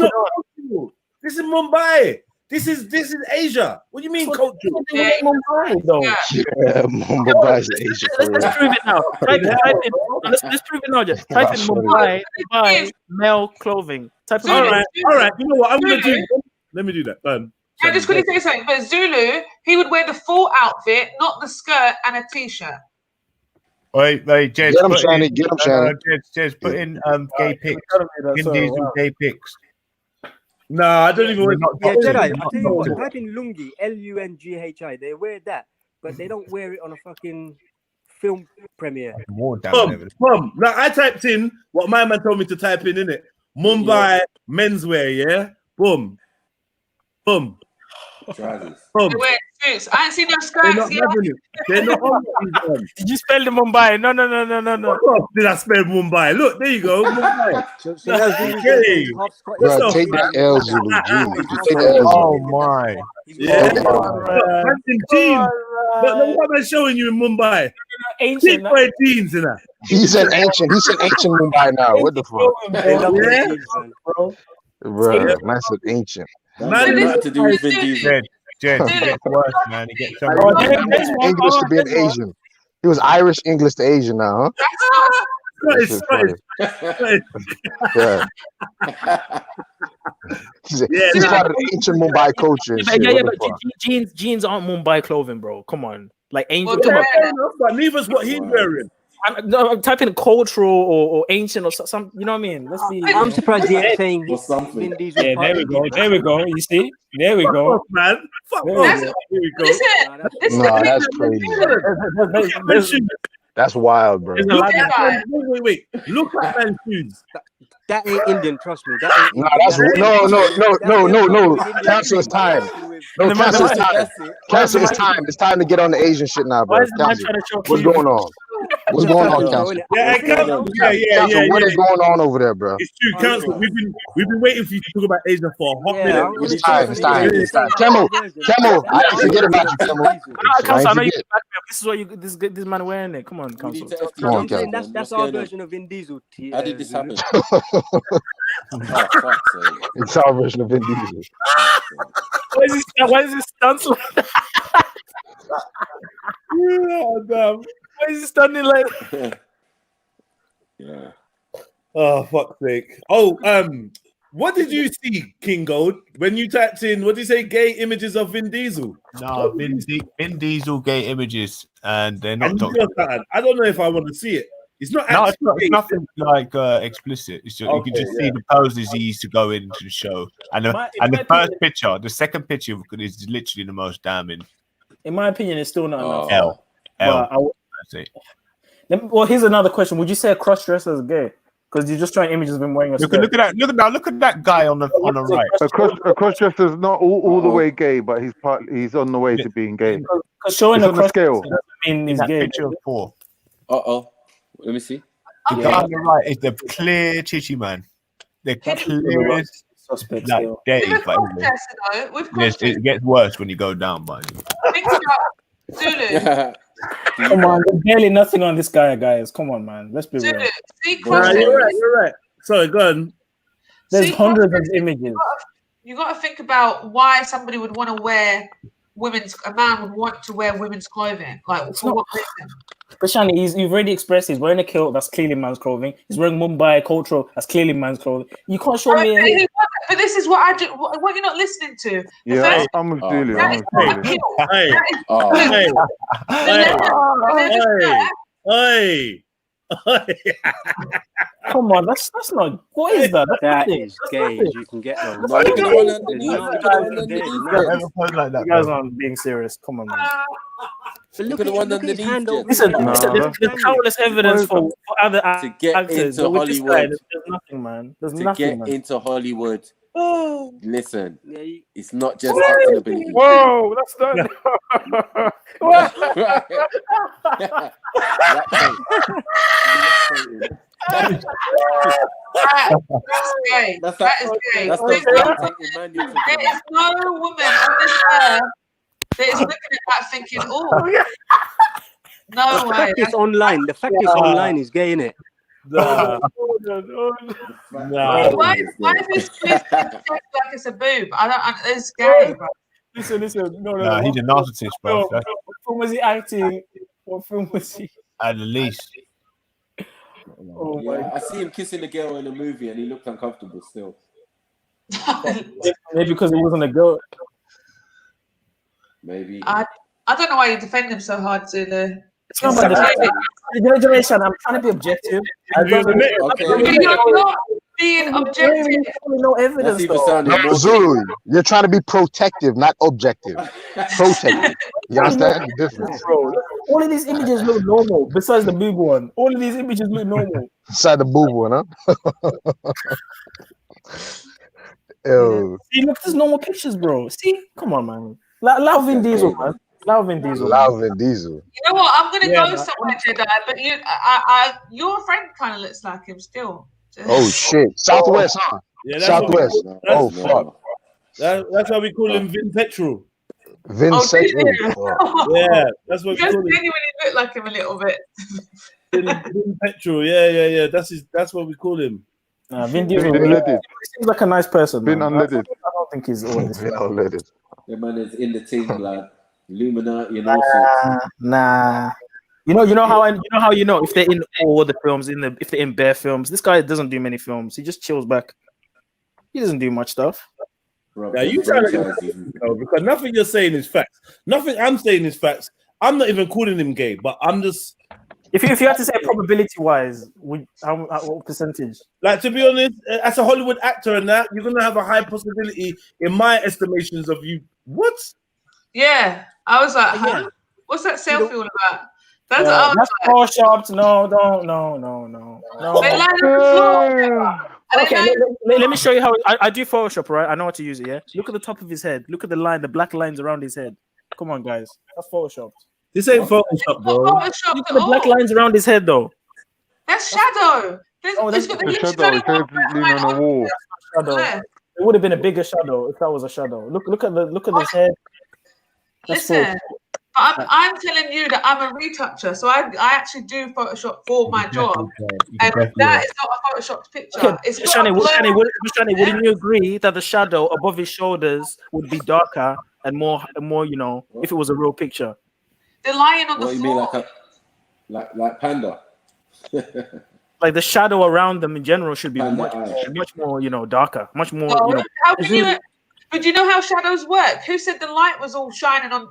This is Mumbai. This is Asia. What do you mean culture? Mumbai, though. Yeah, Mumbai is Asia. Let's prove it now. Let's prove it now. Just type in Mumbai male clothing. All right. You know what I'm gonna do? Let me do that. Done. I just quickly say something. But Zulu, he would wear the full outfit, not the skirt and a t-shirt. Wait, Jez, Get him, Shani. Get him, Shani. Jez, put in gay pics. Vin Sorry, Diesel wow. gay pics. No, I don't even want Yeah, to. Jedi, I tell you what, type in lungi, L-U-N-G-H-I. They wear that, but they don't wear it on a fucking film premiere. Mum, now I typed in what my man told me to type in it. Mumbai menswear, yeah? Boom. Boom. Trousers. Boom. They wear suits. I ain't seen no They're skirts not yet. having it. They're not on these. Did you spell the Mumbai? No. Did I spell Mumbai? Look, there you go. Mumbai. So that's the reason Okay. he's half Scottish. Bro, take that L, Zulu. Jeez. Take the L, Oh Zulu. my. Yeah. Right. Man's in jeans. But look what I'm showing you in Mumbai. Ancient. Big boy jeans in that. He said ancient. He said ancient Mumbai now. What the fuck? They love their Yeah. jeans, man. Bro, man said ancient. That ain't nothing to do with Vin Diesel. Jed, it gets worse, man. It gets so English to being Asian. He was Irish English to Asian now, huh? That's funny. Yeah. He's part of the ancient Mumbai culture. And shit. Yeah, What but the fuck? jeans aren't Mumbai clothing, bro. Come on, like angel. But neither's what he's wearing. I'm typing cultural or ancient or some. You know what I mean? Let's be. I'm surprised he ain't saying or something. Vin Diesel. Yeah, there we go. There we go. You see? There we go. Man, fuck There off. we go. No, that's crazy. That's wild, bro. Wait. Look at man's shoes. That ain't Indian, trust me. That ain't No, that's no. Cancel his time. No, cancel his time. Cancel his time. It's time to get on the Asian shit now, bro. Cancel. What's going on? What's going on, Cancel? Yeah. What is going on over there, bro? It's true, Council. We've been waiting for you to talk about Asia for a hot minute. It's time. Camel, I didn't forget about you, Camel. Council, I know you back me up. This is what this man wearing it. Come on, Council. I'm saying that's our version of Vin Diesel. How did this happen? It's our version of Vin Diesel. Why is this stunts like that? Why is he standing like that? Yeah. Oh, fuck's sake. Oh, what did you see, King Gold, when you typed in, what did you say, gay images of Vin Diesel? No, Vin Diesel gay images, and they're not. I don't know if I want to see it. It's not. No, actually it's nothing like explicit. It's just, you can just see the poses he used to go into the show, and the first picture, the second picture is literally the most damning. In my opinion, it's still not enough. L. That's it. Well, here's another question: would you say a cross dresser is gay? Because you're just showing images of him wearing a skirt. Look at that guy on the right. A cross dresser is not all the way gay, but he's on the way to being gay. Because showing it's a on the cross scale. doesn't mean he's That gay. picture of four. Let me see. The guy on the right is the clear chichi man. The clearest suspect. Like day, but yes, it gets worse when you go down, but Think about Zulu. Come on, there's barely nothing on this guy, guys. Come on, man. Let's be real. You're right. Sorry, go on. There's hundreds of images. You got to think about why somebody would want to wear a man would want to wear women's clothing. Like, for what reason? But Shani, you've already expressed he's wearing a kilt, that's clearly man's clothing. He's wearing Mumbai cultural, that's clearly man's clothing. You can't show me. But this is what I do. What you're not listening to. Yeah, I'm with Julia. Hey. Come on, that's not. What is that? That is gay. You can get them. You guys aren't being serious. Come on, man. But look at the one underneath. Listen, there's countless evidence for other to get actors. into With this guy, Hollywood. there's nothing, man. There's To nothing, get man. into Hollywood, listen, it's not just acting ability. Whoa, that's done. That's gay. That's That is gay. That's There is no woman on this earth that is looking at that thinking, oh, no The way. fact it's online. The fact it's online is gay, innit? Why is this like it's a boob? It's gay, bro. Listen. No. Nah, he's a narcissist, bro. No, what film was he acting? What film was he? At the least. Oh my I see him kissing the girl in a movie and he looked uncomfortable still. Maybe because it wasn't a girl. Maybe. I don't know why you defend him so hard, Zulu. It's not about the generation. I'm trying to be objective. You're not being objective. No evidence. No, Zulu, you're trying to be protective, not objective. Protective. You understand the difference? Bro, all of these images look normal. Besides the big one, all of these images look normal. Besides the boob one, huh? Ew. See, look, there's normal pictures, bro. See, come on, man. Love Vin Diesel, man. Love Vin Diesel. Love Vin Diesel. You know what? I'm gonna Yeah, go man. somewhere, Jedi. But your friend kind of looks like him still. Oh shit, Southwest, huh? Yeah, that's Southwest. What Oh we, fuck. That's why we call him Vin Petrol. Vin Oh, did Petrol. you? Yeah, that's what we Just call him. genuinely look like him a little bit. Vin Petrol. Yeah. That's what we call him. Vin Diesel seems like a nice person. Vin man. unleaded. I don't think he's all this. Vin unleaded. The man is in the team, lad. Illuminati and all sorts. Nah. You know how if they're in all the films, if they're in bare films, this guy doesn't do many films. He just chills back. He doesn't do much stuff. Now you trying to because nothing you're saying is facts. Nothing I'm saying is facts. I'm not even calling him gay, but I'm just. If you had to say probability wise, what percentage? Like, to be honest, as a Hollywood actor and that, you're gonna have a high possibility in my estimations of you. What? Yeah, I was like, huh? What's that selfie all about? That's what I was That's like. photoshopped. No. They line up the floor. Okay, let me show you how I do Photoshop, right? I know how to use it, yeah? Look at the top of his head. Look at the line, the black lines around his head. Come on, guys. That's Photoshopped. This ain't Photoshop, bro. Photoshop Look at at the black all. lines around his head, though. That's shadow. There's got The shadow is leaning on the wall. Shadow. It would have been a bigger shadow if that was a shadow. Look at his head. That's Listen, I'm telling you that I'm a retoucher, so I actually do Photoshop for my job, and that is not a Photoshopped picture. Okay, It's got Shani, a blur. wouldn't you agree that the shadow above his shoulders would be darker and more, if it was a real picture? They're lying on the What you floor. mean, like Panda? Like the shadow around them in general should be much more, darker, much more, No, how can you? But do you know how shadows work? Who said the light was all shining on?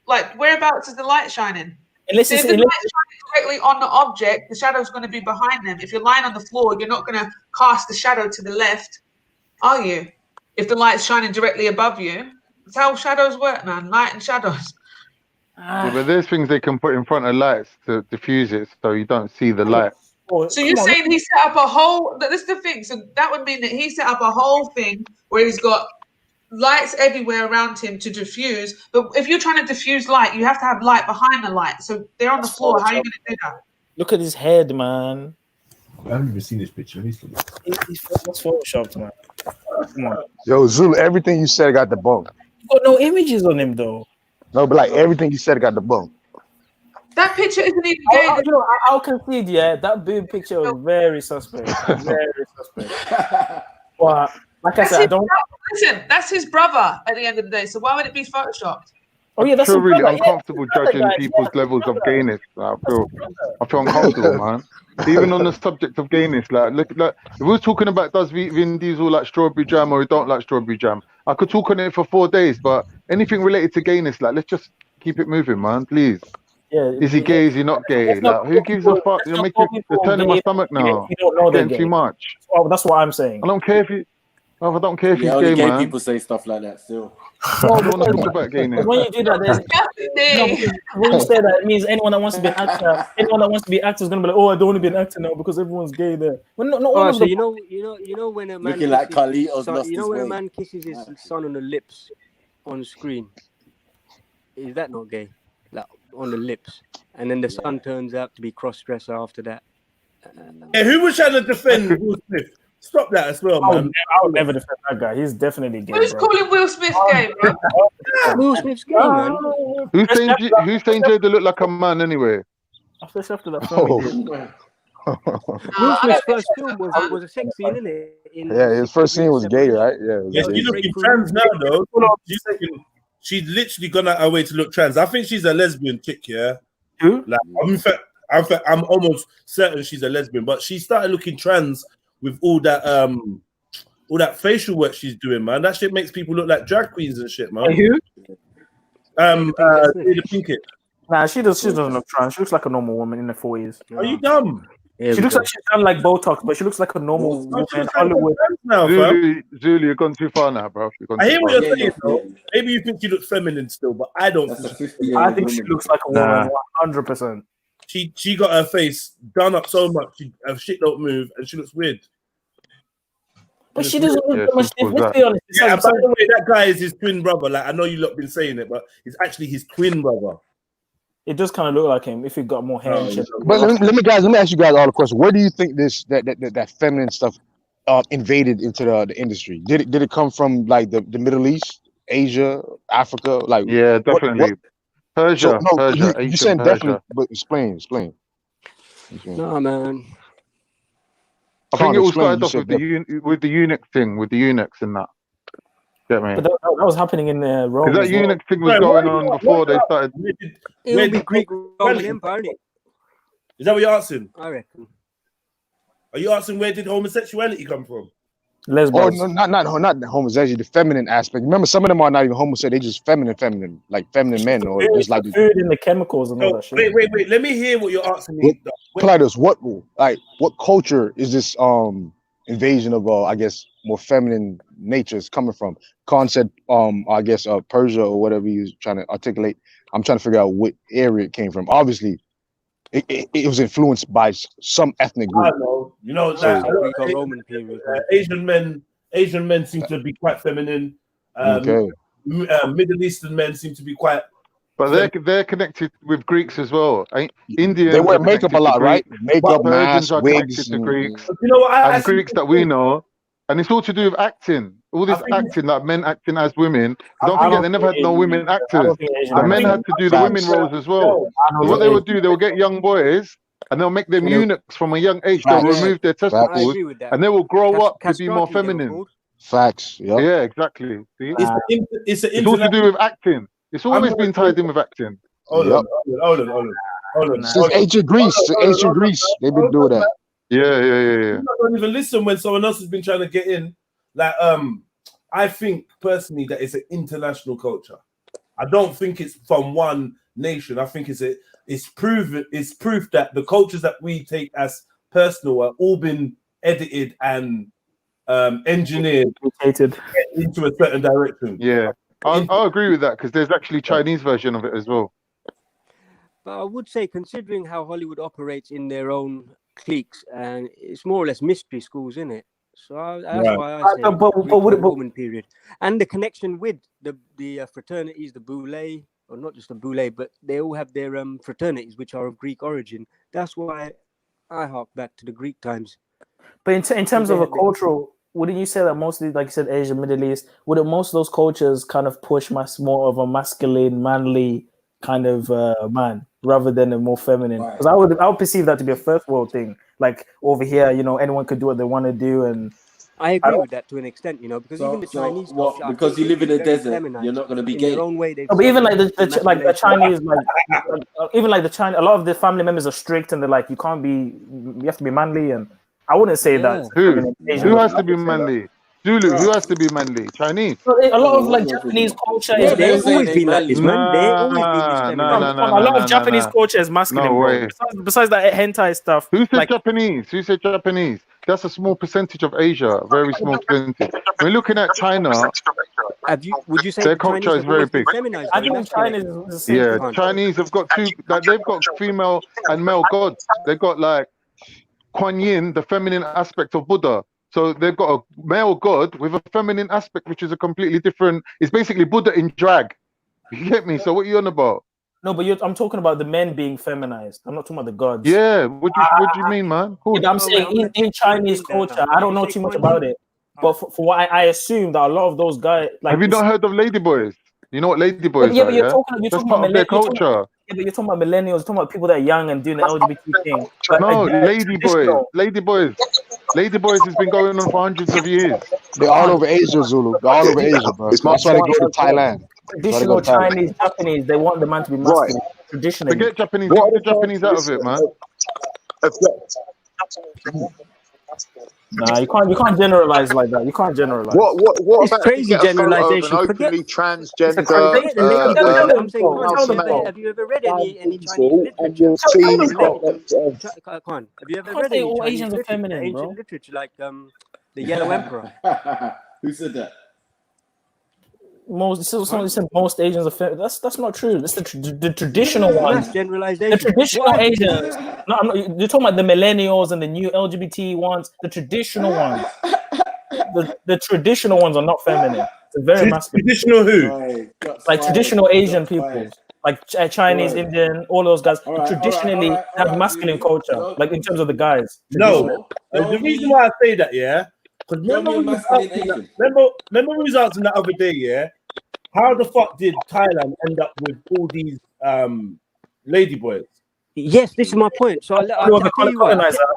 Like, whereabouts is the light shining? Unless if the light's shining directly on the object, the shadow's going to be behind them. If you're lying on the floor, you're not going to cast the shadow to the left, are you? If the light's shining directly above you, that's how shadows work, man. Light and shadows. Yeah, but there's things they can put in front of lights to diffuse it so you don't see the light. So you're saying he set up a whole? This is the thing. So that would mean that he set up a whole thing where he's got lights everywhere around him to diffuse. But if you're trying to diffuse light, you have to have light behind the light. So they're on the floor. How are you going to do that? Look at his head, man. I haven't even seen this picture. He's photoshopped, man. Come on. Yo, Zulu, everything you said got the bump. Got no images on him though. No, but like everything you said got the bump. That picture isn't even gay. I'll concede, yeah. That big picture was very suspect. Very suspect. But like I said, I don't. Listen, that's his brother at the end of the day. So why would it be photoshopped? Oh yeah, I that's feel really brother. uncomfortable judging people's levels of gayness. I feel uncomfortable, man. Even on the subject of gayness, look, if we're talking about does Vin Diesel like strawberry jam or he don't like strawberry jam, I could talk on it for 4 days. But anything related to gayness, let's just keep it moving, man, please. Yeah, is he gay? Is he not gay? Who gives a fuck? You're turning my stomach now. You don't know getting too much. Oh, that's what I'm saying. I don't care if he. I don't care if he's only gay, gay man. people say stuff like that still. No, I don't want to talk about gayness. When you do that, when you say that, it means anyone that wants to be an actor, is gonna be like, oh, I don't want to be an actor now because everyone's gay there. Well, not all of So them. you know when a man Looking like kisses Carlitos lost you know his when a way. man kisses his son on the lips on screen, is that not gay? Like on the lips, and then the son turns out to be cross-dresser after that. Yeah, who was trying to defend Will Smith? Stop that as well, man. I would never defend that guy. He's definitely gay. Who's calling Will Smith gay, bro? Will Smith's gay, man. Who's saying Jada look like a man anyway? Especially after that film. Will Smith's first film was a sex scene, isn't it? Yeah, his first scene was gay, right? Yeah. Yes, you looking trans now, though. She's literally gone out her way to look trans. I think she's a lesbian chick, yeah. Who? Like, in fact, I'm almost certain she's a lesbian, but she started looking trans with all that facial work she's doing, man. That shit makes people look like drag queens and shit, man. Who? Jada Pinkett. Nah, she doesn't look trans. She looks like a normal woman in her 40s. Are you dumb? She looks like she's done like Botox, but she looks like a normal woman. Hollywood. Zulu, you've gone too far now, bro. I hear what you're saying, though. Maybe you think she looks feminine still, but I don't. I think she looks like a woman, 100%. She got her face done up so much, her shit don't move, and she looks weird. But she doesn't look that much different. Let's be honest. Yeah, by the way, that guy is his twin brother. Like, I know you lot been saying it, but it's actually his twin brother. It does kind of look like him if he got more hair and shit. But let me ask you guys all a question. Where do you think that feminine stuff invaded into the industry? Did it come from like the Middle East, Asia, Africa? Like yeah, definitely. Persia. Persia. You saying definitely, but explain. No, man. I think it all started off with the eunuch thing, with the eunuchs and that. Get me? But that was happening in Rome. Because that eunuch thing was going on before they started. It would be Greek Roman Empire, isn't it? Is that what you're asking? I reckon. Are you asking where did homosexuality come from? Lesbos. Oh, no, not the homosexuality, the feminine aspect. Remember, some of them are not even homosexual; they just feminine, like feminine men, or just like food and the chemicals and all that shit. Wait. Let me hear what you're asking me. Clytus, what culture is this invasion of I guess more feminine natures coming from? Khan said I guess Persia or whatever he was trying to articulate. I'm trying to figure out what area it came from. Obviously, it was influenced by some ethnic group. I know. You know that Roman period. Asian men seem to be quite feminine. Middle Eastern men seem to be quite. But they're connected with Greeks as well. Indians. They wear makeup a lot, right? Makeup, Persians masks, are wigs, connected to Greeks. You know what? And Greeks that we know, and it's all to do with acting. All this acting, like men acting as women. Don't forget, they never had no women actors. The men had to do the women roles as well. What they would do, they would get young boys and they'll make them eunuchs from a young age. They'll remove their testicles and they will grow up to be more feminine. Facts. Yep. Yeah, exactly. See? It's all to do with acting. It's always been tied in with acting. Hold on. Since ancient Greece, they've been doing that. Yeah. You don't even listen when someone else has been trying to get in. Like, I think personally that it's an international culture. I don't think it's from one nation. I think it's proof that the cultures that we take as personal are all been edited and engineered into a certain direction. Yeah, I'll agree with that because there's actually Chinese version of it as well. But I would say, considering how Hollywood operates in their own cliques, and it's more or less mystery schools, isn't it? So that's why I say Roman period, and the connection with the fraternities, the boule, or not just the boule, but they all have their fraternities which are of Greek origin. That's why I hark back to the Greek times. But in terms of a cultural, wouldn't you say that mostly, like you said, Asia, Middle East, would most of those cultures kind of push more of a masculine, manly kind of man rather than a more feminine? Because I would perceive that to be a first world thing. Like over here, anyone could do what they want to do, and I agree with that to an extent, because even the Chinese, because you live in a desert, you're not going to be gay. Their own way, but even like the Chinese, even like the China, a lot of the family members are strict, and they're like, you have to be manly, and I wouldn't say that. Who has to be manly? Zulu, who has to be manly? Chinese. A lot of like Japanese culture is they've always been like this, man. They've always been this. A lot of Japanese culture is masculine. No way. Besides that hentai stuff. Who said Japanese? Who said Japanese? That's a small percentage of Asia, a very small percentage. We're looking at China. Would you say their culture is very big? I think China is the same. Chinese have got they've got female and male gods. They've got like Kuan Yin, the feminine aspect of Buddha. So they've got a male god with a feminine aspect, which is a completely different. It's basically Buddha in drag. You get me? So what are you on about? No, but I'm talking about the men being feminized. I'm not talking about the gods. Yeah, what do you mean, man? I'm saying in Chinese culture, I don't know too much about it, but for what I assume that a lot of those guys. Like, have you not heard of ladyboys? You know what ladyboys are? But you're talking about their culture. But you're talking about millennials. You're talking about people that are young and doing the LGBT thing. No, ladyboys has been going on for hundreds of years. They're all over Asia, Zulu. They're all over Asia, bro. That's why they go to Thailand. Traditional Chinese, Japanese, they want the man to be masculine. Right. Traditionally. Forget Japanese. Get the Japanese out of it, man. Nah, you can't generalize like that. You can't generalize. What It's about if you crazy get a photo of an generalization. Forget openly It's a transgender forget the lady boys. I'm saying, female Khan, male? have you ever read any Chinese And literature you'll see related to Khan? Have you ever can't read say any all Chinese Asians are literature, feminine, ancient bro. literature like the Yellow Emperor? Who said that? Most somebody said most Asians are feminine. That's not true. It's the traditional ones. Mass generalization. The traditional What I- Asians. No, I'm not, you're talking about the millennials and the new LGBT ones. The traditional ones. The traditional ones are not feminine. They're very masculine. Traditional who? Like traditional Asian people, like Chinese, Indian, all those guys. Traditionally have masculine culture, like in terms of the guys. No, the reason why I say that, yeah, because remember we was asking the other day, yeah, how the fuck did Thailand end up with all these ladyboys? Yes, this is my point. So The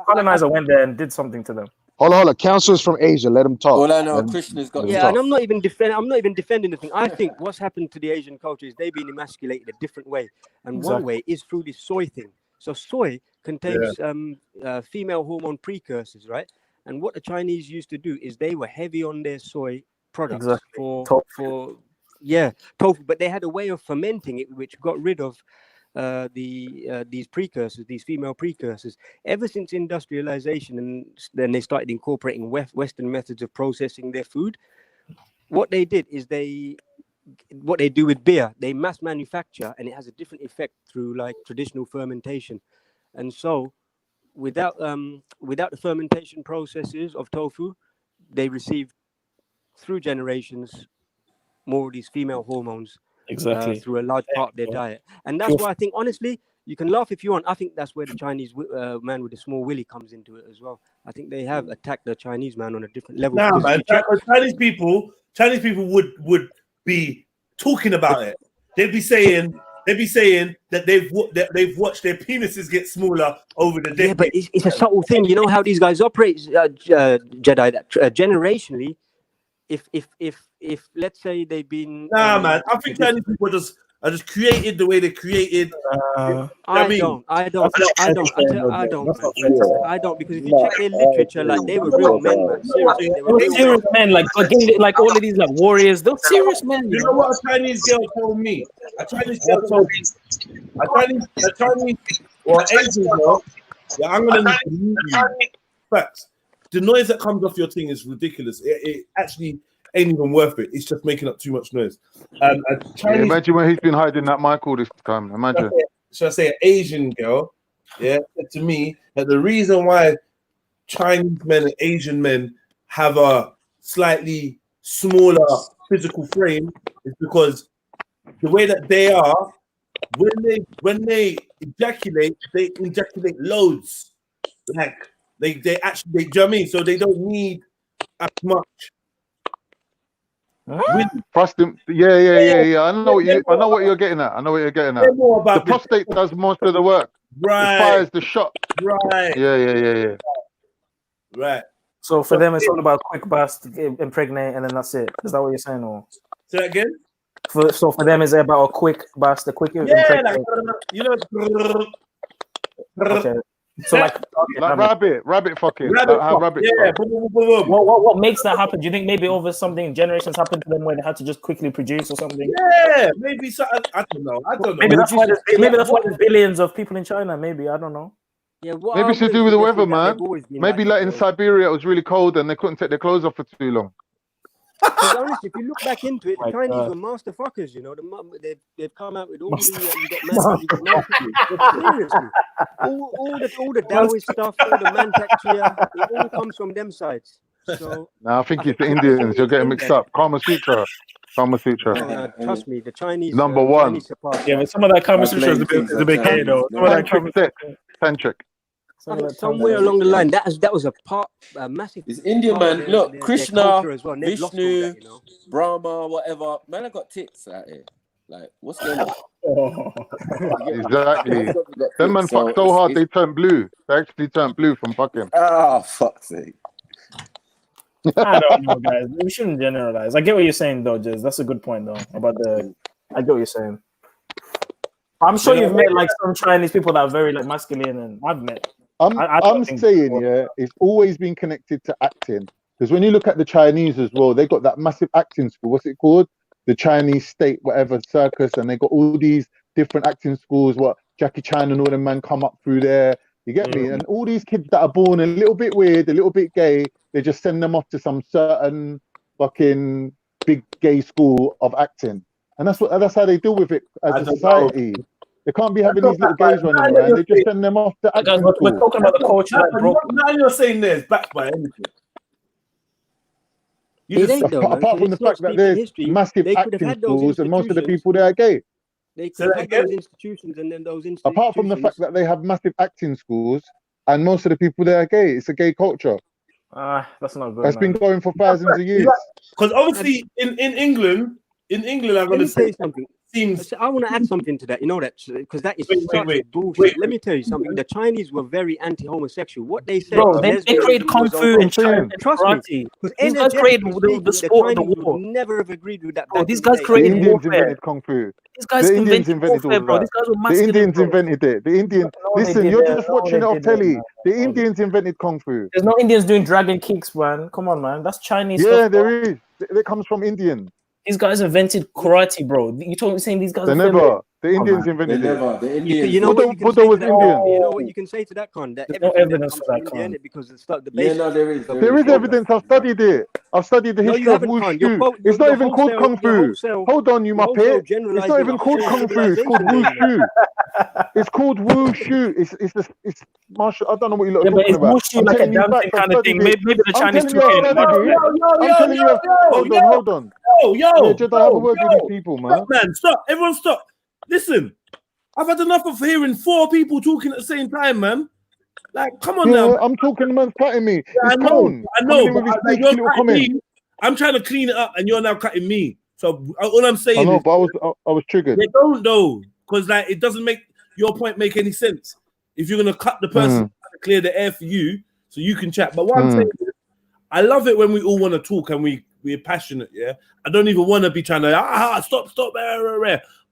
colonizer went there and did something to them. Hold on. Councilors from Asia, let them talk. All I know, Let 'em- Krishna's got. let 'em Yeah, talk. and I'm not even defending the thing. I think what's happened to the Asian culture is they've been emasculated a different way, and one Exactly. way is through this soy thing. So soy contains female hormone precursors, right? And what the Chinese used to do is they were heavy on their soy products Exactly. for tofu, but they had a way of fermenting it, which got rid of these precursors, these female precursors. Ever since industrialization, and then they started incorporating Western methods of processing their food, what they did is what they do with beer, they mass manufacture, and it has a different effect through like traditional fermentation. And so without the fermentation processes of tofu, they received through generations more of these female hormones Exactly. through a large part of their diet. And that's why I think, honestly, you can laugh if you want. I think that's where the Chinese man with the small willy comes into it as well. I think they have attacked the Chinese man on a different level. Nah, because if man, you check- Chinese people would be talking about it. They'd be saying that they've watched their penises get smaller over the decades. Yeah, but it's a subtle thing. You know how these guys operate, Jedi. That generationally, if let's say they've been man, I think Chinese people are just created the way they created. I don't, because if you check their literature, like they were real men, man. Seriously, they were real serious men, like all of these like warriors. They're serious men. You know what a Chinese girl told me? A Chinese or Asian girl. Yeah, I'm gonna need to mute you. Facts. The noise that comes off your thing is ridiculous. It actually ain't even worth it. It's just making up too much noise. Imagine when he's been hiding that mic all this time. Imagine. Should I say an Asian girl? Yeah, said to me that the reason why Chinese men and Asian men have a slightly smaller physical frame is because the way that they are, when they ejaculate loads. Like they actually, do you know what I mean? So they don't need as much. Prostate, yeah. I know what you're getting at. The prostate does most of the work. Right. It fires the shot. Right. Yeah. Right. So for them, it's all about quick burst, impregnate, and then that's it. Is that what you're saying, or? Say that again. So for them, it's about a quick burst, a quick impregnate. Like, you know. Okay. So like rabbit fucking. Yeah. What makes that happen? Do you think maybe over something generations happened to them where they had to just quickly produce or something? Yeah, maybe so. I don't know. Maybe that's why there's billions of people in China. Maybe I don't know. Yeah, maybe it's to do with the weather, man. Maybe like in Siberia, it was really cold and they couldn't take their clothes off for too long. Because honestly, if you look back into it, the Chinese were master fuckers. You know, they've come out with all the seriously, all the Taoist stuff, all the Mantak, it all comes from them sides. So now I think it's the Indians. You're getting mixed up. Kama Sutra. Trust me, the Chinese number one. Yeah, but some of that Kama Sutra is a bit gay though. Tantric. Somewhere along the line, that was a massive. It's Indian, man. Look, Krishna, Vishnu, Brahma, whatever. Man, I got tits out here. Like, what's going on? Exactly. Them man fucked so hard they turned blue. They actually turned blue from fucking. Oh, fuck's sake. I don't know, guys. We shouldn't generalize. I get what you're saying, though, Jez. That's a good point, though. I get what you're saying. I'm sure you've met like some Chinese people that are very like masculine, and I've met I'm saying, yeah, it's always been connected to acting. Because when you look at the Chinese as well, they got that massive acting school. What's it called? The Chinese State, whatever, circus, and they got all these different acting schools. What Jackie Chan and all them man come up through there. You get me? And all these kids that are born a little bit weird, a little bit gay, they just send them off to some certain fucking big gay school of acting, and that's how they deal with it as a society. They can't be having these little gays running around. They just send them off to acting school. We're talking about the culture that broke. Now you're saying there's backed by anything. Apart from the fact that there's massive acting schools and most of the people there are gay. They could have had those institutions, and then those institutions. Apart from the fact that they have massive acting schools and most of the people there are gay, it's a gay culture. That's not good. That's been going for thousands of years. Because obviously in England, I'm going to say something. Seems... I want to add something to that. You know that because that is bullshit. Let me tell you something. The Chinese were very anti-homosexual. What they said, bro, they created kung fu and karate. These guys created the sport of the war. Never have agreed with that. Oh, these guys created the Indians warfare. invented kung fu. These guys the Indians invented warfare, all bro. that. These guys were The masculine, Indians bro. invented it. The Indian. Listen, you're just watching it off telly. The Indians invented kung fu. There's no Indians doing dragon kicks, man. Come on, man. That's Chinese Yeah, stuff. there is. It comes from Indian. These guys invented karate, bro. You saying these guys? They never. The Indians invented it. The Indians. You know what you can Buddha say was to that? Indian. You know what you can say to that, Con? That There's no evidence for that, Con. Because it's the Yeah, no, there is. There is evidence. I've studied it. I've studied the No, history you of haven't, Con. wushu. It's not even called kung fu. Hold on, you muppet. It's not even called kung fu. It's called wushu. It's called wushu. It's martial. I don't know what you look talking about. Wushu like a dancing kind of thing. Maybe the Chinese took it. I'm telling you. Hold on. Yo, Jedi, have a word with these people, man. Man, stop. Everyone stop. Listen, I've had enough of hearing 4 people talking at the same time, man. Like, come on now. I'm talking, the man's cutting me. Yeah, It's Cone. I know. Coming in with his But, sneaky you're little cutting comment. me. I'm trying to clean it up, and you're now cutting me. So all I'm saying I know, is, but I was triggered. they don't though, because like it doesn't make your point make any sense. If you're gonna cut the person to clear the air for you, so you can chat. But what I'm saying is, I love it when we all want to talk and we're passionate. Yeah, I don't even want to be trying to stop.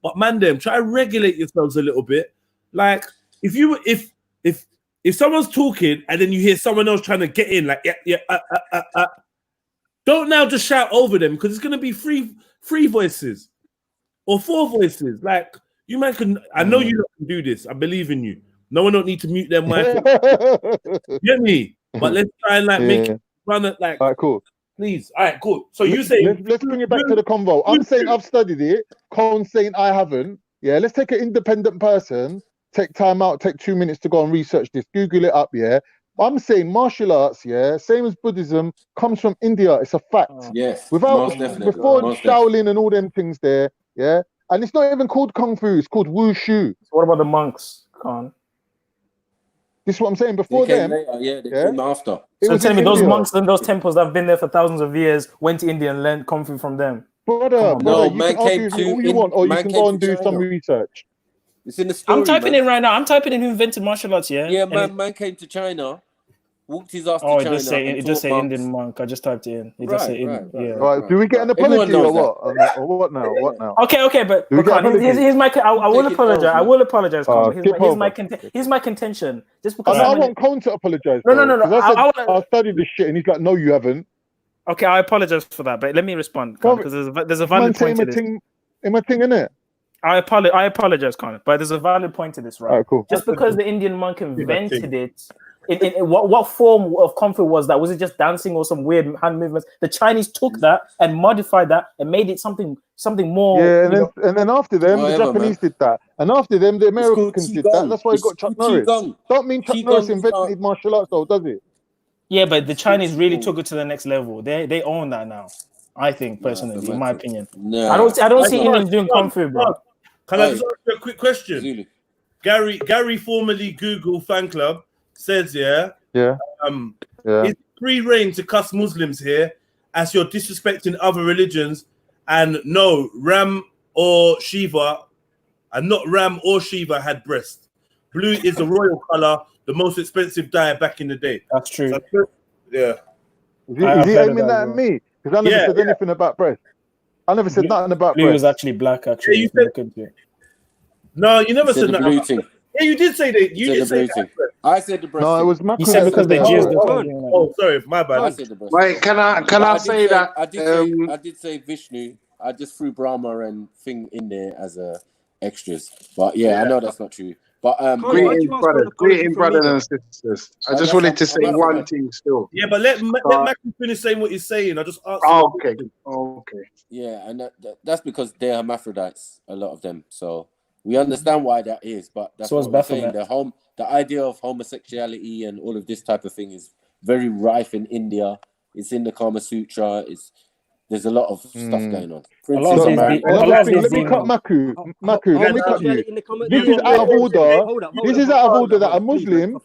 But man, try to regulate yourselves a little bit. Like if someone's talking and then you hear someone else trying to get in, like don't now just shout over them, because it's gonna be three voices or 4 voices. Like you man can. I know you can do this. I believe in you. No one don't need to mute their mic. You get me? But let's try and make it run it like. All right, cool. Please. All right, cool. So you say let's bring it back to the convo. I'm saying I've studied it. Cone's saying I haven't. Yeah, let's take an independent person. Take time out. Take 2 minutes to go and research this. Google it up. Yeah. I'm saying martial arts, yeah, same as Buddhism, comes from India. It's a fact. Yes. Before Shaolin and all them things there, yeah. And it's not even called Kung Fu, it's called Wushu. So what about the monks, Khan? This is what I'm saying. Before they came them, later, they came after. So tell me, those monks and those temples that have been there for thousands of years went to India and learned Kung Fu from them. Brother, No, you man can argue with me all you want, or you can go and do some research. It's in the story. I'm typing in right now. I'm typing in who invented martial arts, yeah? Yeah, man came to China, walked his ass to Oh, China. it does say Indian monk. I just typed it in. It does say Indian. Yeah. Right, do we get an apology or what? Or what now? What now? Okay, but Do we get an apology? here's my. I will apologize. I will apologize. skip over. Here's my contention. Just because I want Cone to apologize. No. I studied this shit, and he's like, "No, you haven't." Okay, I apologize for that, but let me respond because there's a valid point to this. Am I thing in it? I apologize, Connor, but there's a valid point to this, right? Alright, cool. Just because the Indian monk invented it, in what form of Kung Fu was that? Was it just dancing or some weird hand movements? The Chinese took that and modified that and made it something more. Yeah, and then after them, the Japanese did that, and after them, the Americans did that. That's why you got Chuck Norris. Don't mean Chuck Norris invented martial arts, though, does it? Yeah, but the Chinese really took it to the next level. They own that now. I think personally, in my opinion, I don't see Indians doing Kung Fu, bro. Can I just ask you a quick question? Gary, formerly Google fan club, says, it's free reign to cuss Muslims here as you're disrespecting other religions, and no, Ram or Shiva, and not Ram or Shiva had breast. Blue is the royal color, the most expensive dye back in the day. That's true. Yeah. Is he aiming that at me? Because I never said anything about breast. I never said nothing about Blue breast. was actually black, actually. Yeah, you said, no, you never said that. Yeah, you did say that. You did say that. I said the breast. No, it thing. was Maku. He said because they jeers the Oh, sorry, my bad. I said the breast. Wait, can I say that? I did say Vishnu. I just threw Brahma and thing in there as a extras. But yeah, I know that's not true. But greetings, brothers and sisters. I just wanted to say one thing still. Yeah, but let Maku finish saying what he's saying. I just asked. Okay. Yeah, and that's because they're hermaphrodites, a lot of them. So we understand why that is, but that's So what it's we're saying. Baphomet. The idea of homosexuality and all of this type of thing is very rife in India. It's in the Kama Sutra. There's a lot of stuff going on. Let me cut Maku. Let me cut you. This is out of order. This is out of order that a Muslim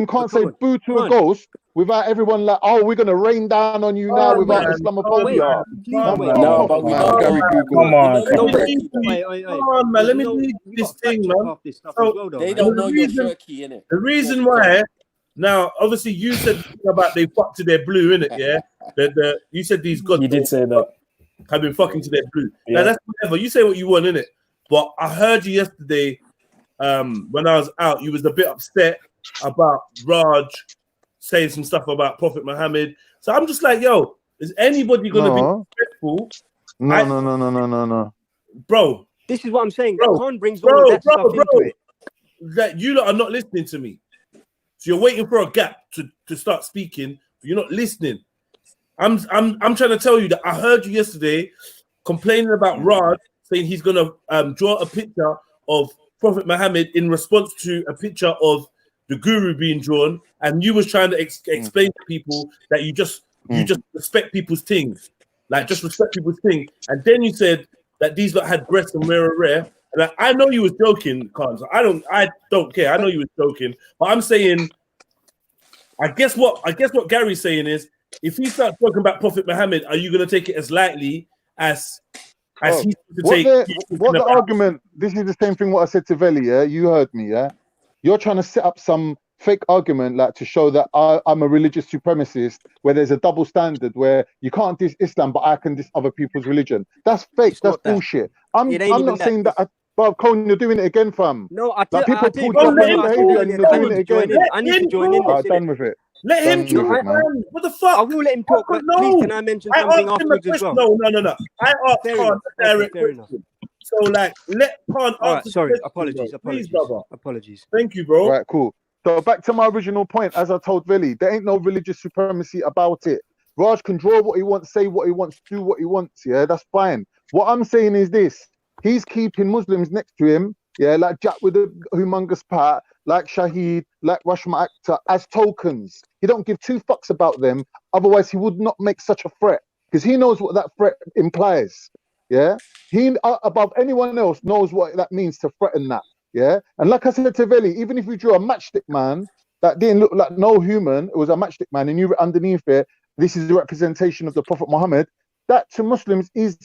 can't say boo to a ghost without everyone like, oh, we're gonna rain down on you now without Islamophobia. No, but we don't. Come on. Come on, man. Let me read this thing, man. They don't know your Shirky, innit? The reason why. Now, obviously, you said about they fuck to their blue, innit? Yeah, you said these gods. You did say that. Have been fucking to their blue. Yeah. Now that's whatever. You say what you want, innit? But I heard you yesterday, when I was out, you was a bit upset about Raj saying some stuff about Prophet Muhammad. So I'm just like, yo, is anybody gonna be respectful? No. Bro, this is what I'm saying. Bro, Khan brings all of that stuff into it. That you lot are not listening to me. So you're waiting for a gap to start speaking. You're not listening. I'm trying to tell you that I heard you yesterday complaining about Raj saying he's gonna draw a picture of Prophet Muhammad in response to a picture of the Guru being drawn, and you was trying to explain to people that you just respect people's things, like just respect people's things, and then you said that these lot had breasts and rare. And I know you was joking, Khan. So I don't care. I know you was joking, but I'm saying, I guess what Gary's saying is, if he starts talking about Prophet Muhammad, are you going to take it as lightly as he's to take? What the argument? This is the same thing what I said to Veli. Yeah, you heard me. Yeah, you're trying to set up some fake argument like to show that I'm a religious supremacist, where there's a double standard where you can't diss Islam, but I can diss other people's religion. That's fake. That's bullshit. I'm not saying that. But Colin, you're doing it again, fam. No, people pull down behavior and you're doing it again. I need to join in. Done with it. Let him talk, man. What the fuck? I will let him talk, but please, can I mention something afterwards as well? No. I asked Khan a direct question. So, like, let Khan answer. Sorry, apologies. Apologies. Thank you, bro. All right, cool. So back to my original point, as I told Veli, there ain't no religious supremacy about it. Raj can draw what he wants, say what he wants, do what he wants. Yeah, that's fine. What I'm saying is this. He's keeping Muslims next to him, yeah, like Jack with the humongous pat, like Shahid, like Rashma Akhtar, as tokens. He don't give two fucks about them. Otherwise, he would not make such a threat, because he knows what that threat implies. Yeah, he above anyone else knows what that means to threaten that. Yeah, and like I said to Veli, even if you drew a matchstick man that didn't look like no human, it was a matchstick man, and you underneath it, this is the representation of the Prophet Muhammad. That to Muslims is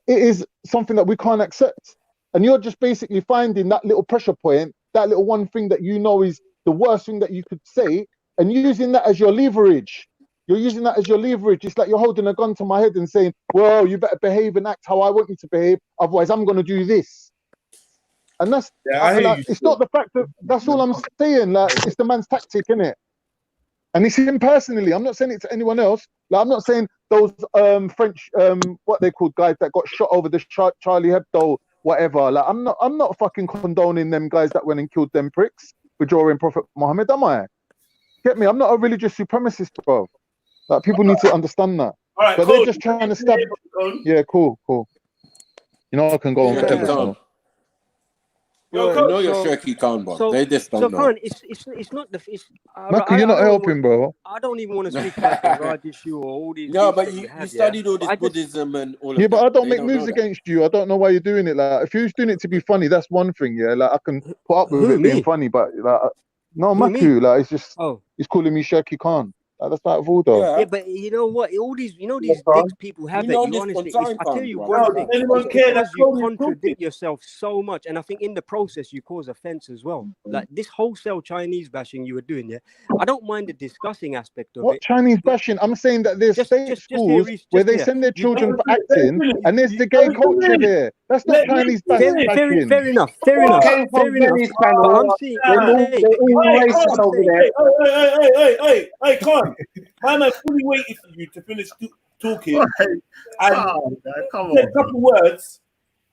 it is something that we can't accept. And you're just basically finding that little pressure point, that little one thing that you know is the worst thing that you could say, and using that as your leverage. You're using that as your leverage. It's like you're holding a gun to my head and saying, well, you better behave and act how I want you to behave, otherwise I'm going to do this. And that's, it's not the fact that, that's all I'm saying, like, it's the man's tactic, innit? And it's him personally. I'm not saying it to anyone else. Like, I'm not saying those French, what they called guys that got shot over the Charlie Hebdo, whatever. Like, I'm not fucking condoning them guys that went and killed them pricks for drawing Prophet Muhammad, am I? Get me? I'm not a religious supremacist, bro. Like, people need to understand that. All right, but they're just trying to stab. Yeah, cool. You know, I can go on forever. So. You know your Shirky Khan, bro. They just don't know. Khan, it's not the. Maka, you're not helping, bro. I don't even want to speak about the Raj issue or all these. No, but you studied all this Buddhism and all of that. Yeah, but I don't make moves against you. I don't know why you're doing it. Like, if you're doing it to be funny, that's one thing. Yeah, like I can put up with it being funny, but like, no, Maku, like it's just, he's calling me Shirky Khan. That's out of order. Yeah, but you know what? All these, these dicks people have it. Honestly, I tell you one thing. Because you contradict yourself so much, and I think in the process you cause offense as well. Like this wholesale Chinese bashing you were doing, yeah. I don't mind the discussing aspect of it. What Chinese bashing? I'm saying that there's state schools where they send their children for acting, and there's the gay culture there. That's not Chinese bashing. Fair enough. Fair enough. Came from Fair enough. Venice But channel. I'm saying, Racist over there. Hey, Con. My man fully waiting for you to finish talking. And come say a couple words,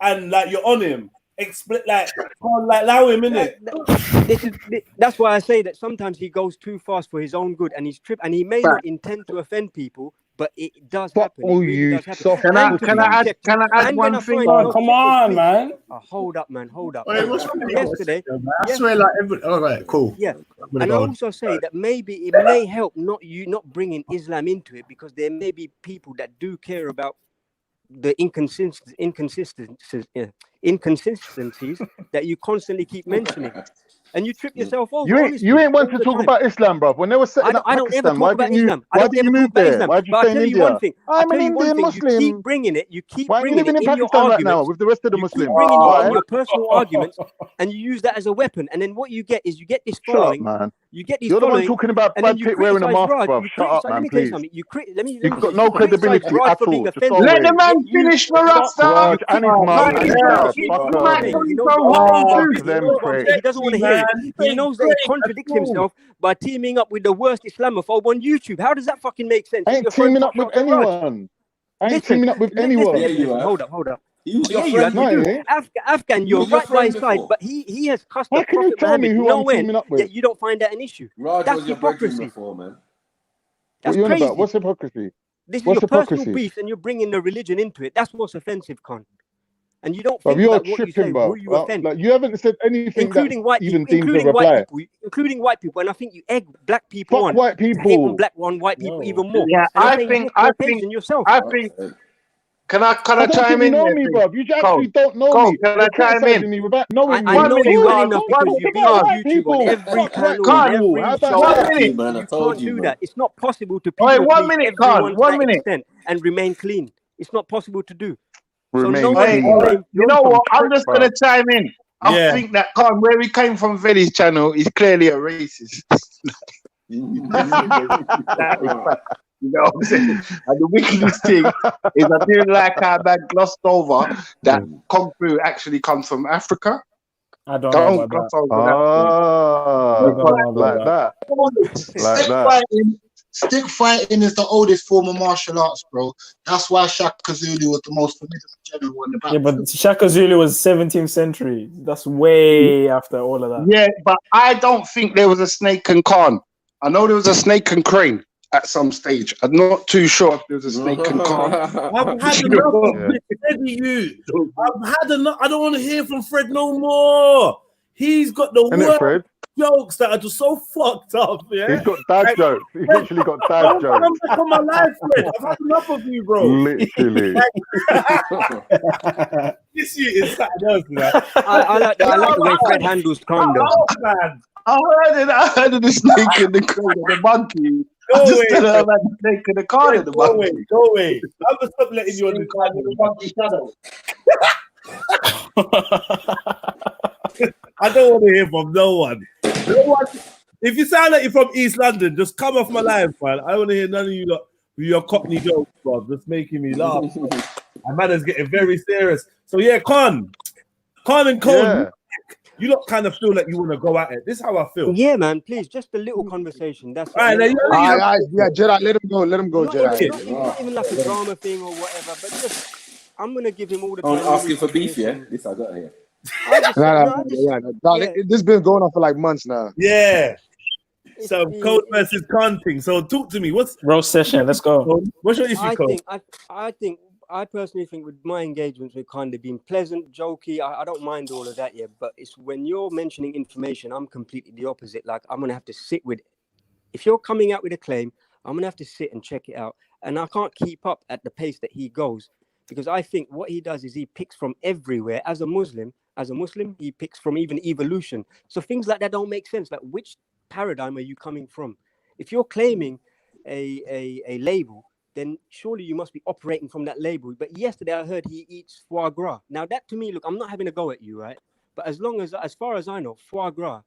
and like you're on him. Explain, like, can't like allow him in it. That's why I say that sometimes he goes too fast for his own good, and he's and he may not intend to offend people, but it does happen. It really does happen. Can I add one thing? Come on, man. Hold up, man. Hold up. Wait, what's wrong with you? Yesterday, I swear, like every. All right, cool. Yeah, and I go on. also say that maybe it may help not bringing Islam into it, because there may be people that do care about the inconsistencies that you constantly keep mentioning, and you trip yourself over. You ain't want to talk about Islam, bro. When they were setting up Pakistan, why didn't you move there? Why did you stay in India? I'm an Indian Muslim. You keep bringing it. You keep Why are you bringing living it in in your Pakistan right arguments. now with the rest of the Muslims? Keep bringing it Why? in your personal arguments, and you use that as a weapon. And then what you get is you get this following. Shut up, man. You get these You're the one following, talking about and then Brad you Pitt wearing a criticize mask, Raj. bro. You Shut up, criticize. Let man, me tell you please. something. You've got no credibility at all. Just go Let away. the man finish, Rasta. Raj and his mum and his dad. Fuck off. Fuck them pricks. He doesn't want to hear it. He knows that he contradicts himself by teaming up with the worst Islamophobe on YouTube. How does that fucking make sense? I ain't teaming up with anyone. I ain't teaming up with anyone. Listen. Hold up. He Yeah, you have to do. Afghan, you're right by his side, but he has cussed the Prophet Muhammad no end, yet you don't find that an issue. That's hypocrisy. Man. That's What you on crazy. about? What's hypocrisy? This is What's your personal hypocrisy? beef, and you're bringing the religion into it. That's what's offensive, Con. And you don't Bruv, think you're about what you say, tripping, bro. who you offend. Like, you haven't said anything Including that white even people, deems a reply. including white people, and I think you egg black people Fuck on, white hate people. on white people even more. Yeah, and I think think yourself. Can I I don't chime think you in? know there, me, please? bruv. You actually don't know Go. me. Can You're I chime in? criticizing me without knowing me. I know you well enough because What you've been about on white YouTube people? on every Fuck white panel, on people. every How about show. that? Man, I You told can't you, do man. that. It's not possible to Oi, people 1 please minute, everyone Khan, to 1 that minute. extent and remain clean. It's not possible to do. So Remain no one Hey, can blame. you know what? I'm just bro. gonna chime in. I think that Khan, where we came from, Veli's channel, is clearly a racist. That is fact. You know what I'm saying? And the wickedest thing is I didn't like how man glossed over that Kung Fu actually comes from Africa. I don't know Don't about gloss that. over that. Like that. Like that. Stick fighting is the oldest form of martial arts, bro. That's why Shaka Zulu was the most formidable general in the Yeah, battle. but Shaka Zulu was 17th century. That's way after all of that. Yeah, but I don't think there was a snake and Khan. I know there was a snake and crane at some stage. I'm not too sure if there was a snake and Khan. I've had enough of this, Freddie. I've had enough. I don't want to hear from Fred no more. He's got the Innit, worst Fred? jokes that are just so fucked up. Yeah, He's got dad jokes. He's literally got dad don't jokes. come back on my life, Fred. I've had enough of you, bro. Literally. This shit is something else, man. I like the way Fred handles condom. Man. I heard of the snake and the crane and the monkey. I just don't know about the snake and the Khan and the Go away, monkey. go away. I'm gonna stop letting you on the car with the monkey shadow. I don't want to hear from no one. No one. If you sound like you're from East London, just come off my live, man. I don't want to hear none of you lot with your Cockney jokes, bro. Just making me laugh. My man's getting very serious. So yeah, Con and Cole, Yeah. you lot kind of feel like you want to go at it. This is how I feel. Yeah, man. Please, just a little conversation. That's All right, now Yeah, Jedi, let him go. Let him go, not Jedi. even like a drama thing or whatever, but just I'm gonna give him all the I'm time. asking for beef, yeah? This I got here. This has been going on for like months now. Yeah. So Code versus Con thing. So talk to me. What's roast session? Let's go. What's your issue, Code? I personally think with my engagements with kind of been pleasant, jokey. I don't mind all of that, yeah. But it's when you're mentioning information, I'm completely the opposite. Like I'm gonna have to sit with. If you're coming out with a claim, I'm gonna have to sit and check it out, and I can't keep up at the pace that he goes because I think what he does is he picks from everywhere. As a Muslim, he picks from even evolution. So things like that don't make sense. Like which paradigm are you coming from? If you're claiming a label, then surely you must be operating from that label. But yesterday I heard he eats foie gras. Now that to me, look, I'm not having a go at you, right? But as far as I know, foie gras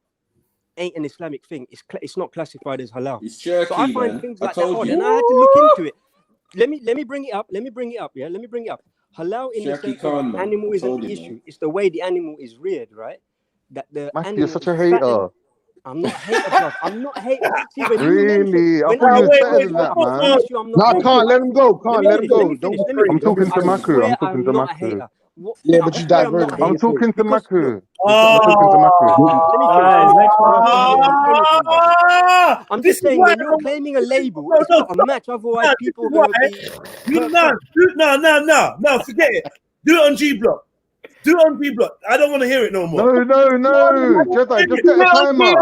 ain't an Islamic thing. It's not classified as halal. It's jerky, so I find man. things I like that told odd, you. and I had to look into it. Let me bring it up. Yeah, let me bring it up. Halal in the Shaki sense Khan, of man. animal isn't Told the you, issue. man. It's the way the animal is reared, right? That the Matthew, animal you're such is a hater. fattened. I'm not a hater, bruv. I'm not a hater. See, when you mention, Really? I when thought I you was wait, better wait, than no, that, no, man. promise you, I'm not No, a hater. can't let him go. Let Can't me let him finish. Let go. me Don't finish. be Let me crazy. I'm finish. Don't be talking to I crazy. Maku. swear I'm talking I'm to not a Maku. hater. What, Yeah, I but you swear I'm not a diverted. I'm hater. talking to Because look, Maku. I'm talking to Maku. let me finish. Guys, next I'm not person. hating anything, brother. I'm This just is saying why when you're claiming a label, no, it's no, got to match. Otherwise, no, this people is are why gonna be you perked up. no, forget it. Do it on G Block. Do it on G Block. I don't want to hear it no more. No, Jedi, just set a timer.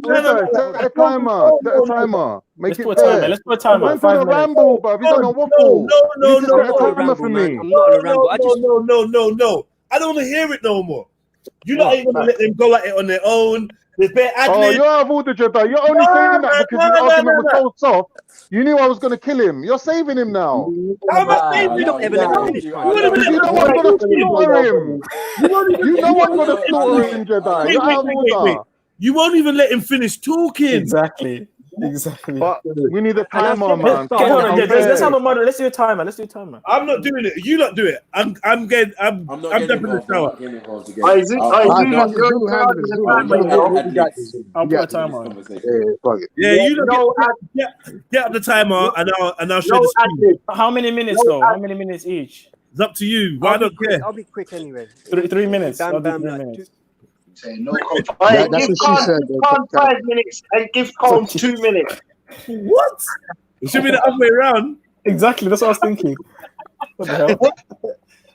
Jedi, set a timer. Set a timer. Make Let's it put a timer. fair. Let's put a He's timer. went on 5 a minutes. ramble, bruv. He's on a waffle. You need to I'm set a not on a timer ramble, for man. me. I'm not on a ramble. I just No. I don't want to hear it no more. You lot ain't gonna let them go at it on their own. There's bare Oh, adlibs. you're out of order, Jedi. You're only saying that because his argument was so soft. You knew I was going to kill him. You're saving him now. How am I saving you him? don't ever let me finish, man. Because you know I'm going to slaughter him. You know I'm going to slaughter him, Jedi. You're out of order. You won't even let him finish talking. Exactly. But we need a And I timer, said man. that Okay, hold on. Be Let's have fair. a model. Let's do a timer. Let's do a timer. I'm not doing it. You not do it. I'm I'm not getting jumping in the involved. I'm shower. not getting involved again. Zulu handle it. I will not add adlibs I'll in put a this timer on. conversation. Fuck it. Yeah, you don't get up the timer and I'll share the screen. How many minutes though? How many minutes each? It's up to you. But I don't care. I'll be quick anyway. 3 minutes. Bam, I'll do bam, 3 like minutes. No coach. Alright, That's give what she Khan said. 5 minutes and give Cone 2 minutes. What? It should be the other way around. Exactly. That's what I was thinking. What the hell?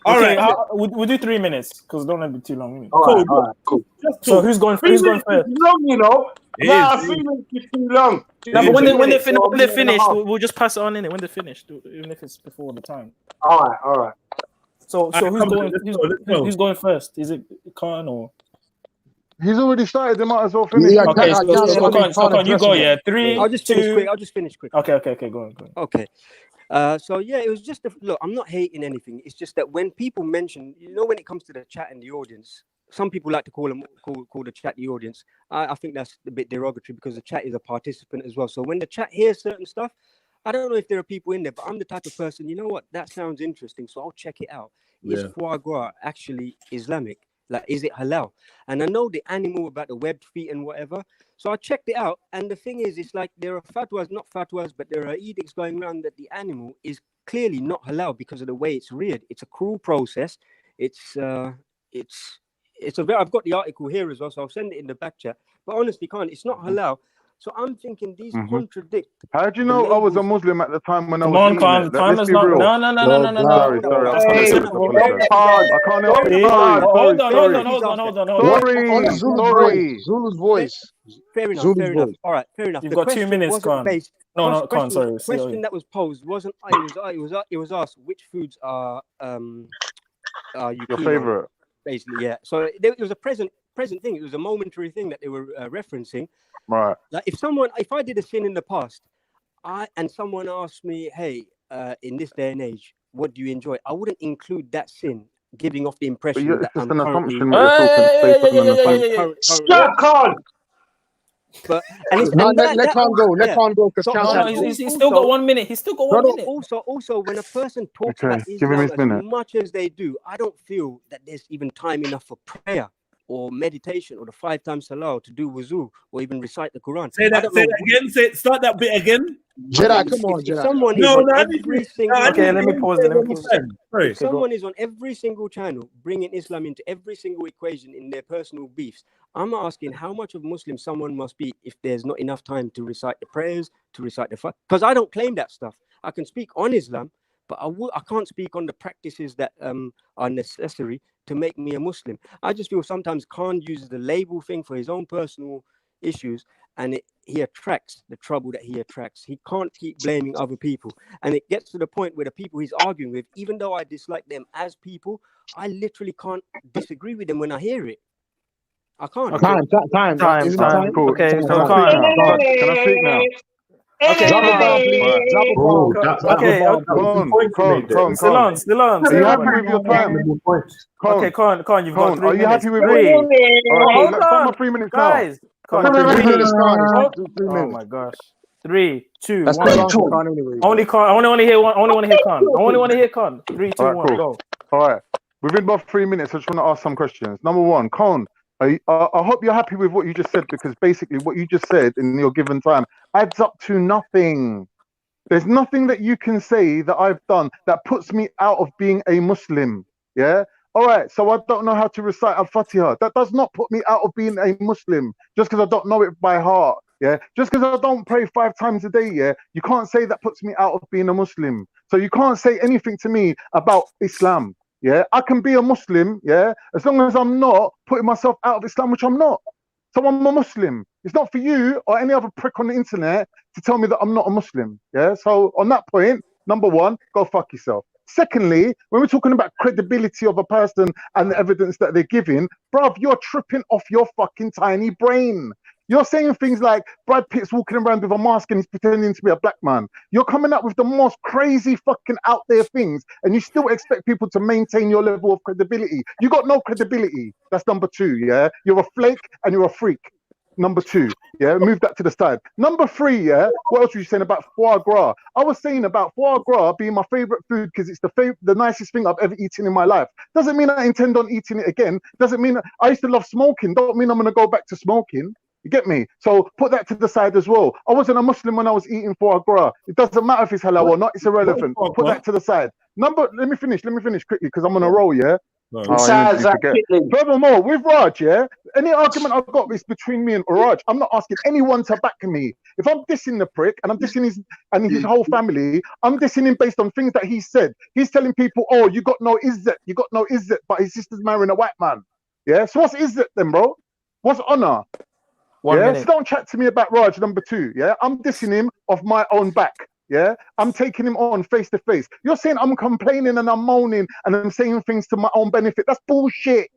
All Okay, right. we'll do 3 minutes because don't let it be too long. Cool. So who's going? Who's going first? Long, you know. It Nah, is. 3 minutes is too long. No, but when they finish, finish, we'll just pass it on in it when they're finished, even if it's before the time. all right. So who's going? Let's go. Who's going first? Is it Khan or? He's already started. They might as well finish. Yeah, Okay, so Khan, Khan, you go. Yeah, 3. I'll just finish 2. quick. I'll just finish quick. Okay, go on. Okay. So yeah, it was just look. I'm not hating anything. It's just that when people mention, when it comes to the chat and the audience, some people like to call the chat the audience. I think that's a bit derogatory because the chat is a participant as well. So when the chat hears certain stuff, I don't know if there are people in there, but I'm the type of person. You know what? That sounds interesting, so I'll check it out. Is foie gras actually Islamic? Like, is it halal? And I know the animal about the webbed feet and whatever. So I checked it out. And the thing is, it's like there are fatwas, not fatwas, but there are edicts going around that the animal is clearly not halal because of the way it's reared. It's a cruel process. It's a very, I've got the article here as well, so I'll send it in the back chat. But honestly, it's not halal. So I'm thinking these contradict. How do you know I was a Muslim at the time when I Come was on, eating Khan. it? Time Let's is be not. real. No. Sorry. I Hey, apologize. Khan. I can't Don't help it. Khan. Hold on. Sorry. Zulu's voice. Fair enough. All right, fair enough. You've the got 2 question minutes, wasn't Khan. based. No, Khan. Sorry. The question that was posed wasn't. It was asked which foods are you Your keen favorite. on, basically, yeah. So it was a present thing. It was a momentary thing that they were referencing. Right. Like if I did a sin in the past, and someone asked me, hey, in this day and age, what do you enjoy? I wouldn't include that sin, giving off the impression that It's just I'm an currently. assumption that you're talking based on Shut Khan. But let Khan go. Let Khan go because No, he's still got 1 minute. He's still got 1 minute. Also, when a person talks about give him Islam his as minute. much as they do, I don't feel that there's even time enough for prayer or meditation or the 5 times salah to do wuzu or even recite the Quran. Say that again. Start that bit again. Jedi, come on, If Jedi. someone is on every single Okay, let me pause it. If someone is on every single channel bringing Islam into every single equation in their personal beefs, I'm asking how much of Muslim someone must be if there's not enough time to recite the prayers, to recite the fast. Because I don't claim that stuff. I can speak on Islam, but I can't speak on the practices that are necessary to make me a Muslim. I just feel sometimes Khan uses the label thing for his own personal issues, and he attracts the trouble that he attracts. He can't keep blaming other people, and it gets to the point where the people he's arguing with, even though I dislike them as people, I literally can't disagree with them when I hear it. I can't. Time. Isn't it time? Cool. Okay, Can so I speak now? Okay, Drop a bomb, please. Drop a bomb. Con. Still on. Are you happy with your time? Okay, Con, you've got 3 minutes. Are you happy with 3? All right, Hold let's start on, my 3 minutes guys. now. Con, 3 minutes, Khan. Oh my gosh. 3, 2, That's 1. too long for Khan anyway. Only Con. I only want to hear one. I only want to hear Con. 3, 2, 1. Cool. Go. All right. Within about 3 minutes, I just want to ask some questions. Number one, Cone, I hope you're happy with what you just said, because basically what you just said in your given time adds up to nothing. There's nothing that you can say that I've done that puts me out of being a Muslim. Yeah? All right, so I don't know how to recite Al-Fatiha. That does not put me out of being a Muslim just because I don't know it by heart. Yeah, just because I don't pray 5 times a day, yeah, you can't say that puts me out of being a Muslim. So you can't say anything to me about Islam. Yeah, I can be a Muslim, yeah, as long as I'm not putting myself out of Islam, which I'm not. So I'm a Muslim. It's not for you or any other prick on the internet to tell me that I'm not a Muslim. Yeah. So on that point, number one, go fuck yourself. Secondly, when we're talking about credibility of a person and the evidence that they're giving, bruv, you're tripping off your fucking tiny brain. You're saying things like Brad Pitt's walking around with a mask and he's pretending to be a black man. You're coming up with the most crazy fucking out there things, and you still expect people to maintain your level of credibility. You got no credibility. That's number two, yeah? You're a flake and you're a freak. Number two, yeah? Move that to the side. Number three, yeah? What else were you saying about foie gras? I was saying about foie gras being my favorite food because it's the nicest thing I've ever eaten in my life. Doesn't mean I intend on eating it again. Doesn't mean I used to love smoking. Don't mean I'm going to go back to smoking. You get me? So put that to the side as well. I wasn't a Muslim when I was eating foie gras. It doesn't matter if it's halal or not. It's irrelevant. Put that to the side. Let me finish quickly because I'm on a roll, yeah? Furthermore, with Raj, yeah, any argument I've got is between me and Raj. I'm not asking anyone to back me. If I'm dissing the prick and I'm dissing his whole family, I'm dissing him based on things that he said. He's telling people, oh, you got no izzat, but his sister's marrying a white man. Yeah, so what's izzat then, bro? What's honor? So don't chat to me about Raj, number two. Yeah, I'm dissing him off my own back. Yeah, I'm taking him on face to face. You're saying I'm complaining and I'm moaning and I'm saying things to my own benefit. That's bullshit.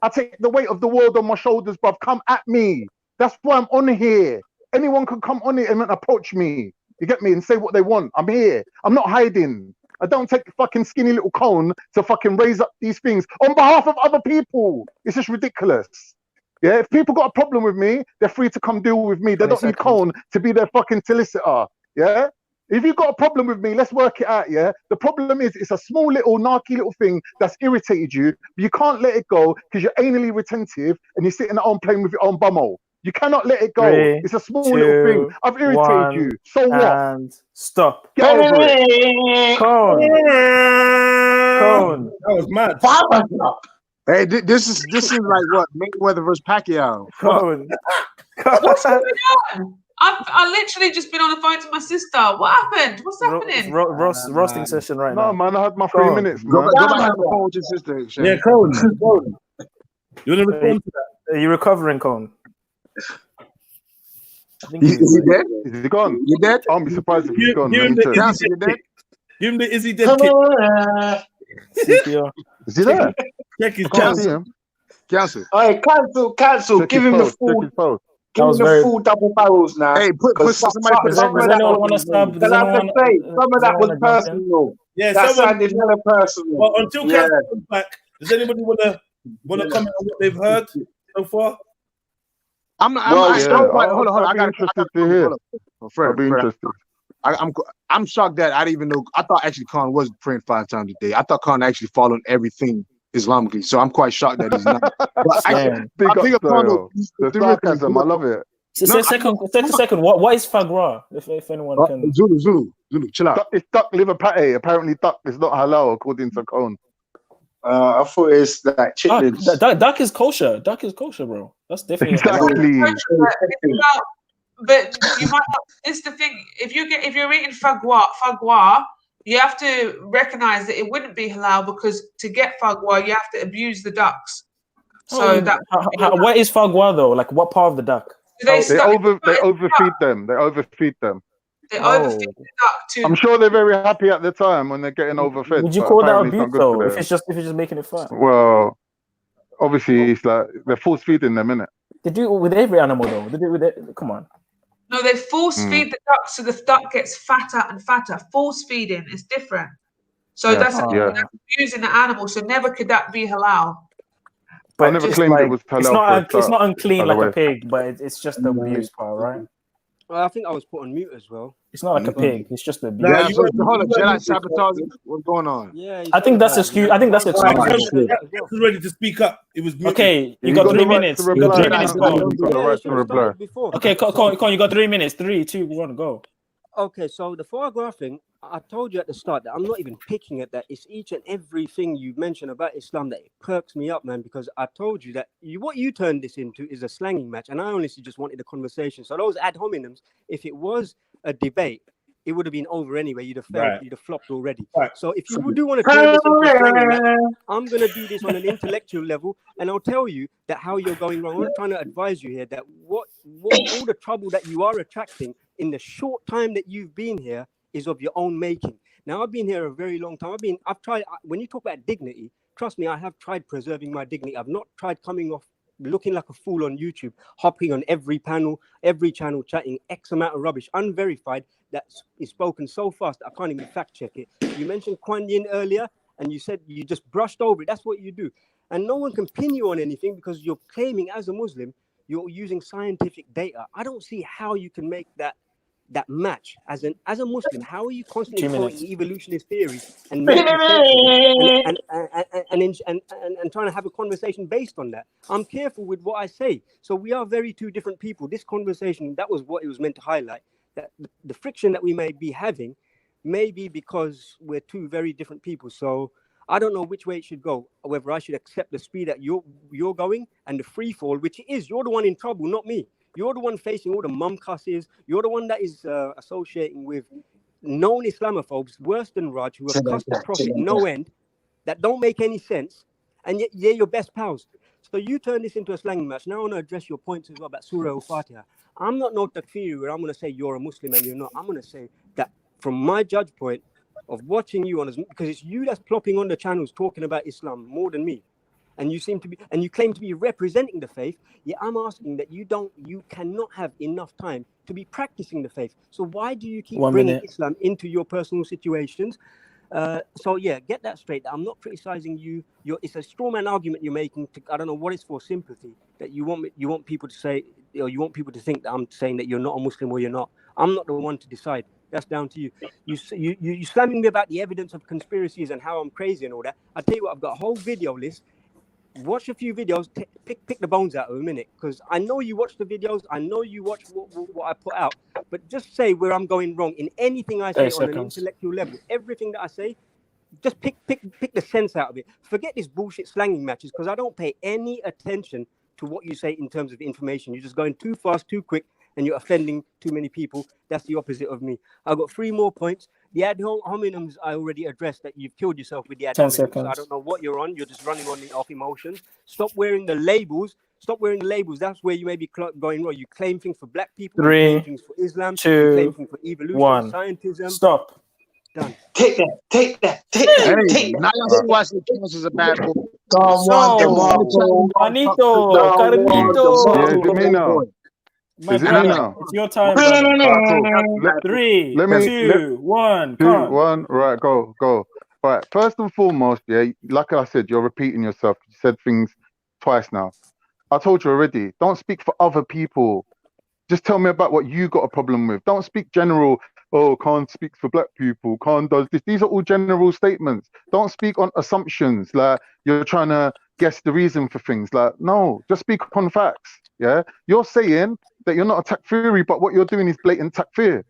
I take the weight of the world on my shoulders, bruv. Come at me. That's why I'm on here. Anyone can come on it and approach me. You get me? And say what they want. I'm here. I'm not hiding. I don't take the fucking skinny little cone to fucking raise up these things on behalf of other people. It's just ridiculous. Yeah, if people got a problem with me, they're free to come deal with me. They don't need Cone to be their fucking solicitor. Yeah? If you've got a problem with me, let's work it out, yeah? The problem is it's a small little narky little thing that's irritated you, but you can't let it go because you're anally retentive and you're sitting at home playing with your own bumhole. You cannot let it go. It's a small little thing. I've irritated you. So what? And stop. Get over it. Cone. That was mad. Hey, this is like what Mayweather versus Pacquiao. What's going on? I've literally just been on the phone to my sister. What happened? What's happening? Roasting session right now. No, man, I had my 3 minutes, man. Go back to the phone with your sister. Shane. Yeah, Cone. You want to respond to that? Are you recovering, Cone? Is he dead? Is he gone? You dead? I'll be surprised if he's gone. Give him the is he dead kick. Is he there? Check his cancel. Cancel. All right, cancel. Give him the full. Give him the full double barrels now. Hey, put somebody. Some of that was personal. Yeah, that sounded hella personal. Well, until Cancel comes back, does anybody want to comment on what they've heard so far? Hold on. I got interested to hear. I'll be interested. I'm shocked that I didn't even know. I thought actually Khan was praying 5 times a day. I thought Khan actually followed everything Islamically. So I'm quite shocked that he's not. But I think I love it. Second. What is fagua? If anyone can. Zulu. Chill out. It's duck liver pate. Apparently, duck is not halal according to Cone. I thought it's like chitlins. Duck is kosher. Duck is kosher, bro. That's definitely exactly. But you might not. It's the thing. If you're eating fagua, you have to recognize that it wouldn't be halal because to get fagua, you have to abuse the ducks. So what is fagua though? Like what part of the duck? They overfeed them. They overfeed them. They overfeed the duck too. I'm sure they're very happy at the time when they're getting overfed. Would you call that abuse though? If it's just making it fat? Well, obviously it's like they're force feeding them, innit? They do it with every animal though. They do it with it. Come on. No, they force feed the duck so the duck gets fatter and fatter. Force feeding is different. So that's abusing the animal. So never could that be halal. But I never claimed it was halal. It's not unclean like a pig, but it's just the abuse part, right? Well, I think I was put on mute as well. It's not like a pig. It's just a. Yeah, so hold on, Jedi sabotaging. What's going on? Yeah, I think that's excuse. I think that's excusable. He was ready to speak up. It was muted. Okay, you got 3 minutes. You got 3 minutes. Go. Okay, Con, you got 3 minutes. 3, 2, 1, go. Okay, so the foie gras thing, I told you at the start that I'm not even picking at that. It's each and everything you mentioned about Islam that it perks me up, man, because I told you that what you turned this into is a slanging match, and I honestly just wanted a conversation. So those ad hominems, if it was a debate, it would have been over anyway. You'd have failed. You'd have flopped already. So if you do want to turn this into a slanging match, I'm going to do this on an intellectual level, and I'll tell you that how you're going wrong. I'm not trying to advise you here that what all the trouble that you are attracting in the short time that you've been here is of your own making. Now, I've been here a very long time. I've tried, when you talk about dignity, trust me, I have tried preserving my dignity. I've not tried coming off looking like a fool on YouTube, hopping on every panel, every channel, chatting X amount of rubbish, unverified, that is spoken so fast that I can't even fact check it. You mentioned Kuan Yin earlier, and you said you just brushed over it. That's what you do. And no one can pin you on anything because you're claiming as a Muslim, you're using scientific data. I don't see how you can make that match as a Muslim. How are you constantly quoting evolutionist theories and making sense and trying to have a conversation based on that? I'm careful with what I say. So we are very two different people. This conversation, that was what it was meant to highlight. That the friction that we may be having may be because we're two very different people. So I don't know which way it should go. Whether I should accept the speed that you're going and the free fall, which is you're the one in trouble, not me. You're the one facing all the mum cusses. You're the one that is associating with known Islamophobes, worse than Raj, who have cussed the Prophet no end, that don't make any sense, and yet they're your best pals. So you turn this into a slang match. Now I want to address your points as well about Surah Al-Fatiha. I'm not no takfiri where I'm going to say you're a Muslim and you're not. I'm going to say that from my judge point of watching you on, because it's you that's plopping on the channels talking about Islam more than me. And you seem to be, and you claim to be representing the faith. Yet I'm asking that you cannot have enough time to be practicing the faith. So why do you keep bringing Islam into your personal situations? So yeah, get that straight. I'm not criticizing you. It's a straw man argument you're making. I don't know what it's for. Sympathy that you want people to say, or you want people to think that I'm saying that you're not a Muslim or you're not. I'm not the one to decide. That's down to you. You slamming me about the evidence of conspiracies and how I'm crazy and all that. I tell you what, I've got a whole video list. Watch a few videos, pick the bones out of a minute, because I know you watch the videos, I know you watch what I put out, but just say where I'm going wrong in anything I say on an intellectual level. Everything that I say, just pick the sense out of it. Forget this bullshit slanging matches, because I don't pay any attention to what you say in terms of information. You're just going too fast, too quick, and you're offending too many people. That's the opposite of me. I've got 3 more points. The ad hominems I already addressed, that you've killed yourself with the ad 10 hominems. seconds. I don't know what you're on. You're just running off emotions. Stop wearing the labels. Stop wearing the labels. That's where you may be going wrong. You claim things for black people. 3, you claim things for Islam. 2, you claim things for evolution, 1. scientism. Stop. Done. Take that. Hey, now you see why she counts as a bad boy. Juanito, Carlito. Yeah, is it me now? My Is it me brother, now? it's your time, brother. Cool. 3, 2, 1, 2, come. 1. Right, go. Right. First and foremost, yeah, like I said, you're repeating yourself. You said things twice now. I told you already. Don't speak for other people. Just tell me about what you got a problem with. Don't speak general. Oh, Khan speaks for black people. Khan does this. These are all general statements. Don't speak on assumptions. Like you're trying to guess the reason for things. Like, no, just speak on facts. Yeah. You're saying that you're not a takfiri, but what you're doing is blatant takfir.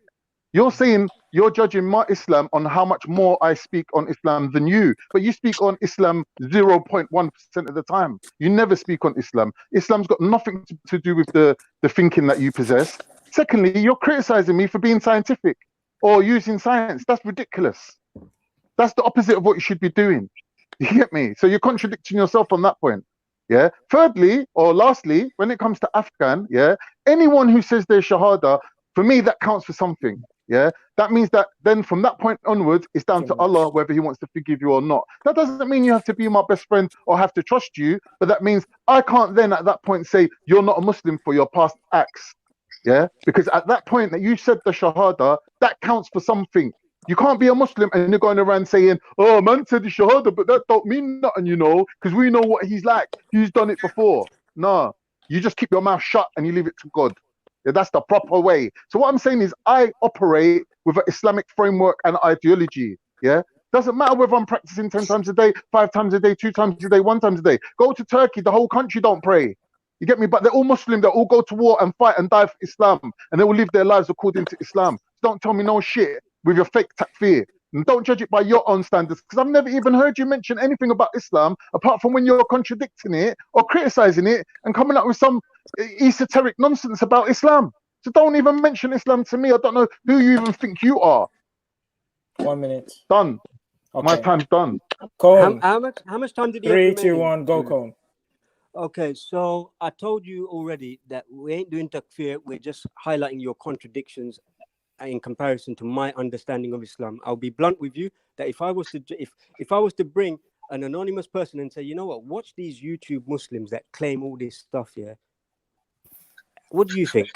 You're saying you're judging my Islam on how much more I speak on Islam than you, but you speak on Islam 0.1% of the time. You never speak on Islam. Islam's got nothing to do with the thinking that you possess. Secondly, you're criticizing me for being scientific or using science. That's ridiculous. That's the opposite of what you should be doing. You get me? So you're contradicting yourself on that point. Yeah. Thirdly, or lastly, when it comes to Afghan, yeah, anyone who says they're Shahada, for me, that counts for something. Yeah, that means that then from that point onwards, it's down to Allah whether He wants to forgive you or not. That doesn't mean you have to be my best friend or have to trust you, but that means I can't then at that point say you're not a Muslim for your past acts. Yeah, because at that point that you said the Shahada, that counts for something. You can't be a Muslim and you're going around saying, oh, man said the Shahada, but that don't mean nothing, you know, because we know what he's like. He's done it before. Nah, you just keep your mouth shut and you leave it to God. Yeah, that's the proper way. So what I'm saying is I operate with an Islamic framework and ideology. Yeah. Doesn't matter whether I'm practicing 10 times a day, 5 times a day, 2 times a day, 1 time a day. Go to Turkey, the whole country don't pray. You get me? But they're all Muslim. They all go to war and fight and die for Islam. And they will live their lives according to Islam. Don't tell me no shit with your fake takfir. And don't judge it by your own standards. Because I've never even heard you mention anything about Islam apart from when you're contradicting it or criticizing it and coming up with some esoteric nonsense about Islam. So don't even mention Islam to me. I don't know who you even think you are. 1 minute. Done. Okay. My time's done. Cone. How much time did you have 3, remaining? 2, 1, go, Cone. Okay, so I told you already that we ain't doing takfir. We're just highlighting your contradictions in comparison to my understanding of Islam. I'll be blunt with you that if I was to bring an anonymous person and say, you know what, watch these YouTube Muslims that claim all this stuff, yeah. What do you think?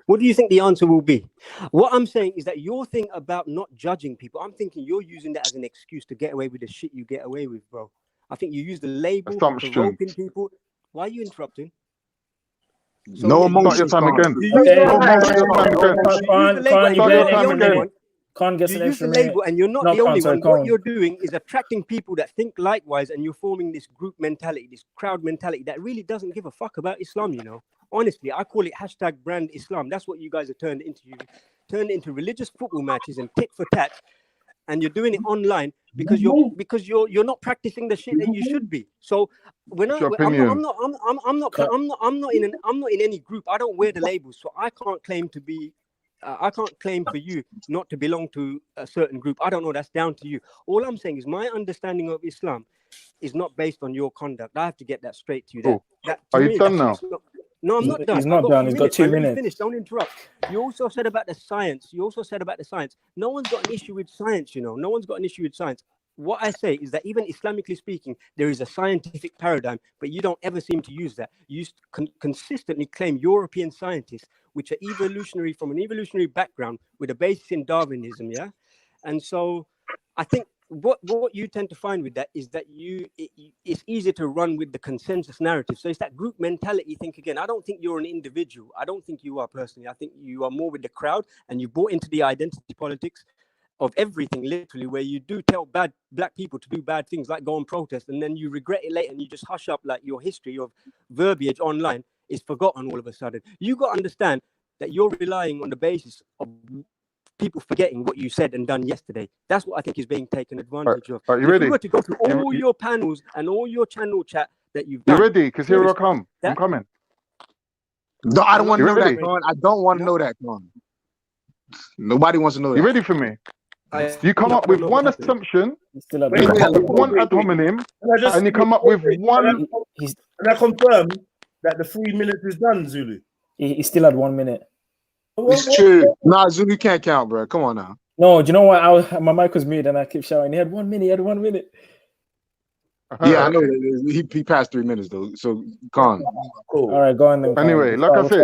What do you think the answer will be? What I'm saying is that your thing about not judging people, I'm thinking you're using that as an excuse to get away with the shit you get away with, bro. I think you use the label provoking people. Why are you interrupting? So, No yeah, emotion. Start your time again. You use Can't get you an use the extra label, minute. and you're not No, the only sorry, one. Cone. What you're doing is attracting people that think likewise, and you're forming this group mentality, this crowd mentality that really doesn't give a fuck about Islam, you know. Honestly, I call it hashtag brand Islam. That's what you guys have turned into. You turned it into religious football matches and tit for tat, and you're doing it online because you're not practicing the shit that you should be. So when I'm not in any group. I don't wear the labels, so I can't claim to be. I can't claim for you not to belong to a certain group. I don't know. That's down to you. All I'm saying is my understanding of Islam is not based on your conduct. I have to get that straight to you. Cool. That Are you done now? No, I'm not done. He's not done. He's got 2 minutes. Finished. Don't interrupt. You also said about the science. No one's got an issue with science, you know. No one's got an issue with science. What I say is that even Islamically speaking, there is a scientific paradigm, but you don't ever seem to use that. You consistently claim European scientists, which are evolutionary from an evolutionary background with a basis in Darwinism, yeah? And so I think what you tend to find with that is that it's easier to run with the consensus narrative. So it's that group mentality. Think again. I don't think you're an individual. I don't think you are personally. I think you are more with the crowd, and you bought into the identity politics of everything, literally, where you do tell black people to do bad things, like go and protest, and then you regret it later, and you just hush up like your history of verbiage online is forgotten all of a sudden. You got to understand that you're relying on the basis of people forgetting what you said and done yesterday. That's what I think is being taken advantage of. Are you If ready? you were to go through all your panels and all your channel chat that you've You done, ready? Because here I come. I'm coming. No, I don't want to know ready? that, Con. I don't want to know that, Con. Nobody wants to know that. You ready for me? You come up with one assumption, one ad hominem, and you come up with one. Can I confirm that the 3 minutes is done, Zulu? He still had 1 minute. It's true. Nah, Zulu can't count, bro. Come on now. No, do you know what? My mic was muted and I kept shouting. He had 1 minute. He had 1 minute. Yeah, I know. He passed 3 minutes though. So, Con. Cool. All right, go on then. Anyway, like I said,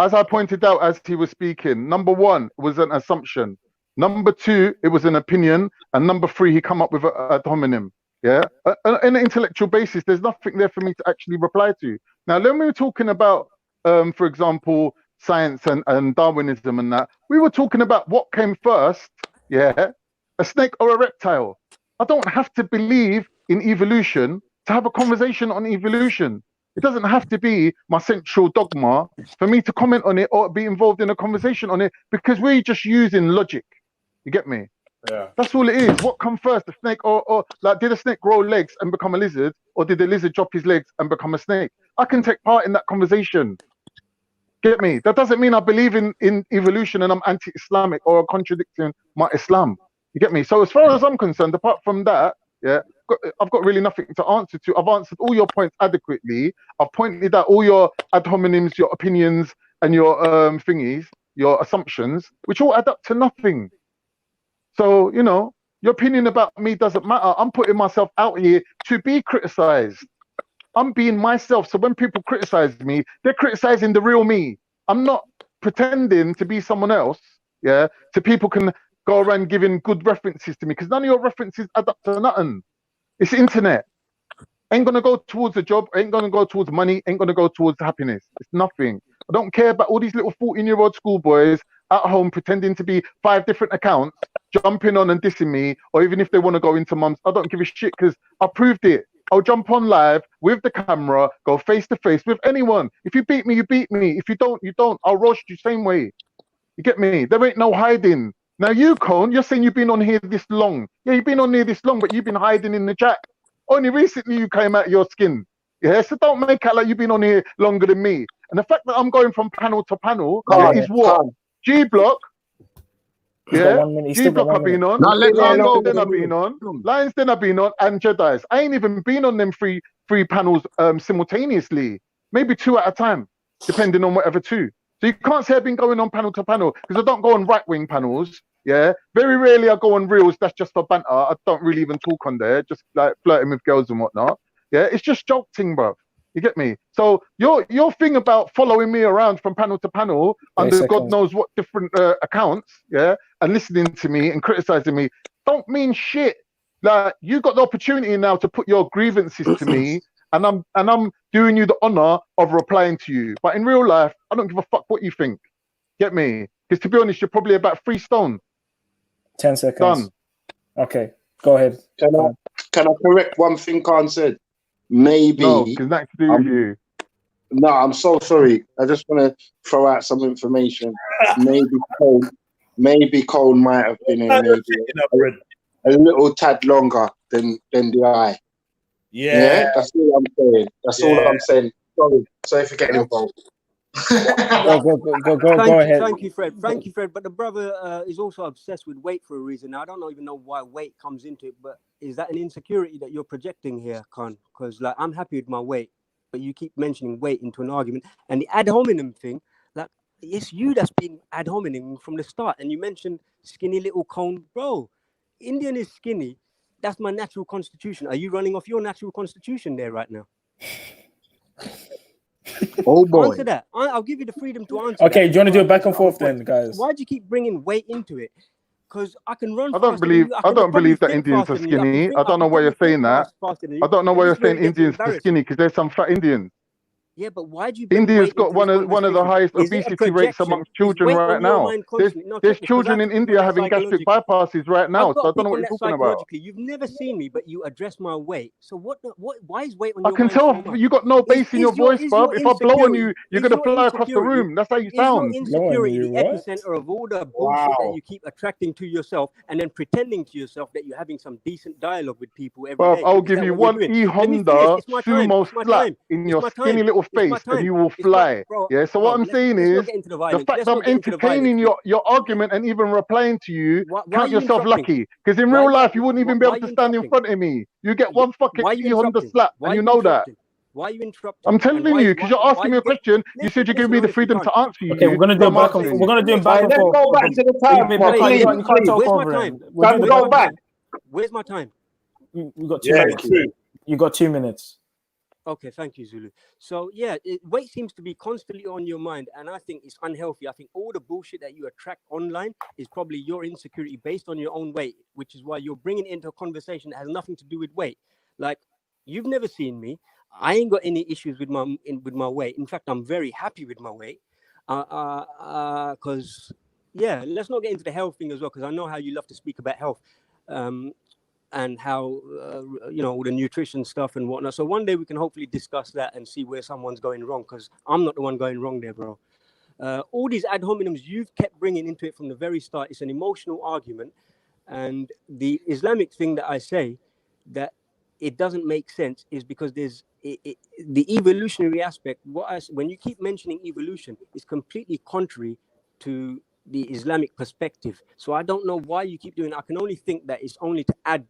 as I pointed out as he was speaking, number one was an assumption. Number two, it was an opinion. And number three, he come up with a ad hominem. Yeah. On an intellectual basis, there's nothing there for me to actually reply to. Now, when we were talking about, for example, science and Darwinism and that, we were talking about what came first. Yeah. A snake or a reptile. I don't have to believe in evolution to have a conversation on evolution. It doesn't have to be my central dogma for me to comment on it or be involved in a conversation on it, because we're just using logic. You get me? Yeah. That's all it is. What come first, the snake or like, did a snake grow legs and become a lizard, or did the lizard drop his legs and become a snake? I can take part in that conversation. Get me? That doesn't mean I believe in evolution and I'm anti-Islamic or contradicting my Islam. You get me? So as far as I'm concerned, apart from that, yeah, I've got really nothing to answer to. I've answered all your points adequately. I've pointed out all your ad hominems, your opinions, and your thingies, your assumptions, which all add up to nothing. So, you know, your opinion about me doesn't matter. I'm putting myself out here to be criticized. I'm being myself. So when people criticize me, they're criticizing the real me. I'm not pretending to be someone else. Yeah. So people can go around giving good references to me, because none of your references add up to nothing. It's internet. Ain't gonna go towards a job, ain't gonna go towards money, ain't gonna go towards happiness. It's nothing. I don't care about all these little 14-year-old schoolboys at home pretending to be 5 different accounts, jumping on and dissing me, or even if they want to go into mum's. I don't give a shit because I proved it. I'll jump on live with the camera, go face to face with anyone. If you beat me, you beat me. If you don't, you don't. I'll roast you same way. You get me? There ain't no hiding. Now you, Cone, you're saying you've been on here this long. Yeah, you've been on here this long, but you've been hiding in the chat. Only recently you came out of your skin. Yeah, so don't make out like you've been on here longer than me. And the fact that I'm going from panel to panel is what? G-Block. Yeah, G-Block I've been on. Lions then I've been on. Lions then I've been on. And Jedi's. I ain't even been on them three panels simultaneously. Maybe 2 at a time, depending on whatever 2. So you can't say I've been going on panel to panel because I don't go on right-wing panels. Yeah, very rarely I go on reels. That's just for banter. I don't really even talk on there, just like flirting with girls and whatnot. Yeah, it's just joke thing, bro. You get me? So your thing about following me around from panel to panel under God knows what different accounts, yeah, and listening to me and criticizing me don't mean shit. Like you got the opportunity now to put your grievances to me, and I'm doing you the honor of replying to you. But in real life, I don't give a fuck what you think. Get me? Because to be honest, you're probably about 3 stone. 10 seconds. Done. Okay, go ahead. Can I correct one thing Khan said? Maybe. No, because that's to do with you. No, I'm so sorry. I just want to throw out some information. Maybe Cole might have been in maybe a little tad longer than the eye. Yeah, that's all I'm saying. That's all I'm saying. Sorry for getting involved. Go ahead. Thank you, Fred. Thank you, Fred. But the brother is also obsessed with weight for a reason. Now, I don't even know why weight comes into it, but is that an insecurity that you're projecting here, Khan? Because like I'm happy with my weight, but you keep mentioning weight into an argument. And the ad hominem thing, like it's you that's been ad hominem from the start. And you mentioned skinny little Cone. Bro, Indian is skinny. That's my natural constitution. Are you running off your natural constitution there right now? Oh boy. Answer that. I'll give you the freedom to answer. Okay, do you want to do it back and forth then, guys? Why do you keep bringing weight into it? Because I can run. I don't believe that Indians are skinny. I don't know why you're saying that. I don't know why you're saying Indians are skinny because there's some fat Indians. Yeah, but why do you? India's got one of the highest obesity rates amongst children right now. There's children in India having gastric bypasses right now. So I don't know what you're talking about. You've never seen me, but you address my weight. So what? Why is weight on your mind? I can tell you got no bass in your voice, bruv. If I blow on you, you're gonna fly across the room. That's how you sound. Is your insecurity the epicenter of all the bullshit that you keep attracting to yourself and then pretending to yourself that you're having some decent dialogue with people every day? I'll give you one E-Honda sumo slap in your skinny little face and you will fly. Yeah, so what I'm saying is the fact that I'm entertaining your argument and even replying to you, count yourself lucky. Because in real life, you wouldn't even be able to stand in front of me. You get one fucking E-Honda slap, and you know that. Why are you interrupting? I'm telling you, because you're asking me a question. You said you give me the freedom to answer you. Okay, we're gonna do it back and forth. We're gonna do it back and forth. Let's go back to the time. You can't talk over him. Time to go back. Where's my time? You got 2 minutes. You got 2 minutes. Okay, thank you, Zulu. So yeah, weight seems to be constantly on your mind, and I think it's unhealthy. I think all the bullshit that you attract online is probably your insecurity based on your own weight, which is why you're bringing it into a conversation that has nothing to do with weight. Like, you've never seen me. I ain't got any issues with my weight. In fact, I'm very happy with my weight. Because yeah, let's not get into the health thing as well, because I know how you love to speak about health. And how, all the nutrition stuff and whatnot. So one day we can hopefully discuss that and see where someone's going wrong, because I'm not the one going wrong there, bro. All these ad hominems you've kept bringing into it from the very start. It's an emotional argument. And the Islamic thing that I say that it doesn't make sense is because there's the evolutionary aspect. When you keep mentioning evolution, is completely contrary to the Islamic perspective. So I don't know why you keep doing it. I can only think that it's only to add.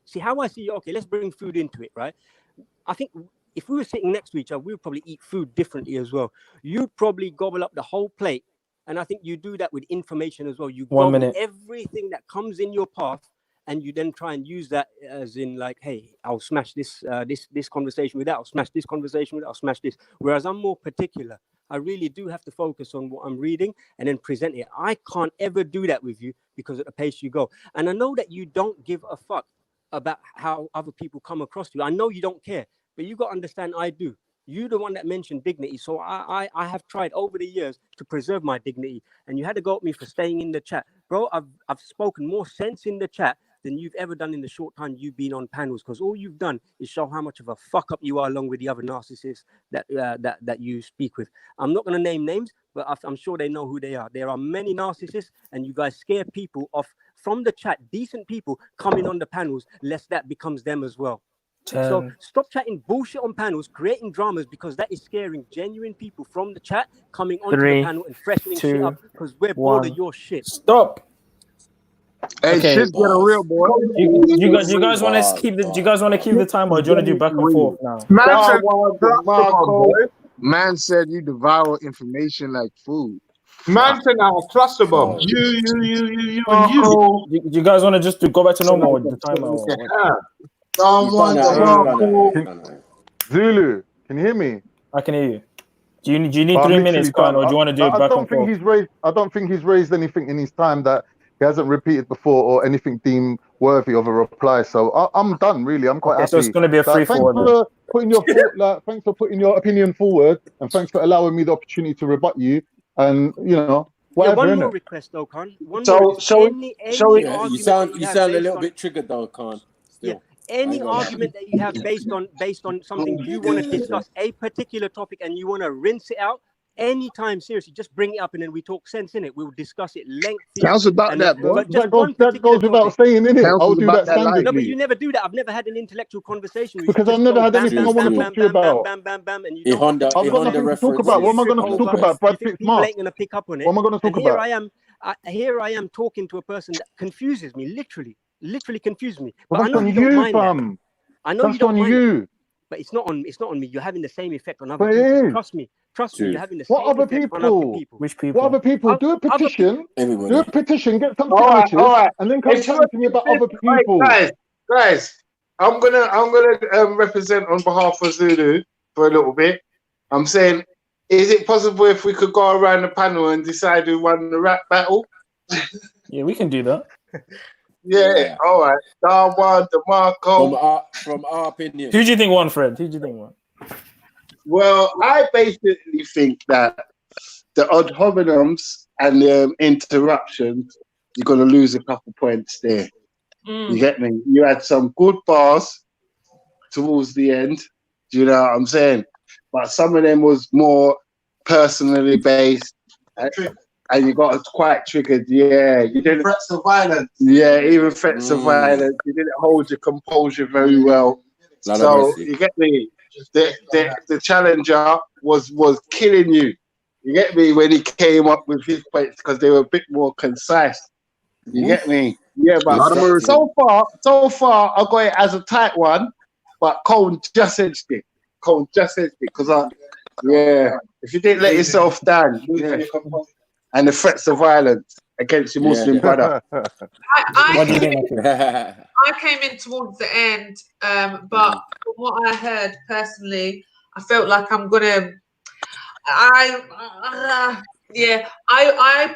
See how I see. Okay, let's bring food into it, right? I think if we were sitting next to each other, we would probably eat food differently as well. You'd probably gobble up the whole plate, and I think you do that with information as well. You gobble everything that comes in your path, and you then try and use that as in like, hey, I'll smash this conversation with that. I'll smash this conversation with that. I'll smash this. Whereas I'm more particular. I really do have to focus on what I'm reading and then present it. I can't ever do that with you because at the pace you go. And I know that you don't give a fuck about how other people come across to you. I know you don't care, but you got to understand I do. You the one that mentioned dignity. So I have tried over the years to preserve my dignity, and you had to go at me for staying in the chat, bro. I've spoken more sense in the chat than you've ever done in the short time you've been on panels, because all you've done is show how much of a fuck up you are, along with the other narcissists that you speak with. I'm not going to name names, but I'm sure they know who they are. There are many narcissists, and you guys scare people off from the chat. Decent people coming on the panels, lest that becomes them as well. So stop chatting bullshit on panels, creating dramas, because that is scaring genuine people from the chat coming onto the panel and freshening shit up, because we're bored of your shit. Stop. Hey, Okay. shit, get a real boy. You guys want to keep the? Do you guys want to keep the time, or do you want to do back and forth now? Man said you devour information like food. Man said now cluster bomb. You, and you. Do you guys want to just go back to normal with the timer? Or Zulu, can you hear me? I can hear you. Do you need 3 minutes, Khan, or do you want to do it back and forth? I don't think he's raised anything in his time that he hasn't repeated before, or anything deemed worthy of a reply. So I'm done, really. I'm quite happy. So it's going to be a free forward. Thanks for putting your opinion forward, and thanks for allowing me the opportunity to rebut you. And whatever. One more request, though, Khan. You sound a little bit triggered, though, Khan. Any argument that you have based on something you want to discuss, a particular topic, and you want to rinse it out, anytime, seriously, just bring it up, and then we talk sense in it. We'll discuss it lengthy. Sounds about that, bro. That goes without saying, innit? I'll do that standardly. No, but you never do that. I've never had an intellectual conversation. Because I've never had anything I want to talk to you about. And you I've got nothing to talk about. What am I going to talk about? Brad Pitt's People ain't going to pick up on it. What am I going to talk about? Here I am talking to a person that confuses me, literally confuses me. Well, that's on you, fam. I know you don't mind it, but it's not on me. You're having the same effect on other people. Trust me. You're having the same effect on other people. Which people? What other people? Do a petition. Everybody. Do a petition. Get some signatures, and then come talk to me about other people. Guys, I'm gonna represent on behalf of Zulu for a little bit. I'm saying, is it possible if we could go around the panel and decide who won the rap battle? Yeah, we can do that. Yeah, all right. Darwan, DeMarco. From our opinion. Who do you think won, Fred? Who do you think won? Well, I basically think that the ad hominems and the interruptions, you're going to lose a couple points there. You get me? You had some good bars towards the end. Do you know what I'm saying? But some of them was more personally based. And you got quite triggered, yeah. You didn't threats of violence. Yeah, even threats of violence. You didn't hold your composure very well. So you get me. The challenger was killing you. You get me, when he came up with his points, because they were a bit more concise. You get me? Yeah, but so far I got it as a tight one. But Cone just edged it. Because if you didn't let yourself down. Yeah. And the threats of violence against your Muslim brother. I came in towards the end, but from what I heard personally, I felt like I'm gonna. I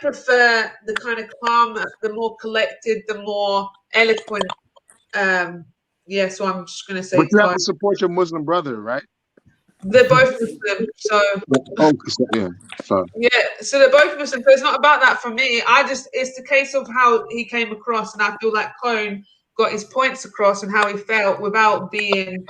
prefer the kind of calm, the more collected, the more eloquent. So I'm just gonna say. But you have to support your Muslim brother, right? They're both Muslim, so so they're both Muslim. So it's not about that for me. It's the case of how he came across, and I feel like Cone got his points across and how he felt without being.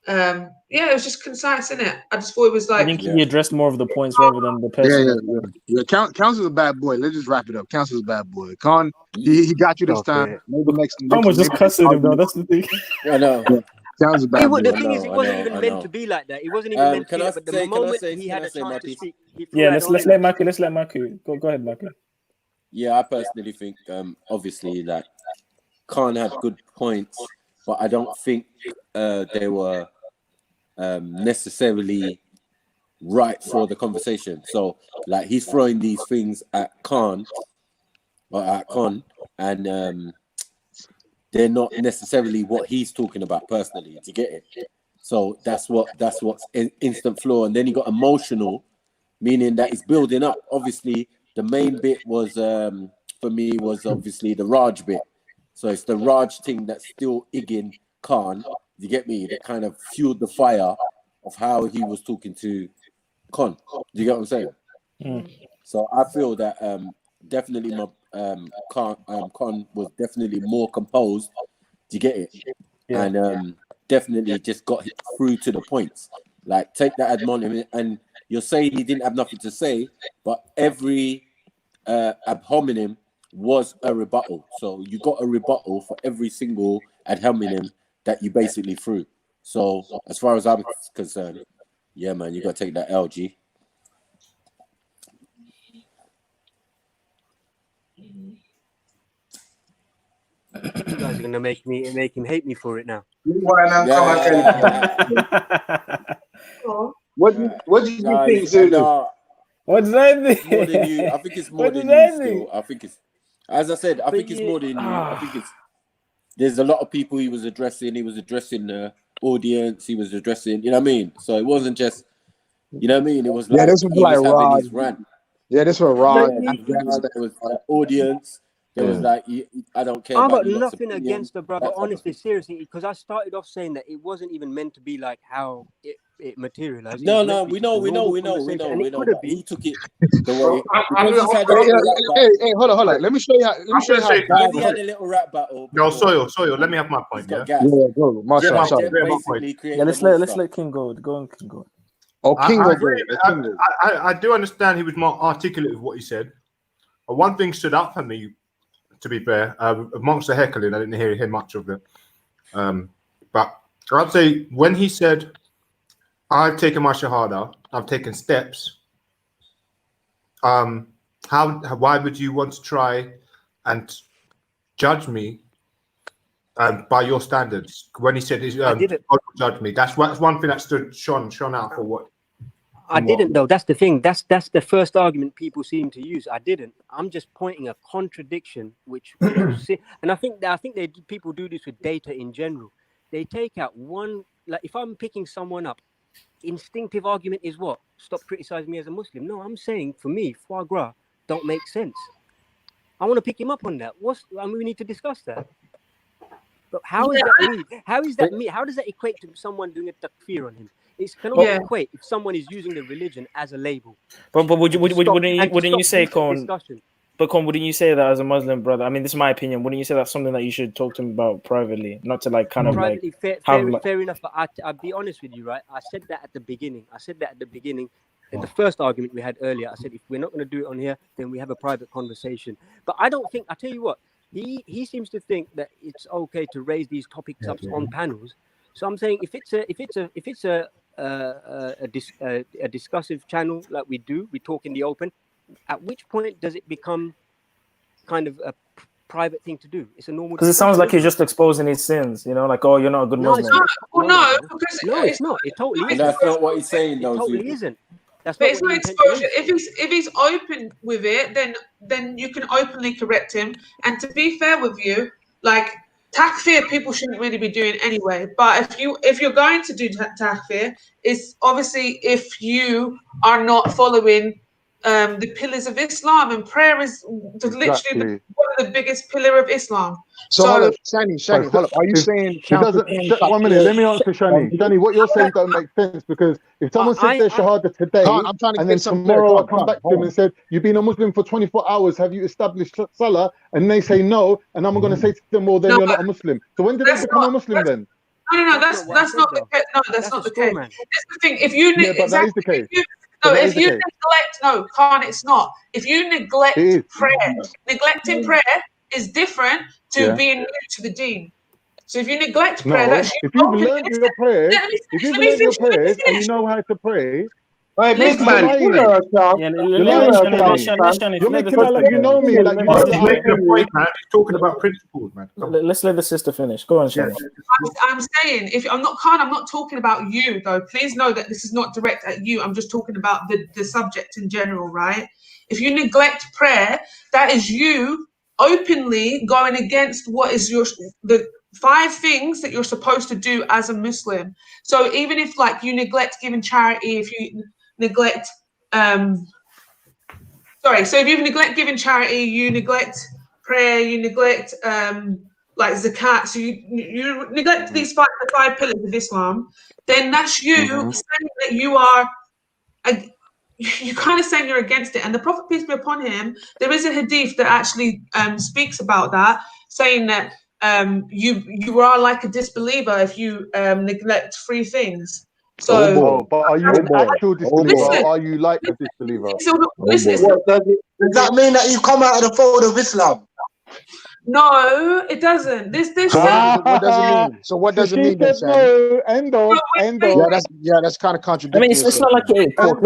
It was just concise, innit? I just thought it was like. I think he addressed more of the points rather than the person. Yeah. Counts as a bad boy. Let's just wrap it up. Counts as a bad boy. Khan, he got you this time. Maybe next. Khan was just cussing him, though. That's the thing. I know. Sounds a bad boy. The thing is, it wasn't even meant to be like that. It wasn't even meant to be. But the moment he had a chance to speak, let's let Maku. Go ahead, Maku. Yeah, I personally think, obviously, that Khan had good points, but I don't think they were necessarily right for the conversation. So, like, he's throwing these things at Khan, and they're not necessarily what he's talking about personally. Do you get it? So that's what's instant flow. And then he got emotional, meaning that he's building up. Obviously, the main bit was for me was obviously the Raj bit. So it's the Raj thing that's still igging Khan. You get me? That kind of fueled the fire of how he was talking to Con. Do you get what I'm saying? So I feel that definitely my Con was definitely more composed. Do you get it? Yeah. And definitely just got through to the points. Like, take that admonishment, and you're saying he didn't have nothing to say, but every ad hominem was a rebuttal. So you got a rebuttal for every single ad hominem that you basically threw. So as far as I'm concerned, yeah, man, you got to take that LG. You guys are gonna make him hate me for it now. What do you think, Zulu? What does that mean? More than you. I think it's more What than does you that mean? still. I think it's, as I said, I think it's more than you. I think it's, there's a lot of people he was addressing. He was addressing the audience. He was addressing, you know what I mean? So it wasn't just, you know what I mean? It was like, this was he like was having Rod. his rant. Yeah, this was Rod. There was audience. There was like, I don't care I about got you lot's nothing opinion. against the brother, That type of honestly, thing. seriously, because I started off saying that it wasn't even meant to be like how it materialized. It No, was meant to be we just a normal know, conversation, and it could but have he been. took it the way, because he's had a Hey, little rap battle. hey, hold on. Let me show you. Let me show you how Because bad. he had a little rap battle No, before. Soil, let me have my point, He's got yeah? gas. Yeah, bro. Mashallah. Jet Sorry. basically Yeah, created let's the more let's stuff. let King go. Go on, King go. Oh, King I of agree. it. I do understand he was more articulate with what he said. But one thing stood out for me, to be fair, amongst the heckling, I didn't hear much of it. But I'd say when he said, I've taken my shahada, I've taken steps, why would you want to try and judge me by your standards? When he said, God will judge me, that's one thing that shone out for what. I didn't though. That's the thing. That's the first argument people seem to use. I didn't. I'm just pointing a contradiction, which and I think people do this with data in general. They take out one, like if I'm picking someone up, instinctive argument is what? Stop criticizing me as a Muslim. No, I'm saying for me, foie gras don't make sense. I want to pick him up on that. We need to discuss that. But how is that me? How is that me? How does that equate to someone doing a takfir on him? It can only equate if someone is using the religion as a label. But wouldn't you say, Con? Discussion. But Con, wouldn't you say that as a Muslim brother? I mean, this is my opinion. Wouldn't you say that's something that you should talk to him about privately, not to like kind of privately, like fair enough. But I'll be honest with you, right? I said that at the beginning. In the first argument we had earlier, I said if we're not going to do it on here, then we have a private conversation. But I don't think. I tell you what, he seems to think that it's okay to raise these topics up on panels. So I'm saying if it's a discussive channel like we talk in the open, at which point does it become kind of a private thing to do? It's a normal, because it sounds like you're just exposing his sins, you know, like, oh, you're not a good Muslim. No, it's not. It totally isn't. That's not what he's saying, though. It totally isn't. That's but not it's what not the intention exposure. is. If he's open with it, then you can openly correct him. And to be fair with you, like takfir, people shouldn't really be doing anyway. But if you're going to do takfir, it's obviously if you are not following the pillars of Islam, and prayer is literally one of the biggest pillar of Islam. So hold up, Shani, hold up. Are you saying it doesn't? 1 minute, let me answer Shani. Shani, what you're saying don't make sense because if someone said their shahada today, I'm trying to and get then some tomorrow I come back to him and said, "You've been a Muslim for 24 hours. Have you established salah?" and they say no, and I'm going to say to them, "Well, then you're not a Muslim." So when did they become a Muslim then? No, that's not the case. No, that's not the case. That's the thing. If you but that is the case. if you neglect, Khan, it's not. If you neglect prayer, neglecting prayer is different to being new to the deen. So if you neglect prayer, that's if you've learned your prayers, and you know how to pray. Hey, big man, you're making out like you know me, like you know He's making a point, man. He's talking about principles, man. Let's let the sister finish. Go on, Shani. I'm saying, if I'm not talking about you though. Please know that this is not direct at you. I'm just talking about the subject in general, right? If you neglect prayer, that is you openly going against what is the 5 things that you're supposed to do as a Muslim. So even if like you neglect giving charity, if you neglect so if you neglect giving charity, you neglect prayer, you neglect like zakat, so you neglect these the five pillars of Islam, then that's you saying that you are. You kind of saying you're against it. And the Prophet, peace be upon him, there is a hadith that actually speaks about that, saying that you are like a disbeliever if you neglect three things. So, but are you an actual disbeliever or are you like a disbeliever? Does that mean that you come out of the fold of Islam? No, it doesn't. This what does it mean? So what does it mean then, Sam? No, end of. Yeah, that's kind of contradictory. I mean, it's not like you can't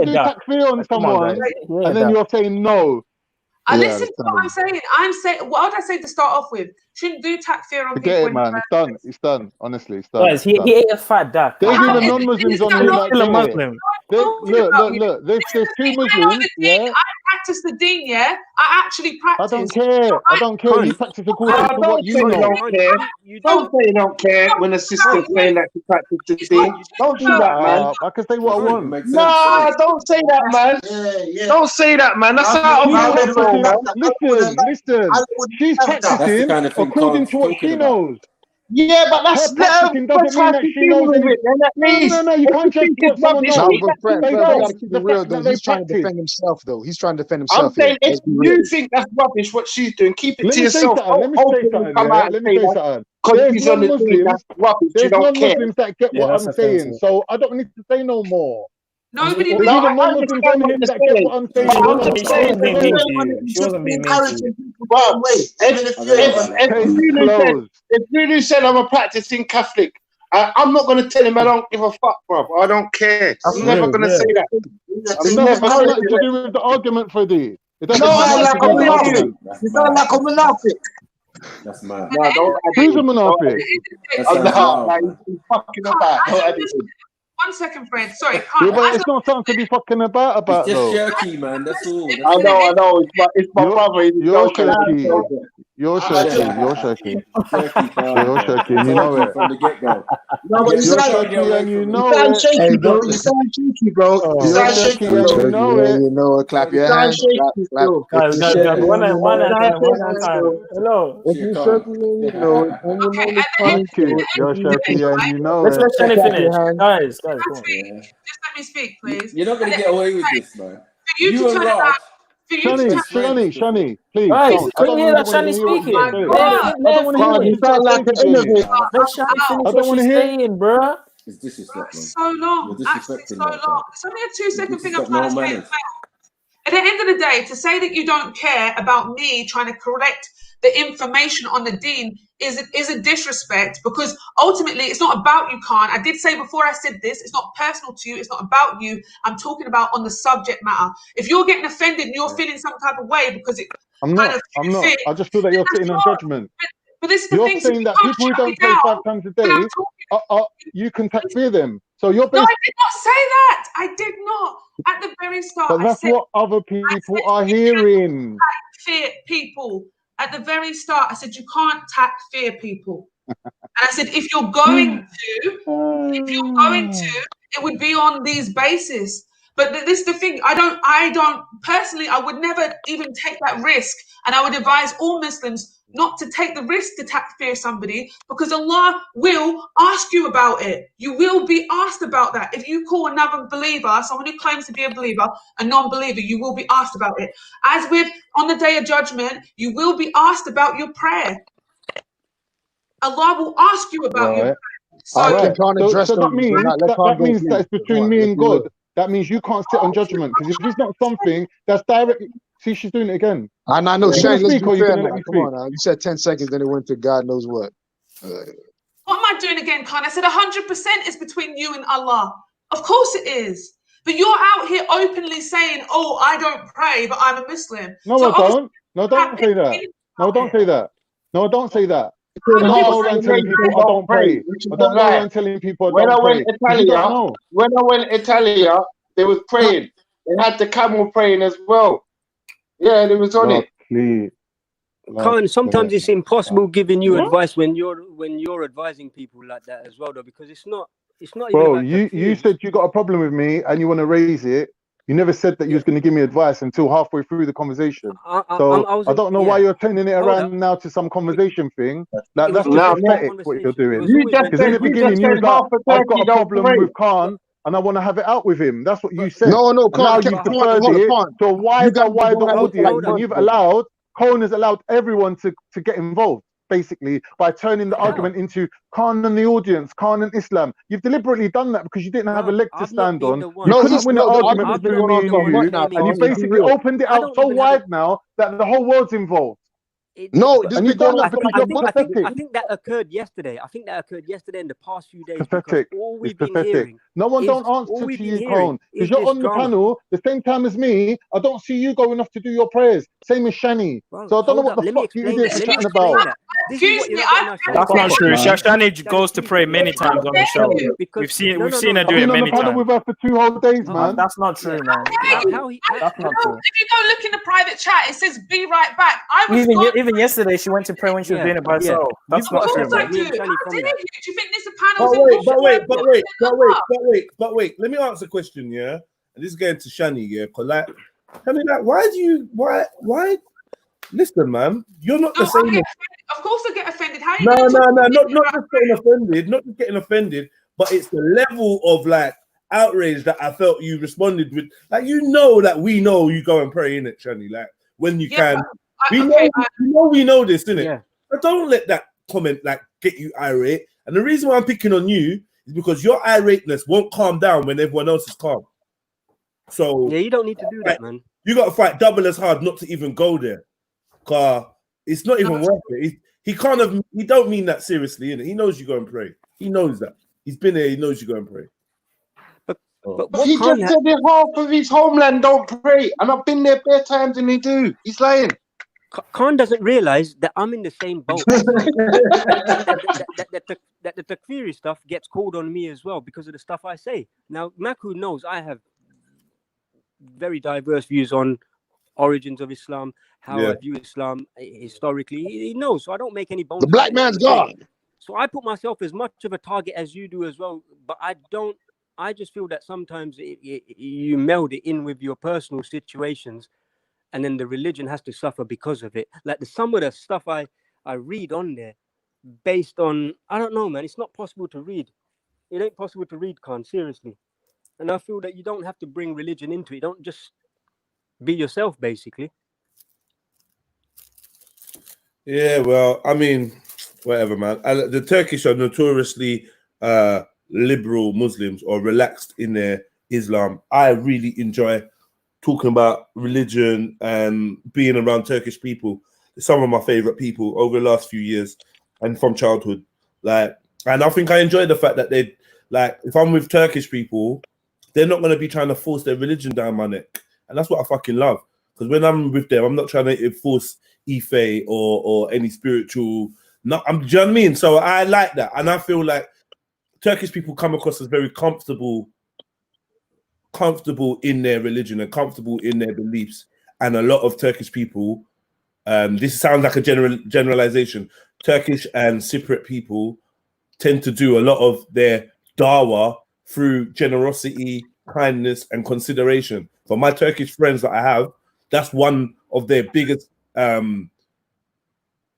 do takfir on someone and then you're saying no. Listen to what I'm saying. I'm saying, what would I say to start off with? Shouldn't do takfir on Forget people. it, man. It's done. It's done. Honestly, it's done. Guys, he ate a fat duck. There's even non-Muslims on here. Still a Muslim. Look. There's two Muslims. Yeah. I practice the deen. Yeah, I actually practice. I don't care. I don't care. You practice according to what you know. Don't say you don't care when a sister's saying that she practice the deen. Don't do that, man. I can say what I want. Nah, don't say that, man. Don't say that, man. That's out of my control, man. Listen. She's practicing according to what she knows. Yeah, but that's practicing doesn't mean that she knows anything. No, you can't just put someone else. No, but Fred, we gotta keep it real though. He's trying to defend himself though. He's trying to defend himself. I'm saying if you think that's rubbish what she's doing, keep it to yourself. Let me say something. Because he's on the deen, that's rubbish. You don't care. There's non-Muslims that get what I'm saying, so I don't need to say no more. Nobody. There's even non-Muslims on here that get what I'm saying. She wasn't being encouraging people. If Lulu said I'm a practicing Catholic, I'm not going to tell him I don't give a fuck, bro. I don't care. I'm never going to say that. It's nothing to do with the argument, Freddie. You sound like a monarchic. That's mad. Who's a monarchic? He's fucking about. 1 second, Fred. Sorry, yeah, but it's not something to be fucking about It's just though. jerky, man. That's all. I know. It's my brother. You're shaky. You're shaky. You know it. From the get-go. No, but you sound and you know it. it. You sound cheeky, bro. You sound shaky, bro. You know it. You know it. Clap your hands. Clap. One time. Hello. If you shaky, you know it. And you know it. Thank you. You're shaky and you know Let's it. let Shani finish. Guys, come on. Just let me speak, please. You're not going to get away with this, man. For you to turn around. Shani, please. Guys, can you hear that Shani speaking? I don't want to hear You sound like an innovator. Let Shani finish what she's saying, bro. It's disrespectful. So long. You're Actually, so disrespecting long. It's only a 2-second thing I'm Disrespect trying to no say. manners. At the end of the day, to say that you don't care about me trying to correct the information on the deen is a disrespect, because ultimately it's not about you, Khan. I did say before I said this, it's not personal to you, it's not about you. I'm talking about on the subject matter. If you're getting offended and you're feeling some type of way because it I'm not. I just feel that you're sitting on judgment. But this is the You're thing. saying that people who don't pray 5 times a day, you can takfir them. So you're No, basically. I did not say that. I did not. At the very start, But that's what other people are hearing. Fear people. At the very start, I said you can't fear people. And I said if you're going to, it would be on these bases. But this is the thing. I don't personally. I would never even take that risk, and I would advise all Muslims not to take the risk to takfir somebody, because Allah will ask you about it. You will be asked about that. If you call another believer, someone who claims to be a believer, a non-believer, you will be asked about it. As with on the Day of Judgment, you will be asked about your prayer. Allah will ask you about your prayer. So that means that it's between me and God. That means you can't sit on judgment, because if it's not something that's directly. See, she's doing it again. I know, Shane, let's be fair now. Come on now. You said 10 seconds, then it went to God knows what. What am I doing again, Khan? I said 100% is between you and Allah. Of course it is. But you're out here openly saying, oh, I don't pray, but I'm a Muslim. No, so I don't. No, don't say that. No, don't say that. No, don't say that. I don't go around telling people I don't pray. I don't go around telling people I don't pray. When I went to Italia, they was praying. They had the camel praying as well. Yeah, they was on it. Khan, sometimes it's impossible giving you advice when you're advising people like that as well, though, because it's not. Bro, you said you got a problem with me and you want to raise it. You never said that you was going to give me advice until halfway through the conversation. So I don't know why you're turning it around now to some conversation thing. Like, that's just pathetic what you're doing. Because in the beginning you was like, I've got a problem with Khan and I want to have it out with him. That's what you said. No, And now Khan, you've deferred it to a wider audience, and you've allowed, Khan has allowed everyone to get involved, basically, by turning the argument into Khan and the audience, Khan and Islam. You've deliberately done that because you didn't have a leg to stand on. You couldn't win an argument between me and you, and you basically opened it out so wide now that the whole world's involved. And you've done that because you're pathetic. I think that occurred yesterday. I think that occurred yesterday in the past few days. Pathetic. All we've It's been pathetic. hearing No one don't answer to you, Cone, because you're on the panel the same time as me. I don't see you going off to do your prayers. Same as Shani. So I don't know what the fuck you idiots are chatting about. Excuse me, That's not true. Shani goes to pray many times on the show. We've seen her do it I've been on many the panel times. with her for 2 whole days, man. That's not true, man. That's not true. If you go look in the private chat, it says "be right back." I was gone. Even yesterday, she went to pray when she was doing it by herself. That's not true, man. Do you think this a But panel? wait. Let me ask a question, yeah? And this is going to Shani, yeah? Because, like, Shani, like, why? Listen, man, you're not the same. Of course, I get offended. How are you? No, not just getting offended, not just getting offended, but it's the level of like outrage that I felt you responded with. Like, you know that we know you go and pray in it, Shani. Like, when you can, we know this, innit? Yeah. But don't let that comment like get you irate. And the reason why I'm picking on you is because your irateness won't calm down when everyone else is calm. So yeah, you don't need to do that, man. You got to fight double as hard not to even go there. Cause it's not even worth it. He don't mean that seriously, innit? He knows you go and pray. He knows that. He's been there, he knows you go and pray. But he just said that half of his homeland don't pray. And I've been there bare times and they do. He's lying. Khan doesn't realize that I'm in the same boat. that the Takfiri stuff gets called on me as well because of the stuff I say. Now, Maku knows I have very diverse views on origins of Islam, how I view Islam historically. He knows, so I don't make any bones. The black man's God. So I put myself as much of a target as you do as well, but I just feel that sometimes you meld it in with your personal situations, and then the religion has to suffer because of it. Like some of the stuff I read on there, based on, I don't know, man, it's not possible to read. It ain't possible to read, Khan, seriously. And I feel that you don't have to bring religion into it. Don't just be yourself, basically. Yeah, well, I mean, whatever, man. The Turkish are notoriously liberal Muslims or relaxed in their Islam. I really enjoy talking about religion and being around Turkish people. Some of my favorite people over the last few years and from childhood. Like, and I think I enjoy the fact that they, like, if I'm with Turkish people, they're not going to be trying to force their religion down my neck. And that's what I fucking love. Because when I'm with them, I'm not trying to enforce Ife or any spiritual. No, do you know what I mean? So I like that. And I feel like Turkish people come across as very comfortable in their religion and comfortable in their beliefs. And a lot of Turkish people, this sounds like a generalization, Turkish and Cypriot people tend to do a lot of their dawah through generosity, kindness, and consideration. For my Turkish friends that I have, that's one of their biggest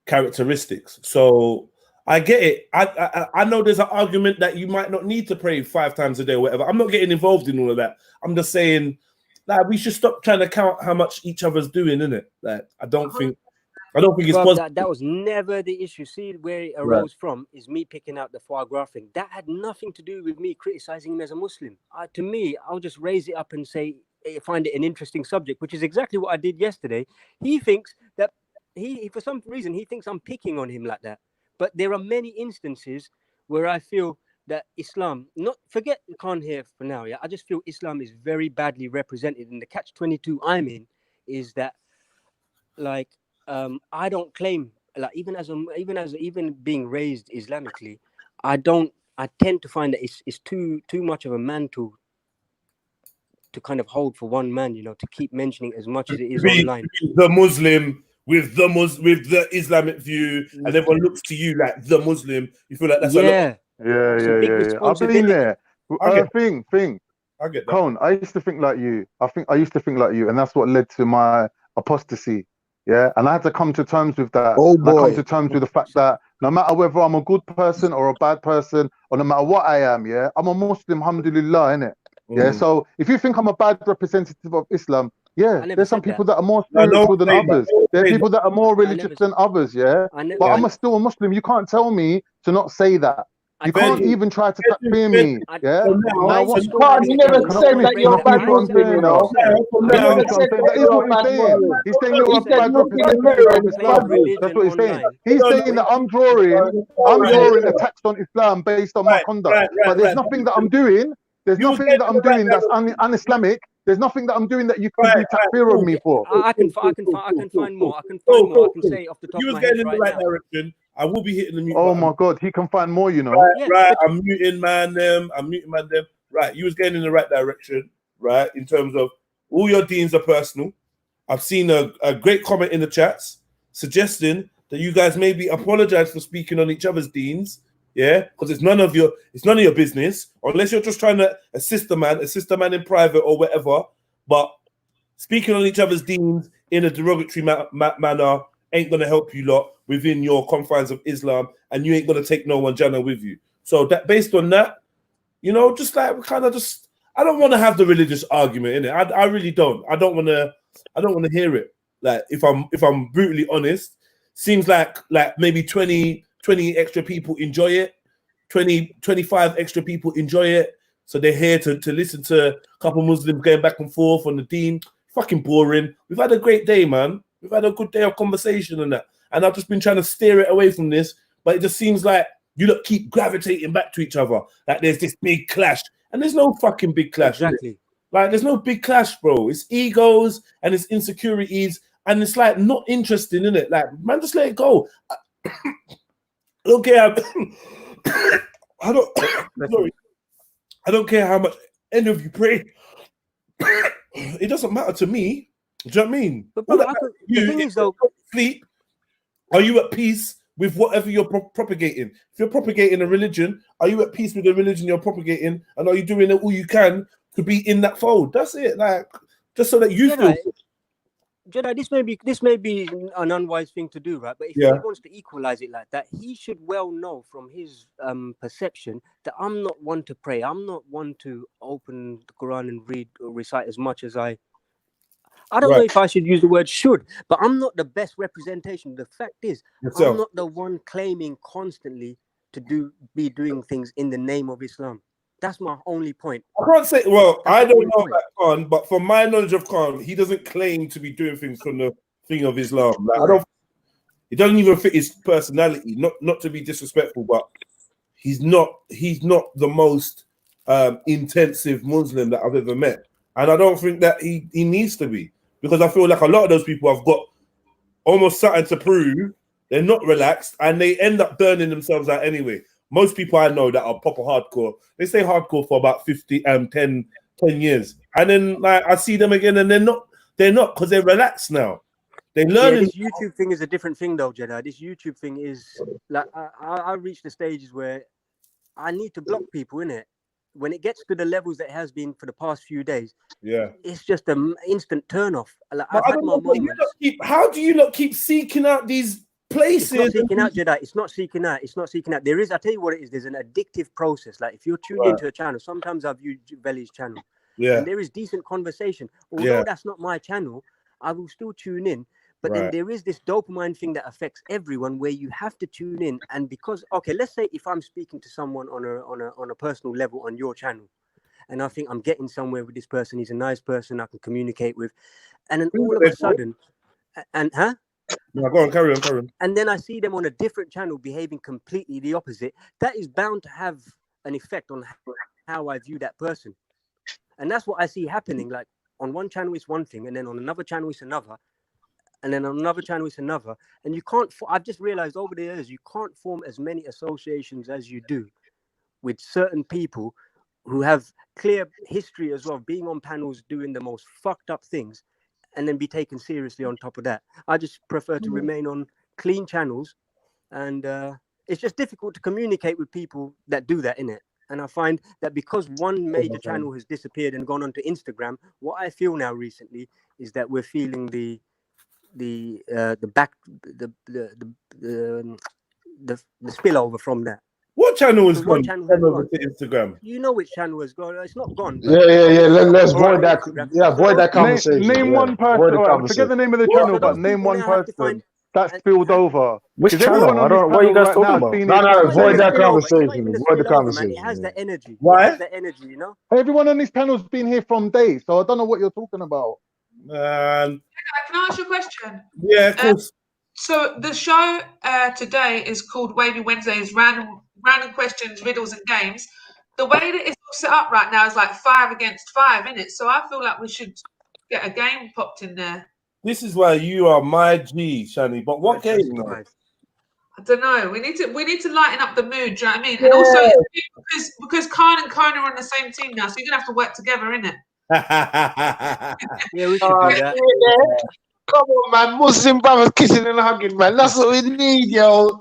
characteristics. So I get it. I know there's an argument that you might not need to pray 5 times a day or whatever. I'm not getting involved in all of that. I'm just saying that we should stop trying to count how much each other's doing, innit? Like, I don't think it's possible. That was never the issue. See where it arose from is me picking out the foie gras thing. That had nothing to do with me criticizing him as a Muslim. To me, I'll just raise it up and say, find it an interesting subject, which is exactly what I did yesterday. He thinks that for some reason, he thinks I'm picking on him like that. But there are many instances where I feel that Islam, forget Khan here for now, yeah. I just feel Islam is very badly represented, and the catch-22 I'm in is that, like, I don't claim, like, even being raised Islamically, I tend to find that it's too much of a mantle to kind of hold for one man, you know, to keep mentioning as much as it is online. The Muslim with the Islamic view, and everyone looks to you like the Muslim. You feel like that's a lot. Yeah. I've been there. Thing. I get that. Cone, I used to think like you. I used to think like you, and that's what led to my apostasy. Yeah, and I had to come to terms with that. Oh And I come boy. to terms with the fact that no matter whether I'm a good person or a bad person, or no matter what I am, yeah, I'm a Muslim, alhamdulillah, innit? Yeah, so if you think I'm a bad representative of Islam, yeah, there's some people that are more No, no spiritual one's than saying that. others. No one's There are saying people that are more religious than others, yeah. But I'm still a Muslim. You can't tell me to not say that. You can't even try to fear me, yeah. Now what? He never Can I said finish? that Can you're I a bad finish what I'm Muslim, saying you now? know. Can He I never finish what I'm said saying? that That is you're a what he's bad saying. Muslim. He's saying He you're a said bad look in the representative mirror of and Islam. study. That's what he's saying. He's saying that I'm drawing attacks on Islam based on my conduct. But there's nothing that I'm doing. There's nothing that I'm doing that's un-Islamic. There's nothing that I'm doing that you can do takfir on me for. I can find more. I can find more. I can say it off the top You of was my head getting in the right right now. direction. I will be hitting the mute Oh button. my God, he can find more, you know. Right. I'm muting man them. I'm muting man them. Right. You was getting in the right direction. Right. In terms of all your deans are personal. I've seen a great comment in the chats suggesting that you guys maybe apologize for speaking on each other's deans. Yeah, because it's none of your business unless you're just trying to assist a man in private or whatever. But speaking on each other's deans in a derogatory manner ain't gonna help you lot within your confines of Islam, and you ain't gonna take no one Jannah with you. So that based on that, you know, just like kind of just, I don't want to have the religious argument in it. I really don't. I don't want to hear it. Like if I'm brutally honest, seems like maybe 20 extra people enjoy it, 25 extra people enjoy it. So they're here to listen to a couple Muslims going back and forth on the deen. Fucking boring. We've had a great day, man. We've had a good day of conversation and that. And I've just been trying to steer it away from this, but it just seems like you lot keep gravitating back to each other. Like there's this big clash. And there's no fucking big clash. Exactly. Like there's no big clash, bro. It's egos and it's insecurities. And it's like not interesting, isn't it? Like, man, just let it go. I don't care. I don't care how much any of you pray. It doesn't matter to me. Do you know what I mean? But All brother, that the thing is though, sleep. Are you at peace with whatever you're propagating? If you're propagating a religion, are you at peace with the religion you're propagating? And are you doing all you can to be in that fold? That's it. Like, just so that you feel. Jedi, this may be an unwise thing to do, right? But if he wants to equalize it like that, he should well know from his perception that I'm not one to pray. I'm not one to open the Quran and read or recite as much as I don't know if I should use the word should, but I'm not the best representation. The fact is, I'm not the one claiming constantly to be doing things in the name of Islam. That's my only point. I can't say, well, I don't know about Khan, but from my knowledge of Khan, he doesn't claim to be doing things from the thing of Islam. Like, it doesn't even fit his personality. Not to be disrespectful, but he's not the most intensive Muslim that I've ever met. And I don't think that he needs to be, because I feel like a lot of those people have got almost something to prove. They're not relaxed and they end up burning themselves out anyway. Most people I know that are proper hardcore, they stay hardcore for about 10 years. And then like I see them again and they're not because they're relaxed now. They're learning. This YouTube thing is a different thing though, Jedi. This YouTube thing is like I reached the stages where I need to block people, innit? When it gets to the levels that it has been for the past few days, it's just an instant turn off. Like, I've had my moments. How do you not keep seeking out these places? It's not seeking out, Jedi. It's not seeking out. It's not seeking out. There is, I tell you what it is. There's an addictive process. Like if you're tuned into a channel, sometimes I view Veli's channel, and there is decent conversation. Although that's not my channel, I will still tune in. But then there is this dopamine thing that affects everyone, where you have to tune in. And because, okay, let's say if I'm speaking to someone on a personal level on your channel, and I think I'm getting somewhere with this person, he's a nice person I can communicate with, and then all of a sudden, No, go on, carry on. And then I see them on a different channel behaving completely the opposite. That is bound to have an effect on how I view that person. And that's what I see happening. Like on one channel it's one thing, and then on another channel it's another. And then on another channel it's another. And you can't, I've just realized over the years, you can't form as many associations as you do with certain people who have clear history as well, being on panels doing the most fucked up things, and then be taken seriously on top of that. I just prefer to remain on clean channels, and it's just difficult to communicate with people that do that, innit? And I find that because one major channel has disappeared and gone onto Instagram, what I feel now recently is that we're feeling the spillover from that. What channel is One gone? channel Gone has over gone. to Instagram. You know which channel has gone. It's not gone. Yeah, yeah, yeah. Let's void that. Yeah, void that conversation. Name yeah. one person. Void the All right, conversation. forget the name of the channel, but name one person that's spilled over. Which 'Cause everyone channel? on I this don't. What are you panel guys right now talking has been about? here No, since void that It's not conversation. even a Void the spillover, man. conversation. It has the energy. Why? It has the energy, you know. Everyone on this panel's been here from days, so I don't know what you're talking about. Can I ask you a question? Yeah, of course. So the show today is called Wavey Wednesdays, random questions, riddles, and games. The way that it's all set up right now is like 5 against 5, isn't it? So I feel like we should get a game popped in there. This is why you are my G, Shani. But what game? Though? I don't know. We need to lighten up the mood. Do you know what I mean? And also because Khan and Kona are on the same team now, so you're gonna have to work together, innit? Yeah, we should do that. Come on, man. Muslim brothers kissing and hugging, man. That's what we need, yo.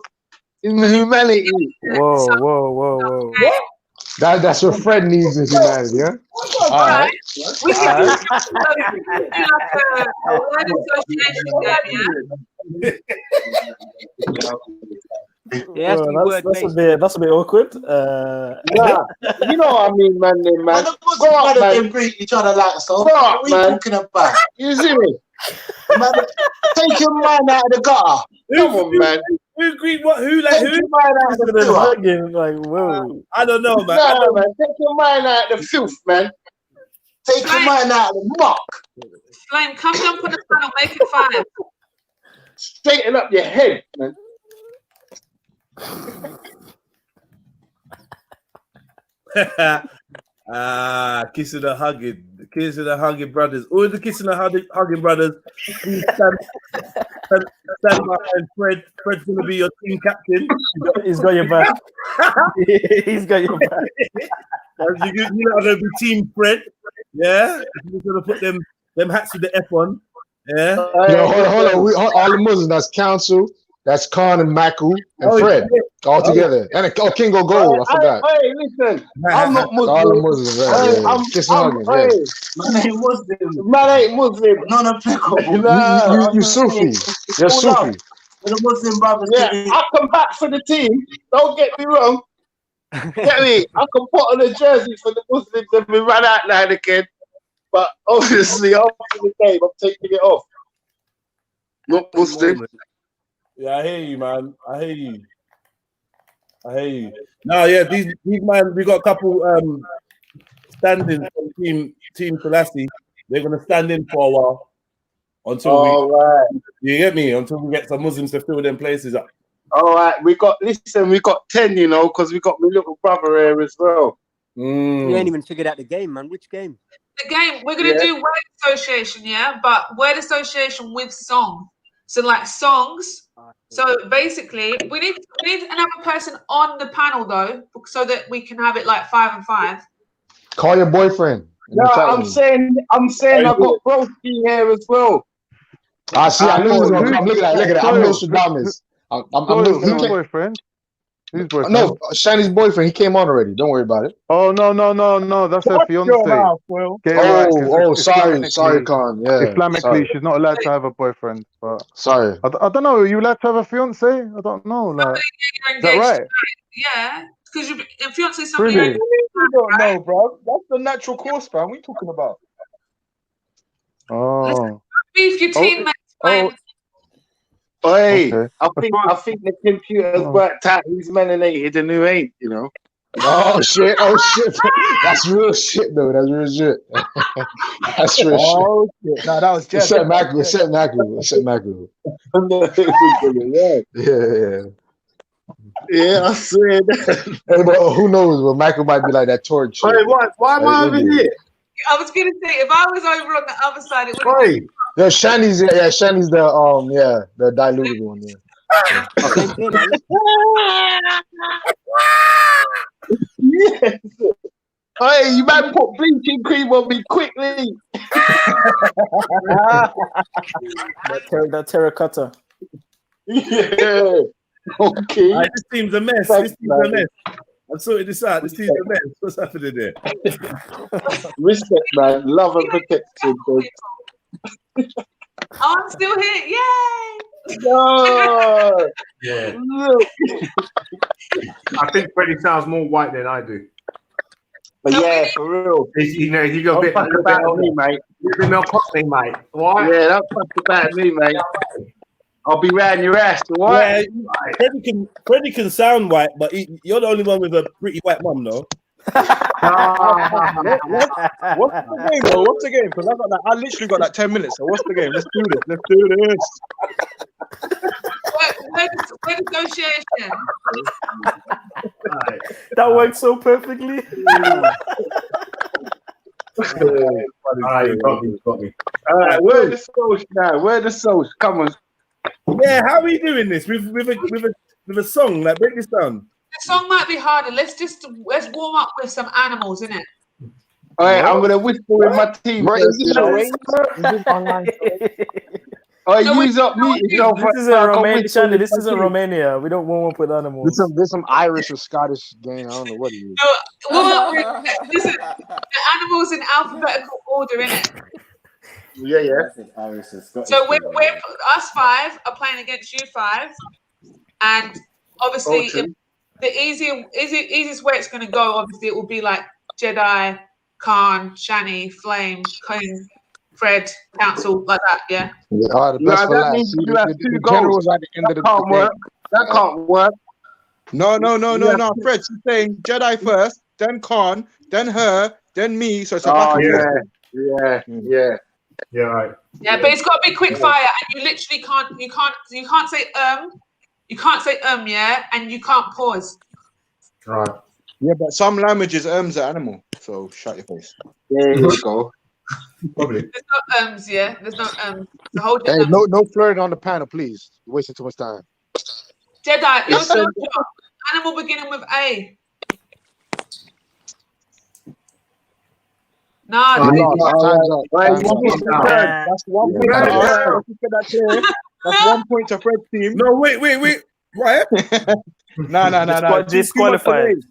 In humanity. Whoa. That's what Fred needs in humanity, yeah? All right. We should All do right. like a word association game, yeah? It has to be word based. That's a bit awkward. Nah, you know what I mean, man. Man, the Muslim brothers them greet each other like so. What are you talking about? You see me? Man, take your mind out of the gutter. Come on, man. Who agreed? What? Who? Like Take who? your mind out of the filth. Hugging, like whoa. I don't know, man. Nah, man. Take your mind out of the filth, man. Take your mind out of the muck. Flame, come jump on the panel, make it 5. Straighten up your head, man. Kissing and hugging brothers. All the kissing and hugging brothers. Please stand behind Fred. Fred's gonna be your team captain. He's got your back. He's got your back. You're not gonna be team Fred. Yeah, you're gonna put them hats with the F on. Yeah. Hold on. All the Muslims. That's Council. That's Khan and Maku and Fred all together. And Kingo Gold. I forgot. Hey, listen. I'm not Muslim. All the Muslims. Man ain't Muslim. Man ain't Muslim. None applicable. You Sufi. You're Sufi. The Muslim brothers. Yeah, I come back for the team. Don't get me wrong. Get me? I can put on a jersey for the Muslims and we run out now and again. But obviously, after the game, I'm taking it off. Not Muslim. Yeah, I hear you, man. I hear you. No, yeah, these man, we got a couple standing from Team Selassie. They're gonna stand in for a while until you get me, until we get some Muslims to fill them places up. All right, we got 10, you know, because we got my little brother here as well. We ain't even figured out the game, man. Which game? The game, we're gonna do word association, yeah, but word association with song. So like songs. So basically, we need another person on the panel though, so that we can have it like 5 and 5. Call your boyfriend. No, I'm saying I got Broski here as well. I see. I know. I'm looking at it. I'm Nostradamus. I'm Whose boyfriend? Whose boyfriend? No, Shani's boyfriend. He came on already. Don't worry about it. Oh no. That's her fiance. Sorry, Khan. Yeah. Islamically, she's not allowed to have a boyfriend. But sorry. I don't know. Are you allowed to have a fiance? I don't know. Like, is that right? Yeah, because your fiance is somebody. Really? You don't know, bro. That's the natural course, man. What are you talking about? Oh. Beef your teammates, man. Hey, Okay. I think the computer's worked out who's melanated and who ain't, you know. Oh shit! That's real shit, though. That's real shit. That's real shit. No, that was just Except Maku. Yeah, I swear that. Hey, but who knows? Well, Michael might be like that torch. Hey, why am I over here? I was gonna say if I was over on the other side, it would have been. Yeah, Shani's the diluted one. Yes. Hey, you might put bleaching cream on me quickly. That terracotta. Yeah. Okay. This team's a mess. I'm sorting this out. This team's a mess. What's happening there? Respect, man. Love and protection. I'm still here. Yay! No. Yeah. Look. I think Freddie sounds more white than I do. But yeah, for real. You know, he's got a bit about me, mate. A bit more cockney, mate. What? Yeah, that's about me, mate. I'll be round your ass, Yeah, what? Freddie can sound white, but you're the only one with a pretty white mum, though. What's the game, bro? What's the game? Because I literally got like 10 minutes. So what's the game? Let's do this. Let's do this. Where negotiation? That worked so perfectly. Got me. All right, where the souls now? Where the souls? Come on. Yeah, how are we doing this with a song? Like, break this down. The song might be harder. Let's warm up with some animals, innit? All right, I'm gonna whisper with my team. Bro, is this a race? Is this online? Use up me. This is a Romania. This isn't Romania. We don't warm up with animals. There's some Irish or Scottish game. I don't know what it is. Listen, the animals in alphabetical order, innit? Yeah. So we're us five are playing against you five, and obviously the easiest way it's going to go, obviously it will be like Jedi, Khan, Shani, Flame, King, Fred, Council, like that. Yeah. The best for last. See, the generals at the end of the day. That can't work. No. Fred, she's saying Jedi first, then Khan, then her, then me. So it's a back and forth. Yeah, right. Yeah, but it's got to be quick fire, and you literally can't say yeah, and you can't pause. Right. Yeah, but some languages are animal. So shut your face. There you go. Probably. There's no yeah. There's no The whole Hey, no flirting on the panel, please. You're wasting too much time. Jedi. No, animal beginning with A. No. That's 1 point. That's 1 point to Fred's team. No, wait. Right? No. Disqualified.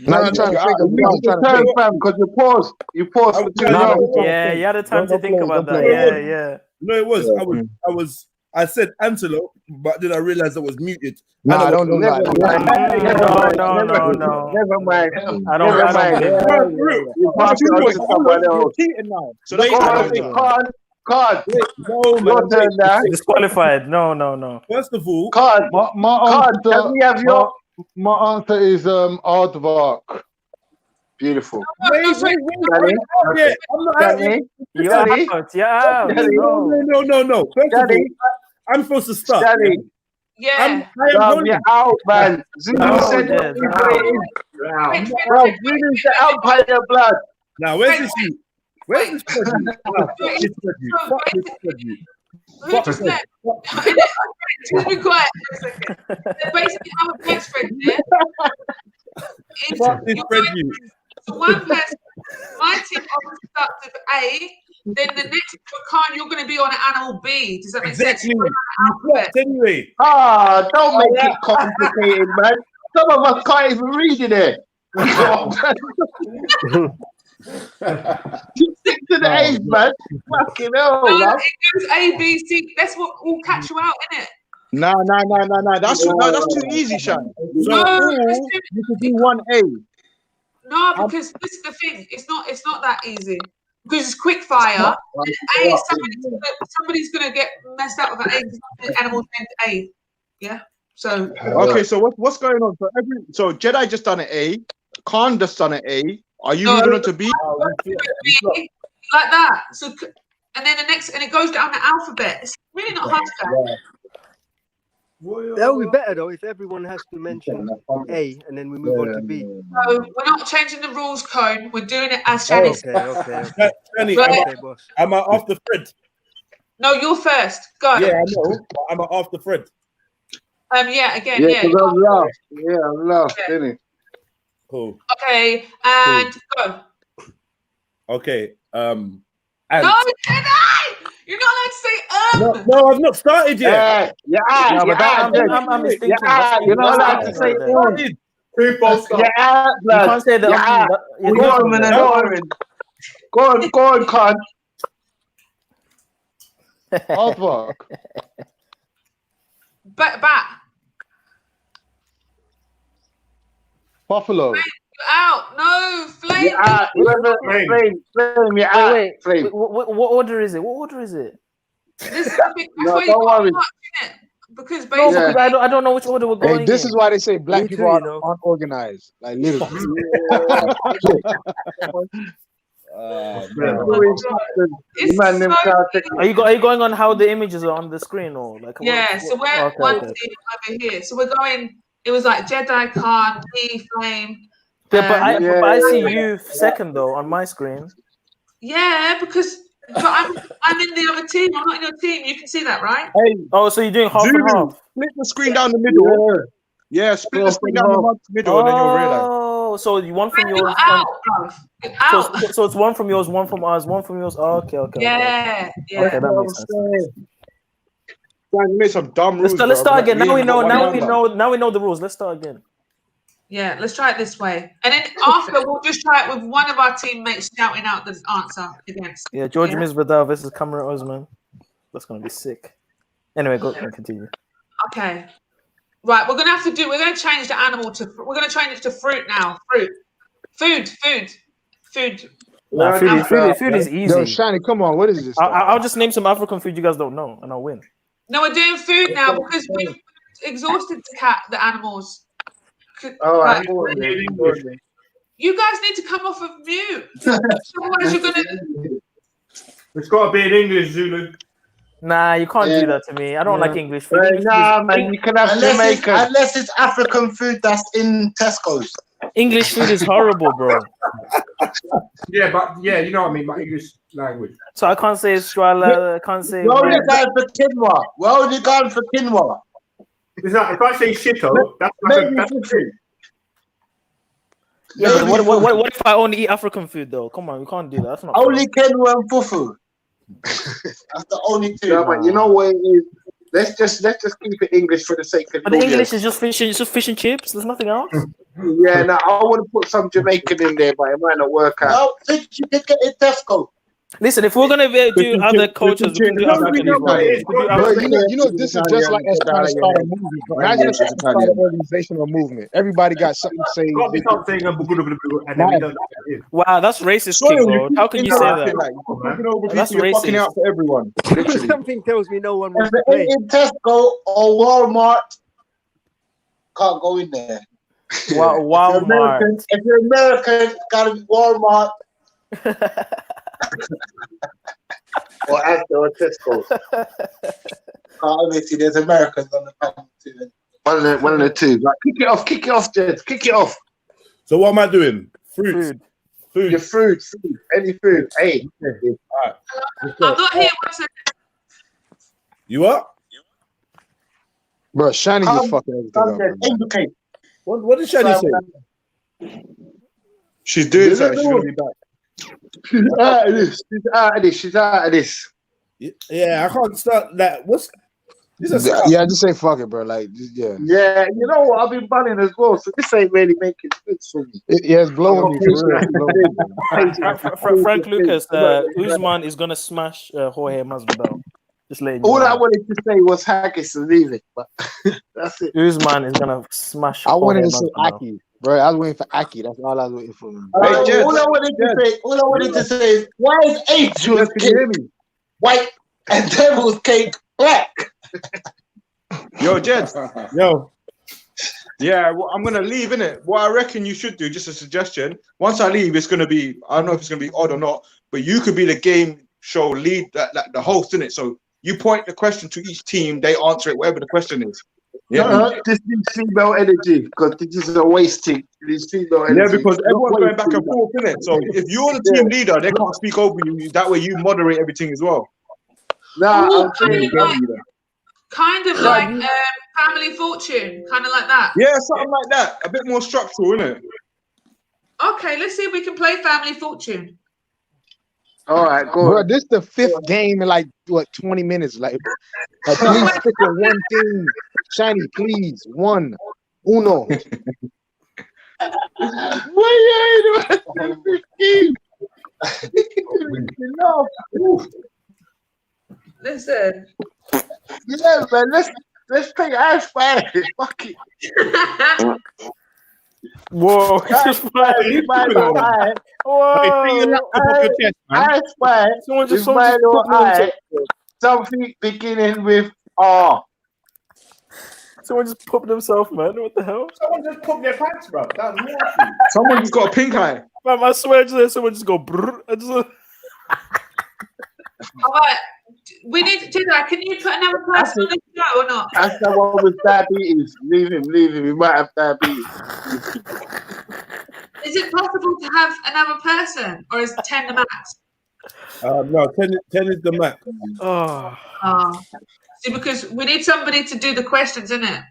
Now you're trying to think because you paused. Yeah, you had a time to think about that. Yeah. No, it was. I said antelope, but then I realized I was muted. I don't do that. No. Never mind. I don't. You're cheating now. So that's Card. No, man. Turn now. Disqualified. No. First of all, Card. My answer is aardvark. Beautiful. Wait. I'm not happy. You're out. No. First of all, I'm supposed to start. Yeah. You're out, man. Zulu said Riddles the Empire blood. Now, where's this you? Where's this Just be quiet for a second. Basically, I'm a best friend here. So one person, my team obviously starts with A, then the next Khan, you're going to be on animal B. Does that make sense? Anyway. Don't make it complicated, man. Some of us can't even read it. Stick to the A's, man. Fucking hell, it goes A, B, C. That's what will catch you out, innit? No. That's too easy, Shan. No, you could do 1A. No, because this is the thing. It's not that easy. Because it's quick fire. A, somebody's gonna get messed up with an A. Animal named A. Yeah. So. Okay. So what's going on? So Jedi just done an A. Khan just done an A. Are you moving on to B? Like that. So, and then the next, and it goes down the alphabet. It's really not hard to That would be better though if everyone has to mention A and then we move on to B. So we're not changing the rules, Cone. We're doing it as Shani said. Okay. Shani, am I after Fred? No, you're first. Go. Yeah, I know. Am I after Fred? Yeah, again, yeah. I'm last, isn't it? Cool. Okay, and go. Okay. No, Jedi! You're not allowed to say No, I've not started yet. I'm You're not allowed to say You're out, You blood. can't say that. You're out. You're Go on, man. Go on, Con. Aardvark. Bat. Buffalo. You're out. No, Flame. You're out. Flame. You're out. Wait. Flame. What order is it? What order is it? This is the big. That's No, why you don't got worry. much, innit? Because No, basically, because I don't know which order we're going Hey, this in. is why they say black Me people too, aren't, you know. aren't organized. Like literally. Man. it's Man, them so crowd take- Are you going on how the images are on the screen or like? yeah. So we're Okay, one okay. team over here. So we're going. It was like Jedi, Khan, me, Flame. Yeah, but I Yeah, but I see yeah. you second though on my screen. Yeah, because but I'm in the other team. I'm not in your team. You can see that, right? Hey, Oh, so you're doing half and Zulu, half. split the screen down the middle. Yeah, split the screen down the middle, and then you'll realize. Oh, so you one from You're yours. out, bruv. You're out. So it's one from yours, one from ours, one from yours. Oh, okay. Yeah, yeah. Okay, that makes sense. Man, you made some dumb rules. Let's start bro. again. Like, Now we ain't know. got one Now we know the rules. Let's start again. Yeah, let's try it this way. And then after, we'll just try it with one of our teammates shouting out the answer against. Yeah, George Yeah? Misbadal versus Cameron Osman. That's gonna be sick. Anyway, go and continue. Okay. Right, we're gonna change the animal to. We're gonna change it to fruit now. Food. Nah, food is easy. Yo, Shiny, come on. What is this? I'll just name some African food you guys don't know, and I'll win. No, we're doing food now because we've exhausted the animals. All right. Right. You guys need to come off of mute. Otherwise, you're gonna. It's got to be in English, Zulu. Nah, you can't do that to me. I don't like English food. English Nah, food man, you can have Jamaican. Unless it's African food that's in Tesco's. English food is horrible, bro. Yeah, but you know what I mean, my English language. So I can't say Strala. I can't say. We're only going for quinoa. It's like, if I say shito, that's food. Yeah, but what if I only eat African food though? Come on, we can't do that. That's not Only quinoa and fufu. That's the only two. Yeah, but you know what it is? Let's just keep it English for the sake of But the audience. English is just fish and chips. There's nothing else. Yeah, now I want to put some Jamaican in there, but it might not work out. No, you can get it Tesco. Listen, if we're gonna do other cultures, we can do African as well. Bro, you know, this is just like us trying to start a movement. Imagine if we start an organizational movement. Everybody got something to say. Wow, that's racist, King Lord. How can you say that? That's You're fucking out racist. for everyone. Literally. Something tells me no one If wants to it play. ain't in Tesco or Walmart, can't go in there. Walmart. If you're American, it's gotta be Walmart. or Asda or Tesco. Obviously, there's Americans on the panel too. One of the two. Like, kick it off, Jed. Kick it off. So what am I doing? Food. Your food. Any food. Hey. Alright. I'm not here. 1 second. You what? Bro, Shiny just fucking everything up. What did Shani say? She's doing something. She's gonna be back. She's out of this. She's out of this. Yeah, I can't start that. What's this? Yeah, just say fuck it, bro. Like, yeah. Yeah, you know what? I've been bunning as well, so this ain't really making sense for me. Yeah, it's blowing me. For real. Frank Lucas, Usman is gonna smash Jorge Masvidal. Just letting you All know. I wanted to say was haggis and leave it, but that's it. Usman is gonna smash. I wanted to Jorge say Masvidal. Aki, bro. I was waiting for Aki. That's all I was waiting for. All I wanted to say is, why is Angel's cake white and devil's cake black? Yo, Jed. Yo. Yeah, well, I'm gonna leave, innit? What I reckon you should do, just a suggestion. Once I leave, it's gonna be, I don't know if it's gonna be odd or not, but you could be the game show lead, the host, innit? So you point the question to each team, they answer it, whatever the question is. Yeah, This is female energy, because this is a wasting. This female energy. yeah, because everyone's going back and forth, innit? So if you're the team leader, they can't speak over you. That way you moderate everything as well. Nah, Ooh, I'm saying kind of like Family Fortune, kind of like that. Yeah, something like that. A bit more structural, innit? Okay, let's see if we can play Family Fortune. All right, go Bro, on. this is the 5th game in like what 20 minutes. Like please stick with one thing. Shiny, please. Uno. Listen. Yeah, man. Let's take Ash Fire. Fuck it. Whoa, Ash Fire is my little eye. Ash Fire is my little eye. Something beginning with R. Someone just popped themselves, man. What the hell? Someone just popped their pants, bro. Someone just got a pink eye. Man, I swear, someone just go brrr. All right. We need to do that. Can you put another person on the show or not? That's the one with diabetes. Leave him. He might have diabetes. Is it possible to have another person, or is 10 the max? No, 10 is the max. Oh. See, because we need somebody to do the questions, isn't it?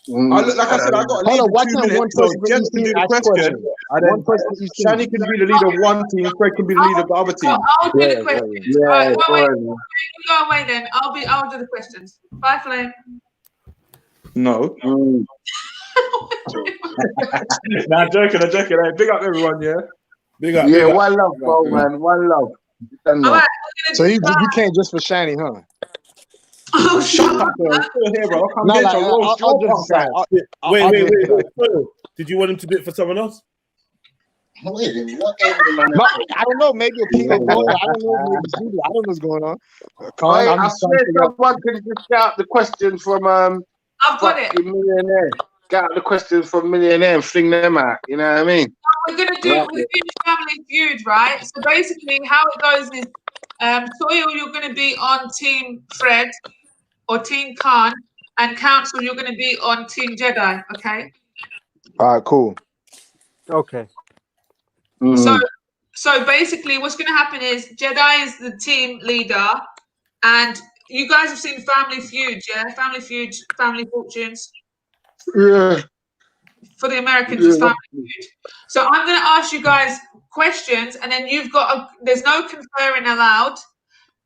Like I said, I got a lead for 2 minutes, so Jed can do the question. And then Shani can be the leader of one team, Craig can be the leader of the other team. I'll do the questions. Right, go away then. I'll do the questions. Bye, Flame. No. Nah, joking. Hey, big up everyone, yeah? Big up. Yeah, one love, bro, man. One love. Right, so you came just for Shani, huh? Oh, shut up, bro. Still here, bro. Wait. Did you want him to do it for someone else? No, I don't know. Maybe a king of water. I don't know. I don't know what's going on. I swear someone could just get out the question from I've got it. Millionaire. Get out the questions from Millionaire and fling them out. You know what I mean? We're gonna do Family Feud, right? So basically, how it goes is, Soil, you're gonna be on Team Fred or Team Khan, and Council, you're gonna be on Team Jedi. Okay. All right. Cool. Okay. So basically, what's gonna happen is Jedi is the team leader, and you guys have seen Family Feud, yeah? Family Feud, Family Fortunes. Yeah. For the Americans, it's Family Feud. So I'm going to ask you guys questions, and then you've got there's no conferring allowed,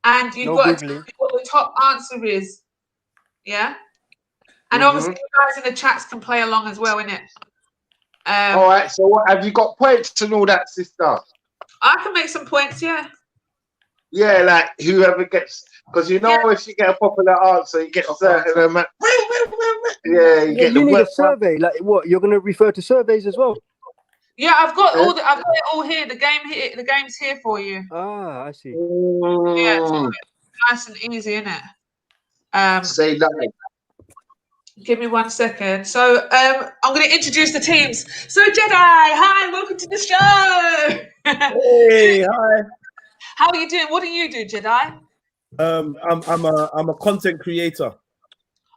and you've got to tell me what the top answer is. Yeah? And obviously, you guys in the chats can play along as well, innit? All right, so what, have you got points and all that, sister? I can make some points, yeah. Yeah, like whoever gets, because you know if you get a popular answer, you get certain amount. Yeah, you need a survey. Like what? You're going to refer to surveys as well? Yeah, I've got it all here. The game's here for you. Ah, I see. Yeah, it's nice and easy, isn't it? Say nothing. Give me 1 second. So I'm going to introduce the teams. So Jedi, hi, welcome to the show. Hey, hi. How are you doing? What do you do, Jedi? I'm a content creator.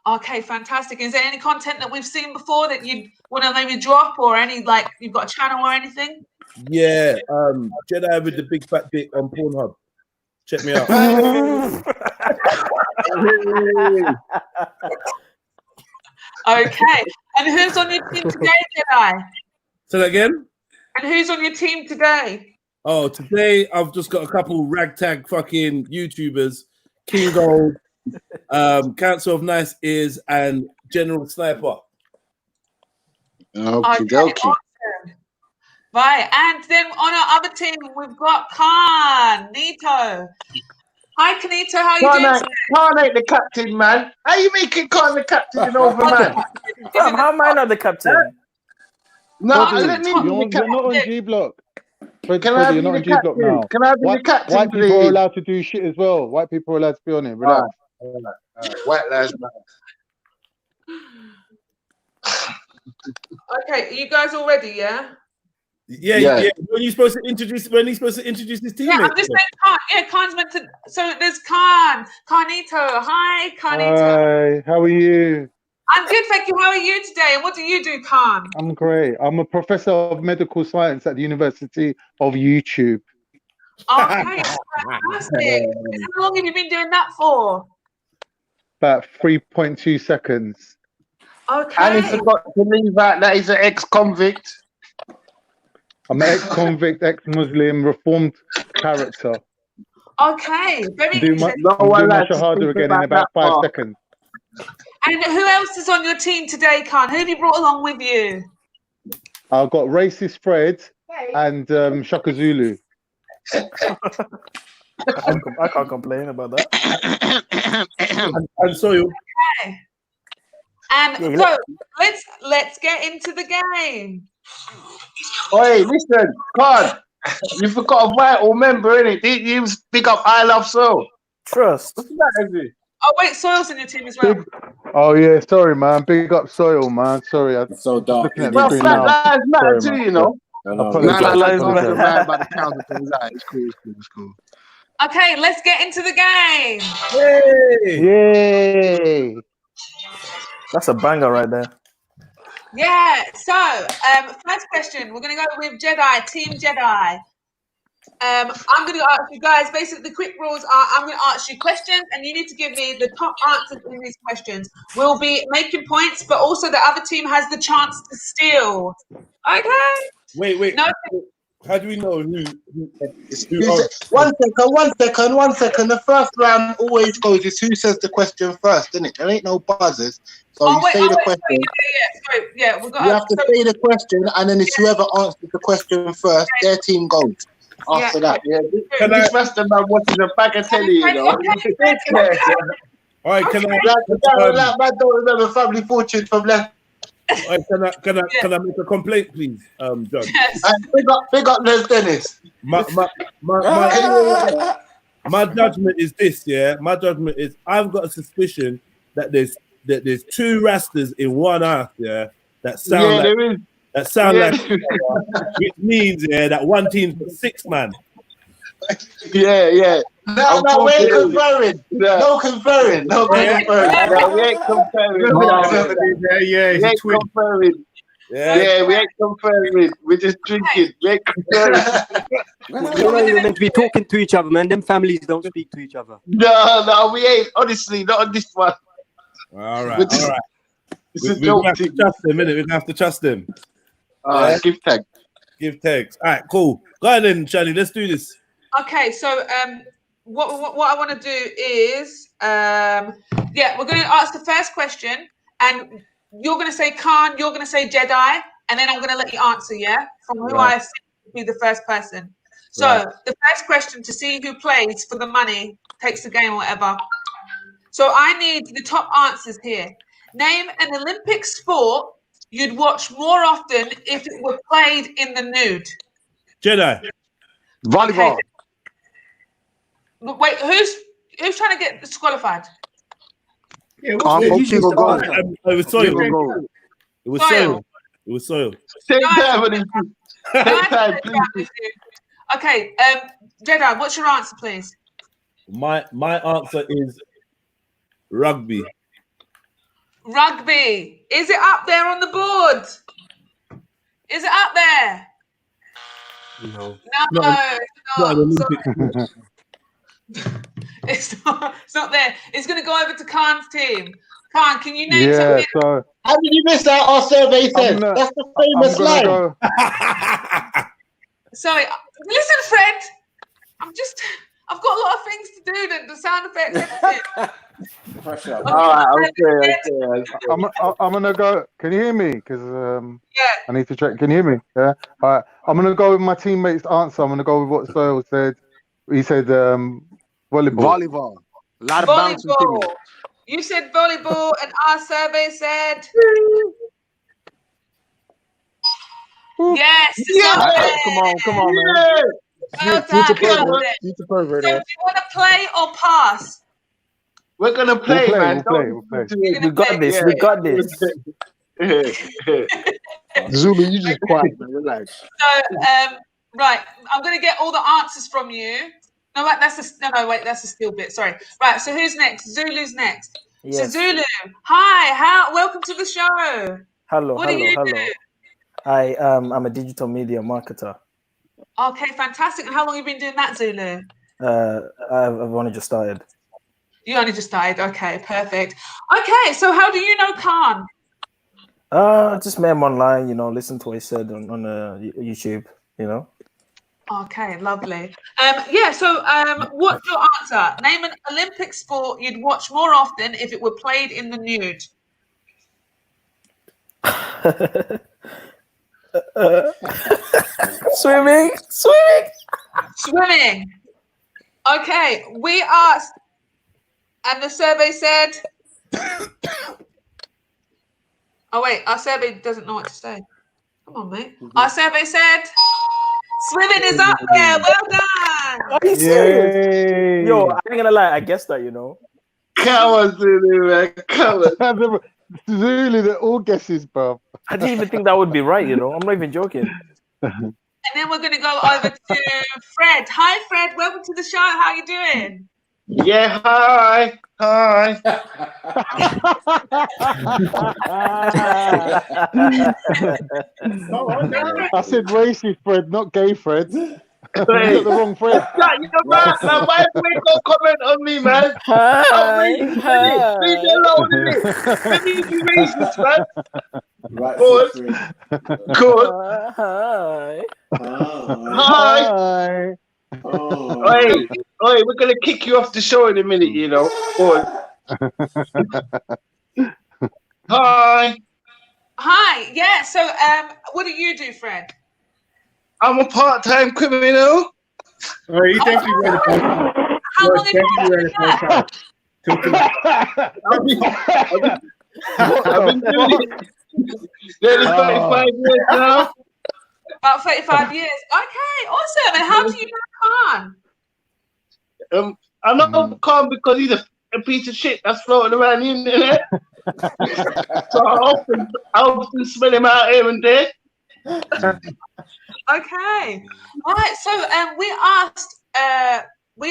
Okay, fantastic. Is there any content that we've seen before that you want to maybe drop, or any, like, you've got a channel or anything? Yeah, Jedi with the big fat dick on Pornhub. Check me out. Okay. And who's on your team today, Jedi? Say that again? And who's on your team today? Oh, today I've just got a couple ragtag fucking YouTubers, King Gold, Council of Nice Ears, and General Sniper. Okay. Awesome. Right, and then on our other team, we've got Khan, Nito. Hi, Kanito, how are you doing? Khan ain't the captain, man. How you making Khan the captain and over, man? How am I not the captain? No, You're not on G Block. Fred, Can I you're be not the on G Block captain? now. Can I be the captain, White people please? are allowed to do shit as well. White people are allowed to be on it. Relax. White lives matter. Okay, you guys all ready, yeah? Yeah. When are you supposed to introduce his team? Yeah, I'm just saying Khan. Yeah, Khan's meant to. So there's Khan, Carnito. Hi, Carnito. Hi, how are you? I'm good, thank you. How are you today? And what do you do, Khan? I'm great. I'm a professor of medical science at the University of YouTube. Okay, fantastic. How long have you been doing that for? About 3.2 seconds. Okay. And he forgot to leave out that he's an ex-convict. I'm an ex-convict, ex-Muslim, reformed character. Okay, very Do my interesting. shahada again in about 5 seconds. And who else is on your team today, Khan? Who have you brought along with you? I've got Racist Fred and Shaka Zulu. I can't complain about that. And so Okay. And so let's get into the game. Oi, listen, God, you forgot a vital member, innit? You pick up I Love Soul. Trust. What's that, is it? Oh wait, Soil's in your team as well. Oh yeah, sorry man. Big up Soil, man. Sorry, I'm so dark. looking at Well, the screen Flat now. Lives Matter Sorry, too, man. you know. Apologize. Man by the count of things out. It's cool, it's cool, it's cool. Okay, let's get into the game. Yay! That's a banger right there. Yeah. So, first question, we're gonna go with Jedi, Team Jedi. I'm gonna ask you guys. Basically, the quick rules are: I'm gonna ask you questions, and you need to give me the top answers in these questions. We'll be making points, but also the other team has the chance to steal. Okay. Wait. No. How do we know who One second. The first round always goes is who says the question first, isn't it? There ain't no buzzers. So you say the question. Sorry, yeah, we've got. You have to say the question, and then it's whoever answers the question first, their team goes. After that, this Western man watching a bag of telly, you know. All right, can I? I don't remember Family Fortune from left. All right, can I make a complaint, please, Judge? Yes. Big up, Les Dennis. My judgment is this, yeah. My judgment is I've got a suspicion that there's two Rastas in one house, yeah. That sound like which means that one team's got 6 man. Yeah. No, we ain't conferring. No conferring. No, we ain't conferring. Yeah, we ain't conferring. Yeah, we ain't conferring. We're just drinking. We ain't conferring. You're meant to be talking to each other, man. Them families don't speak to each other. No, we ain't. Honestly, not on this one. All right. It's a We're joke. gonna have to trust him, innit? We're gonna have to trust him. Give thanks. Give thanks. All right, cool. Go ahead then, Shani. Let's do this. Okay, so what I want to do is we're going to ask the first question, and you're going to say Khan, you're going to say Jedi, and then I'm going to let you answer, from who I think would be the first person. So the first question to see who plays for the money, takes the game or whatever. So I need the top answers here. Name an Olympic sport you'd watch more often if it were played in the nude. Jedi. Volleyball. Okay. Wait, who's trying to get disqualified? Yeah, it was Soil. It was Soil. It was Soil. Take time, please. Okay, Jedi, what's your answer, please? My answer is rugby. Rugby. Is it up there on the board? Is it up there? No. It's not there. It's going to go over to Khan's team. Khan, can you name something? So how did you miss out our survey says? That's the famous line. Sorry, listen, Fred. I've got a lot of things to do. The sound effects, everything. All right, okay. I'm gonna go. Can you hear me? Because I need to check. Can you hear me? Yeah. All right. I'm gonna go with my teammate's answer. I'm gonna go with what Soil said. He said volleyball. Volleyball. A lot of bouncing. You said volleyball, and our survey said. Yes. Come on, man. So do you want to play or pass? We're gonna play, man. We'll play. We got this. We got this. Zulu, you just quiet, man. Relax. So, right, I'm gonna get all the answers from you. No, wait, that's a steal bit. Sorry. Right, so who's next? Zulu's next. Yes. So Zulu, hi, welcome to the show. Hello. What do you do? I'm a digital media marketer. Okay, fantastic. And how long have you been doing that, Zulu? I've only just started. You only just started. Okay, perfect. Okay, so how do you know Khan? Just met him online, listen to what he said on YouTube, Okay, lovely. Yeah, so what's your answer? Name an Olympic sport you'd watch more often if it were played in the nude. Swimming. Swimming. Okay, we asked, and the survey said. Oh wait, our survey doesn't know what to say. Come on, mate. Our survey said swimming is up there. Well done. Are you serious? Yo, I ain't gonna lie. I guessed that, you know. Come on, Zulu, man. Come on. Zulu, they're all guesses, bro. I didn't even think that would be right, you know. I'm not even joking. And then we're gonna go over to Fred. Hi, Fred. Welcome to the show. How you doing? Yeah, hi. Hi. I said racist Fred, not gay Fred. You got the wrong Fred. You're right, man. Why do we go comment on me, man? Leave me alone, innit? Let me be racist, man. Right. Good. Hi. Hi. Oi, we're gonna kick you off the show in a minute, you know. Hi. Hi. Yeah. So, what do you do, Fred? I'm a part-time criminal. Oh, you definitely read it. How long have you been doing that? I've been doing it nearly 35 years now. About 35 years. Okay, awesome. And how do you know Khan? I know Khan because he's a piece of shit that's floating around the internet. So I often smell him out here and there. Okay. All right. So we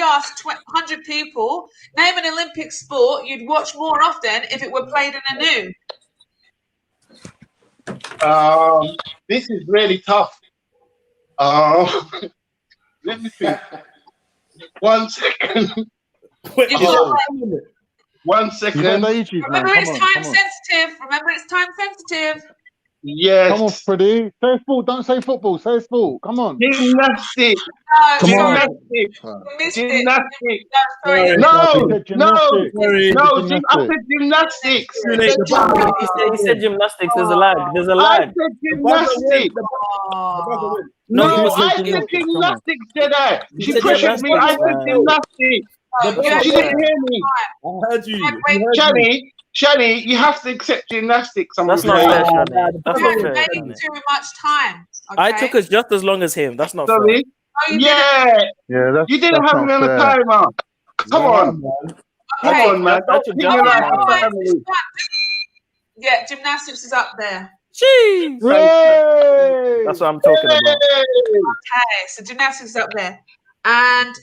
asked 100 people, name an Olympic sport you'd watch more often if it were played in a nude. This is really tough. Let me think. 1 second. 1 second. Remember, it's time sensitive. Remember, it's time sensitive. Yes. Come on, Freddie. Say sport. Don't say football. Say sport. Come on. Gymnastics. Come on. Gymnastics. Sorry. No. He I said gymnastics. He said gymnastics. There's a lag. There's a I lag. said gymnastics. No, I said gymnastics, Jedi. She pressured me. I said gymnastics. She didn't hear me. I heard you. Shani, you have to accept gymnastics. That's not fair, Shani. That's not You're fair. taking too much time. I took us just as long as him. That's not fair. Sorry. Yeah, You didn't have me on the timer. Come on. Come on, man. Don't think you're like a family. Yeah, gymnastics is up there. Jeez. That's what I'm talking about. Okay, so gymnastics is up there. And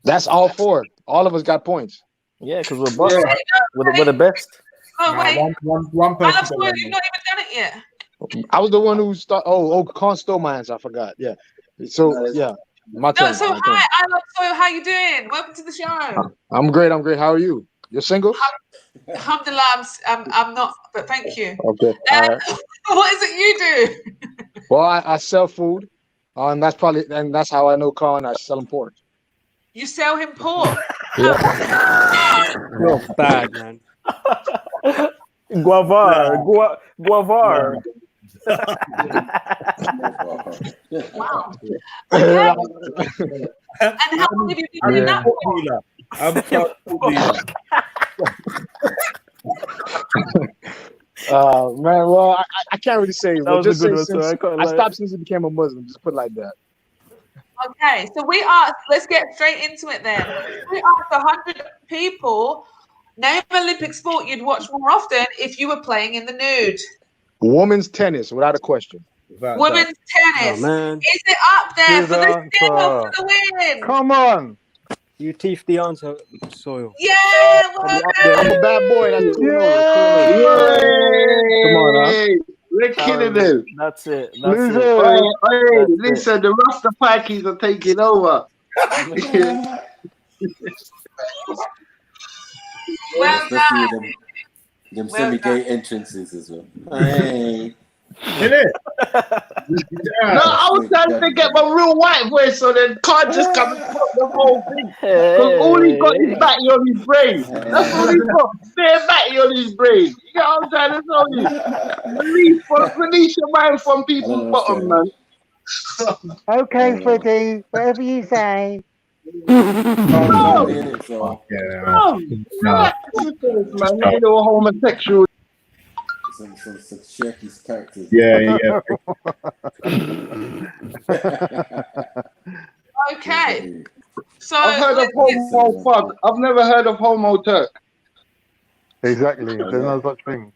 That's all four. All of us got points. Yeah, because we're boss. We're the best. oh wait, One person. you've not even done it yet. I was the one who started. Khan stole mine. I forgot. Yeah. So yeah, my turn. No, so my turn. hi, I love Soil. How you doing? Welcome to the show. I'm great. I'm great. How are you? You're single? Alhamdulillah, I'm not, but thank you. Okay. All right. What is it you do? Well, I sell food, and that's how I know Khan. I sell him pork. You sell him pork. You're bad, man. Guavar. Guavar. Wow. Okay. And how long have you been doing that for? Man, well, I can't really say. That was just a good say one, since so I stopped since I became a Muslim. Just put it like that. Okay, so we asked, let's get straight into it then. We asked 100 people, name an Olympic sport you'd watch more often if you were playing in the nude. Women's tennis, without a question. Women's tennis. Oh, man. Is it up there for the steal for the win? Come on. You teeth the answer, Soil. Yeah, well I'm a bad boy. That's cool. Come on, we're killing them. That's it. Listen, the Rasta Pikeys are taking over. Well Especially them semi-gay entrances as well. Hey. Innit? No, I was trying to get my real white voice so then can't just come and put the whole thing. Because all he's got is batty on his brain. That's all he's got. Bare batty on his brain. You know what I'm trying to tell you? Release your mind from people's bottom, man. Okay, Freddie, whatever you say. No, Nah. man, you know, homosexual. Some Shirky's characters. Yeah. Okay. So I've heard of homo fuck. I've never heard of homo Turk. Exactly. There's no such thing.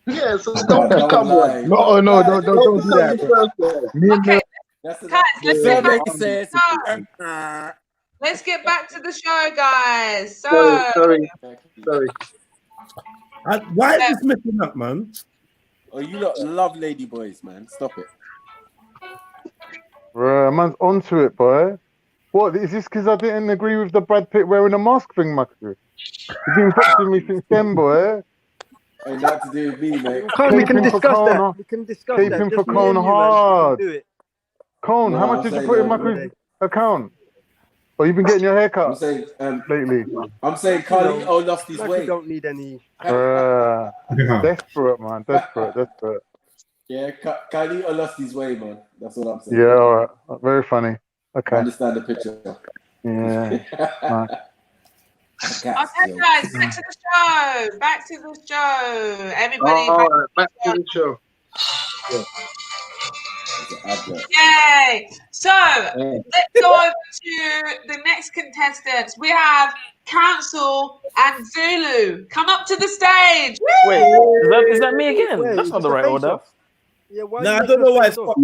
Yeah, so don't become one. No, don't do that. Okay, guys, let's get back to says. the show. Let's get back to the show, guys. So, Sorry. Why is this messing up, man? Oh, you lot love lady boys, man. Stop it. Bruh, man's onto it, boy. What, is this because I didn't agree with the Brad Pitt wearing a mask thing, Maxi? You've been fucking me since then, boy. Ain't nothing to do with me, mate. We can discuss that. We can discuss that. Keep him for Just me Cone and you, man. hard. Do it. Cone, No, how much I'm did you saying put in no, Max's account? Or you been getting your hair cut lately? I'm saying Carlito lost his Like way. you don't need any. Desperate, man. Desperate. Yeah, Carlito lost his way, man. That's what I'm saying. Yeah, all right. Very funny. Okay. I understand the picture. Yeah. Nice. okay, guys, back to the show. Back to the show. Everybody, Back to the show. Yay! So let's go over to the next contestants. We have Council and Zulu. Come up to the stage. Wait, is that me again? That's not the right order. Yeah, why No, I don't know why it's fucked up.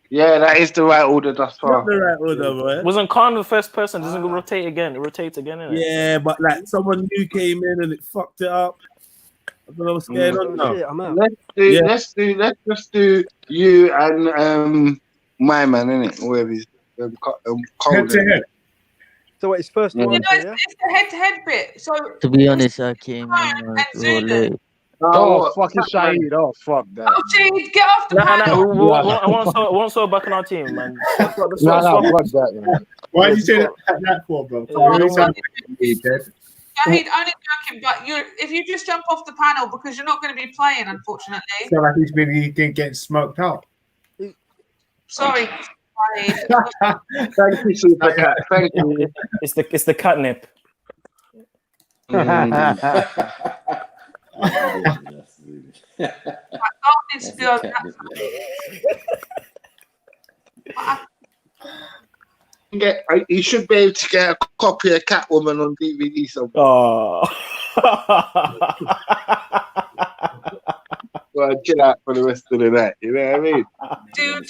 Yeah, that is the right order thus far. Not the right order, boy. Wasn't Khan the first person? Doesn't it rotate again? It rotates again, innit? Yeah, but like someone new came in and it fucked it up. I don't know what's going on now. Shit, I'm out. Let's just do you and my man, innit? Whoever he's Head to head. So it's first one. It's the head-to-head bit. So To be honest, I came and in Zulu. late. Oh, fucking Shahid. Oh, fuck that. Oh, Jade, get off the panel. I want to so back on our team, man. No, fuck that, man. Why did you say that for, bro? Shahid, only joking, but if you just jump off the panel because you're not going to be playing, unfortunately. So like he's been getting smoked out. Sorry. Thank you, Super Cat. Thank you. It's the catnip. You should be able to get a copy of Catwoman on DVD somewhere. Oh. Well, chill out for the rest of the night. You know what I mean? Do.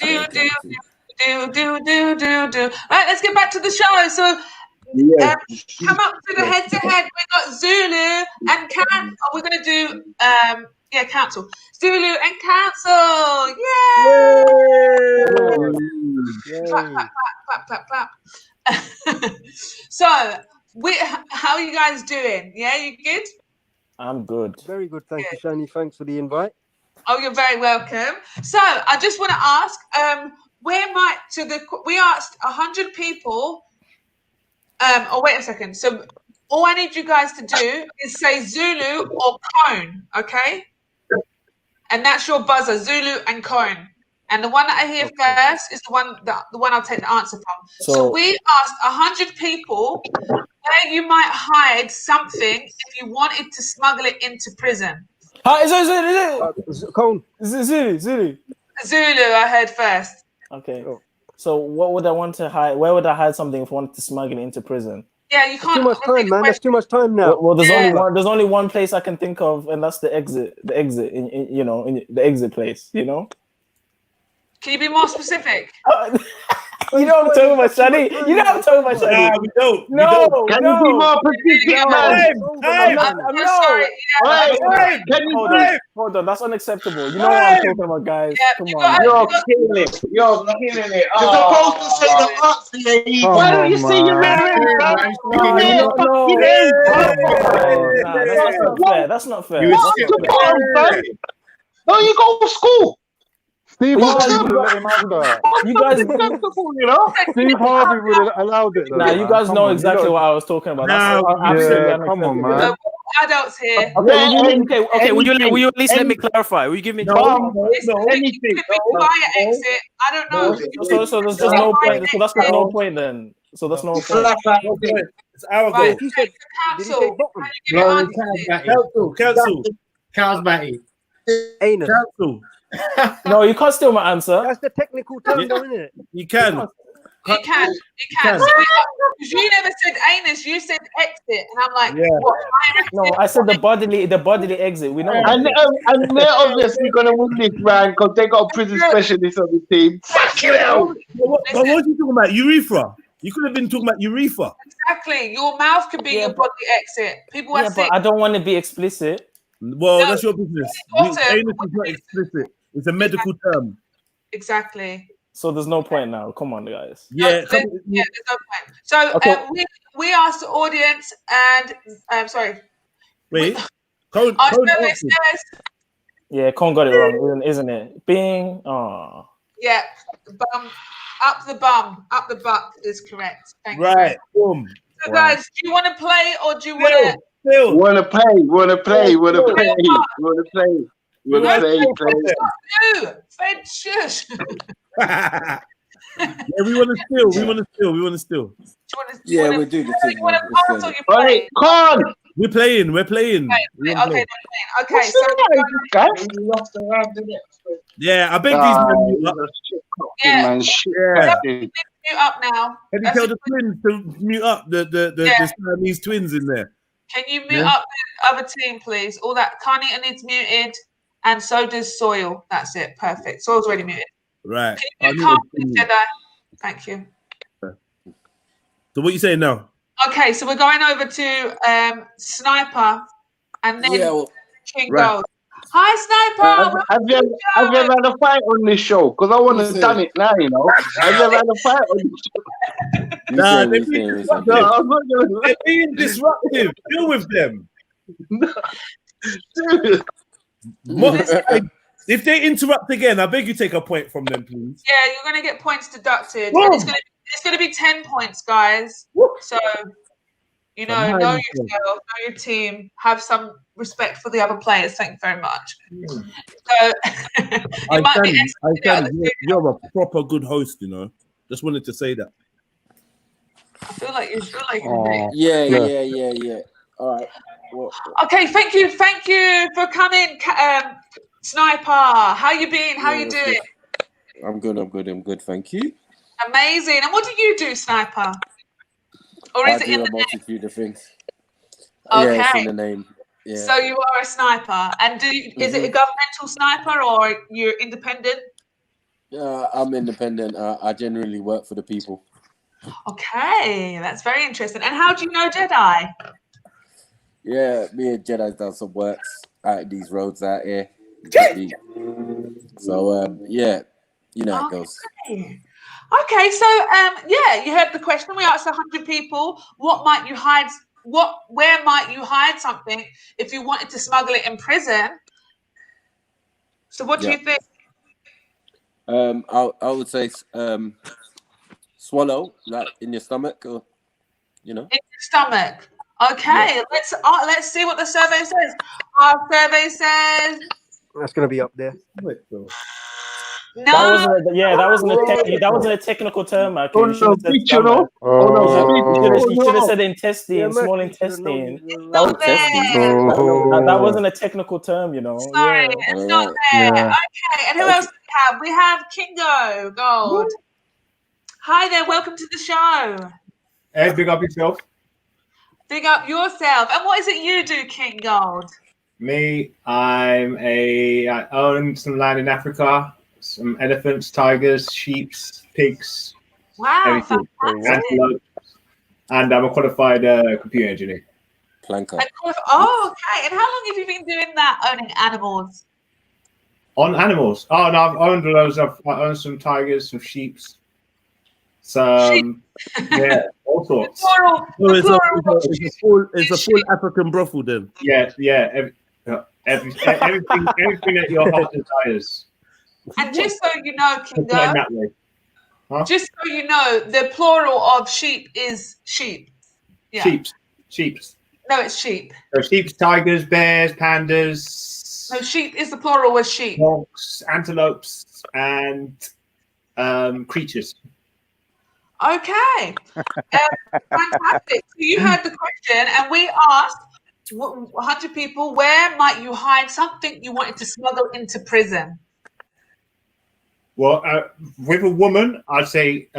Right, let's get back to the show. So, come up to the head-to-head. We got Zulu and Council. Oh, we're gonna do Council. Zulu and Council. Yay! Clap. So, how are you guys doing? Yeah, you good? I'm good. Very good. Thank you, Shani. Thanks for the invite. Oh, you're very welcome. So, I just want to ask, we asked 100 people. Wait a second. So, all I need you guys to do is say Zulu or Cone, okay? And that's your buzzer, Zulu and Cone. And the one that I hear first is the one I'll take the answer from. So we asked 100 people where you might hide something if you wanted to smuggle it into prison. Cone. Zulu. Zulu, I heard first. Okay. So what would I want to hide? Where would I hide something if I wanted to smuggle it into prison? Yeah, you can't. Too much time, man. That's too much time now. Well, there's only one place I can think of, and that's the exit. The exit in the exit place. You know. Can you be more specific? You know what I'm talking about, Shani. You know what I'm talking about, Shani. Nah, we don't. No. Can you be more specific, man? I'm sorry. Hold on. That's unacceptable. You know what I'm talking about, guys. Come on. You're killing it. You're killing it. You're supposed to say the answer, yeah. Why don't you say your That's not fair. You No, you go to school. Steve You Harvey tell would have let him have that. You guys, you know? Steve Harvey would have allowed it. Though, nah, you man. guys Come know on, exactly what I was talking about. That's absolutely come on, unacceptable. man. Adults here. Okay. Will you at least let me clarify? Will you give me? Anything. Could be via exit. I don't know. So there's just no point. So that's just no point then. So that's no point. It's our goal. Right. Council. Council. Cows Matty. Anus. Council. No, you can't steal my answer. That's the technical term, though, isn't it? You can. You can. can. Because you never said anus, you said exit, and I'm like, what? No, I said the bodily exit. We know. And they're obviously gonna win this round because they got a prison specialist on the team. Fuck you hell! But what are you talking about? Urethra. You could have been talking about urethra. Exactly. Your mouth could be your bodily exit. People are Yeah, sick. but I don't want to be explicit. Well, that's your business. Anus is not explicit. It's a medical term. Exactly. So there's no point now. Come on, guys. Yeah. There's no point. So Okay. we asked the audience, and sorry. Wait. Our survey says, Yeah, Con got it wrong, isn't it? Bing. Oh. yeah, up the butt is correct. Thank Right. you. Boom. So guys, do you want to play or do you want to? Wanna play. Fed shush. Yeah, we want to steal. Yeah, we'll do the thing. You want to pass or you play? Con! We're playing. Okay. Yeah, I beg these men mute up. Yeah. Yeah. Mute up now. Can you tell the twins to mute up the Siamese twins in there? Can you mute up the other team, please? All that Carnita needs muted, and so does Soil. That's it. Perfect. Soil's already muted. Right. Can you calm, Jedi? Thank you. So what you saying now? Okay, so we're going over to Sniper, and then King right. Gold. Hi, Sniper. Have you ever had a fight on this show? Because I want to done it now, you know. Have you ever had a fight on this show? Nah, they're being disruptive. Deal with them. If they interrupt again, I beg you take a point from them, please. Yeah, you're going to get points deducted. And it's going to be 10 points, guys. So, know yourself, know your team, have some respect for the other players. Thank you very much. So, you're a proper good host, you know. Just wanted to say that. I feel like you Yeah. All right. Well, okay, thank you for coming, Sniper. How you been? How you doing? I'm good. Thank you. Amazing. And what do you do, Sniper? Or is it in the multitude of things? Okay. Yeah, it's in the name. Yeah. So you are a sniper, and is it a governmental sniper or you're independent? I'm independent. I generally work for the people. Okay, that's very interesting. And how do you know Jedi? Yeah, me and Jedi's done some works out these roads out here. So yeah, you know how it goes. Okay, so you heard the question. We asked 100 people, where might you hide something if you wanted to smuggle it in prison? So what do you think? I would say swallow, like in your stomach, or in your stomach. Okay, let's see what the survey says. Our survey says that's going to be up there. No. That wasn't a technical term, Mark. You should have said stomach. You should have said intestine, small intestine. That wasn't a technical term, you know. Sorry, it's not there. Okay, and who else do we have? We have Kingo Gold. Hi there, welcome to the show. Hey, big up yourself. Big up yourself. And what is it you do, King Gold? Me, I own some land in Africa. Some elephants, tigers, sheep, pigs. Wow, antelope, and I'm a qualified computer engineer. Planker. Oh, okay. And how long have you been doing that, owning animals? On animals? Oh no, I've owned loads. I own some tigers, some sheep, some all sorts. It's a full African brothel then. Yeah. Everything that your heart desires. And just so you know, Put it in Kingo, that way. Huh? just so you know, the plural of sheep is sheep. Yeah. Sheeps. No, it's sheep. So sheeps, tigers, bears, pandas, No, sheep is the plural with sheep. dogs, antelopes, and creatures. Okay. Fantastic. So you heard the question, and we asked 100 people, where might you hide something you wanted to smuggle into prison? Well, with a woman, I'd say,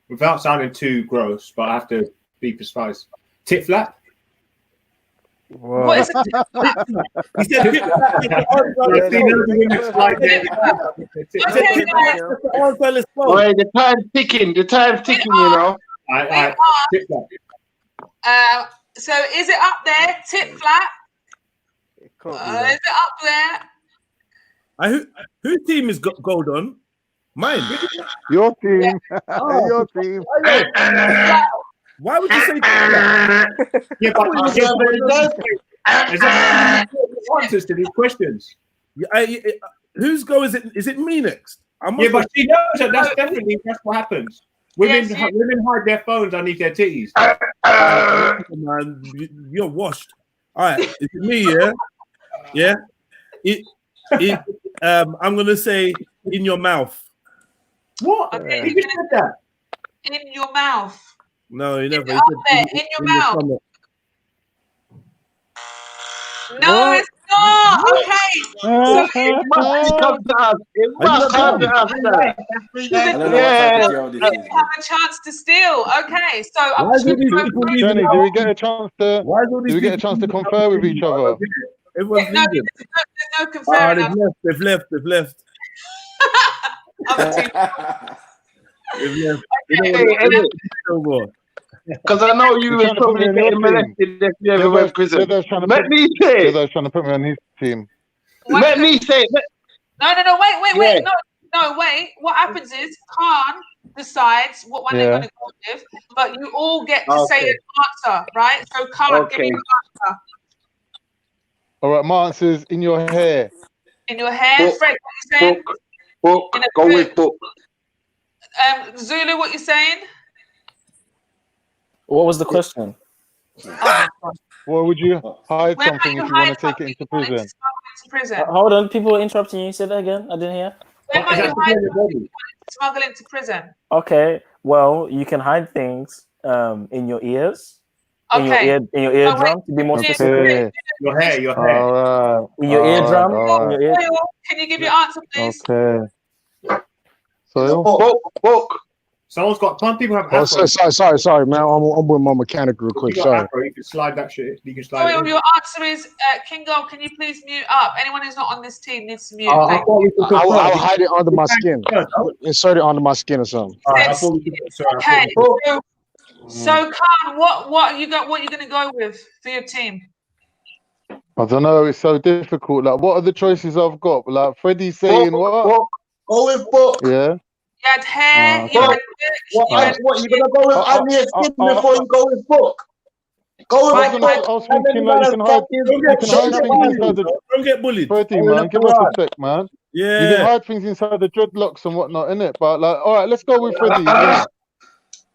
without sounding too gross, but I have to be precise. Tit flap. What is a tit flap? He said tit flap. I've seen other women slide there. Okay, guys. Boy, the time's ticking. The time's ticking, you know. Tit flap. So is it up there? Tit flap? Is it up there? Whose team is gold on? Mine. Your team. Oh. Your team. Why would you say that? Yeah, but there's answers to these questions. Whose go is it? Is it me next? Yeah, but she knows that that's what happens. Women hide their phones underneath their titties. Man, you're washed. All right, is it me? Yeah, yeah. I'm gonna say in your mouth. What? Okay, You just said that. In your mouth. No, you never. Up there, in your mouth. No, it's not. Okay. So It must come to us. It must come to us. You have a chance to steal. Okay, so I'm just going to go through. Jenny, do we get a chance to? Do we get a chance to confer with each other? Everyone's No, leaving. there's no conferring. They've left. They've left. Because I know you was probably getting molested if you ever went to prison. Let me say. They're trying to put me on his team. Let me say. No, wait. No, wait. What happens is Khan decides what one they're going to go with, but you all get to say an answer, right? So Khan, give me your answer. All right, my answer is in your hair. In your hair, Fred, what you saying? Book. Go with book. Zulu, what you saying? What was the question? Well, would you hide something if you want to take it into prison? Hold on, people were interrupting you. Say that again. I didn't hear. Where might you hide something smuggle into prison? Okay, well, you can hide things in your ears. Okay. In your eardrum, to be more specific. Your hair. All right. In your eardrum. In your ear. Can you give your answer, please? Okay. So, book. Someone's got. Some people have. Oh, sorry, man. I'm with my mechanic real quick. Sorry. You can slide that shit. You can slide. Soil, your answer is Kingo. Can you please mute up? Anyone who's not on this team needs to mute. I'll hide it under my skin. Insert it under my skin or something. Okay. So Khan, what you got? What are you going to go with for your team? I don't know. It's so difficult. Like, what are the choices I've got? Like, Freddie saying what? Go with book. Yeah. You had hair. You had what? You gonna go with under your skin before you go with book? Go with book. I was thinking like you can hide things inside the. Don't get bullied. Freddie, man, give us a sec, man. Yeah. You can hide things inside the dreadlocks and whatnot, innit? But like, all right, let's go with Freddie. Yeah.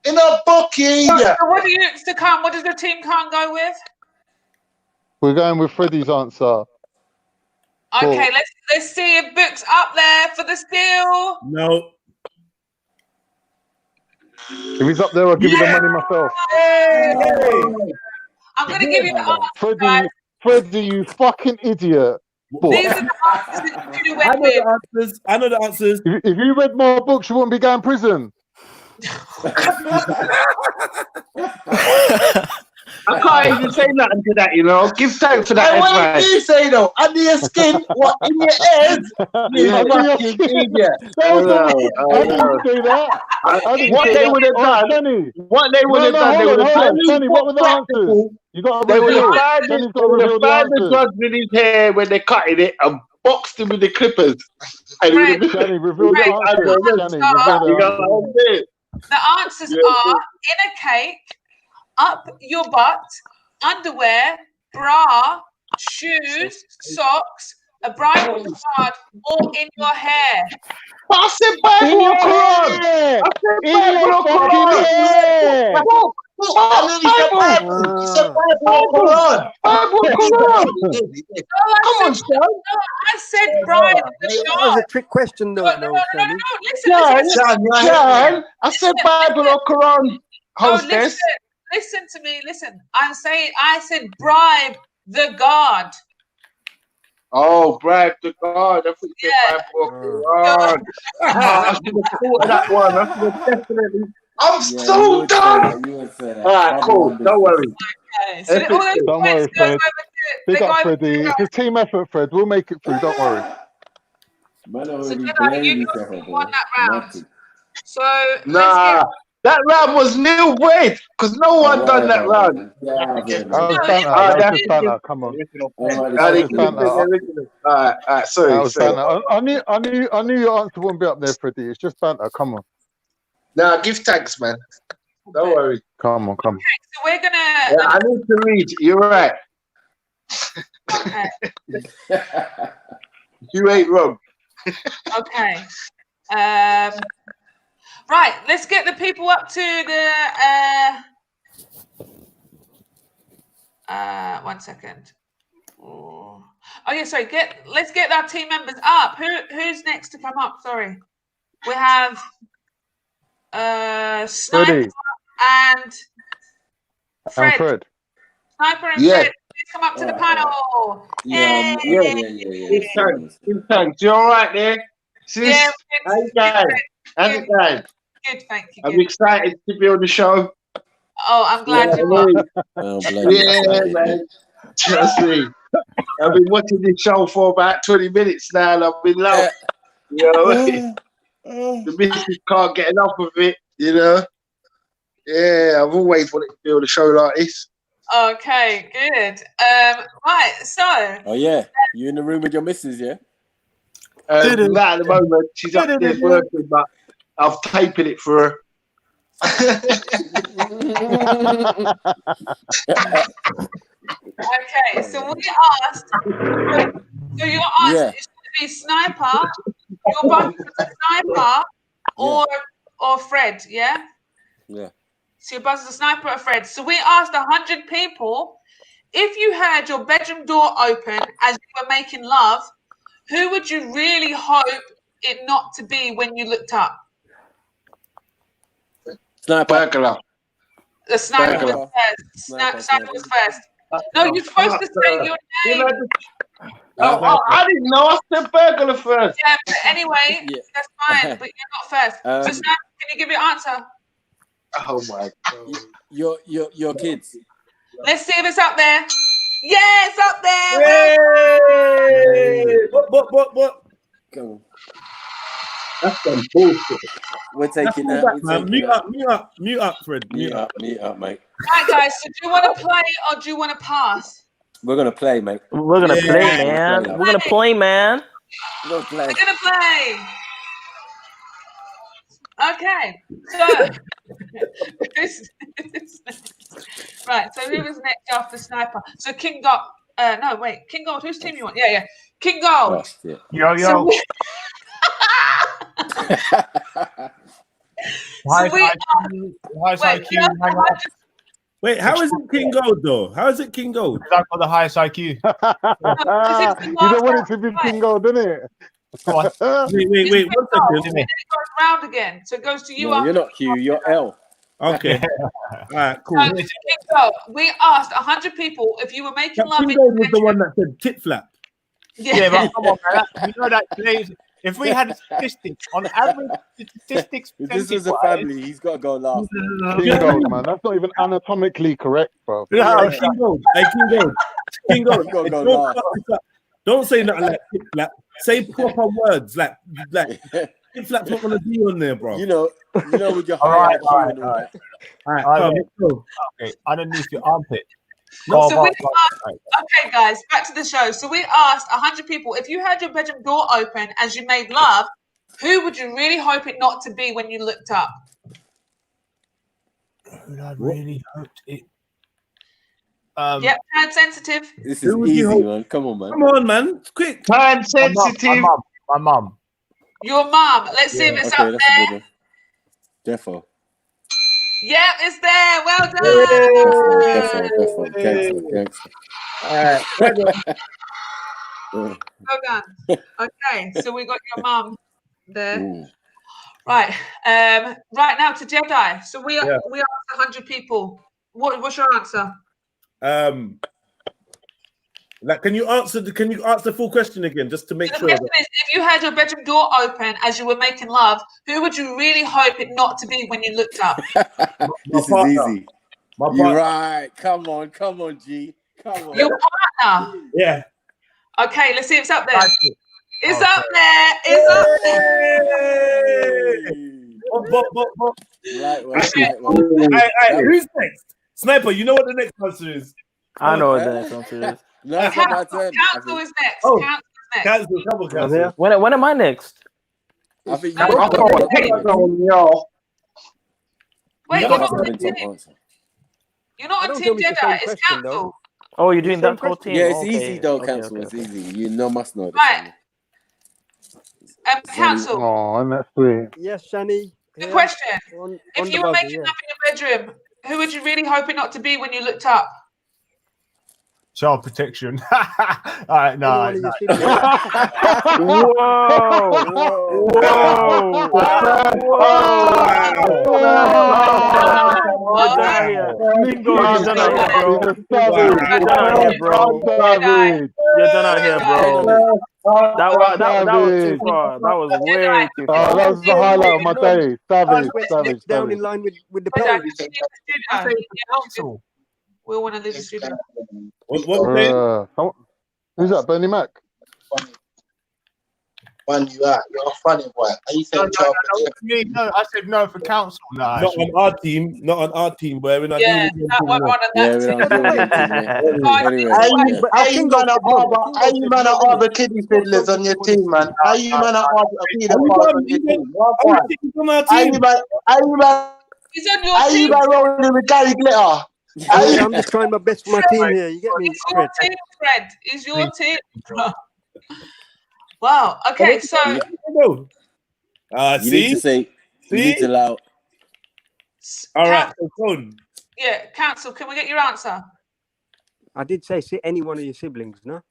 In a bookie. So what do you Khan? What does the team Khan go with? We're going with Freddie's answer. Okay, let's see if Book's up there for the steal. No. If he's up there, I'll give you the money myself. Hey. I'm gonna give you the answer. Freddie, you fucking idiot. These are the answers that you went with. I know the answers. If you read more books, you wouldn't be going to prison. I can't even say nothing to that, you know. Give thanks for that. What did you say though? Under your skin, what in your head? You fucking idiot. I didn't say that. What they would have done? What they would have done? They would have done. Kenny, what were the answers? You got to reveal. Kenny's got to reveal the answers. The with his hair when they cutting it and boxed him with the clippers. Kenny, reveal the answers. Kenny, reveal the answers. The answers are in a cake, up your butt, underwear, bra, shoes, socks, a Bible card, or in your hair? I said Bible or Quran. I said Bible or Quran. He said Bible or Quran. Bible or Quran. Come on, son. No, I said bribe the That was a trick question, though. No, Sammy. Listen. I said Bible or Quran, hostess. Listen to me. Listen. I said bribe the God. Oh, bribe the God. I thought you said Bible or Quran. I should have thought of that one. I should have definitely. I'm so done. All right, cool. Don't worry. Okay. So all those Don't worry, Fred. Big up, Freddie. It's a team effort, Fred. We'll make it through. Don't worry. So you won that round. So nah, that round was nil bread because no one done that round. That was banter. That was just banter. Come on. All right. Sorry. That was banter. I knew your answer wouldn't be up there, Freddie. It's just banter. Come on. Nah, give thanks, man. Don't worry. Come on. So we're gonna. Yeah, I need to read. You're right. Okay. You ain't wrong. Okay. Right. Let's get the people up to the. 1 second. Oh yeah. Sorry. Let's get our team members up. Who's next to come up? Sorry. We have. Sniper Freddie. and Fred. Sniper and Fred, please come up to the panel. Yeah. Give thanks. You all right there? Sis? Yeah, how you going? How's it going? Good, thank you. I'm excited to be on the show. Oh, I'm glad you are. Yeah, man. Trust me. I've been watching this show for about 20 minutes now and I've been loved. You know? The missus can't get enough of it, you know. Yeah, I've always wanted to be on a show like this. Okay, good. Right, so. Oh yeah, you in the room with your missus, yeah? Not at the moment. She's up there working, but I've taping it for her. Okay, so we asked. So your answer is to be Sniper. Your both Sniper or Fred, yeah? Yeah. So your buzzer's a Sniper or Fred. So we asked 100 people, if you had your bedroom door open as you were making love, who would you really hope it not to be when you looked up? Sniper. The Sniper was first. Sniper was first. No, you're supposed to say your name. I didn't know. I said burglar first. Yeah, but anyway, that's fine. But you're not first. So Sniper, can you give your answer? Oh my God. Your kids. Let's see if it's up there. Yeah, it's up there. What? Go on. That's some bullshit. We're taking that. Mute up, Fred. Mute up, mate. Right, guys. So do you want to play or do you want to pass? We're gonna play, mate. We're gonna play, man. We're gonna play, man. We're gonna play. We're gonna play. Okay. So right. So who was next after Sniper? So King Gold. No, wait. King Gold. Whose team you want? Yeah. King Gold. Yo. So Highest IQ. Wait, how is it King Gold though? How is it King Gold? Because I've got the highest IQ. You don't want it to be King Gold, didn't it? Wait, 1 second. It goes round again. So it goes to you. No, you're not Q, you're L. Okay. All right, cool. So, King Gold, we asked 100 people if you were making love. King Gold was the one that said tit flap. Yeah, but come on, man. You know that plays. If we had statistics on average, statistics. If this is a family, he's got to go last. King Gold, man. That's not even anatomically correct, bro. No, King Gold. Hey, King Gold. Got to go last. Don't say nothing like tit flap. Say proper words like tit flap's not gonna be on there, bro. You know, with your all right. Come, let's go. Okay, underneath your armpit. So we asked, okay, guys, back to the show. So we asked 100 people, if you had your bedroom door open as you made love, who would you really hope it not to be when you looked up? Who I really hoped it. Yep, time sensitive. This is Who would you easy, hope- man. Come on, man. Come on, man. Quick. Time sensitive. My mum. Your mum. Let's see if it's Okay, up that's a there. good one. Defo. Yep, it's there. Well done. Defo. Gangster. Well done. Okay, so we got your mum there. Right. Right now to Jedi. So we asked 100 people. What's your answer? Like, can you answer the full question again, just to make The sure? question is, if you had your bedroom door open as you were making love, who would you really hope it not to be when you looked up? This is easy. You're right. Come on, G. Come on. Your partner. Yeah. Okay, let's see if it's up there. It's up there. It's up there. Right. Who's next? Sniper, you know what the next answer is? I know what the next answer is. No, it's not my turn. Council is next. Oh. Council is next. Cancel. When am I next? I think Wait, you're not on the team. You're not on Team Jedi. It's Council. Oh, you're doing that whole team. Yeah, it's Okay, easy though, okay, Council. okay, It's okay. easy. You must know this. Right. Council. Oh, and that's sweet. Yes, Shani. Good question. If you were making love in your bedroom, who would you really hope it not to be when you looked up? Child protection. All right, no. You're done out here, bro. That was too far. That was way too far. Oh, that was the highlight of my day. Savage. Down in line with the parents. We want to leave the studio. Who's that? Bernie Mac? One you out. You're a funny boy. Are you saying child protection? No, I said no for council. No, Not on our team. Not on our team. Where we're not. Yeah, that one on that team. Are you man are other kiddie fiddlers on your team, man? Are you man are other pedophiles on your team? Are you man? He's on your Are team. you man rolling with Gary Glitter? I'm just trying my best for my team here. You get me? It's your team, Fred. It's your team. Wow. Okay, so You need to say. You need to allow. All right. Phone. yeah, Council, can we get your answer? I did say any one of your siblings, no?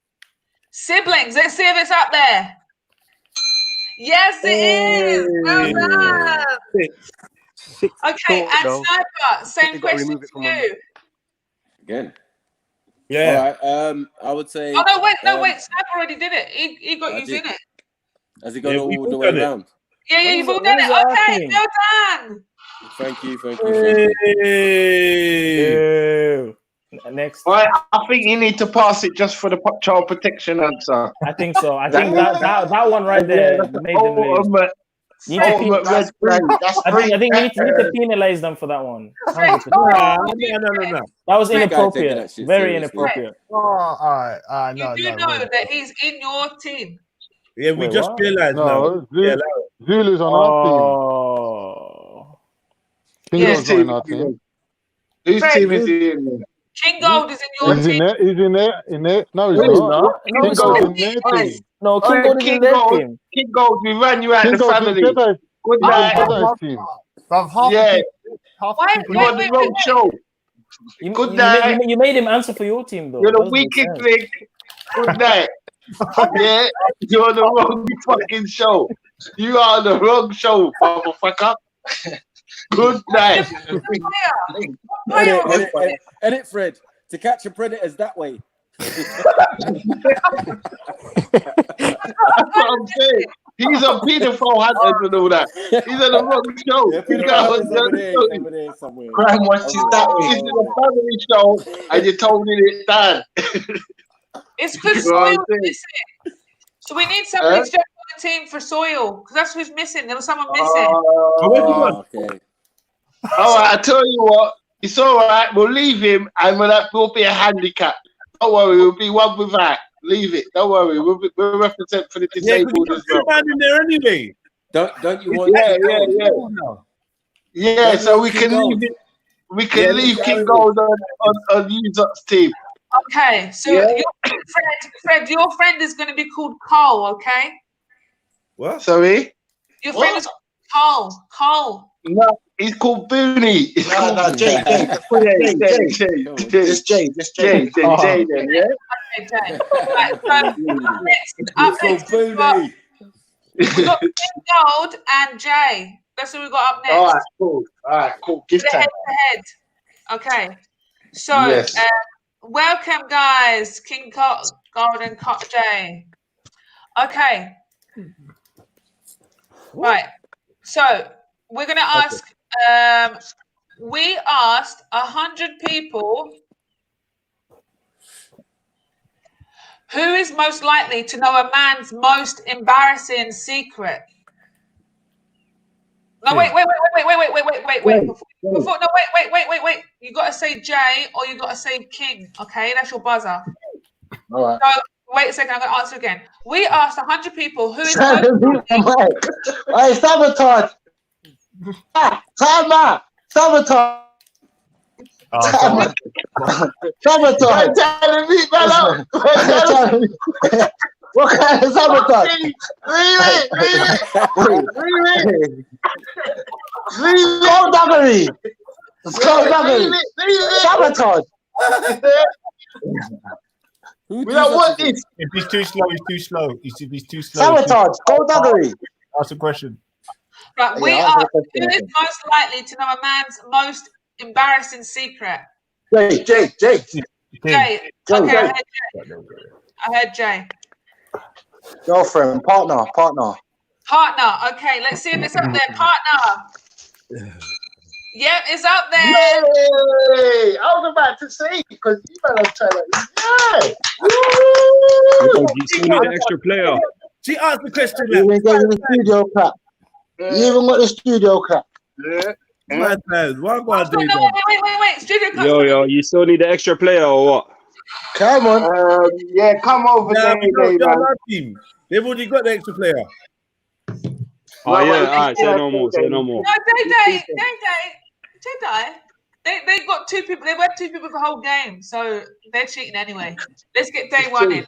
Siblings. Let's see if it's up there. Yes, it is. Well done. Okay, and Sniper, same question to you. Again. Yeah. All right. I would say. Oh no, wait. Sniper already did it. He got you in it. Has he gone all the way around? Yeah, you've all done it. Okay, well done. Thank you. Next. I think you need to pass it just for the child protection answer. I think so. I think that one right there made them lose. I think you need to penalize them for that one. 100%. No. That was inappropriate. Very inappropriate. Oh, all right. No, you do know that he's in your team. Yeah, we just realized now. Zulu's on our team. Kingo's not on our team. Whose team is he in? King Gold is in your He's team. He's in there. No, he's not. King Gold's in their team. No, King Gold is in their team. King Gold, we ran you out King the Gold's family. in Jedi's Good night. team. Yeah. Wait, You on the wrong show. Good night. You made him answer for your team, though. You're the weakest link. Good night. Yeah, you're on the wrong fucking show. You are on the wrong show, motherfucker. Good night. Edit, Fred. To catch a predators that way. That's what I'm saying. He's on pedophile hunters and all that. He's on the wrong show. Crime watches that way. He's in a family show and you're told it down. It's because Soil missing. So we need somebody to jump on the team for Soil because that's who's missing. There was someone missing. Okay. All right, I tell you what. It's all right. We'll leave him and we'll be a handicap. Don't worry. We'll be one with that. Leave it. Don't worry. We'll represent for the disabled as well. Man in there anyway. Don't you want? Yeah. So we can leave it. we can leave King Gold on Uzok's team. Okay, so Yeah. Fred, your friend is going to be called Cole, okay? What? Sorry? Your friend is called Cole. No, he's called Booney. No, Jay. This Jay. Jay, then, yeah? Okay, Jay. Right, so next up, we got King Gold and Jay. That's what we got up next. All right, cool. Give time. Head to head. Okay. So, Yes. welcome, guys. King Gold and Jay. Okay. Right. So, we're going to ask, we asked 100 people who is most likely to know a man's most embarrassing secret. No, wait. Before, no, wait. You got to say Jay or you got to say King, okay? That's your buzzer. All right. So, wait a second, I'm going to answer again. We asked 100 people who is most Hey, sabotage. Sabotage. Sabotage. What kind of sabotage? Skullduggery. Sabotage. We don't want this. If he's too slow, he's too slow. If he's too slow, Sabotage. Skullduggery. Ask a question. Right, we are. Who is most likely to know a man's most embarrassing secret? Jay. Jay. Okay, I heard Jay. Girlfriend, partner. Partner. Okay, let's see if it's up there. Partner. Yep, it's up there. Yay! I was about to say because you better tell us. Yeah. You still need an extra player. She asked the question. You even got the studio clap. You even got the studio clap. Yeah. Man, why Wait. Studio clap. Yo, you still need an extra player or what? Come on. Yeah, come over there, man. Team. They've already got the extra player. Oh yeah, all right. Say no more. No, Jedi. They got 2 people. They were 2 people the whole game, so they're cheating anyway. Let's get day one in.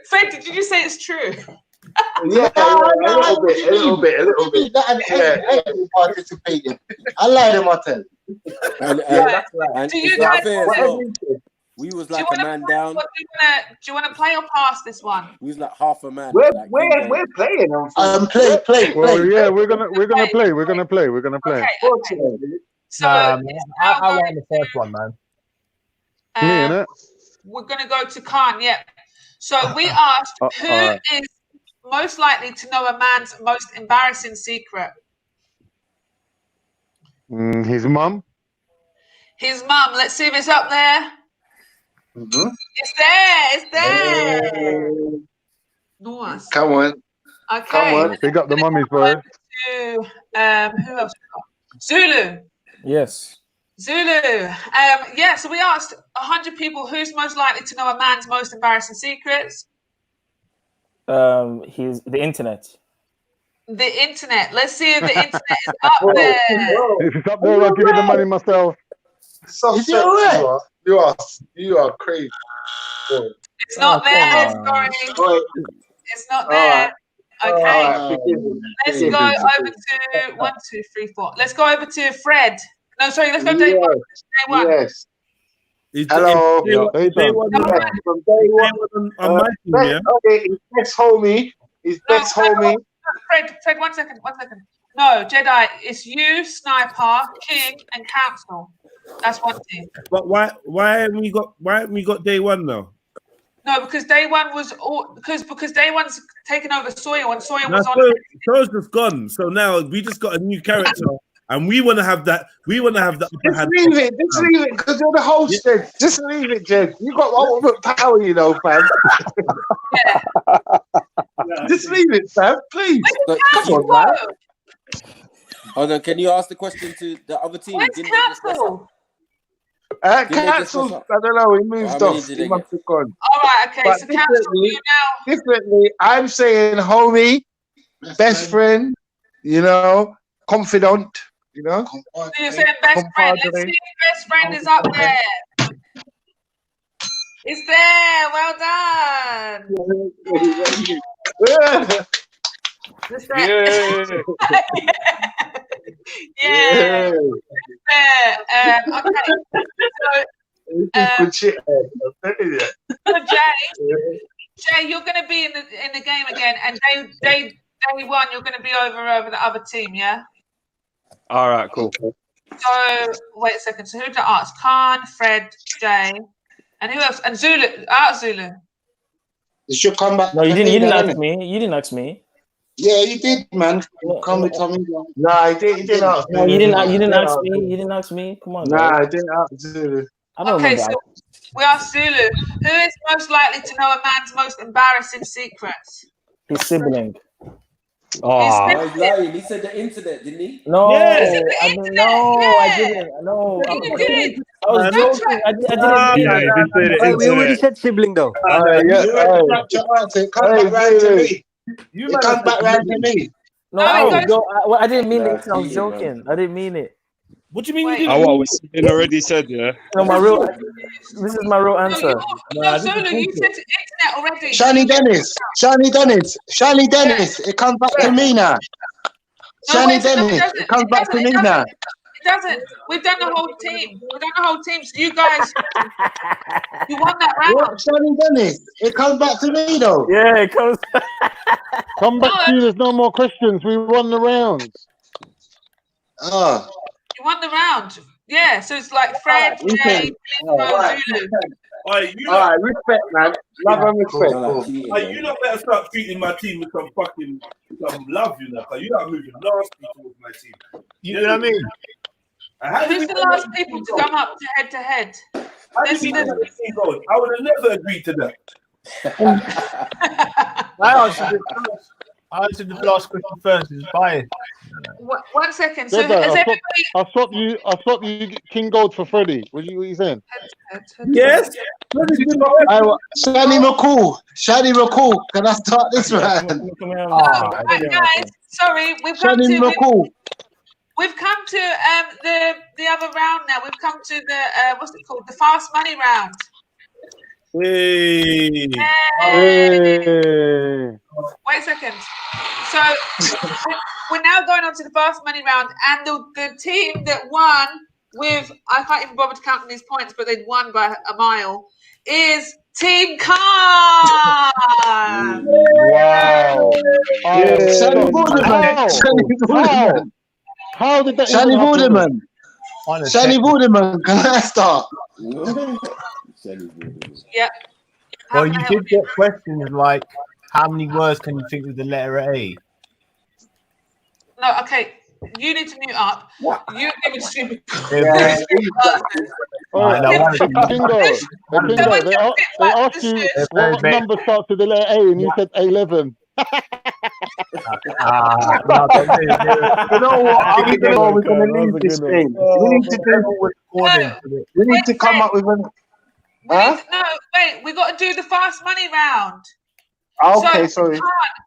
Fred, did you just say it's true? Yeah, a little bit. Participating. I lied in my tell. And Do you it's not guys fair as want well. We was like a man down. Do you want to play or pass this one? We was like half a man. We're like, playing. Play. Well, yeah, we're gonna play. We're gonna play. Okay. So I want the first one, man. Me, innit? we're gonna go to Khan. Yeah. So we asked who is most likely to know a man's most embarrassing secret. His mum. His mum. Let's see if it's up there. Mm-hmm. It's there. Nice. Come on. Okay. Come on. Big up the mummies, boy. To, who else? Zulu. Yes. Zulu. Yeah, so we asked 100 people who's most likely to know a man's most embarrassing secrets. He's the internet. The internet. Let's see if the internet is up there. If it's up there, I'll give you the money myself. So Is it all right? You are crazy. It's not there. Sorry. It's not there. Okay. Let's go over to 1, 2, 3, 4. Let's go over to Fred. No, sorry. Let's go day one. Day one. Yes. Hello. From day one. Okay, his best homie. Fred, 1 second. No, Jedi, it's you, Sniper, King, and Council. That's one team. But why haven't we got day one now? No, because day one was all because day one's taken over Sawyer when Sawyer was on. So's just gone. So now we just got a new character, and we want to have that. We want to have that. Just leave it, because you're the host. Then just leave it, Jed. You got ultimate power, you know, fam. Just leave it, fam. Please. Come on, man. Hold on, can you ask the question to the other team? Where's Council? Council, I don't know. He moved off. He must have gone. All right, okay. But So Council, you now. Differently, I'm saying homie, best friend, you know, confidant, you know. So you're saying best friend. Let's see if best friend is up there. It's there. Well done. It's there. Yeah. Okay. Good shit. I'm telling you. So Jay, you're going to be in the game again, and day one you're going to be over the other team, yeah. All right, cool. So wait a second. So who did I ask? Khan, Fred, Jay, and who else? And Zulu. Zulu. You should come back. No, you didn't. You didn't ask me. You didn't ask me. Yeah, you did, man. Come with Tommy. Nah, he didn't ask me. No, you didn't. You didn't ask me. You didn't ask me. Come on. Nah, guys. I didn't ask Zulu. I don't Okay, remember. so we asked Zulu. Who is most likely to know a man's most embarrassing secrets? His sibling. Oh, he's lying. He said the internet, didn't he? No, Yes. I didn't. No, I didn't. No, You did. I was joking. I didn't. Hey, we already said sibling though. You come back round to me. No, I didn't mean it. I was joking. I didn't mean it. What do you mean you Oh, didn't? what we already said, yeah. No, my real. This is my real answer. No, Zulu, you said internet already. Shani Dennis, it comes back to me now. Shani Dennis, it comes back to me now. It doesn't. We've done the whole team. So you guys, you won that round. What, Shani Dennis? It comes back to me though. Yeah, it comes. Come back to you. There's no more questions. We won the round. Oh. You won the round. Yeah, so it's like Fred, Jay, Zulu. All right, respect, man. Love and respect. You not better start treating my team with some fucking love, you know, because you're not moving nasty towards my team. You know what I mean? Who's the last people to come up to head? I would have never agreed to that. I answered the last question first. It's biased. 1 second. So Dada, has everybody? I'll swap you King Gold for Freddie. What are you saying? Yes. Shani McCool. Can I start this round? Right, guys, sorry, we've come Shani McCool. We've come to the other round now. We've come to the what's it called? The fast money round. Hey. Wait a second. So we're now going on to the fast money round, and the team that won with, I can't even bother to count these points, but they'd won by a mile, is Team Khan. Wow. How did that? Shani Vorderman. Shani Vorderman, can I start? Yep. Well, you did get questions like, how many words can you think with the letter A? No, okay. You need to mute up. You give it stupid. They asked you what number starts with the letter A, and you said 11. You know what? We're going to leave this thing. We need to come up with an. No, wait. We got to do the fast money round. Okay, sorry.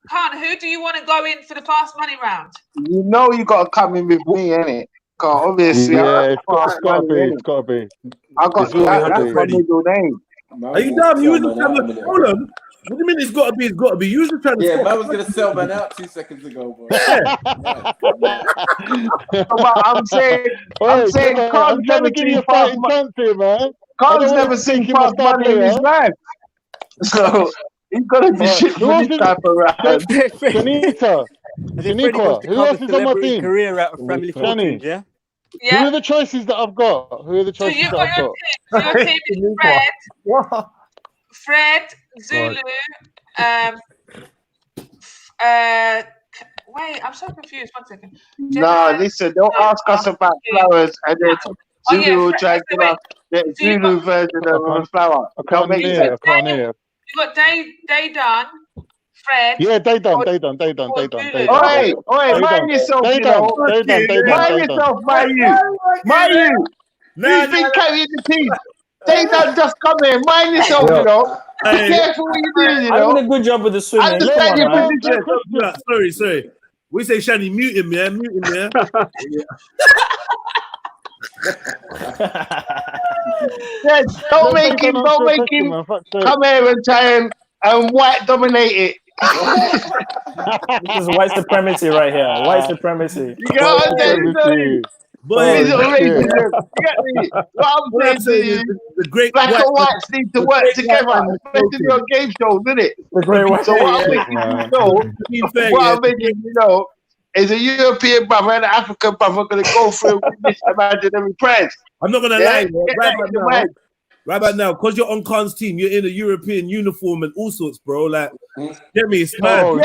Khan, who do you want to go in for the fast money round? You know you got to come in with me, innit? Because obviously, it's got to be. I got that's my middle name. Are you dumb? You was just trying to hold on. What do you mean it's got to be? It's got to be. You was just trying to. Yeah, man was going to sell man out 2 seconds ago, bro. But I'm saying, Khan's never seen fast money. Khan's never seen fast money in his life. So he's got to be shit for this type of round. Janita, who else is on my team? Career out of family fortunes, yeah? Who are the choices that I've got? Your team is Fred, Zulu, wait, I'm so confused. 1 second. No, listen, don't ask us about flowers and then Zulu will try to give us the Zulu version of a flower. I can't hear. You got Day Done, Fred. Yeah, they done. Oi, mind yourself, you know. Mind yourself, mind you. You've been carrying the team. They done just come in. Mind yourself, you know. Be careful what you're doing, you know. I did a good job with the swimming. Understand your position. Sorry. We say, Shani, mute him, yeah, mute him, yeah. Yes, don't make him come here and try and white dominate it. This is white supremacy right here. White supremacy. You get what I'm saying? It's racism. You get me? What I'm saying is, the great black and whites need to work together, especially on game shows, isn't it? So what I'm making you know, is a European brother and an African brother going to go through this imaginary prize. I'm not gonna lie, right about now, because you're on Khan's team, you're in a European uniform and all sorts, bro. Like, get me, it's mad. Me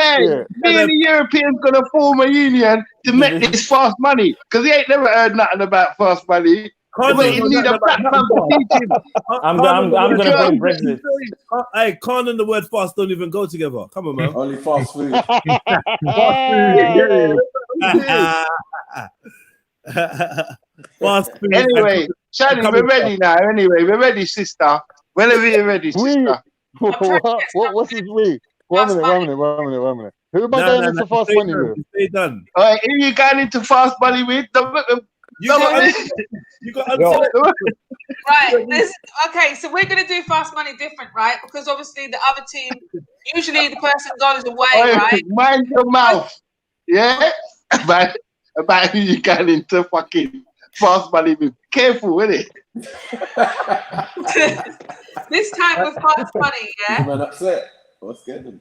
and the Europeans gonna form a union to make this fast money, because he ain't never heard nothing about fast money. But he need a platform to teach him. I'm gonna bring Brexit. Hey, Khan and the word fast don't even go together. Come on, man. Only fast food. Fast food. Anyway, Shani, we're ready now. Anyway, we're ready, sister. Whenever you're ready, sister. What's his we? One minute. Who am I going into fast money with? Stay done. All right, who you going into fast money with? You got Right. Okay, so we're gonna do fast money different, right? Because obviously the other team, usually the person goes away, right? Mind your mouth. Yeah? About who you going into fucking fast money with. Careful, innit? This time with fast money, yeah? Man, upset. What's good?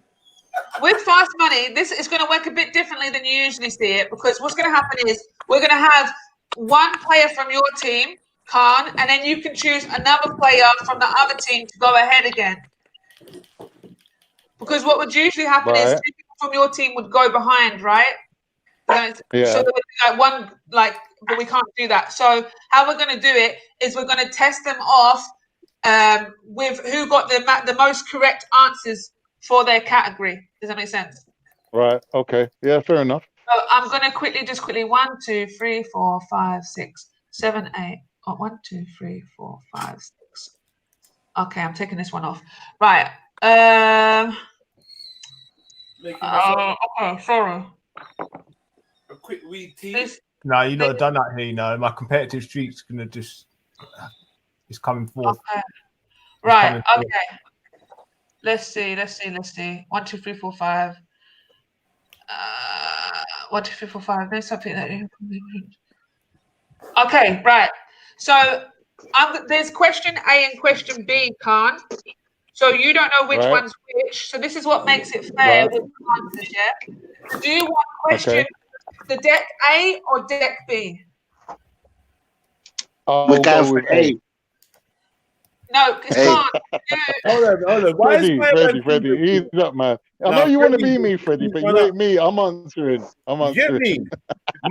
With fast money, this is going to work a bit differently than you usually see it, because what's going to happen is we're going to have one player from your team, Khan, and then you can choose another player from the other team to go ahead again. Because what would usually happen is 2 people from your team would go behind, right? So there would be one, but we can't do that. So how we're going to do it is we're going to test them off with who got the most correct answers for their category. Does that make sense? Right. Okay. Yeah. Fair enough. So I'm going to quickly 1, 2, 3, 4, 5, 6, 7, 8. Oh, 1, 2, 3, 4, 5, 6. Okay, I'm taking this one off. Right. Okay, sorry. A quick read, team. No, you're not done that here. No, my competitive streak's gonna just it's coming forth. Okay. Right. Okay. Let's see. 1, 2, 3, 4, 5. 1, 2, 3, 4, 5. There's something that. Okay. Right. So there's question A and question B, Khan. So you don't know which one's which. So this is what makes it fair with the answers, yeah? Do you want question the deck A or deck B? We're going for A. No, because Khan. Hold on. Why Freddie, ease up, man. I know you want to be me, Freddie, but you ain't me. I'm answering. Get me.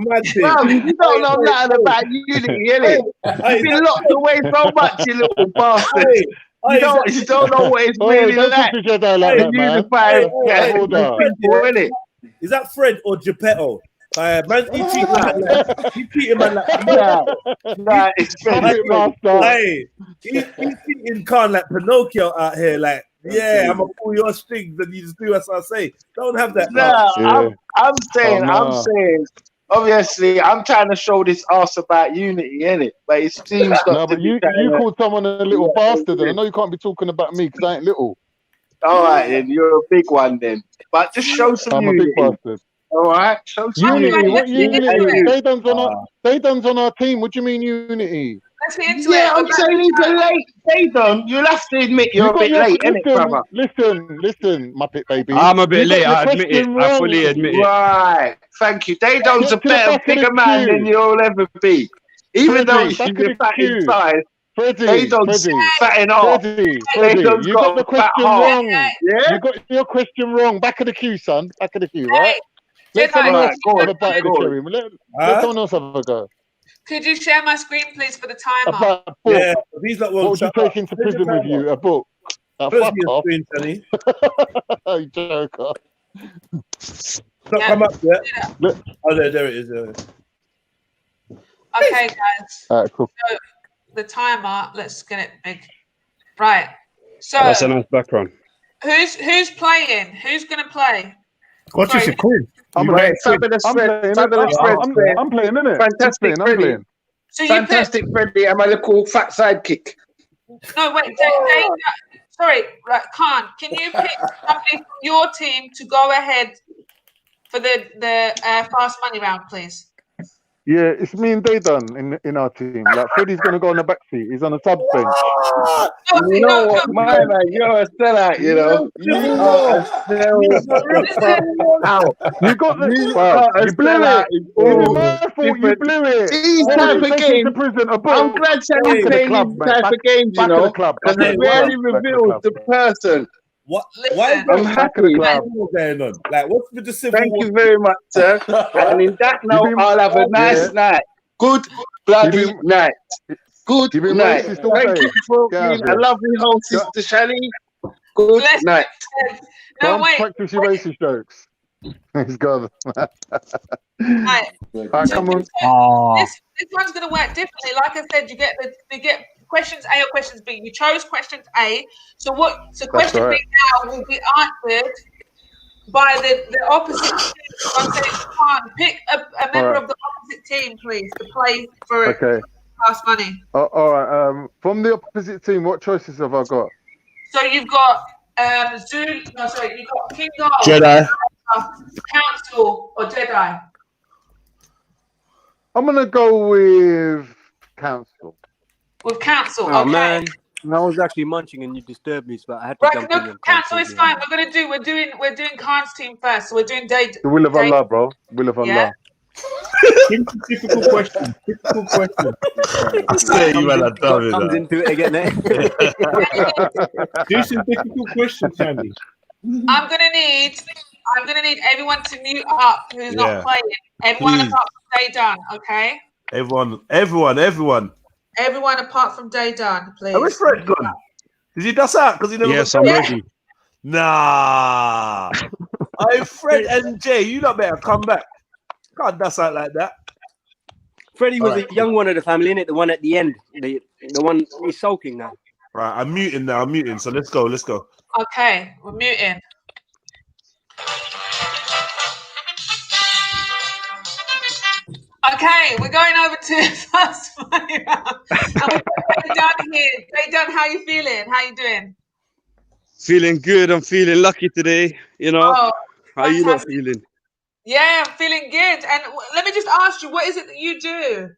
Bro, you don't know nothing about unity, innit? You've been locked away so much, you little bastard. You don't know what it's really like. Is that Fred or Geppetto? Man, he cheating, man. Nah, it's Fred. He's cheating Khan like Pinocchio out here. Like, I'm gonna pull your strings and you just do as I say. Don't have that. I'm saying. Obviously, I'm trying to show this ass about unity, innit? But it seems but you called someone a little bastard, and I know you can't be talking about me because I ain't little. All right, then you're a big one, then. But just show some unity. I'm a big bastard. All right, show some unity. What unity? Dayton's on our team. What do you mean unity? Yeah, I'm saying he's a late Dayton. You'll have to admit you're a bit late, innit, brother? Listen, Muppet baby. I'm a bit late. I admit it. I fully admit it. Right. Thank you. Dayton's a better, bigger man than you'll ever be. Even though you're fat inside, Dayton's fatting off. Freddie, you got the question wrong. Yeah? You got your question wrong. Back of the queue, son. Back of the queue, right? Let someone else have a bite of the cherry. Let someone else have a go. Could you share my screen, please, for the timer? Yeah, what would you take into prison with you? A book? Fuck off. You joker. Not come up yet. Oh, there it is. Okay, guys. All right, cool. So the timer, let's get it big. Right. So that's a nice background. Who's playing? Who's going to play? What's this, a quiz? I'm You playing. ready? Fabulous I'm Fred. playing. Fabulous Fred. I'm playing, innit? Fantastic I'm Freddie. playing. So you Fantastic Freddie. I'm a little fat sidekick. No, wait. Sorry, right, Khan. Can you pick somebody from your team to go ahead for the fast money round, please? Yeah, it's me and Dayton in our team. Like Freddie's gonna go on the back seat. He's on the sub bench. You know what, my man, you're a sellout, you know. You are a sellout. Out. You got the You are a you blew sellout. it. Is it my fault you blew it? These What type was it, of take him games, to prison, a I'm book? glad Back Shannon's of the playing club, these mate. type of games, you Back of know, the club. because Back it of the really club. Back of the reveals club. the person. What? Why is I'm there Back of the happy. club. war going on? Like, what's with the civil Thank war? you very much, sir. And in that note, I'll have a nice night. Good bloody night. Good You been night. racist all Thank day. you for Get out being of a here. lovely home, Sister Shani. Good night. Don't practice your racist jokes. He's gone. Right. Alright, come on. This one's going to work differently. Like I said, you get questions A or questions B. You chose questions A. So question right. B now will be answered by the opposite team. So I'm saying, Khan, pick a member Alright. of the opposite team, please, to play for Okay. fast money. All right. From the opposite team, what choices have I got? So you've got you've got King Gold, Jedi. Council, or Jedi. I'm gonna go with Council. With Council, Oh okay. man, I was actually munching and you disturbed me, so I had to Right, jump no, in and Council cancel is the fine. We're doing Khan's team first. So we're doing Day. The will of Allah, bro. Will of Yeah. Allah. Difficult question. Difficult question. I say you man are dumb with comes that. into it again. Eh? Do some difficult questions, Sandy. I'm gonna need everyone to mute up who's Yeah. not playing. Everyone Please. apart from Day Done, okay? Everyone. Everyone apart from Day Done, please. Where's Fred gone? Did he dust out? Because he never. Yes, I'm ready. Nah. Hey, Fred and Jay, you lot better come back. Can't dust out like that. Freddie was the young one of the family, innit? The one at the end. The one he's sulking now. Right, I'm muting now. So let's go. Okay, we're muting. Okay, we're going over to fast money round. And we've got Day Done here. Day Done, how you feeling? How you doing? Feeling good. I'm feeling lucky today. You know, Oh, how you lot fantastic. feeling? Yeah, I'm feeling good. And let me just ask you, what is it that you do?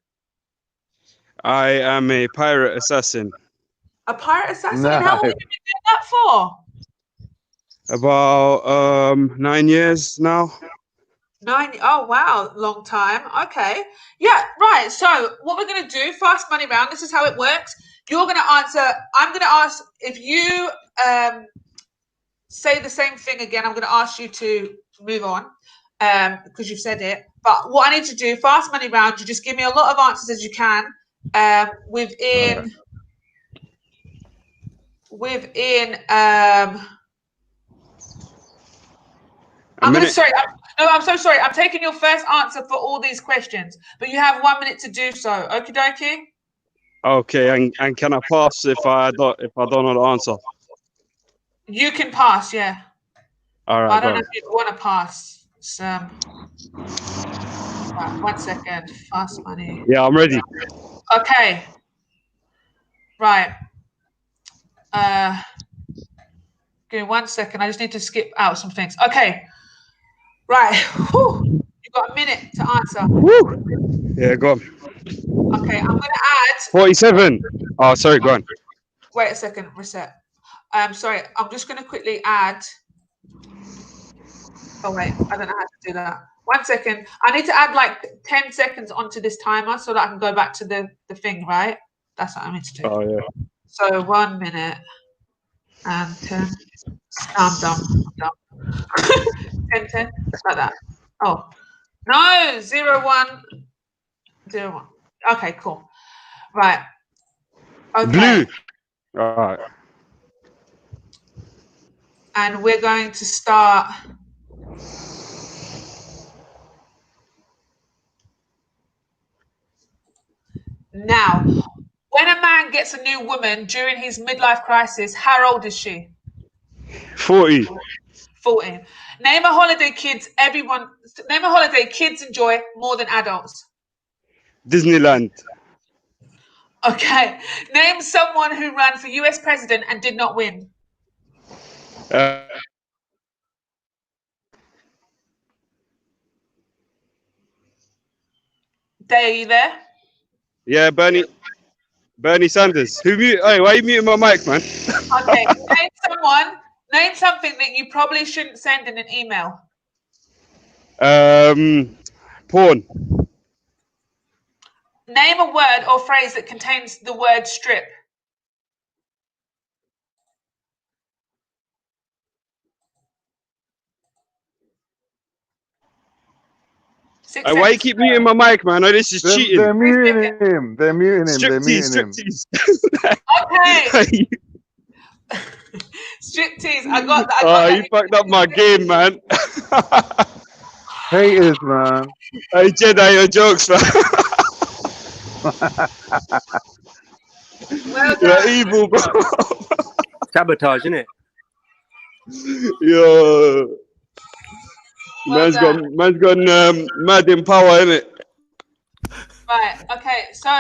I am a pirate assassin. A pirate assassin? And how long have you been doing that for? About 9 years now. 9. Oh, wow. Long time. Okay. Yeah, right. So what we're going to do, fast money round, this is how it works. You're going to answer. I'm going to ask if you say the same thing again. I'm going to ask you to move on because you've said it. But what I need to do, fast money round, you just give me a lot of answers as you can within I'm so sorry. I'm taking your first answer for all these questions, but you have 1 minute to do so. Okie dokie. Okay, and can I pass if I don't know the answer? You can pass, yeah. All right. I don't know if you want to pass. So, right, 1 second. Fast money. Yeah, I'm ready. Okay. Right. Give me 1 second. I just need to skip out some things. Okay. Right. Whew. You've got a minute to answer. Woo. Yeah, go on. Okay, I'm going to add. 47. Oh, sorry, go on. Wait a second. Reset. Sorry. I'm just going to quickly add. Oh, wait. I don't know how to do that. 1 second. I need to add like 10 seconds onto this timer so that I can go back to the thing, right? That's what I need to do. Oh, yeah. So 1 minute and 10. I'm done. 10, like that. Oh, no, 0, 1, 0, 1. Okay, cool. Right. Okay. Blue. All right. And we're going to start. Now, when a man gets a new woman during his midlife crisis, how old is she? 40. 14. Name a holiday kids enjoy more than adults. Disneyland. Okay. Name someone who ran for US president and did not win. Day, are you there? Yeah, Bernie Sanders. Hey, why are you muting my mic, man? Okay. Name something that you probably shouldn't send in an email. Porn. Name a word or phrase that contains the word strip. Why you keep muting my mic, man? Oh, this is cheating. They're muting him. They're muting him. They're Striptease, muting him. Okay. Striptease. I got that. Oh, you fucked up my game, man. Haters, man. Hey, Jedi, your jokes, man. You're evil, bro. Sabotage, innit? Yo. Man's got mad in power, innit? Right. Okay. So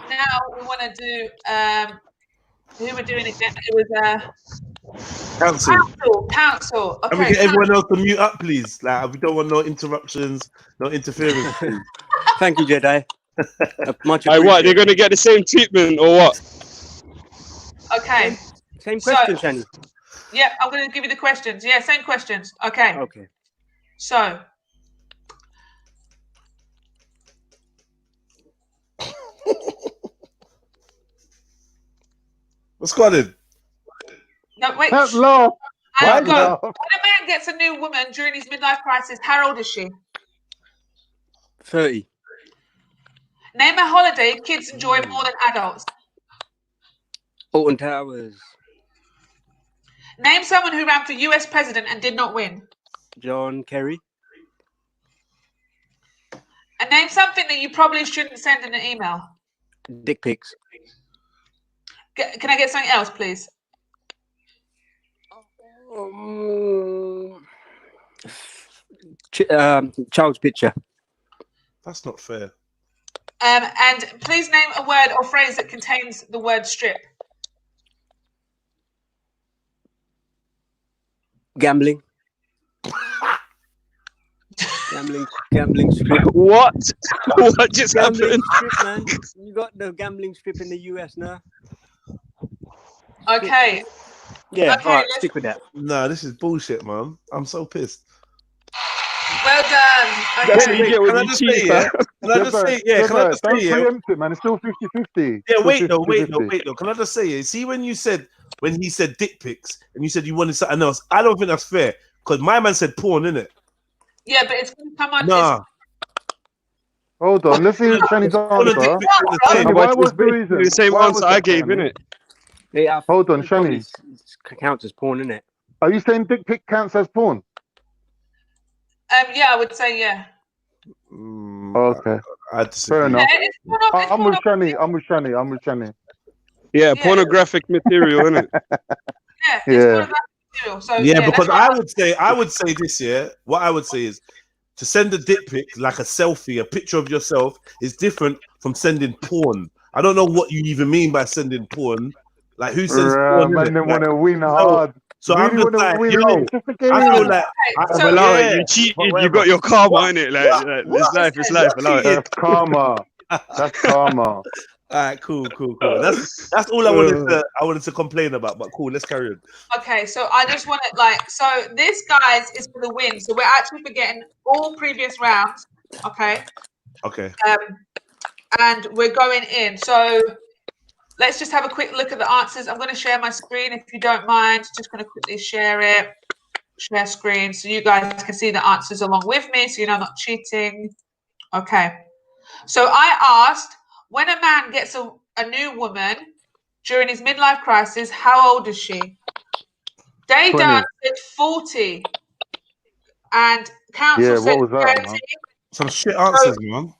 now we want to do who we're doing again. It was Council. Council. Okay. Can we get everyone else to mute up, please? Like, we don't want no interruptions, no interference. Please. Thank you, Jedi. Much Hey, what? They're going to get the same treatment or what? Okay. Same question, Shani. Yeah, I'm going to give you the questions. Yeah, same questions. Okay. Okay. So. What's going on? No, wait. Hello. When a man gets a new woman during his midlife crisis, how old is she? 30. Name a holiday kids enjoy more than adults. Alton Towers. Name someone who ran for US president and did not win. John Kerry. And name something that you probably shouldn't send in an email. Dick pics. Can I get something else, please? Child's picture. That's not fair. And please name a word or phrase that contains the word strip. Gambling. Gambling strip. What? What just gambling happened? Strip, man. You got the gambling strip in the US now. Okay. Yeah, Okay, all right, stick with that. Nah, this is bullshit, man. I'm so pissed. Well done. That's what you get when Can I you just cheat, say, yeah? Can I just say, yeah? Can I just Don't say, yeah? preempt it, man. It's still 50-50. Yeah, wait Still though. Can I just say, yeah? See, when he said dick pics and you said you wanted something else, I don't think that's fair because my man said porn, innit? Yeah, but it's going to come on. Nah. Hold on, let's hear Shani's answer. Shani, why was the reason? The same Why answer was I that, gave, Shani? innit? Yeah, Hold on, Shani. Counts as porn, innit? Are you saying dick pic counts as porn? Yeah, I would say yeah. Okay. Fair enough. Yeah, it's porn- it's I'm with porn- Shani. I'm with Shani. Yeah, pornographic material, innit? Yeah, it's Yeah. pornographic material. So, Yeah, because that's I would say this, yeah. What I would say is to send a dick pic, like a selfie, a picture of yourself, is different from sending porn. I don't know what you even mean by sending porn. Like, who sends porn? Man, innit? they Like, want to win hard. so I'm Really just wanna like, win, yo, innit? It's just a game. I feel like, so- Allow yeah, it. You cheated. but You whatever. got your karma, innit? Like it's life. It's life. Allow it. That's karma. That's karma. All right, cool. That's all I wanted to complain about. But cool, let's carry on. Okay, so I just want to so this, guys, is for the win. So we're actually forgetting all previous rounds. Okay. Okay. And we're going in. So let's just have a quick look at the answers. I'm going to share my screen if you don't mind. Just going to quickly share it. Share screen so you guys can see the answers along with me, so you know I'm not cheating. Okay. So I asked, when a man gets a new woman during his midlife crisis, how old is she? Day 20. Done said 40. And Council Yeah, said what was that, 30. man? Some shit answers, man.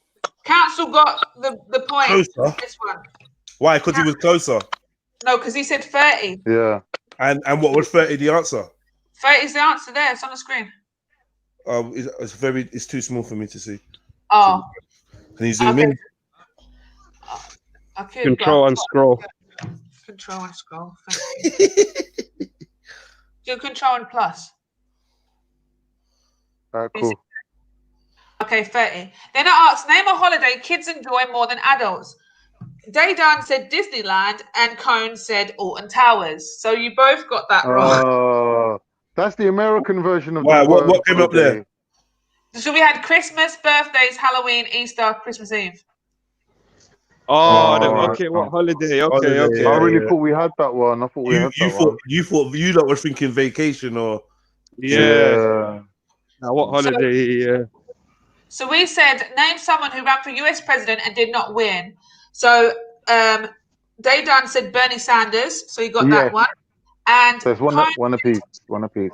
Council got the point. Closer. This one. Why? Because he was closer. No, because he said 30. Yeah. And what was 30 the answer? 30 is the answer there. It's on the screen. It's too small for me to see. Oh. Can you zoom Okay. in? I could, Control and scroll. Control and scroll. Do control and plus. Cool. Okay, 30. Then I asked, name a holiday kids enjoy more than adults. Daydan said Disneyland and Cone said Alton Towers. So you both got that wrong. That's the American version of Wow, the what word came up there? holiday. So we had Christmas, birthdays, Halloween, Easter, Christmas Eve. Okay, what holiday? Okay, okay. I really thought we had that one. I thought we had that one. You thought you lot were thinking vacation or Yeah. Now what holiday? So we said, name someone who ran for US president and did not win. So Daydan said Bernie Sanders. So you got that one. And So it's one apiece. One apiece.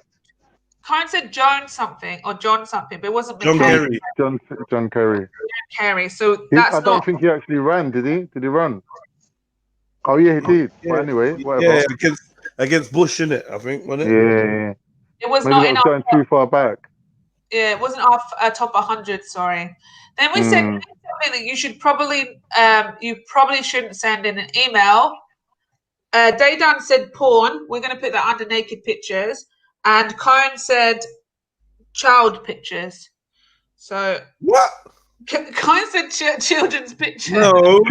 Karen said Joan something or John something, but it wasn't John McCain. Kerry. John Kerry. Kerry. So that's I don't think he actually ran, did he? Did he run? Oh yeah, he did. Yeah. But anyway, whatever. Yeah, against Bush, innit? I think, wasn't it? Yeah. It was Maybe not that in was our going too far back. Yeah, it wasn't our top 100. Sorry. Then we said something that you should probably shouldn't send in an email. Daydan said porn. We're going to put that under naked pictures, and Cohen said child pictures. So what? Cohen said children's pictures. No,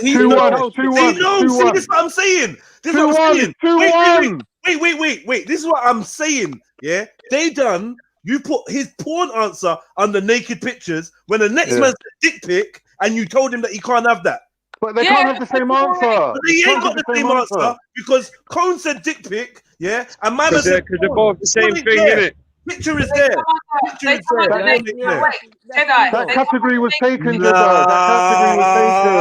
he knows. Two See, one. this is what I'm saying. This is Two what I'm one. saying. 2-1. Wait. This is what I'm saying. Yeah, Daydan. You put his porn answer under naked pictures when the next man's dick pic, and you told him that he can't have that. But they can't have the same answer. But he ain't got the same answer because Cone said dick pic, yeah, and man said they're both the same thing, innit? Picture is there. Picture is there. That category was taken, Jedi. That category was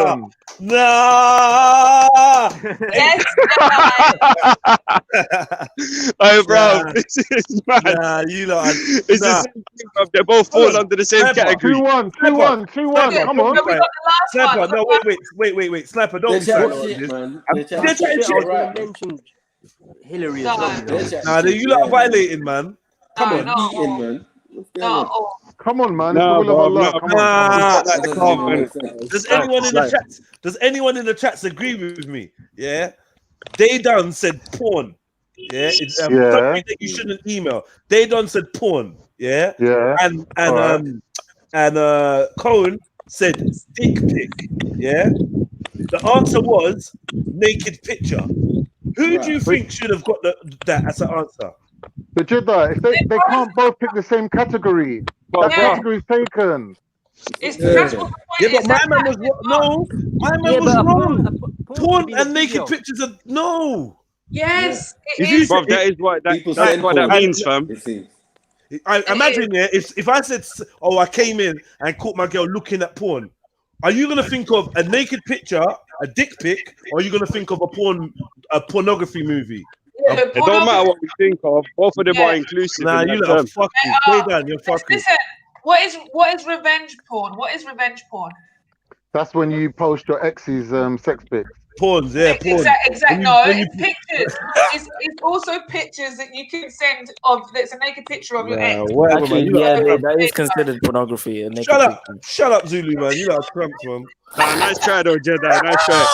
taken. Nah. Yes. Oh, bro, this is mad. Nah, you lot. It's the same thing, bro. They both fall under the same category. 2-1. Come on. Sniper, no, wait. Sniper, don't be mentioned Hillary. Nah, you lot are violating, man. Come on. Come on, man. No, It's all about love. Does anyone in the chats agree with me? Yeah. Daydan said porn. Yeah. It's something that you shouldn't email. Daydan said porn. Yeah. Yeah. And Cohen said dick pic. Yeah. The answer was naked picture. Who do you think should have got that as an answer? But Jedi, if they can't both pick the same category. That category's taken. But my man was wrong. Porn and naked pictures are no. Yes, Bro, that is what that means, fam. I imagine, if I said, I came in and caught my girl looking at porn, are you gonna think of a naked picture, a dick pic, or are you gonna think of a pornography movie? It don't matter what we think of. Both of them are inclusive. Nah, you lot are fucking. You're fucking. Listen, what is revenge porn? What is revenge porn? That's when you post your ex's sex pics. Porns, yeah, porn. Exactly. No, it's pictures. It's also pictures that you can send of. That's a naked picture of your ex. Actually, that is considered pornography. Shut up, Zulu, man. You lot are cramps, man. Nah, nice try, though, Jedi. Nice try.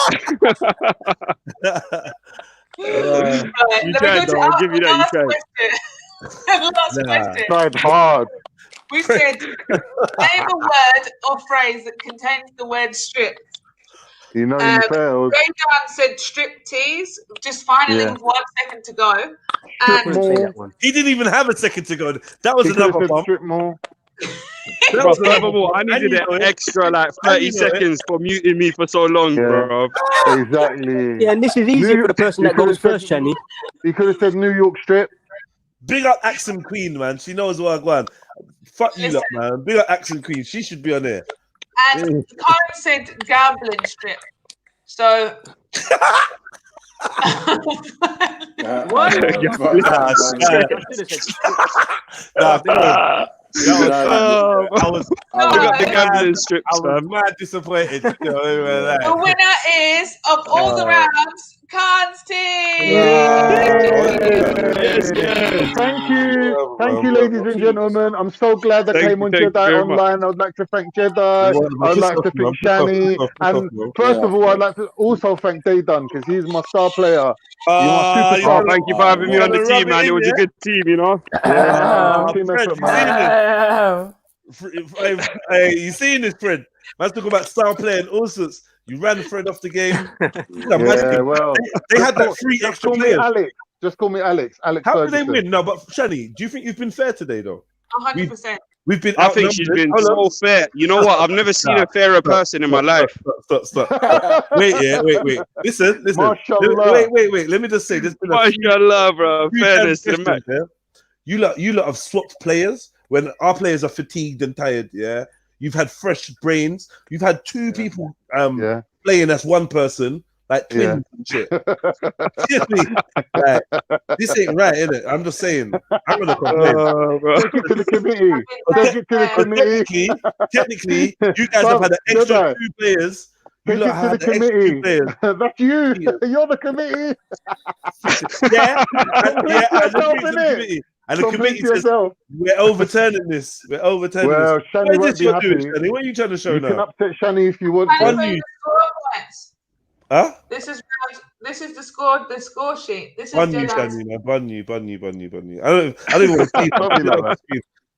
You tried, though. I'll give you that. You tried. Last question. Tried hard. We said, name a word or phrase that contains the word strip. You know you failed. Daydan said strip tease, just finally with 1 second to go. And he didn't even have a second to go. That was another bump. Strip mall. Bro, furthermore, I needed an extra 30 seconds for muting me for so long, bro. Exactly. Yeah, and this is easy for the person that goes first, Channy. He could have said New York Strip. Big up Accent Queen, man. She knows what I want. Fuck you lot, man. Big up Accent Queen. She should be on there. And Karen said gambling strip. So what? I was the gambling strips, I was mad disappointed. The winner is of all the rounds, Thank you, ladies and gentlemen. I'm so glad I came on Jedi very much. Online. I would like to thank Jedi. I'd like to thank Shani. And first of all, I'd like to also thank Dayton because he's my star player. You're my superstar. Thank you for having me on the team, man. It was a good team, you know. Yeah, man. Team effort, man. Hey, you seen this, Fred? Man's talking about star player and all sorts. You ran Fred off the game. Yeah, well, they had that free just extra call me players. Alex. Just call me Alex. Alex How did they Ferguson. win? No, but Shani, do you think you've been fair today, though? 100%. We've been. I think she's been so fair. You know what? I've never seen a fairer person in my life. Stop. Wait. Listen. Mashallah. Wait. Let me just say this. Mashallah, bro. Fairness to the match. You lot have swapped players when our players are fatigued and tired. Yeah, you've had fresh brains. You've had two people playing as one person, like twins and shit. Seriously, like, this ain't right, is it? I'm just saying. I'm gonna complain. Take it to the committee. Take it to the committee. Technically, you guys have had an extra 2 players. Take it to the committee. That's you. You're the committee. And the committee says, we're overturning this. We're overturning well, this. Shani What is won't this be you're happy. doing, Shani? What are you trying to show You now? can upset Shani if you want. Huh? This is the score sheet. This is Bun you, Jedi's. Shani, man. Bun you. I don't even want to see that.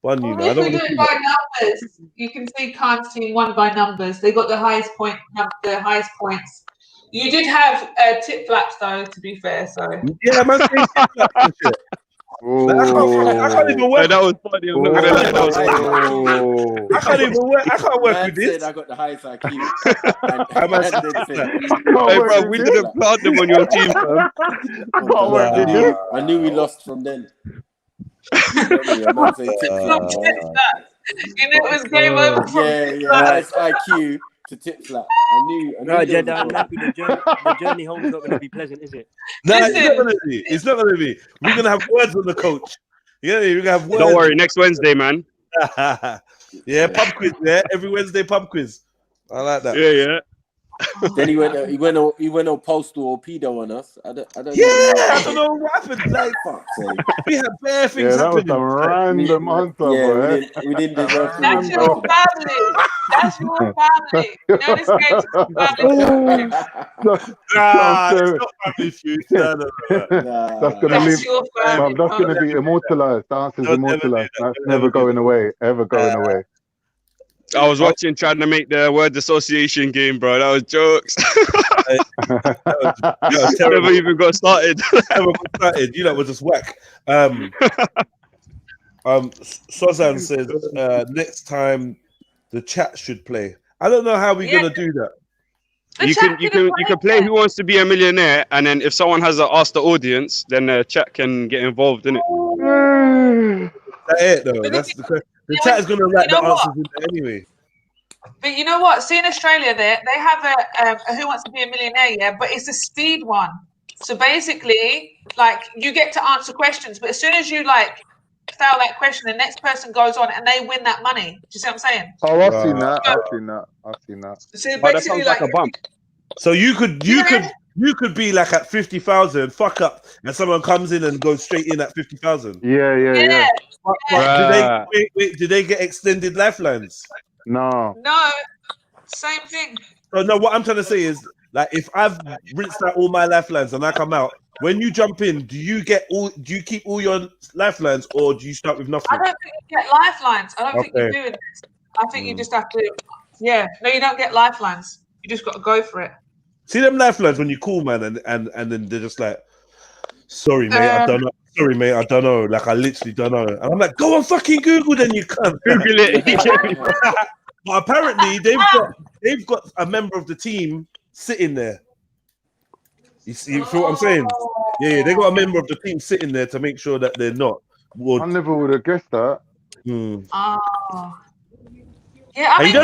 Bun you, man. I If don't we want do to see it by that. numbers, you can see Khan's team won by numbers. They got the highest points. You did have tip flaps though, to be fair. So yeah, man, saying tip flaps and shit. Like, I can't even work. That was funny. I'm not gonna lie. That was funny. I can't even work. I can't work with this. I got the highest IQ. Hey, bro, we didn't plant them on your team, fam. I knew we lost from then. you know it was game over. Highest IQ to tip flap. I knew Jedi, I'm happy the journey home is not going to be pleasant, is it? No, it's not gonna be. We're gonna have words with the coach. Yeah, we're gonna have words. Don't worry, next Wednesday, man. Yeah, pub quiz. Yeah, every Wednesday pub quiz. I like that. Yeah. Then he went all postal or pedo on us. I don't know. I don't know what happened. Like, we had bare things happening. That was a random answer, bro. We didn't deserve to That's your family. That's your family. You know this game's family. It's not family feud. That's gonna be immortalized. The answer's immortalized. That's never going away. Ever going away. I was watching, trying to make the word association game, bro. That was jokes. Never even got started. You know, we're just whack. Sozan says next time the chat should play. I don't know how we're gonna do that. You can play Who Wants to Be a Millionaire, and then if someone has to ask the audience, then the chat can get involved in it. That's it, though. That's the question. The chat is going to write the answers in there anyway. But you know what? See, in Australia, they have a Who Wants to Be a Millionaire, yeah, but it's a speed one. So basically, like, you get to answer questions, but as soon as you like fail that question, the next person goes on and they win that money. Do you see what I'm saying? Oh, I've seen that. So that basically, sounds like a bump. So you could be like at 50,000, fuck up, and someone comes in and goes straight in at 50,000. Yeah. Do they get extended lifelines? No, same thing. Oh, no, what I'm trying to say is, like, if I've rinsed out all my lifelines and I come out, when you jump in, do you keep all your lifelines, or do you start with nothing? I don't think you get lifelines. I don't think you do it. I think you just have to. Yeah, no, you don't get lifelines. You just got to go for it. See them lifelines when you call, man, and then they're just like, sorry, mate, I don't know. Sorry, mate, I don't know. Like, I literally don't know. And I'm like, go on fucking Google, then you can't Google it. But apparently they've got a member of the team sitting there. You feel what I'm saying? Yeah, they got a member of the team sitting there to make sure that they're not. I never would have guessed that. Yeah, I mean,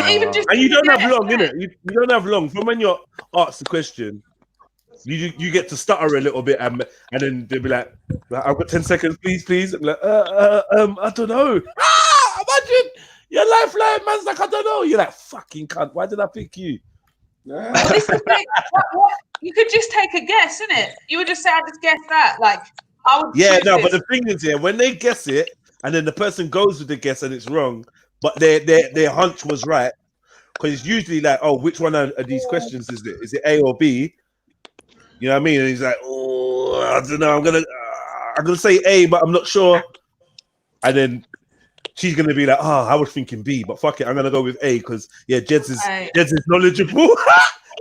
you don't have long, innit? You don't have long. From when you're asked the question, you get to stutter a little bit, and then they'll be like, I've got 10 seconds, please. I'm like, I don't know. Imagine your lifeline, man's like, I don't know. You're like, fucking cunt, why did I pick you? Well, this is the thing. You could just take a guess, innit? You would just say, I just guessed that. Like, I would Yeah, choose no, this. but the thing is, yeah, when they guess it and then the person goes with the guess and it's wrong, but their hunch was right, because it's usually like, oh, which one of these questions is it? Is it A or B? You know what I mean? And he's like, oh, I don't know. I'm gonna say A, but I'm not sure. And then she's gonna be like, oh, I was thinking B, but fuck it, I'm gonna go with A because yeah, Jeds is knowledgeable.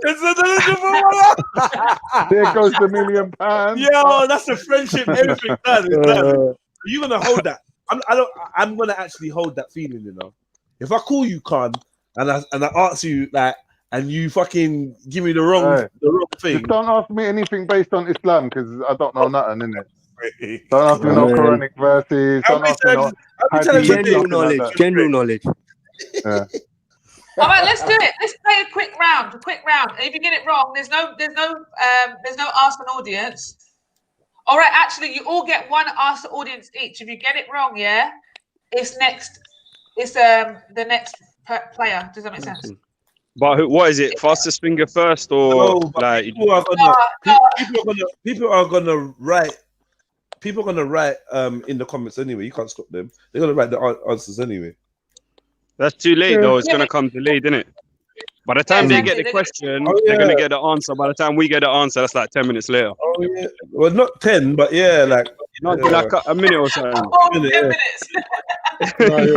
Jeds is knowledgeable. There goes the £1,000,000. Yo, that's a friendship. Everything done. It's done. You're gonna hold that. I'm gonna actually hold that feeling. You know, if I call you Khan and I ask you like, and you fucking give me the wrong thing. Just don't ask me anything based on Islam because I don't know nothing, innit? Don't ask me no Quranic verses. Don't ask me no general knowledge. Yeah. All right, let's do it. Let's play a quick round. And if you get it wrong, there's no ask an audience. All right, actually, you all get one ask the audience each. If you get it wrong, yeah, it's next. It's the next player. Does that make sense? But what is it? Fastest finger first, or like people are gonna write. People are gonna write in the comments anyway. You can't stop them. They're gonna write the answers anyway. That's too late though. It's gonna come delayed, isn't it? By the time they get the question, they're gonna get the answer. By the time we get the answer, that's like 10 minutes later. Oh yeah. Well, not 10, but yeah, like not like a minute or something. 10 minutes. Right,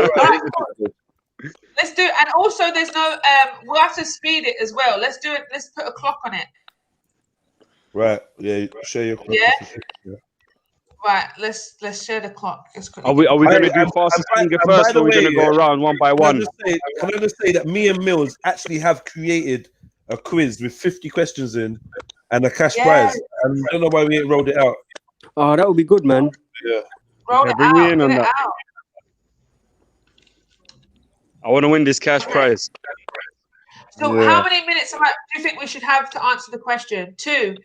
let's do. And also, there's no. We'll have to speed it as well. Let's do it. Let's put a clock on it. Right. Yeah. Share your clock. Yeah. Right, let's share the clock. Are we going to do fastest finger first, or are we going to go around one by one? Can I just say that me and Mills actually have created a quiz with 50 questions in and a cash prize, and I don't know why we ain't rolled it out. Oh, that would be good, man. Yeah. Roll it bring out. me in on Get it that. out. I want to win this cash prize. So, how many minutes do you think we should have to answer the question? 2.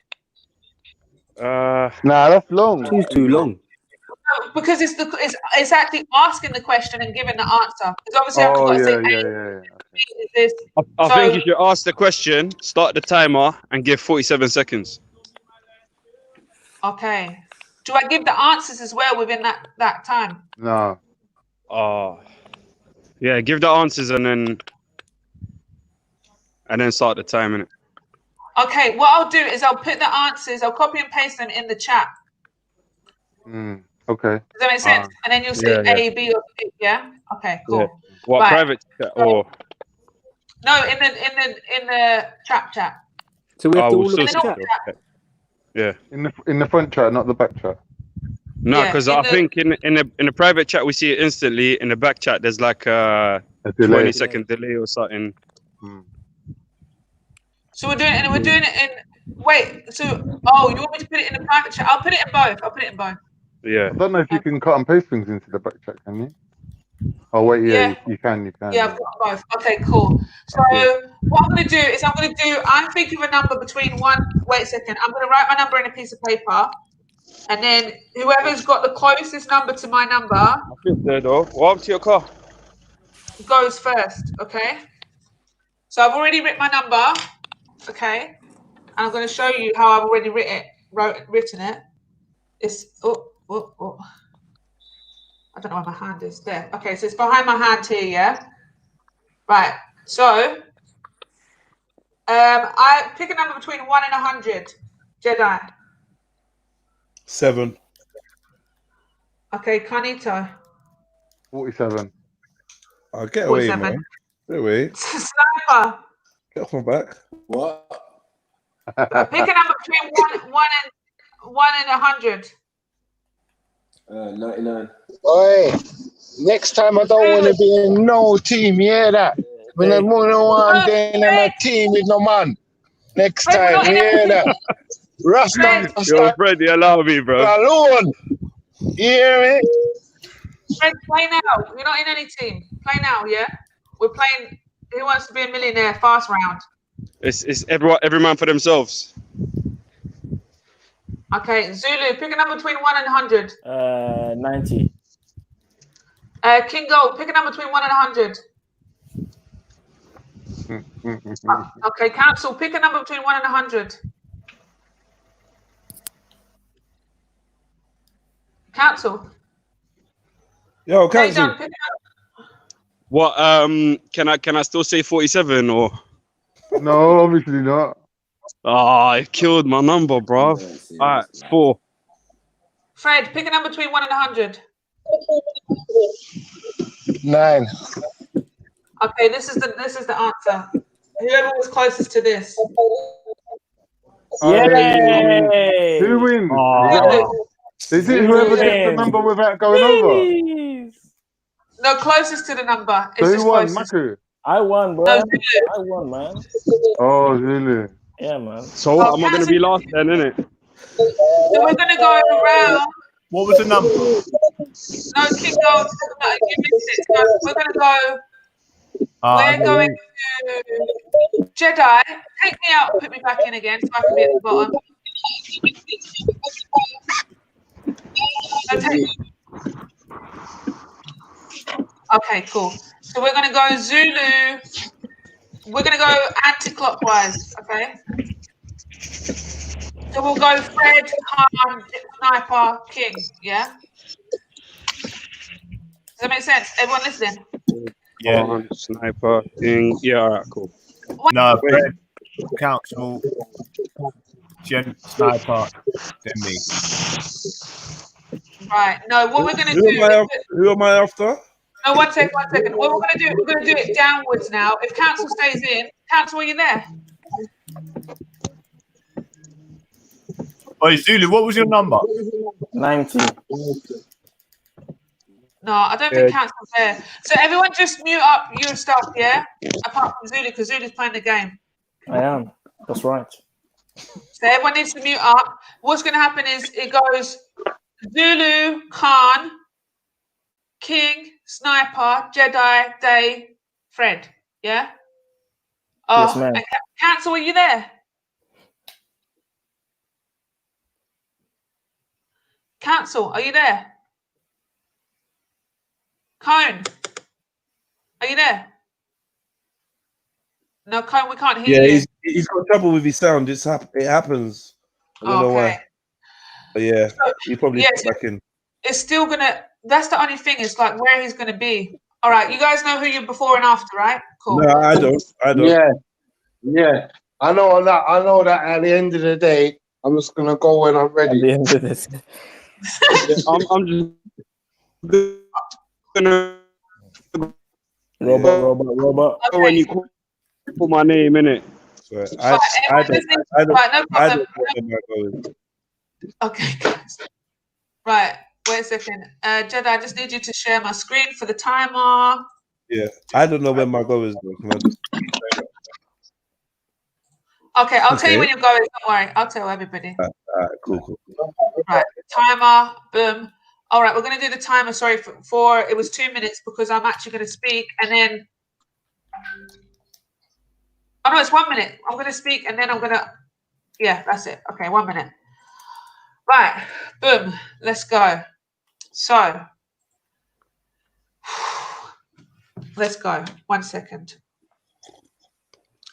Nah, that's long. Two's too long. No, because it's actually asking the question and giving the answer. Because obviously I've got to say, is this? I think you should ask the question, start the timer, and give 47 seconds. Okay. Do I give the answers as well within that time? No. Yeah, give the answers and then start the time, innit? Okay, what I'll do is I'll put the answers, I'll copy and paste them in the chat. Okay. Does that make sense? And then you'll see A, B, or C, yeah? Okay, cool. Yeah. What, Right. private chat or? No, in the chat. So we have to we'll all look still at the chat. Yeah. In the front chat, not the back chat. No, Yeah, because in I the- think in the private chat we see it instantly. In the back chat, there's like a delay. 20-second delay or something. So we're doing it in. Wait. So you want me to put it in the private chat? I'll put it in both. Yeah. I don't know if you can cut and paste things into the back chat, can you? Oh wait, yeah. You can. Yeah, I've got both. Okay, cool. So what I'm going to do is I'm thinking of a number between one. Wait a second. I'm going to write my number in a piece of paper, and then whoever's got the closest number to my number Walk to your car. goes first. Okay. So I've already written my number. Okay, and I'm going to show you how I've already written it. It's I don't know where my hand is. There. Okay, so it's behind my hand here. Yeah. Right. So I pick a number between 1 and 100. Jedi. 7. Okay, Carnito. 47. I'll get away, 47. man. Get away. Sniper. Get off my back. What? Pick a number between 1 and 100. 99. Oi, next time I don't want to be in no team, you hear that? When I want to in a team with no man. Next time, you hear that? Rasta, Yo, Freddie, allow me, bro. alone. You hear me? Fred, play now. You're not in any team. Play now, yeah? We're playing Who Wants to Be a Millionaire fast round. It's every man for themselves. Okay, Zulu, pick a number between 1 and 100. 90. King Gold, pick a number between 1 and 100. Okay, council, pick a number between 1 and 100. Council. Yo, Hey, cancel. John, pick What? Can I still say 47 or? No, obviously not. Ah, I killed my number, bro. All right, 4. Fred, pick a number between 1 and 100. 9. Okay, this is the answer. Whoever was closest to this. Yay! Who wins? Oh. Is it whoever gets the number without going over? No, closest to the number. So It's who just won? closest. Maku? I won, bro. No, I won, man. Oh, really? Yeah, man. So Oh, am I gonna be last then, innit? So we're gonna go around. What was the number? No, King Gold. No, you missed it. So we're gonna go. We're going to Jedi. Take me out, put me back in again, so I can be at the bottom. Okay, cool. So we're gonna go Zulu. We're gonna go anti-clockwise. Okay. So we'll go Fred, Khan, Sniper, King. Yeah. Does that make sense? Everyone listening? Yeah. Sniper thing. Yeah, all right, cool. No, Fred, council, Sniper, then me. Right. No, what we're gonna Who do. who am I after? No, one second. What we're gonna do it downwards now. If council stays in, council, are you there? Oh, Zulu, what was your number? 90. No, I don't think council's there. So everyone just mute up your stuff, yeah? Apart from Zulu, because Zulu's playing the game. I am. That's right. So everyone needs to mute up. What's going to happen is it goes Zulu, Khan, King, Sniper, Jedi, Day, Fred. Yeah? Oh, Yes, ma'am. and council, are you there? Council, are you there? Cone, are you there? No, Cone, we can't hear you. He's got trouble with his sound. It happens. I don't know why. But yeah, he probably yes, back in. It's still gonna. That's the only thing. It's like where he's gonna be. All right, you guys know who you're before and after, right? Cool. No, I don't. Yeah. I know that. I know that. At the end of the day, I'm just gonna go when I'm ready. At the end of this. I'm just gonna. Robot. Okay. When you call my name, innit? Okay, guys. Right. Wait a second. Jedi, I just need you to share my screen for the timer. Yeah, I don't know where my go is. Okay, I'll tell you when you're going. Don't worry. I'll tell everybody. All right, cool. Right. Timer. Boom. All right, we're going to do the timer. Sorry for it was 2 minutes because I'm actually going to speak and then. Oh no, it's 1 minute. I'm going to speak and then I'm going to. Yeah, that's it. Okay, 1 minute. Right. Boom. Let's go. So. Let's go. 1 second.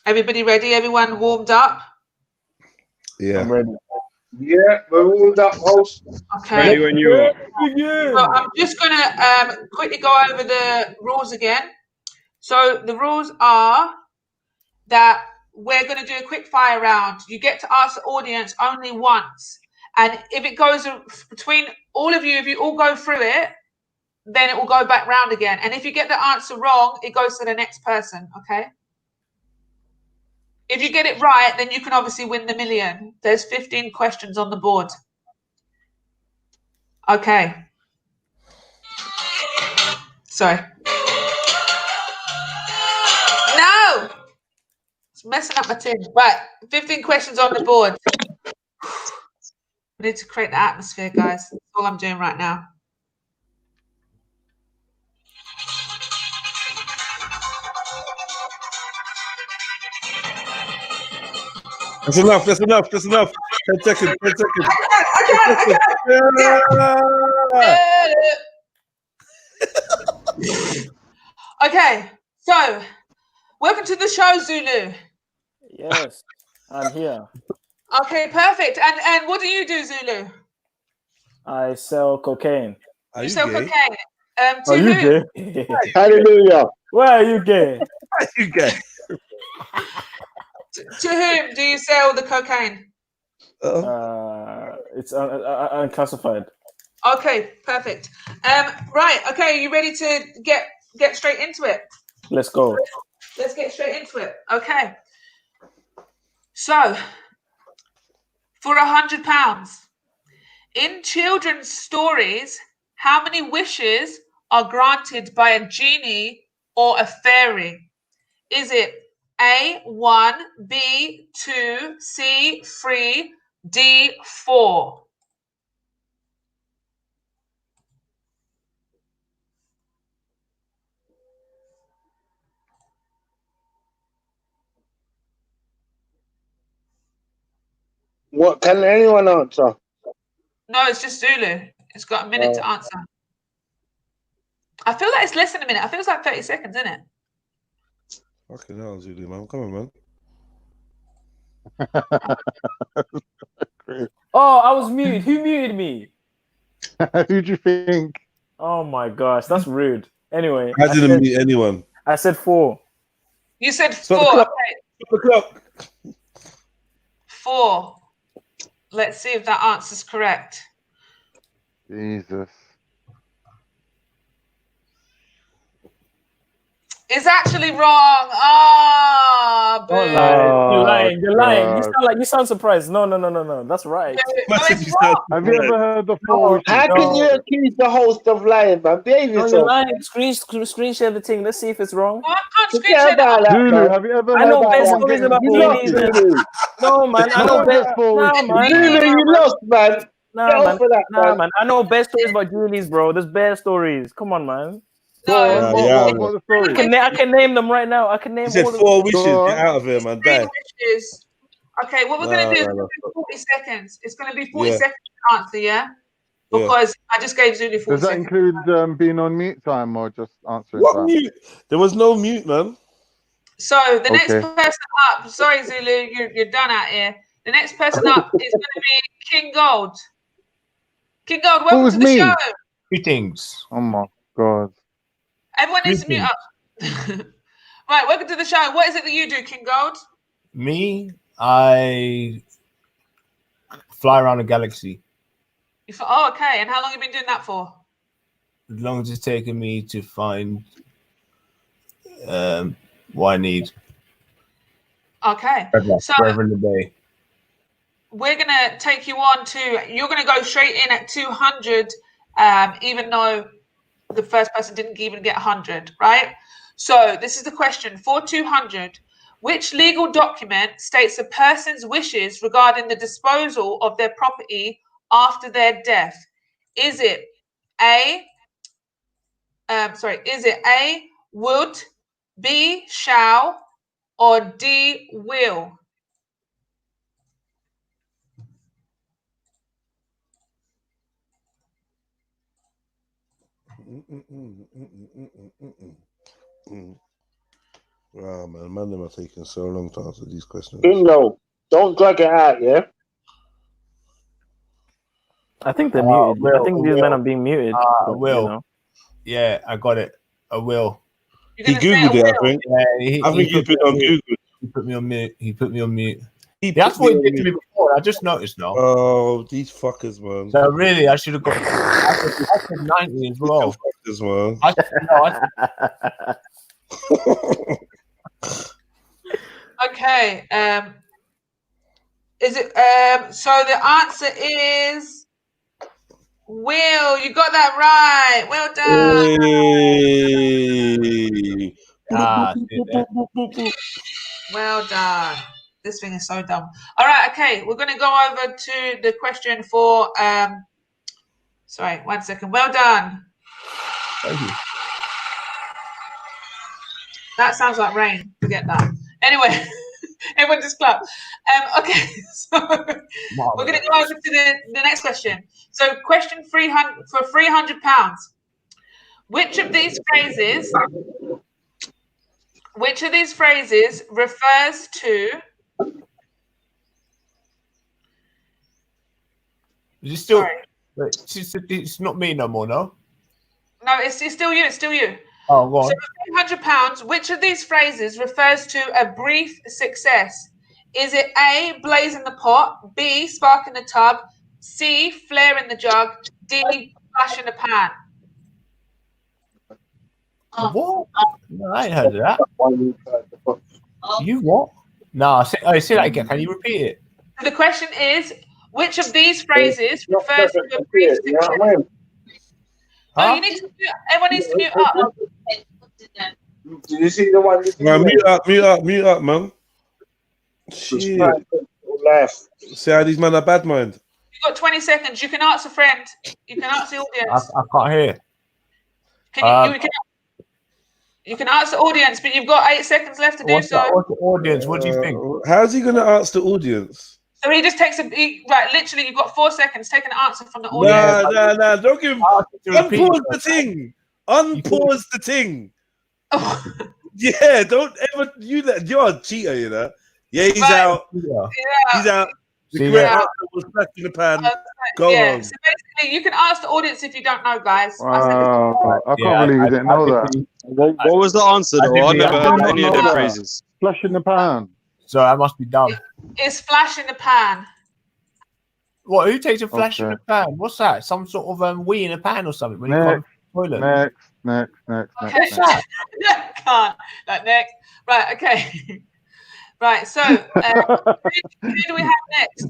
Everybody ready? Everyone warmed up? Yeah. I'm ready. Yeah, we're warmed up, host. Okay. Ready when you are. So I'm just going to quickly go over the rules again. So the rules are that we're going to do a quick fire round. You get to ask the audience only once. And if it goes between all of you, if you all go through it, then it will go back round again. And if you get the answer wrong, it goes to the next person, okay? If you get it right, then you can obviously win the million. There's 15 questions on the board. Okay. Sorry. No! It's messing up my tin. Right, 15 questions on the board. We need to create the atmosphere, guys. That's all I'm doing right now. That's enough. 10 seconds. 10 seconds. Okay, so Welcome to the show, Zulu. Yes, I'm here. Okay, perfect. And what do you do, Zulu? I sell cocaine. Are You you sell gay? cocaine. To Are you who? gay? Hallelujah. Where are you gay? Are you gay? To whom do you sell the cocaine? It's unclassified. Okay, perfect. Right. Okay, you ready to get straight into it? Let's go. Let's get straight into it. Okay. So, for £100, in children's stories, how many wishes are granted by a genie or a fairy? Is it A, 1, B, 2, C, 3, D, 4? What can anyone answer? No, it's just Zulu. It's got a minute to answer. I feel like it's less than a minute. I think it's like 30 seconds, isn't it? Fucking hell, Zulu, man. Come on, man. Oh, I was muted. Who muted me? Who do you think? Oh my gosh, that's rude. Anyway, I didn't meet anyone. I said 4. You said Stop 4. the clock. Okay. Stop the clock. 4. Let's see if that answer's correct. Jesus. It's actually wrong. Ah, boo. Don't lie. You're lying. You're lying. God. You sound surprised. No. That's right. No, it's wrong. Have you ever heard the 4 wishes? How can you accuse the host of lying, man? Behave No, you're yourself. lying. Screen share the thing. Let's see if it's wrong. No, I can't screen Forget share about that. that, Zulu, man. have you ever I heard know about best someone stories getting about You lost, Genies, man. Zulu. No, man. I No know one best. gets 4 Nah, wishes. man. Zulu, you lost, man. Nah, Get man. off of that, Nah, man. man. I know best stories about Genies, bro. There's best stories. Come on, man. Go on, No. what the story? I can name them right now. I can name He said all of 4 them. wishes. Go Get on. out of here, man. 3 Die. wishes. Okay, what we're going to do is No. 40 seconds. It's going to be 40 Yeah. seconds to answer, yeah? Because I just gave Zulu 40 Does that seconds. include being on mute time or just answering What time? mute? There was no mute, man. So the next Okay. person up, sorry, Zulu, you're done out here. The next person up is going to be King Gold. King Gold, welcome Who's to the me? show. Greetings. Oh my God. Everyone needs to mute up. Right, welcome to the show. What is it that you do, King Gold? Me, I fly around the galaxy. Oh, okay. And how long have you been doing that for? As long as it's taken me to find what I need. Okay. So Wherever in the day. we're going to take you on to, you're going to go straight in at 200, even though the first person didn't even get 100, right? So this is the question. For 200, which legal document states a person's wishes regarding the disposal of their property after their death? Is it A, would, B, shall, or D, will? Wow, man, them are taking so long to answer these questions. Bingo. Don't drag it out, yeah? I think they're muted. I think these men are being muted. I but, will. you know. Yeah, I got it. I will. He googled it, I think. Yeah, I think he's been on Google. He put me on mute. He put me on mute. He That's put me what he on did to me mute. before. I just noticed now. Oh, these fuckers, man. So really, I should have got. I said 90 as well. Fuckers, man. Okay. Is it so the answer is Will. You got that right. Well done. Hey. Well done. This thing is so dumb. All right, okay. We're gonna go over to the question for sorry, 1 second. Well done. Thank you. That sounds like rain. Forget that. Anyway, everyone just clap. Okay, so we're going to go over to the next question. So, question 300 for £300. Which of these phrases Which of these phrases refers to? Is it still? Wait, it's not me no more, no. No, it's still you. It's still you. Oh, go on. So for £300, which of these phrases refers to a brief success? Is it A, blaze in the pot, B, spark in the tub, C, flare in the jug, D, flash in the pan? What? No, I ain't heard of that. You what? No, say that again. Can you repeat it? The question is, which of these phrases refers to a brief success? Oh, you need to mute, everyone needs to mute up. Did you see the one? Man, mute up, man. Shit. See how these men are bad mind. You've got 20 seconds. You can ask a friend. You can ask the audience. I can't hear. You can ask the audience, but you've got 8 seconds left to do so. What's the audience? What do you think? How's he going to ask the audience? So he just takes right. Literally, you've got 4 seconds. Take an answer from the audience. Nah. Don't give him. Unpause the thing. Unpause the thing. Yeah, don't ever. You're a cheater, you know. Yeah, he's out. He's out. The correct answer was flash in the pan. Go on. So basically, you can ask the audience if you don't know, guys. I can't believe you didn't know that. What was the answer, though? I never heard any of the phrases. Flash in the pan. So I must be dumb. It's flash in the pan. What? Who takes a flash in the pan? What's that? Some sort of wee in a pan or something? When you go to the toilet? Next. Okay. Can't. Like next. Right. Okay. Right. So who do we have next?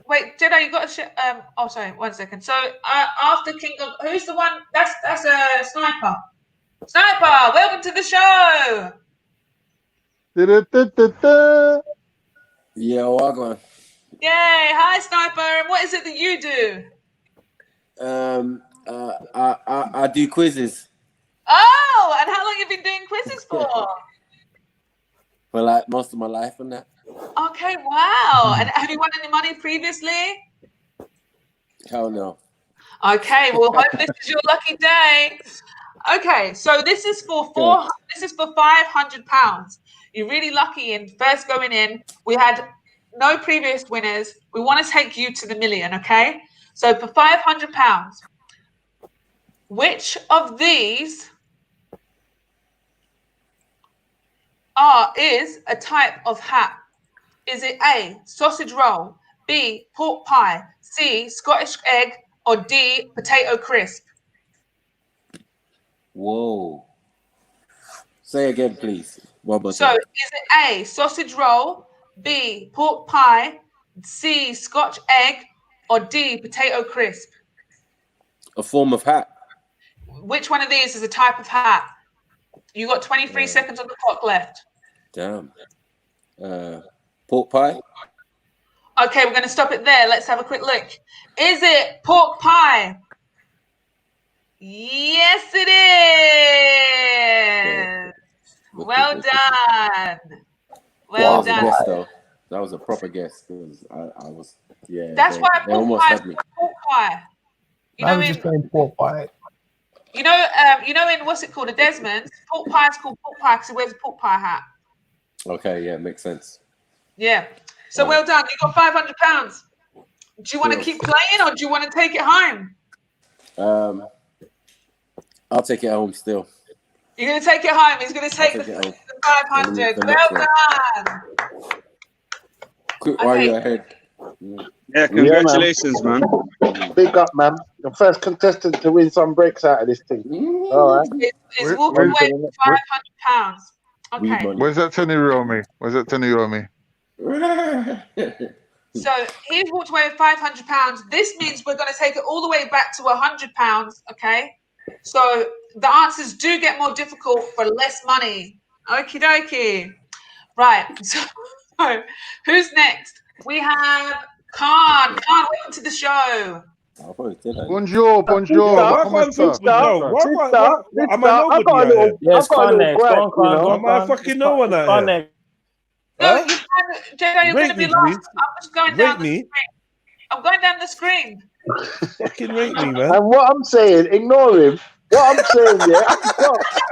Wait, Jedi, you got to. Oh, sorry. 1 second. So after King of, who's the one? That's a sniper. Sniper, welcome to the show. Yeah, welcome. Yay! Hi, Sniper. And what is it that you do? I do quizzes. Oh, and how long have you been doing quizzes for? For like most of my life and that. Okay, wow. And have you won any money previously? Hell no. Okay, well, hope this is your lucky day. Okay, so this is for £500. You're really lucky in first going in. We had no previous winners. We want to take you to the million, okay? So for £500, which of these is a type of hat? Is it A, sausage roll, B, pork pie, C, Scottish egg, or D, potato crisp? Whoa. Say again, please. So is it A, sausage roll, B, pork pie, C, Scotch egg, or D, potato crisp? A form of hat. Which one of these is a type of hat? You got 23 seconds on the clock left. Damn. Pork pie. Okay, we're going to stop it there. Let's have a quick look. Is it pork pie? Yes, it is. Well done. Well done. Guess, though. That was a proper guess because I was, yeah. That's why they almost had me. Pork pie. I was just saying pork pie. You know, in what's it called, a Desmond's, pork pie is called pork pie because he wears a pork pie hat. Okay, yeah, makes sense. Yeah. So well done. You got £500. Do you want to keep playing or do you want to take it home? I'll take it home still. You're going to take it home. He's going to take the 500. Well done. Quick, while you're ahead. Yeah, congratulations, man. Big up, man. The first contestant to win some breaks out of this thing. All right. It's walking away with £500. Okay. Where's that 10 euro me? Where's that 10 euro me? So he's walked away with £500. This means we're going to take it all the way back to £100. Okay. So the answers do get more difficult for less money. Okie dokie. Right. So who's next? We have Khan. Khan, welcome to the show. Bonjour. Am I fucking no one out here? No, Jedi, you're going to be last. I'm just going down the screen. I'm going down the screen. Fucking rate me, man. And what I'm saying, ignore him. What I'm saying, yeah,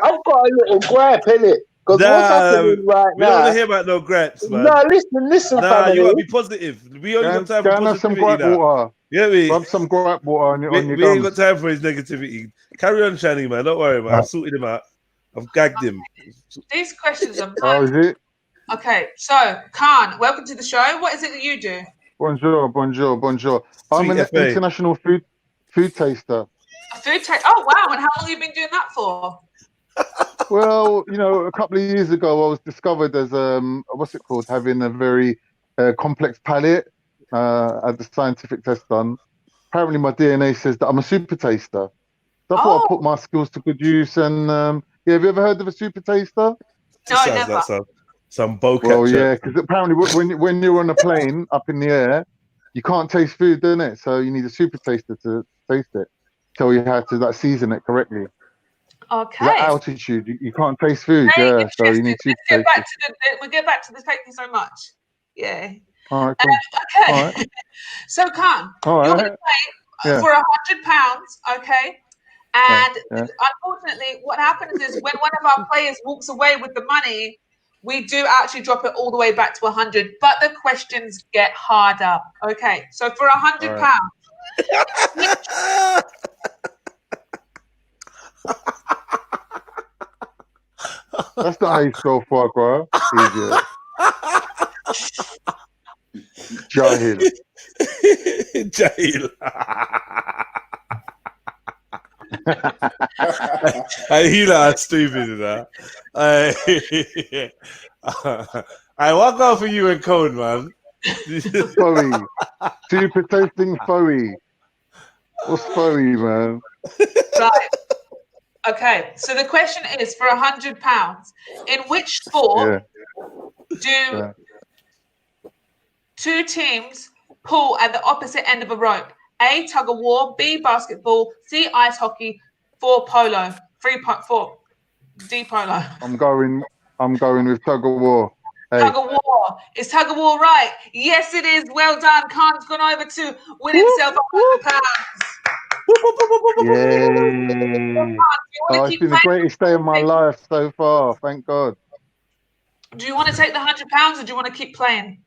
I've got a little gripe, innit? Because what's happening right we don't want now? to hear about no gripes, man. No, listen, Nah, you family. gotta be positive. We only got time for Go and have some positivity gripe now. water. Yeah, we. Rub some gripe water on your We ain't got gums. time for his negativity. Carry on, Shani, man. Don't worry, man. I've sorted him out. I've gagged him. These questions are Oh, mad. is it? Okay, so Khan, welcome to the show. What is it that you do? Bonjour, bonjour, bonjour. I'm Sweet an FA. international food taster. A food taste. Oh wow! And how long have you been doing that for? Well, you know, a couple of years ago, I was discovered as what's it called, having a very complex palate. Had the scientific test done. Apparently, my DNA says that I'm a super taster. So I thought I'd put my skills to good use. And yeah, have you ever heard of a super taster? No, never. Like some bocap. Well, yeah, because apparently when you're on a plane up in the air, you can't taste food, don't it? So you need a super taster to taste it. Tell you how to like season it correctly. Okay. At altitude, you can't taste food. Very Yeah, so you need super Let's get back tasters. to the. We'll get back to this. Thank you so much. Yeah. All right, cool. Okay. All right. So Khan, All you're right. going to play Yeah. for £100. Okay. And Yeah. unfortunately, what happens is when one of our players walks away with the money, we do actually drop it all the way back to 100. But the questions get harder. Okay. So for £100. That's not how you spell foie gras, idiot. Jahil. Jahil. You know how stupid is that. I walk out for you and Code, man. Furry. Super tasting furry. What's furry, man? Right. Okay. So the question is for £100. In which sport do two teams pull at the opposite end of a rope? A, tug of war. B, basketball. C, ice hockey. 4, polo. 4, D, polo. I'm going with tug of war. Hey. Tug of war. Is tug of war right? Yes, it is. Well done. Khan's gone over to win himself £100. Yay. Oh, it's been the greatest day of my life so far. Thank God. Do you want to take the £100 or do you want to keep playing?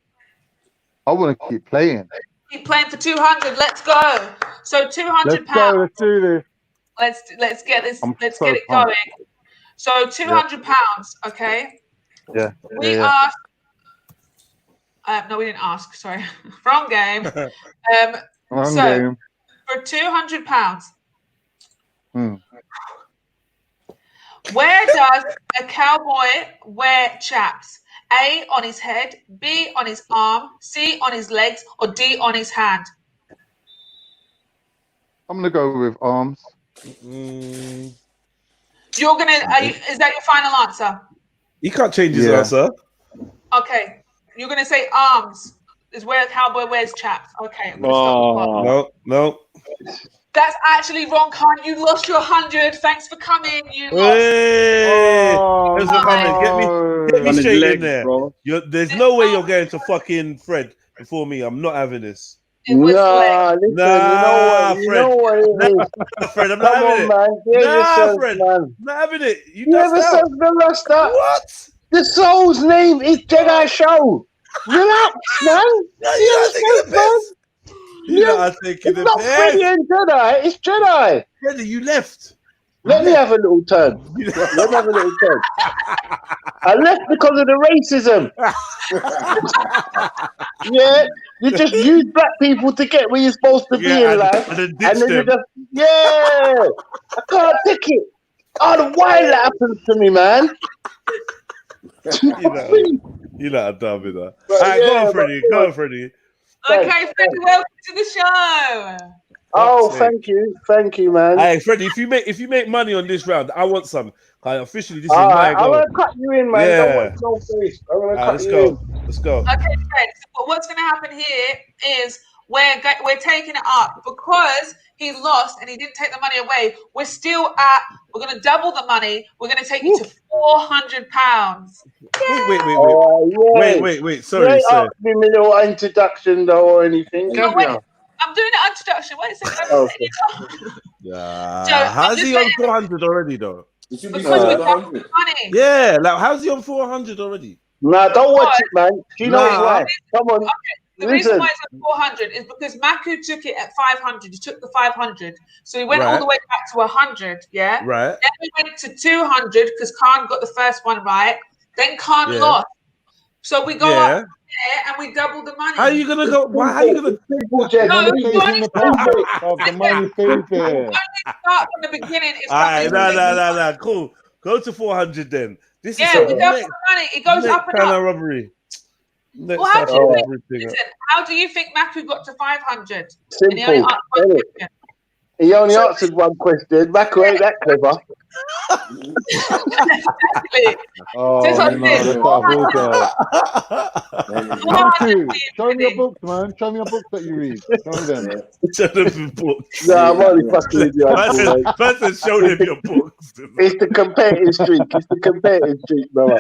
I want to keep playing. Keep playing for 200. Let's go. So £200. Let's go. Let's do this. Let's get this. Let's so get it pumped. going. So £200. Okay. Yeah. We asked. No, we didn't ask. Sorry, wrong game. Wrong so game. for £200, Hmm. where does a cowboy wear chaps? A, on his head. B, on his arm. C, on his legs. Or D, on his hand. I'm gonna go with arms. You're gonna. Is that your final answer? He can't change his answer. Okay. You're gonna say arms is where a cowboy wears chaps. Okay. I'm gonna stop the clock. No. That's actually wrong, Khan. You lost your 100. Thanks for coming. You lost. Hey! Thanks for coming. Get me straight in there. Bro. There's no way you're going to fucking Fred before me. I'm not having this. Nah, listen, Nah, you know what it is. Nah, Fred, I'm not Come having on, it. man. Get Nah, yourself, Fred, man. I'm not having it. You never dust said out. the Rasta. What? The Soul's name is Jedi Show. Relax, man. You're taking the piss. You're taking the It's not piss. Freddy and Jedi. It's Jedi. Freddy, you left. Let me have a little turn. Let me have a little turn. I left because of the racism. Yeah, you just use black people to get where you're supposed to be in life, and then you just I can't take it. Oh, why that happens to me, man? You know how dumb it is. All right, go on, Freddie. Go on, Freddie. Okay, Freddie, welcome to the show. Oh, thank you, man. Hey, Freddie, if you make money on this round, I want some. Officially, this is All my right, I'm goal. gonna cut you in, man. Yeah. Don't want no face. I'm gonna cut Let's you go. in. Let's go. Okay, Fred. So what's going to happen here is we're taking it up because he lost and he didn't take the money away. We're going to double the money. We're going to take you to £400. Wait. Sorry, You ain't asked me my little introduction though or anything, have you? I'm doing an introduction. Wait a second. Okay. How's he on 400 already, though? should Because we doubled the money. Yeah, like how's he on 400 already? Nah, don't watch it, man. Do you know Nah. why? Come on. The reason Listen. why it's at 400 is because Maku took it at 500. He took the 500. So he went all Right. the way back to 100, yeah? Right. Then we went to 200 because Khan got the first one right. Then Khan Yeah. lost. So we go Yeah. up there and we double the money. How are you gonna go? Why? How you gonna? Simple, Jed. No, Money you pays only in the start pocket. The money pays there. only start from the beginning. If All right, something's nah. Cool. Go to 400 then. This is yeah, some we double next, the money. It goes next up and kind up. of robbery. Next Well, how type do of you think? robbery thing. Listen, how do you think Maku got to 500? And he only Simple. asked one Innit? question. He only answered one question. Mako ain't that clever. Exactly. Oh, Just like no, this. that's not a bullshit. Maku, show me your books, man. Show me your books that you read. Show me them. Show them your books. Nah, I'm only fucking with you. Person, show them your books. It's the competitive streak. It's the competitive streak, brother.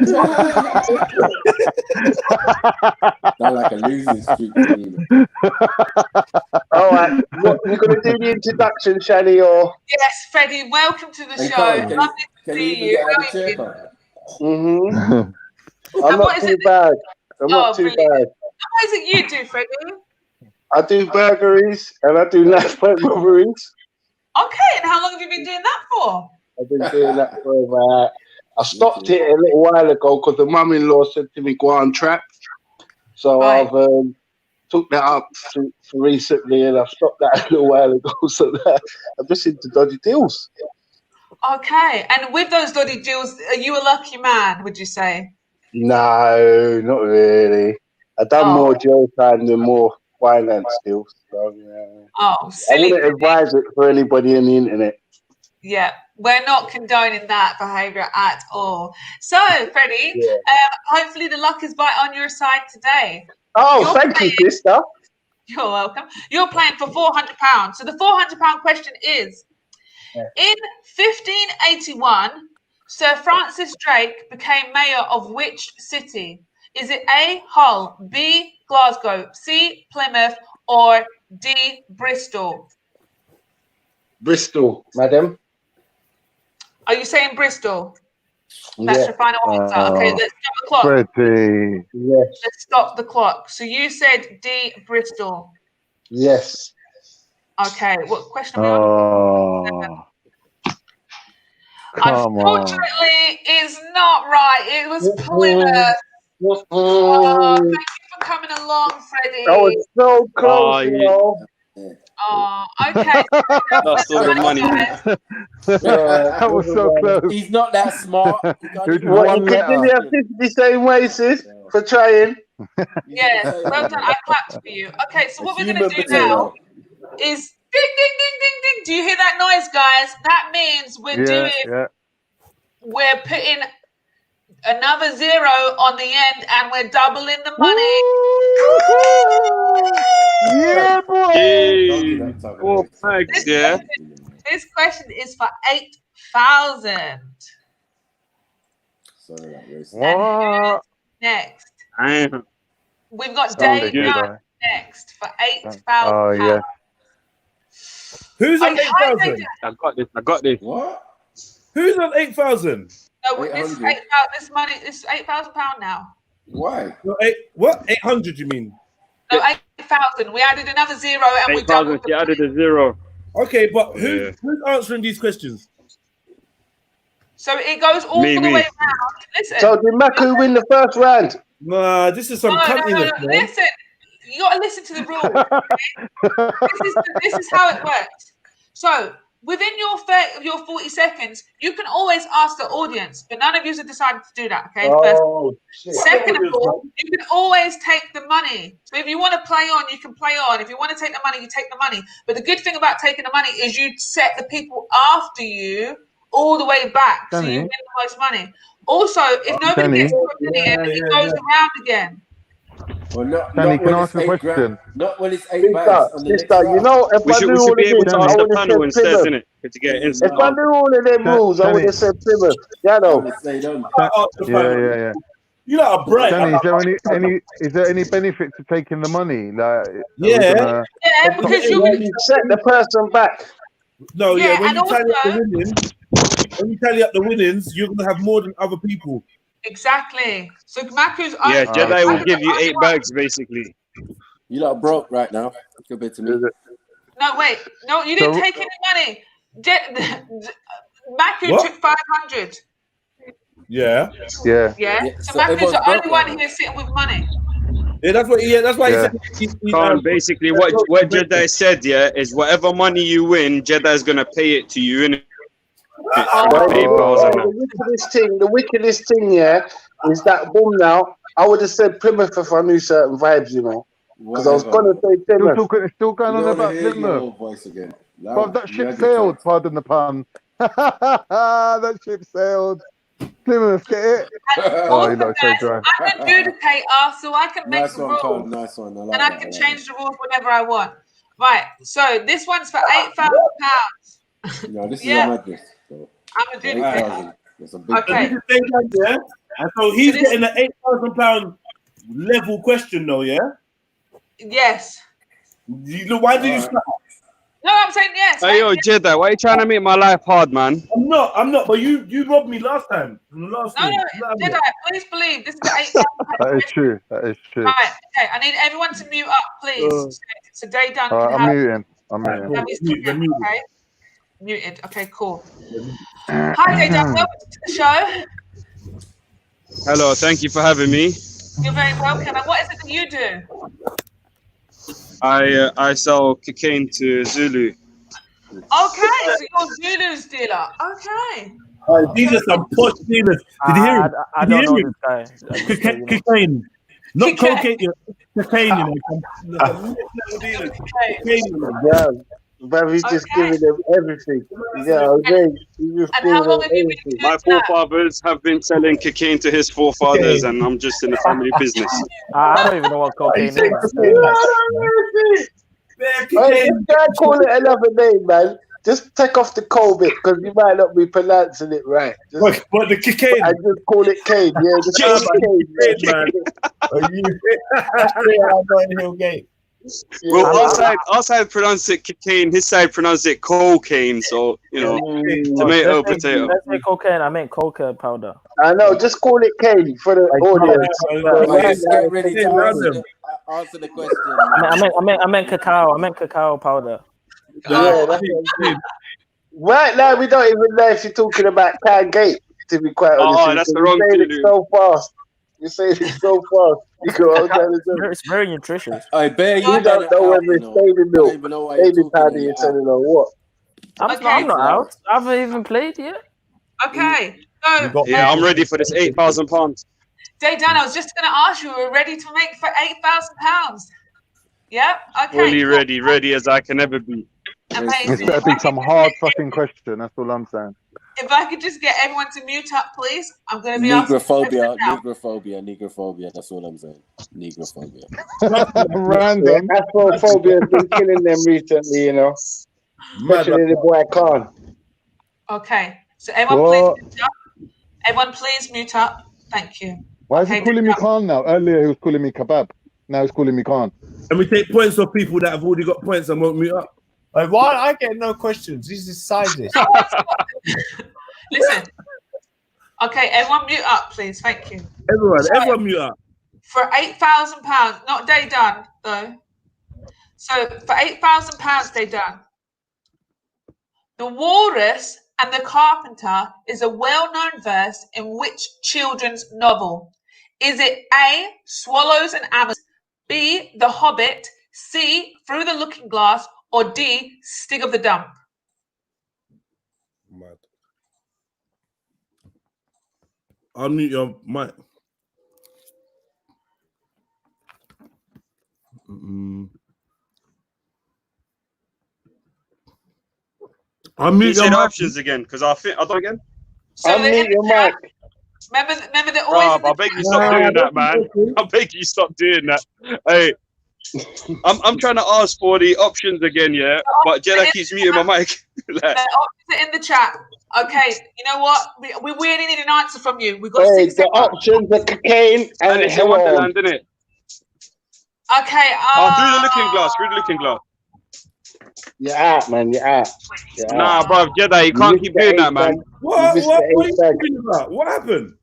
Sound like a losing streak. All right. What, you going to do the introduction, Shani, or? Yes, Freddie, welcome to the Hey, show. Carl, Lovely to can you see even you. get out of How the are chair, you? Carl? Mm-hmm. I'm And not what is too it? bad. I'm not Oh, too brilliant. bad. What is it you do, Freddie? I do burglaries and I do knife point robberies. Okay, and how long have you been doing that for? I've been doing that for about. I stopped it a little while ago because the mum-in-law said to me, "Go on trap." So Right. I've took that up for recently, and I've stopped that a little while ago. So that I'm just into dodgy deals. Okay, and with those dodgy deals, are you a lucky man, would you say? No, not really. I've done Oh. more jail time than more finance deals. So, yeah. Oh, I silly. wouldn't advise it for anybody on the internet. Yeah, we're not condoning that behaviour at all. So, Freddie, Yeah. hopefully the luck is on your side today. Oh, You're thank you, sister. You're welcome. You're playing for £400. So the £400 question is, in 1581, Sir Francis Drake became mayor of which city? Is it A, Hull, B, Glasgow, C, Plymouth, or D, Bristol? Bristol, madam. Are you saying Bristol? That's Yeah. your final answer. Okay, let's stop the clock. Freddie. Yes. Let's stop the clock. So you said D, Bristol. Yes. Okay, what question are we on? Oh. Come on. Unfortunately, it's not right. It was Plymouth. Oh, thank you for coming along, Freddie. That was so close, Oh, you yeah. know. Oh, okay. That's all the money. That was so close. He's not that smart. It was just What, one you continue letter. the same way, sis, for trying. Yes, well done. I clapped for you. Okay, so what we're going to do potato. now is ding, ding, ding, ding, ding. Do you hear that noise, guys? That means we're putting another 0 on the end and we're doubling the money. Yeah, boy. Hey, 4 bags, yeah. This question is for 8,000. What? Next, Damn. we've got Sounds Dave good. Young next for £8,000. Oh, yeah. Who's on Okay, 8,000? I got this. What? Who's on 8,000? No, this is 8,000. This money. This is £8,000 now. Why? No, what? 800? You mean? No, 8,000. We added another 0 and we 8,000. doubled She added a 0. Okay, but Yeah. who's answering these questions? So it goes all Me, the me. way around. Listen. So did Maku win the first round? Nah, this is some no. cuntiness, man. Listen. You got to listen to the rules. This is how it works. So within your 40 seconds, you can always ask the audience, but none of you have decided to do that. Okay. Oh, shit. Second of all, you can always take the money. So if you want to play on, you can play on. If you want to take the money, you take the money. But the good thing about taking the money is you set the people after you all the way back, so you win the most money. Also, if nobody gets to a million, it goes around again. Well, not Danny, when can I it's ask a 8 question? grand. Not when it's 8 bags on the next Sister, you round. know, if We I should knew all be of able this, to I ask the would have panel said instead, Plymouth. innit? To get instant If I knew all of them rules, I would Danny. have said Plymouth. Yeah, no. Yeah. You know, a break. Danny, is there any benefit to taking the money? Like, Yeah, because you When you set the person back. No, Yeah, when and you tally up the also- women, when you tally up the winnings, you're gonna have more than other people. Exactly. So Maku's Yeah, Jedi will give you 8 bags basically. You lot broke right now compared to me. No, wait. No, you didn't take any money. Maku What? took 500. Yeah. Yeah. Yeah, So so Maku's everyone's the broke only right one now. here sitting with money. Yeah, that's what. Yeah, that's why Yeah. he said. Basically, what Jedi said, yeah, is whatever money you win, Jedi is gonna pay it to you, innit? The wickedest thing, yeah, is that boom now. I would have said Plymouth if I knew certain vibes, you know. Because I was gonna say Plymouth. Still going on You don't about wanna hear your Plymouth. old voice again. But that You ship had your sailed, chance. pardon the pun. That ship sailed. Plymouth, get it? Oh, you lot so dry. I'm an adjudicator, so I can make Nice the one, rules. Carl. Nice one. I like And I that. can I like change the rules whenever I want. Right. So this one's for £8,000. that. No, this is Yeah. a madness. So, I'm a for adjudicator. 8,000. That's a big Okay. thing. Yeah. And so he's getting the £8,000 level question, though. Yeah. Yes. Why did you start? No, I'm saying yes. Hey, yo, Jedi, why are you trying to make my life hard, man? I'm not. But you robbed me last time. From the last No, game. Jedi, please believe this is the £8,000. That is true. That is true. Right. Okay. I need everyone to mute up, please. So Day Done All can right, I'm have. muting. I'm muting. Have his ticket, okay? Muted. Okay. Cool. Hi, Day Done. Welcome to the show. Hello, thank you for having me. You're very welcome. And what is it that you do? I sell cocaine to Zulu. Okay, so you're Zulu's dealer. Okay. These are some posh dealers. Did you hear him? I Did you don't hear know him? this guy. Cocaine. Not cocaine. Cocaine, you know. Yeah, but he's just giving them everything. Yeah, okay. He's just And how giving long them have you been everything. My forefathers have been selling cocaine to his forefathers, and I'm just in the family business. I don't even know what cocaine is. Hey, you can't call it another name, man. Just take off the coal bit because you might not be pronouncing it right. Just, but the cocaine. I just call it cane. Yeah, just call it cane. Man. Well, our side pronounce it cocaine, his side pronounce it cocaine. So tomato, potato. Let's say cocaine. I meant coca powder. I know. Just call it cane for the audience. Get ready to answer the question. I meant cacao. I meant cacao powder. Yeah, that's what right now we don't even know if you're talking about Can Gate, to be quite honest. Oh, that's the wrong saying Zulu. it so fast. You're saying it so fast. You go, it's very nutritious. I bet you don't know whether it's baby milk, baby powder you're telling or what. I'm not out. I haven't even played yet. Okay. So, Yeah, I'm ready for this £8,000. Day Done, I was just going to ask you, we're ready to make for £8,000. Yeah? Okay. Fully ready as I can ever be. It's better be some hard fucking question. That's all I'm saying. If I could just get everyone to mute up, please. I'm going to be asking Negrophobia. That's all I'm saying. Negrophobia. Random. Afrophobia has been killing them recently, you know. Especially the boy Khan. Okay. So everyone, please mute up. Everyone, please mute up. Thank you. Why is he calling me Khan now? Earlier he was calling me kebab. Now he's calling me Khan. And we take points off people that have already got points and won't mute up. Like, why I get no questions? This is sizes. Listen. Okay, everyone mute up, please. Thank you. Everyone mute up. For £8,000, not Day Done, though. So for £8,000, Day Done. The Walrus and the Carpenter is a well-known verse in which children's novel? Is it A, Swallows and Amazons, B, The Hobbit, C, Through the Looking Glass, or D, Stig of the Dump? Mad. Unmute your mic. Unmute your options again, because I don't again. So unmute your mic. Remember they're always. I beg you stop doing that, man. I beg you stop doing that. Hey, I'm trying to ask for the options again, yeah. But Jedi keeps muting my mic. The options are in the chat. Okay, you know what? We really need an answer from you. We got Hey, 6 the seconds. options are cocaine and it's in Wonderland, isn't it? Okay. Through the Looking Glass. Through the Looking Glass. You're out, man. You're out. You're Nah, out. bro, Jedi, you can't keep doing that, man. What are you talking about? What happened?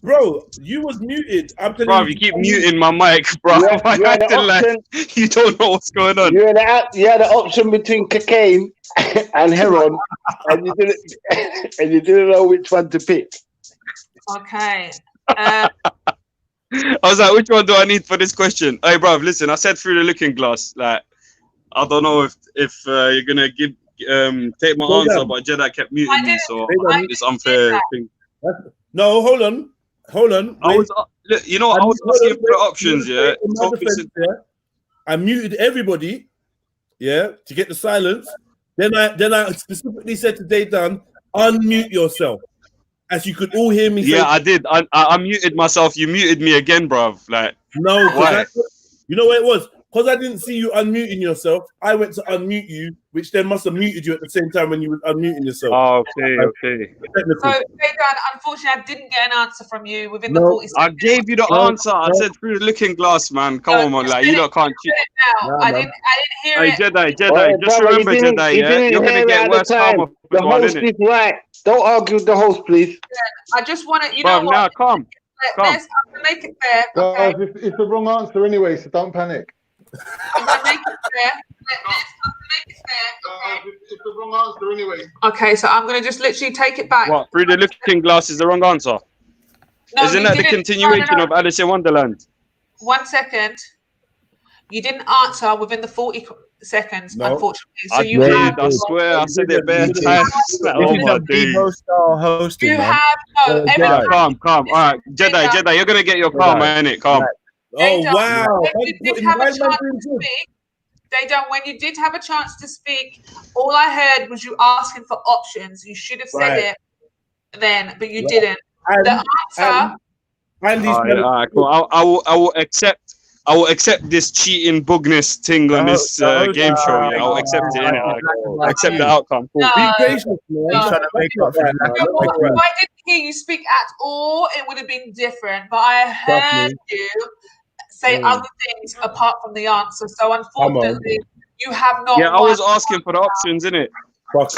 Bro, you was muted. I'm telling Bro, you. you keep muting my mic, bro. You had the acting like option. you don't know what's going on. You had the option between cocaine and heroin, and you didn't know which one to pick. Okay. I was like, which one do I need for this question? Hey, bro, listen, I said through the looking glass. Like, I don't know if you're gonna take my answer, but Jedi kept muting me, so it's unfair thing. No, hold on. I was, look, you know, I was asking for the options, yeah. In my defense, I muted everybody, yeah, to get the silence. Then I specifically said to Dayton, unmute yourself, as you could all hear me. Yeah, say, I did. I muted myself. You muted me again, bruv. Like, no, why? You know what it was? Because I didn't see you unmuting yourself, I went to unmute you, which then must have muted you at the same time when you were unmuting yourself. Oh, okay. So, Dayton, unfortunately, I didn't get an answer from you within the 40 seconds. I gave you the answer. I said through the looking glass, man. Come on, man. Like, you lot can't cheat. I didn't hear Hey, it. Jedi, just remember, Jedi, yeah? You're going to get worse karma. The host is right. Don't argue with the host, please. I just want to, you know what? Now, calm. Let's make it fair. Okay? Guys, it's the wrong answer anyway, so don't panic. I'm going to make it fair. It's the wrong answer anyway. Okay, so I'm going to just literally take it back. What? Through the looking glass is the wrong answer? No, Isn't that the continuation of Alice in Wonderland? 1 second. You didn't answer within the 40 seconds, unfortunately. So I you did. have. I swear, I said it bare times. Oh my days. Hosting, You man. have Calm. All right, Jedi, you're gonna get your karma, innit? Calm. Oh wow! When you did have a chance to speak, when you did have a chance to speak, all I heard was you asking for options. You should have said it then, but you didn't. The answer. All right, cool. I will accept this cheating bugness thing on this game show. Yeah, I'll accept it. Innit? I'll accept the outcome. Cool. Be patient, man. If I didn't hear you speak at all, it would have been different. But I heard you say other things apart from the answer. So unfortunately, you have not. Yeah, I was asking for the options, innit? I was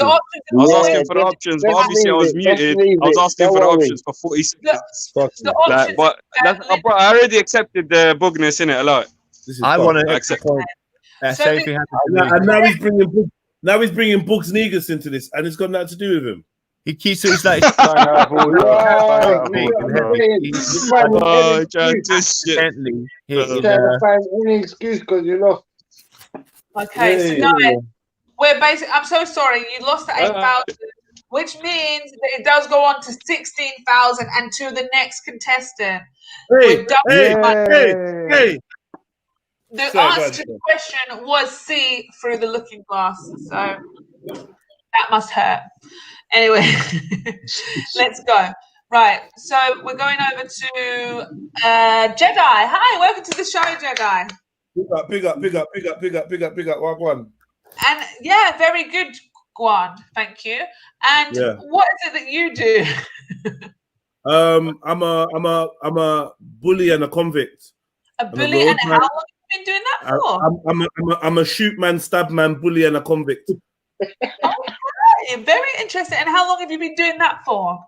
asking for the options, but obviously I was muted. I was asking for the options for 40 seconds. Like, but bro, I already accepted the bugness, innit? A lot. I want to accept. Same thing happened. And now he's bringing Bugs Negus into this, and it's got nothing to do with him. He keeps it like You're trying to find any excuse because you lost. Okay, so guys, we're basically. I'm so sorry, you lost to 8,000, which means that it does go on to 16,000 and to the next contestant. Hey. The answer to the question was C, through the looking glass. So that must hurt. Anyway, let's go. Right, so we're going over to Jedi. Hi, welcome to the show, Jedi. Big up. One. And yeah, very good, Guan. Thank you. And what is it that you do? I'm a bully and a convict. A bully, and how long have you been doing that for? I'm a shoot man, stab man, bully and a convict. Okay, very interesting. And how long have you been doing that for?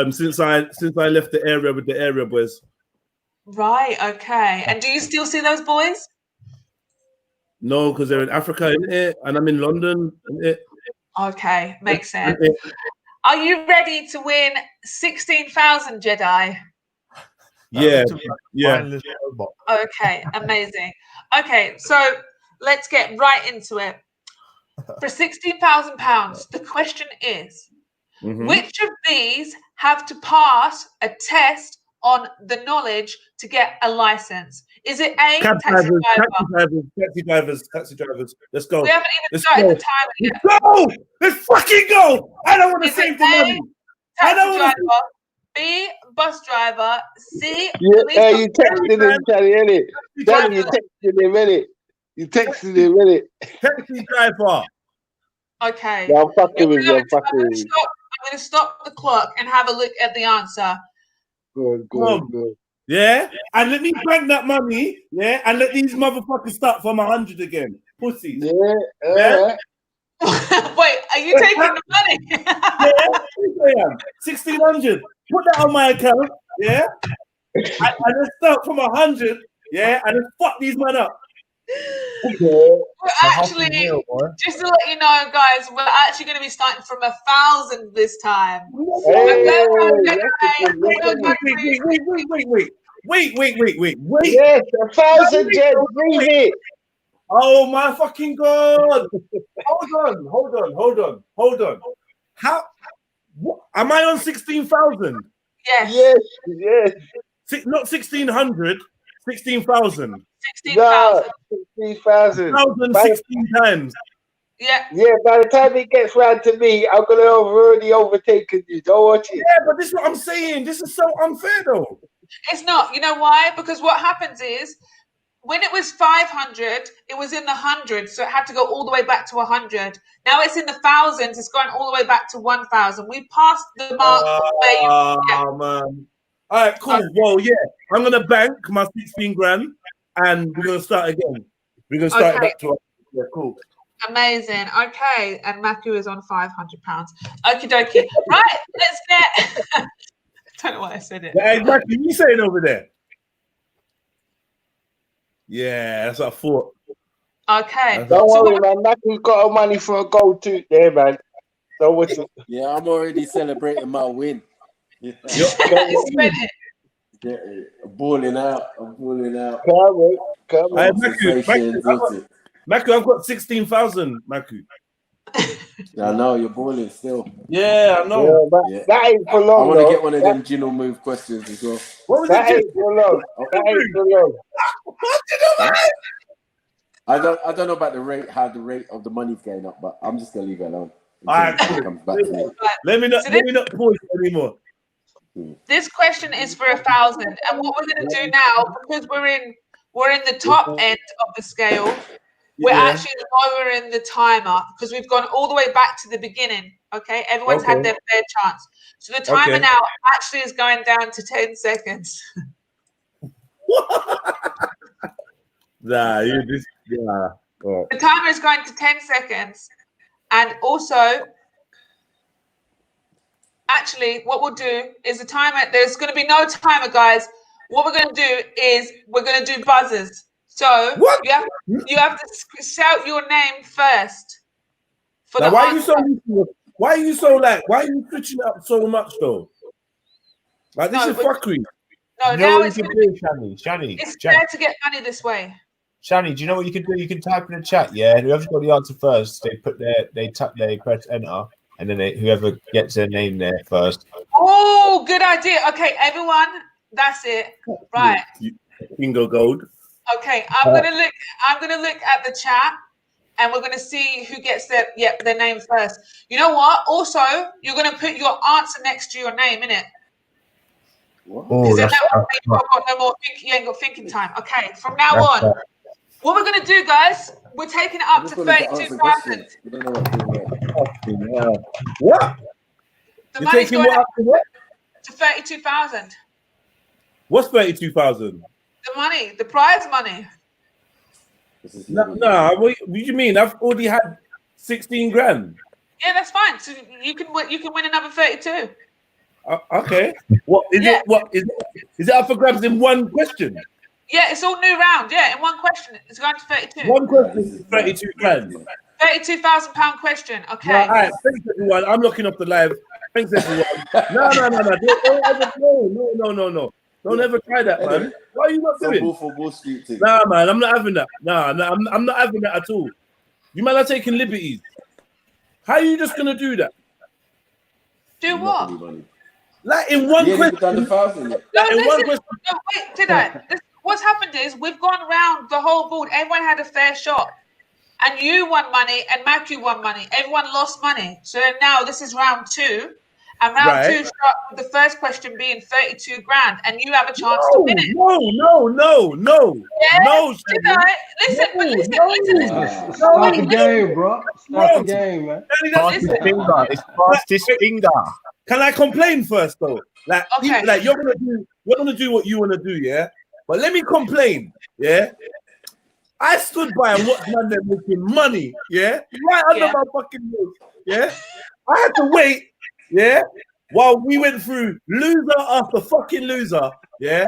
Since I left the area with the area boys. Right. Okay. And do you still see those boys? No, because they're in Africa, and I'm in London. Okay, makes sense. Are you ready to win 16,000, Jedi? Yeah. Okay, amazing. Okay, so let's get right into it. For £16,000, the question is, which of these have to pass a test on the knowledge to get a license? Is it A, taxi drivers? Let's go. We haven't even started the time yet. Let's go! Let's fucking go! I don't want to save the money. Taxi driver, B, bus driver, C, you texted him, Charlie, innit? Daddy, you texted him, innit? You texted him, innit? Taxi driver. Okay. Yeah, I'm fucking with you. I'm going to stop the clock and have a look at the answer. Good. Yeah, and let me bank that money. Yeah, and let these motherfuckers start from 100 again. pussies. Yeah. Wait, are you taking the money? Yeah, I am. 1,600. Put that on my account. Yeah. And let's start from 100. Yeah, and then fuck these men up. We're actually, just to let you know, guys, we're actually going to be starting from 1,000 this time. Wait. Yes, 1,000, Jed. Breathe it. Oh my fucking god! Hold on. How? What, am I on 16,000? Yes. Not 1,600. 16,000. 16,000. 16,000. 16 times. Yeah. Yeah, by the time it gets round to me, I'm going to have already overtaken you. Don't watch it. Yeah, but this is what I'm saying. This is so unfair, though. It's not. You know why? Because what happens is, when it was 500, it was in the hundreds, so it had to go all the way back to 100. Now it's in the thousands, it's going all the way back to 1,000. We passed the mark where you. Man. All right, cool. Well, yeah, I'm gonna bank my 16 grand, and we're gonna start again. We're gonna start it back to. Yeah, cool. Amazing. Okay, and Maku is on £500. Okie dokie. Right, let's get. I don't know why I said it. Yeah, exactly. You saying over there? Yeah, that's what I thought. Okay. Don't worry, man. Maku's got our money for a gold tooth there, man. Don't watch it. Yeah, I'm already celebrating my win. Yeah. I'm balling out. Come on. Maku, I've got 16,000, Maku. Yeah, I know, you're balling still. Yeah, I know. Yeah, that ain't for long. I want to get one of them Gino move questions as well. What was that? It? Ain't for long. That ain't for long. I don't know about the rate, how the rate of the money's going up, but I'm just gonna leave it alone. All right, comes back to me. Let me not pause anymore. This question is for 1,000, and what we're going to do now, because we're in the top end of the scale, we're actually lowering the timer because we've gone all the way back to the beginning. Okay, everyone's had their fair chance, so the timer now actually is going down to 10 seconds. Nah, you just Oh. The timer is going to 10 seconds, and also. Actually, what we'll do is the timer. There's going to be no timer, guys. What we're going to do is we're going to do buzzers. So you have to shout your name first. Now, why are you switching up so much though? Like this is fuckery. No, you know now what it's you can do, Shani. It's fair to get money this way. Shani, do you know what you can do? You can type in the chat. Yeah, whoever's got the answer first, they press enter. And then whoever gets their name there first. Oh, good idea. Okay, everyone, that's it. Right. Bingo gold. Okay, I'm gonna look at the chat, and we're gonna see who gets their name first. You know what? Also, you're gonna put your answer next to your name, innit? Because then that way you've got no more you ain't got thinking time. Okay, from now on, what we're gonna do, guys? We're taking it up to 32,000. What? The money's going up to 32,000. What's 32,000? The money, the prize money. No, what do you mean? I've already had 16 grand. Yeah, that's fine. So you can win another 32. Okay. What is it? What is it up for grabs in one question? Yeah, it's all new round. Yeah, in one question, it's going to 32. One question is 32 grand. £32,000 question. Okay. Right, all right. Thanks everyone. I'm looking up the live. Thanks everyone. No. Don't ever try that, man. What are you not doing? Nah, man, I'm not having that. Nah, I'm not having that at all. You man are taking liberties. How are you just gonna do that? Do what? Like in one question. Wait, did I? What's happened is we've gone round the whole board. Everyone had a fair shot. And you won money and Maku won money. Everyone lost money. So now this is round 2. And round 2 starts with the first question being 32 grand. And you have a chance to win it. No. Yeah? No. Listen. Start the game, bro. Start the game, man. It's fastest finger. Can I complain first though? Like, you're gonna do what you want to do, yeah. But let me complain, yeah. I stood by and watched man them making money, yeah, right under my fucking nose, yeah. I had to wait, yeah, while we went through loser after fucking loser, yeah.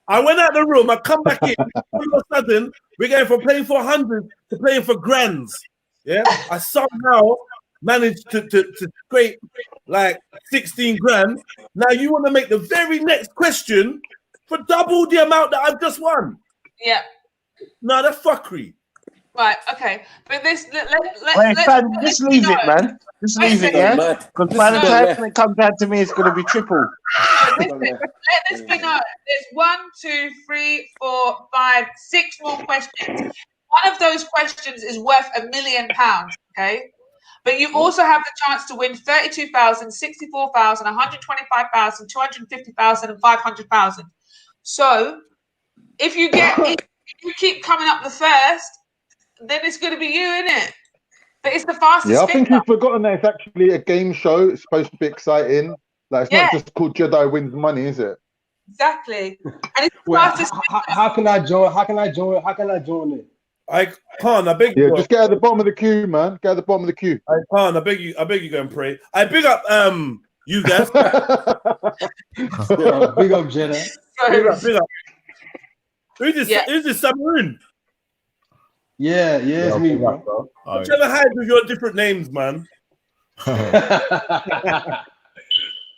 I went out the room, I come back in, all of a sudden, we're going from playing for hundreds to playing for grands, yeah. I somehow managed to scrape like 16 grand. Now you want to make the very next question for double the amount that I've just won. Yeah. No, that's fuckery. Right, okay. But this, Wait, fam, just leave it, man. Just leave it, yeah? Because by the time it comes down to me, it's going to be triple. Let this be known. There's 1, 2, 3, 4, 5, 6 more questions. One of those questions is worth £1 million, okay? But you also have the chance to win 32,000, 64,000, 125,000, 250,000, and 500,000. So if you keep coming up the first, then it's going to be you, isn't it? But it's the fastest. Yeah, I think you've forgotten that it's actually a game show. It's supposed to be exciting. Like, it's not just called Jedi Wins Money, is it? Exactly. And it's the Wait, fastest. how can I join? How can I join it? I can't. I beg you. Yeah, just get at the bottom of the queue, man. Get at the bottom of the queue. I can't. I beg you. Go and pray. I big up you guys. Big up Jedi. Big up. Who's this Samaroon? Yeah, it's me, bro. I'm trying to hide with your different names, man.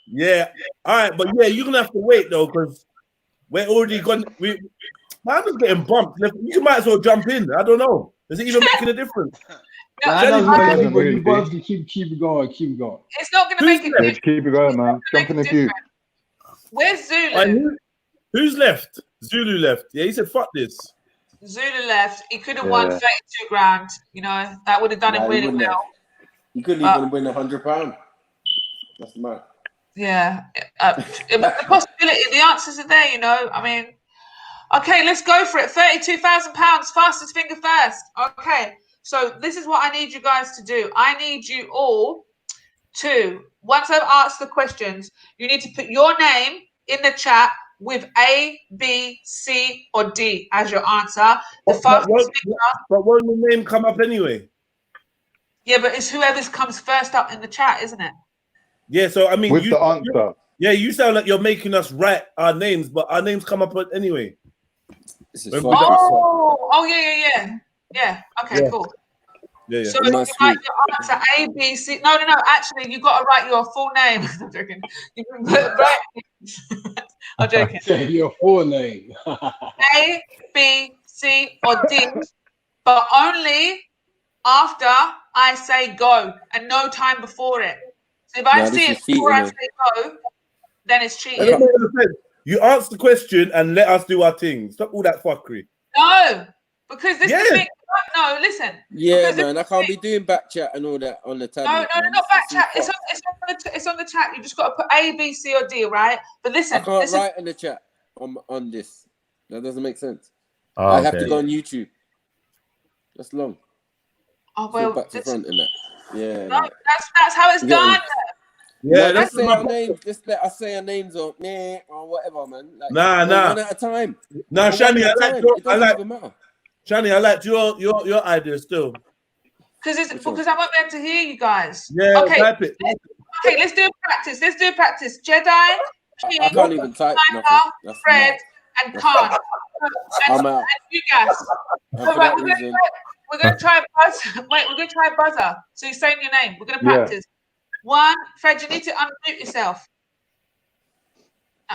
Yeah. All right, but yeah, you're gonna have to wait though, because we're already gone. Man, I'm just getting bumped. You might as well jump in. I don't know. Does it even making a difference? You both keep it going. Keep it going. It's not going to make a difference. Keep it going, man. Jump in the queue. Where's Zulu? Who's left? Zulu left. Yeah, he said, fuck this. Zulu left. He could have won 32 grand. You know, that would have done him really well. You couldn't even win £100. That's mad. Yeah. The possibility, the answers are there, you know. I mean, okay, let's go for it. £32,000, fastest finger first. Okay. So this is what I need you guys to do. I need you all to, once I've asked the questions, you need to put your name in the chat with A, B, C, or D as your answer. The fastest finger. But won't the name come up anyway? Yeah, but it's whoever's comes first up in the chat, isn't it? Yeah, so I mean, with the answer. Yeah, you sound like you're making us write our names, but our names come up anyway. Yeah. Okay, cool. Yeah. So you write your answer A, B, C. No. Actually, you got to write your full name. I'm joking. You can put I'm joking. Your full name. A, B, C, or D, but only after I say go and no time before it. So if I see it before I say go, then it's cheating. You answer the question and let us do our thing. Stop all that fuckery. No, because this is the thing. No, listen. Yeah, man, I can't be doing back chat and all that on the tablet. No, not back chat. It's on the chat. You just got to put A, B, C, or D, right? But listen, I can't write in the chat on this. That doesn't make sense. Oh, I have to go on YouTube. That's long. Oh well, back to front in that. Yeah. No, that's how it's done. Yeah, let's say our names. Just let us say our names or whatever, man. Like, nah. One at a time. Nah, Shani, I like your idea still. Because I won't be able to hear you guys. Yeah, okay. Type it. Okay, let's do a practice. Jedi, King, I can't even type nothing. Fred, and Khan. I'm out. And you guys. So, right, we're going to try a buzzer. Wait, we're going to try a buzzer. So you're saying your name. We're going to practice. One, Fred, you need to unmute yourself.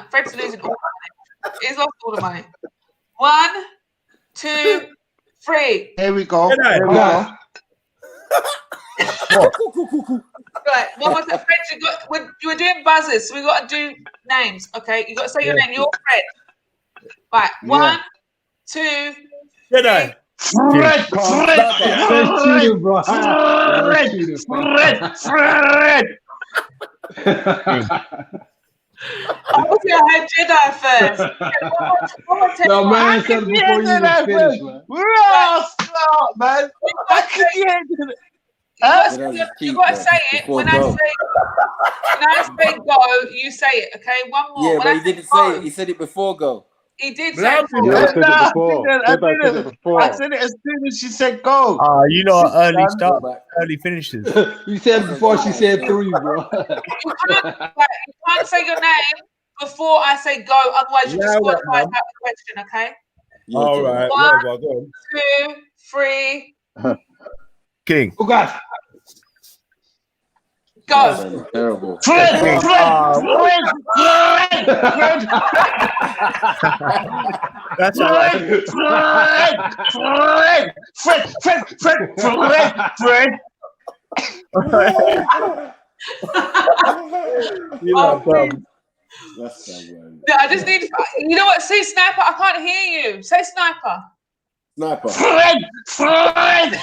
Fred's losing all the money. He's lost all the money. 1, 2, 3. Here we go. Right, one more time. Fred, we're doing buzzers, so we got to do names. Okay, you got to say your name. You're Fred. Right, 1, 2, Jedi. Fred. Obviously, I had Jedi first. One more time. No, man, said before you even finish, man. Man. You got to say it when I say go. You say it, okay? One more. Yeah, but he didn't say it. He said it before go. He did But say how it did Yeah, before. I said it before. I Jeddah said it before. said it as soon as she said go. Ah, you know, early Done. start, early finishes. You said before she said 3, bro. You can't say your name before I say go, otherwise you're Allow that, disqualified man. out the question, okay? All right, One, whatever. Go on. 2, 3, King. Oh, God. go. Terrible. Fred! That's all right. You Oh, know, please. No, I just need. You know what? Say sniper. I can't hear you. Say sniper. Sniper. Fred!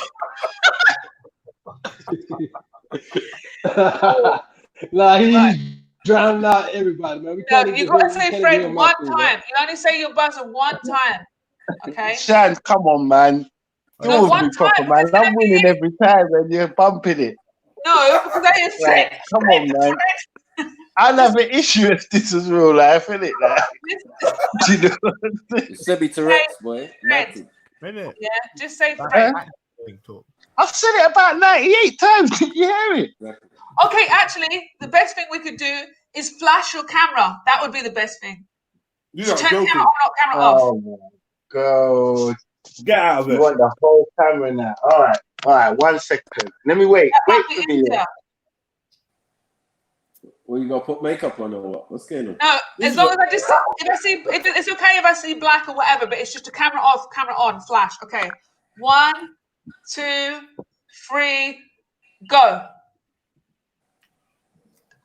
Nah, he's drowning out everybody, man. We No, can't you even got to hear, we say can't Fred even hear one Matthew, man. time. You only say your buzzer one time. Okay. Shan, come on, man. You No, always one be proper, time. man. I'm winning every time and you're bumping it. No, because I hear Like, Fred. come on, man. I'll have an issue if this is real life, innit? Like, do you know what I'm saying? Sebi Tourette's, boy. Fred. Minute. Yeah, just say Fred. I've said it about 98 times. Did you hear it? Okay, actually, the best thing we could do is flash your camera. That would be the best thing. You're Just not turn joking. camera on, not camera off. Oh, my God. Get out of You it. want the whole camera now. All right, 1 second. Let me wait. That Wait might be for me. easier. Well, you got to put makeup on or what? What's going on? No, as long as I just if I see it's okay if I see black or whatever, but it's just a camera off, camera on, flash. Okay, 1, 2, 3, go.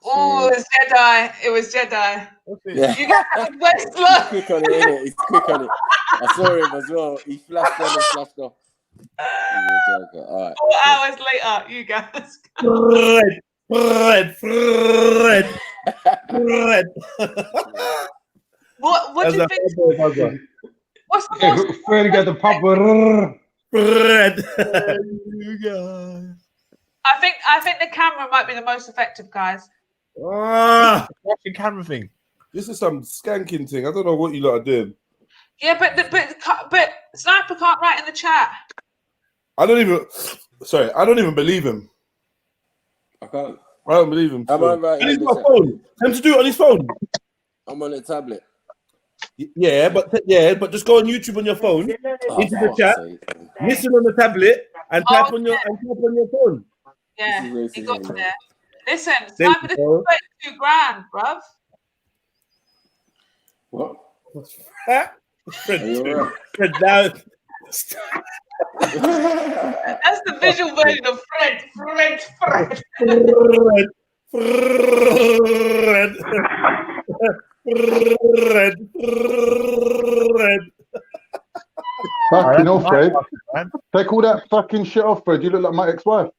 Oh, it was Jedi. It was Jedi. Yeah. You got the best He's look. quick on it, innit? He's quick on it. I saw him as well. He flashed on and flashed off. He's a joker. All right. 4 hours later, you guys. Fred. What do you think? What's the most? Fred got the proper. Fred. I think the camera might be the most effective, guys. Ah, What's the camera thing? This is some skanking thing. I don't know what you lot are doing. Yeah, but Sniper can't write in the chat. I don't even believe him. I can't. I don't believe him. Am I right? And he's got a phone. Tell him to do it on his phone. I'm on a tablet. Yeah, but just go on YouTube on your phone into the chat, listen on the tablet, and type on your phone. Yeah, he got to there. Listen, There Sniper, you this go. is $32,000, bruv. What? Fred, now. That's the visual version of Fred. Fred. Fucking off, Fred. Take all that fucking shit off, Fred. You look like my ex-wife.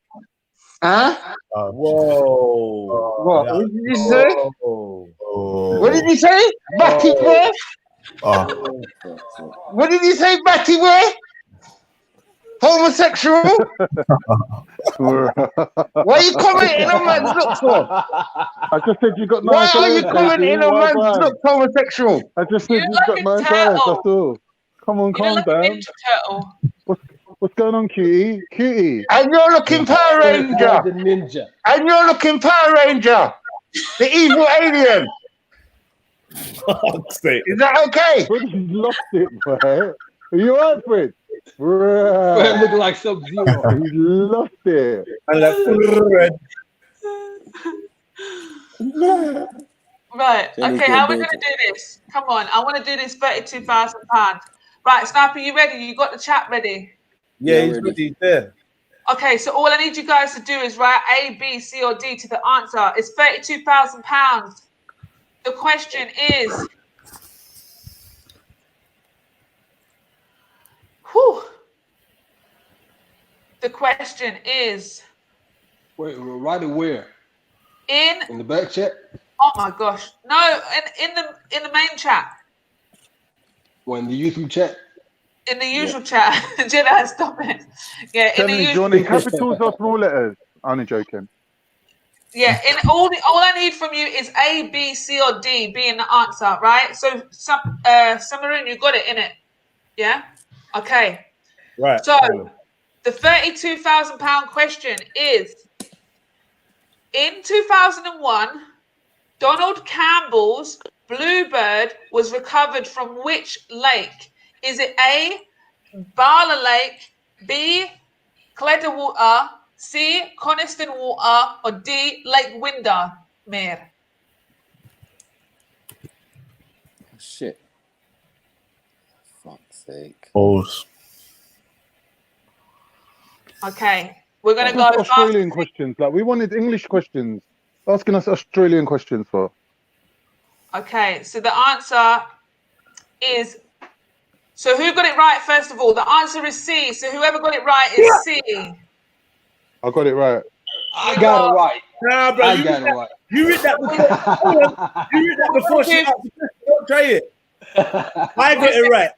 Huh? Whoa. What? What did you say? What did you say? Batty boy? What did you say, Batty boy? Homosexual? Why are you commenting on man's looks for? I just said you got Why nice are eyes. you commenting on man's looks homosexual? I just said you've got nice eyes. That's all. Come on, calm down. Turtle. What's going on, cutie? Cutie. And you're looking Power Ranger. The ninja. And you're looking Power Ranger. The evil alien. Is that okay? Fred has lost it, Fred. Are you alright, Fred? Fred look like Sub-Zero. He's lost it. And that Fred. Right. Jenny's Okay, how are we getting going to do this? Come on. I want to do this £32,000. Right, Sniper, you ready? You got the chat ready? Yeah, he's ready. There. Okay, so all I need you guys to do is write A, B, C, or D to the answer. It's £32,000. The question is... Whew. The question is... Wait, right where? In the back chat? Oh my gosh. No, in the main chat. Or in the YouTube chat? In the usual chat. Jedi, stop it. Yeah, Tell in the me, usual Johnny, capitals or small letters? I'm only joking. Yeah, and all I need from you is A, B, C, or D being the answer, right? So, Samaroon, you got it, innit? Yeah? Okay. Right. So, the £32,000 question is, in 2001, Donald Campbell's Bluebird was recovered from which lake? Is it A, Bala Lake, B, Clearwater, C, Coniston Water, or D, Lake Windermere? Shit. Fuck's sake. Pause. Okay, we're gonna That's go Australian questions. Like we wanted English questions. Asking us Australian questions for. Okay, so the answer is. So who got it right first of all? The answer is C. So whoever got it right is C. I got it right. I got it right. Nah, bro, I you got read it right. You read that before. Hold on. You read that before she asked the question. Don't try it. I got it right.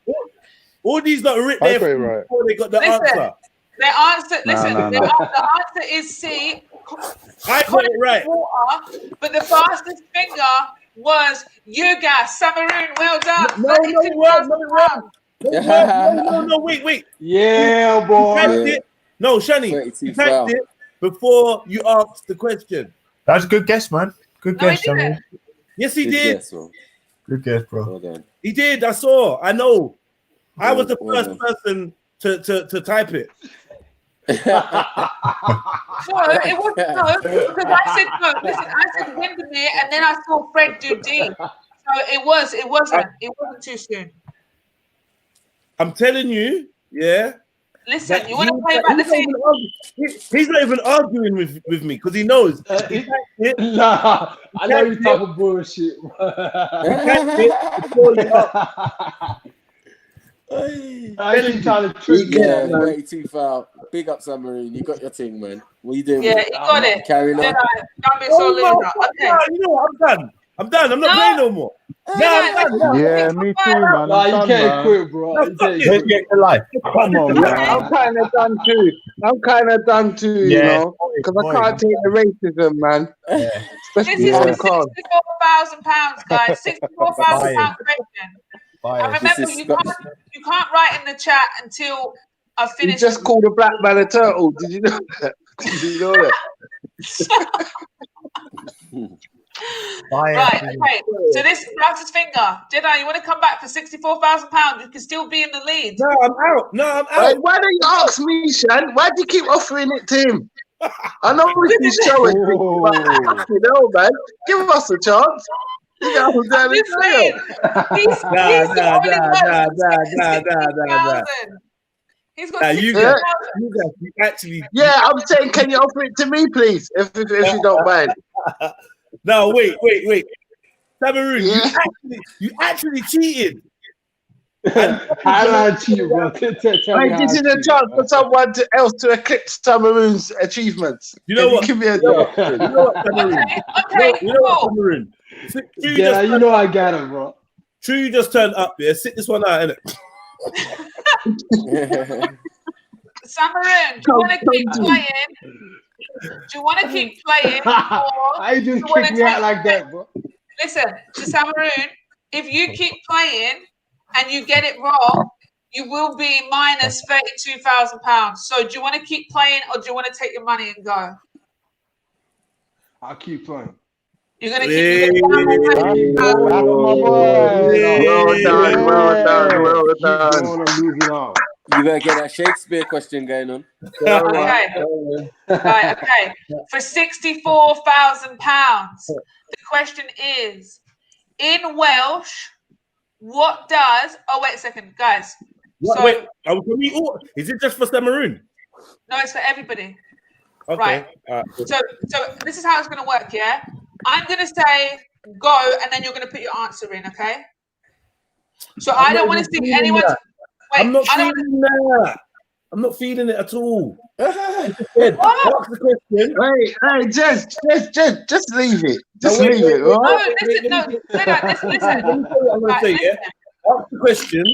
All these got written there before they got the answer. The answer, the answer is C. I got it right. Water, but the fastest finger was Yuga Samaroon. Well done. No, wait. Yeah, boy. You typed it. No, Shani, you typed it before you asked the question. That's a good guess, man. Good No, guess, he didn't. Samuel. Yes, he did. Good guess, bro. Well done. He did. I saw. I know. I was the Well first person to type it. No, it wasn't because I said no. Listen, I said Windermere, and then I saw Fred do D. So it wasn't too soon. I'm telling you, yeah. Listen, you want to play back the scene? He's not even arguing with me because he knows. Nah, I know you talking bullshit. I ain't trying to trick you. Yeah, way too far. Big up, Submarine. You got your thing, man. What are you doing? Yeah, with he got it. Carrying on. Don't be so loser. Okay. You know what? I'm done. I'm not playing no more. I'm done. Yeah, me too, man. Nah, you can't quit, bro. Let's get the life. Come on, man. I'm kind of done too. You know, because I can't take the racism, man. Especially This on is for £64,000, guys. £64,000 question. And remember, you can't write in the chat until I You finish. just called a black man a turtle. Did you know that? Did you know that? Right, okay. So this is fastest finger. Jedi, you want to come back for £64,000? You can still be in the lead. No, I'm out. Right, why don't you ask me, Shan? Why do you keep offering it to him? I know he's showing, but you know, man, give us a chance. You know, I'm just saying, he's got you 60,000. actually. Yeah, I'm saying, can you offer it to me, please, if you don't mind? No, wait. Samaroon, you actually cheated. How did I cheat, bro? This is a chance for someone else to eclipse Samaroon's achievements. You know what? Give me a You know what, Samaroon? You know what, Samaroon? Yeah, you know I got it, bro. True, you just turned up there. Sit this one out, innit? Samaroon, do you want to keep playing? Do you want to keep playing? I just kick me out like that, bro. Listen, to Samaroon, if you keep playing and you get it wrong, you will be minus £32,000. So do you want to keep playing or do you want to take your money and go? I'll keep playing. You're going to keep Well done. You better get that Shakespeare question going on. Right, okay. For £64,000, the question is, in Welsh, what does... Oh, wait a second, guys. Wait, is it just for Samaroon? No, it's for everybody. Okay. Right. So this is how it's going to work, yeah? I'm going to say go, and then you're going to put your answer in, okay? So I don't want to see anyone... I'm not feeling that. I'm not feeling it at all. Ask the question. Hey, just leave it. Just leave it. All right? Listen. I'm going to say, yeah? Ask the question,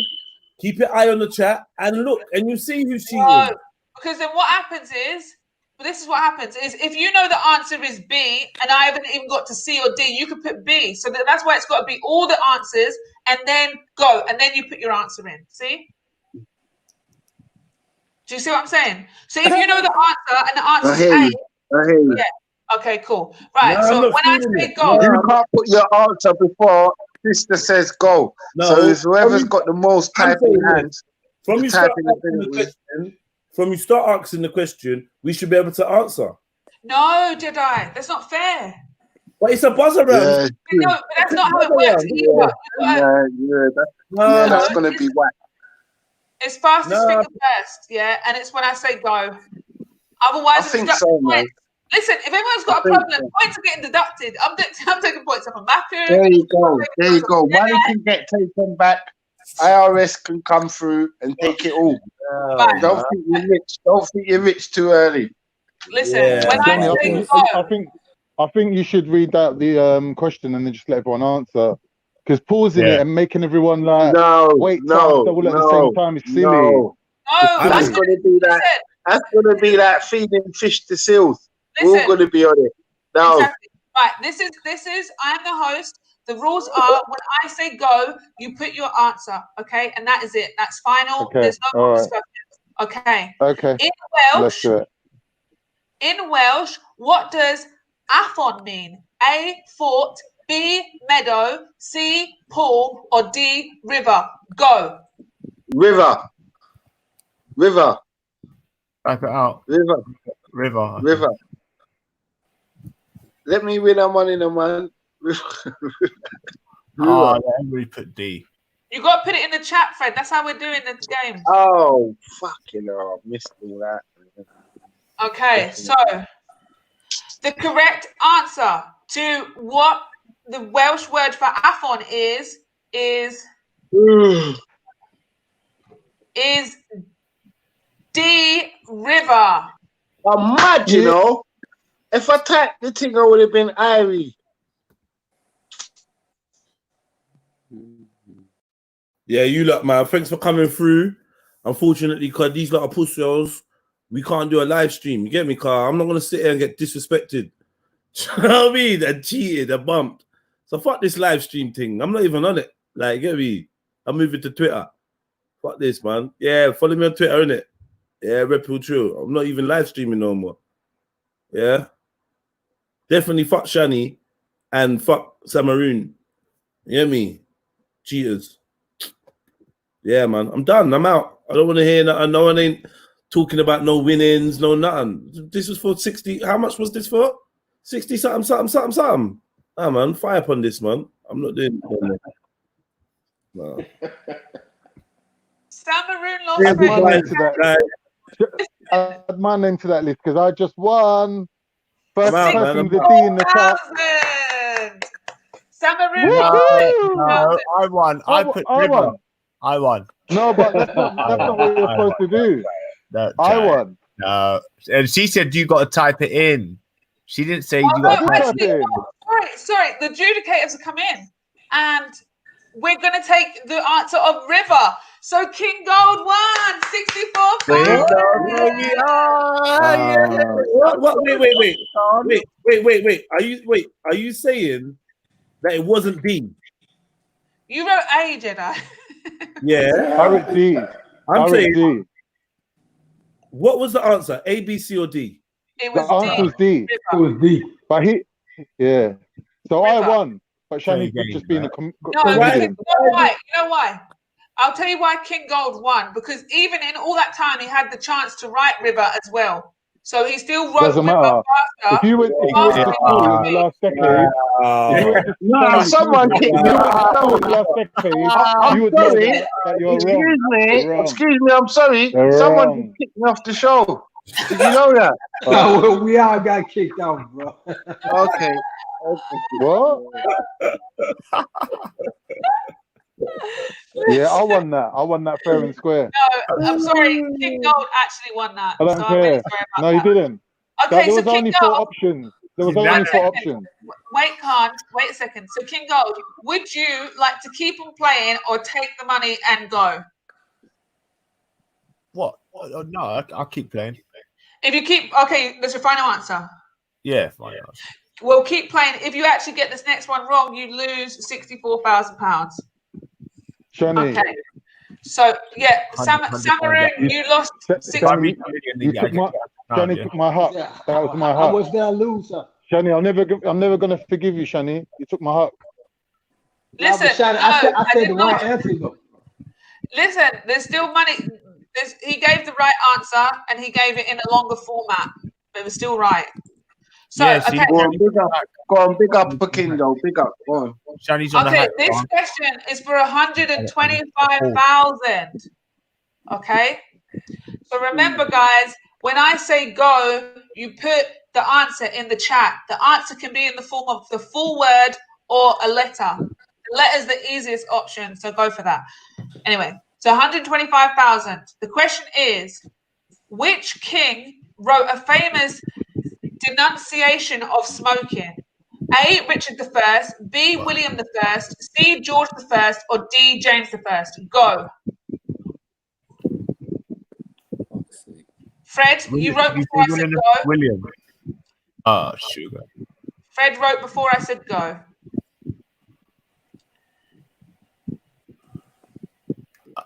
keep your eye on the chat, and look, and you see who's cheating. Because then what happens is, this is what happens: is if you know the answer is B, and I haven't even got to C or D, you can put B. So that's why it's got to be all the answers, and then go, and then you put your answer in. See? Do you see what I'm saying? So if you know the answer and the answer is I hear A, you. I hear you. yeah. Okay, cool. Right. No, I'm So not when I feeling say it. go, You can't put your answer before sister says go. So No, it's whoever's got the most I'm typing saying this. hands, From the you start typing asking the ability. question, from you start asking the question, we should be able to answer. no, Jedi, that's not fair. But it's a buzz around. Yeah, No, but that's not how it works either. That's gonna be whack. It's fastest finger first, yeah, and it's when I say go. Otherwise, I think so, man. points. Listen, if everyone's got a problem, points are getting deducted. I'm taking points off of Maku. There you go. There you go. Money can get taken back. IRS can come through and take it all. Right. Don't think you're rich. Don't think you're rich too early. Listen, when Johnny, I say go, I think you should read out the question and then just let everyone answer. Because pausing it and making everyone like wait to answer all at the same time is silly. No, That's gonna be that. That's gonna be that feeding fish to seals. We're all gonna be on it. No. Exactly. Right. This is. I am the host. The rules are when I say go, you put your answer. Okay, and that is it. That's final. Okay. There's no All more right. discussion. Okay. Okay. Let's do it. In Welsh, what does Afon mean? A, fort, B, meadow, C, pool, or D, river? Go. River. River. Type it out. River. River. River. Let me win a money, no man. Oh, yeah, we put D. You got to put it in the chat, Fred. That's how we're doing the game. Oh, fucking hell. I missed all that. Okay, so the correct answer to what the Welsh word for Afon is D, river. I'm mad, you know. If I typed the thing, I would have been Irie. Yeah, you lot, man. Thanks for coming through. Unfortunately, because these lot are pussies, we can't do a live stream. You get me, car? I'm not gonna sit here and get disrespected. You know what I mean? And cheated and bumped. So fuck this live stream thing. I'm not even on it. Like, get me? I'm moving to Twitter. Fuck this, man. Yeah, follow me on Twitter, innit? Yeah, REDPILLTRILL. I'm not even live streaming no more. Yeah. Definitely fuck Shani and fuck Samaroon. You hear me? Cheaters. Yeah, man. I'm done. I'm out. I don't want to hear nothing. No one ain't talking about no winnings, no nothing. This was for 60. How much was this for? 60 something. Ah, man. Fire up on this, man. I'm not doing it. No. Samaroon Add my name to that list because I just won. First I'm out, typing man. the D in the chat. Samaroon. No, I won. I put river. I won. No, but that's not what you're supposed to do. No, I won. No, and she said you got to type it in. She didn't say you Oh, got to no, type actually, it in. sorry. The adjudicators have come in, and we're going to take the answer of river. So King Gold won 64,000. Wait. Are you saying that it wasn't D? You wrote A, Jedi. Yeah. I wrote D. I'm saying D. What was the answer? A, B, C, or D? It The answer was D. It was D. But yeah. So I won. But Shani Game, just being a No, because comedian. you know why? I'll tell you why King Gold won. Because even in all that time, he had the chance to write river as well. So he still wrote Doesn't river matter. faster. If you went to school in the last decade, No, someone kicked me off. you would know that you're wrong. Excuse me, I'm sorry. You're Someone wrong. kicked me off the show. Did you know that? No, we all got kicked out, bro. Okay. What? Yeah, I won that fair and square. No, I'm sorry. King Gold actually won that. I don't so care. I'm really sorry about No, you didn't. Okay, There so was King only Gold. 4 options. There was only 4 options. Wait, Khan. Wait a second. So King Gold, would you like to keep on playing or take the money and go? What? Oh, no, I'll keep playing. If you keep okay, that's your final answer. Yeah, fine. We'll keep playing. If you actually get this next one wrong, you lose £64,000. Shani. Okay. So yeah, Samaroon, you lost Shani, you took my, Shani took my heart. Yeah. That was my I heart. was their loser. Shani, I'm never gonna forgive you, Shani. You took my heart. Listen, Shani, no, I said did the not. right answer though. Listen, there's still money. He gave the right answer and he gave it in a longer format, but it was still right. So, Yeah, see, okay. Go on, big up Pekindo, big up. Go on. Shani's on the Okay, hat. this question is for 125,000. Okay. So remember, guys, when I say go, you put the answer in the chat. The answer can be in the form of the full word or a letter. The letter is the easiest option, so go for that. Anyway, so 125,000. The question is, which king wrote a famous denunciation of smoking? A. Richard I, B. William I, C. George I, or D. James I? Go. Fred, you wrote before I said go. William. Oh, sugar. Fred wrote before I said go.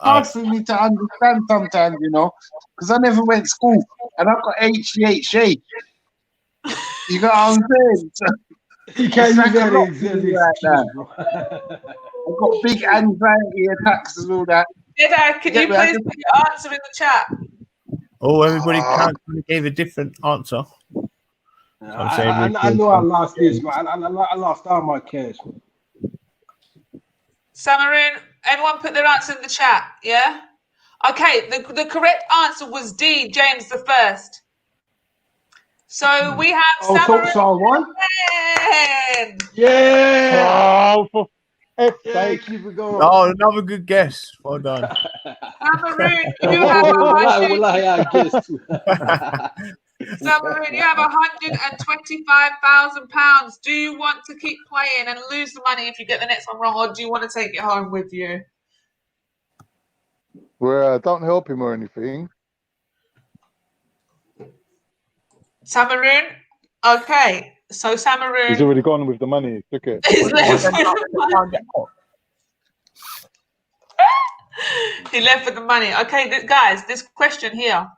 Hard for me to understand sometimes, you know, because I never went to school and I've got HGHA. You got what I'm saying? So, You can't it's use like that a lot as for an me right excuse, now. bro. I've got big anxiety attacks and all that. Jedi, can you please put your answer in the chat? Oh, everybody gave a different answer. I'm saying I know I lost this, man. I lost all my cash. Samaroon, everyone put their answer in the chat, yeah? Okay, the correct answer was D, James I. So we have Samaroon. So I won? again. Yeah! Oh, for F's Yeah, sake. keep it going. Oh, another good guess. Well done. Samaroon, you have Samaroon, you have £125,000. Do you want to keep playing and lose the money if you get the next one wrong, or do you want to take it home with you? Well, don't help him or anything. Samaroon? Okay, so Samaroon. He's already gone with the money. He took it. He's left with the money. He left with the money. Okay, guys, this question here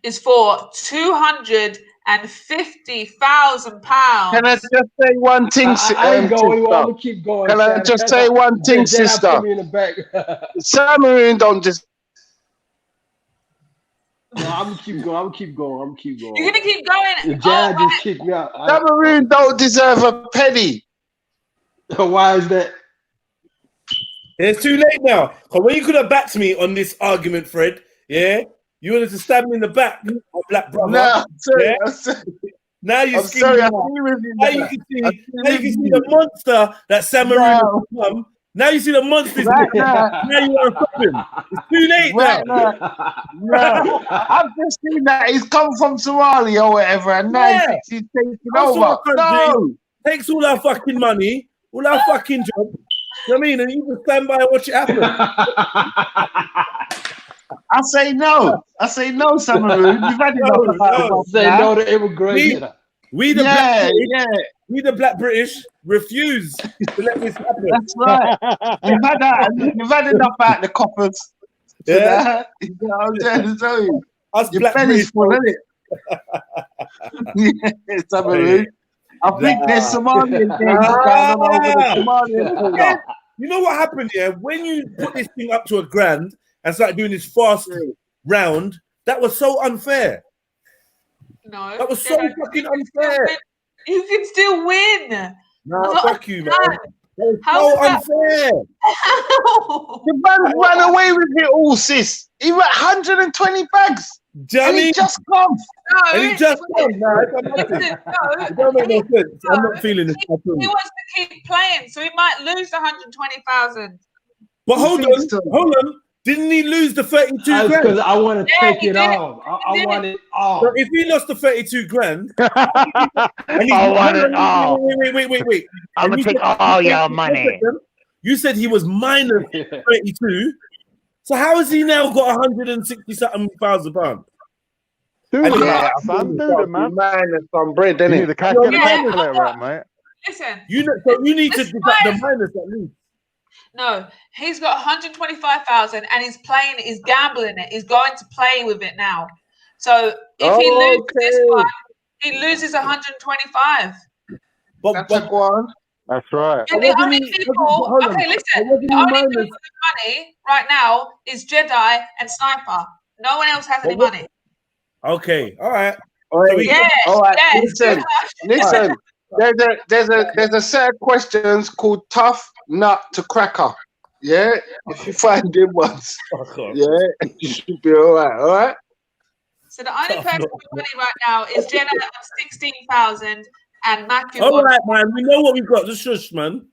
is for £250,000. Can I just say one thing, I ain't going. I'm gonna keep going. Can I just say one thing, sister? Put me in the back. Samaroon don't just. No, I'm gonna keep going. I'm gonna keep going. You're gonna keep going. The Jad just kicked me out. Samaroon don't deserve a penny. Why is that? It's too late now. Because when you could have backed me on this argument, Fred, yeah, you wanted to stab me in the back, my black brother. No, I'm sorry, yeah? I'm sorry. Now you I'm see sorry, I now. agree with you, Now man. you can see the monster that Samaroon has become. Now you see the monster. Right now. Now you want to stop him. It's too late Right now. No, I've just seen that he's come from Somali or whatever, and now Yeah. he's taking Come from over. a country, No, takes all our fucking money, all our fucking job. You know what I mean? And you can stand by and watch it happen. I say no. I say no, Samaroon. You've had enough about Say no to immigration. We the Black British refuse to let this happen. That's right. You've had enough out the coppers. Yeah. You know what I'm trying to tell you. Us Your Black penny's British full, isn't it? Yeah, Samaroon. I think there's Somalian games going on over the Somalian border. You know what happened here? When you put this thing up to £1,000 and started doing this fast round, that was so unfair. No. That was so fucking unfair. You can still win. No, fuck you, man. That was How so is that- unfair. The man ran away with it all, sis. He ran 120 bags. Johnny, and he just come. And he just come. No, it don't make no sense. I'm not feeling this at all. He wants to keep playing, so he might lose 120,000. But hold on. Didn't he lose the 32 grand? Because I want to take it off. I want it all. So if he lost the 32 grand, and I want it all. Wait. I'm gonna take all your money. You said he was minus 32. So how has he now got 160 something £1,000? Do And the you- math, son. Do the math. Minus some bread, You innit? need to get the calculator out, mate. Listen. So you need to deduct the minus at least. No, he's got 125,000 and he's gambling it. He's going to play with it now. So if he loses this one, he loses 125. But that's right. And the only people, okay, listen, the only people with money right now is Jedi and Sniper. No one else has any money. Okay, all right. Yes, all right. yes. Listen. There's a set of questions called tough nut to cracker. Yeah, if you find good ones, yeah, you should be all right. All right. So the only person with money right now is Jedi on 16,000 and Matthew. All on right, man. We know what we've got. The shush, man.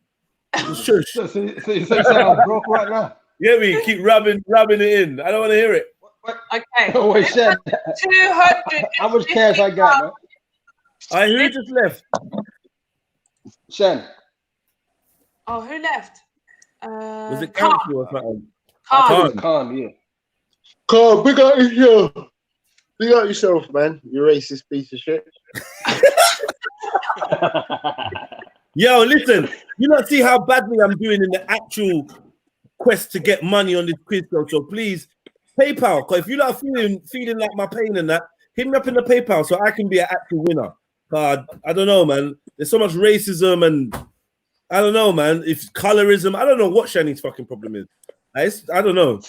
The shush. So you say I'm broke right now? Yeah, we keep rubbing it in. I don't want to hear it. Okay. Oh, wait, Shen. 200. How much cash I got, man? Who just left? Shen. Oh, who left? Was it council or something? Khan, yeah. Khan, big up yourself. Big up yourself, man. You racist piece of shit. Yo, listen. You not see how badly I'm doing in the actual quest to get money on this quiz, though. So please, PayPal. Because if you're not feeling like my pain and that, hit me up in the PayPal so I can be an actual winner. I don't know, man. There's so much racism and I don't know, man. If colorism, I don't know what Shani's fucking problem is. I don't know.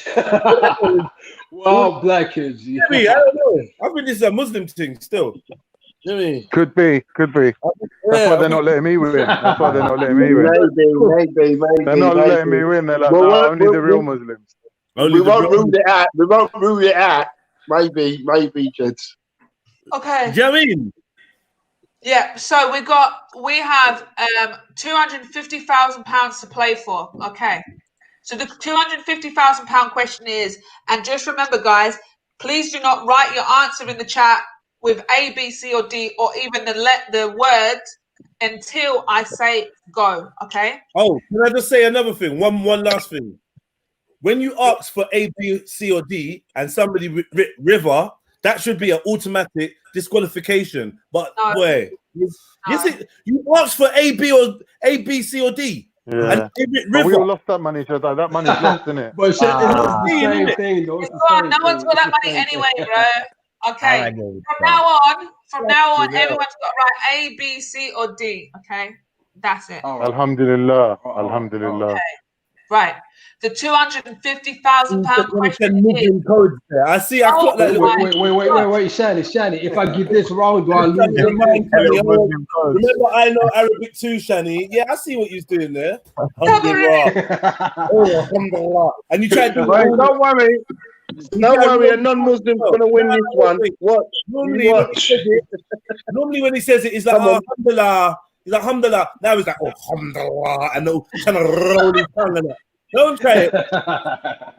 Wow, black kids. Yeah. I don't know. I think this is a Muslim thing still. Could be. That's why they're not letting me win. That's why they're not letting me win. Maybe. They're not letting me win. They're like, no, only the real Muslims. We won't rule it out. We won't rule it out. Maybe, Jeds. Okay. Do you know what I mean? Yeah, so we have £250,000 to play for. Okay. So the £250,000 question is, and just remember, guys, please do not write your answer in the chat with A, B, C, or D, or even the words until I say go. Okay. Oh, can I just say another thing? One last thing. When you ask for A, B, C, or D, and somebody river, that should be an automatic disqualification. But boy, you asked for A, B, C, or D. Yeah. And we all lost that money, so that money's lost, isn't it? But it's the same thing, though. No one's got that money anyway, bro. Okay. From now on, everyone's got to write A, B, C, or D. Okay. That's it. Alhamdulillah. Alhamdulillah. Okay. Right. The £250,000 question is. Codes there. I see. I got that. Wait, Shani. If I get this wrong, do I lose? Remember, I know Arabic too, Shani. Yeah, I see what you're doing there. Alhamdulillah. Alhamdulillah. And you tried to. Don't worry. Don't worry, a non-Muslim's gonna win this one. Watch. Normally, when he says it, he's like, oh, alhamdulillah. He's like, alhamdulillah. Now he's like, oh, alhamdulillah. And trying to roll his tongue and that. Don't try it. Yeah,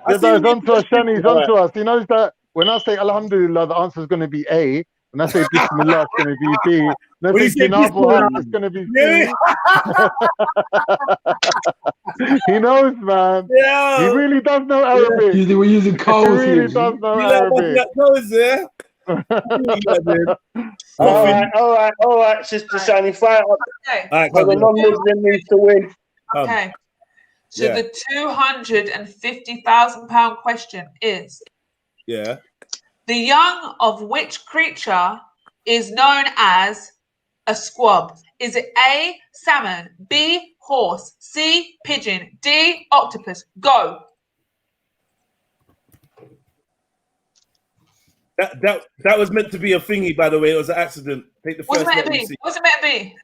but it's onto us, Shani, it's onto us. He knows that when I say alhamdulillah, the answer is going to be A. When I say bismillah, it's going to be B. When I say bismillah, it's going to be C. He knows, man. Yeah. He really does know Arabic. We're using codes. He really does know Arabic. All right, Sister Shani, fight up. Okay. So the non-Muslim needs to win. Okay. So the £250,000 question is: the young of which creature is known as a squab? Is it A, salmon, B, horse, C, pigeon, D, octopus? Go. That was meant to be a thingy, by the way. It was an accident. Take the What's first it meant letter to you be? see. What's it meant to be?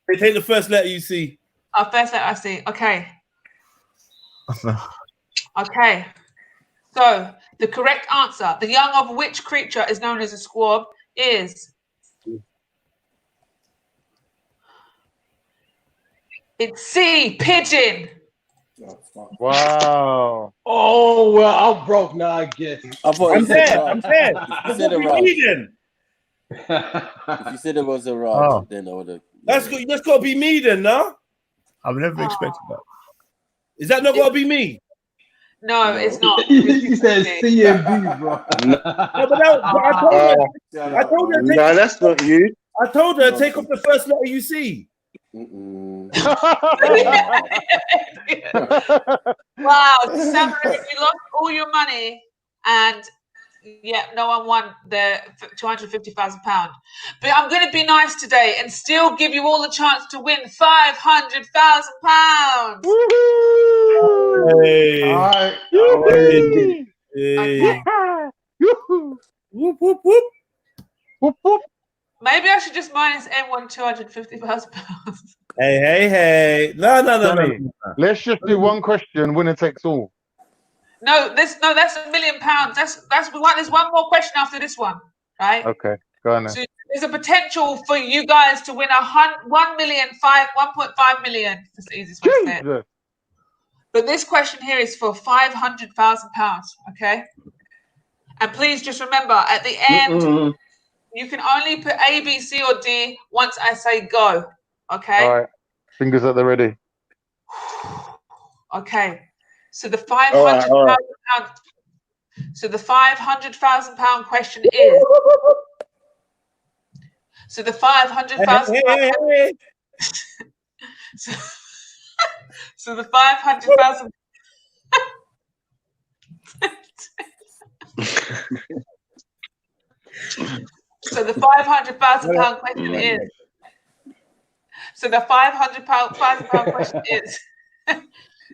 They take the first letter you see. Oh, first letter I see. Okay. Okay. So the correct answer, the young of which creature is known as a squab, is it's C, pigeon. Wow. Oh, well, I'm broke now, I guess. I'm dead. If you said it was a Raj, then I would have. That's got to be me then, no? I've never expected that. Is that not got to be me? No, it's not. He said C and B, bro. No, but I told her. No, that's not you. I told her take off the first letter you see. Wow, Samurai, you lost all your money, and yeah, no one won the £250,000. But I'm going to be nice today and still give you all the chance to win £500,000. Hey. All right. Hey. Whoop, whoop, whoop. Whoop, whoop. Maybe I should just minus M1 £250,000. Hey. No. Let's just do one question, winner takes all. No, that's £1 million. There's one more question after this one, right? Okay, go on then. So there's a potential for you guys to win 1.5 million. That's the easiest way to say it. But this question here is for £500,000. Okay, and please just remember at the end you can only put A, B, C, or D once I say go. Okay. All right. Fingers at the ready. Okay. So the £500,000. So the £500,000 question is. So the £500,000. So the £500,000. So the £500,000 question is. So the £500,000 question is.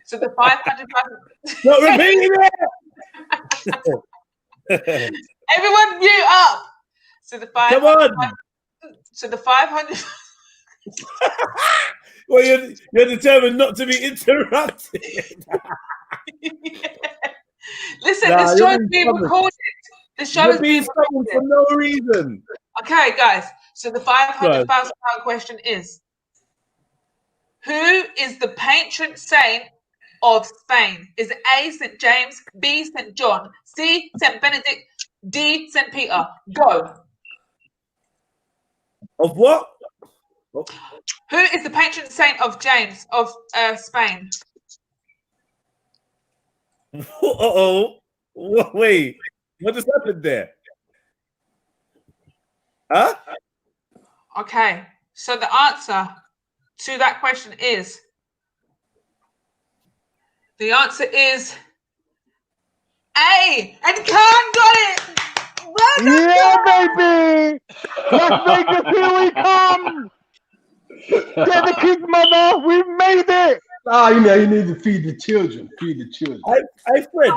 So the £500,000. Not repeating it. Everyone mute up. So the Come on. So the 500. Well, you're determined not to be interrupted. Listen, this show is being recorded. The show is being recorded for no reason. Okay, guys. So the £500,000 question is: who is the patron saint of Spain? Is it A, St. James, B, St. John, C, St. Benedict, D, St. Peter? Go. Of what? Who is the patron saint of James of Spain? Wait, what just happened there? Huh? Okay, so the answer to that question is. The answer is A, and Khan got it. Well done, yeah, baby. Las Vegas, here we come. Get the kids, mother. We made it. Ah, you need to feed the children. Feed the children. I Fred.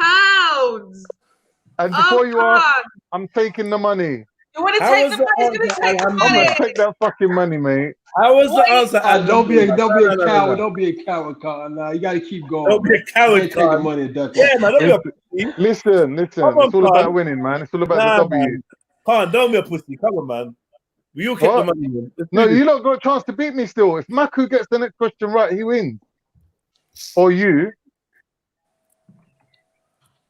£500,000. And before you ask, I'm taking the money. You want to take the money? He's going to take the money. I'm gonna take that fucking money, mate. How was the answer? Don't be a coward. Don't be a coward, Carl. Nah, you got to keep going. Don't be a coward, Carl. Take the money at that point. Yeah, man. Don't be a pussy. Listen. It's all about winning, man. It's all about the W. Man. Can't. Don't be a pussy. Come on, man. We all get the money. Man. No, you not got a chance to beat me still. If Maku gets the next question right, he wins. Or you.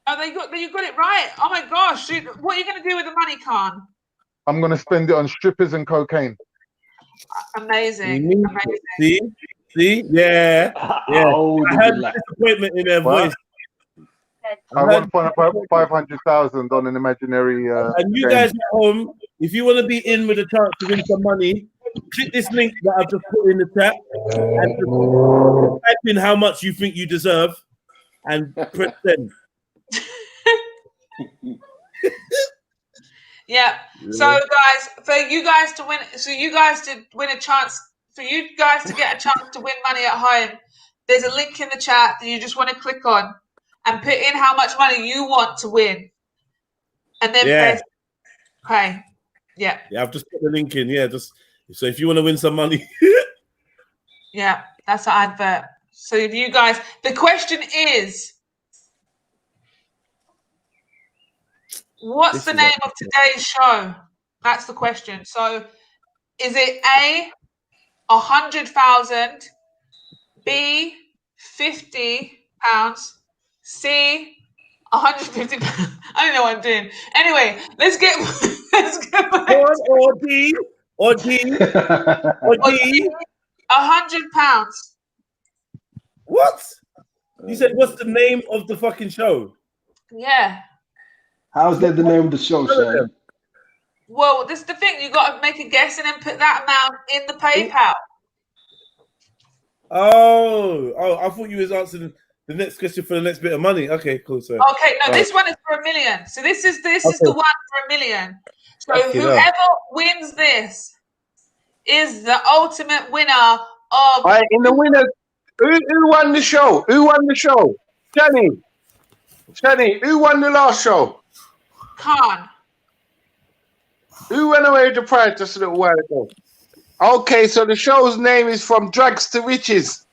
Oh, you got it right. Oh my gosh. What are you going to do with the money, Khan? I'm going to spend it on strippers and cocaine. Amazing. See? Yeah. Oh, I heard disappointment in their voice. I won 500,000 on an imaginary. And you guys at home, if you want to be in with a chance to win some money, click this link that I've just put in the chat and just type in how much you think you deserve and press send. Yeah. So guys, for you guys to win a chance, for you guys to get a chance to win money at home, there's a link in the chat that you just want to click on and put in how much money you want to win. And then press okay. Yeah. Yeah, I've just put the link in. Yeah, just so if you want to win some money. Yeah, that's an advert. So if you guys, the question is, what's the name of today's show? That's the question. So is it A, 100,000, B, £50, C, 150 pounds? I don't know what I'm doing. Anyway, let's get back or D, or D, or D. £100. What? You said what's the name of the fucking show? Yeah. How's that the name of the show, Shane? Well, this is the thing. You got to make a guess and then put that amount in the PayPal. Oh, I thought you was answering the next question for the next bit of money. Okay, cool. Sorry. Okay, no, this one is for $1 million. So this is the one for $1 million. So whoever wins this is the ultimate winner of. All right, in the winner, who won the show? Who won the show? Shani, who won the last show? Khan. Who went away with the prize just a little while ago? Okay, so the show's name is From Drugs to Riches.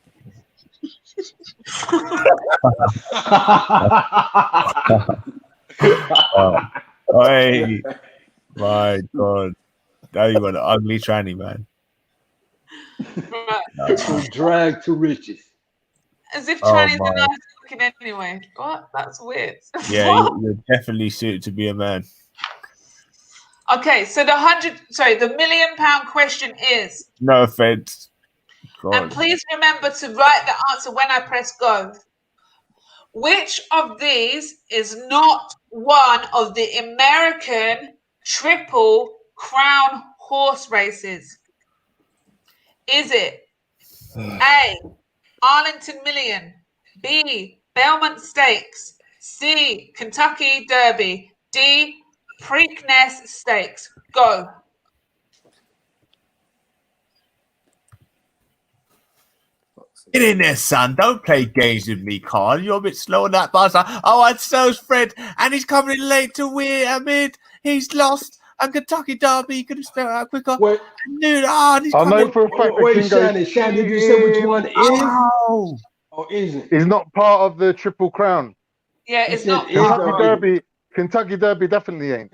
Hey, my God. Now you got an ugly tranny, man. From drag to riches. As if Chinese are nice looking anyway. What? That's weird. Yeah, you're definitely suited to be a man. Okay, so the £1 million question is. No offense. God. And please remember to write the answer when I press go. Which of these is not one of the American Triple Crown horse races? Is it A, Arlington Million, B, Belmont Stakes, C, Kentucky Derby, D, Preakness Stakes? Go. Get in there, son. Don't play games with me, Carl. You're a bit slow on that buzzer. Oh, and so's Fred. And he's coming in late to win amid. He's lost. And Kentucky Derby, he could have started out quicker. Wait. Dude, he's I know coming. for a fact. Wait, Shannon, did you say which one is? Oh. Or isn't? It's not part of the Triple Crown. Yeah, it's not. Kentucky Derby definitely ain't.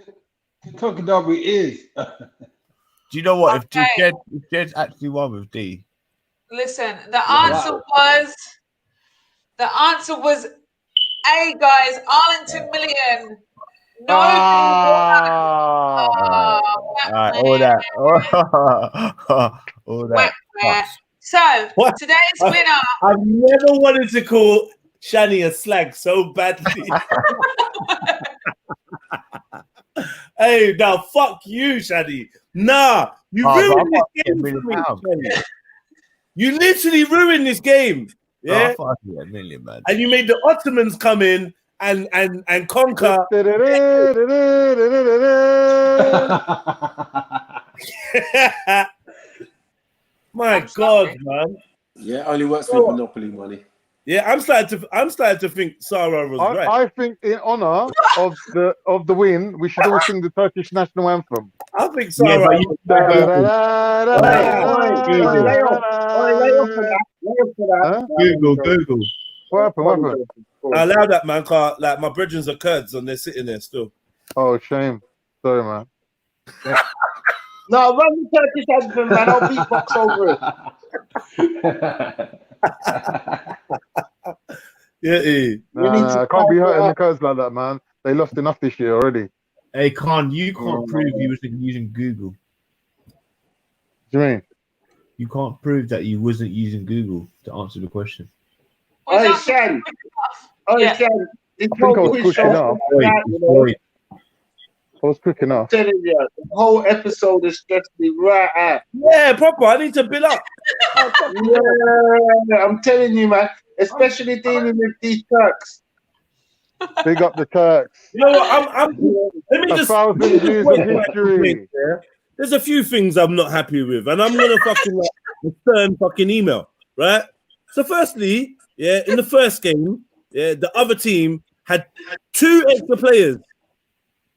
Kentucky Derby is. Do you know what? If Jed's actually won with D. Listen, the answer was A, guys. Arlington Million. No. All that. So today's winner. I've never wanted to call Shani a slag so badly. Hey, now fuck you, Shani. Nah, you ruined this game for me, Shani. You literally ruined this game. Yeah, fuck you, $1 million, man. And you made the Ottomans come in and conquer. My God, man. Yeah, only works with Monopoly money. Yeah, I'm starting to think Sarah was right. I think in honor of the win, we should all sing the Turkish national anthem. I think Sarah. Google. What happened? I allow that, man. Cause like my brethren are Kurds and they're sitting there still. Oh, shame. Sorry, man. No, run the Turkish anthem, man. I'll beatbox over it. I can't be hurting the Kurds like that, man. They lost enough this year already. Hey, Khan, you can't prove you wasn't using Google. What do you mean? You can't prove that you wasn't using Google to answer the question. Hey, Shan. Shan. I think I was quick enough. I was quick enough. I'm telling you, the whole episode is stressed me right out. Yeah, proper. I need to build up. Yeah, I'm telling you, man. Especially dealing with these Turks. Big up the Turks. You know what? Let me just. 1,000 years of history. There's a few things I'm not happy with, and I'm gonna fucking return fucking email, right? So, firstly, yeah, in the first game, yeah, the other team had 2 extra players,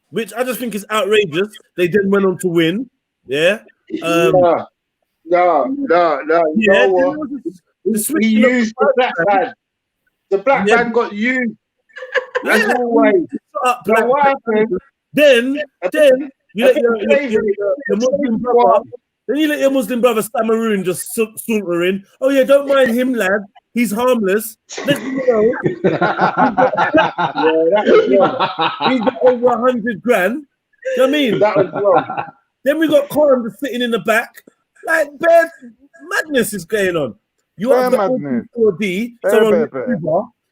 which I just think is outrageous. They then went on to win, yeah. No. Yeah, he used the black man. The black man got used. As always. So what happened? Then you let your Muslim brother. Then you let your Muslim brother Samaroon just saunter in. Oh yeah, don't mind him, lad. He's harmless. Let me know. He's got over 100 grand. Do you know what I mean? That was wrong. Then we got Coram just sitting in the back. Like, bad madness is going on. You asked the ABC or D,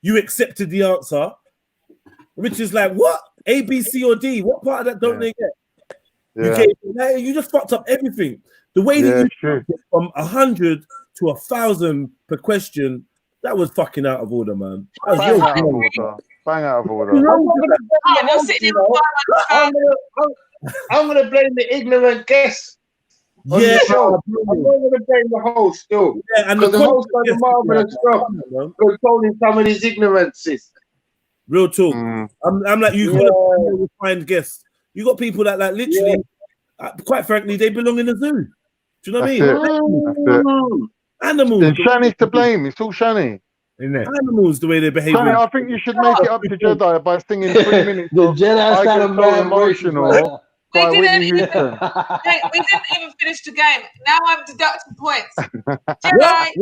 you accepted the answer. Which is like, what? A, B, C, or D? What part of that don't they get? You just fucked up everything. The way that you get from 100 to 1,000 per question, that was fucking out of order, man. That was real Bang out of order. I'm gonna blame the ignorant guest. On the show. I'm not gonna blame the host still. Yeah, and the host done a marvelous job controlling some of these ignorances. Real talk. I'm like, you got to find guests. You got people that like literally, quite frankly, they belong in a zoo. Do you know what I mean? Animals. It's Shani's to blame. It's all Shani. Animals, the way they behave. Shani, I think you should make it up to Jedi by singing 3 minutes. The Jedi I sounded Get So mad Emotional by Whitney Houston. Hey, we didn't even finish the game. Now I'm deducting points. Jedi,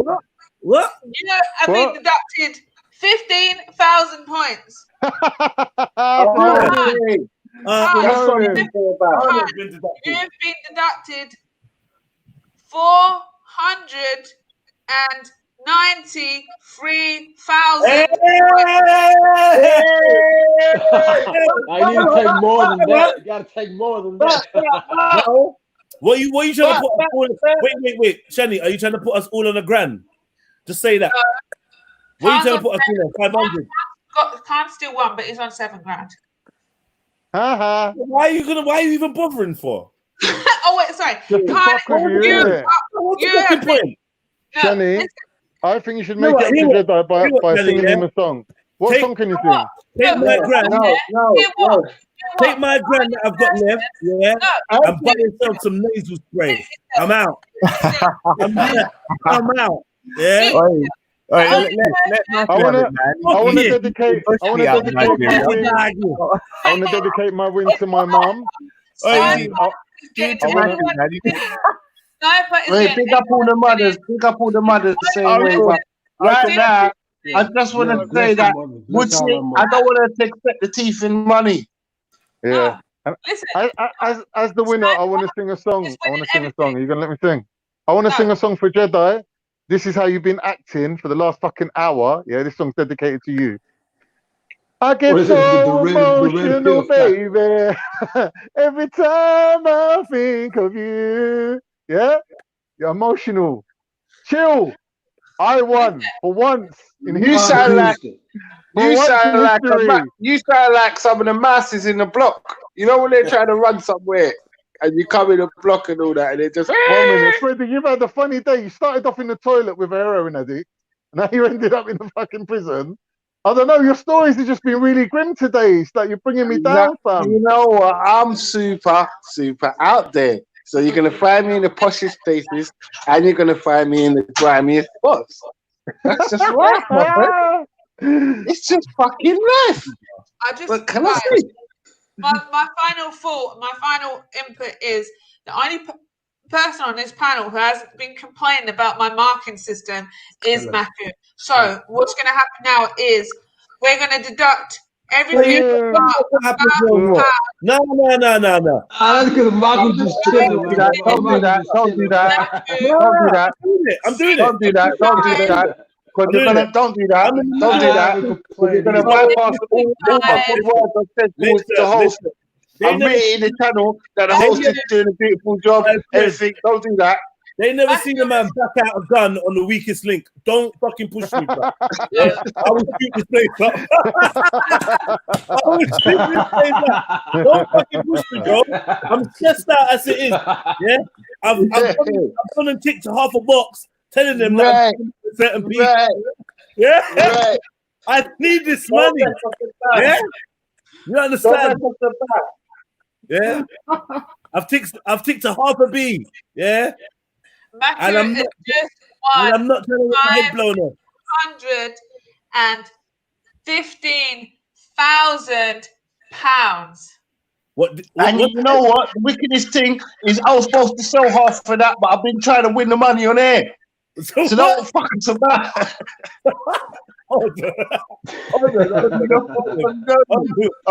what? You know, I've been deducted 15,000 points. You've been deducted 493,000. I need to take more than that. You gotta take more than that. No. What are you trying to put us all? Wait, Shani, are you trying to put us all on a grand? Just say that. What are you trying to put us in? 500. Khan's still won, but he's on 7 grand. Why are you even bothering for? Oh wait, sorry. Shani, I think you should make it up to Jedi by singing him a song. What song can you sing? Take my grand. Take my grand that I've got left, and buy yourself some nasal spray. I'm out. I'm out. Yeah. I want to dedicate my win to my mom. Pick up all the mothers. Pick up all the mothers the same way. But right now, I just want to say that I don't want to accept the teeth in money. Yeah. As the winner, I want to sing a song. Are you gonna let me sing? I want to sing a song for Jedi. This is how you've been acting for the last fucking hour. Yeah, this song's dedicated to you. I get so emotional, baby, every time I think of you. Yeah, you're emotional. Chill. I won for once. You sound like some of the masses in the block. You know when they're trying to run somewhere and you come in the block and all that, and they just 1 minute, Freddie, you've had a funny day. You started off in the toilet with a heroin addict, now you ended up in the fucking prison. I don't know. Your stories have just been really grim today. It's like you're bringing me down, fam. You know what? I'm super out there. So you're gonna find me in the poshest places, and you're gonna find me in the grimiest spots. That's just life, my friend. It's just fucking life. What can I say? My final thought, my final input is the only person on this panel who has been complaining about my marking system is Matthew. So what's going to happen now is we're going to deduct everything. No. That's because Michael just Don't do that. I'm doing it. Don't do that. Don't do that. Don't do that. You're gonna bypass all my good words I said towards the host. I'm really in the channel that the host is doing a beautiful job. Everything. Don't do that. They never seen a man back out a gun on the weakest link. Don't fucking push me, bro. Yeah, I will shoot this place up. Don't fucking push me, bro. I'm stressed out as it is. Yeah, I've gone and ticked half a box, telling them that I'm certain people. Yeah, I need this money. Yeah, you understand? Yeah, I've ticked a half a B. Yeah. Matthew and I'm not trying to get my head blown off. £115,000. And you know what? The wickedest thing is I was supposed to sell half for that, but I've been trying to win the money on air. So don't fucking about. I've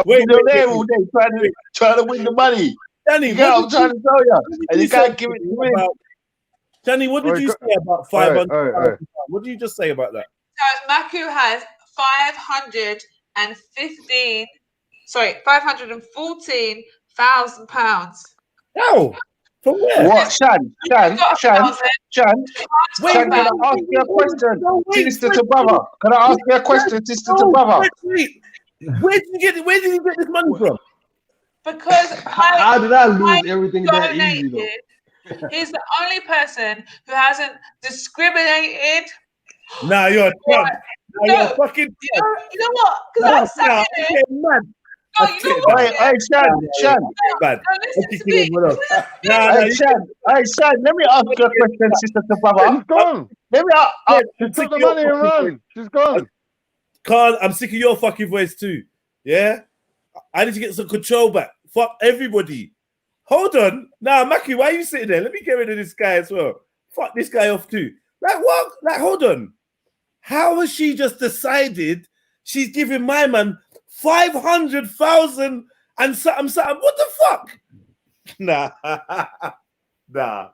been on air all day trying to win the money. Danny, I'm trying to tell you, and you can't give it to me. Danny, what did you say about 500,000? What did you just say about that? So Maku has 514,000 No, from where? What, Shan? Can I ask you a question, sister to brother? Can I ask you a question, sister to brother? Wait. Where did you get this money from? Because How did I lose everything that easy though? He's the only person who hasn't discriminated. Nah, you're a cunt. Nah, you're a fucking cunt. You know what? Because I sat in it. No, you know what? Hey, Shan. Shan, let me ask you a question, sister to brother. She's gone. Let me She took the money and run. She's gone. Carl, I'm sick of your fucking voice too. Yeah? I need to get some control back. Fuck everybody. Hold on. Nah, Maki, why are you sitting there? Let me get rid of this guy as well. Fuck this guy off too. Like, what? Like, hold on. How has she just decided she's giving my man 500,000 and something? What the fuck? Nah. Nah.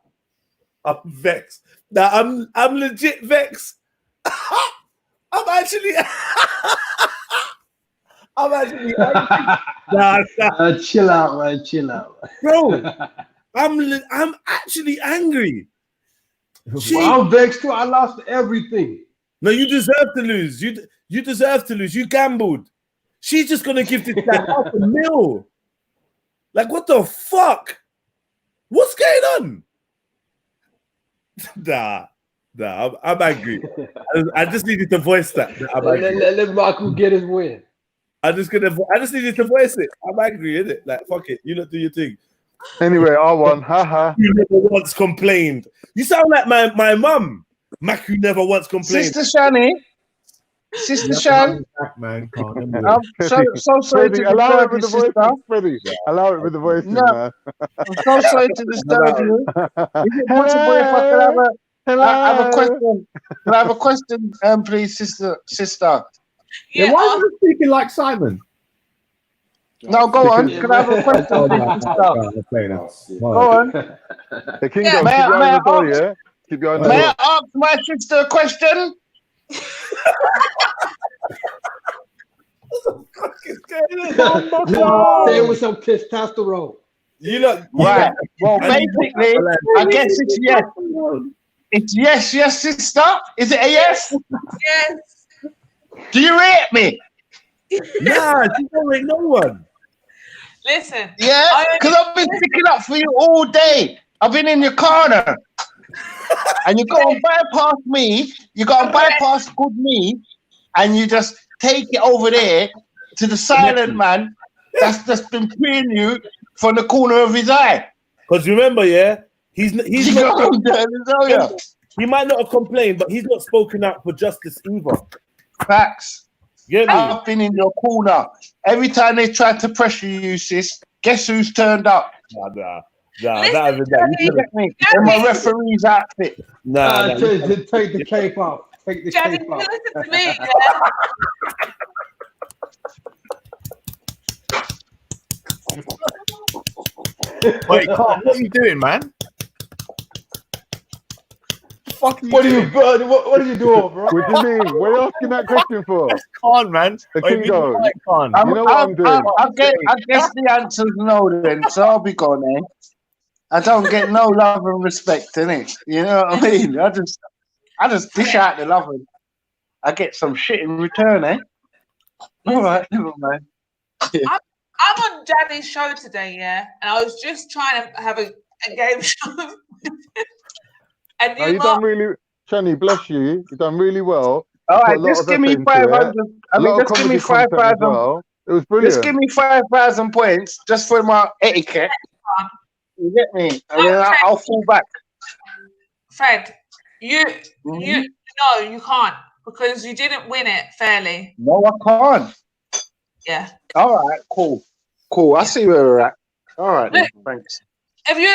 I'm vexed. Nah, I'm legit vexed. I'm actually Chill out, man. Chill out, bro. I'm actually angry. I'm vexed too. I lost everything. No, you deserve to lose. You deserve to lose. You gambled. She's just gonna give this guy $500,000. Like, what the fuck? What's going on? Nah, I'm angry. I just needed to voice that. Let Marco get his win. I just needed to voice it. I'm angry, innit? Like, fuck it. You lot do your thing. Anyway, I won. Haha. You never once complained. You sound like my mum. Maku never once complained. Sister Shani. Sister Shan. Man, I'm so sorry to allow it disturb with you, the voice, sister. Freddie. Allow it with the voice, No. man. I'm so sorry to disturb you. Is it possible if I could have a question? Can I have a question, please, sister? Yeah, why are you speaking like Simon? No, go on. Can I have a question, please, sister? Go on. The kingdom, keep your eye on the door, yeah? Keep your eye on the door. May I ask my sister a question? Say it with some testosterone. You look right. Well, basically, I guess it's yes. It's yes, sister. Is it a yes? Yes. Do you rate me? Nah, you don't rate no one. Listen. Yeah, because I've been sticking up for you all day. I've been in your corner. And you go and bypass me, you go and bypass good me, and you just take it over there to the silent man that's just been preying you from the corner of his eye. Because remember, yeah, he's not. He might not have complained, but he's not spoken out for justice either. Facts. Yeah, I've been in your corner. Every time they tried to pressure you, sis, guess who's turned up? Nah, you get me? In my referee's outfit. Take the cape off. Take the cape off. Listen to me, yeah? Wait, Carl, what are you doing, man? What are you doing, bro? What are you doing, bro? What do you mean? What are you asking that question for? That's Khan, man. The Kingo. Like Khan. You know what I'm doing? I guess the answer's no then, so I'll be gone, eh? I don't get no love and respect, innit? You know what I mean? I just dish out the love and I get some shit in return, eh? All right, never mind. I'm on Daddy's show today, yeah, and I was just trying to have a game show. And you done really, Shani, bless you. You done really well. All right, just give me 500. I mean, just give me 5,000. Well. It was brilliant. Just give me 5,000 points just for my etiquette. You get me? And then I'll fall back. Fred, you can't because you didn't win it fairly. No, I can't. Yeah. All right, cool. I see where we're at. All right, then, thanks. If you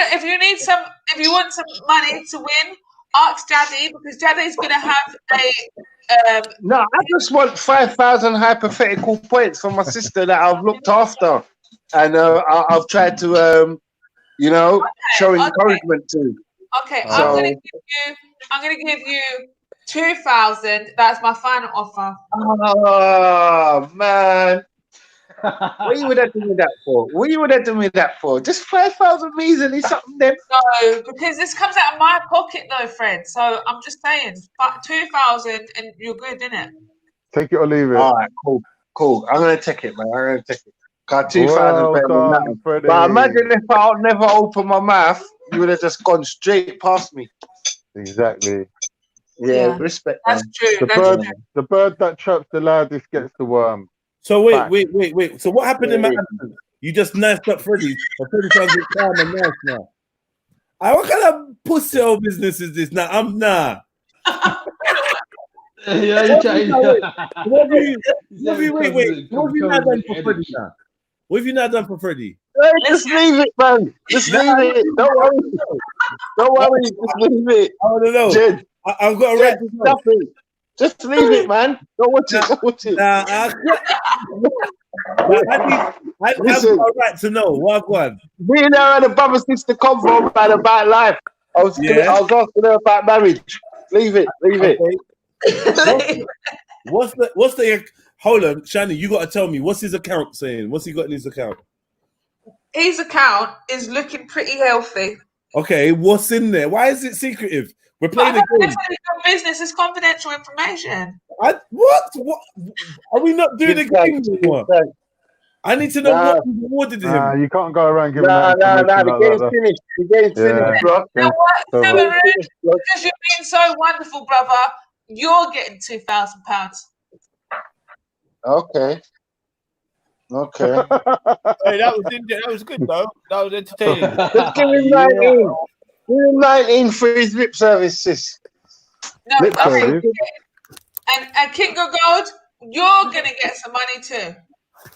want some money to win, ask Daddy because Daddy's gonna have a. No, I just want 5,000 hypothetical points for my sister that I've looked after, and I've tried to, show encouragement to. Okay, So- I'm gonna give you 2,000. That's my final offer. Oh man. What you would have done me that for? What you would have done me that for? Just 5,000 measly something then. No, because this comes out of my pocket though, Fred. So I'm just saying, but 2,000 and you're good, innit? Take it or leave it. All right, cool. I'm gonna take it, man. I'm gonna take it. Got 2,000 Well better than done, nothing. Freddie. But imagine if I'll never open my mouth, you would have just gone straight past me. Exactly. Yeah, respect. That's man. true. The bird that chirps the loudest gets the worm. So wait, Fact. wait. So what happened in my absence? You just knifed up Freddie. But Freddie sounds like calm and nice now. What kind of pussy old business is this now? I'm nah. Yeah, you trying. What have you not done for Freddie now? What have you not done for Freddie? Hey, just leave it, man. Just leave it. Don't worry. Don't worry. Just leave it. I don't know. Jed, I've got a right to know. stop it. Just leave it, man. Don't watch it. Don't watch it. I've Listen. got a right to know. What one? Me and her had a brother sister convo about life. I was asking her about marriage. Leave it. Leave it. What's the hold on, Shani, you gotta tell me what's his account saying? What's he got in his account? His account is looking pretty healthy. Okay, what's in there? Why is it secretive? We're But I playing a don't game. tell you your business. It's confidential information. What? Are we not doing the game anymore? I need to know what you rewarded him. You can't go around giving Nah, that information the like game's that. finished. The game's finished, bro. You know what, So- Severin? Because you're being so wonderful, brother, you're getting £2,000. Okay. Hey, that was good though. That was entertaining. Just give him 19. Give him 19 for his lip service, sis. No, Lip okay. service. And King of Gold, you're gonna get some money too.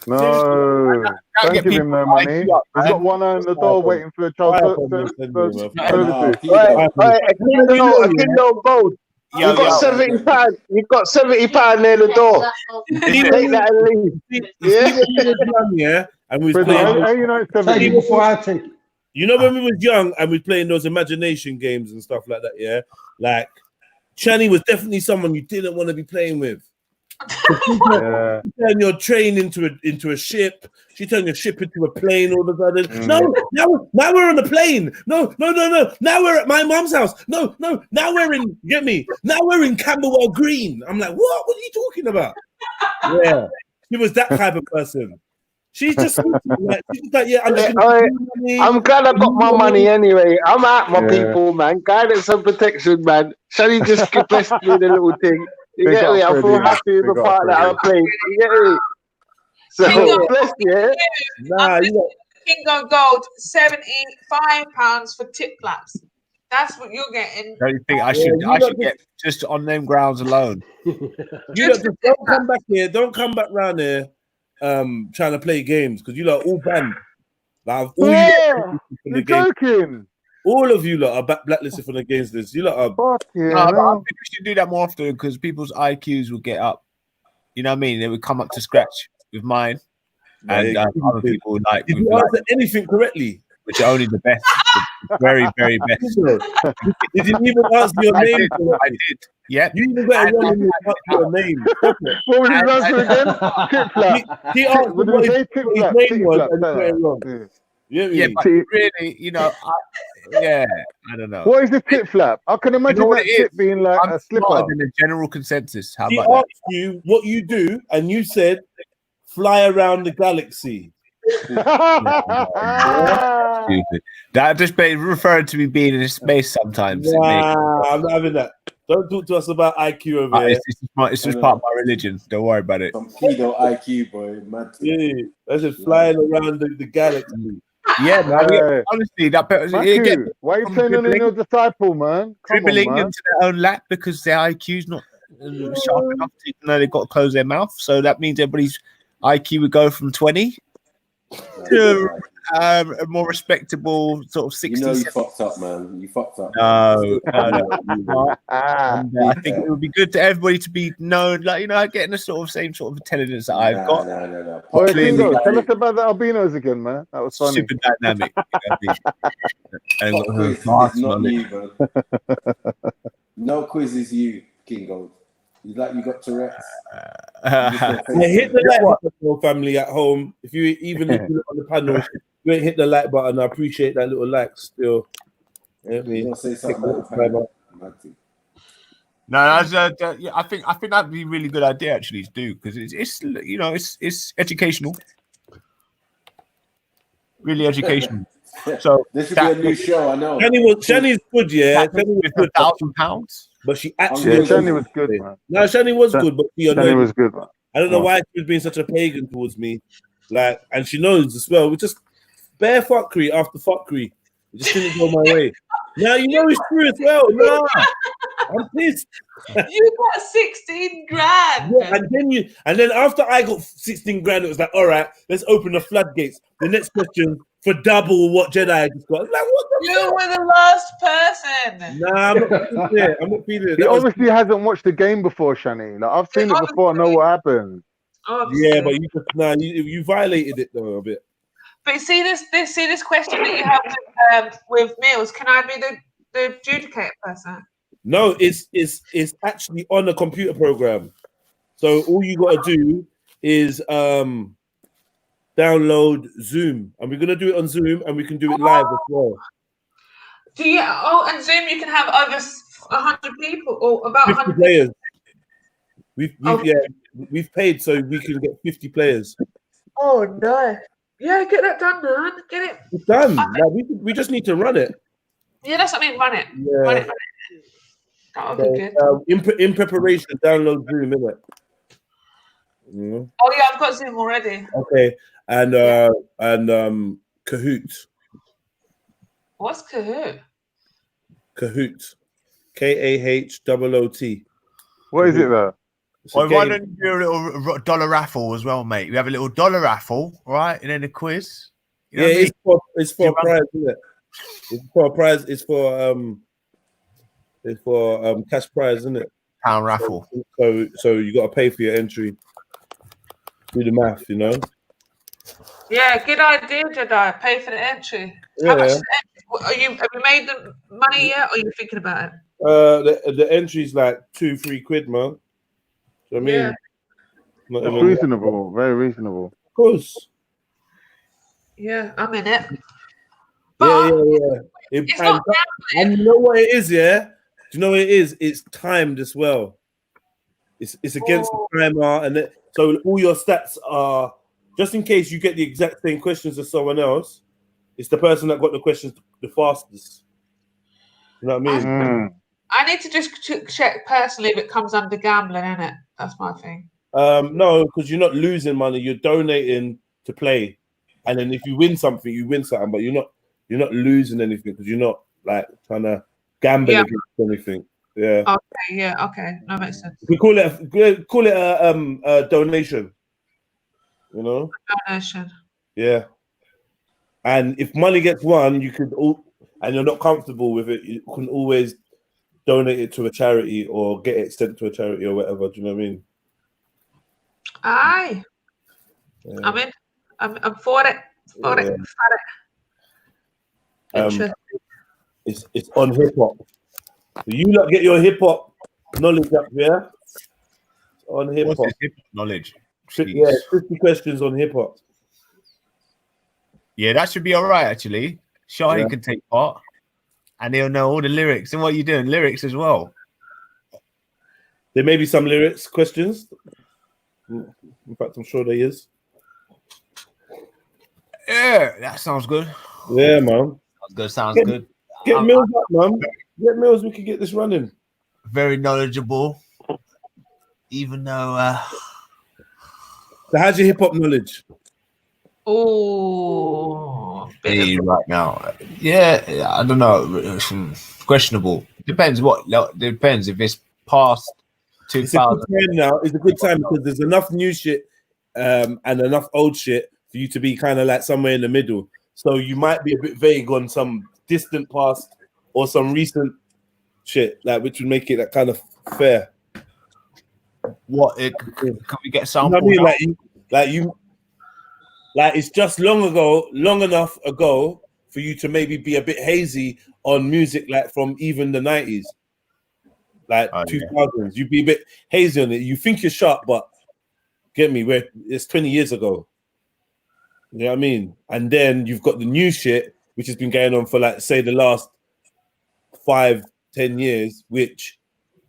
No, Don't don't get give him people no money. hyped up, He's man. got one eye on the door waiting for a child services. Right, a Kindle Gold. Yo, You've got £70. You've got £70 near the door. Take that and leave. Yeah, and we was Freddie, playing. how you know it's 70? Take it before I take it. You know when we was young and we was playing those imagination games and stuff like that, yeah? Like, Chani was definitely someone you didn't want to be playing with. She turned your train into a ship. She turned your ship into a plane all of a sudden. No, now we're on a plane. No. Now we're at my mom's house. No. Now we're in, get me? Now we're in Camberwell Green. I'm like, what? What are you talking about? Yeah. She was that type of person. She's just like, yeah, I'm glad I got my money anyway. I'm out, my people, man. Guidance and protection, man. Shani just blessed me with a little thing. You Big get up me? I feel Freddie. happy with the Big up part that I Freddie. played. You get me? So, bless you. King of Gold, £75 for tip flaps. That's what you're getting. Don't you think I should get just on them grounds alone? You lot just don't come back here. Don't come back round here trying to play games because you lot are all banned. Like, You're joking. All of you lot are blacklisted from the games list. You lot are. But I think we should do that more often because people's IQs will get up. You know what I mean? They would come up to scratch with mine, and other people like. Did you answer anything correctly? Which are only the best, the very, very best. Did you even answer your name? I did. Yeah. You even got a wrong when you answered your name. What was his answer again? Tip flap. He answered what his name was and he got it wrong. Yeah, but really, you know, I don't know. What is the tip flap? I can imagine what that it tip is? being like I'm a slipper. smarter than the general consensus. How He about that? asked you what you do, and you said fly around the galaxy. Stupid. That just referring to me being in space sometimes. Nah, I'm not having that. Don't talk to us about IQ over here. It's just part of my religion. Don't worry about it. Some pedo IQ, boy. Mad. Yeah, that's just flying around the galaxy. Yeah, man. Honestly, why are you playing on your disciple, man? Dribbling on, man. into their own lap because their IQ's not sharp enough to know they've got to close their mouth. So that means everybody's IQ would go from 20 to a more respectable sort of 60s. You know you fucked up, man. You fucked up. No. And, I think it would be good to everybody to be known, like, you know, getting the sort of same sort of intelligence that I've got. No. Oh, Clearly, Kingo, tell us about the albinos again, man. That was funny. super dynamic. And What quiz is not you, bro. No quiz is you, Kingo. You like you got Tourette's. Hit the like button for family at home. If you even if you look on the panel, you ain't hit the like button. I appreciate that little like still. You know say something about the panel. No, yeah, I think that'd be a really good idea actually to do, because it's you know it's educational, really educational. So this should be a new show. I know. Shani's good, yeah. Shani was good. £1,000, but she actually Shani was good, man. No, Shani was good, but she Shani was good, man. I don't know why she was being such a pagan towards me, like, and she knows as well. We just bare fuckery after fuckery. It just didn't go my way. Now you know it's true as well. No, I'm pissed. You got 16 grand. Yeah, and then after I got 16 grand, it was like, all right, let's open the floodgates. The next question for double what Jedi just got. Like, what the You were the last person. Nah, I'm not feeling it. I'm not feeling it. He obviously hasn't watched the game before, Shani. Like, I've seen it before. I know what happened. Yeah, but you violated it though a bit. But see this question that you have with meals. Can I be the adjudicator person? No, it's actually on a computer program. So all you got to do is download Zoom, and we're gonna do it on Zoom, and we can do it live as well. Do you? Oh, and Zoom you can have over 100 people or about 50 100 players. We've paid so we can get 50 players. Oh no! Yeah, get that done, man. Get it. It's done. Like, we just need to run it. Yeah, that's what I mean. Run it. Yeah. Run it. That would be good. In preparation, download Zoom, innit? Oh yeah, I've got Zoom already. Okay, and Kahoot. What's Kahoot? Kahoot. KAHOOT. What is it though? Well, why don't you do a little dollar raffle as well, mate? We have a little dollar raffle, right? And then a quiz. You know what I mean? It's for a prize, isn't it? It's for a prize. It's for cash prize, isn't it? Pound raffle. So you got to pay for your entry. Do the math, you know. Yeah, good idea, Jedi. Pay for the entry. Yeah. How much is the entry? Have you made the money yet, or are you thinking about it? The entry's like £2-3, man. So, I mean, Yeah. not That's even- reasonable. Very reasonable. Of course. Yeah, I'm in it. Yeah. It's not and you know what it is, yeah? Do you know what it is? It's timed as well. It's against the timer, and so all your stats are just in case you get the exact same questions as someone else. It's the person that got the questions the fastest. You know what I mean? I need to just check personally if it comes under gambling, innit? That's my thing. No, because you're not losing money. You're donating to play, and then if you win something, you win something. But you're not losing anything because you're not like trying to gamble against anything. Yeah. Okay. Yeah. Okay. That makes sense. We call it a donation. You know. Donation. Yeah. And if money gets won, you could and you're not comfortable with it, you can always donate it to a charity or get it sent to a charity or whatever. Do you know what I mean? Aye. Yeah. I'm in. I'm for it. For it. Interesting. It's on hip hop. So you lot get your hip hop knowledge up here. On hip hop. What's hip hop knowledge? Yeah, 50 questions on hip hop. Yeah, that should be all right, actually. Shahi Yeah. can take part, and he'll know all the lyrics. And what are you doing? Lyrics as well. There may be some lyrics questions. In fact, I'm sure there is. Yeah, that sounds good. Yeah, man. Sounds Get- good. Get Mills up, man. Get Mills, we can get this running. Very knowledgeable, even though. So how's your hip hop knowledge? Oh, Right now, yeah, I don't know. Questionable. Depends what. Depends if it's past It's a good 2000. time now. It's a good time because there's enough new shit and enough old shit for you to be kind of like somewhere in the middle. So you might be a bit vague on some distant past or some recent shit, like which would make it that kind of fair. What can we get You know samples? what I mean? Like it's just long enough ago for you to maybe be a bit hazy on music, like from even the 90s, like 2000s. You'd be a bit hazy on it. You think you're sharp, but get me, where it's 20 years ago. You know what I mean? And then you've got the new shit, which has been going on for like, say, the last 5-10 years, which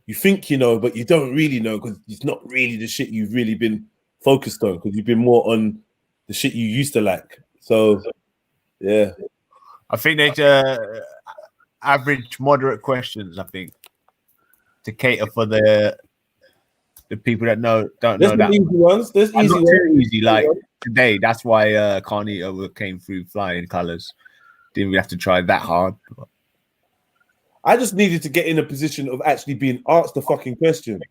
you think you know, but you don't really know because it's not really the shit you've really been focused on, because you've been more on the shit you used to like. So, yeah. I think there's average, moderate questions, I think, to cater for the people that don't know that. Easy ones. There's easy not ones. too easy, like today. That's why Carnita came through flying colours. Didn't we have to try that hard? I just needed to get in a position of actually being asked the fucking question.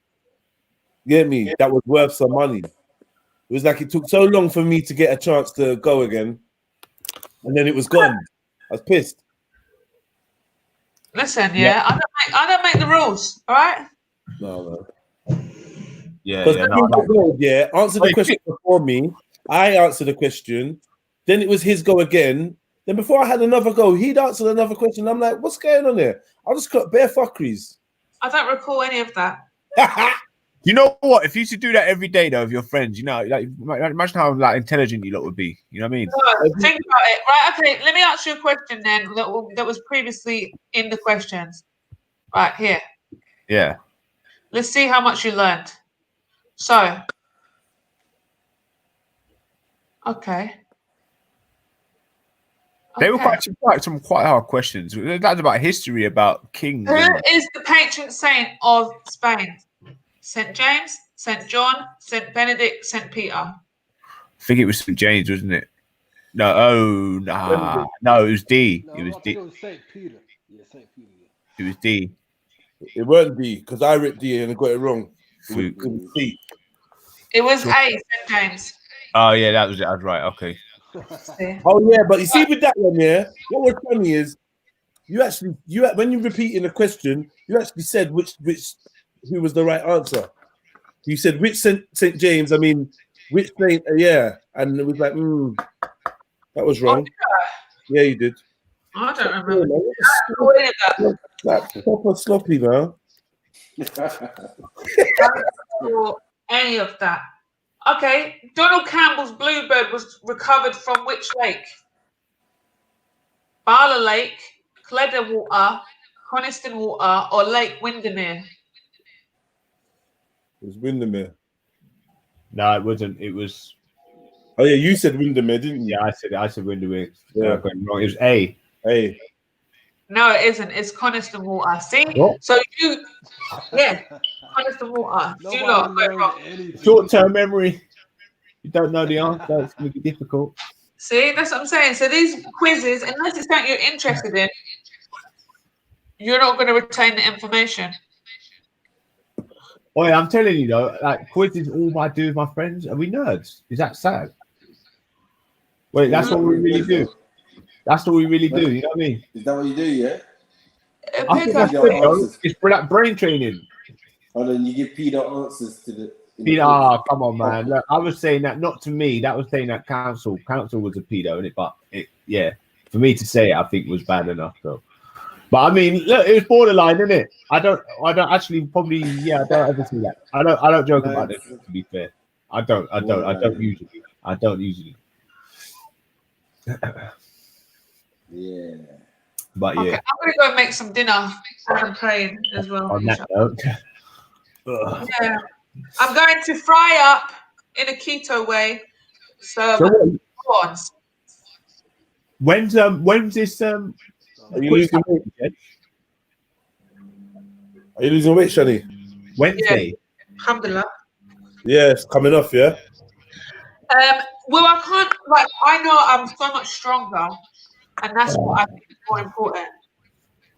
You get me? That was worth some money. It was like it took so long for me to get a chance to go again, and then it was gone. I was pissed. Listen, I don't make the rules, all right? No. Yeah, Because answer the question before me. I answered the question. Then it was his go again. Then before I had another go, he'd answered another question. I'm like, what's going on there? I just got bare fuckeries. I don't recall any of that. You know what? If you used to do that every day though with your friends, you know, like imagine how like intelligent you lot would be. You know what I mean? No, think about it. Right, okay, let me ask you a question then that was previously in the questions. Right, here. Yeah. Let's see how much you learned. So, okay. They were some quite hard questions. That's about history, about kings. Who is the patron saint of Spain? St. James, St. John, St. Benedict, St. Peter. I think it was St. James, wasn't it? No, no, it was D. No, It was D. it was St. Peter. Yeah, St. Peter. It was D. It weren't D, because I ripped D and I got it wrong. It was C. It was A, St. James. Oh yeah, that was it. I was right. Okay. Oh yeah, but you see with that one, what was funny is you when you repeating the question, you actually said who was the right answer. You said which St. James, I mean which Saint, and it was like that was wrong. Yeah, you did. I don't remember. Like proper sloppy now. Or any of that. Okay, Donald Campbell's bluebird was recovered from which lake? Barla Lake, Cledder Water, Coniston Water, or Lake Windermere? It was Windermere. No, it wasn't. It was. Oh yeah, you said Windermere, didn't you? Yeah, I said Windermere. Yeah, I got it wrong. It was A. A. No, it isn't. It's Coniston Water. See? What? So Coniston Water. Do you not go wrong? Short-term memory. You don't know the answer. It's going to be difficult. See, that's what I'm saying. So these quizzes, unless it's something you're interested in, you're not going to retain the information. Oh yeah, I'm telling you though, like quizzes all I do with my friends. Are we nerds? Is that sad? Wait, that's what we really do. That's what we really do. You know what I mean? Is that what you do? Yeah. I think that's good, though. It's for that brain training. Oh, then you give Peter answers to the. Peter, come on, man. Look, I was saying that not to me. That was saying that council was a pedo, and but for me to say it, I think was bad enough though. But I mean, look, it was borderline, isn't it? I don't actually probably. I don't ever see that. I don't joke about it. To be fair, I don't usually. Yeah. But yeah. Okay, I'm gonna go make some dinner and pray as well. On that note. Yeah. I'm going to fry up in a keto way. So prawns. When's this Are you losing weight? Are you losing weight, Shani? Wednesday. Yeah. Alhamdulillah. Yeah, it's coming off, yeah. Well, I can't. Like, I know I'm so much stronger, and that's what I think is more important.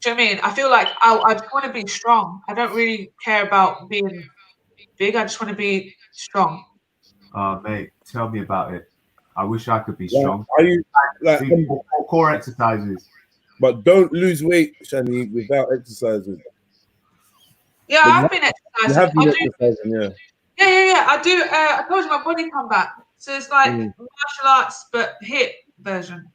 Do you know what I mean? I feel like I just want to be strong. I don't really care about being big. I just want to be strong. Oh, mate, tell me about it. I wish I could be Like, strong. are you like? Core exercises. But don't lose weight, Shani, without exercising. Yeah, But I've been you exercising. have been I do. exercising, yeah. Yeah. I do. I told you my body come back. So it's like Mm. martial arts, but hip version.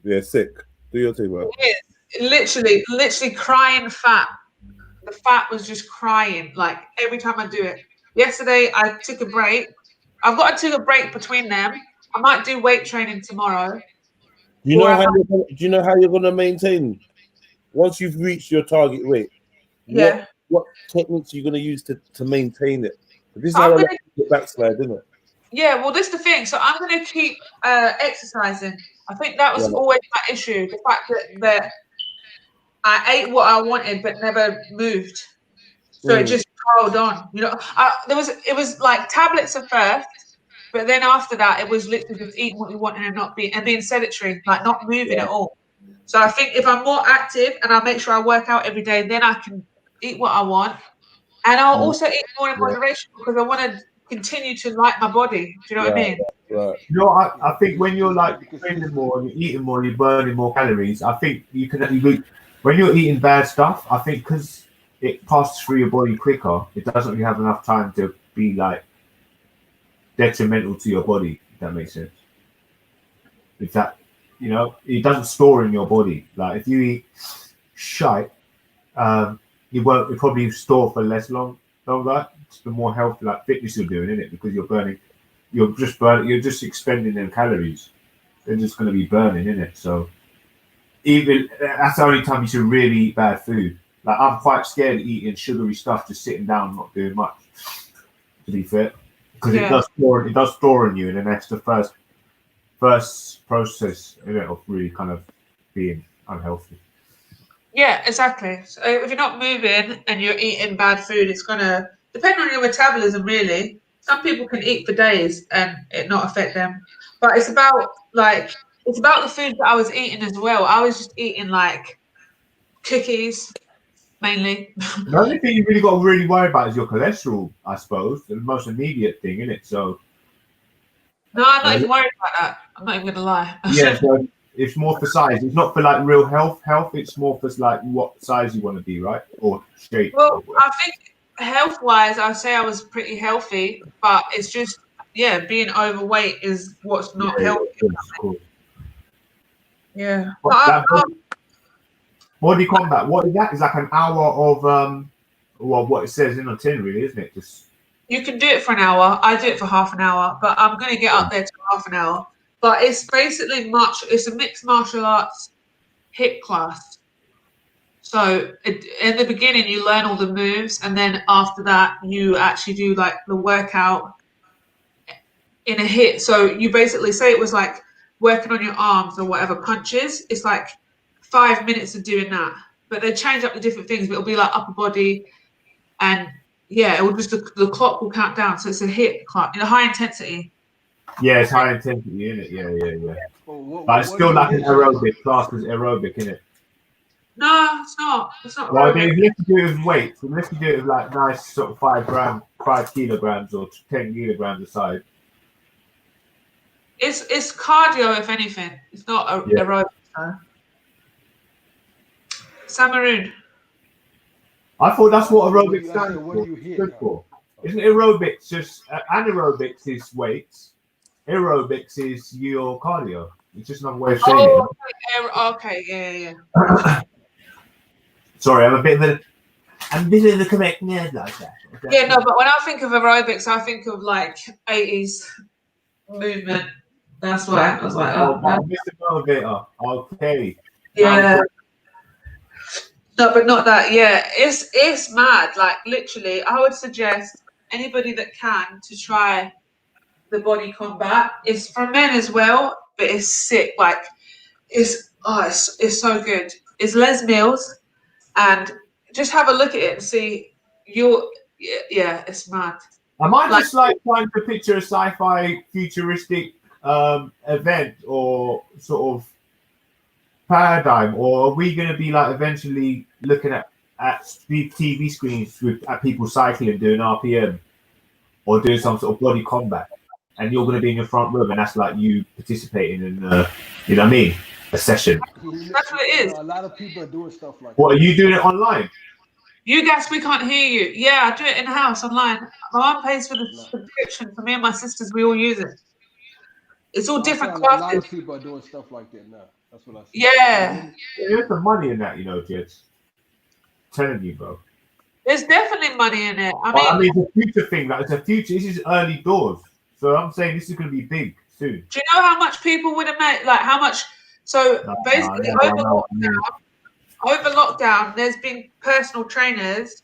Yeah, sick. Do your thing, man. It's literally crying fat. The fat was just crying like every time I do it. Yesterday I took a break. I've got to take a break between them. I might do weight training tomorrow. Do you know how you're gonna maintain once you've reached your target weight? Yeah. What techniques are you gonna use to maintain it? This is So how I'm a lot gonna, of people backslide, isn't it? yeah, well, this is the thing. So I'm going to keep exercising. I think that was Right. always my issue. The fact that I ate what I wanted but never moved. So it just piled on. You know, it was like tablets at first, but then after that, it was literally just eating what you wanted and being sedentary, like not moving at all. So I think if I'm more active and I make sure I work out every day, then I can eat what I want. And I'll also eat more in moderation because I want to continue to like my body. Do you know what I mean? Right. You know, I think when you're like training more and you're eating more, you're burning more calories. I think you can when you're eating bad stuff. I think because it passes through your body quicker, it doesn't really have enough time to be like detrimental to your body. If that makes sense. If that, you know, it doesn't store in your body. Like if you eat shite, it probably store for less longer. It's the more healthy, like fitness you're doing, isn't it? Because you're just expending them calories. They're just going to be burning, isn't it? So even that's the only time you should really eat bad food. Like I'm quite scared of eating sugary stuff, just sitting down, not doing much. To be fair, because it does store in you, and then that's the first process, isn't it, of really kind of being unhealthy. Yeah, exactly. So if you're not moving and you're eating bad food, it's gonna depend on your metabolism, really. Some people can eat for days and it not affect them, but it's about the food that I was eating as well. I was just eating like cookies mainly. The only thing you really got to really worry about is your cholesterol, I suppose, the most immediate thing, isn't it? So No, I'm not even worried about that. I'm not even gonna lie. yeah, so it's more for size. It's not for like real health. It's more for like what size you want to be, right? Or shape. Well, I think health-wise, I'd say I was pretty healthy, but it's just being overweight is what's not healthy. Cool. Yeah. Body combat. What is that? It's like an hour of what it says in the tin, really, isn't it? Just you can do it for an hour. I do it for half an hour, but I'm going to get up there to half an hour. But it's basically it's a mixed martial arts hip class. So in the beginning, you learn all the moves, and then after that, you actually do like the workout in a hit. So you basically say it was like working on your arms or whatever punches. It's like 5 minutes of doing that, but they change up the different things. But it'll be like upper body, and it will just the clock will count down. So it's a hit clock in a high intensity. Yeah, it's high intensity, isn't it? Yeah. But it's still like an aerobic class, is aerobic, isn't it? No, it's not. It's not. Well, if you have to do it with weight, unless you do it with like nice sort of 5 kilograms or 10 kilograms aside. It's cardio, if anything. It's not aerobic. No. Samaroon. I thought that's what aerobics stands for. Isn't aerobics just anaerobics is weights? Aerobics is your cardio. It's just another way of saying it. Okay, yeah. Sorry, I'm a bit of the correct nerd like that. Yeah, no, but when I think of aerobics, I think of like 80s movement. That's why I was like, Mr. Motivator. Okay. Yeah. No, but not that. Yeah, it's mad. Like literally, I would suggest anybody that can to try the body combat. It's for men as well, but it's sick. Like it's so good. It's Les Mills, and just have a look at it and see. It's mad. Am I just like trying to picture a sci-fi futuristic event or sort of paradigm, or are we going to be like eventually looking at TV screens at people cycling doing RPM or doing some sort of body combat? and you're going to be in your front room, and that's like you participating in, you know what I mean, a session. That's what it is. A lot of people are doing stuff like What that. are you doing it online? You guys, we can't hear you. Yeah, I do it in the house online. My mum pays for the subscription. For me and my sisters, we all use it. It's all different A lot classes. of people are doing stuff like that now. That's what I see. Yeah. There's some money in that, you know, Jets. Telling you, bro. There's definitely money in it. I mean, it's a future thing. Like, it's a future. This is early doors. So I'm saying this is going to be big soon. Do you know how much people would have made? Like how much? So basically, over lockdown, there's been personal trainers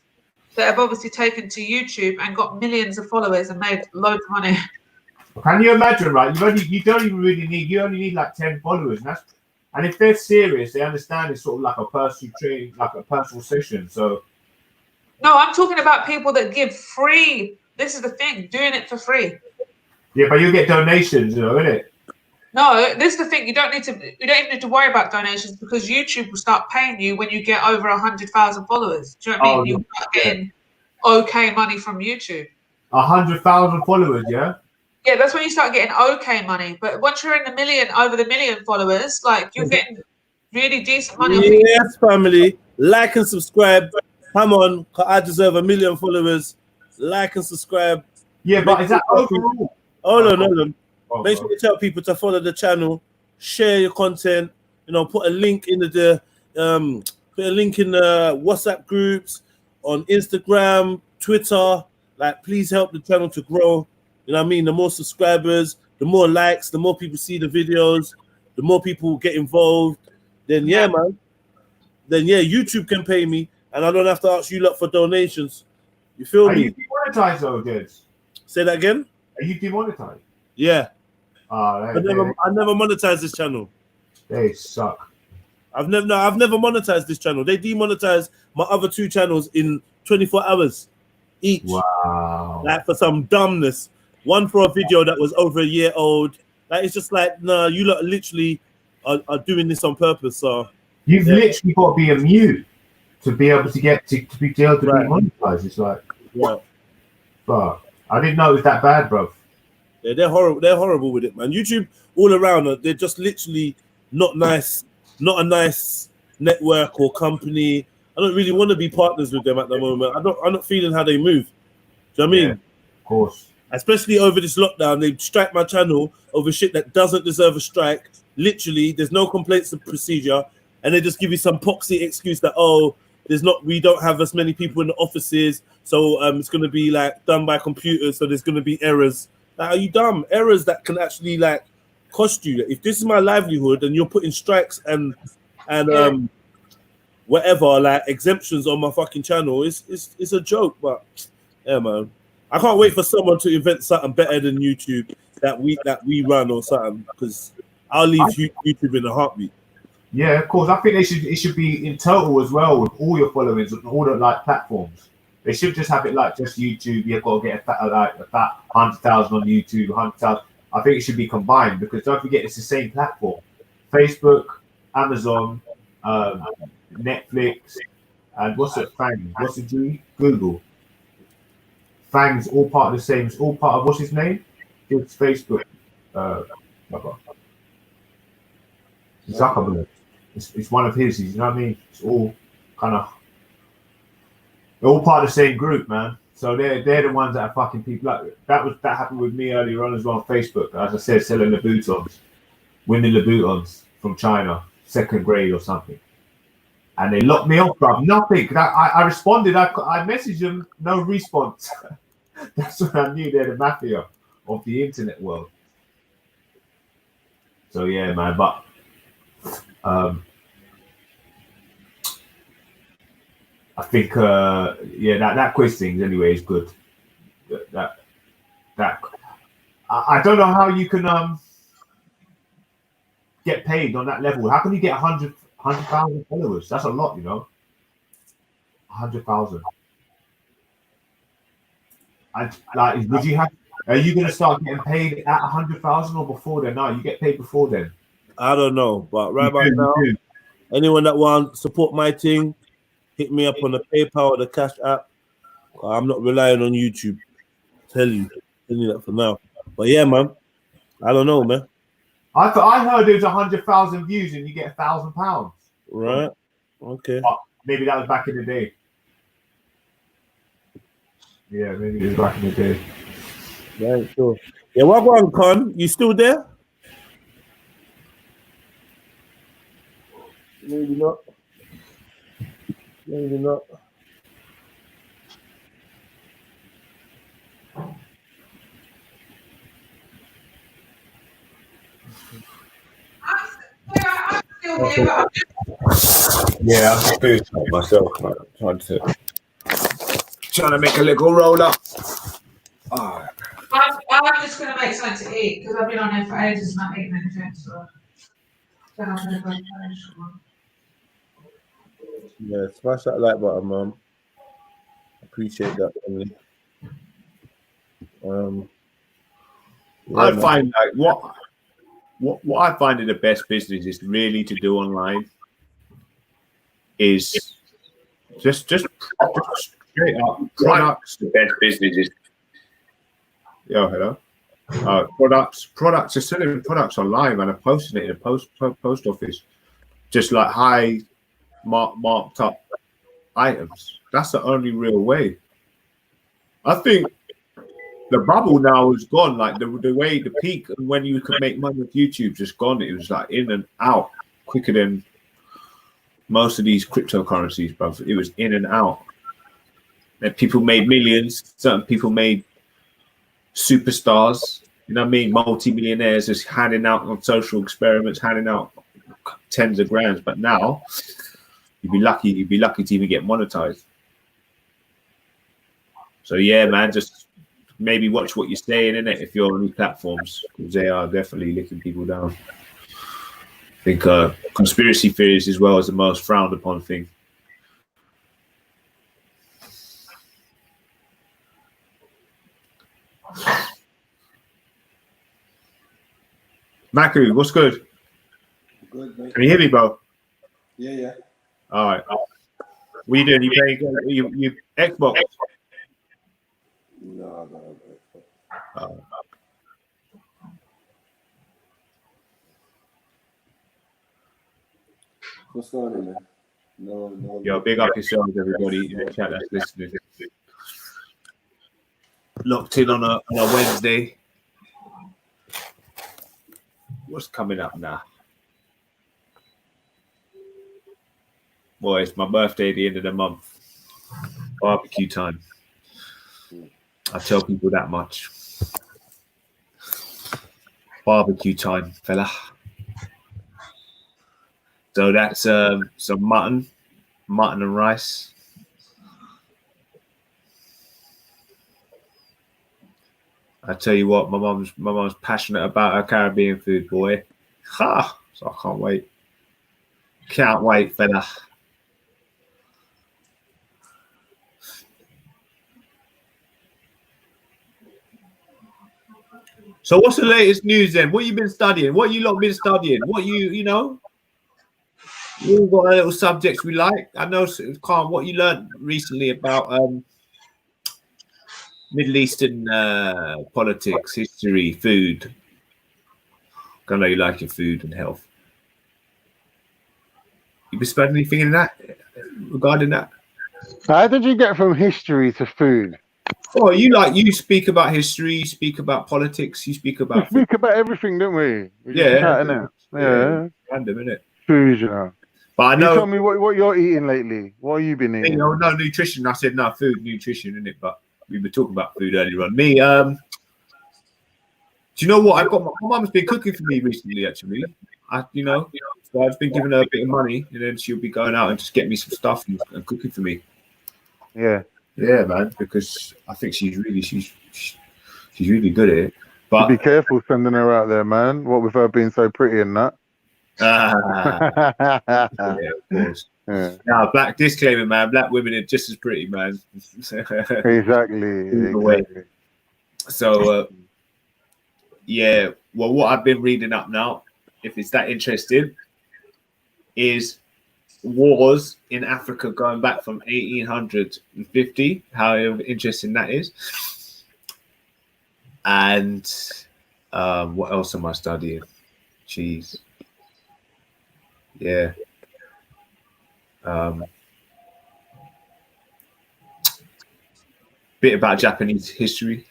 that have obviously taken to YouTube and got millions of followers and made loads of money. Can you imagine, right? You don't even really need. You only need like 10 followers, and if they're serious, they understand it's sort of like a personal training, like a personal session. So no, I'm talking about people that give free. This is the thing, doing it for free. yeah, but you get donations, you know, innit? No, this is the thing. You don't even need to worry about donations because YouTube will start paying you when you get over 100,000 followers. Do you know what I mean? You start getting okay money from YouTube. 100,000 followers, yeah. Yeah, that's when you start getting okay money. But once you're in the million, over the million followers, like you're getting really decent money. Yes, family. Like and subscribe. Come on, 'cause I deserve 1 million followers. Like and subscribe. Yeah, but is that overall? Hold on. Make sure you tell people to follow the channel, share your content. You know, put a link in the WhatsApp groups, on Instagram, Twitter. Like, please help the channel to grow. You know what I mean? The more subscribers, the more likes, the more people see the videos, the more people get involved. Then yeah, man. Then yeah, YouTube can pay me, and I don't have to ask you lot for donations. You feel me? Are you demonetized though, Jeds? Say that again. Are you demonetized? Yeah. I never monetized this channel. They suck. I've never monetized this channel. They demonetized my other 2 channels in 24 hours each. Wow. Like for some dumbness. One for a video that was over a year old. Like it's just like, nah, you lot literally are doing this on purpose. So you've literally got to be a mute to be able to get to be able to be monetized. It's like, fuck. I didn't know it was that bad, bro. Yeah, they're horrible. They're horrible with it, man. YouTube all around, they're just literally not nice. Not a nice network or company. I don't really want to be partners with them at the moment. I'm not feeling how they move. Do you know what I mean? Yeah, of course. Especially over this lockdown, they strike my channel over shit that doesn't deserve a strike. Literally, there's no complaints of procedure, and they just give you some poxy excuse that we don't have as many people in the offices, so it's going to be like done by computers, so there's going to be errors. Like, are you dumb? Errors that can actually like cost you. If this is my livelihood and you're putting strikes and whatever like exemptions on my fucking channel, it's a joke. But yeah, man, I can't wait for someone to invent something better than YouTube that we run or something, because I'll leave YouTube in a heartbeat. Yeah, of course. I think it should be in total as well with all your followings and all the like platforms. They should just have it like just YouTube. You've got to get a 100,000 on YouTube, 100,000. I think it should be combined, because don't forget it's the same platform. Facebook, Amazon, Netflix, and what's it? Fangs. What's it? Google. Fangs, all part of the same. It's all part of what's his name? It's Facebook. Zuckerberg. It's one of his. You know what I mean? It's all kind of. They're all part of the same group, man. So they're the ones that are fucking people. Like that happened with me earlier on as well on Facebook. As I said, selling Louboutins, winning Louboutins from China, 2nd grade or something, and they locked me off, bro. Nothing. I responded. I messaged them, no response. That's when I knew they're the mafia of the internet world. So yeah, man. But I think that quiz thing anyway is good. That I don't know how you can get paid on that level. How can you get 100,000 followers? That's a lot, you know. 100,000. And like, are you gonna start getting paid at 100,000 or before then? No, you get paid before then. I don't know, but right about now, anyone that wants to support my thing, hit me up on the PayPal or the Cash App. I'm not relying on YouTube. Tell you that for now. But yeah, man, I don't know, man. I heard it was 100,000 views and you get £1,000. Right. Okay. Maybe that was back in the day. Yeah, maybe it was back in the day. Right, sure. Yeah, what going, Con? You still there? Maybe not. Maybe not. Yeah, I'm just doing something myself, man. Trying to make a little roll up. Oh. I'm just going to make something to eat because I've been on here for ages not eating anything. So. Yeah, smash that like button, man. Appreciate that, family. Yeah, I man. find like what I find in the best business is really to do online is just straight up products. The best business is hello. Products are selling products online and are posting it in a post office, just like high marked up items. That's the only real way. I think the bubble now is gone. Like the way the peak and when you could make money with YouTube just gone. It was like in and out quicker than most of these cryptocurrencies, bro. It was in and out. And people made millions. Certain people made superstars. You know what I mean? Multi-millionaires just handing out on social experiments, handing out tens of grands. But now you'd be lucky to even get monetized. So yeah, man, just maybe watch what you're saying in it if you're on these platforms, because they are definitely licking people down. I think conspiracy theories as well is the most frowned upon thing. Maku, what's good? Good, mate. Can you hear me, bro? Yeah. All right. What are you doing? You playing you Xbox? No. What's going on, man? No. Yo, big up yourselves, everybody in the chat that's listening. Locked in on a Wednesday. What's coming up now? Boy, it's my birthday at the end of the month. Barbecue time. I tell people that much. Barbecue time, fella. So that's some mutton and rice. I tell you what, my mom's passionate about her Caribbean food, boy. Ha! So I can't wait. Can't wait, fella. So what's the latest news then? What you been studying? What you lot been studying? What you know? We all got a little subjects we like. I know, Khan, what you learned recently about Middle Eastern politics, history, food. I know you like your food and health. You been studying anything in that regarding that? How did you get from history to food? Oh, you speak about history, you speak about politics, you speak about We speak about everything, don't we? We're just chatting it. Yeah. Random, innit? Food, you know. But I know. You tell me what you're eating lately. What have you been eating? No nutrition. I said no food, nutrition, innit? But we were talking about food earlier on. Me, do you know what? My mum's been cooking for me recently, actually. So I've been giving her a bit of money, and then she'll be going out and just getting me some stuff and cooking for me. Yeah. Yeah, man, because I think she's really good at it. But be careful sending her out there, man. What with her being so pretty and that. Yeah, of course. Yeah. Now, black disclaimer, man. Black women are just as pretty, man. Exactly. So, yeah. Well, what I've been reading up now, if it's that interesting, is wars in Africa going back from 1850. How interesting that is. And what else am I studying? Jeez. Yeah. Bit about Japanese history.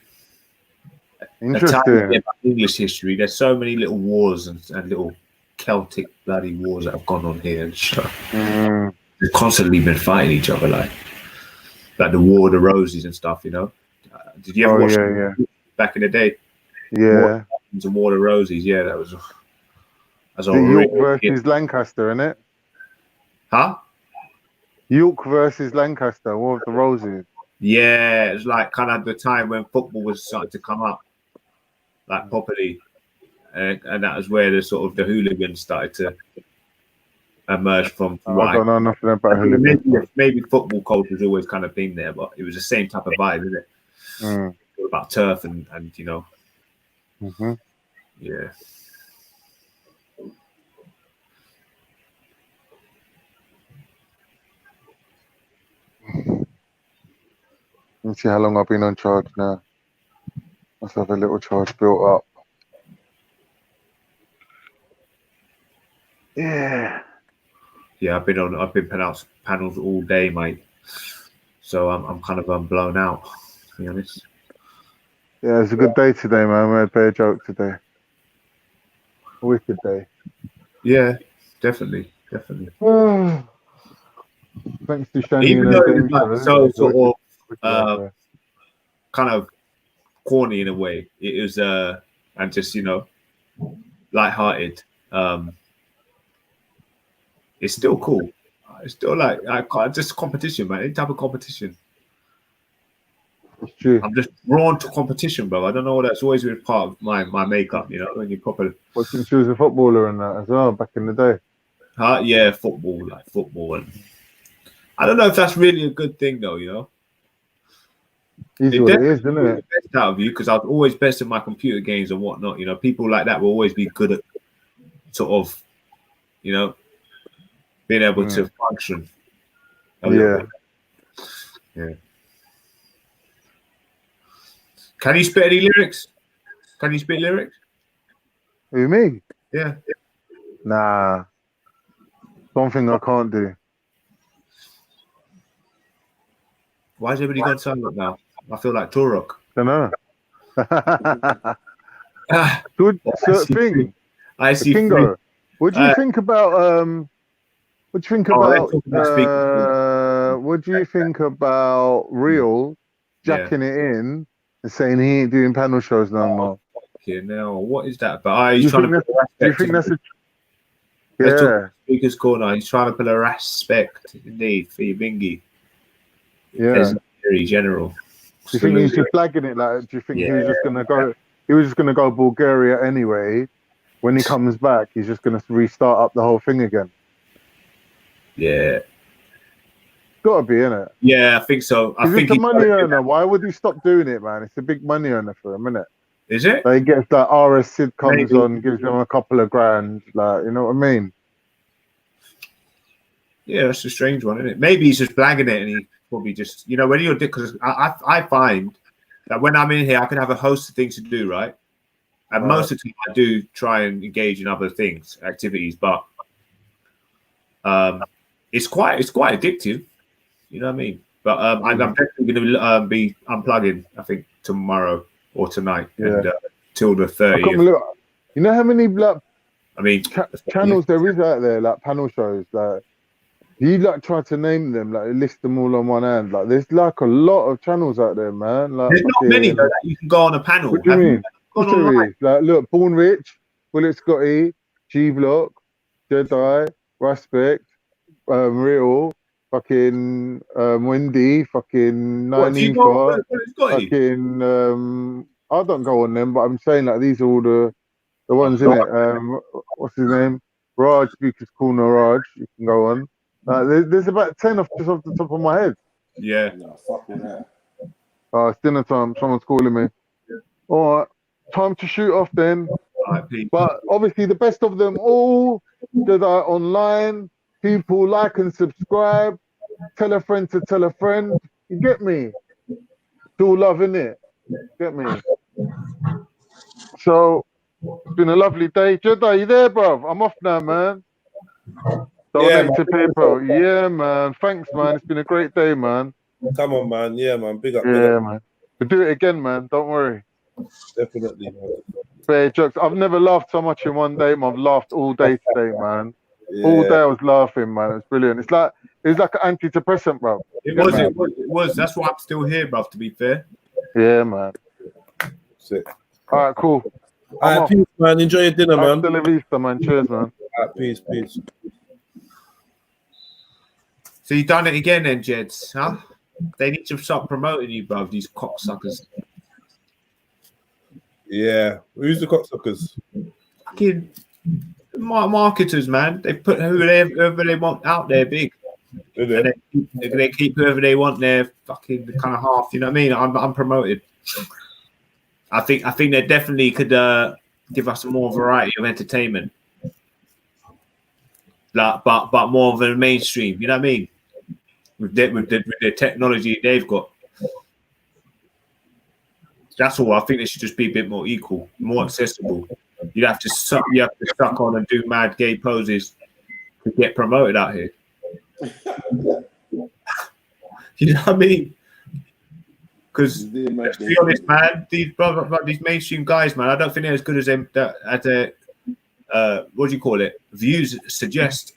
A tiny Interesting. bit about English history. There's so many little wars and little Celtic bloody wars that have gone on here and stuff. They've constantly been fighting each other, like the War of the Roses and stuff. You know, did you ever watch back in the day? Yeah. War of the Roses. Yeah, that was. The York versus Lancaster, innit? Huh? York versus Lancaster, War of the Roses. Yeah, it's like kind of the time when football was starting to come up, like properly, and that was where the sort of the hooligans started to emerge from. I don't know nothing about hooligans. Maybe football culture's always kind of been there, but it was the same type of vibe, isn't it? All about turf and you know, yeah. Let's see how long I've been on charge now. Let's have a little charge built up. Yeah. Yeah, I've been pronounced panels all day, mate. So I'm kind of blown out, to be honest. Yeah, it's a good day today, man. We had a bear joke today. A wicked day. Yeah, definitely. Thanks to Shani. Even though it was like so sort of kind of corny in a way, it was and just, you know, lighthearted. It's still cool. It's still like just competition, man. Any type of competition. It's true. I'm just drawn to competition, bro. I don't know. That's always been part of my makeup. You know, when you properly. Well, since she was a footballer and that as well back in the day. Yeah, football, and I don't know if that's really a good thing, though. You know. It what it is, isn't it? Best out of you, because I was always best at my computer games and whatnot. You know, people like that will always be good at sort of, you know, being able to function. Yeah. Can you spit any lyrics? Can you spit lyrics? Who, me? Yeah. Nah. Something I can't do. Why is everybody gone silent now? I feel like Turok. I know. Good thing. I see. Kingo, what do you think about what do you think about what do you think about Real jacking it in and saying he ain't doing panel shows no more? Okay, now what is that about? He's trying to do you think that's a Speaker's Corner. He's trying to put a respect indeed for your bingy. Yeah. Very general. Do you think he's just flagging it? Like, do you think he was just gonna go? He was just gonna go Bulgaria anyway. When he comes back, he's just gonna restart up the whole thing again. Yeah. Gotta be, innit? Yeah, I think so. I think it's a money earner. Why would he stop doing it, man? It's a big money earner for him, innit? Is it? Like, he gets that RS Sid comes on, gives him a couple of grand, like, you know what I mean? Yeah, that's a strange one, isn't it? Maybe he's just blagging it and he probably just, you know, when you're, because I find that when I'm in here, I can have a host of things to do, right? And most of the time I do try and engage in other things, activities, but it's quite addictive, you know what I mean? But I'm definitely going to be unplugging, I think, tomorrow or tonight, and till the 30th. You know how many channels there is out there, like panel shows, like you like try to name them, like list them all on one hand. Like there's like a lot of channels out there, man. Like there's not many though, that you can go on a panel. What do you mean? Like look, Born Rich, Bullet Scotty, G Block, Jedi, Respect, Real, fucking Wendy, fucking 19 fucking I don't go on them, but I'm saying like these are all the ones in it. What's his name? Raj, Speaker's Corner Raj, you can go on. There's about 10 just off the top of my head. Yeah. Oh, it's dinner time. Someone's calling me. All right, time to shoot off then. But obviously the best of them all, Jedionline, people like and subscribe, tell a friend to tell a friend. You get me? It's all love, innit? Get me? So it's been a lovely day. Jedi, you there, bruv? I'm off now, man. Yeah, Donate to PayPal. Yeah, man. Thanks, man. It's been a great day, man. Come on, man. Yeah, man. Big up. Yeah, man. We'll do it again, man. Don't worry. Definitely, man. Fair jokes. I've never laughed so much in one day. I've laughed all day today, man. Yeah. All day I was laughing, man. It was brilliant. It's like an antidepressant, bro. It Get was, me? it was. That's why I'm still here, bruv, to be fair. Yeah, man. Sick. All right, cool. All right, peace, man. Enjoy your dinner, man. Hasta la vista, man. Cheers, man. All right, peace, peace. So you done it again then, Jeds, huh? They need to start promoting you, bruv, these cocksuckers. Yeah. Who's the cocksuckers? Fucking marketers, man. They put whoever they want out there big. And they keep whoever they want there fucking kind of half, you know what I mean? I'm promoted. I think they definitely could give us more variety of entertainment. Like, but more of a mainstream, you know what I mean? With the technology they've got. That's all. I think they should just be a bit more equal, more accessible. You have to suck on and do mad gay poses to get promoted out here. You know what I mean? Because let's be honest, man, these mainstream guys, man, I don't think they're as good as them. What do you call it? Views suggest.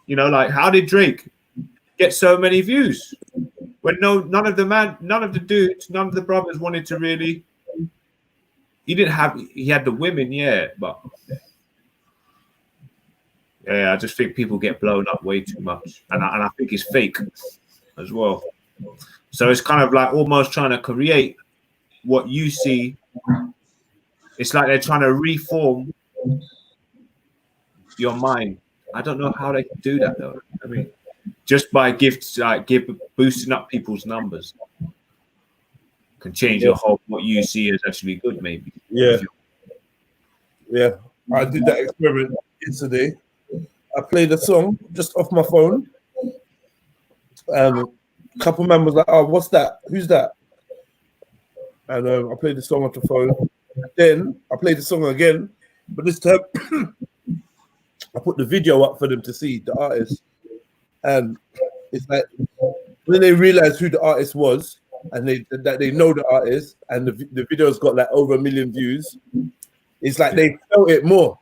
You know, like how did Drake get so many views when none of the brothers wanted to really. He had the women, yeah, but yeah, I just think people get blown up way too much, and I think it's fake as well. So it's kind of like almost trying to create what you see. It's like they're trying to reform your mind. I don't know how they can do that though. I mean, just by boosting up people's numbers can change your whole what you see as actually good, maybe. Yeah. Yeah. I did that experiment yesterday. I played a song just off my phone. And a couple man was like, "Oh, what's that? Who's that?" And I played the song off the phone. Then I played the song again, but this time I put the video up for them to see the artist. And it's like when they realized who the artist was, and that they know the artist, and the video's got like over 1 million views. It's like they felt it more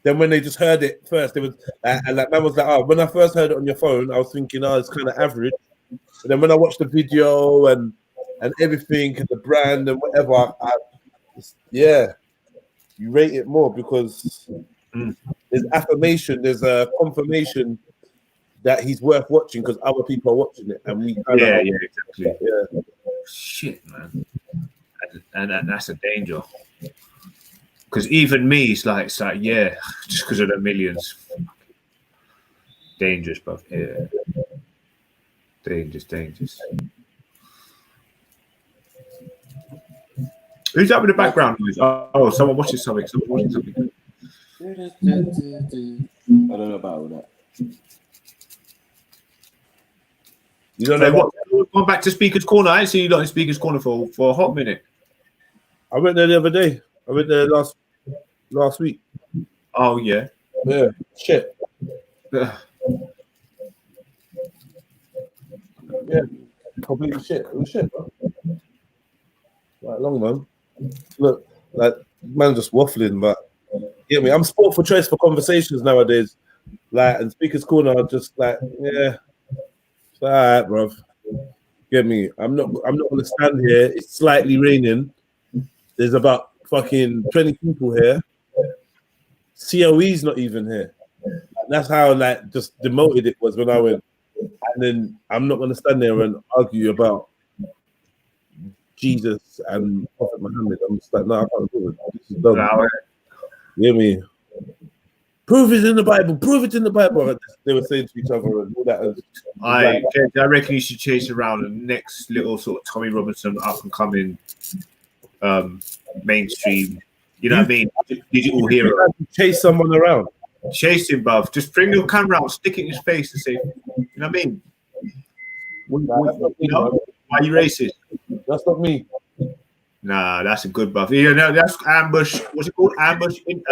than when they just heard it first. It was and like man was like, "Oh, when I first heard it on your phone, I was thinking, oh, it's kind of average." But then when I watched the video and everything and the brand and whatever, yeah, you rate it more because there's affirmation, there's a confirmation that he's worth watching because other people are watching it, and we exactly. Yeah. Shit, man, and that's a danger. Because even me, it's like yeah, just because of the millions, dangerous, bro. Yeah, dangerous. Who's that with the background noise? Oh, someone watching something. I don't know about all that. You don't know what? Gone back to Speaker's Corner. I ain't seen you lot in Speaker's Corner for a hot minute. I went there the other day. I went there last week. Oh yeah. Yeah. Shit. Yeah. Completely shit. It was shit, bro. Right, long man. Look, like man just waffling, but get me. I'm sport for choice for conversations nowadays. Like and Speaker's Corner are just like, yeah. It's all right, bro. Get me. I'm not gonna stand here. It's slightly raining. There's about fucking 20 people here. COE's not even here. That's how like just demoted it was when I went. And then I'm not gonna stand there and argue about Jesus and Prophet Muhammad. I'm just like, no, I can't do it. This is done. You hear me? Prove it in the Bible. Prove it in the Bible. They were saying to each other and all that. I reckon you should chase around the next little sort of Tommy Robinson up and coming mainstream. You know what I mean? Digital hero. Chase someone around. Chase him, bruv. Just bring your camera out, stick it in his face and say, you know what I mean? Why are you racist? That's not me. Nah, that's a good buff. You know, that's ambush. What's it called? Ambush in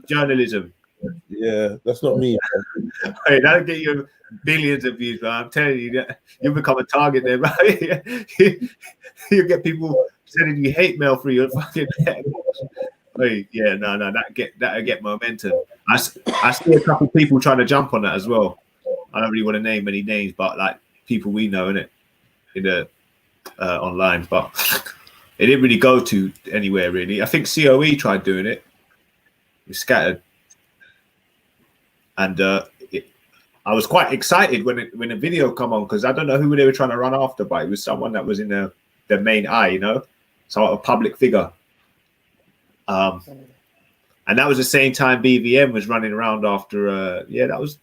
journalism. Yeah, that's not me. Hey, that'll get you billions of views, man. I'm telling you, you'll become a target there, right? You get people sending you hate mail through your fucking head. Hey, yeah, no, that'll get momentum. I see a couple of people trying to jump on that as well. I don't really want to name any names, but like people we know in the online, but it didn't really go to anywhere really. I think COE tried doing it. It scattered, and I was quite excited when the video come on because I don't know who they were trying to run after, but it was someone that was in the main eye, you know, sort of public figure. And that was the same time BVM was running around after. Yeah, that was.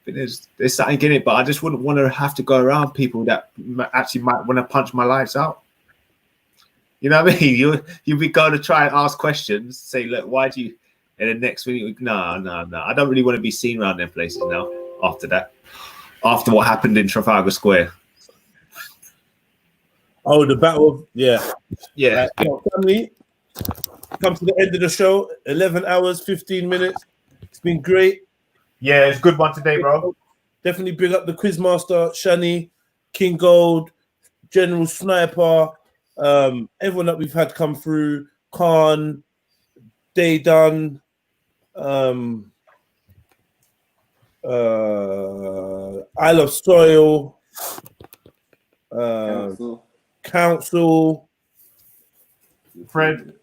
There's something in it, but I just wouldn't want to have to go around people that actually might want to punch my lights out. You know what I mean? You'll be going to try and ask questions, say, look, why do you? And the next minute, no. I don't really want to be seen around them places now. After that, after what happened in Trafalgar Square. Oh, the battle. Yeah. Family, come to the end of the show. 11 hours, 15 minutes. It's been great. Yeah, it's a good one today, bro. Definitely big up the Quizmaster, Shani, King Gold, General Sniper, everyone that we've had come through, Khan, Daydun, I Love Soil, Council, Fred,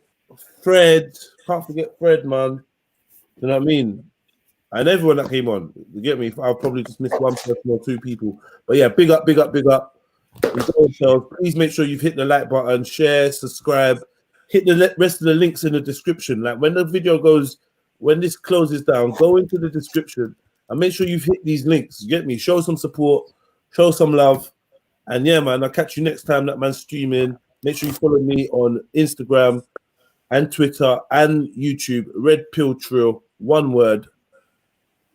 can't forget Fred, man. You know what I mean? And everyone that came on, you get me? I'll probably just miss one person or two people. But yeah, big up. Please make sure you've hit the like button, share, subscribe, hit the rest of the links in the description. Like when the video goes, when this closes down, go into the description and make sure you've hit these links. You get me? Show some support, show some love. And yeah, man, I'll catch you next time that man's streaming. Make sure you follow me on Instagram and Twitter and YouTube, REDPILLTRILL, one word.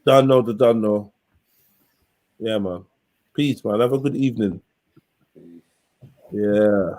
Don't know. Yeah, man. Peace, man. Have a good evening. Yeah.